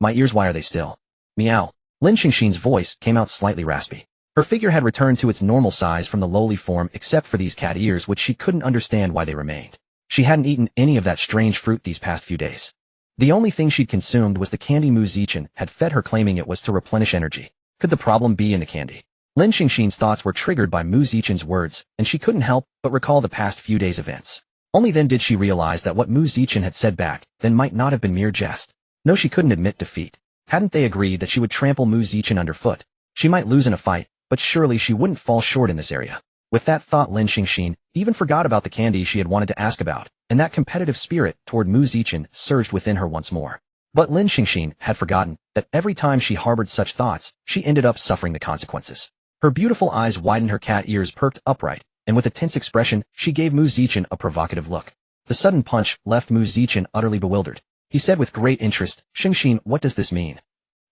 My ears, why are they still? Meow. Lin Xingxin's voice came out slightly raspy. Her figure had returned to its normal size from the lowly form except for these cat ears, which she couldn't understand why they remained. She hadn't eaten any of that strange fruit these past few days. The only thing she'd consumed was the candy Mu Zichen had fed her, claiming it was to replenish energy. Could the problem be in the candy? Lin Xingxin's thoughts were triggered by Mu Zichen's words, and she couldn't help but recall the past few days' events. Only then did she realize that what Mu Zichen had said back then might not have been mere jest. No, she couldn't admit defeat. Hadn't they agreed that she would trample Mu Zichen underfoot? She might lose in a fight, but surely she wouldn't fall short in this area. With that thought, Lin Xingxin even forgot about the candy she had wanted to ask about, and that competitive spirit toward Mu Zichen surged within her once more. But Lin Xingxin had forgotten that every time she harbored such thoughts, she ended up suffering the consequences. Her beautiful eyes widened, her cat ears perked upright, and with a tense expression, she gave Mu Zichen a provocative look. The sudden punch left Mu Zichen utterly bewildered. He said with great interest, Xingxin, what does this mean?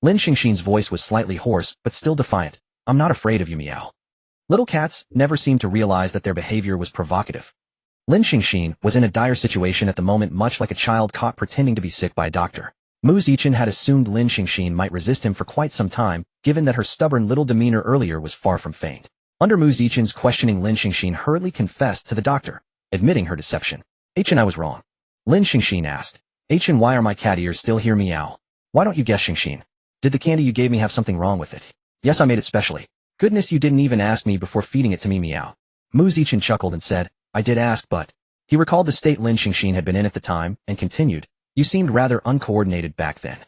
Lin Xingxin's voice was slightly hoarse, but still defiant. I'm not afraid of you, meow. Little cats never seemed to realize that their behavior was provocative. Lin Xingxin was in a dire situation at the moment, much like a child caught pretending to be sick by a doctor. Mu Zichen had assumed Lin Xingxin might resist him for quite some time, given that her stubborn little demeanor earlier was far from feigned. Under Mu Zichen's questioning, Lin Xingxin hurriedly confessed to the doctor, admitting her deception. Chen, I was wrong. Lin Xingxin asked. Chen, why are my cat ears still here, meow? Why don't you guess, Xingxin? Did the candy you gave me have something wrong with it? Yes, I made it specially. Goodness, you didn't even ask me before feeding it to me, meow. Mu Zichen chuckled and said, I did ask, but... He recalled the state Lin Xingxin had been in at the time, and continued, you seemed rather uncoordinated back then.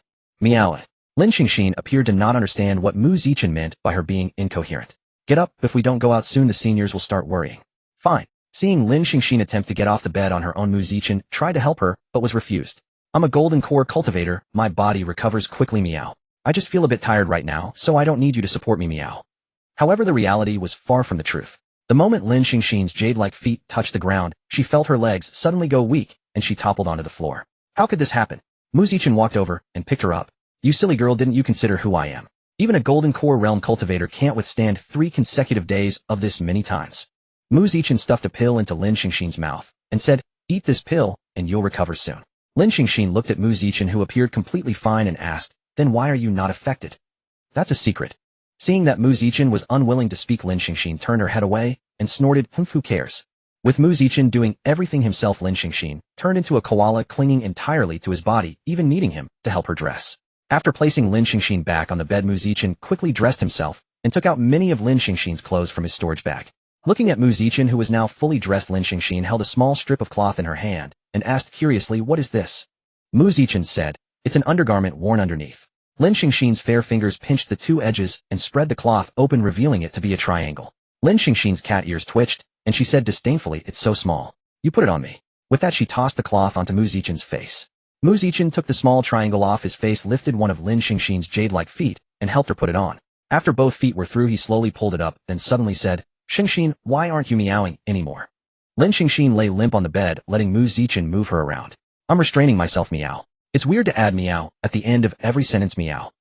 Meow. Lin Xingxin appeared to not understand what Mu Zichen meant by her being incoherent. Get up, if we don't go out soon the seniors will start worrying. Fine. Seeing Lin Xingxin attempt to get off the bed on her own, Mu Zichen tried to help her, but was refused. I'm a golden core cultivator, my body recovers quickly, meow. I just feel a bit tired right now, so I don't need you to support me, meow. However, the reality was far from the truth. The moment Lin Xingxin's jade-like feet touched the ground, she felt her legs suddenly go weak, and she toppled onto the floor. How could this happen? Mu Zichen walked over and picked her up. You silly girl, didn't you consider who I am? Even a golden core realm cultivator can't withstand 3 consecutive days of this many times. Mu Zichen stuffed a pill into Lin Xingxin's mouth and said, eat this pill, and you'll recover soon. Lin Xingxin looked at Mu Zichen, who appeared completely fine, and asked, "Then why are you not affected?" "That's a secret." Seeing that Mu Zichen was unwilling to speak, Lin Xingxin turned her head away and snorted, "Who cares?" With Mu Zichen doing everything himself, Lin Xingxin turned into a koala, clinging entirely to his body, even needing him to help her dress. After placing Lin Xingxin back on the bed, Mu Zichen quickly dressed himself and took out many of Lin Xingxin's clothes from his storage bag. Looking at Mu Zichen, who was now fully dressed, Lin Xingxin held a small strip of cloth in her hand and asked curiously, "What is this?" Mu Zichen said, "It's an undergarment worn underneath." Lin Xingxin's fair fingers pinched the two edges and spread the cloth open, revealing it to be a triangle. Lin Xingxin's cat ears twitched, and she said disdainfully, "It's so small. You put it on me." With that, she tossed the cloth onto Mu Zichen's face. Mu Zichen took the small triangle off his face, lifted one of Lin Xingxin's jade-like feet, and helped her put it on. After both feet were through, he slowly pulled it up, then suddenly said, "Xingxin, why aren't you meowing anymore?" Lin Xingxin lay limp on the bed, letting Mu Zichen move her around. "I'm restraining myself, meow." It's weird to add meow at the end of every sentence, meow.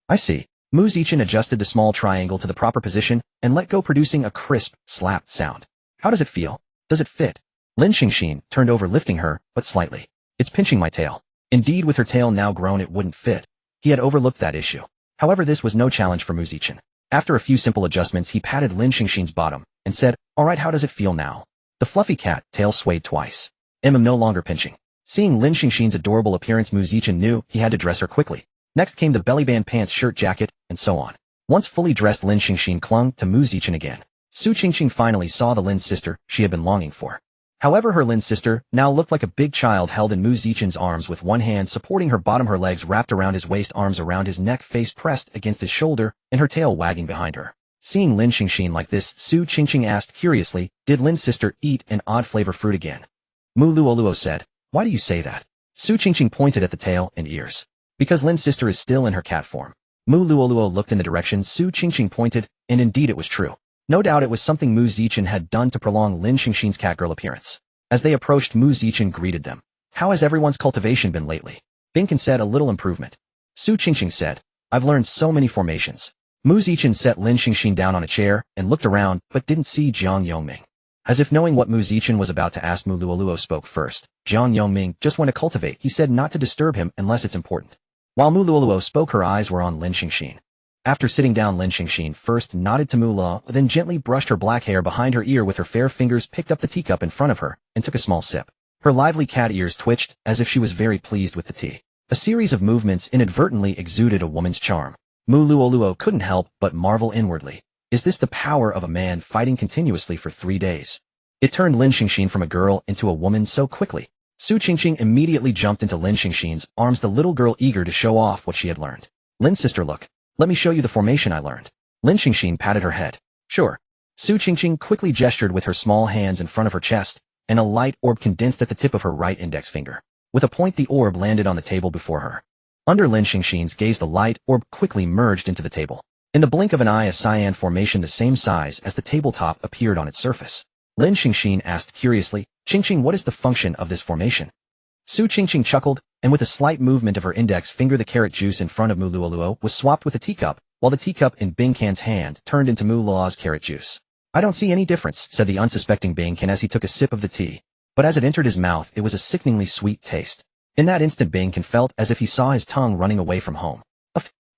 I see. Mu Zichen adjusted the small triangle to the proper position and let go, producing a crisp, slap sound. "How does it feel? Does it fit?" Lin Xingxin turned over, lifting her, but slightly. "It's pinching my tail." Indeed, with her tail now grown, it wouldn't fit. He had overlooked that issue. However, this was no challenge for Mu Zichen. After a few simple adjustments, he patted Lin Xingxin's bottom and said, "Alright, how does it feel now?" The fluffy cat tail swayed twice. No longer pinching. Seeing Lin Xingxin's adorable appearance, Mu Zichen knew he had to dress her quickly. Next came the bellyband, pants, shirt, jacket, and so on. Once fully dressed, Lin Xingxin clung to Mu Zichen again. Su Qingqing finally saw the Lin sister she had been longing for. However, her Lin sister now looked like a big child held in Mu Zichen's arms, with one hand supporting her bottom, her legs wrapped around his waist, arms around his neck, face pressed against his shoulder, and her tail wagging behind her. Seeing Lin Xingxin like this, Su Qingqing asked curiously, "Did Lin's sister eat an odd flavor fruit again?" Mu Luoluo said, "Why do you say that?" Su Qingqing pointed at the tail and ears. "Because Lin's sister is still in her cat form." Mu Luoluo looked in the direction Su Qingqing pointed, and indeed it was true. No doubt it was something Mu Zichen had done to prolong Lin Xingxin's catgirl appearance. As they approached, Mu Zichen greeted them. "How has everyone's cultivation been lately?" Binkin said, "A little improvement." Su Qingqing said, "I've learned so many formations." Mu Zichen set Lin Xingxin down on a chair and looked around, but didn't see Jiang Yongming. As if knowing what Mu Zichen was about to ask, Mu Luoluo spoke first. "Jiang Yongming just want to cultivate," he said, "not to disturb him unless it's important." While Mu Luoluo spoke, her eyes were on Lin Xingxin. After sitting down, Lin Xingxin first nodded to Mu Luoluo, then gently brushed her black hair behind her ear with her fair fingers, picked up the teacup in front of her, and took a small sip. Her lively cat ears twitched, as if she was very pleased with the tea. A series of movements inadvertently exuded a woman's charm. Mu Luoluo couldn't help but marvel inwardly. Is this the power of a man fighting continuously for 3 days? It turned Lin Xingxin from a girl into a woman so quickly. Su Qingqing immediately jumped into Lin Xingxin's arms, the little girl eager to show off what she had learned. "Lin sister, look. Let me show you the formation I learned." Lin Xingxin patted her head. "Sure." Su Qingqing quickly gestured with her small hands in front of her chest, and a light orb condensed at the tip of her right index finger. With a point, the orb landed on the table before her. Under Lin Xingxin's gaze, the light orb quickly merged into the table. In the blink of an eye, a cyan formation the same size as the tabletop appeared on its surface. Lin Xingxin asked curiously, "Qingqing, what is the function of this formation?" Su Qingqing chuckled, and with a slight movement of her index finger, the carrot juice in front of Mu Luoluo was swapped with a teacup, while the teacup in Bingkan's hand turned into Mu Luo's carrot juice. "I don't see any difference," said the unsuspecting Bingkan as he took a sip of the tea. But as it entered his mouth, it was a sickeningly sweet taste. In that instant, Bingkan felt as if he saw his tongue running away from home.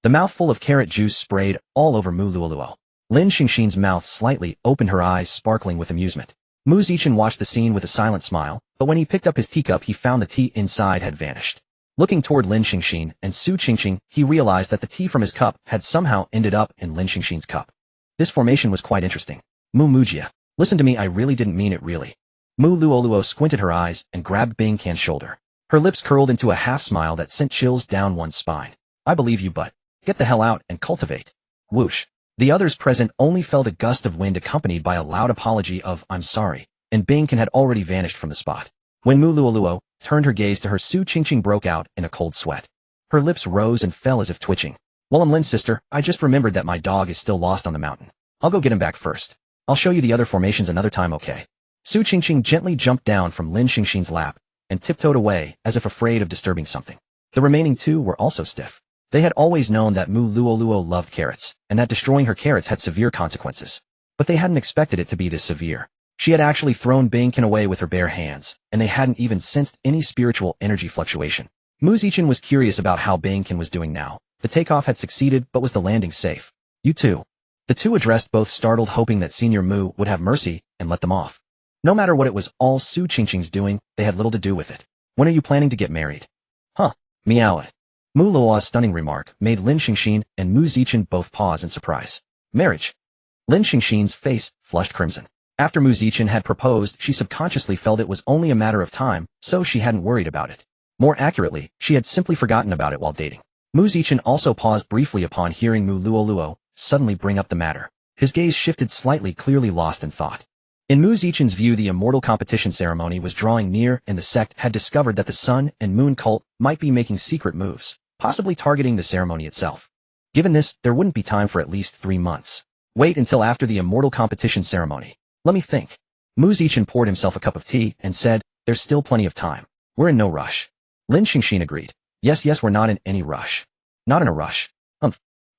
The mouthful of carrot juice sprayed all over Mu Luoluo. Lin Xingxin's mouth slightly opened, her eyes sparkling with amusement. Mu Zichen watched the scene with a silent smile, but when he picked up his teacup, he found the tea inside had vanished. Looking toward Lin Xingxin and Su Qingqing, he realized that the tea from his cup had somehow ended up in Lin Xingxin's cup. This formation was quite interesting. "Mu Mujia. Listen to me, I really didn't mean it, really." Mu Luoluo squinted her eyes and grabbed Bingkan's shoulder. Her lips curled into a half-smile that sent chills down one's spine. "I believe you, but get the hell out and cultivate." Whoosh. The others present only felt a gust of wind accompanied by a loud apology of "I'm sorry," and Bingkan had already vanished from the spot. When Mu Luoluo turned her gaze to her, Su Qingqing broke out in a cold sweat. Her lips rose and fell as if twitching. "Well, I'm Lin's sister. I just remembered that my dog is still lost on the mountain. I'll go get him back first. I'll show you the other formations another time, okay?" Su Qingqing gently jumped down from Lin Xingxin's lap and tiptoed away as if afraid of disturbing something. The remaining two were also stiff. They had always known that Mu Luoluo loved carrots, and that destroying her carrots had severe consequences. But they hadn't expected it to be this severe. She had actually thrown Bankin away with her bare hands, and they hadn't even sensed any spiritual energy fluctuation. Mu Zichen was curious about how Bankin was doing now. The takeoff had succeeded, but was the landing safe? You too. The two addressed both, startled, hoping that Senior Mu would have mercy and let them off. No matter what it was all Su Qingqing's doing, they had little to do with it. When are you planning to get married? Huh. Meow. Mu Luo's stunning remark made Lin Xingxin and Mu Zichen both pause in surprise. Marriage? Lin Xingxin's face flushed crimson. After Mu Zichen had proposed, she subconsciously felt it was only a matter of time, so she hadn't worried about it. More accurately, she had simply forgotten about it while dating. Mu Zichen also paused briefly upon hearing Mu Luo suddenly bring up the matter. His gaze shifted slightly, clearly lost in thought. In Mu Zichen's view, the immortal competition ceremony was drawing near, and the sect had discovered that the Sun and Moon cult might be making secret moves, possibly targeting the ceremony itself. Given this, there wouldn't be time for at least 3 months. Wait until after the immortal competition ceremony. Let me think. Mu Zichen poured himself a cup of tea and said, there's still plenty of time. We're in no rush. Lin Xingxin agreed. Yes, we're not in any rush. Not in a rush.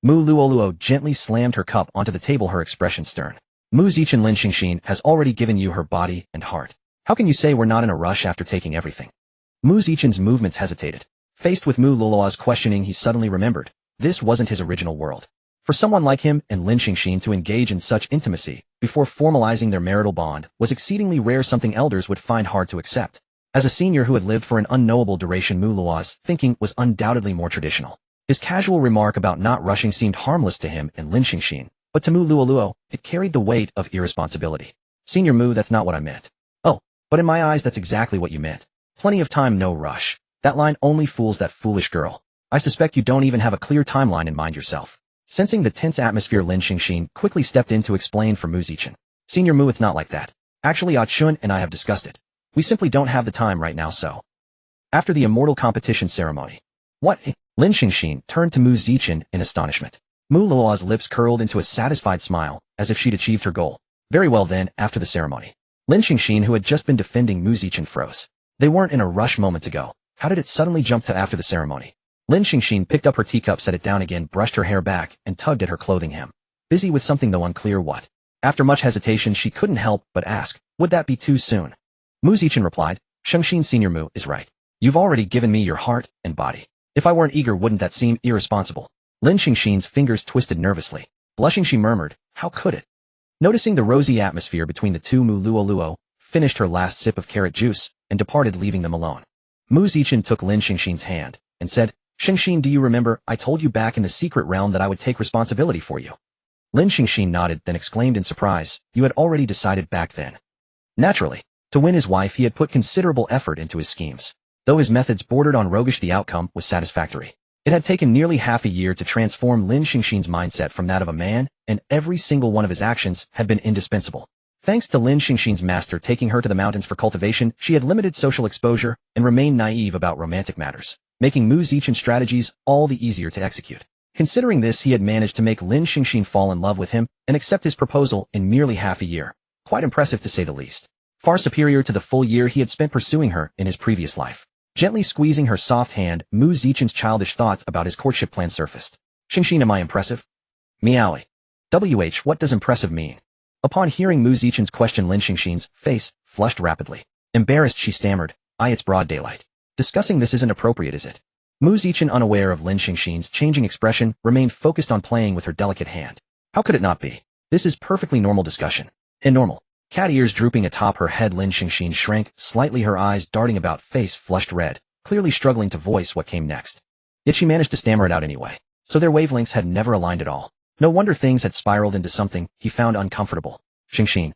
Mu Luo gently slammed her cup onto the table, her expression stern. Mu Zichen, Lin Xingxin has already given you her body and heart. How can you say we're not in a rush after taking everything? Mu Zichen's movements hesitated. Faced with Mu Luo's questioning, he suddenly remembered. This wasn't his original world. For someone like him and Lin Xingxin to engage in such intimacy before formalizing their marital bond was exceedingly rare, something elders would find hard to accept. As a senior who had lived for an unknowable duration, Mu Luo's thinking was undoubtedly more traditional. His casual remark about not rushing seemed harmless to him and Lin Xingxin, but to Mu Luo, it carried the weight of irresponsibility. Senior Mu, that's not what I meant. Oh, but in my eyes that's exactly what you meant. Plenty of time, no rush. That line only fools that foolish girl. I suspect you don't even have a clear timeline in mind yourself. Sensing the tense atmosphere, Lin Xingxin quickly stepped in to explain for Mu Zichen. Senior Mu, it's not like that. Actually, Chun and I have discussed it. We simply don't have the time right now, so. After the immortal competition ceremony. What? Lin Xingxin turned to Mu Zichen in astonishment. Mu Luo's lips curled into a satisfied smile, as if she'd achieved her goal. Very well then, after the ceremony. Lin Xingxin, who had just been defending Mu Zichen, froze. They weren't in a rush moments ago. How did it suddenly jump to after the ceremony? Lin Xingxin picked up her teacup, set it down again, brushed her hair back, and tugged at her clothing hem. Busy with something, though unclear what. After much hesitation, she couldn't help but ask, would that be too soon? Mu Zichen replied, Shengxin, Senior Mu is right. You've already given me your heart and body. If I weren't eager, wouldn't that seem irresponsible? Lin Xingxin's fingers twisted nervously. Blushing, she murmured, how could it? Noticing the rosy atmosphere between the two, Mu Luo finished her last sip of carrot juice and departed, leaving them alone. Mu Zichen took Lin Xingxin's hand and said, Xingxin, do you remember I told you back in the secret realm that I would take responsibility for you? Lin Xingxin nodded, then exclaimed in surprise, you had already decided back then. Naturally. To win his wife, he had put considerable effort into his schemes. Though his methods bordered on roguish, the outcome was satisfactory. It had taken nearly half a year to transform Lin Xingxin's mindset from that of a man, and every single one of his actions had been indispensable. Thanks to Lin Xingxin's master taking her to the mountains for cultivation, she had limited social exposure and remained naive about romantic matters, making Mu Zichen's strategies all the easier to execute. Considering this, he had managed to make Lin Xingxin fall in love with him and accept his proposal in merely half a year. Quite impressive, to say the least. Far superior to the full year he had spent pursuing her in his previous life. Gently squeezing her soft hand, Mu Zichen's childish thoughts about his courtship plan surfaced. Xingxin, am I impressive? Meowie. What does impressive mean? Upon hearing Mu Zichen's question, Lin Xingxin's face flushed rapidly. Embarrassed, she stammered, it's broad daylight. Discussing this isn't appropriate, is it? Mu Zichen, unaware of Lin Xingxin's changing expression, remained focused on playing with her delicate hand. How could it not be? This is perfectly normal discussion. And normal. Cat ears drooping atop her head, Lin Xingxin shrank slightly, her eyes darting about, face flushed red, clearly struggling to voice what came next. Yet she managed to stammer it out anyway. So their wavelengths had never aligned at all. No wonder things had spiraled into something he found uncomfortable. Xingxin.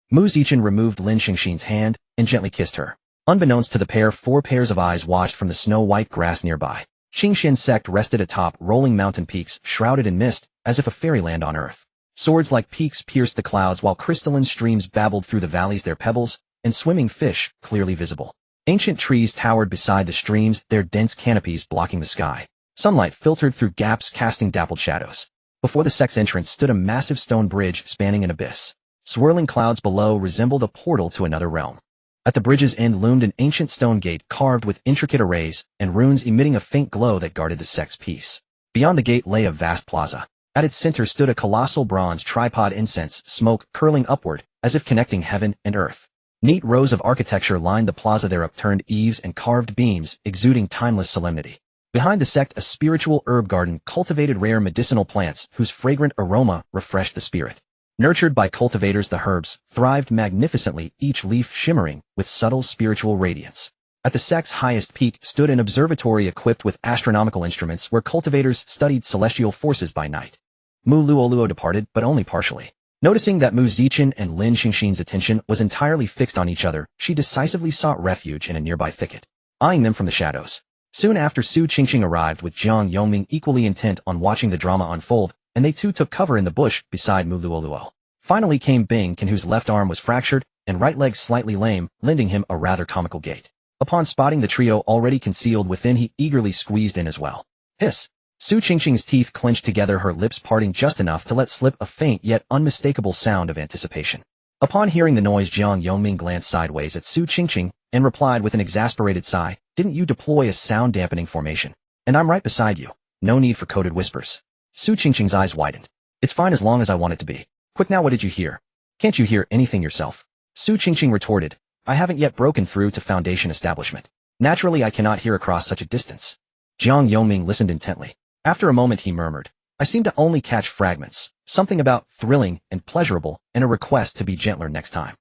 Mu Zichen removed Lin Xingxin's hand and gently kissed her. Unbeknownst to the pair, 4 pairs of eyes watched from the snow-white grass nearby. Xingxin's sect rested atop rolling mountain peaks, shrouded in mist, as if a fairyland on earth. Swords like peaks pierced the clouds, while crystalline streams babbled through the valleys, their pebbles and swimming fish clearly visible. Ancient trees towered beside the streams, their dense canopies blocking the sky. Sunlight filtered through gaps, casting dappled shadows. Before the sect's entrance stood a massive stone bridge spanning an abyss. Swirling clouds below resembled a portal to another realm. At the bridge's end loomed an ancient stone gate carved with intricate arrays and runes, emitting a faint glow that guarded the sect's peace. Beyond the gate lay a vast plaza. At its center stood a colossal bronze tripod, incense smoke curling upward, as if connecting heaven and earth. Neat rows of architecture lined the plaza, their upturned eaves and carved beams exuding timeless solemnity. Behind the sect, a spiritual herb garden cultivated rare medicinal plants whose fragrant aroma refreshed the spirit. Nurtured by cultivators, the herbs thrived magnificently, each leaf shimmering with subtle spiritual radiance. At the sect's highest peak stood an observatory equipped with astronomical instruments where cultivators studied celestial forces by night. Mu Luoluo departed, but only partially. Noticing that Mu Zichen and Lin Xingxin's attention was entirely fixed on each other, she decisively sought refuge in a nearby thicket, eyeing them from the shadows. Soon after, Su Qingqing arrived with Jiang Yongming, equally intent on watching the drama unfold, and they too took cover in the bush beside Mu Luoluo. Finally came Bing Ken, whose left arm was fractured and right leg slightly lame, lending him a rather comical gait. Upon spotting the trio already concealed within, he eagerly squeezed in as well. Hiss! Su Qingqing's teeth clenched together, her lips parting just enough to let slip a faint yet unmistakable sound of anticipation. Upon hearing the noise, Jiang Yongming glanced sideways at Su Qingqing and replied with an exasperated sigh, "Didn't you deploy a sound-dampening formation? And I'm right beside you. No need for coded whispers." Su Qingqing's eyes widened. "It's fine as long as I want it to be. Quick now, what did you hear? Can't you hear anything yourself?" Su Qingqing retorted, "I haven't yet broken through to Foundation establishment. Naturally I cannot hear across such a distance." Jiang Yongming listened intently. After a moment he murmured, "I seem to only catch fragments, something about thrilling and pleasurable, and a request to be gentler next time.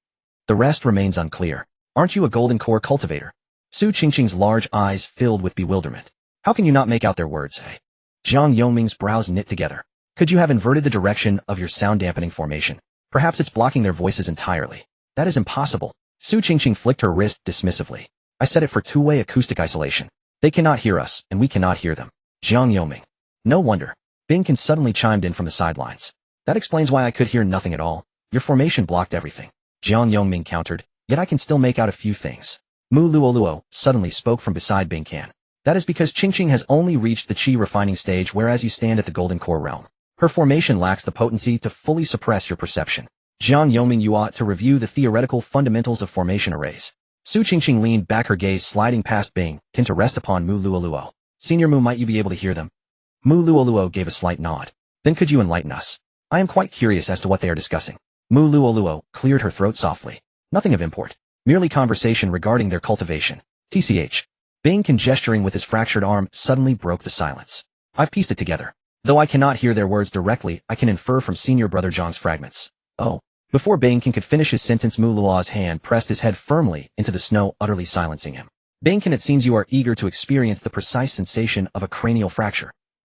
The rest remains unclear. Aren't you a golden core cultivator?" Su Qingqing's large eyes filled with bewilderment. "How can you not make out their words, eh?" Jiang Yongming's brows knit together. "Could you have inverted the direction of your sound-dampening formation? Perhaps it's blocking their voices entirely." "That is impossible." Su Qingqing flicked her wrist dismissively. "I set it for two-way acoustic isolation. They cannot hear us, and we cannot hear them." Jiang Yongming. "No wonder." Bing Ken suddenly chimed in from the sidelines. "That explains why I could hear nothing at all. Your formation blocked everything." Jiang Yongming countered, "Yet I can still make out a few things." Mu Luoluo suddenly spoke from beside Bing Ken. "That is because Qingqing has only reached the qi refining stage, whereas you stand at the golden core realm. Her formation lacks the potency to fully suppress your perception. Jiang Yongming, you ought to review the theoretical fundamentals of formation arrays." Su Qingqing leaned back, her gaze sliding past Bing Ken to rest upon Mu Luoluo. "Senior Mu, might you be able to hear them?" Mu Luoluo gave a slight nod. "Then could you enlighten us? I am quite curious as to what they are discussing." Mu Luoluo cleared her throat softly. "Nothing of import. Merely conversation regarding their cultivation. TCH. Bing Ken, gesturing with his fractured arm, suddenly broke the silence. "I've pieced it together. Though I cannot hear their words directly, I can infer from Senior Brother Zhang's fragments." "Oh." Before Bing Ken could finish his sentence, Mu Luo's hand pressed his head firmly into the snow, utterly silencing him. "Bing Ken, it seems you are eager to experience the precise sensation of a cranial fracture."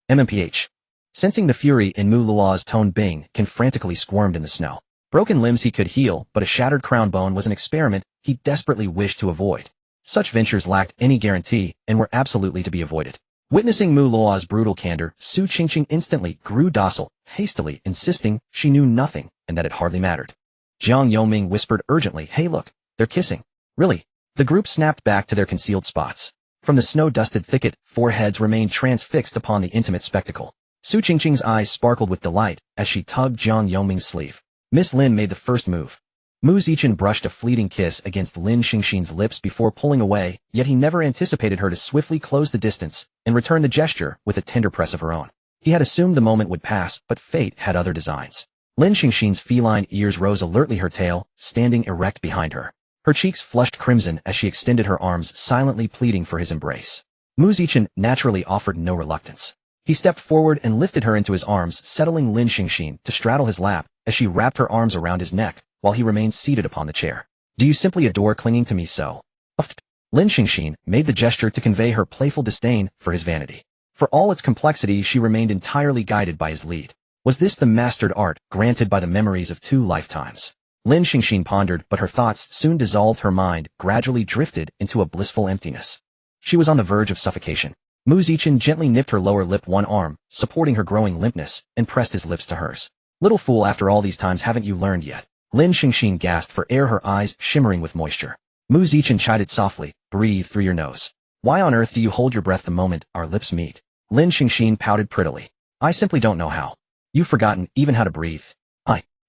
MMPH. Sensing the fury in Mu Luo's tone, Bing Ken frantically squirmed in the snow. Broken limbs he could heal, but a shattered crown bone was an experiment he desperately wished to avoid. Such ventures lacked any guarantee and were absolutely to be avoided. Witnessing Mu Luo's brutal candor, Su Qingqing instantly grew docile, hastily insisting she knew nothing and that it hardly mattered. Jiang Yongming whispered urgently, "Hey look, they're kissing." "Really?" The group snapped back to their concealed spots. From the snow-dusted thicket, four heads remained transfixed upon the intimate spectacle. Su Qingqing's eyes sparkled with delight as she tugged Jiang Yongming's sleeve. Miss Lin made the first move. Mu Zichen brushed a fleeting kiss against Lin Xingxin's lips before pulling away, yet he never anticipated her to swiftly close the distance and return the gesture with a tender press of her own. He had assumed the moment would pass, but fate had other designs. Lin Xingxin's feline ears rose alertly, her tail standing erect behind her. Her cheeks flushed crimson as she extended her arms, silently pleading for his embrace. Mu Zichen naturally offered no reluctance. He stepped forward and lifted her into his arms, settling Lin Xingxin to straddle his lap as she wrapped her arms around his neck while he remained seated upon the chair. "Do you simply adore clinging to me so?" Lin Xingxin made the gesture to convey her playful disdain for his vanity. For all its complexity, she remained entirely guided by his lead. Was this the mastered art granted by the memories of 2 lifetimes? Lin Xingxin pondered, but her thoughts soon dissolved. Her mind gradually drifted into a blissful emptiness. She was on the verge of suffocation. Mu Zichen gently nipped her lower lip, one arm supporting her growing limpness, and pressed his lips to hers. "Little fool, after all these times haven't you learned yet?" Lin Xingxin gasped for air, her eyes shimmering with moisture. Mu Zichen chided softly, "Breathe through your nose. Why on earth do you hold your breath the moment our lips meet?" Lin Xingxin pouted prettily. "I simply don't know how. You've forgotten even how to breathe."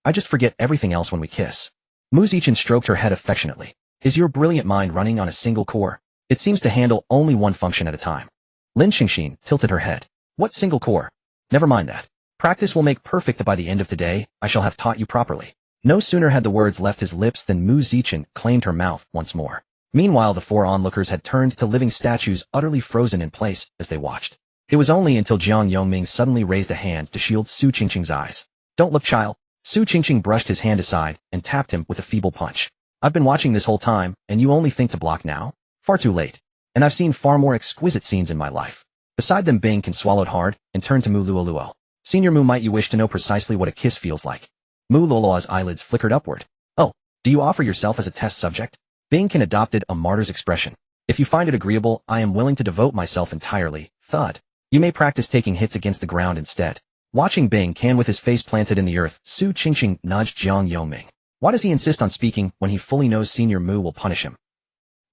I just forget everything else when we kiss." Mu Zichen stroked her head affectionately. "Is your brilliant mind running on a single core? It seems to handle only one function at a time." Lin Xingxin tilted her head. "What single core?" "Never mind that. Practice will make perfect. By the end of today, I shall have taught you properly. No sooner had the words left his lips than Mu Zichen claimed her mouth once more. Meanwhile, the four onlookers had turned to living statues utterly frozen in place as they watched. It was only until Jiang Yongming suddenly raised a hand to shield Su Qingqing's eyes. Don't look, child. Su Qingqing brushed his hand aside and tapped him with a feeble punch. I've been watching this whole time, and you only think to block now? Far too late. And I've seen far more exquisite scenes in my life. Beside them, Bing swallowed hard and turned to Mu Luoluo. Senior Mu, might you wish to know precisely what a kiss feels like? Mu Luoluo's eyelids flickered upward. Oh, do you offer yourself as a test subject? Bing adopted a martyr's expression. If you find it agreeable, I am willing to devote myself entirely. Thud. You may practice taking hits against the ground instead. Watching Bing with his face planted in the earth, Su Qingqing nudged Jiang Yongming. Why does he insist on speaking when he fully knows Senior Mu will punish him?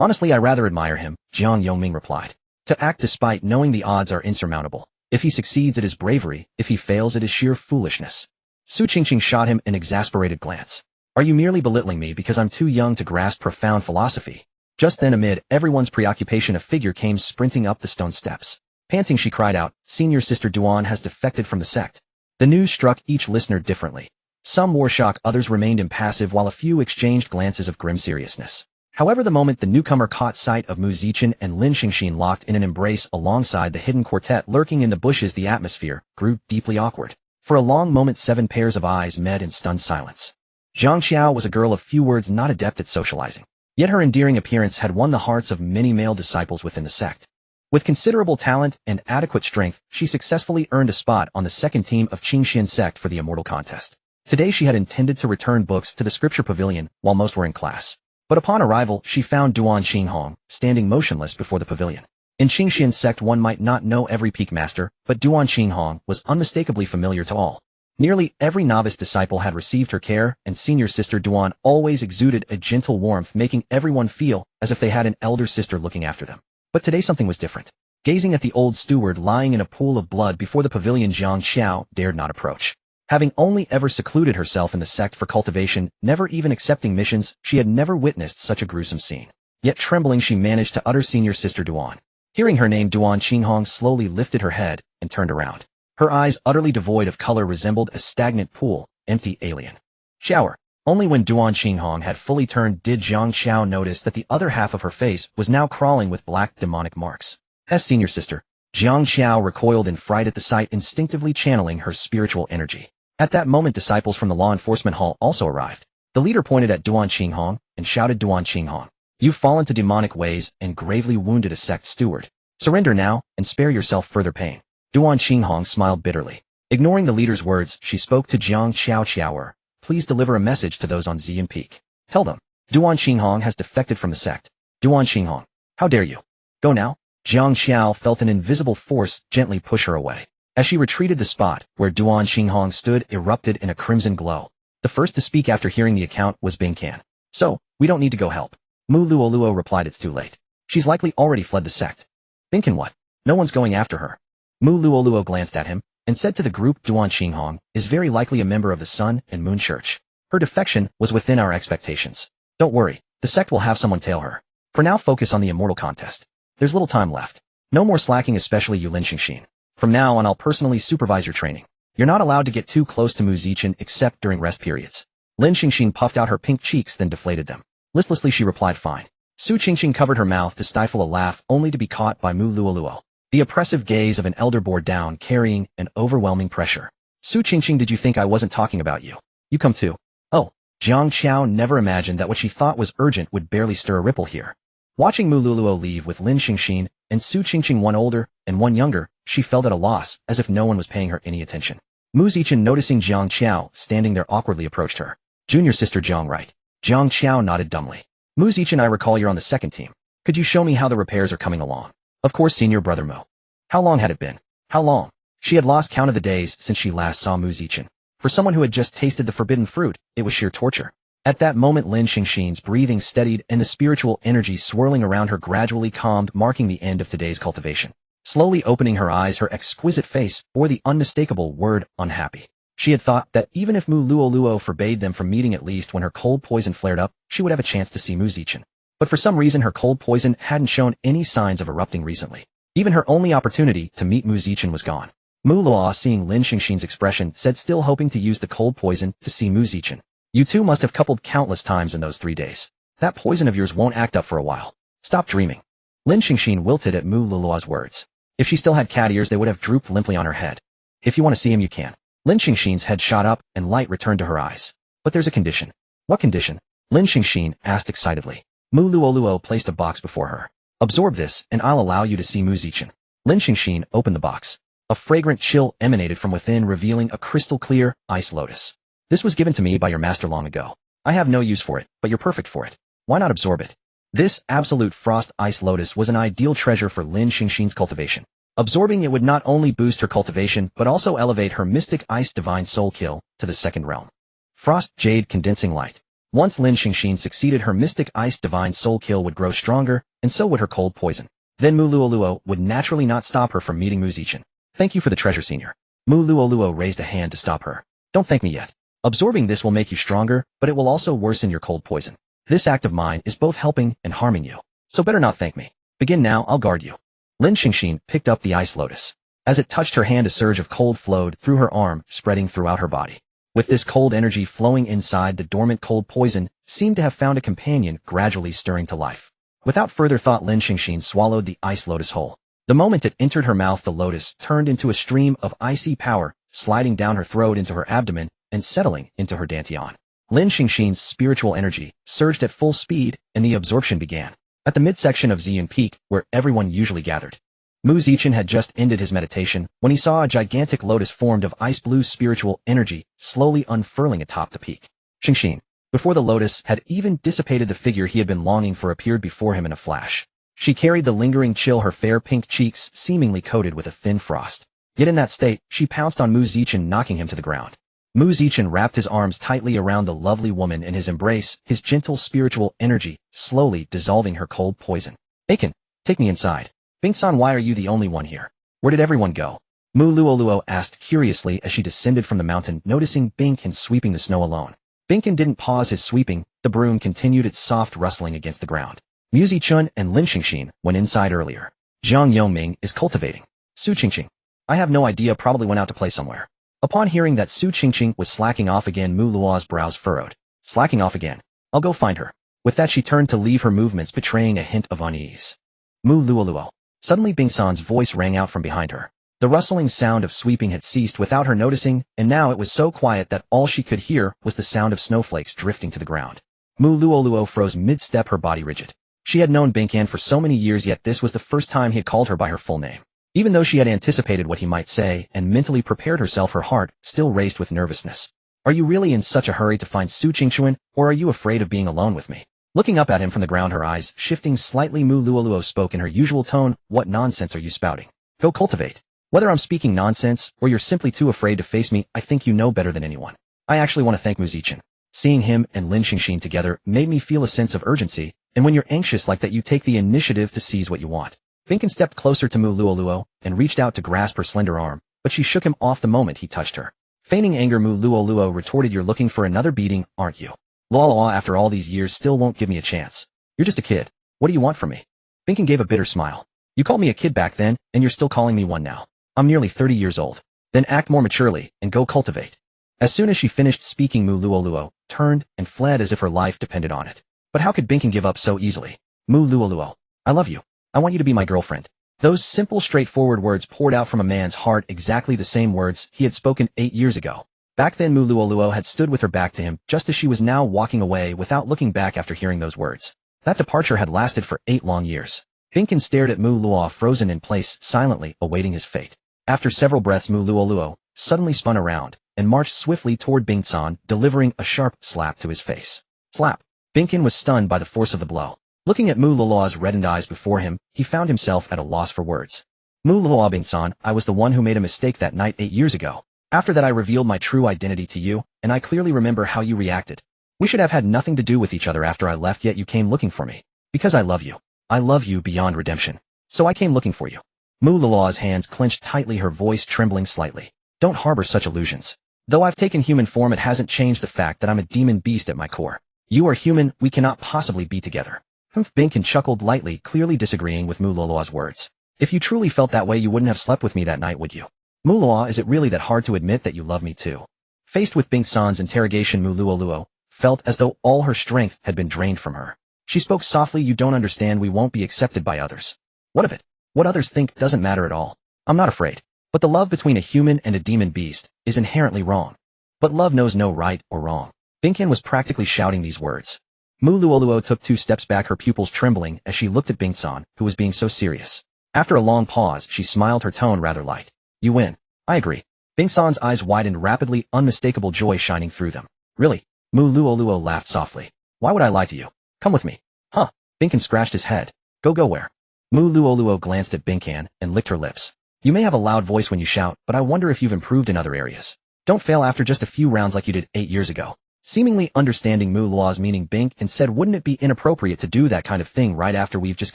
Honestly, I rather admire him, Jiang Yongming replied. To act despite knowing the odds are insurmountable. If he succeeds, it is bravery. If he fails, it is sheer foolishness. Su Qingqing shot him an exasperated glance. Are you merely belittling me because I'm too young to grasp profound philosophy? Just then, amid everyone's preoccupation, a figure came sprinting up the stone steps. Panting, she cried out, Senior Sister Duan has defected from the sect. The news struck each listener differently. Some wore shock, others remained impassive, while a few exchanged glances of grim seriousness. However, the moment the newcomer caught sight of Mu Zichen and Lin Xingxin locked in an embrace alongside the hidden quartet lurking in the bushes, the atmosphere grew deeply awkward. For a long moment, 7 pairs of eyes met in stunned silence. Zhang Xiao was a girl of few words, not adept at socializing. Yet her endearing appearance had won the hearts of many male disciples within the sect. With considerable talent and adequate strength, she successfully earned a spot on the second team of Qingxian sect for the Immortal Contest. Today she had intended to return books to the scripture pavilion while most were in class. But upon arrival, she found Duan Xinghong standing motionless before the pavilion. In Qingxian sect, one might not know every peak master, but Duan Xinghong was unmistakably familiar to all. Nearly every novice disciple had received her care, and Senior Sister Duan always exuded a gentle warmth, making everyone feel as if they had an elder sister looking after them. But today something was different. Gazing at the old steward lying in a pool of blood before the pavilion, Zhang Xiao dared not approach. Having only ever secluded herself in the sect for cultivation, never even accepting missions, she had never witnessed such a gruesome scene. Yet trembling, she managed to utter Senior Sister Duan. Hearing her name, Duan Xinghong slowly lifted her head and turned around. Her eyes, utterly devoid of color, resembled a stagnant pool, empty, alien. Shower. Only when Duan Xinghong had fully turned did Zhang Xiao notice that the other half of her face was now crawling with black demonic marks. As Senior Sister, Zhang Xiao recoiled in fright at the sight, instinctively channeling her spiritual energy. At that moment, disciples from the law enforcement hall also arrived. The leader pointed at Duan Xinghong and shouted, Duan Xinghong, you've fallen to demonic ways and gravely wounded a sect steward. Surrender now and spare yourself further pain. Duan Xinghong smiled bitterly. Ignoring the leader's words, she spoke to Jiang Xiaoer. Please deliver a message to those on Xian Peak. Tell them, Duan Xinghong has defected from the sect. Duan Xinghong, how dare you? Go now. Jiang Xiao felt an invisible force gently push her away. As she retreated, the spot where Duan Xinghong stood erupted in a crimson glow. The first to speak after hearing the account was Bing Can. So, we don't need to go help. Mu Luoluo replied, it's too late. She's likely already fled the sect. Bing Can, what? No one's going after her. Mu Luoluo glanced at him and said to the group, Duan Xinghong is very likely a member of the Sun and Moon Church. Her defection was within our expectations. Don't worry, the sect will have someone tail her. For now, focus on the Immortal Contest. There's little time left. No more slacking, especially you, Lin Xingxin. From now on, I'll personally supervise your training. You're not allowed to get too close to Mu Zichen except during rest periods. Lin Xingxin puffed out her pink cheeks, then deflated them. Listlessly, she replied, fine. Su Qingqing covered her mouth to stifle a laugh, only to be caught by Mu Luoluo. The oppressive gaze of an elder bore down, carrying an overwhelming pressure. Su Qingqing, did you think I wasn't talking about you? You come too. Oh, Zhang Xiao never imagined that what she thought was urgent would barely stir a ripple here. Watching Mu Luoluo leave with Lin Xingxin and Su Qingqing, one older and one younger, she felt at a loss, as if no one was paying her any attention. Mu Zichen, noticing Zhang Xiao standing there, awkwardly approached her. Junior Sister Zhang, right? Zhang Xiao nodded dumbly. Mu Zichen, I recall you're on the second team. Could you show me how the repairs are coming along? Of course, Senior Brother Mu. How long had it been? How long? She had lost count of the days since she last saw Mu Zichen. For someone who had just tasted the forbidden fruit, it was sheer torture. At that moment, Lin Xingxin's breathing steadied and the spiritual energy swirling around her gradually calmed, marking the end of today's cultivation. Slowly opening her eyes, her exquisite face bore the unmistakable word, unhappy. She had thought that even if Mu Luoluo forbade them from meeting, at least when her cold poison flared up, she would have a chance to see Mu Zichen. But for some reason, her cold poison hadn't shown any signs of erupting recently. Even her only opportunity to meet Mu Zichen was gone. Mu Luo, seeing Lin Xingxin's expression, said, still hoping to use the cold poison to see Mu Zichen. You two must have coupled countless times in those 3 days. That poison of yours won't act up for a while. Stop dreaming. Lin Xingxin wilted at Mu Luo's words. If she still had cat ears, they would have drooped limply on her head. If you want to see him, you can. Lin Xingxin's head shot up, and light returned to her eyes. But there's a condition. What condition? Lin Xingxin asked excitedly. Mu Luo placed a box before her. Absorb this, and I'll allow you to see Mu Zichen. Lin Xingxin opened the box. A fragrant chill emanated from within, revealing a crystal-clear ice lotus. This was given to me by your master long ago. I have no use for it, but you're perfect for it. Why not absorb it? This absolute frost ice lotus was an ideal treasure for Lin Xingxin's cultivation. Absorbing it would not only boost her cultivation, but also elevate her mystic ice divine soul kill to the second realm. Frost jade condensing light. Once Lin Xingxin succeeded, her mystic ice divine soul kill would grow stronger, and so would her cold poison. Then Mu Luo would naturally not stop her from meeting Mu Zichen. Thank you for the treasure, senior. Mu Luo raised a hand to stop her. Don't thank me yet. Absorbing this will make you stronger, but it will also worsen your cold poison. This act of mine is both helping and harming you. So better not thank me. Begin now, I'll guard you. Lin Xingxin picked up the ice lotus. As it touched her hand, a surge of cold flowed through her arm, spreading throughout her body. With this cold energy flowing inside, the dormant cold poison seemed to have found a companion, gradually stirring to life. Without further thought, Lin Xingxin swallowed the ice lotus whole. The moment it entered her mouth, the lotus turned into a stream of icy power, sliding down her throat into her abdomen and settling into her dantian. Lin Xingxin's spiritual energy surged at full speed, and the absorption began. At the midsection of Ziyun Peak, where everyone usually gathered, Mu Zichen had just ended his meditation when he saw a gigantic lotus formed of ice-blue spiritual energy slowly unfurling atop the peak. Xingxin, before the lotus had even dissipated, the figure he had been longing for appeared before him in a flash. She carried the lingering chill, her fair pink cheeks seemingly coated with a thin frost. Yet in that state, she pounced on Mu Zichen, knocking him to the ground. Mu Zichen wrapped his arms tightly around the lovely woman in his embrace, his gentle spiritual energy slowly dissolving her cold poison. Aiken, take me inside. Bing-san, why are you the only one here? Where did everyone go? Mu Luo asked curiously as she descended from the mountain, noticing Binkin sweeping the snow alone. Binkin didn't pause his sweeping. The broom continued its soft rustling against the ground. Mu Zichen and Lin Xingxin went inside earlier. Jiang Yongming is cultivating. Su Qingqing. I have no idea, probably went out to play somewhere. Upon hearing that Su Qingqing was slacking off again, Mu Luo's brows furrowed. Slacking off again. I'll go find her. With that, she turned to leave, her movements betraying a hint of unease. Mu Luo. Suddenly Bing-san's voice rang out from behind her. The rustling sound of sweeping had ceased without her noticing, and now it was so quiet that all she could hear was the sound of snowflakes drifting to the ground. Mu Luo froze mid-step, her body rigid. She had known Binkan for so many years, yet this was the first time he had called her by her full name. Even though she had anticipated what he might say and mentally prepared herself, her heart still raced with nervousness. Are you really in such a hurry to find Su Qingxuan, or are you afraid of being alone with me? Looking up at him from the ground, her eyes shifting slightly, Mu Luo spoke in her usual tone. What nonsense are you spouting? Go cultivate. Whether I'm speaking nonsense or you're simply too afraid to face me, I think you know better than anyone. I actually want to thank Mu Zichen. Seeing him and Lin Xingxin together made me feel a sense of urgency, and when you're anxious like that, you take the initiative to seize what you want. Binkan stepped closer to Mu Luo and reached out to grasp her slender arm, but she shook him off the moment he touched her. Feigning anger, Mu Luo retorted, you're looking for another beating, aren't you? Lala, after all these years, still won't give me a chance. You're just a kid. What do you want from me? Binkan gave a bitter smile. You called me a kid back then, and you're still calling me one now. I'm nearly 30 years old. Then act more maturely, and go cultivate. As soon as she finished speaking, Mu Luo turned and fled as if her life depended on it. But how could Binkan give up so easily? Mu Luo, I love you. I want you to be my girlfriend. Those simple, straightforward words poured out from a man's heart, exactly the same words he had spoken 8 years ago. Back then, Mu Luo had stood with her back to him, just as she was now walking away without looking back after hearing those words. That departure had lasted for 8 long years. Binkan stared at Mu Luo, frozen in place, silently awaiting his fate. After several breaths, Mu Luo suddenly spun around and marched swiftly toward Bing-san, delivering a sharp slap to his face. Slap. Binkan was stunned by the force of the blow. Looking at Mu Luo's reddened eyes before him, he found himself at a loss for words. Mu Luo, Bing-san, I was the one who made a mistake that night 8 years ago. After that, I revealed my true identity to you, and I clearly remember how you reacted. We should have had nothing to do with each other after I left, yet you came looking for me. Because I love you. I love you beyond redemption. So I came looking for you. Mu Luo's hands clenched tightly, her voice trembling slightly. Don't harbor such illusions. Though I've taken human form, it hasn't changed the fact that I'm a demon beast at my core. You are human, we cannot possibly be together. Binkan chuckled lightly, clearly disagreeing with Mu Luo's words. If you truly felt that way, you wouldn't have slept with me that night, would you? Mulua, is it really that hard to admit that you love me too? Faced with Bing San's interrogation, Luo felt as though all her strength had been drained from her. She spoke softly. You don't understand, we won't be accepted by others. What of it? What others think doesn't matter at all. I'm not afraid. But the love between a human and a demon beast is inherently wrong. But love knows no right or wrong. Bingkin was practically shouting these words. Luo took 2 steps back, her pupils trembling as she looked at Bing San, who was being so serious. After a long pause, she smiled, her tone rather light. You win. I agree. Bing San's eyes widened rapidly, unmistakable joy shining through them. Really? Luo laughed softly. Why would I lie to you? Come with me. Huh. Bingkin scratched his head. Go where? Luo glanced at Bingkin and licked her lips. You may have a loud voice when you shout, but I wonder if you've improved in other areas. Don't fail after just a few rounds like you did 8 years ago. Seemingly understanding Luo's meaning, Bingkin said, wouldn't it be inappropriate to do that kind of thing right after we've just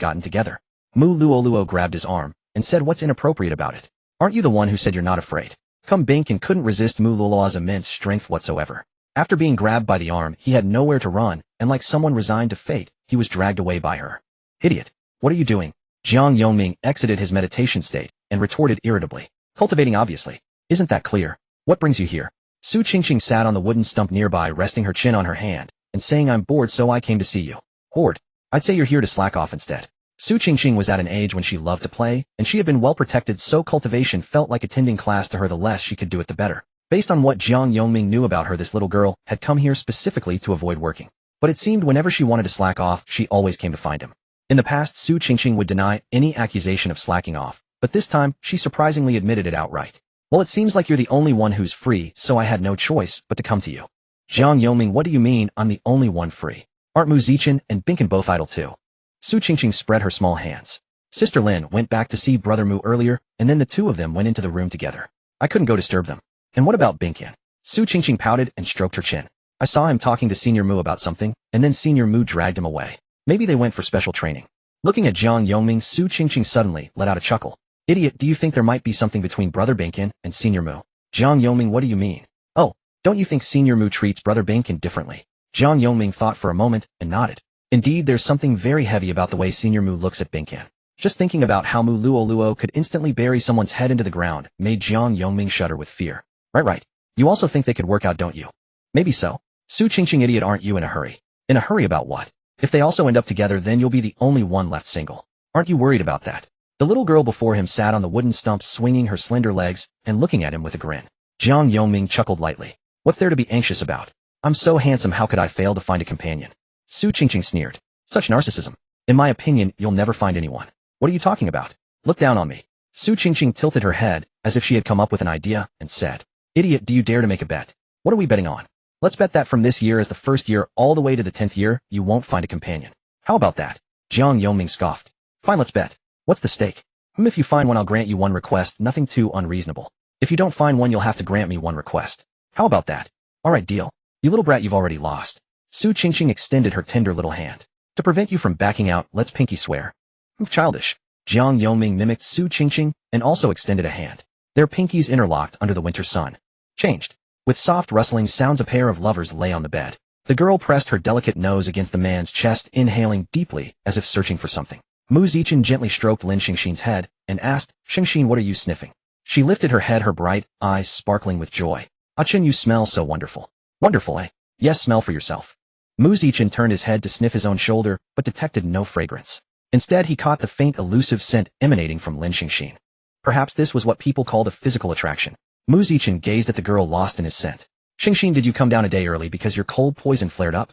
gotten together? Luo grabbed his arm and said, what's inappropriate about it? Aren't you the one who said you're not afraid? Come. Bingkin couldn't resist Luo's immense strength whatsoever. After being grabbed by the arm, he had nowhere to run, and like someone resigned to fate, he was dragged away by her. Idiot. What are you doing? Jiang Yongming exited his meditation state and retorted irritably. Cultivating, obviously. Isn't that clear? What brings you here? Su Qingqing sat on the wooden stump nearby, resting her chin on her hand and saying, I'm bored, so I came to see you. Bored? I'd say you're here to slack off instead. Su Qingqing was at an age when she loved to play, and she had been well protected, so cultivation felt like attending class to her. The less she could do it, the better. Based on what Jiang Yongming knew about her, this little girl had come here specifically to avoid working. But it seemed whenever she wanted to slack off, she always came to find him. In the past, Su Qingqing would deny any accusation of slacking off, but this time, she surprisingly admitted it outright. Well, it seems like you're the only one who's free, so I had no choice but to come to you. Jiang Yongming, what do you mean I'm the only one free? Aren't Mu Zichen and Bingkin both idle too? Su Qingqing spread her small hands. Sister Lin went back to see Brother Mu earlier, and then the two of them went into the room together. I couldn't go disturb them. And what about Bingkin? Su Qingqing pouted and stroked her chin. I saw him talking to Senior Mu about something, and then Senior Mu dragged him away. Maybe they went for special training. Looking at Jiang Yongming, Su Qingqing suddenly let out a chuckle. Idiot, do you think there might be something between Brother Bingkin and Senior Mu? Jiang Yongming, what do you mean? Oh, don't you think Senior Mu treats Brother Bingkin differently? Jiang Yongming thought for a moment and nodded. Indeed, there's something very heavy about the way Senior Mu looks at Bingkin. Just thinking about how Mu Luo could instantly bury someone's head into the ground made Jiang Yongming shudder with fear. Right. You also think they could work out, don't you? Maybe so. Su Qingqing, idiot, aren't you in a hurry? In a hurry about what? If they also end up together, then you'll be the only one left single. Aren't you worried about that? The little girl before him sat on the wooden stump, swinging her slender legs and looking at him with a grin. Jiang Yongming chuckled lightly. What's there to be anxious about? I'm so handsome, how could I fail to find a companion? Su Qingqing sneered. Such narcissism. In my opinion, you'll never find anyone. What are you talking about? Look down on me. Su Qingqing tilted her head as if she had come up with an idea and said, Idiot, do you dare to make a bet? What are we betting on? Let's bet that from this year as the first year all the way to the 10th year, you won't find a companion. How about that? Jiang Yongming scoffed. Fine, let's bet. What's the stake? If you find one, I'll grant you one request, nothing too unreasonable. If you don't find one, you'll have to grant me one request. How about that? Alright, deal. You little brat, you've already lost. Su Qingqing extended her tender little hand. To prevent you from backing out, let's pinky swear. Childish. Jiang Yongming mimicked Su Qingqing and also extended a hand. Their pinkies interlocked under the winter sun. Changed. With soft rustling sounds, a pair of lovers lay on the bed. The girl pressed her delicate nose against the man's chest, inhaling deeply as if searching for something. Mu Zichen gently stroked Lin Xingxin's head and asked, Xingxin, what are you sniffing? She lifted her head, her bright eyes sparkling with joy. Ah Chen, you smell so wonderful. Wonderful, eh? Yes, smell for yourself. Mu Zichen turned his head to sniff his own shoulder, but detected no fragrance. Instead, he caught the faint, elusive scent emanating from Lin Xingxin. Perhaps this was what people called a physical attraction. Mu Zichen gazed at the girl, lost in his scent. Xingxin, did you come down a day early because your cold poison flared up?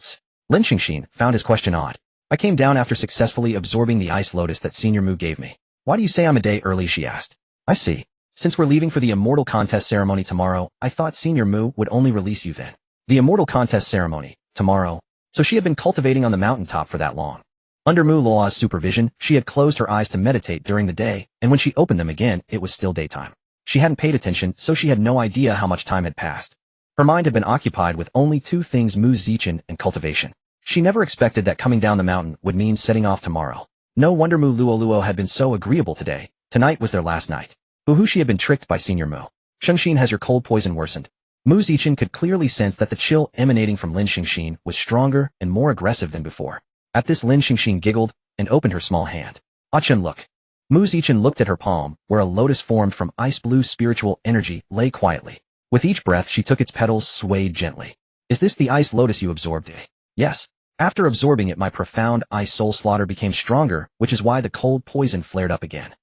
Lin Xingxin found his question odd. I came down after successfully absorbing the ice lotus that Senior Mu gave me. Why do you say I'm a day early? She asked. I see. Since we're leaving for the immortal contest ceremony tomorrow, I thought Senior Mu would only release you then. The immortal contest ceremony, tomorrow. So she had been cultivating on the mountaintop for that long. Under Mu Luo's supervision, she had closed her eyes to meditate during the day, and when she opened them again, it was still daytime. She hadn't paid attention, so she had no idea how much time had passed. Her mind had been occupied with only two things, Mu Zichen and cultivation. She never expected that coming down the mountain would mean setting off tomorrow. No wonder Mu Luo had been so agreeable today. Tonight was their last night. Boo-hoo, she had been tricked by Senior Mu. Xingxin, has your cold poison worsened? Mu Zichen could clearly sense that the chill emanating from Lin Xingxin was stronger and more aggressive than before. At this, Lin Xingxin giggled and opened her small hand. Ah Chen, look. Mu Zichen looked at her palm, where a lotus formed from ice blue spiritual energy lay quietly. With each breath she took its petals swayed gently. Is this the ice lotus you absorbed? Yes. After absorbing it my profound ice soul slaughter became stronger, which is why the cold poison flared up again.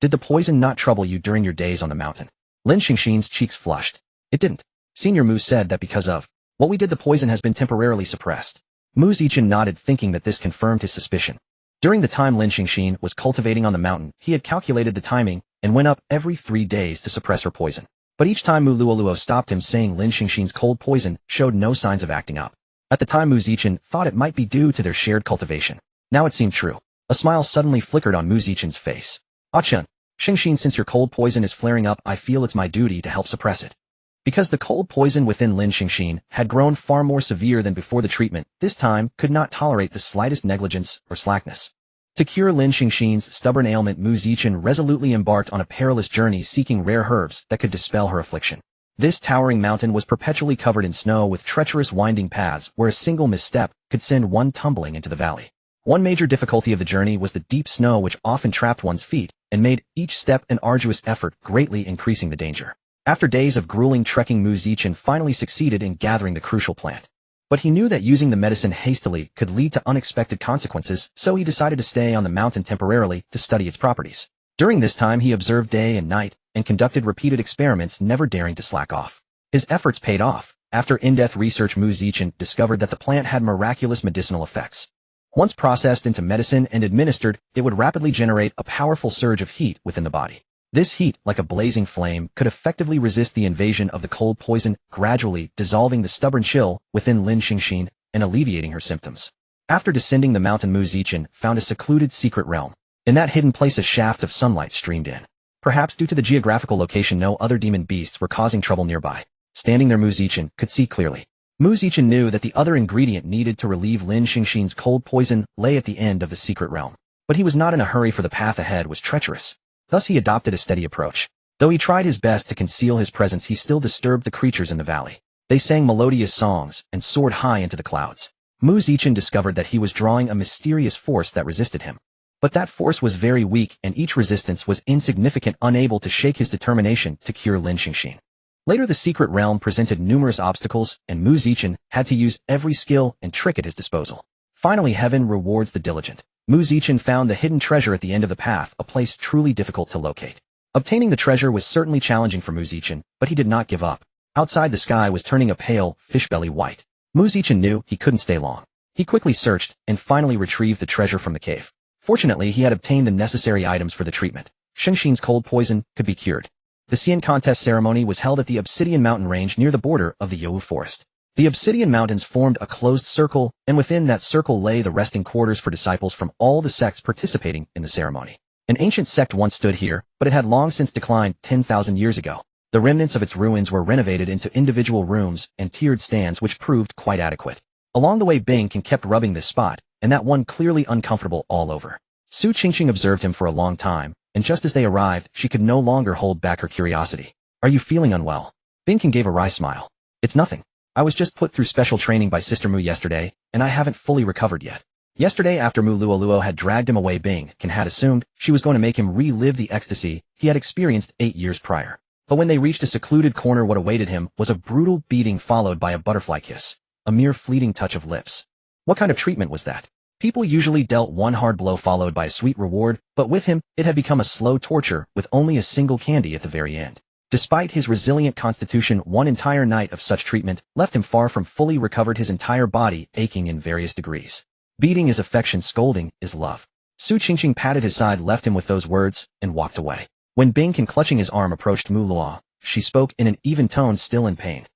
Did the poison not trouble you during your days on the mountain? Lin Xingxin's cheeks flushed. It didn't. Senior Mu said that because of what we did the poison has been temporarily suppressed. Mu Zichen nodded thinking that this confirmed his suspicion. During the time Lin Xingxin was cultivating on the mountain, he had calculated the timing and went up every 3 days to suppress her poison. But each time Mu Luoluo stopped him saying Lin Xingxin's cold poison showed no signs of acting up. At the time Mu Zichen thought it might be due to their shared cultivation. Now it seemed true. A smile suddenly flickered on Mu Zichen's face. Ah Chen, Xingxin, since your cold poison is flaring up I feel it's my duty to help suppress it. Because the cold poison within Lin Xingxin had grown far more severe than before the treatment, this time could not tolerate the slightest negligence or slackness. To cure Lin Xingxin's stubborn ailment Mu Zichen resolutely embarked on a perilous journey seeking rare herbs that could dispel her affliction. This towering mountain was perpetually covered in snow with treacherous winding paths where a single misstep could send one tumbling into the valley. One major difficulty of the journey was the deep snow which often trapped one's feet and made each step an arduous effort, greatly increasing the danger. After days of grueling trekking Mu Zichen finally succeeded in gathering the crucial plant. But he knew that using the medicine hastily could lead to unexpected consequences, so he decided to stay on the mountain temporarily to study its properties. During this time he observed day and night, and conducted repeated experiments never daring to slack off. His efforts paid off. After in-depth research Mu Zichen discovered that the plant had miraculous medicinal effects. Once processed into medicine and administered, it would rapidly generate a powerful surge of heat within the body. This heat, like a blazing flame, could effectively resist the invasion of the cold poison, gradually dissolving the stubborn chill within Lin Xingxin and alleviating her symptoms. After descending the mountain Mu Zichen found a secluded secret realm. In that hidden place a shaft of sunlight streamed in. Perhaps due to the geographical location no other demon beasts were causing trouble nearby. Standing there Mu Zichen could see clearly. Mu Zichen knew that the other ingredient needed to relieve Lin Xingxin's cold poison lay at the end of the secret realm. But he was not in a hurry for the path ahead was treacherous. Thus he adopted a steady approach. Though he tried his best to conceal his presence he still disturbed the creatures in the valley. They sang melodious songs and soared high into the clouds. Mu Zichen discovered that he was drawing a mysterious force that resisted him. But that force was very weak and each resistance was insignificant, unable to shake his determination to cure Lin Xingxin. Later the secret realm presented numerous obstacles and Mu Zichen had to use every skill and trick at his disposal. Finally heaven rewards the diligent. Mu Zichen found the hidden treasure at the end of the path, a place truly difficult to locate. Obtaining the treasure was certainly challenging for Mu Zichen, but he did not give up. Outside the sky was turning a pale, fish-belly white. Mu Zichen knew he couldn't stay long. He quickly searched and finally retrieved the treasure from the cave. Fortunately he had obtained the necessary items for the treatment. Xingxin's cold poison could be cured. The Xian contest ceremony was held at the Obsidian Mountain range near the border of the You Forest. The Obsidian Mountains formed a closed circle, and within that circle lay the resting quarters for disciples from all the sects participating in the ceremony. An ancient sect once stood here, but it had long since declined 10,000 years ago. The remnants of its ruins were renovated into individual rooms and tiered stands which proved quite adequate. Along the way Bing kept rubbing this spot, and that one clearly uncomfortable all over. Su Qingqing observed him for a long time, and just as they arrived, she could no longer hold back her curiosity. Are you feeling unwell? Bingkin gave a wry smile. It's nothing. I was just put through special training by Sister Mu yesterday, and I haven't fully recovered yet. Yesterday after Mu Luoluo had dragged him away Bingkin had assumed she was going to make him relive the ecstasy he had experienced 8 years prior. But when they reached a secluded corner what awaited him was a brutal beating followed by a butterfly kiss. A mere fleeting touch of lips. What kind of treatment was that? People usually dealt one hard blow followed by a sweet reward, but with him, it had become a slow torture with only a single candy at the very end. Despite his resilient constitution, one entire night of such treatment left him far from fully recovered, his entire body aching in various degrees. Beating is affection, scolding is love. Su Qingqing patted his side, left him with those words, and walked away. When Bingkin clutching his arm approached Mu Luo, she spoke in an even tone, still in pain.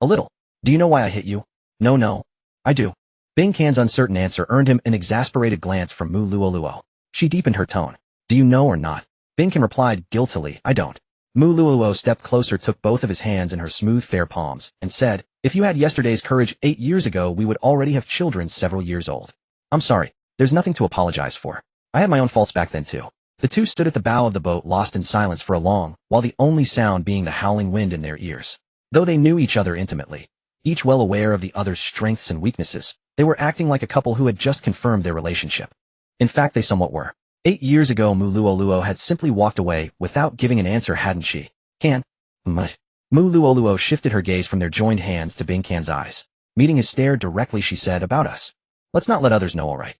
A little. Do you know why I hit you? No, I do. Bingkin's uncertain answer earned him an exasperated glance from Mu Luoluo. She deepened her tone. Do you know or not? Bingkin replied guiltily, I don't. Mu Luoluo stepped closer, took both of his hands in her smooth fair palms, and said, if you had yesterday's courage 8 years ago we would already have children several years old. I'm sorry, there's nothing to apologize for. I had my own faults back then too. The two stood at the bow of the boat lost in silence for a long, while the only sound being the howling wind in their ears. Though they knew each other intimately, each well aware of the other's strengths and weaknesses, they were acting like a couple who had just confirmed their relationship. In fact, they somewhat were. 8 years ago Mu Luoluo had simply walked away without giving an answer, hadn't she? Can? Mu Luoluo shifted her gaze from their joined hands to Bing Can's eyes. Meeting his stare directly, she said, about us. Let's not let others know, alright?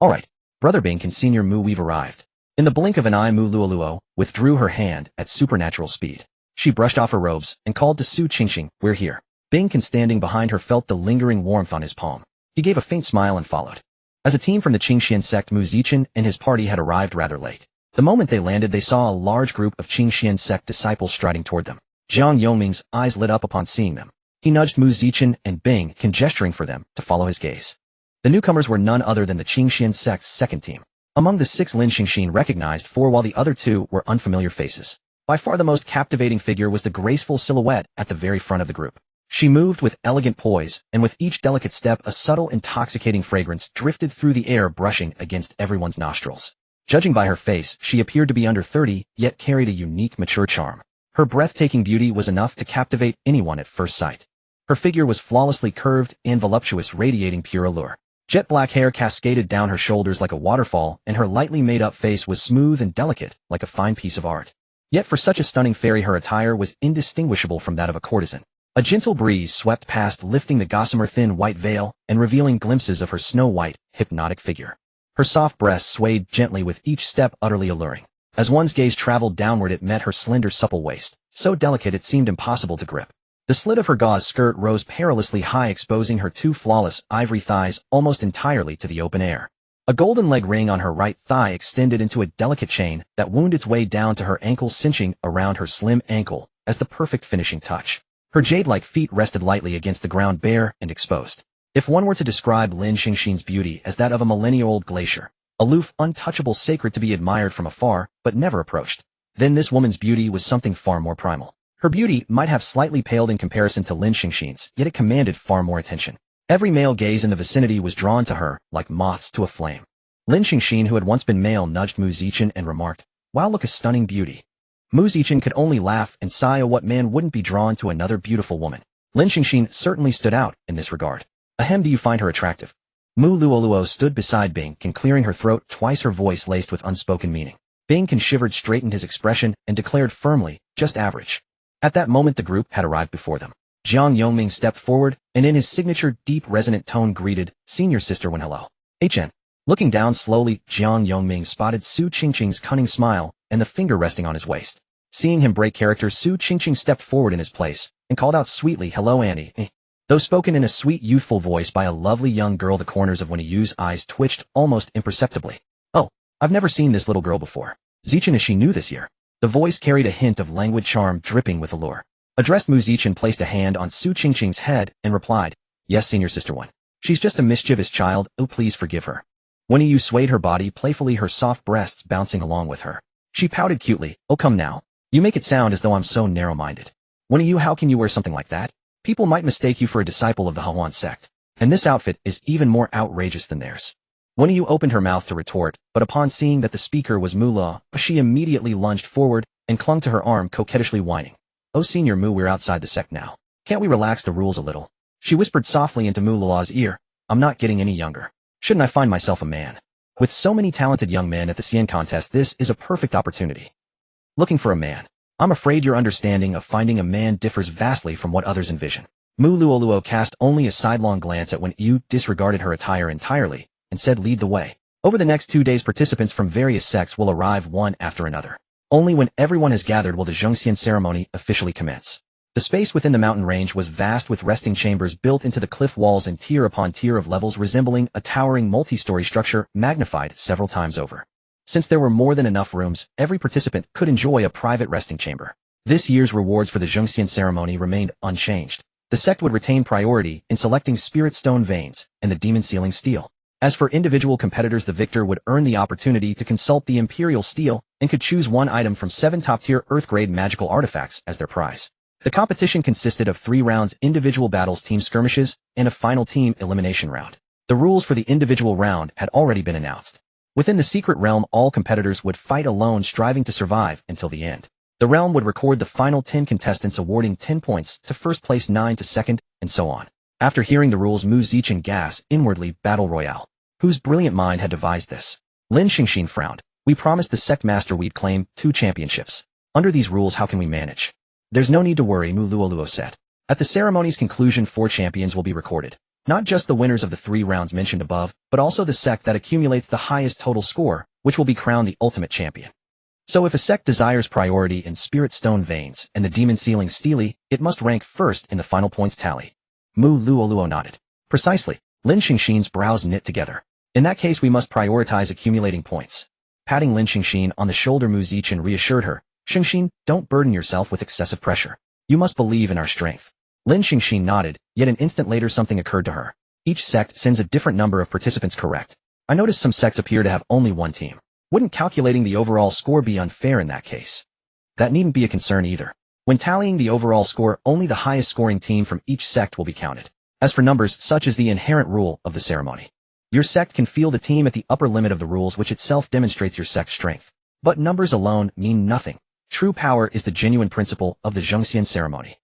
Alright. Brother Bing Can Senior Mu, we've arrived. In the blink of an eye, Mu Luoluo withdrew her hand at supernatural speed. She brushed off her robes and called to Su Qingqing, we're here. Bing Can, standing behind her, felt the lingering warmth on his palm. He gave a faint smile and followed. As a team from the Qingxian sect, Mu Zichen and his party had arrived rather late. The moment they landed, they saw a large group of Qingxian sect disciples striding toward them. Jiang Yongming's eyes lit up upon seeing them. He nudged Mu Zichen and Bing Can, gesturing for them to follow his gaze. The newcomers were none other than the Qingxian sect's second team. Among the 6, Lin Xingxin recognized 4, while the other 2 were unfamiliar faces. By far the most captivating figure was the graceful silhouette at the very front of the group. She moved with elegant poise, and with each delicate step a subtle, intoxicating fragrance drifted through the air, brushing against everyone's nostrils. Judging by her face, she appeared to be under 30, yet carried a unique, mature charm. Her breathtaking beauty was enough to captivate anyone at first sight. Her figure was flawlessly curved and voluptuous, radiating pure allure. Jet black hair cascaded down her shoulders like a waterfall, and her lightly made-up face was smooth and delicate, like a fine piece of art. Yet for such a stunning fairy, her attire was indistinguishable from that of a courtesan. A gentle breeze swept past, lifting the gossamer thin white veil and revealing glimpses of her snow-white, hypnotic figure. Her soft breasts swayed gently with each step, utterly alluring. As one's gaze traveled downward, it met her slender, supple waist, so delicate it seemed impossible to grip. The slit of her gauze skirt rose perilously high, exposing her 2 flawless, ivory thighs almost entirely to the open air. A golden leg ring on her right thigh extended into a delicate chain that wound its way down to her ankle, cinching around her slim ankle as the perfect finishing touch. Her jade-like feet rested lightly against the ground, bare and exposed. If one were to describe Lin Xingxin's beauty as that of a millennia-old glacier, aloof, untouchable, sacred, to be admired from afar but never approached, then this woman's beauty was something far more primal. Her beauty might have slightly paled in comparison to Lin Xingxin's, yet it commanded far more attention. Every male gaze in the vicinity was drawn to her, like moths to a flame. Lin Xingxin, who had once been male, nudged Mu Zichen and remarked, "Wow, look, a stunning beauty." Mu Zichen could only laugh and sigh. What man wouldn't be drawn to another beautiful woman? Lin Xingxin certainly stood out in this regard. Ahem, do you find her attractive? Mu Luoluo stood beside Bing Can, clearing her throat, twice her voice laced with unspoken meaning. Bing Can shivered, straightened his expression, and declared firmly, just average. At that moment the group had arrived before them. Jiang Yongming stepped forward, and in his signature deep resonant tone greeted, "Senior sister," when hello. "Hey Chen." Looking down slowly, Jiang Yongming spotted Su Qingqing's cunning smile and the finger resting on his waist. Seeing him break character, Su Qingqing stepped forward in his place and called out sweetly, "Hello, Annie." Though spoken in a sweet, youthful voice by a lovely young girl, the corners of Wen Yu's eyes twitched almost imperceptibly. "Oh, I've never seen this little girl before. Zichen, is she new this year?" The voice carried a hint of languid charm, dripping with allure. Addressed Mu Zichen placed a hand on Su Qingqing's head and replied, "Yes, senior sister one. She's just a mischievous child, oh please forgive her." Wen Yu swayed her body playfully, her soft breasts bouncing along with her. She pouted cutely, "Oh come now. You make it sound as though I'm so narrow-minded. Wen Yu, how can you wear something like that? People might mistake you for a disciple of the Hawan sect. And this outfit is even more outrageous than theirs." Wen Yu opened her mouth to retort, but upon seeing that the speaker was Mu Luo, she immediately lunged forward and clung to her arm, coquettishly whining. "Oh senior Mu, we're outside the sect now. Can't we relax the rules a little?" She whispered softly into Mu Luo's ear, "I'm not getting any younger. Shouldn't I find myself a man? With so many talented young men at the Xian contest, this is a perfect opportunity. Looking for a man. I'm afraid your understanding of finding a man differs vastly from what others envision." Mu Luoluo cast only a sidelong glance at Wen Yu, disregarded her attire entirely, and said, "Lead the way. Over the next 2 days participants from various sects will arrive one after another. Only when everyone has gathered will the Zhongxian ceremony officially commence." The space within the mountain range was vast, with resting chambers built into the cliff walls and tier upon tier of levels resembling a towering multi-story structure magnified several times over. Since there were more than enough rooms, every participant could enjoy a private resting chamber. This year's rewards for the Zhongxian ceremony remained unchanged. The sect would retain priority in selecting spirit stone veins and the demon sealing steel. As for individual competitors, the victor would earn the opportunity to consult the Imperial Steel and could choose one item from 7 top-tier Earth-grade magical artifacts as their prize. The competition consisted of 3 rounds: individual battles, team skirmishes, and a final team elimination round. The rules for the individual round had already been announced. Within the secret realm, all competitors would fight alone, striving to survive until the end. The realm would record the final 10 contestants, awarding 10 points to first place, 9 to second, and so on. After hearing the rules, Mu Zichen gasped inwardly, battle royale. Whose brilliant mind had devised this? Lin Xingxin frowned. We promised the sect master we'd claim 2 championships. Under these rules, how can we manage? There's no need to worry, Mu Luoluo said. At the ceremony's conclusion, 4 champions will be recorded. Not just the winners of the 3 rounds mentioned above, but also the sect that accumulates the highest total score, which will be crowned the ultimate champion. So if a sect desires priority in Spirit Stone veins and the Demon Sealing Steely, it must rank first in the final points tally. Mu Luoluo nodded. Precisely. Lin Xingxin's brows knit together. In that case, we must prioritize accumulating points. Patting Lin Xingxin on the shoulder, Mu Zichen reassured her. Xingxin, don't burden yourself with excessive pressure. You must believe in our strength. Lin Xingxin nodded, yet an instant later something occurred to her. Each sect sends a different number of participants, correct? I noticed some sects appear to have only 1 team. Wouldn't calculating the overall score be unfair in that case? That needn't be a concern either. When tallying the overall score, only the highest scoring team from each sect will be counted. As for numbers, such is the inherent rule of the ceremony. Your sect can field a team at the upper limit of the rules, which itself demonstrates your sect's strength. But numbers alone mean nothing. True power is the genuine principle of the Zhengxian ceremony.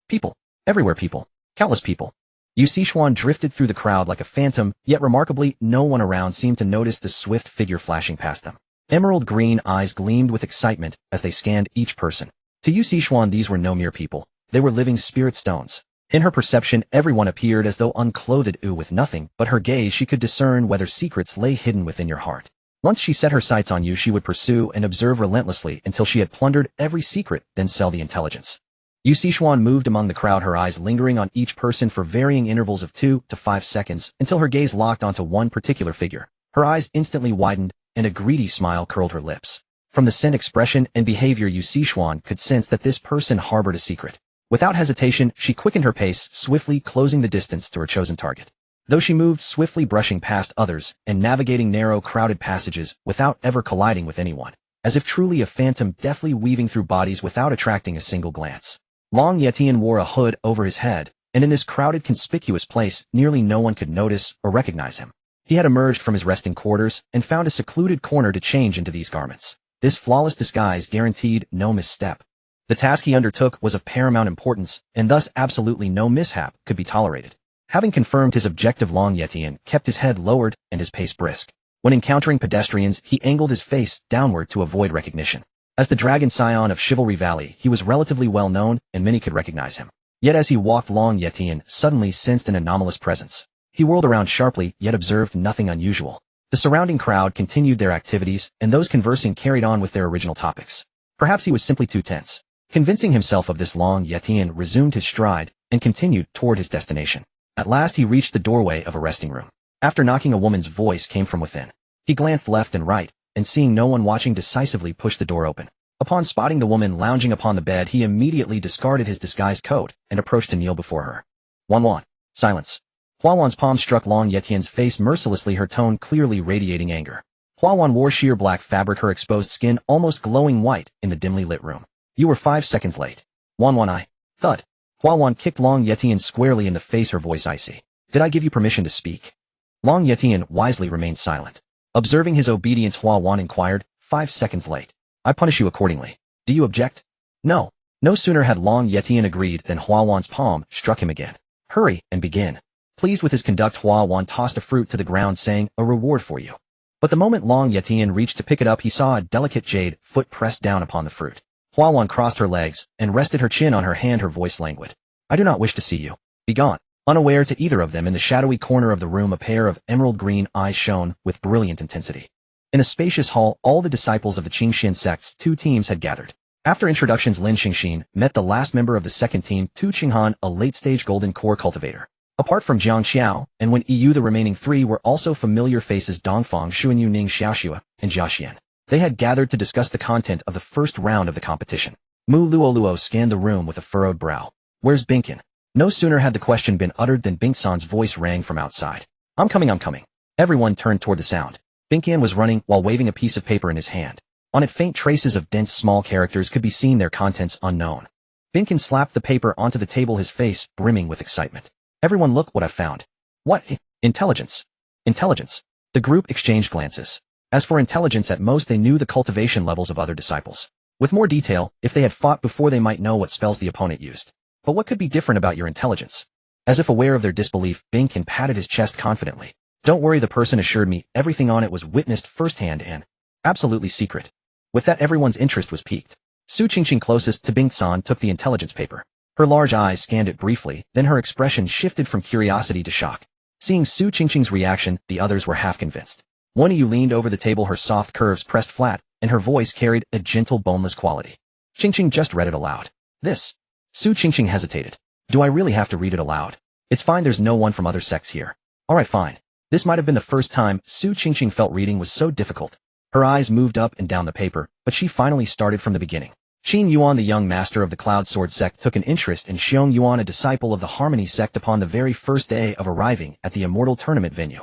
People. Everywhere people. Countless people. Yu Sichuan drifted through the crowd like a phantom, yet remarkably, no one around seemed to notice the swift figure flashing past them. Emerald green eyes gleamed with excitement as they scanned each person. To Yu Sichuan, these were no mere people. They were living spirit stones. In her perception, everyone appeared as though unclothed, with nothing but her gaze she could discern whether secrets lay hidden within your heart. Once she set her sights on you, she would pursue and observe relentlessly until she had plundered every secret, then sell the intelligence. Yu Sichuan moved among the crowd, her eyes lingering on each person for varying intervals of 2 to 5 seconds until her gaze locked onto one particular figure. Her eyes instantly widened, and a greedy smile curled her lips. From the scent, expression, and behavior, Yu Sichuan could sense that this person harbored a secret. Without hesitation, she quickened her pace, swiftly closing the distance to her chosen target. Though she moved swiftly, brushing past others and navigating narrow, crowded passages without ever colliding with anyone, as if truly a phantom deftly weaving through bodies without attracting a single glance. Long Yetian wore a hood over his head, and in this crowded, conspicuous place, nearly no one could notice or recognize him. He had emerged from his resting quarters and found a secluded corner to change into these garments. This flawless disguise guaranteed no misstep. The task he undertook was of paramount importance, and thus absolutely no mishap could be tolerated. Having confirmed his objective, Long Yetian kept his head lowered and his pace brisk. When encountering pedestrians, he angled his face downward to avoid recognition. As the dragon scion of Chivalry Valley, he was relatively well known, and many could recognize him. Yet as he walked, Long Yetian suddenly sensed an anomalous presence. He whirled around sharply, yet observed nothing unusual. The surrounding crowd continued their activities, and those conversing carried on with their original topics. Perhaps he was simply too tense. Convincing himself of this, Long Yetian resumed his stride and continued toward his destination. At last he reached the doorway of a resting room. After knocking, a woman's voice came from within. He glanced left and right, and seeing no one watching, decisively pushed the door open. Upon spotting the woman lounging upon the bed, he immediately discarded his disguise coat and approached to kneel before her. Wan. Silence. Hua Wan's palm struck Long Yetian's face mercilessly, her tone clearly radiating anger. Hua Wan wore sheer black fabric, her exposed skin almost glowing white in the dimly lit room. You were 5 seconds late. Wan, I. Thud. Hua Wan kicked Long Yetian squarely in the face, her voice icy. Did I give you permission to speak? Long Yetian wisely remained silent. Observing his obedience, Hua Wan inquired, 5 seconds late. I punish you accordingly. Do you object? No. No sooner had Long Yetian agreed than Hua Wan's palm struck him again. Hurry and begin. Pleased with his conduct, Hua Wan tossed a fruit to the ground, saying, a reward for you. But the moment Long Yetian reached to pick it up, he saw a delicate jade foot pressed down upon the fruit. Hua Wan crossed her legs and rested her chin on her hand, her voice languid. I do not wish to see you. Be gone. Unaware to either of them, in the shadowy corner of the room, a pair of emerald green eyes shone with brilliant intensity. In a spacious hall, all the disciples of the Qingxian sect's 2 teams had gathered. After introductions, Lin Xingxin met the last member of the second team, Tu Qinghan, a late-stage golden core cultivator. Apart from Jiang Xiao and Wen Yu, the remaining 3 were also familiar faces: Dongfang, Xuanyu, Ning Xiaoxua, and Jia Xian. They had gathered to discuss the content of the first round of the competition. Mu Luoluo scanned the room with a furrowed brow. Where's Binkin? No sooner had the question been uttered than Bingsan's voice rang from outside. I'm coming. Everyone turned toward the sound. Binkin was running while waving a piece of paper in his hand. On it, faint traces of dense small characters could be seen, their contents unknown. Binkin slapped the paper onto the table, his face brimming with excitement. Everyone, look what I found. What? Intelligence. Intelligence. The group exchanged glances. As for intelligence, at most they knew the cultivation levels of other disciples. With more detail, if they had fought before, they might know what spells the opponent used. But what could be different about your intelligence? As if aware of their disbelief, Binkin patted his chest confidently. Don't worry, the person assured me everything on it was witnessed firsthand and Absolutely secret. With that, everyone's interest was piqued. Su Qingqing closest to Bing-san took the intelligence paper. Her large eyes scanned it briefly, then her expression shifted from curiosity to shock. Seeing Su Qingqing's reaction, the others were half convinced. One Yu leaned over the table, her soft curves pressed flat, and her voice carried a gentle, boneless quality. Qingqing just read it aloud. This. Su Qingqing hesitated. Do I really have to read it aloud? It's fine, there's no one from other sects here. Alright, fine. This might have been the first time Su Qingqing felt reading was so difficult. Her eyes moved up and down the paper, but she finally started from the beginning. Qin Yuan, the young master of the Cloud Sword sect, took an interest in Xiong Yuan, a disciple of the Harmony sect, upon the very first day of arriving at the Immortal Tournament venue.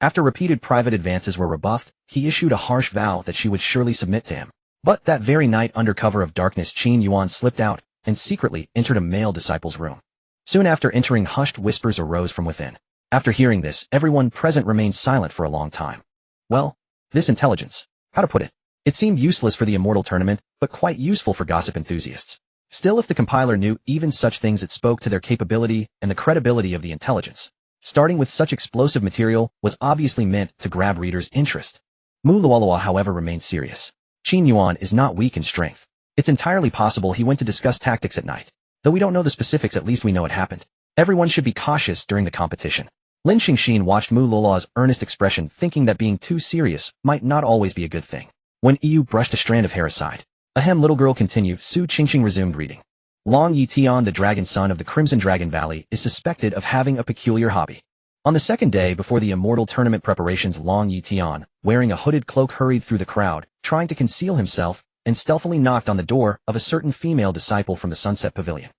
After repeated private advances were rebuffed, he issued a harsh vow that she would surely submit to him. But that very night, under cover of darkness, Qin Yuan slipped out and secretly entered a male disciple's room. Soon after entering, hushed whispers arose from within. After hearing this, everyone present remained silent for a long time. Well, this intelligence, how to put it? It seemed useless for the Immortal Tournament, but quite useful for gossip enthusiasts. Still, if the compiler knew even such things, it spoke to their capability and the credibility of the intelligence. Starting with such explosive material was obviously meant to grab readers' interest. Mu Luolua, however, remained serious. Qin Yuan is not weak in strength. It's entirely possible he went to discuss tactics at night. Though we don't know the specifics, at least we know it happened. Everyone should be cautious during the competition. Lin Xingxin watched Mu Luolua's earnest expression, thinking that being too serious might not always be a good thing. When Yu brushed a strand of hair aside. Ahem, little girl, continued. Su Qingqing resumed reading. Long Yitian, the dragon son of the Crimson Dragon Valley, is suspected of having a peculiar hobby. On the second day before the Immortal Tournament preparations, Long Yitian, wearing a hooded cloak, hurried through the crowd, trying to conceal himself, and stealthily knocked on the door of a certain female disciple from the Sunset Pavilion.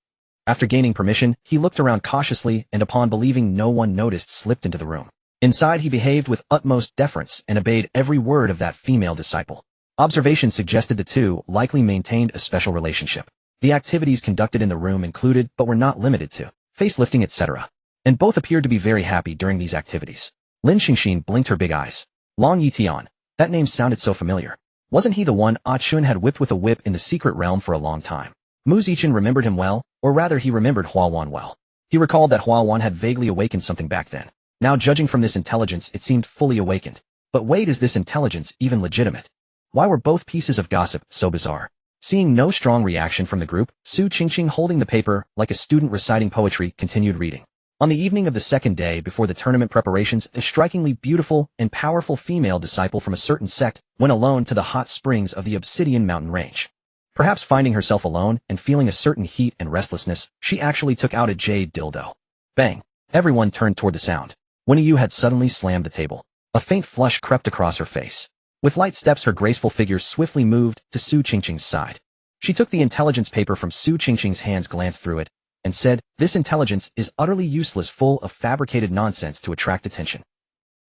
After gaining permission, he looked around cautiously and, upon believing no one noticed, slipped into the room. Inside, he behaved with utmost deference and obeyed every word of that female disciple. Observation suggested the two likely maintained a special relationship. The activities conducted in the room included, but were not limited to, facelifting, etc. And both appeared to be very happy during these activities. Lin Xingxin blinked her big eyes. Long Yitian. That name sounded so familiar. Wasn't he the one Ah Chun had whipped with a whip in the secret realm for a long time? Mu Zichen remembered him well, or rather he remembered Hua Wan well. He recalled that Hua Wan had vaguely awakened something back then. Now, judging from this intelligence, it seemed fully awakened. But wait, is this intelligence even legitimate? Why were both pieces of gossip so bizarre? Seeing no strong reaction from the group, Su Qingqing, holding the paper like a student reciting poetry, continued reading. On the evening of the second day before the tournament preparations, a strikingly beautiful and powerful female disciple from a certain sect went alone to the hot springs of the Obsidian Mountain Range. Perhaps finding herself alone and feeling a certain heat and restlessness, she actually took out a jade dildo. Bang! Everyone turned toward the sound. Winnie Yu had suddenly slammed the table. A faint flush crept across her face. With light steps, her graceful figure swiftly moved to Su Qingqing's side. She took the intelligence paper from Su Qingqing's hands, glanced through it, and said, "This intelligence is utterly useless, full of fabricated nonsense to attract attention."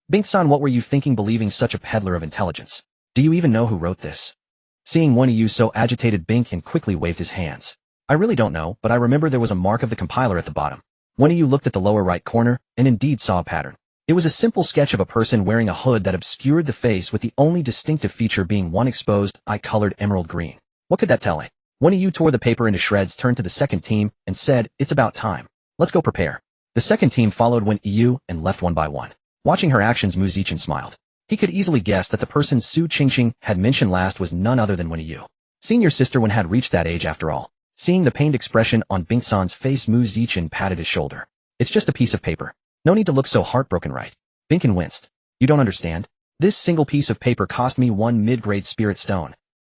Bing-san, what were you thinking, believing such a peddler of intelligence? Do you even know who wrote this? Seeing Winnie Yu so agitated, Bing-kin quickly waved his hands. I really don't know, but I remember there was a mark of the compiler at the bottom. Winnie Yu looked at the lower right corner, and indeed saw a pattern. It was a simple sketch of a person wearing a hood that obscured the face, with the only distinctive feature being one exposed eye colored emerald green. What could that tell? Winnie Yu tore the paper into shreds, turned to the second team, and said, "It's about time. Let's go prepare." The second team followed Winnie Yu and left one by one. Watching her actions, Mu Zichen smiled. He could easily guess that the person Su Qingqing had mentioned last was none other than Winnie Yu. Senior sister one had reached that age after all. Seeing the pained expression on Bing-san's face, Mu Zichen patted his shoulder. It's just a piece of paper. No need to look so heartbroken, right? Bing-kin winced. You don't understand. This single piece of paper cost me 1 mid-grade spirit stone.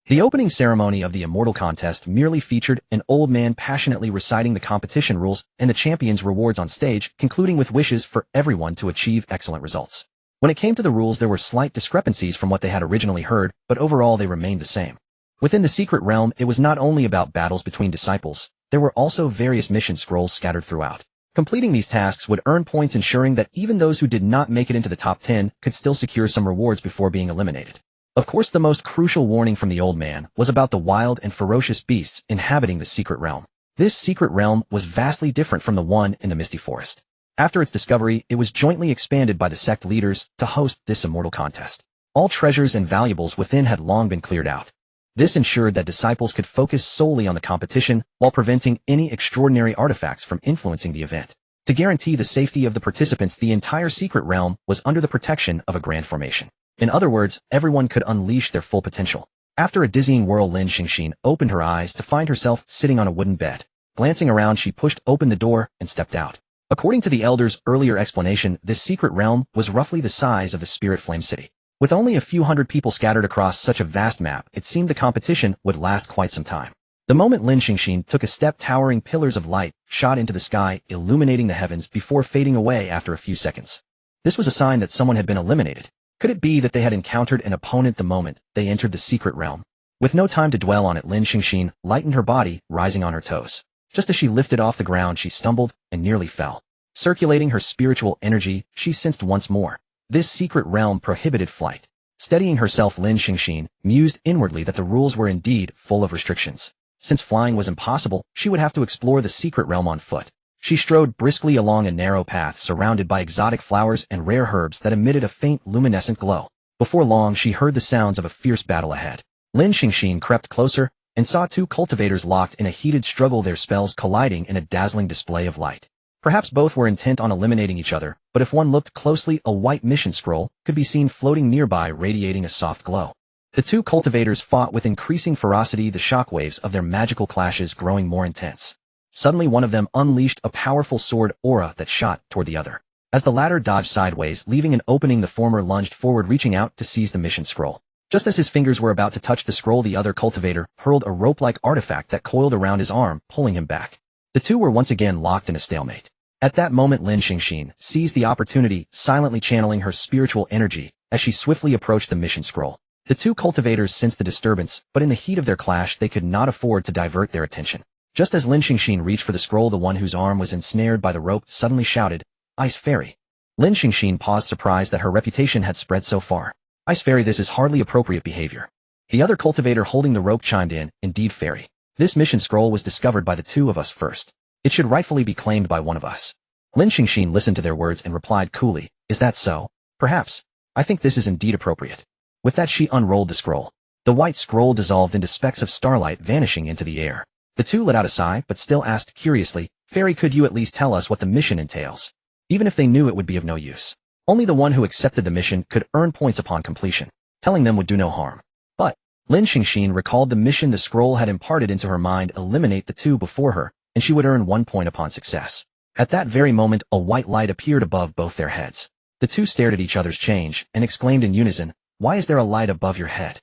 The opening ceremony of the Immortal Contest merely featured an old man passionately reciting the competition rules and the champion's rewards on stage, concluding with wishes for everyone to achieve excellent results. When it came to the rules, there were slight discrepancies from what they had originally heard, but overall they remained the same. Within the secret realm, it was not only about battles between disciples, there were also various mission scrolls scattered throughout. Completing these tasks would earn points, ensuring that even those who did not make it into the top 10 could still secure some rewards before being eliminated. Of course, the most crucial warning from the old man was about the wild and ferocious beasts inhabiting the secret realm. This secret realm was vastly different from the one in the Misty Forest. After its discovery, it was jointly expanded by the sect leaders to host this immortal contest. All treasures and valuables within had long been cleared out. This ensured that disciples could focus solely on the competition while preventing any extraordinary artifacts from influencing the event. To guarantee the safety of the participants, the entire secret realm was under the protection of a grand formation. In other words, everyone could unleash their full potential. After a dizzying whirl, Lin Xingxin opened her eyes to find herself sitting on a wooden bed. Glancing around, she pushed open the door and stepped out. According to the elder's earlier explanation, this secret realm was roughly the size of the Spirit Flame City. With only a few hundred people scattered across such a vast map, it seemed the competition would last quite some time. The moment Lin Xingxin took a step, towering pillars of light shot into the sky, illuminating the heavens before fading away after a few seconds. This was a sign that someone had been eliminated. Could it be that they had encountered an opponent the moment they entered the secret realm? With no time to dwell on it, Lin Xingxin lightened her body, rising on her toes. Just as she lifted off the ground, she stumbled and nearly fell. Circulating her spiritual energy, she sensed once more. This secret realm prohibited flight. Steadying herself, Lin Xingxin mused inwardly that the rules were indeed full of restrictions. Since flying was impossible, she would have to explore the secret realm on foot. She strode briskly along a narrow path surrounded by exotic flowers and rare herbs that emitted a faint luminescent glow. Before long, she heard the sounds of a fierce battle ahead. Lin Xingxin crept closer and saw two cultivators locked in a heated struggle, their spells colliding in a dazzling display of light. Perhaps both were intent on eliminating each other, but if one looked closely, a white mission scroll could be seen floating nearby, radiating a soft glow. The two cultivators fought with increasing ferocity, the shockwaves of their magical clashes growing more intense. Suddenly, one of them unleashed a powerful sword aura that shot toward the other. As the latter dodged sideways, leaving an opening, the former lunged forward, reaching out to seize the mission scroll. Just as his fingers were about to touch the scroll, the other cultivator hurled a rope-like artifact that coiled around his arm, pulling him back. The two were once again locked in a stalemate. At that moment, Lin Xingxin seized the opportunity, silently channeling her spiritual energy as she swiftly approached the mission scroll. The two cultivators sensed the disturbance, but in the heat of their clash, they could not afford to divert their attention. Just as Lin Xingxin reached for the scroll, the one whose arm was ensnared by the rope suddenly shouted, "Ice Fairy." Lin Xingxin paused, surprised that her reputation had spread so far. "Ice Fairy, this is hardly appropriate behavior." The other cultivator holding the rope chimed in, "Indeed, Fairy. This mission scroll was discovered by the two of us first. It should rightfully be claimed by one of us." Lin Xingxin listened to their words and replied coolly, "Is that so? Perhaps. I think this is indeed appropriate." With that, she unrolled the scroll. The white scroll dissolved into specks of starlight, vanishing into the air. The two let out a sigh, but still asked curiously, "Fairy, could you at least tell us what the mission entails?" Even if they knew, it would be of no use. Only the one who accepted the mission could earn points upon completion. Telling them would do no harm. But Lin Xingxin recalled the mission the scroll had imparted into her mind: eliminate the two before her, and she would earn 1 point upon success. At that very moment, a white light appeared above both their heads. The two stared at each other's change and exclaimed in unison, "Why is there a light above your head?"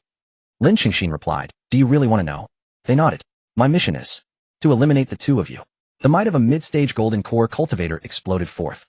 Lin Xingxin replied, "Do you really want to know?" They nodded. "My mission is to eliminate the two of you." The might of a mid-stage golden core cultivator exploded forth.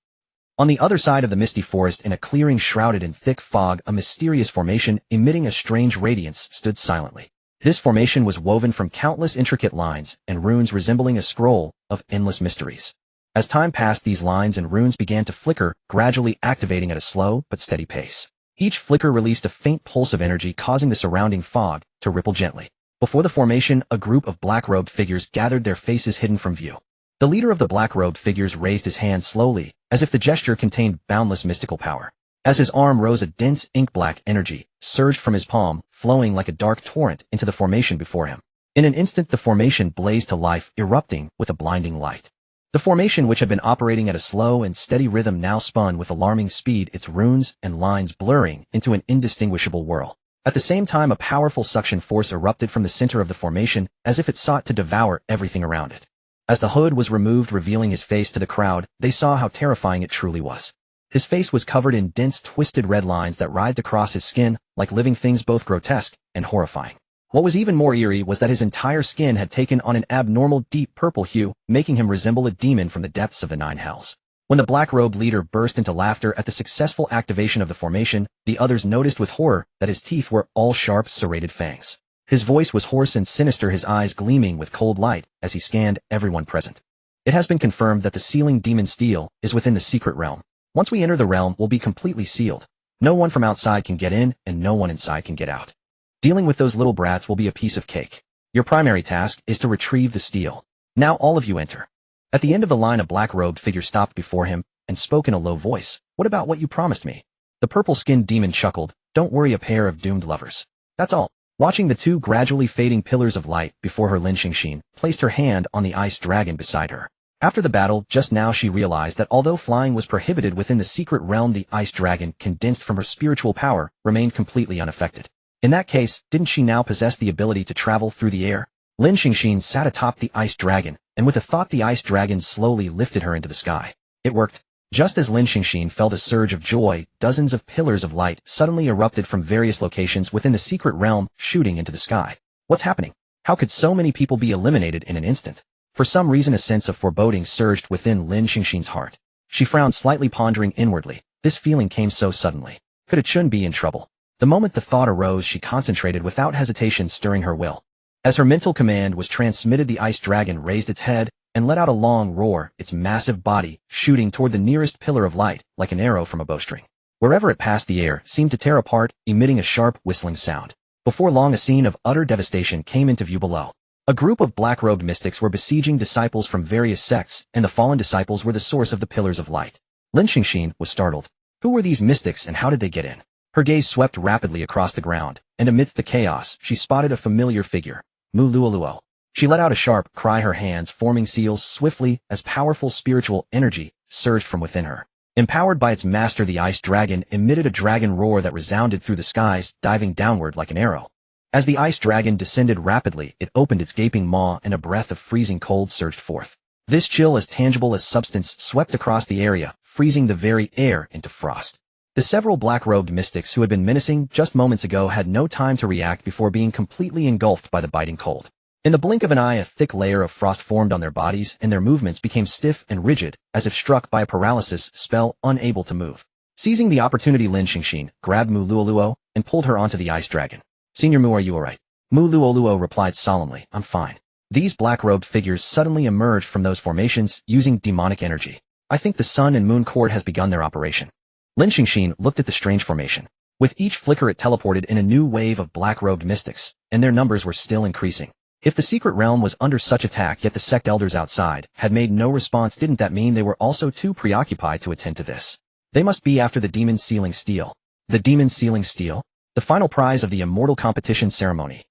On the other side of the misty forest, in a clearing shrouded in thick fog, a mysterious formation emitting a strange radiance stood silently. This formation was woven from countless intricate lines and runes resembling a scroll of endless mysteries. As time passed, these lines and runes began to flicker, gradually activating at a slow but steady pace. Each flicker released a faint pulse of energy, causing the surrounding fog to ripple gently. Before the formation, a group of black-robed figures gathered, their faces hidden from view. The leader of the black-robed figures raised his hand slowly, as if the gesture contained boundless mystical power. As his arm rose, a dense ink-black energy surged from his palm, flowing like a dark torrent into the formation before him. In an instant, the formation blazed to life, erupting with a blinding light. The formation, which had been operating at a slow and steady rhythm, now spun with alarming speed, its runes and lines blurring into an indistinguishable whirl. At the same time, a powerful suction force erupted from the center of the formation, as if it sought to devour everything around it. As the hood was removed, revealing his face to the crowd, they saw how terrifying it truly was. His face was covered in dense, twisted red lines that writhed across his skin like living things, both grotesque and horrifying. What was even more eerie was that his entire skin had taken on an abnormal deep purple hue, making him resemble a demon from the depths of the nine hells. When the black-robed leader burst into laughter at the successful activation of the formation, the others noticed with horror that his teeth were all sharp, serrated fangs. His voice was hoarse and sinister, his eyes gleaming with cold light as he scanned everyone present. "It has been confirmed that the sealing demon steel is within the secret realm. Once we enter the realm, we'll be completely sealed. No one from outside can get in, and no one inside can get out. Dealing with those little brats will be a piece of cake. Your primary task is to retrieve the steel. Now all of you enter." At the end of the line, a black-robed figure stopped before him and spoke in a low voice. "What about what you promised me?" The purple-skinned demon chuckled. "Don't worry, a pair of doomed lovers. That's all." Watching the two gradually fading pillars of light before her, Lin Xingxin placed her hand on the ice dragon beside her. After the battle, just now she realized that although flying was prohibited within the secret realm, the ice dragon, condensed from her spiritual power, remained completely unaffected. In that case, didn't she now possess the ability to travel through the air? Lin Xingxin sat atop the ice dragon, and with a thought the ice dragon slowly lifted her into the sky. It worked. Just as Lin Xingxin felt a surge of joy, dozens of pillars of light suddenly erupted from various locations within the secret realm, shooting into the sky. What's happening? How could so many people be eliminated in an instant? For some reason a sense of foreboding surged within Lin Xingxin's heart. She frowned slightly, pondering inwardly. This feeling came so suddenly. Could it Chen be in trouble? The moment the thought arose, she concentrated without hesitation, stirring her will. As her mental command was transmitted, the ice dragon raised its head and let out a long roar, its massive body shooting toward the nearest pillar of light like an arrow from a bowstring. Wherever it passed, the air seemed to tear apart, emitting a sharp whistling sound. Before long, a scene of utter devastation came into view below. A group of black-robed mystics were besieging disciples from various sects, and the fallen disciples were the source of the pillars of light. Lin Xingxin was startled. Who were these mystics and how did they get in? Her gaze swept rapidly across the ground, and amidst the chaos, she spotted a familiar figure, Mu Luoluo. She let out a sharp cry, her hands forming seals swiftly as powerful spiritual energy surged from within her. Empowered by its master, the ice dragon emitted a dragon roar that resounded through the skies, diving downward like an arrow. As the ice dragon descended rapidly, it opened its gaping maw and a breath of freezing cold surged forth. This chill, as tangible as substance, swept across the area, freezing the very air into frost. The several black-robed mystics who had been menacing just moments ago had no time to react before being completely engulfed by the biting cold. In the blink of an eye, a thick layer of frost formed on their bodies, and their movements became stiff and rigid, as if struck by a paralysis spell, unable to move. Seizing the opportunity, Lin Xingxin grabbed Mu Luoluo and pulled her onto the ice dragon. "Senior Mu, are you alright?" Mu Luoluo replied solemnly, "I'm fine." These black-robed figures suddenly emerged from those formations, using demonic energy. "I think the Sun and Moon Court has begun their operation." Lin Xingxin looked at the strange formation. With each flicker it teleported in a new wave of black-robed mystics, and their numbers were still increasing. If the secret realm was under such attack yet the sect elders outside had made no response, didn't that mean they were also too preoccupied to attend to this? They must be after the demon sealing steel. The demon sealing steel? The final prize of the immortal competition ceremony.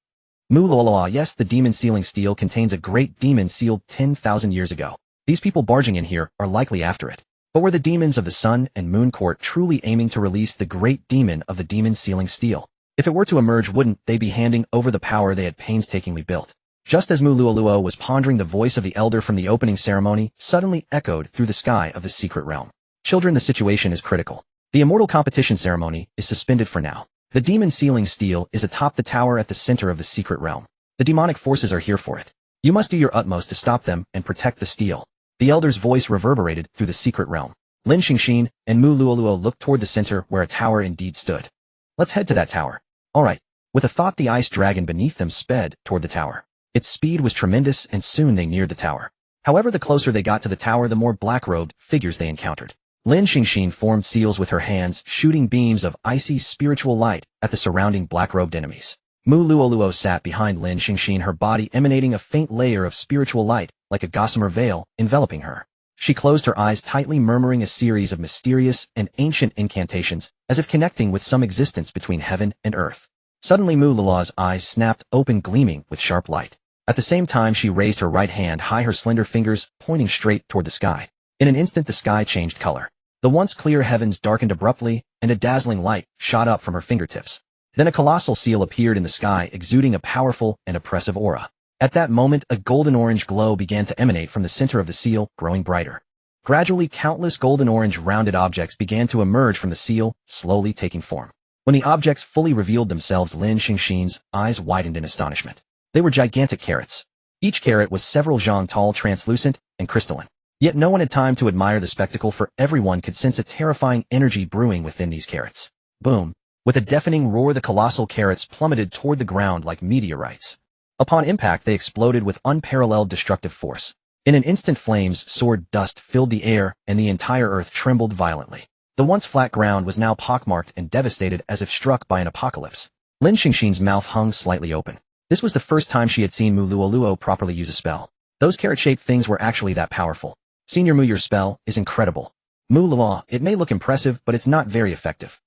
Mu Luoluo, yes, the demon sealing steel contains a great demon sealed 10,000 years ago. These people barging in here are likely after it. But were the demons of the Sun and Moon Court truly aiming to release the great demon of the demon sealing steel? If it were to emerge, wouldn't they be handing over the power they had painstakingly built? Just as Mu Luoluo was pondering, the voice of the elder from the opening ceremony suddenly echoed through the sky of the secret realm. "Children, the situation is critical. The immortal competition ceremony is suspended for now. The demon sealing steel is atop the tower at the center of the secret realm. The demonic forces are here for it. You must do your utmost to stop them and protect the steel." The elder's voice reverberated through the secret realm. Lin Xingxin and Mu Luoluo looked toward the center where a tower indeed stood. "Let's head to that tower." "All right." With a thought, the ice dragon beneath them sped toward the tower. Its speed was tremendous, and soon they neared the tower. However, the closer they got to the tower, the more black-robed figures they encountered. Lin Xingxin formed seals with her hands, shooting beams of icy spiritual light at the surrounding black-robed enemies. Mu Luoluo sat behind Lin Xingxin, her body emanating a faint layer of spiritual light, like a gossamer veil, enveloping her. She closed her eyes tightly, murmuring a series of mysterious and ancient incantations, as if connecting with some existence between heaven and earth. Suddenly Mu Luoluo's eyes snapped open, gleaming with sharp light. At the same time, she raised her right hand high, her slender fingers pointing straight toward the sky. In an instant, the sky changed color. The once clear heavens darkened abruptly, and a dazzling light shot up from her fingertips. Then a colossal seal appeared in the sky, exuding a powerful and oppressive aura. At that moment, a golden-orange glow began to emanate from the center of the seal, growing brighter. Gradually, countless golden-orange rounded objects began to emerge from the seal, slowly taking form. When the objects fully revealed themselves, Lin Xingxin's eyes widened in astonishment. They were gigantic carrots. Each carrot was several zhang tall, translucent, and crystalline. Yet no one had time to admire the spectacle, for everyone could sense a terrifying energy brewing within these carrots. Boom! With a deafening roar, the colossal carrots plummeted toward the ground like meteorites. Upon impact, they exploded with unparalleled destructive force. In an instant, flames soared, dust filled the air, and the entire earth trembled violently. The once flat ground was now pockmarked and devastated, as if struck by an apocalypse. Lin Xingxin's mouth hung slightly open. This was the first time she had seen Mu Luoluo properly use a spell. Those carrot-shaped things were actually that powerful. "Senior Mu, your spell is incredible." "Mu Luoluo, it may look impressive, but it's not very effective."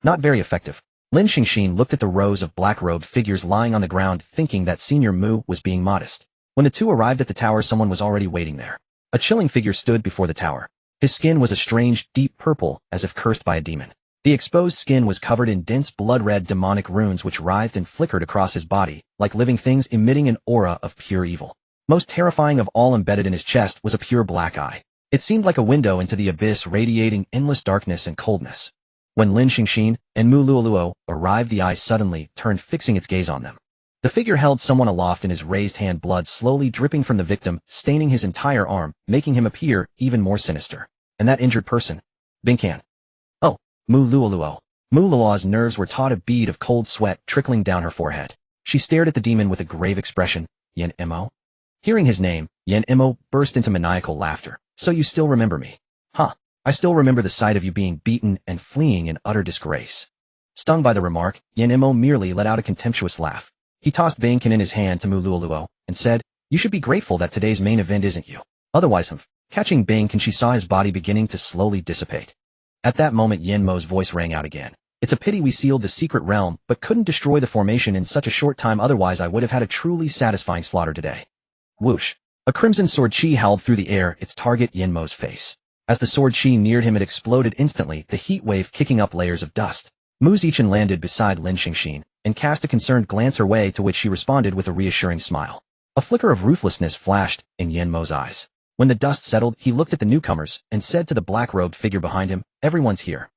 "Not very effective." Lin Xingxin looked at the rows of black-robed figures lying on the ground, thinking that Senior Mu was being modest. When the two arrived at the tower, someone was already waiting there. A chilling figure stood before the tower. His skin was a strange, deep purple, as if cursed by a demon. The exposed skin was covered in dense blood-red demonic runes which writhed and flickered across his body, like living things emitting an aura of pure evil. Most terrifying of all, embedded in his chest was a pure black eye. It seemed like a window into the abyss, radiating endless darkness and coldness. When Lin Xingxin and Mu Luoluo arrived, the eye suddenly turned, fixing its gaze on them. The figure held someone aloft in his raised hand, blood slowly dripping from the victim, staining his entire arm, making him appear even more sinister. And that injured person? Binkan. Oh, Mu Luoluo. Mu Luoluo's nerves were taut, a bead of cold sweat trickling down her forehead. She stared at the demon with a grave expression. Yan Mo? Hearing his name, Yan Mo burst into maniacal laughter. So you still remember me? Huh. I still remember the sight of you being beaten and fleeing in utter disgrace. Stung by the remark, Yan Mo merely let out a contemptuous laugh. He tossed Binkan in his hand to Mu Luoluo and said, "You should be grateful that today's main event isn't you. Otherwise, Catching Binkan, she saw his body beginning to slowly dissipate. At that moment, Yan Mo's voice rang out again. It's a pity we sealed the secret realm, but couldn't destroy the formation in such a short time, otherwise I would have had a truly satisfying slaughter today." Whoosh. A crimson sword chi howled through the air, its target Yan Mo's face. As the sword chi neared him, it exploded instantly, the heat wave kicking up layers of dust. Mu Zichen landed beside Lin Xingxin and cast a concerned glance her way, to which she responded with a reassuring smile. A flicker of ruthlessness flashed in Yan Mo's eyes. When the dust settled, he looked at the newcomers and said to the black-robed figure behind him, "Everyone's here."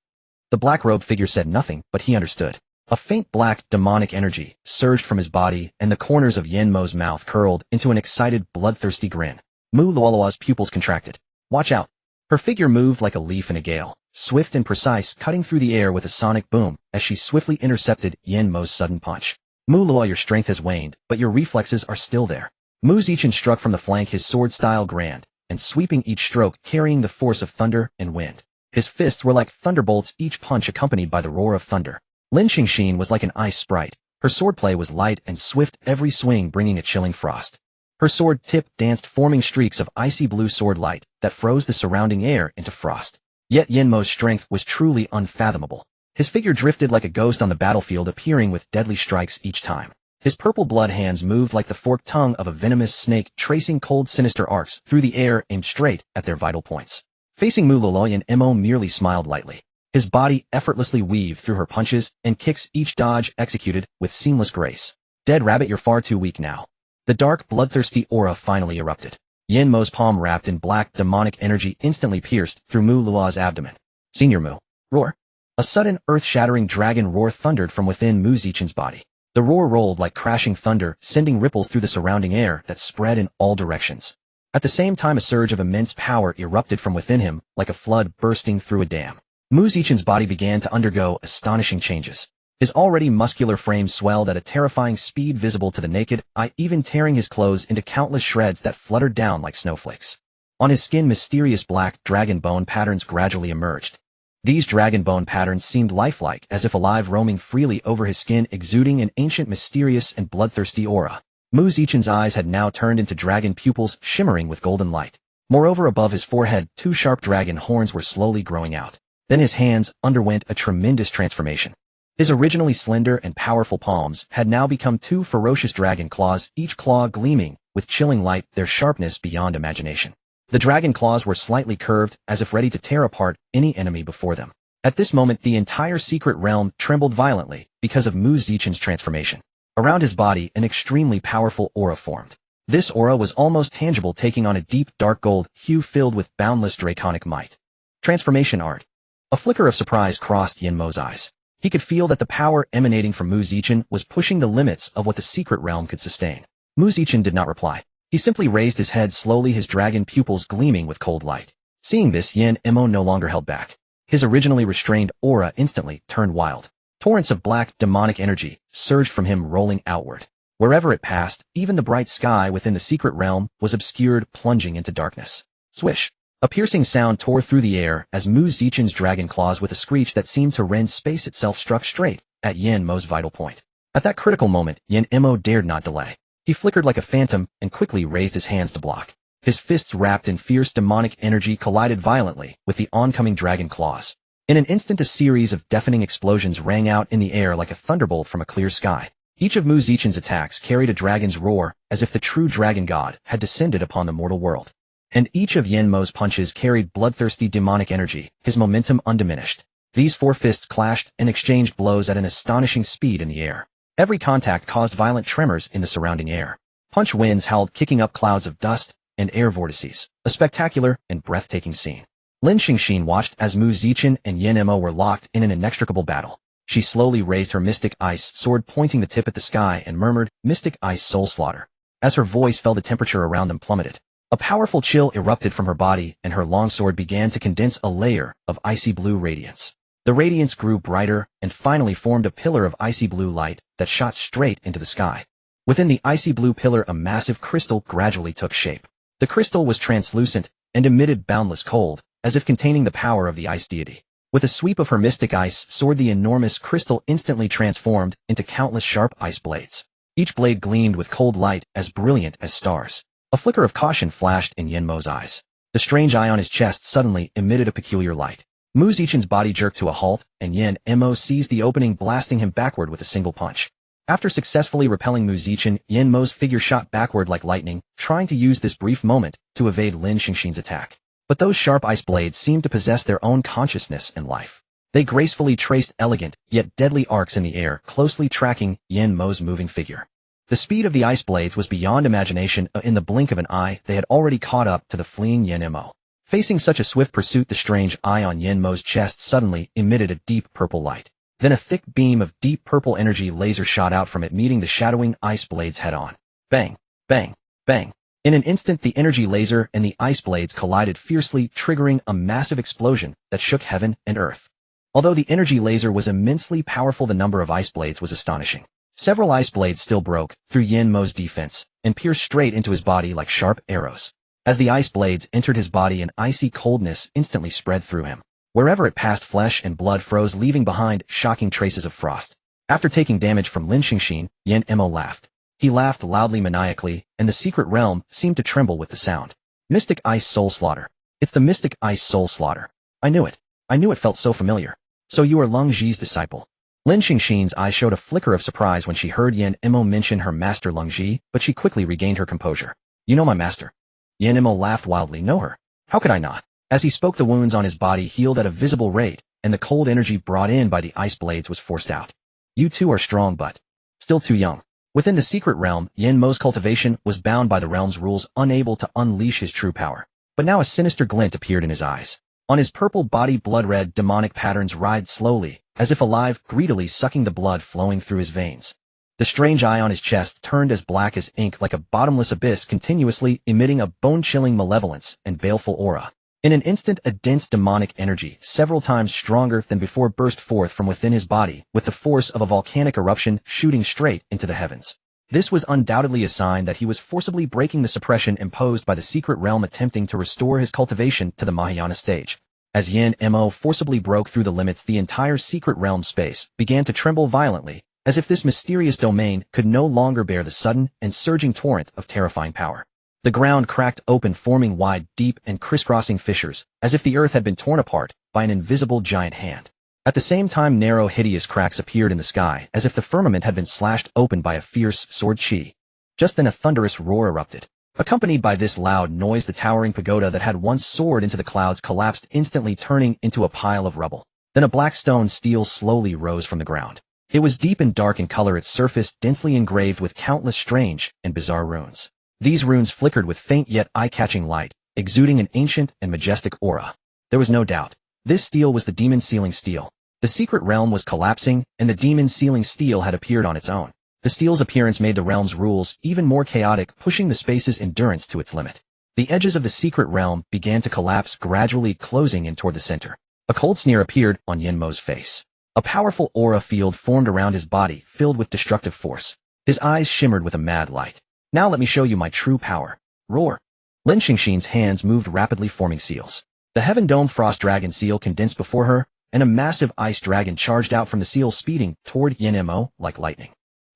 The black-robed figure said nothing, but he understood. A faint black, demonic energy surged from his body, and the corners of Yan Mo's mouth curled into an excited, bloodthirsty grin. Mu Luoluo's pupils contracted. "Watch out." Her figure moved like a leaf in a gale, swift and precise, cutting through the air with a sonic boom, as she swiftly intercepted Yan Mo's sudden punch. "Mu Luoluo, your strength has waned, but your reflexes are still there." Mu Zichen struck from the flank, his sword-style grand, and sweeping each stroke, carrying the force of thunder and wind. His fists were like thunderbolts, each punch accompanied by the roar of thunder. Lin Xingxin was like an ice sprite. Her swordplay was light and swift, every swing bringing a chilling frost. Her sword tip danced, forming streaks of icy blue sword light that froze the surrounding air into frost. Yet Yan Mo's strength was truly unfathomable. His figure drifted like a ghost on the battlefield, appearing with deadly strikes each time. His purple blood hands moved like the forked tongue of a venomous snake, tracing cold, sinister arcs through the air, aimed straight at their vital points. Facing Mu Luoluo, Yan Mo merely smiled lightly. His body effortlessly weaved through her punches and kicks, each dodge executed with seamless grace. "Dead rabbit, you're far too weak now." The dark, bloodthirsty aura finally erupted. Yan Mo's palm, wrapped in black, demonic energy, instantly pierced through Mu Luoluo's abdomen. "Senior Mu." Roar. A sudden, earth-shattering dragon roar thundered from within Mu Zichen's body. The roar rolled like crashing thunder, sending ripples through the surrounding air that spread in all directions. At the same time, a surge of immense power erupted from within him, like a flood bursting through a dam. Mu Zichen's body began to undergo astonishing changes. His already muscular frame swelled at a terrifying speed, visible to the naked eye, even tearing his clothes into countless shreds that fluttered down like snowflakes. On his skin, mysterious black dragon bone patterns gradually emerged. These dragon bone patterns seemed lifelike, as if alive, roaming freely over his skin, exuding an ancient, mysterious, and bloodthirsty aura. Mu Zichen's eyes had now turned into dragon pupils, shimmering with golden light. Moreover, above his forehead, two sharp dragon horns were slowly growing out. Then his hands underwent a tremendous transformation. His originally slender and powerful palms had now become two ferocious dragon claws, each claw gleaming with chilling light, their sharpness beyond imagination. The dragon claws were slightly curved, as if ready to tear apart any enemy before them. At this moment, the entire secret realm trembled violently because of Mu Zichen's transformation. Around his body, an extremely powerful aura formed. This aura was almost tangible, taking on a deep, dark gold hue filled with boundless draconic might. Transformation art. A flicker of surprise crossed Yan Mo's eyes. He could feel that the power emanating from Mu Zichen was pushing the limits of what the secret realm could sustain. Mu Zichen did not reply. He simply raised his head slowly, his dragon pupils gleaming with cold light. Seeing this, Yan Mo no longer held back. His originally restrained aura instantly turned wild. Torrents of black, demonic energy surged from him, rolling outward. Wherever it passed, even the bright sky within the secret realm was obscured, plunging into darkness. Swish! A piercing sound tore through the air as Mu Zichen's dragon claws, with a screech that seemed to rend space itself, struck straight at Yan Mo's vital point. At that critical moment, Yan Mo dared not delay. He flickered like a phantom and quickly raised his hands to block. His fists, wrapped in fierce demonic energy, collided violently with the oncoming dragon claws. In an instant, a series of deafening explosions rang out in the air like a thunderbolt from a clear sky. Each of Mu Zichen's attacks carried a dragon's roar, as if the true dragon god had descended upon the mortal world. and each of Yen Mo's punches carried bloodthirsty demonic energy, his momentum undiminished. These four fists clashed and exchanged blows at an astonishing speed in the air. Every contact caused violent tremors in the surrounding air. Punch winds howled, kicking up clouds of dust and air vortices, a spectacular and breathtaking scene. Lin Xingxin watched as Mu Zichen and Yen Mo were locked in an inextricable battle. She slowly raised her mystic ice sword, pointing the tip at the sky, and murmured, "Mystic ice soul slaughter." As her voice fell, the temperature around them plummeted. A powerful chill erupted from her body, and her longsword began to condense a layer of icy blue radiance. The radiance grew brighter and finally formed a pillar of icy blue light that shot straight into the sky. Within the icy blue pillar, a massive crystal gradually took shape. The crystal was translucent and emitted boundless cold, as if containing the power of the ice deity. With a sweep of her mystic ice sword, the enormous crystal instantly transformed into countless sharp ice blades. Each blade gleamed with cold light as brilliant as stars. A flicker of caution flashed in Yen Mo's eyes. The strange eye on his chest suddenly emitted a peculiar light. Mu Zichen's body jerked to a halt, and Yen Mo seized the opening, blasting him backward with a single punch. After successfully repelling Mu Zichen, Yen Mo's figure shot backward like lightning, trying to use this brief moment to evade Lin Xingxin's attack. But those sharp ice blades seemed to possess their own consciousness and life. They gracefully traced elegant, yet deadly arcs in the air, closely tracking Yen Mo's moving figure. The speed of the ice blades was beyond imagination. In the blink of an eye, they had already caught up to the fleeing Yen Mo. Facing such a swift pursuit, the strange eye on Yen Mo's chest suddenly emitted a deep purple light. Then a thick beam of deep purple energy laser shot out from it, meeting the shadowing ice blades head-on. Bang! Bang! Bang! In an instant, the energy laser and the ice blades collided fiercely, triggering a massive explosion that shook heaven and earth. Although the energy laser was immensely powerful, the number of ice blades was astonishing. Several ice blades still broke through Yen Mo's defense and pierced straight into his body like sharp arrows. As the ice blades entered his body, an icy coldness instantly spread through him. Wherever it passed, flesh and blood froze, leaving behind shocking traces of frost. After taking damage from Lin Xingxin, Yen Mo laughed. He laughed loudly, maniacally, and the secret realm seemed to tremble with the sound. Mystic Ice Soul Slaughter. It's the Mystic Ice Soul Slaughter. I knew it. I knew it felt so familiar. So you are Lung Ji's disciple. Lin Xingxin's eyes showed a flicker of surprise when she heard Yen Mo mention her master Lung Ji, but she quickly regained her composure. You know my master. Yen Mo laughed wildly. Know her? How could I not? As he spoke, the wounds on his body healed at a visible rate, and the cold energy brought in by the ice blades was forced out. You two are strong but still too young. Within the secret realm, Yen Mo's cultivation was bound by the realm's rules, unable to unleash his true power. But now a sinister glint appeared in his eyes. On his purple body, blood-red demonic patterns writhed slowly, as if alive, greedily sucking the blood flowing through his veins. The strange eye on his chest turned as black as ink, like a bottomless abyss, continuously emitting a bone-chilling malevolence and baleful aura. In an instant, a dense demonic energy, several times stronger than before, burst forth from within his body, with the force of a volcanic eruption shooting straight into the heavens. This was undoubtedly a sign that he was forcibly breaking the suppression imposed by the secret realm, attempting to restore his cultivation to the Mahayana stage. As Yen Mo forcibly broke through the limits, the entire secret realm space began to tremble violently, as if this mysterious domain could no longer bear the sudden and surging torrent of terrifying power. The ground cracked open, forming wide, deep, and crisscrossing fissures, as if the earth had been torn apart by an invisible giant hand. At the same time, narrow, hideous cracks appeared in the sky, as if the firmament had been slashed open by a fierce sword chi. Just then a thunderous roar erupted. Accompanied by this loud noise, the towering pagoda that had once soared into the clouds collapsed, instantly turning into a pile of rubble. Then a black stone stele slowly rose from the ground. It was deep and dark in color, its surface densely engraved with countless strange and bizarre runes. These runes flickered with faint yet eye-catching light, exuding an ancient and majestic aura. There was no doubt. This stele was the demon sealing stele. The secret realm was collapsing, and the demon sealing stele had appeared on its own. The stele's appearance made the realm's rules even more chaotic, pushing the space's endurance to its limit. The edges of the secret realm began to collapse, gradually closing in toward the center. A cold sneer appeared on Yen Mo's face. A powerful aura field formed around his body, filled with destructive force. His eyes shimmered with a mad light. Now let me show you my true power. Roar. Lin Xingxin's hands moved rapidly, forming seals. The Heaven Dome Frost Dragon seal condensed before her, and a massive ice dragon charged out from the seal, speeding toward Yen Mo like lightning.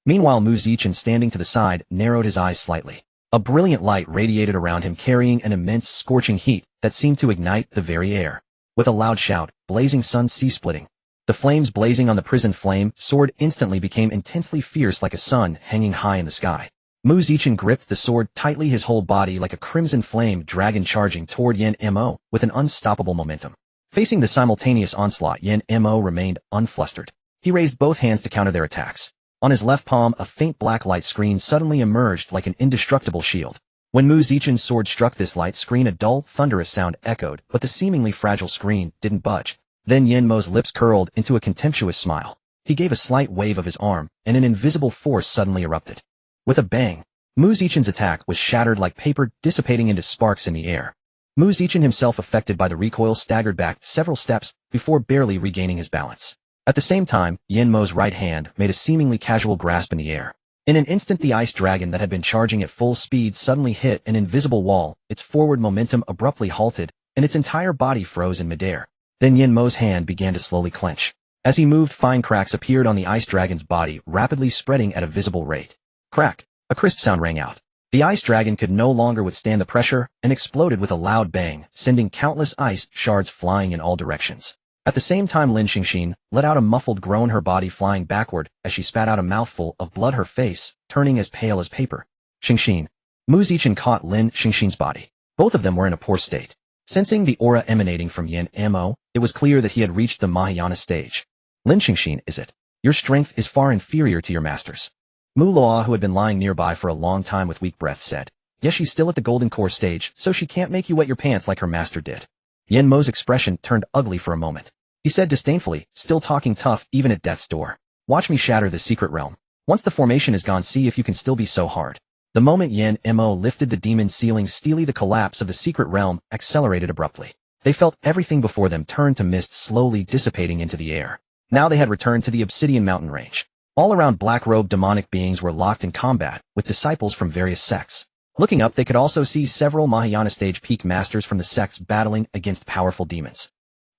Meanwhile, Mu Zichen, standing to the side, narrowed his eyes slightly. A brilliant light radiated around him, carrying an immense scorching heat that seemed to ignite the very air. With a loud shout, blazing sun sea-splitting. The flames blazing on the prison flame sword instantly became intensely fierce, like a sun hanging high in the sky. Mu Zichen gripped the sword tightly, his whole body like a crimson flame dragon charging toward Yen Mo with an unstoppable momentum. Facing the simultaneous onslaught, Yen Mo remained unflustered. He raised both hands to counter their attacks. On his left palm, a faint black light screen suddenly emerged like an indestructible shield. When Mu Zichen's sword struck this light screen, a dull, thunderous sound echoed, but the seemingly fragile screen didn't budge. Then Yen Mo's lips curled into a contemptuous smile. He gave a slight wave of his arm, and an invisible force suddenly erupted. With a bang, Mu Zichen's attack was shattered like paper, dissipating into sparks in the air. Mu Zichen, himself affected by the recoil, staggered back several steps before barely regaining his balance. At the same time, Yen Mo's right hand made a seemingly casual grasp in the air. In an instant, the ice dragon that had been charging at full speed suddenly hit an invisible wall, its forward momentum abruptly halted, and its entire body froze in midair. Then Yen Mo's hand began to slowly clench. As he moved, fine cracks appeared on the ice dragon's body, rapidly spreading at a visible rate. Crack! A crisp sound rang out. The ice dragon could no longer withstand the pressure and exploded with a loud bang, sending countless ice shards flying in all directions. At the same time, Lin Xingxin let out a muffled groan, her body flying backward as she spat out a mouthful of blood, her face turning as pale as paper. Xingxin. Mu Zichen caught Lin Xingxin's body. Both of them were in a poor state. Sensing the aura emanating from Yen Mo, it was clear that he had reached the Mahayana stage. Lin Xingxin, is it? Your strength is far inferior to your master's. Mu Loa, who had been lying nearby for a long time with weak breath, said, yes, she's still at the golden core stage, so she can't make you wet your pants like her master did. Yen Mo's expression turned ugly for a moment. He said disdainfully, still talking tough even at death's door. Watch me shatter the secret realm. Once the formation is gone, see if you can still be so hard. The moment Yen Mo lifted the demon ceiling steely, the collapse of the secret realm accelerated abruptly. They felt everything before them turn to mist, slowly dissipating into the air. Now they had returned to the Obsidian Mountain range. All around, black-robed demonic beings were locked in combat with disciples from various sects. Looking up, they could also see several Mahayana stage peak masters from the sects battling against powerful demons.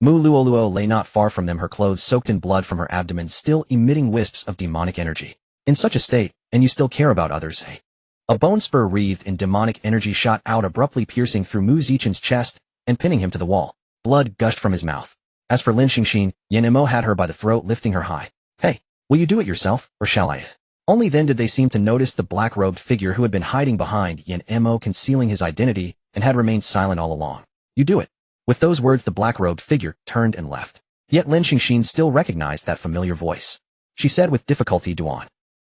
Mu Luoluo lay not far from them, her clothes soaked in blood from her abdomen, still emitting wisps of demonic energy. In such a state, and you still care about others, eh? A bone spur wreathed in demonic energy shot out, abruptly piercing through Mu Zichen's chest and pinning him to the wall. Blood gushed from his mouth. As for Lin Xingxin, Yen Mo had her by the throat, lifting her high. Hey, will you do it yourself, or shall I? Only then did they seem to notice the black-robed figure who had been hiding behind Yen Mo, concealing his identity, and had remained silent all along. You do it. With those words, the black-robed figure turned and left. Yet Lin Xingxin still recognized that familiar voice. She said with difficulty, "Do on."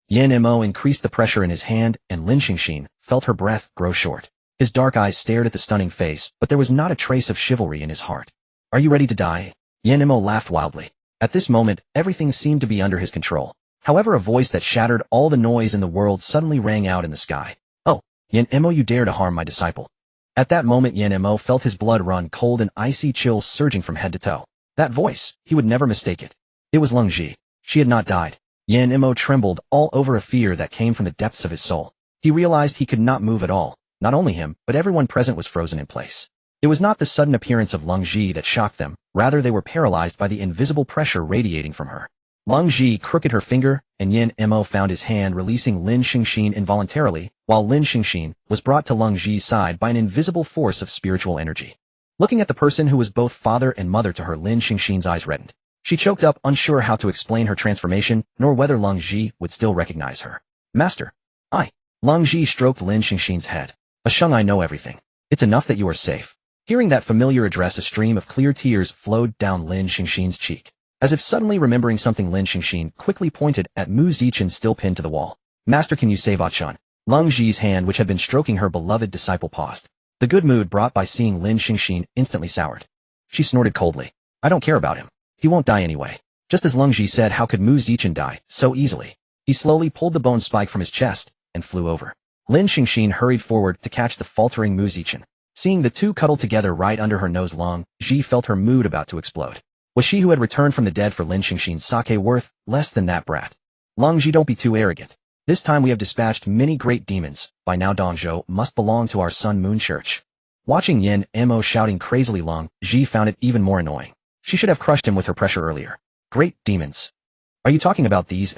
Yen Mo increased the pressure in his hand, and Lin Xingxin felt her breath grow short. His dark eyes stared at the stunning face, but there was not a trace of chivalry in his heart. Are you ready to die? Yen Mo laughed wildly. At this moment, everything seemed to be under his control. However, a voice that shattered all the noise in the world suddenly rang out in the sky. Oh, Yen Mo, you dare to harm my disciple. At that moment, Yen Mo felt his blood run cold, and icy chills surging from head to toe. That voice, he would never mistake it. It was Lung Ji. She had not died. Yen Mo trembled all over, a fear that came from the depths of his soul. He realized he could not move at all. Not only him, but everyone present was frozen in place. It was not the sudden appearance of Lung Ji that shocked them, rather they were paralyzed by the invisible pressure radiating from her. Lung Ji crooked her finger, and Yen Mo found his hand, releasing Lin Xingxin involuntarily, while Lin Xingxin was brought to Lung Ji's side by an invisible force of spiritual energy. Looking at the person who was both father and mother to her, Lin Xingxin's eyes reddened. She choked up, unsure how to explain her transformation, nor whether Lung Ji would still recognize her. Master. I. Lung Ji stroked Lin Xingxin's head. Asheng, I know everything. It's enough that you are safe. Hearing that familiar address, a stream of clear tears flowed down Lin Xingxin's cheek. As if suddenly remembering something, Lin Xingxin quickly pointed at Mu Zichen, still pinned to the wall. Master, can you save Ah-Chun? Lung Ji's hand, which had been stroking her beloved disciple, paused. The good mood brought by seeing Lin Xingxin instantly soured. She snorted coldly. I don't care about him. He won't die anyway. Just as Lung Ji said, how could Mu Zichen die so easily? He slowly pulled the bone spike from his chest and flew over. Lin Xingxin hurried forward to catch the faltering Mu Zichen. Seeing the two cuddle together right under her nose, Lung Ji felt her mood about to explode. Was she who had returned from the dead for Lin Xingxin's sake worth less than that brat? Lung Ji, don't be too arrogant. This time we have dispatched many great demons. By now Dongzhou must belong to our Sun Moon Church. Watching Yen Mo shouting crazily, Lung Ji found it even more annoying. She should have crushed him with her pressure earlier. Great demons. Are you talking about these?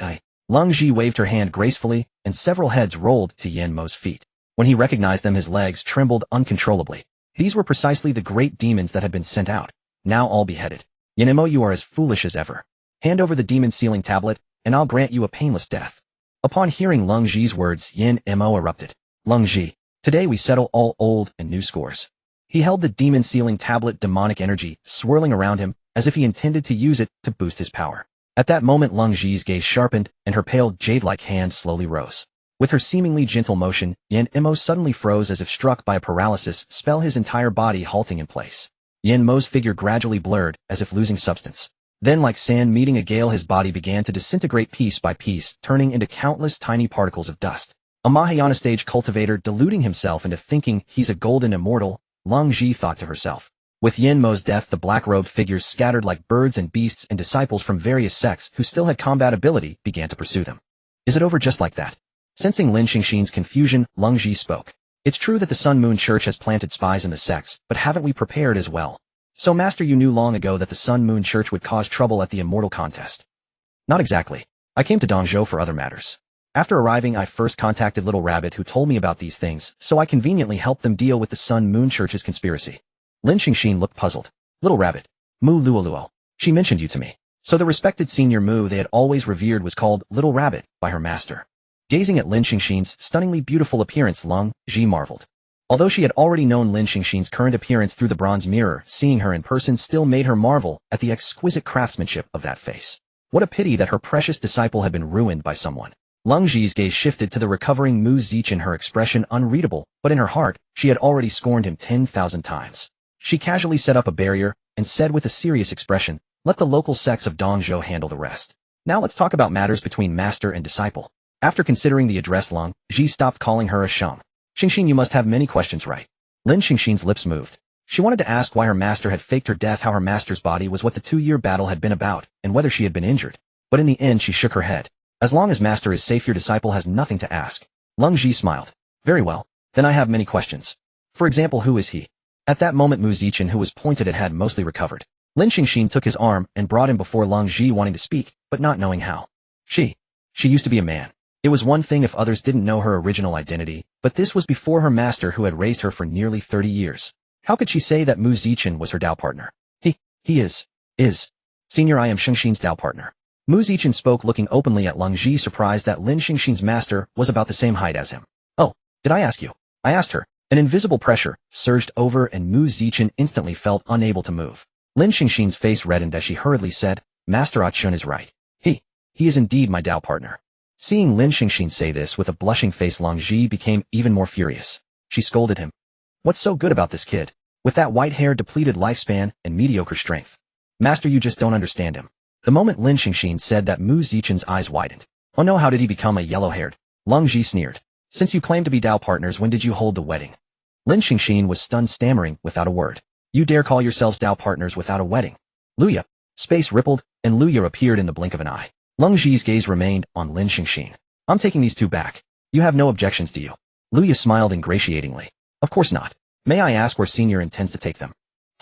Lung Ji waved her hand gracefully, and several heads rolled to Yen Mo's feet. When he recognized them, his legs trembled uncontrollably. These were precisely the great demons that had been sent out, now all beheaded. Yen Mo, you are as foolish as ever. Hand over the demon sealing tablet, and I'll grant you a painless death. Upon hearing Lung Zhi's words, Yin Mo erupted. Lung Zhi, today we settle all old and new scores. He held the demon sealing tablet, demonic energy swirling around him as if he intended to use it to boost his power. At that moment Lung Zhi's gaze sharpened and her pale jade-like hand slowly rose. With her seemingly gentle motion, Yin Mo suddenly froze as if struck by a paralysis spell, his entire body halting in place. Yin Mo's figure gradually blurred as if losing substance. Then like sand meeting a gale, his body began to disintegrate piece by piece, turning into countless tiny particles of dust. A Mahayana stage cultivator deluding himself into thinking he's a golden immortal, Lung Zhi thought to herself. With Yin Mo's death, the black-robed figures scattered like birds and beasts, and disciples from various sects who still had combat ability began to pursue them. Is it over just like that? Sensing Lin Xingxin's confusion, Lung Zhi spoke. It's true that the Sun Moon Church has planted spies in the sects, but haven't we prepared as well? So Master, you knew long ago that the Sun Moon Church would cause trouble at the Immortal Contest. Not exactly. I came to Dongzhou for other matters. After arriving, I first contacted Little Rabbit, who told me about these things, so I conveniently helped them deal with the Sun Moon Church's conspiracy. Lin Xingxin looked puzzled. Little Rabbit. Mu Luoluo. She mentioned you to me. So the respected senior Mu they had always revered was called Little Rabbit by her master. Gazing at Lin Xingxin's stunningly beautiful appearance, Lung Zhi marveled. Although she had already known Lin Xingxin's current appearance through the bronze mirror, seeing her in person still made her marvel at the exquisite craftsmanship of that face. What a pity that her precious disciple had been ruined by someone. Lung Zhi's gaze shifted to the recovering Mu Zichin, her expression unreadable, but in her heart, she had already scorned him 10,000 times. She casually set up a barrier and said with a serious expression, let the local sects of Dongzhou handle the rest. Now let's talk about matters between master and disciple. After considering the address, Lung Zhi stopped calling her a Sheng. Xingxin, you must have many questions, right? Lin Xingxin's lips moved. She wanted to ask why her master had faked her death, how her master's body was, what the 2-year battle had been about, and whether she had been injured. But in the end she shook her head. As long as master is safe, your disciple has nothing to ask. Lung Zhi smiled. Very well. Then I have many questions. For example, who is he? At that moment Mu Zichin, who was pointed at, had mostly recovered. Lin Xingxin took his arm and brought him before Lung Zhi, wanting to speak, but not knowing how. She used to be a man. It was one thing if others didn't know her original identity, but this was before her master, who had raised her for nearly 30 years. How could she say that Mu Zichin was her Dao partner? He is. Senior, I am Xingxin's Dao partner. Mu Zichin spoke, looking openly at Lung Zhi, surprised that Lin Xingxin's master was about the same height as him. Oh, did I ask you? I asked her. An invisible pressure surged over and Mu Zichin instantly felt unable to move. Lin Xingxin's face reddened as she hurriedly said, Master Chen is right. He is indeed my Dao partner. Seeing Lin Xingxin say this with a blushing face, Lung Zhi became even more furious. She scolded him. What's so good about this kid? With that white hair, depleted lifespan, and mediocre strength. Master, you just don't understand him. The moment Lin Xingxin said that, Mu Zichin's eyes widened. Oh no, how did he become a yellow-haired? Lung Zhi sneered. Since you claim to be Dao partners, when did you hold the wedding? Lin Xingxin was stunned, stammering without a word. You dare call yourselves Dao partners without a wedding? Luya. Space rippled, and Luya appeared in the blink of an eye. Lung Zhi's gaze remained on Lin Xingxin. I'm taking these two back. You have no objections, do you? Luya smiled ingratiatingly. Of course not. May I ask where Senior intends to take them?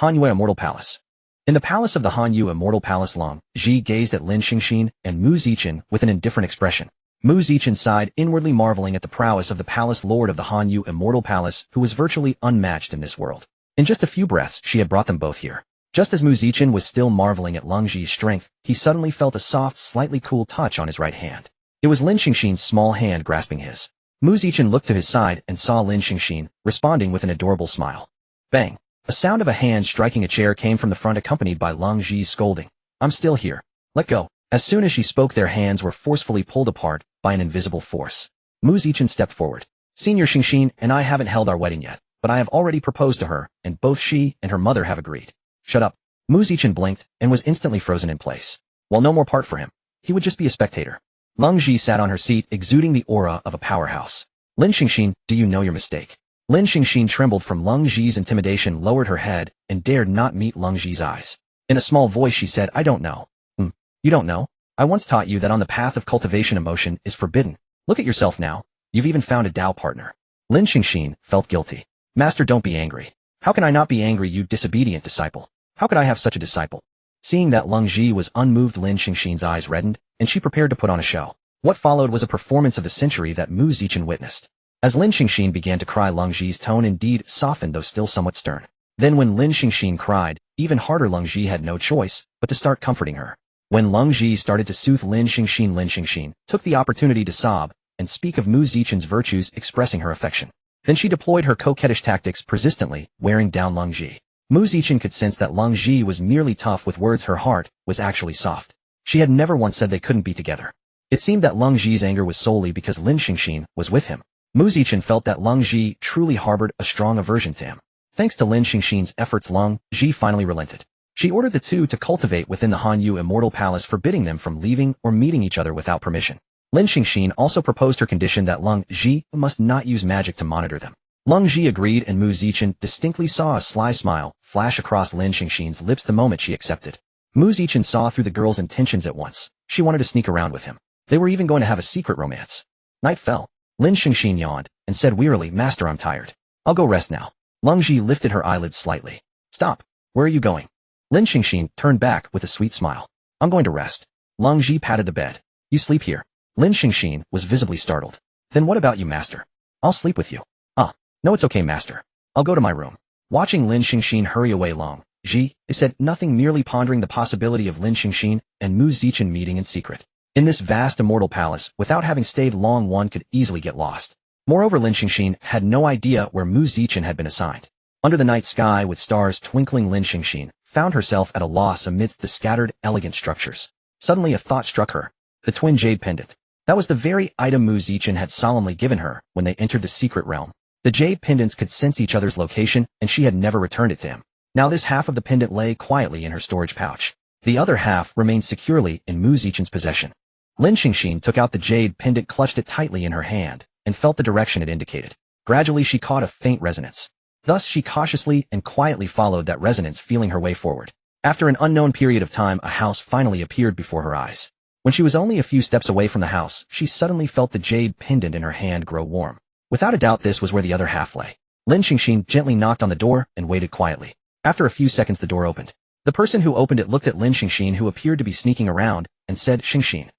Hanyue Immortal Palace. In the palace of the Hanyu Immortal Palace, Lung Zhi gazed at Lin Xingxin and Mu Zichin with an indifferent expression. Mu Zichin sighed, inwardly marveling at the prowess of the palace lord of the Hanyu Immortal Palace, who was virtually unmatched in this world. In just a few breaths, she had brought them both here. Just as Mu Zichin was still marveling at Lung Zhi's strength, he suddenly felt a soft, slightly cool touch on his right hand. It was Lin Xingxin's small hand grasping his. Mu Zichin looked to his side and saw Lin Xingxin, responding with an adorable smile. Bang! A sound of a hand striking a chair came from the front, accompanied by Lung Zhi's scolding. I'm still here. Let go. As soon as she spoke, their hands were forcefully pulled apart by an invisible force. Mu Zichin stepped forward. Senior Xingxin and I haven't held our wedding yet, but I have already proposed to her, and both she and her mother have agreed. Shut up. Mu Zichin blinked and was instantly frozen in place. Well, no more part for him. He would just be a spectator. Lung Zhi sat on her seat, exuding the aura of a powerhouse. Lin Xingxin, do you know your mistake? Lin Xingxin trembled from Lung Zhi's intimidation, lowered her head, and dared not meet Lung Zhi's eyes. In a small voice she said, I don't know. You don't know? I once taught you that on the path of cultivation emotion is forbidden. Look at yourself now. You've even found a Dao partner. Lin Xingxin felt guilty. Master, don't be angry. How can I not be angry, you disobedient disciple? How could I have such a disciple? Seeing that Lung Zhi was unmoved, Lin Xingxin's eyes reddened, and she prepared to put on a show. What followed was a performance of the century that Mu Zichin witnessed. As Lin Xingxin began to cry, Lung Zhi's tone indeed softened, though still somewhat stern. Then when Lin Xingxin cried, even harder, Lung Zhi had no choice but to start comforting her. When Lung Ji started to soothe Lin Xingxin took the opportunity to sob and speak of Mu Zichen's virtues, expressing her affection. Then she deployed her coquettish tactics persistently, wearing down Lung Ji. Mu Zichen could sense that Lung Ji was merely tough with words. Her heart was actually soft. She had never once said they couldn't be together. It seemed that Lung Ji's anger was solely because Lin Xingxin was with him. Mu Zichen felt that Lung Ji truly harbored a strong aversion to him. Thanks to Lin Xingxin's efforts, Lung Ji finally relented. She ordered the two to cultivate within the Hanyu Immortal Palace, forbidding them from leaving or meeting each other without permission. Lin Xingxin also proposed her condition that Lung Ji must not use magic to monitor them. Lung Ji agreed, and Mu Zichen distinctly saw a sly smile flash across Lin Xingxin's lips the moment she accepted. Mu Zichen saw through the girl's intentions at once. She wanted to sneak around with him. They were even going to have a secret romance. Night fell. Lin Xingxin yawned and said wearily, "Master, I'm tired. I'll go rest now." Lung Ji lifted her eyelids slightly. "Stop. Where are you going?" Lin Xingxin turned back with a sweet smile. "I'm going to rest." Lung Ji patted the bed. "You sleep here." Lin Xingxin was visibly startled. "Then what about you, master?" "I'll sleep with you." "Ah, no, it's okay, master. I'll go to my room." Watching Lin Xingxin hurry away, Lung Ji said nothing, merely pondering the possibility of Lin Xingxin and Mu Zichen meeting in secret. In this vast immortal palace, without having stayed long, one could easily get lost. Moreover, Lin Xingxin had no idea where Mu Zichen had been assigned. Under the night sky with stars twinkling, Lin Xingxin found herself at a loss amidst the scattered, elegant structures. Suddenly a thought struck her. The twin jade pendant. That was the very item Mu Zichen had solemnly given her when they entered the secret realm. The jade pendants could sense each other's location, and she had never returned it to him. Now this half of the pendant lay quietly in her storage pouch. The other half remained securely in Mu Zichen's possession. Lin Xingxin took out the jade pendant, clutched it tightly in her hand, and felt the direction it indicated. Gradually she caught a faint resonance. Thus she cautiously and quietly followed that resonance, feeling her way forward. After an unknown period of time, a house finally appeared before her eyes. When she was only a few steps away from the house, she suddenly felt the jade pendant in her hand grow warm. Without a doubt, this was where the other half lay. Lin Xingxin gently knocked on the door and waited quietly. After a few seconds, the door opened. The person who opened it looked at Lin Xingxin, who appeared to be sneaking around, and said, "Xingxin."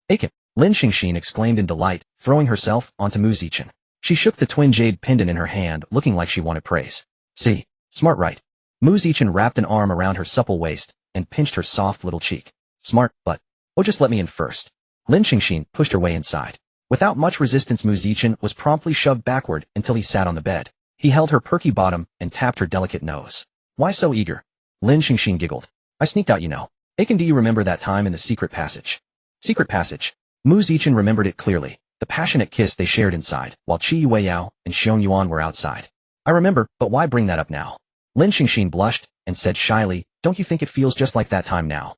"Aiken!" Lin Xingxin exclaimed in delight, throwing herself onto Mu Zichen. She shook the twin jade pendant in her hand, looking like she wanted praise. "See, smart, right?" Mu Zichen wrapped an arm around her supple waist and pinched her soft little cheek. "Smart, but oh, just let me in first." Lin Xingxin pushed her way inside. Without much resistance, Mu Zichen was promptly shoved backward until he sat on the bed. He held her perky bottom and tapped her delicate nose. "Why so eager?" Lin Xingxin giggled. "I sneaked out, you know." "Aiken, do you remember that time in the secret passage?" "Secret passage?" Mu Zichen remembered it clearly. The passionate kiss they shared inside, while Qi Weiyao and Xiong Yuan were outside. "I remember, but why bring that up now?" Lin Xingxin blushed and said shyly, "Don't you think it feels just like that time now?"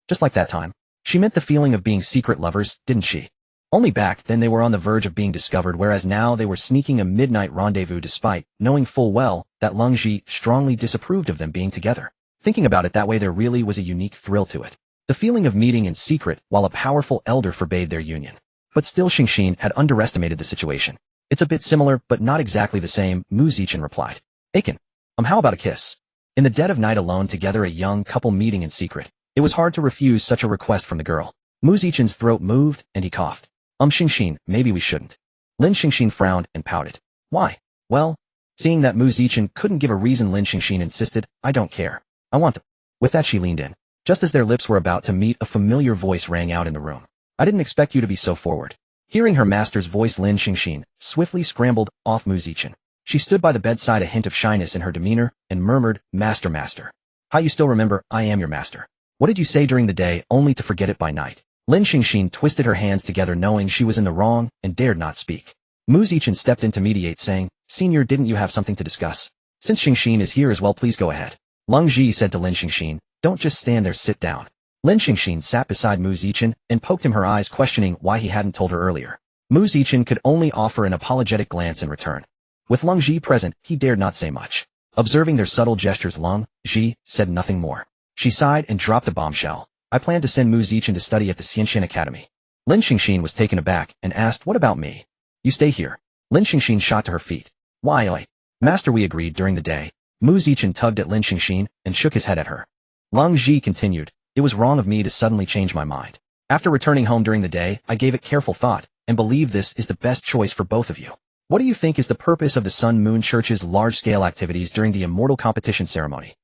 "Just like that time?" She meant the feeling of being secret lovers, didn't she? Only back then they were on the verge of being discovered, whereas now they were sneaking a midnight rendezvous despite knowing full well that Lung Ji strongly disapproved of them being together. Thinking about it that way, there really was a unique thrill to it. The feeling of meeting in secret while a powerful elder forbade their union. But still, Xingxin had underestimated the situation. "It's a bit similar, but not exactly the same," Mu Zichen replied. "Aiken, how about a kiss?" In the dead of night, alone together, a young couple meeting in secret. It was hard to refuse such a request from the girl. Mu Zichen's throat moved, and he coughed. Xingxin, maybe we shouldn't." Lin Xingxin frowned and pouted. "Why?" "Well," seeing that Mu Zichen couldn't give a reason, Lin Xingxin insisted, "I don't care. I want to." With that, she leaned in. Just as their lips were about to meet, a familiar voice rang out in the room. "I didn't expect you to be so forward." Hearing her master's voice, Lin Xingxin swiftly scrambled off Mu Zichen. She stood by the bedside, a hint of shyness in her demeanor, and murmured, "Master, master. How you still remember, I am your master. What did you say during the day, only to forget it by night?" Lin Xingxin twisted her hands together, knowing she was in the wrong, and dared not speak. Mu Zichen stepped in to mediate, saying, "Senior, didn't you have something to discuss? Since Xingxin is here as well, please go ahead." Lung Ji said to Lin Xingxin, "Don't just stand there, sit down." Lin Xingxin sat beside Mu Zichen and poked him, her eyes questioning why he hadn't told her earlier. Mu Zichen could only offer an apologetic glance in return. With Lung Ji present, he dared not say much. Observing their subtle gestures, Lung Ji said nothing more. She sighed and dropped a bombshell. "I plan to send Mu Zichen to study at the Xianxian Academy." Lin Xingxin was taken aback and asked, "What about me?" "You stay here." Lin Xingxin shot to her feet. "Why, oi?" "Master, we agreed during the day." Mu Zichen tugged at Lin Xingxin and shook his head at her. Lung Ji continued, "It was wrong of me to suddenly change my mind. After returning home during the day, I gave it careful thought, and believe this is the best choice for both of you. What do you think is the purpose of the Sun Moon Church's large-scale activities during the Immortal Competition ceremony?"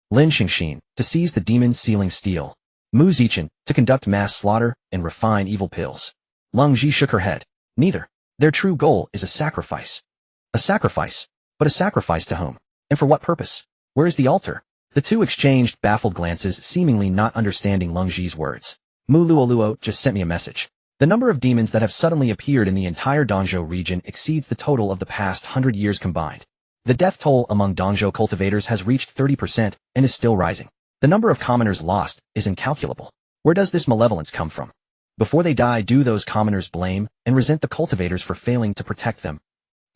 Lin Xingxin, "To seize the demon's sealing steel." Mu Zichen, to conduct mass slaughter and refine evil pills. Lung Ji shook her head. Neither. Their true goal is a sacrifice. A sacrifice? But a sacrifice to whom? And for what purpose? Where is the altar? The two exchanged baffled glances, seemingly not understanding Lung Ji's words. Mu Luoluo just sent me a message. The number of demons that have suddenly appeared in the entire Dongzhou region exceeds the total of the past 100 years combined. The death toll among Dongzhou cultivators has reached 30% and is still rising. The number of commoners lost is incalculable. Where does this malevolence come from? Before they die, do those commoners blame and resent the cultivators for failing to protect them?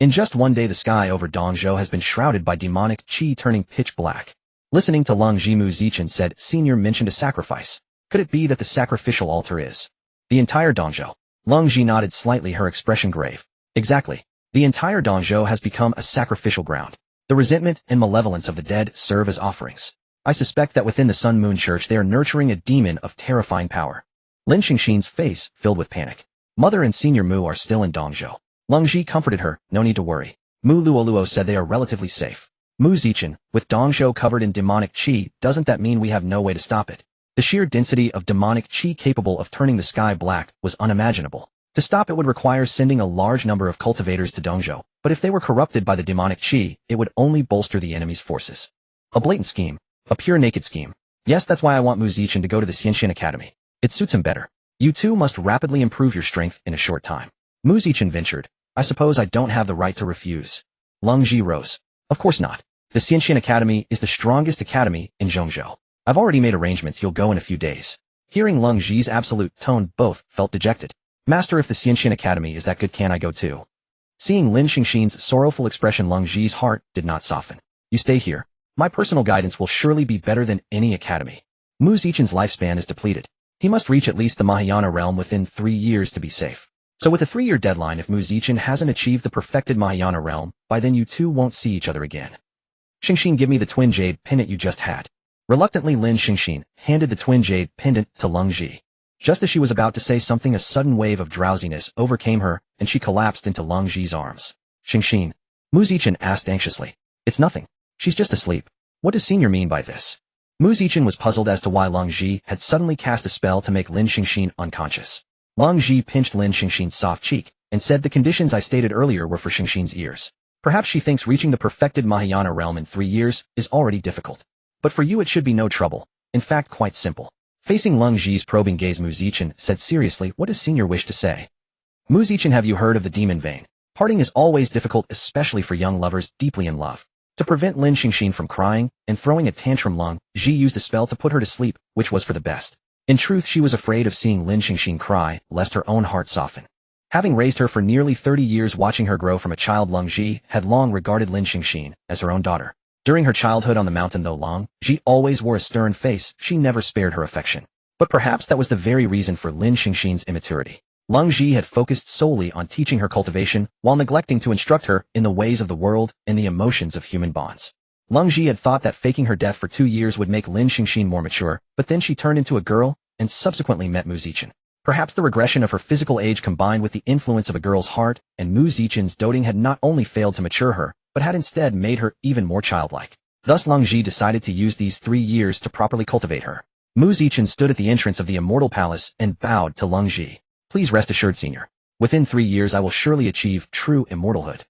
In just one day, the sky over Dongzhou has been shrouded by demonic qi turning pitch black. Listening to Lung Ji, Mu Zichen said, Senior mentioned a sacrifice. Could it be that the sacrificial altar is the entire Dongzhou? Lung Ji nodded slightly, her expression grave. Exactly. The entire Dongzhou has become a sacrificial ground. The resentment and malevolence of the dead serve as offerings. I suspect that within the Sun Moon Church they are nurturing a demon of terrifying power. Lin Xingxin's face filled with panic. Mother and Senior Mu are still in Dongzhou. Lung Ji comforted her, no need to worry. Mu Luoluo said they are relatively safe. Mu Zichen, with Dongzhou covered in demonic qi, doesn't that mean we have no way to stop it? The sheer density of demonic qi capable of turning the sky black was unimaginable. To stop it would require sending a large number of cultivators to Dongzhou, but if they were corrupted by the demonic qi, it would only bolster the enemy's forces. A blatant scheme. A pure naked scheme. Yes, that's why I want Mu Zichen to go to the Xianxian Academy. It suits him better. You two must rapidly improve your strength in a short time. Mu Zichen ventured. I suppose I don't have the right to refuse. Lung Ji rose. Of course not. The Xianxian Academy is the strongest academy in Zhongzhou. I've already made arrangements, you'll go in a few days. Hearing Lung Ji's absolute tone, both felt dejected. Master, if the Xianxian Academy is that good, can I go too? Seeing Lin Xingxin's sorrowful expression, Lung Ji's heart did not soften. You stay here. My personal guidance will surely be better than any academy. Mu Zichen's lifespan is depleted. He must reach at least the Mahayana realm within 3 years to be safe. So with a 3-year deadline, if Mu Zichen hasn't achieved the perfected Mahayana realm, by then you two won't see each other again. Xingxin, give me the twin jade pendant you just had. Reluctantly, Lin Xingxin handed the twin jade pendant to Lung Ji. Just as she was about to say something, a sudden wave of drowsiness overcame her, and she collapsed into Lung Ji's arms. Xingxin. Mu Zichen asked anxiously. It's nothing. She's just asleep. What does Senior mean by this? Mu Zichen was puzzled as to why Lung Ji had suddenly cast a spell to make Lin Xingxin unconscious. Lung Ji pinched Lin Xingxin's soft cheek and said the conditions I stated earlier were for Xingxin's ears. Perhaps she thinks reaching the perfected Mahayana realm in 3 years is already difficult. But for you it should be no trouble. In fact, quite simple. Facing Lung Ji's probing gaze, Mu Zichen said seriously, what does Senior wish to say? Mu Zichen, have you heard of the demon vein? Parting is always difficult, especially for young lovers deeply in love. To prevent Lin Xingxin from crying and throwing a tantrum, Lung Ji used a spell to put her to sleep, which was for the best. In truth, she was afraid of seeing Lin Xingxin cry, lest her own heart soften. Having raised her for nearly 30 years, watching her grow from a child, Lung Ji had long regarded Lin Xingxin as her own daughter. During her childhood on the mountain, though Lung Ji always wore a stern face, she never spared her affection. But perhaps that was the very reason for Lin Xingxin's immaturity. Lung Ji had focused solely on teaching her cultivation, while neglecting to instruct her in the ways of the world and the emotions of human bonds. Lung Ji had thought that faking her death for 2 years would make Lin Xingxin more mature, but then she turned into a girl, and subsequently met Mu Zichen. Perhaps the regression of her physical age combined with the influence of a girl's heart, and Mu Zichen's doting had not only failed to mature her, but had instead made her even more childlike. Thus Lung Ji decided to use these 3 years to properly cultivate her. Mu Zichen stood at the entrance of the Immortal Palace and bowed to Lung Ji. Please rest assured, Senior. Within 3 years I will surely achieve true immortalhood.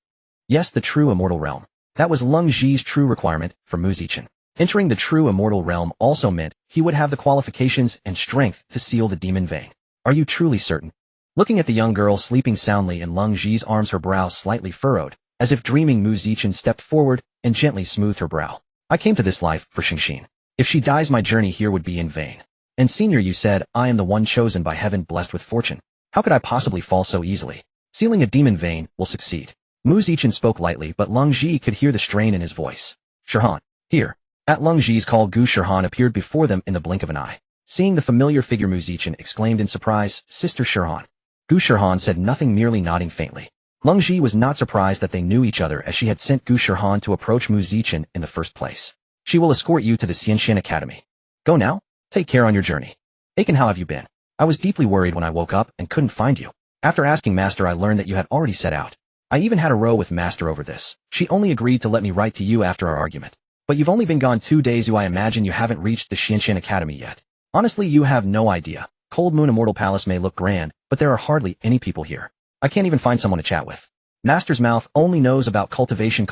Yes, the true immortal realm. That was Lung Ji's true requirement for Mu Zichen. Entering the true immortal realm also meant he would have the qualifications and strength to seal the demon vein. Are you truly certain? Looking at the young girl sleeping soundly in Lung Ji's arms, her brow slightly furrowed, as if dreaming, Mu Zichen stepped forward and gently smoothed her brow. I came to this life for Xingxin. If she dies, my journey here would be in vain. And Senior, you said I am the one chosen by heaven, blessed with fortune. How could I possibly fall so easily? Sealing a demon vein will succeed. Mu Zichen spoke lightly, but Lung Ji could hear the strain in his voice. Shirhan, here. At Lung Ji's call, Gu Shirhan appeared before them in the blink of an eye. Seeing the familiar figure, Mu Zichen exclaimed in surprise, Sister Shirhan. Gu Shirhan said nothing, merely nodding faintly. Lung Ji was not surprised that they knew each other, as she had sent Gu Shirhan to approach Mu Zichen in the first place. She will escort you to the Xianxian Academy. Go now. Take care on your journey. Aiken, how have you been? I was deeply worried when I woke up and couldn't find you. After asking Master, I learned that you had already set out. I even had a row with Master over this. She only agreed to let me write to you after our argument. But you've only been gone 2 days, I imagine you haven't reached the Xianxian Academy yet. Honestly, you have no idea. Cold Moon Immortal Palace may look grand, but there are hardly any people here. I can't even find someone to chat with. Master's mouth only knows about cultivation.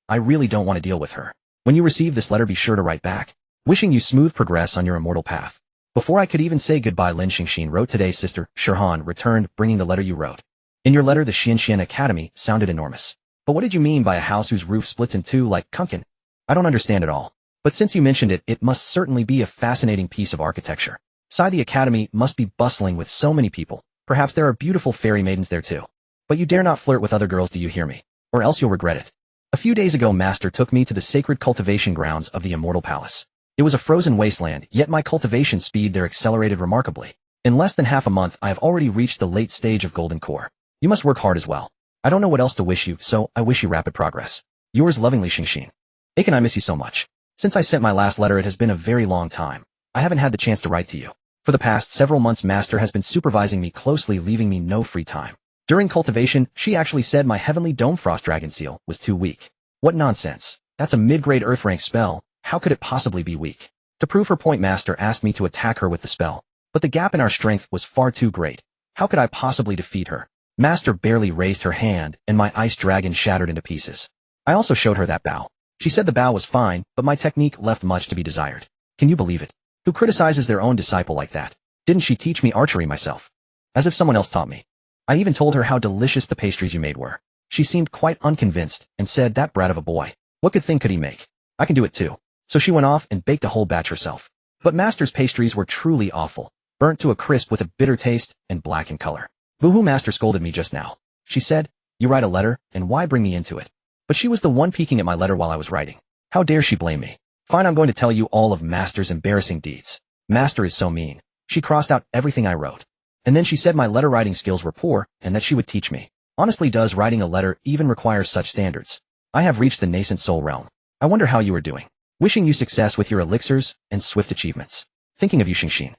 I really don't want to deal with her. When you receive this letter, be sure to write back. Wishing you smooth progress on your immortal path. Before I could even say goodbye, Lin Xingxin wrote, today sister, Shirhan, returned, bringing the letter you wrote. In your letter, the Xianxian Academy sounded enormous. But what did you mean by a house whose roof splits in two like Kunkin? I don't understand at all. But since you mentioned it, it must certainly be a fascinating piece of architecture. The academy must be bustling with so many people. Perhaps there are beautiful fairy maidens there too. But you dare not flirt with other girls, do you hear me? Or else you'll regret it. A few days ago, Master took me to the sacred cultivation grounds of the Immortal Palace. It was a frozen wasteland, yet my cultivation speed there accelerated remarkably. In less than half a month, I have already reached the late stage of Golden Core. You must work hard as well. I don't know what else to wish you, so I wish you rapid progress. Yours lovingly, Xingxin. Aiken, I miss you so much. Since I sent my last letter, it has been a very long time. I haven't had the chance to write to you. For the past several months, Master has been supervising me closely, leaving me no free time. During cultivation, she actually said my Heavenly Dome Frost Dragon Seal was too weak. What nonsense. That's a mid-grade Earth rank spell. How could it possibly be weak? To prove her point, Master asked me to attack her with the spell. But the gap in our strength was far too great. How could I possibly defeat her? Master barely raised her hand, and my ice dragon shattered into pieces. I also showed her that bow. She said the bow was fine, but my technique left much to be desired. Can you believe it? Who criticizes their own disciple like that? Didn't she teach me archery myself? As if someone else taught me. I even told her how delicious the pastries you made were. She seemed quite unconvinced, and said, that brat of a boy. What good thing could he make? I can do it too. So she went off and baked a whole batch herself. But Master's pastries were truly awful, burnt to a crisp with a bitter taste, and black in color. Boo-hoo, Master scolded me just now. She said, you write a letter, and why bring me into it? But she was the one peeking at my letter while I was writing. How dare she blame me? Fine, I'm going to tell you all of Master's embarrassing deeds. Master is so mean. She crossed out everything I wrote. And then she said my letter writing skills were poor, and that she would teach me. Honestly, does writing a letter even require such standards? I have reached the nascent soul realm. I wonder how you are doing. Wishing you success with your elixirs and swift achievements. Thinking of you, Xingxin.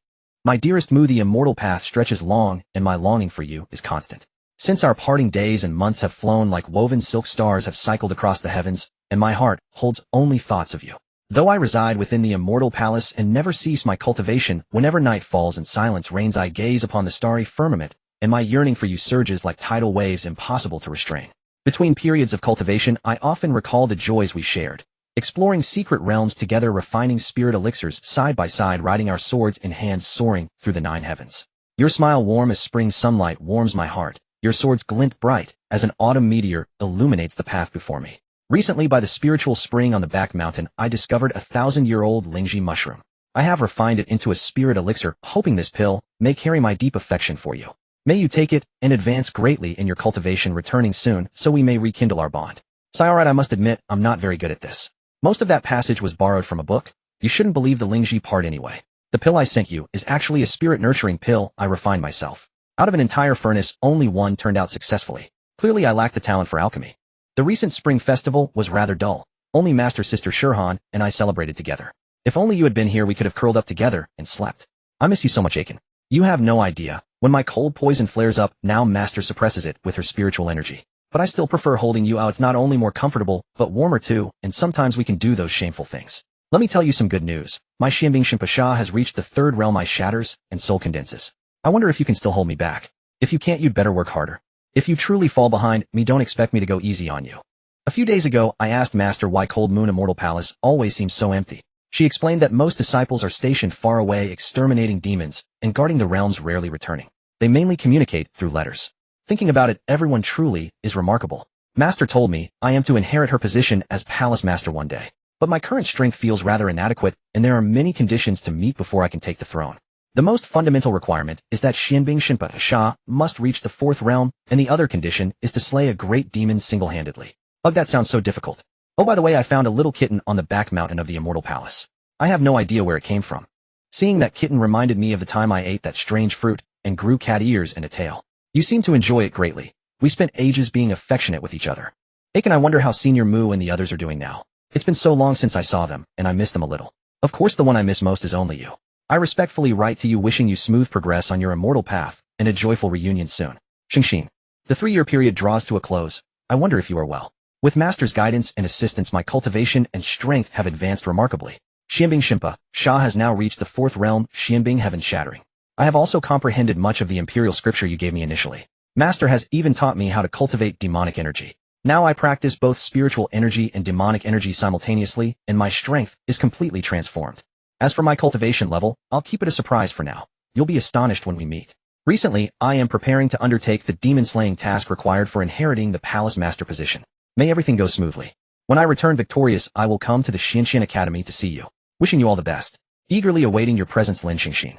My dearest Mu, the immortal path stretches long, and my longing for you is constant. Since our parting, days and months have flown like woven silk, stars have cycled across the heavens, and my heart holds only thoughts of you. Though I reside within the immortal palace and never cease my cultivation, whenever night falls and silence reigns, I gaze upon the starry firmament, and my yearning for you surges like tidal waves impossible to restrain. Between periods of cultivation, I often recall the joys we shared. Exploring secret realms together, refining spirit elixirs side by side, riding our swords in hands, soaring through the 9 heavens. Your smile, warm as spring sunlight, warms my heart. Your swords glint bright as an autumn meteor, illuminates the path before me. Recently, by the spiritual spring on the back mountain, I discovered a 1,000-year-old Lingji mushroom. I have refined it into a spirit elixir, hoping this pill may carry my deep affection for you. May you take it and advance greatly in your cultivation, returning soon so we may rekindle our bond. Alright, I must admit, I'm not very good at this. Most of that passage was borrowed from a book. You shouldn't believe the Lingji part anyway. The pill I sent you is actually a spirit-nurturing pill I refined myself. Out of an entire furnace, only one turned out successfully. Clearly I lack the talent for alchemy. The recent spring festival was rather dull. Only Master Sister Shirhan and I celebrated together. If only you had been here, we could have curled up together and slept. I miss you so much, Aiken. You have no idea. When my cold poison flares up, now Master suppresses it with her spiritual energy. But I still prefer holding you out. It's not only more comfortable, but warmer too, and sometimes we can do those shameful things. Let me tell you some good news. My Xianbing Shinpasha has reached the 3rd realm. I shatters, and soul condenses. I wonder if you can still hold me back. If you can't, you'd better work harder. If you truly fall behind me, don't expect me to go easy on you. A few days ago, I asked Master why Cold Moon Immortal Palace always seems so empty. She explained that most disciples are stationed far away, exterminating demons, and guarding the realms, rarely returning. They mainly communicate through letters. Thinking about it, everyone truly is remarkable. Master told me I am to inherit her position as Palace Master one day. But my current strength feels rather inadequate, and there are many conditions to meet before I can take the throne. The most fundamental requirement is that Xianbing Shinpa Sha must reach the 4th realm, and the other condition is to slay a great demon single-handedly. Ugh, that sounds so difficult. Oh, by the way, I found a little kitten on the back mountain of the Immortal Palace. I have no idea where it came from. Seeing that kitten reminded me of the time I ate that strange fruit and grew cat ears and a tail. You seem to enjoy it greatly. We spent ages being affectionate with each other. Aiken, I wonder how Senior Mu and the others are doing now. It's been so long since I saw them, and I miss them a little. Of course, the one I miss most is only you. I respectfully write to you, wishing you smooth progress on your immortal path, and a joyful reunion soon. Xingxin. The 3-year period draws to a close. I wonder if you are well. With Master's guidance and assistance, my cultivation and strength have advanced remarkably. Xianbing Shimpa, Sha has now reached the 4th realm, Xianbing Heaven Shattering. I have also comprehended much of the imperial scripture you gave me initially. Master has even taught me how to cultivate demonic energy. Now I practice both spiritual energy and demonic energy simultaneously, and my strength is completely transformed. As for my cultivation level, I'll keep it a surprise for now. You'll be astonished when we meet. Recently, I am preparing to undertake the demon-slaying task required for inheriting the palace master position. May everything go smoothly. When I return victorious, I will come to the Xianxian Academy to see you. Wishing you all the best. Eagerly awaiting your presence, Lin Xingxin.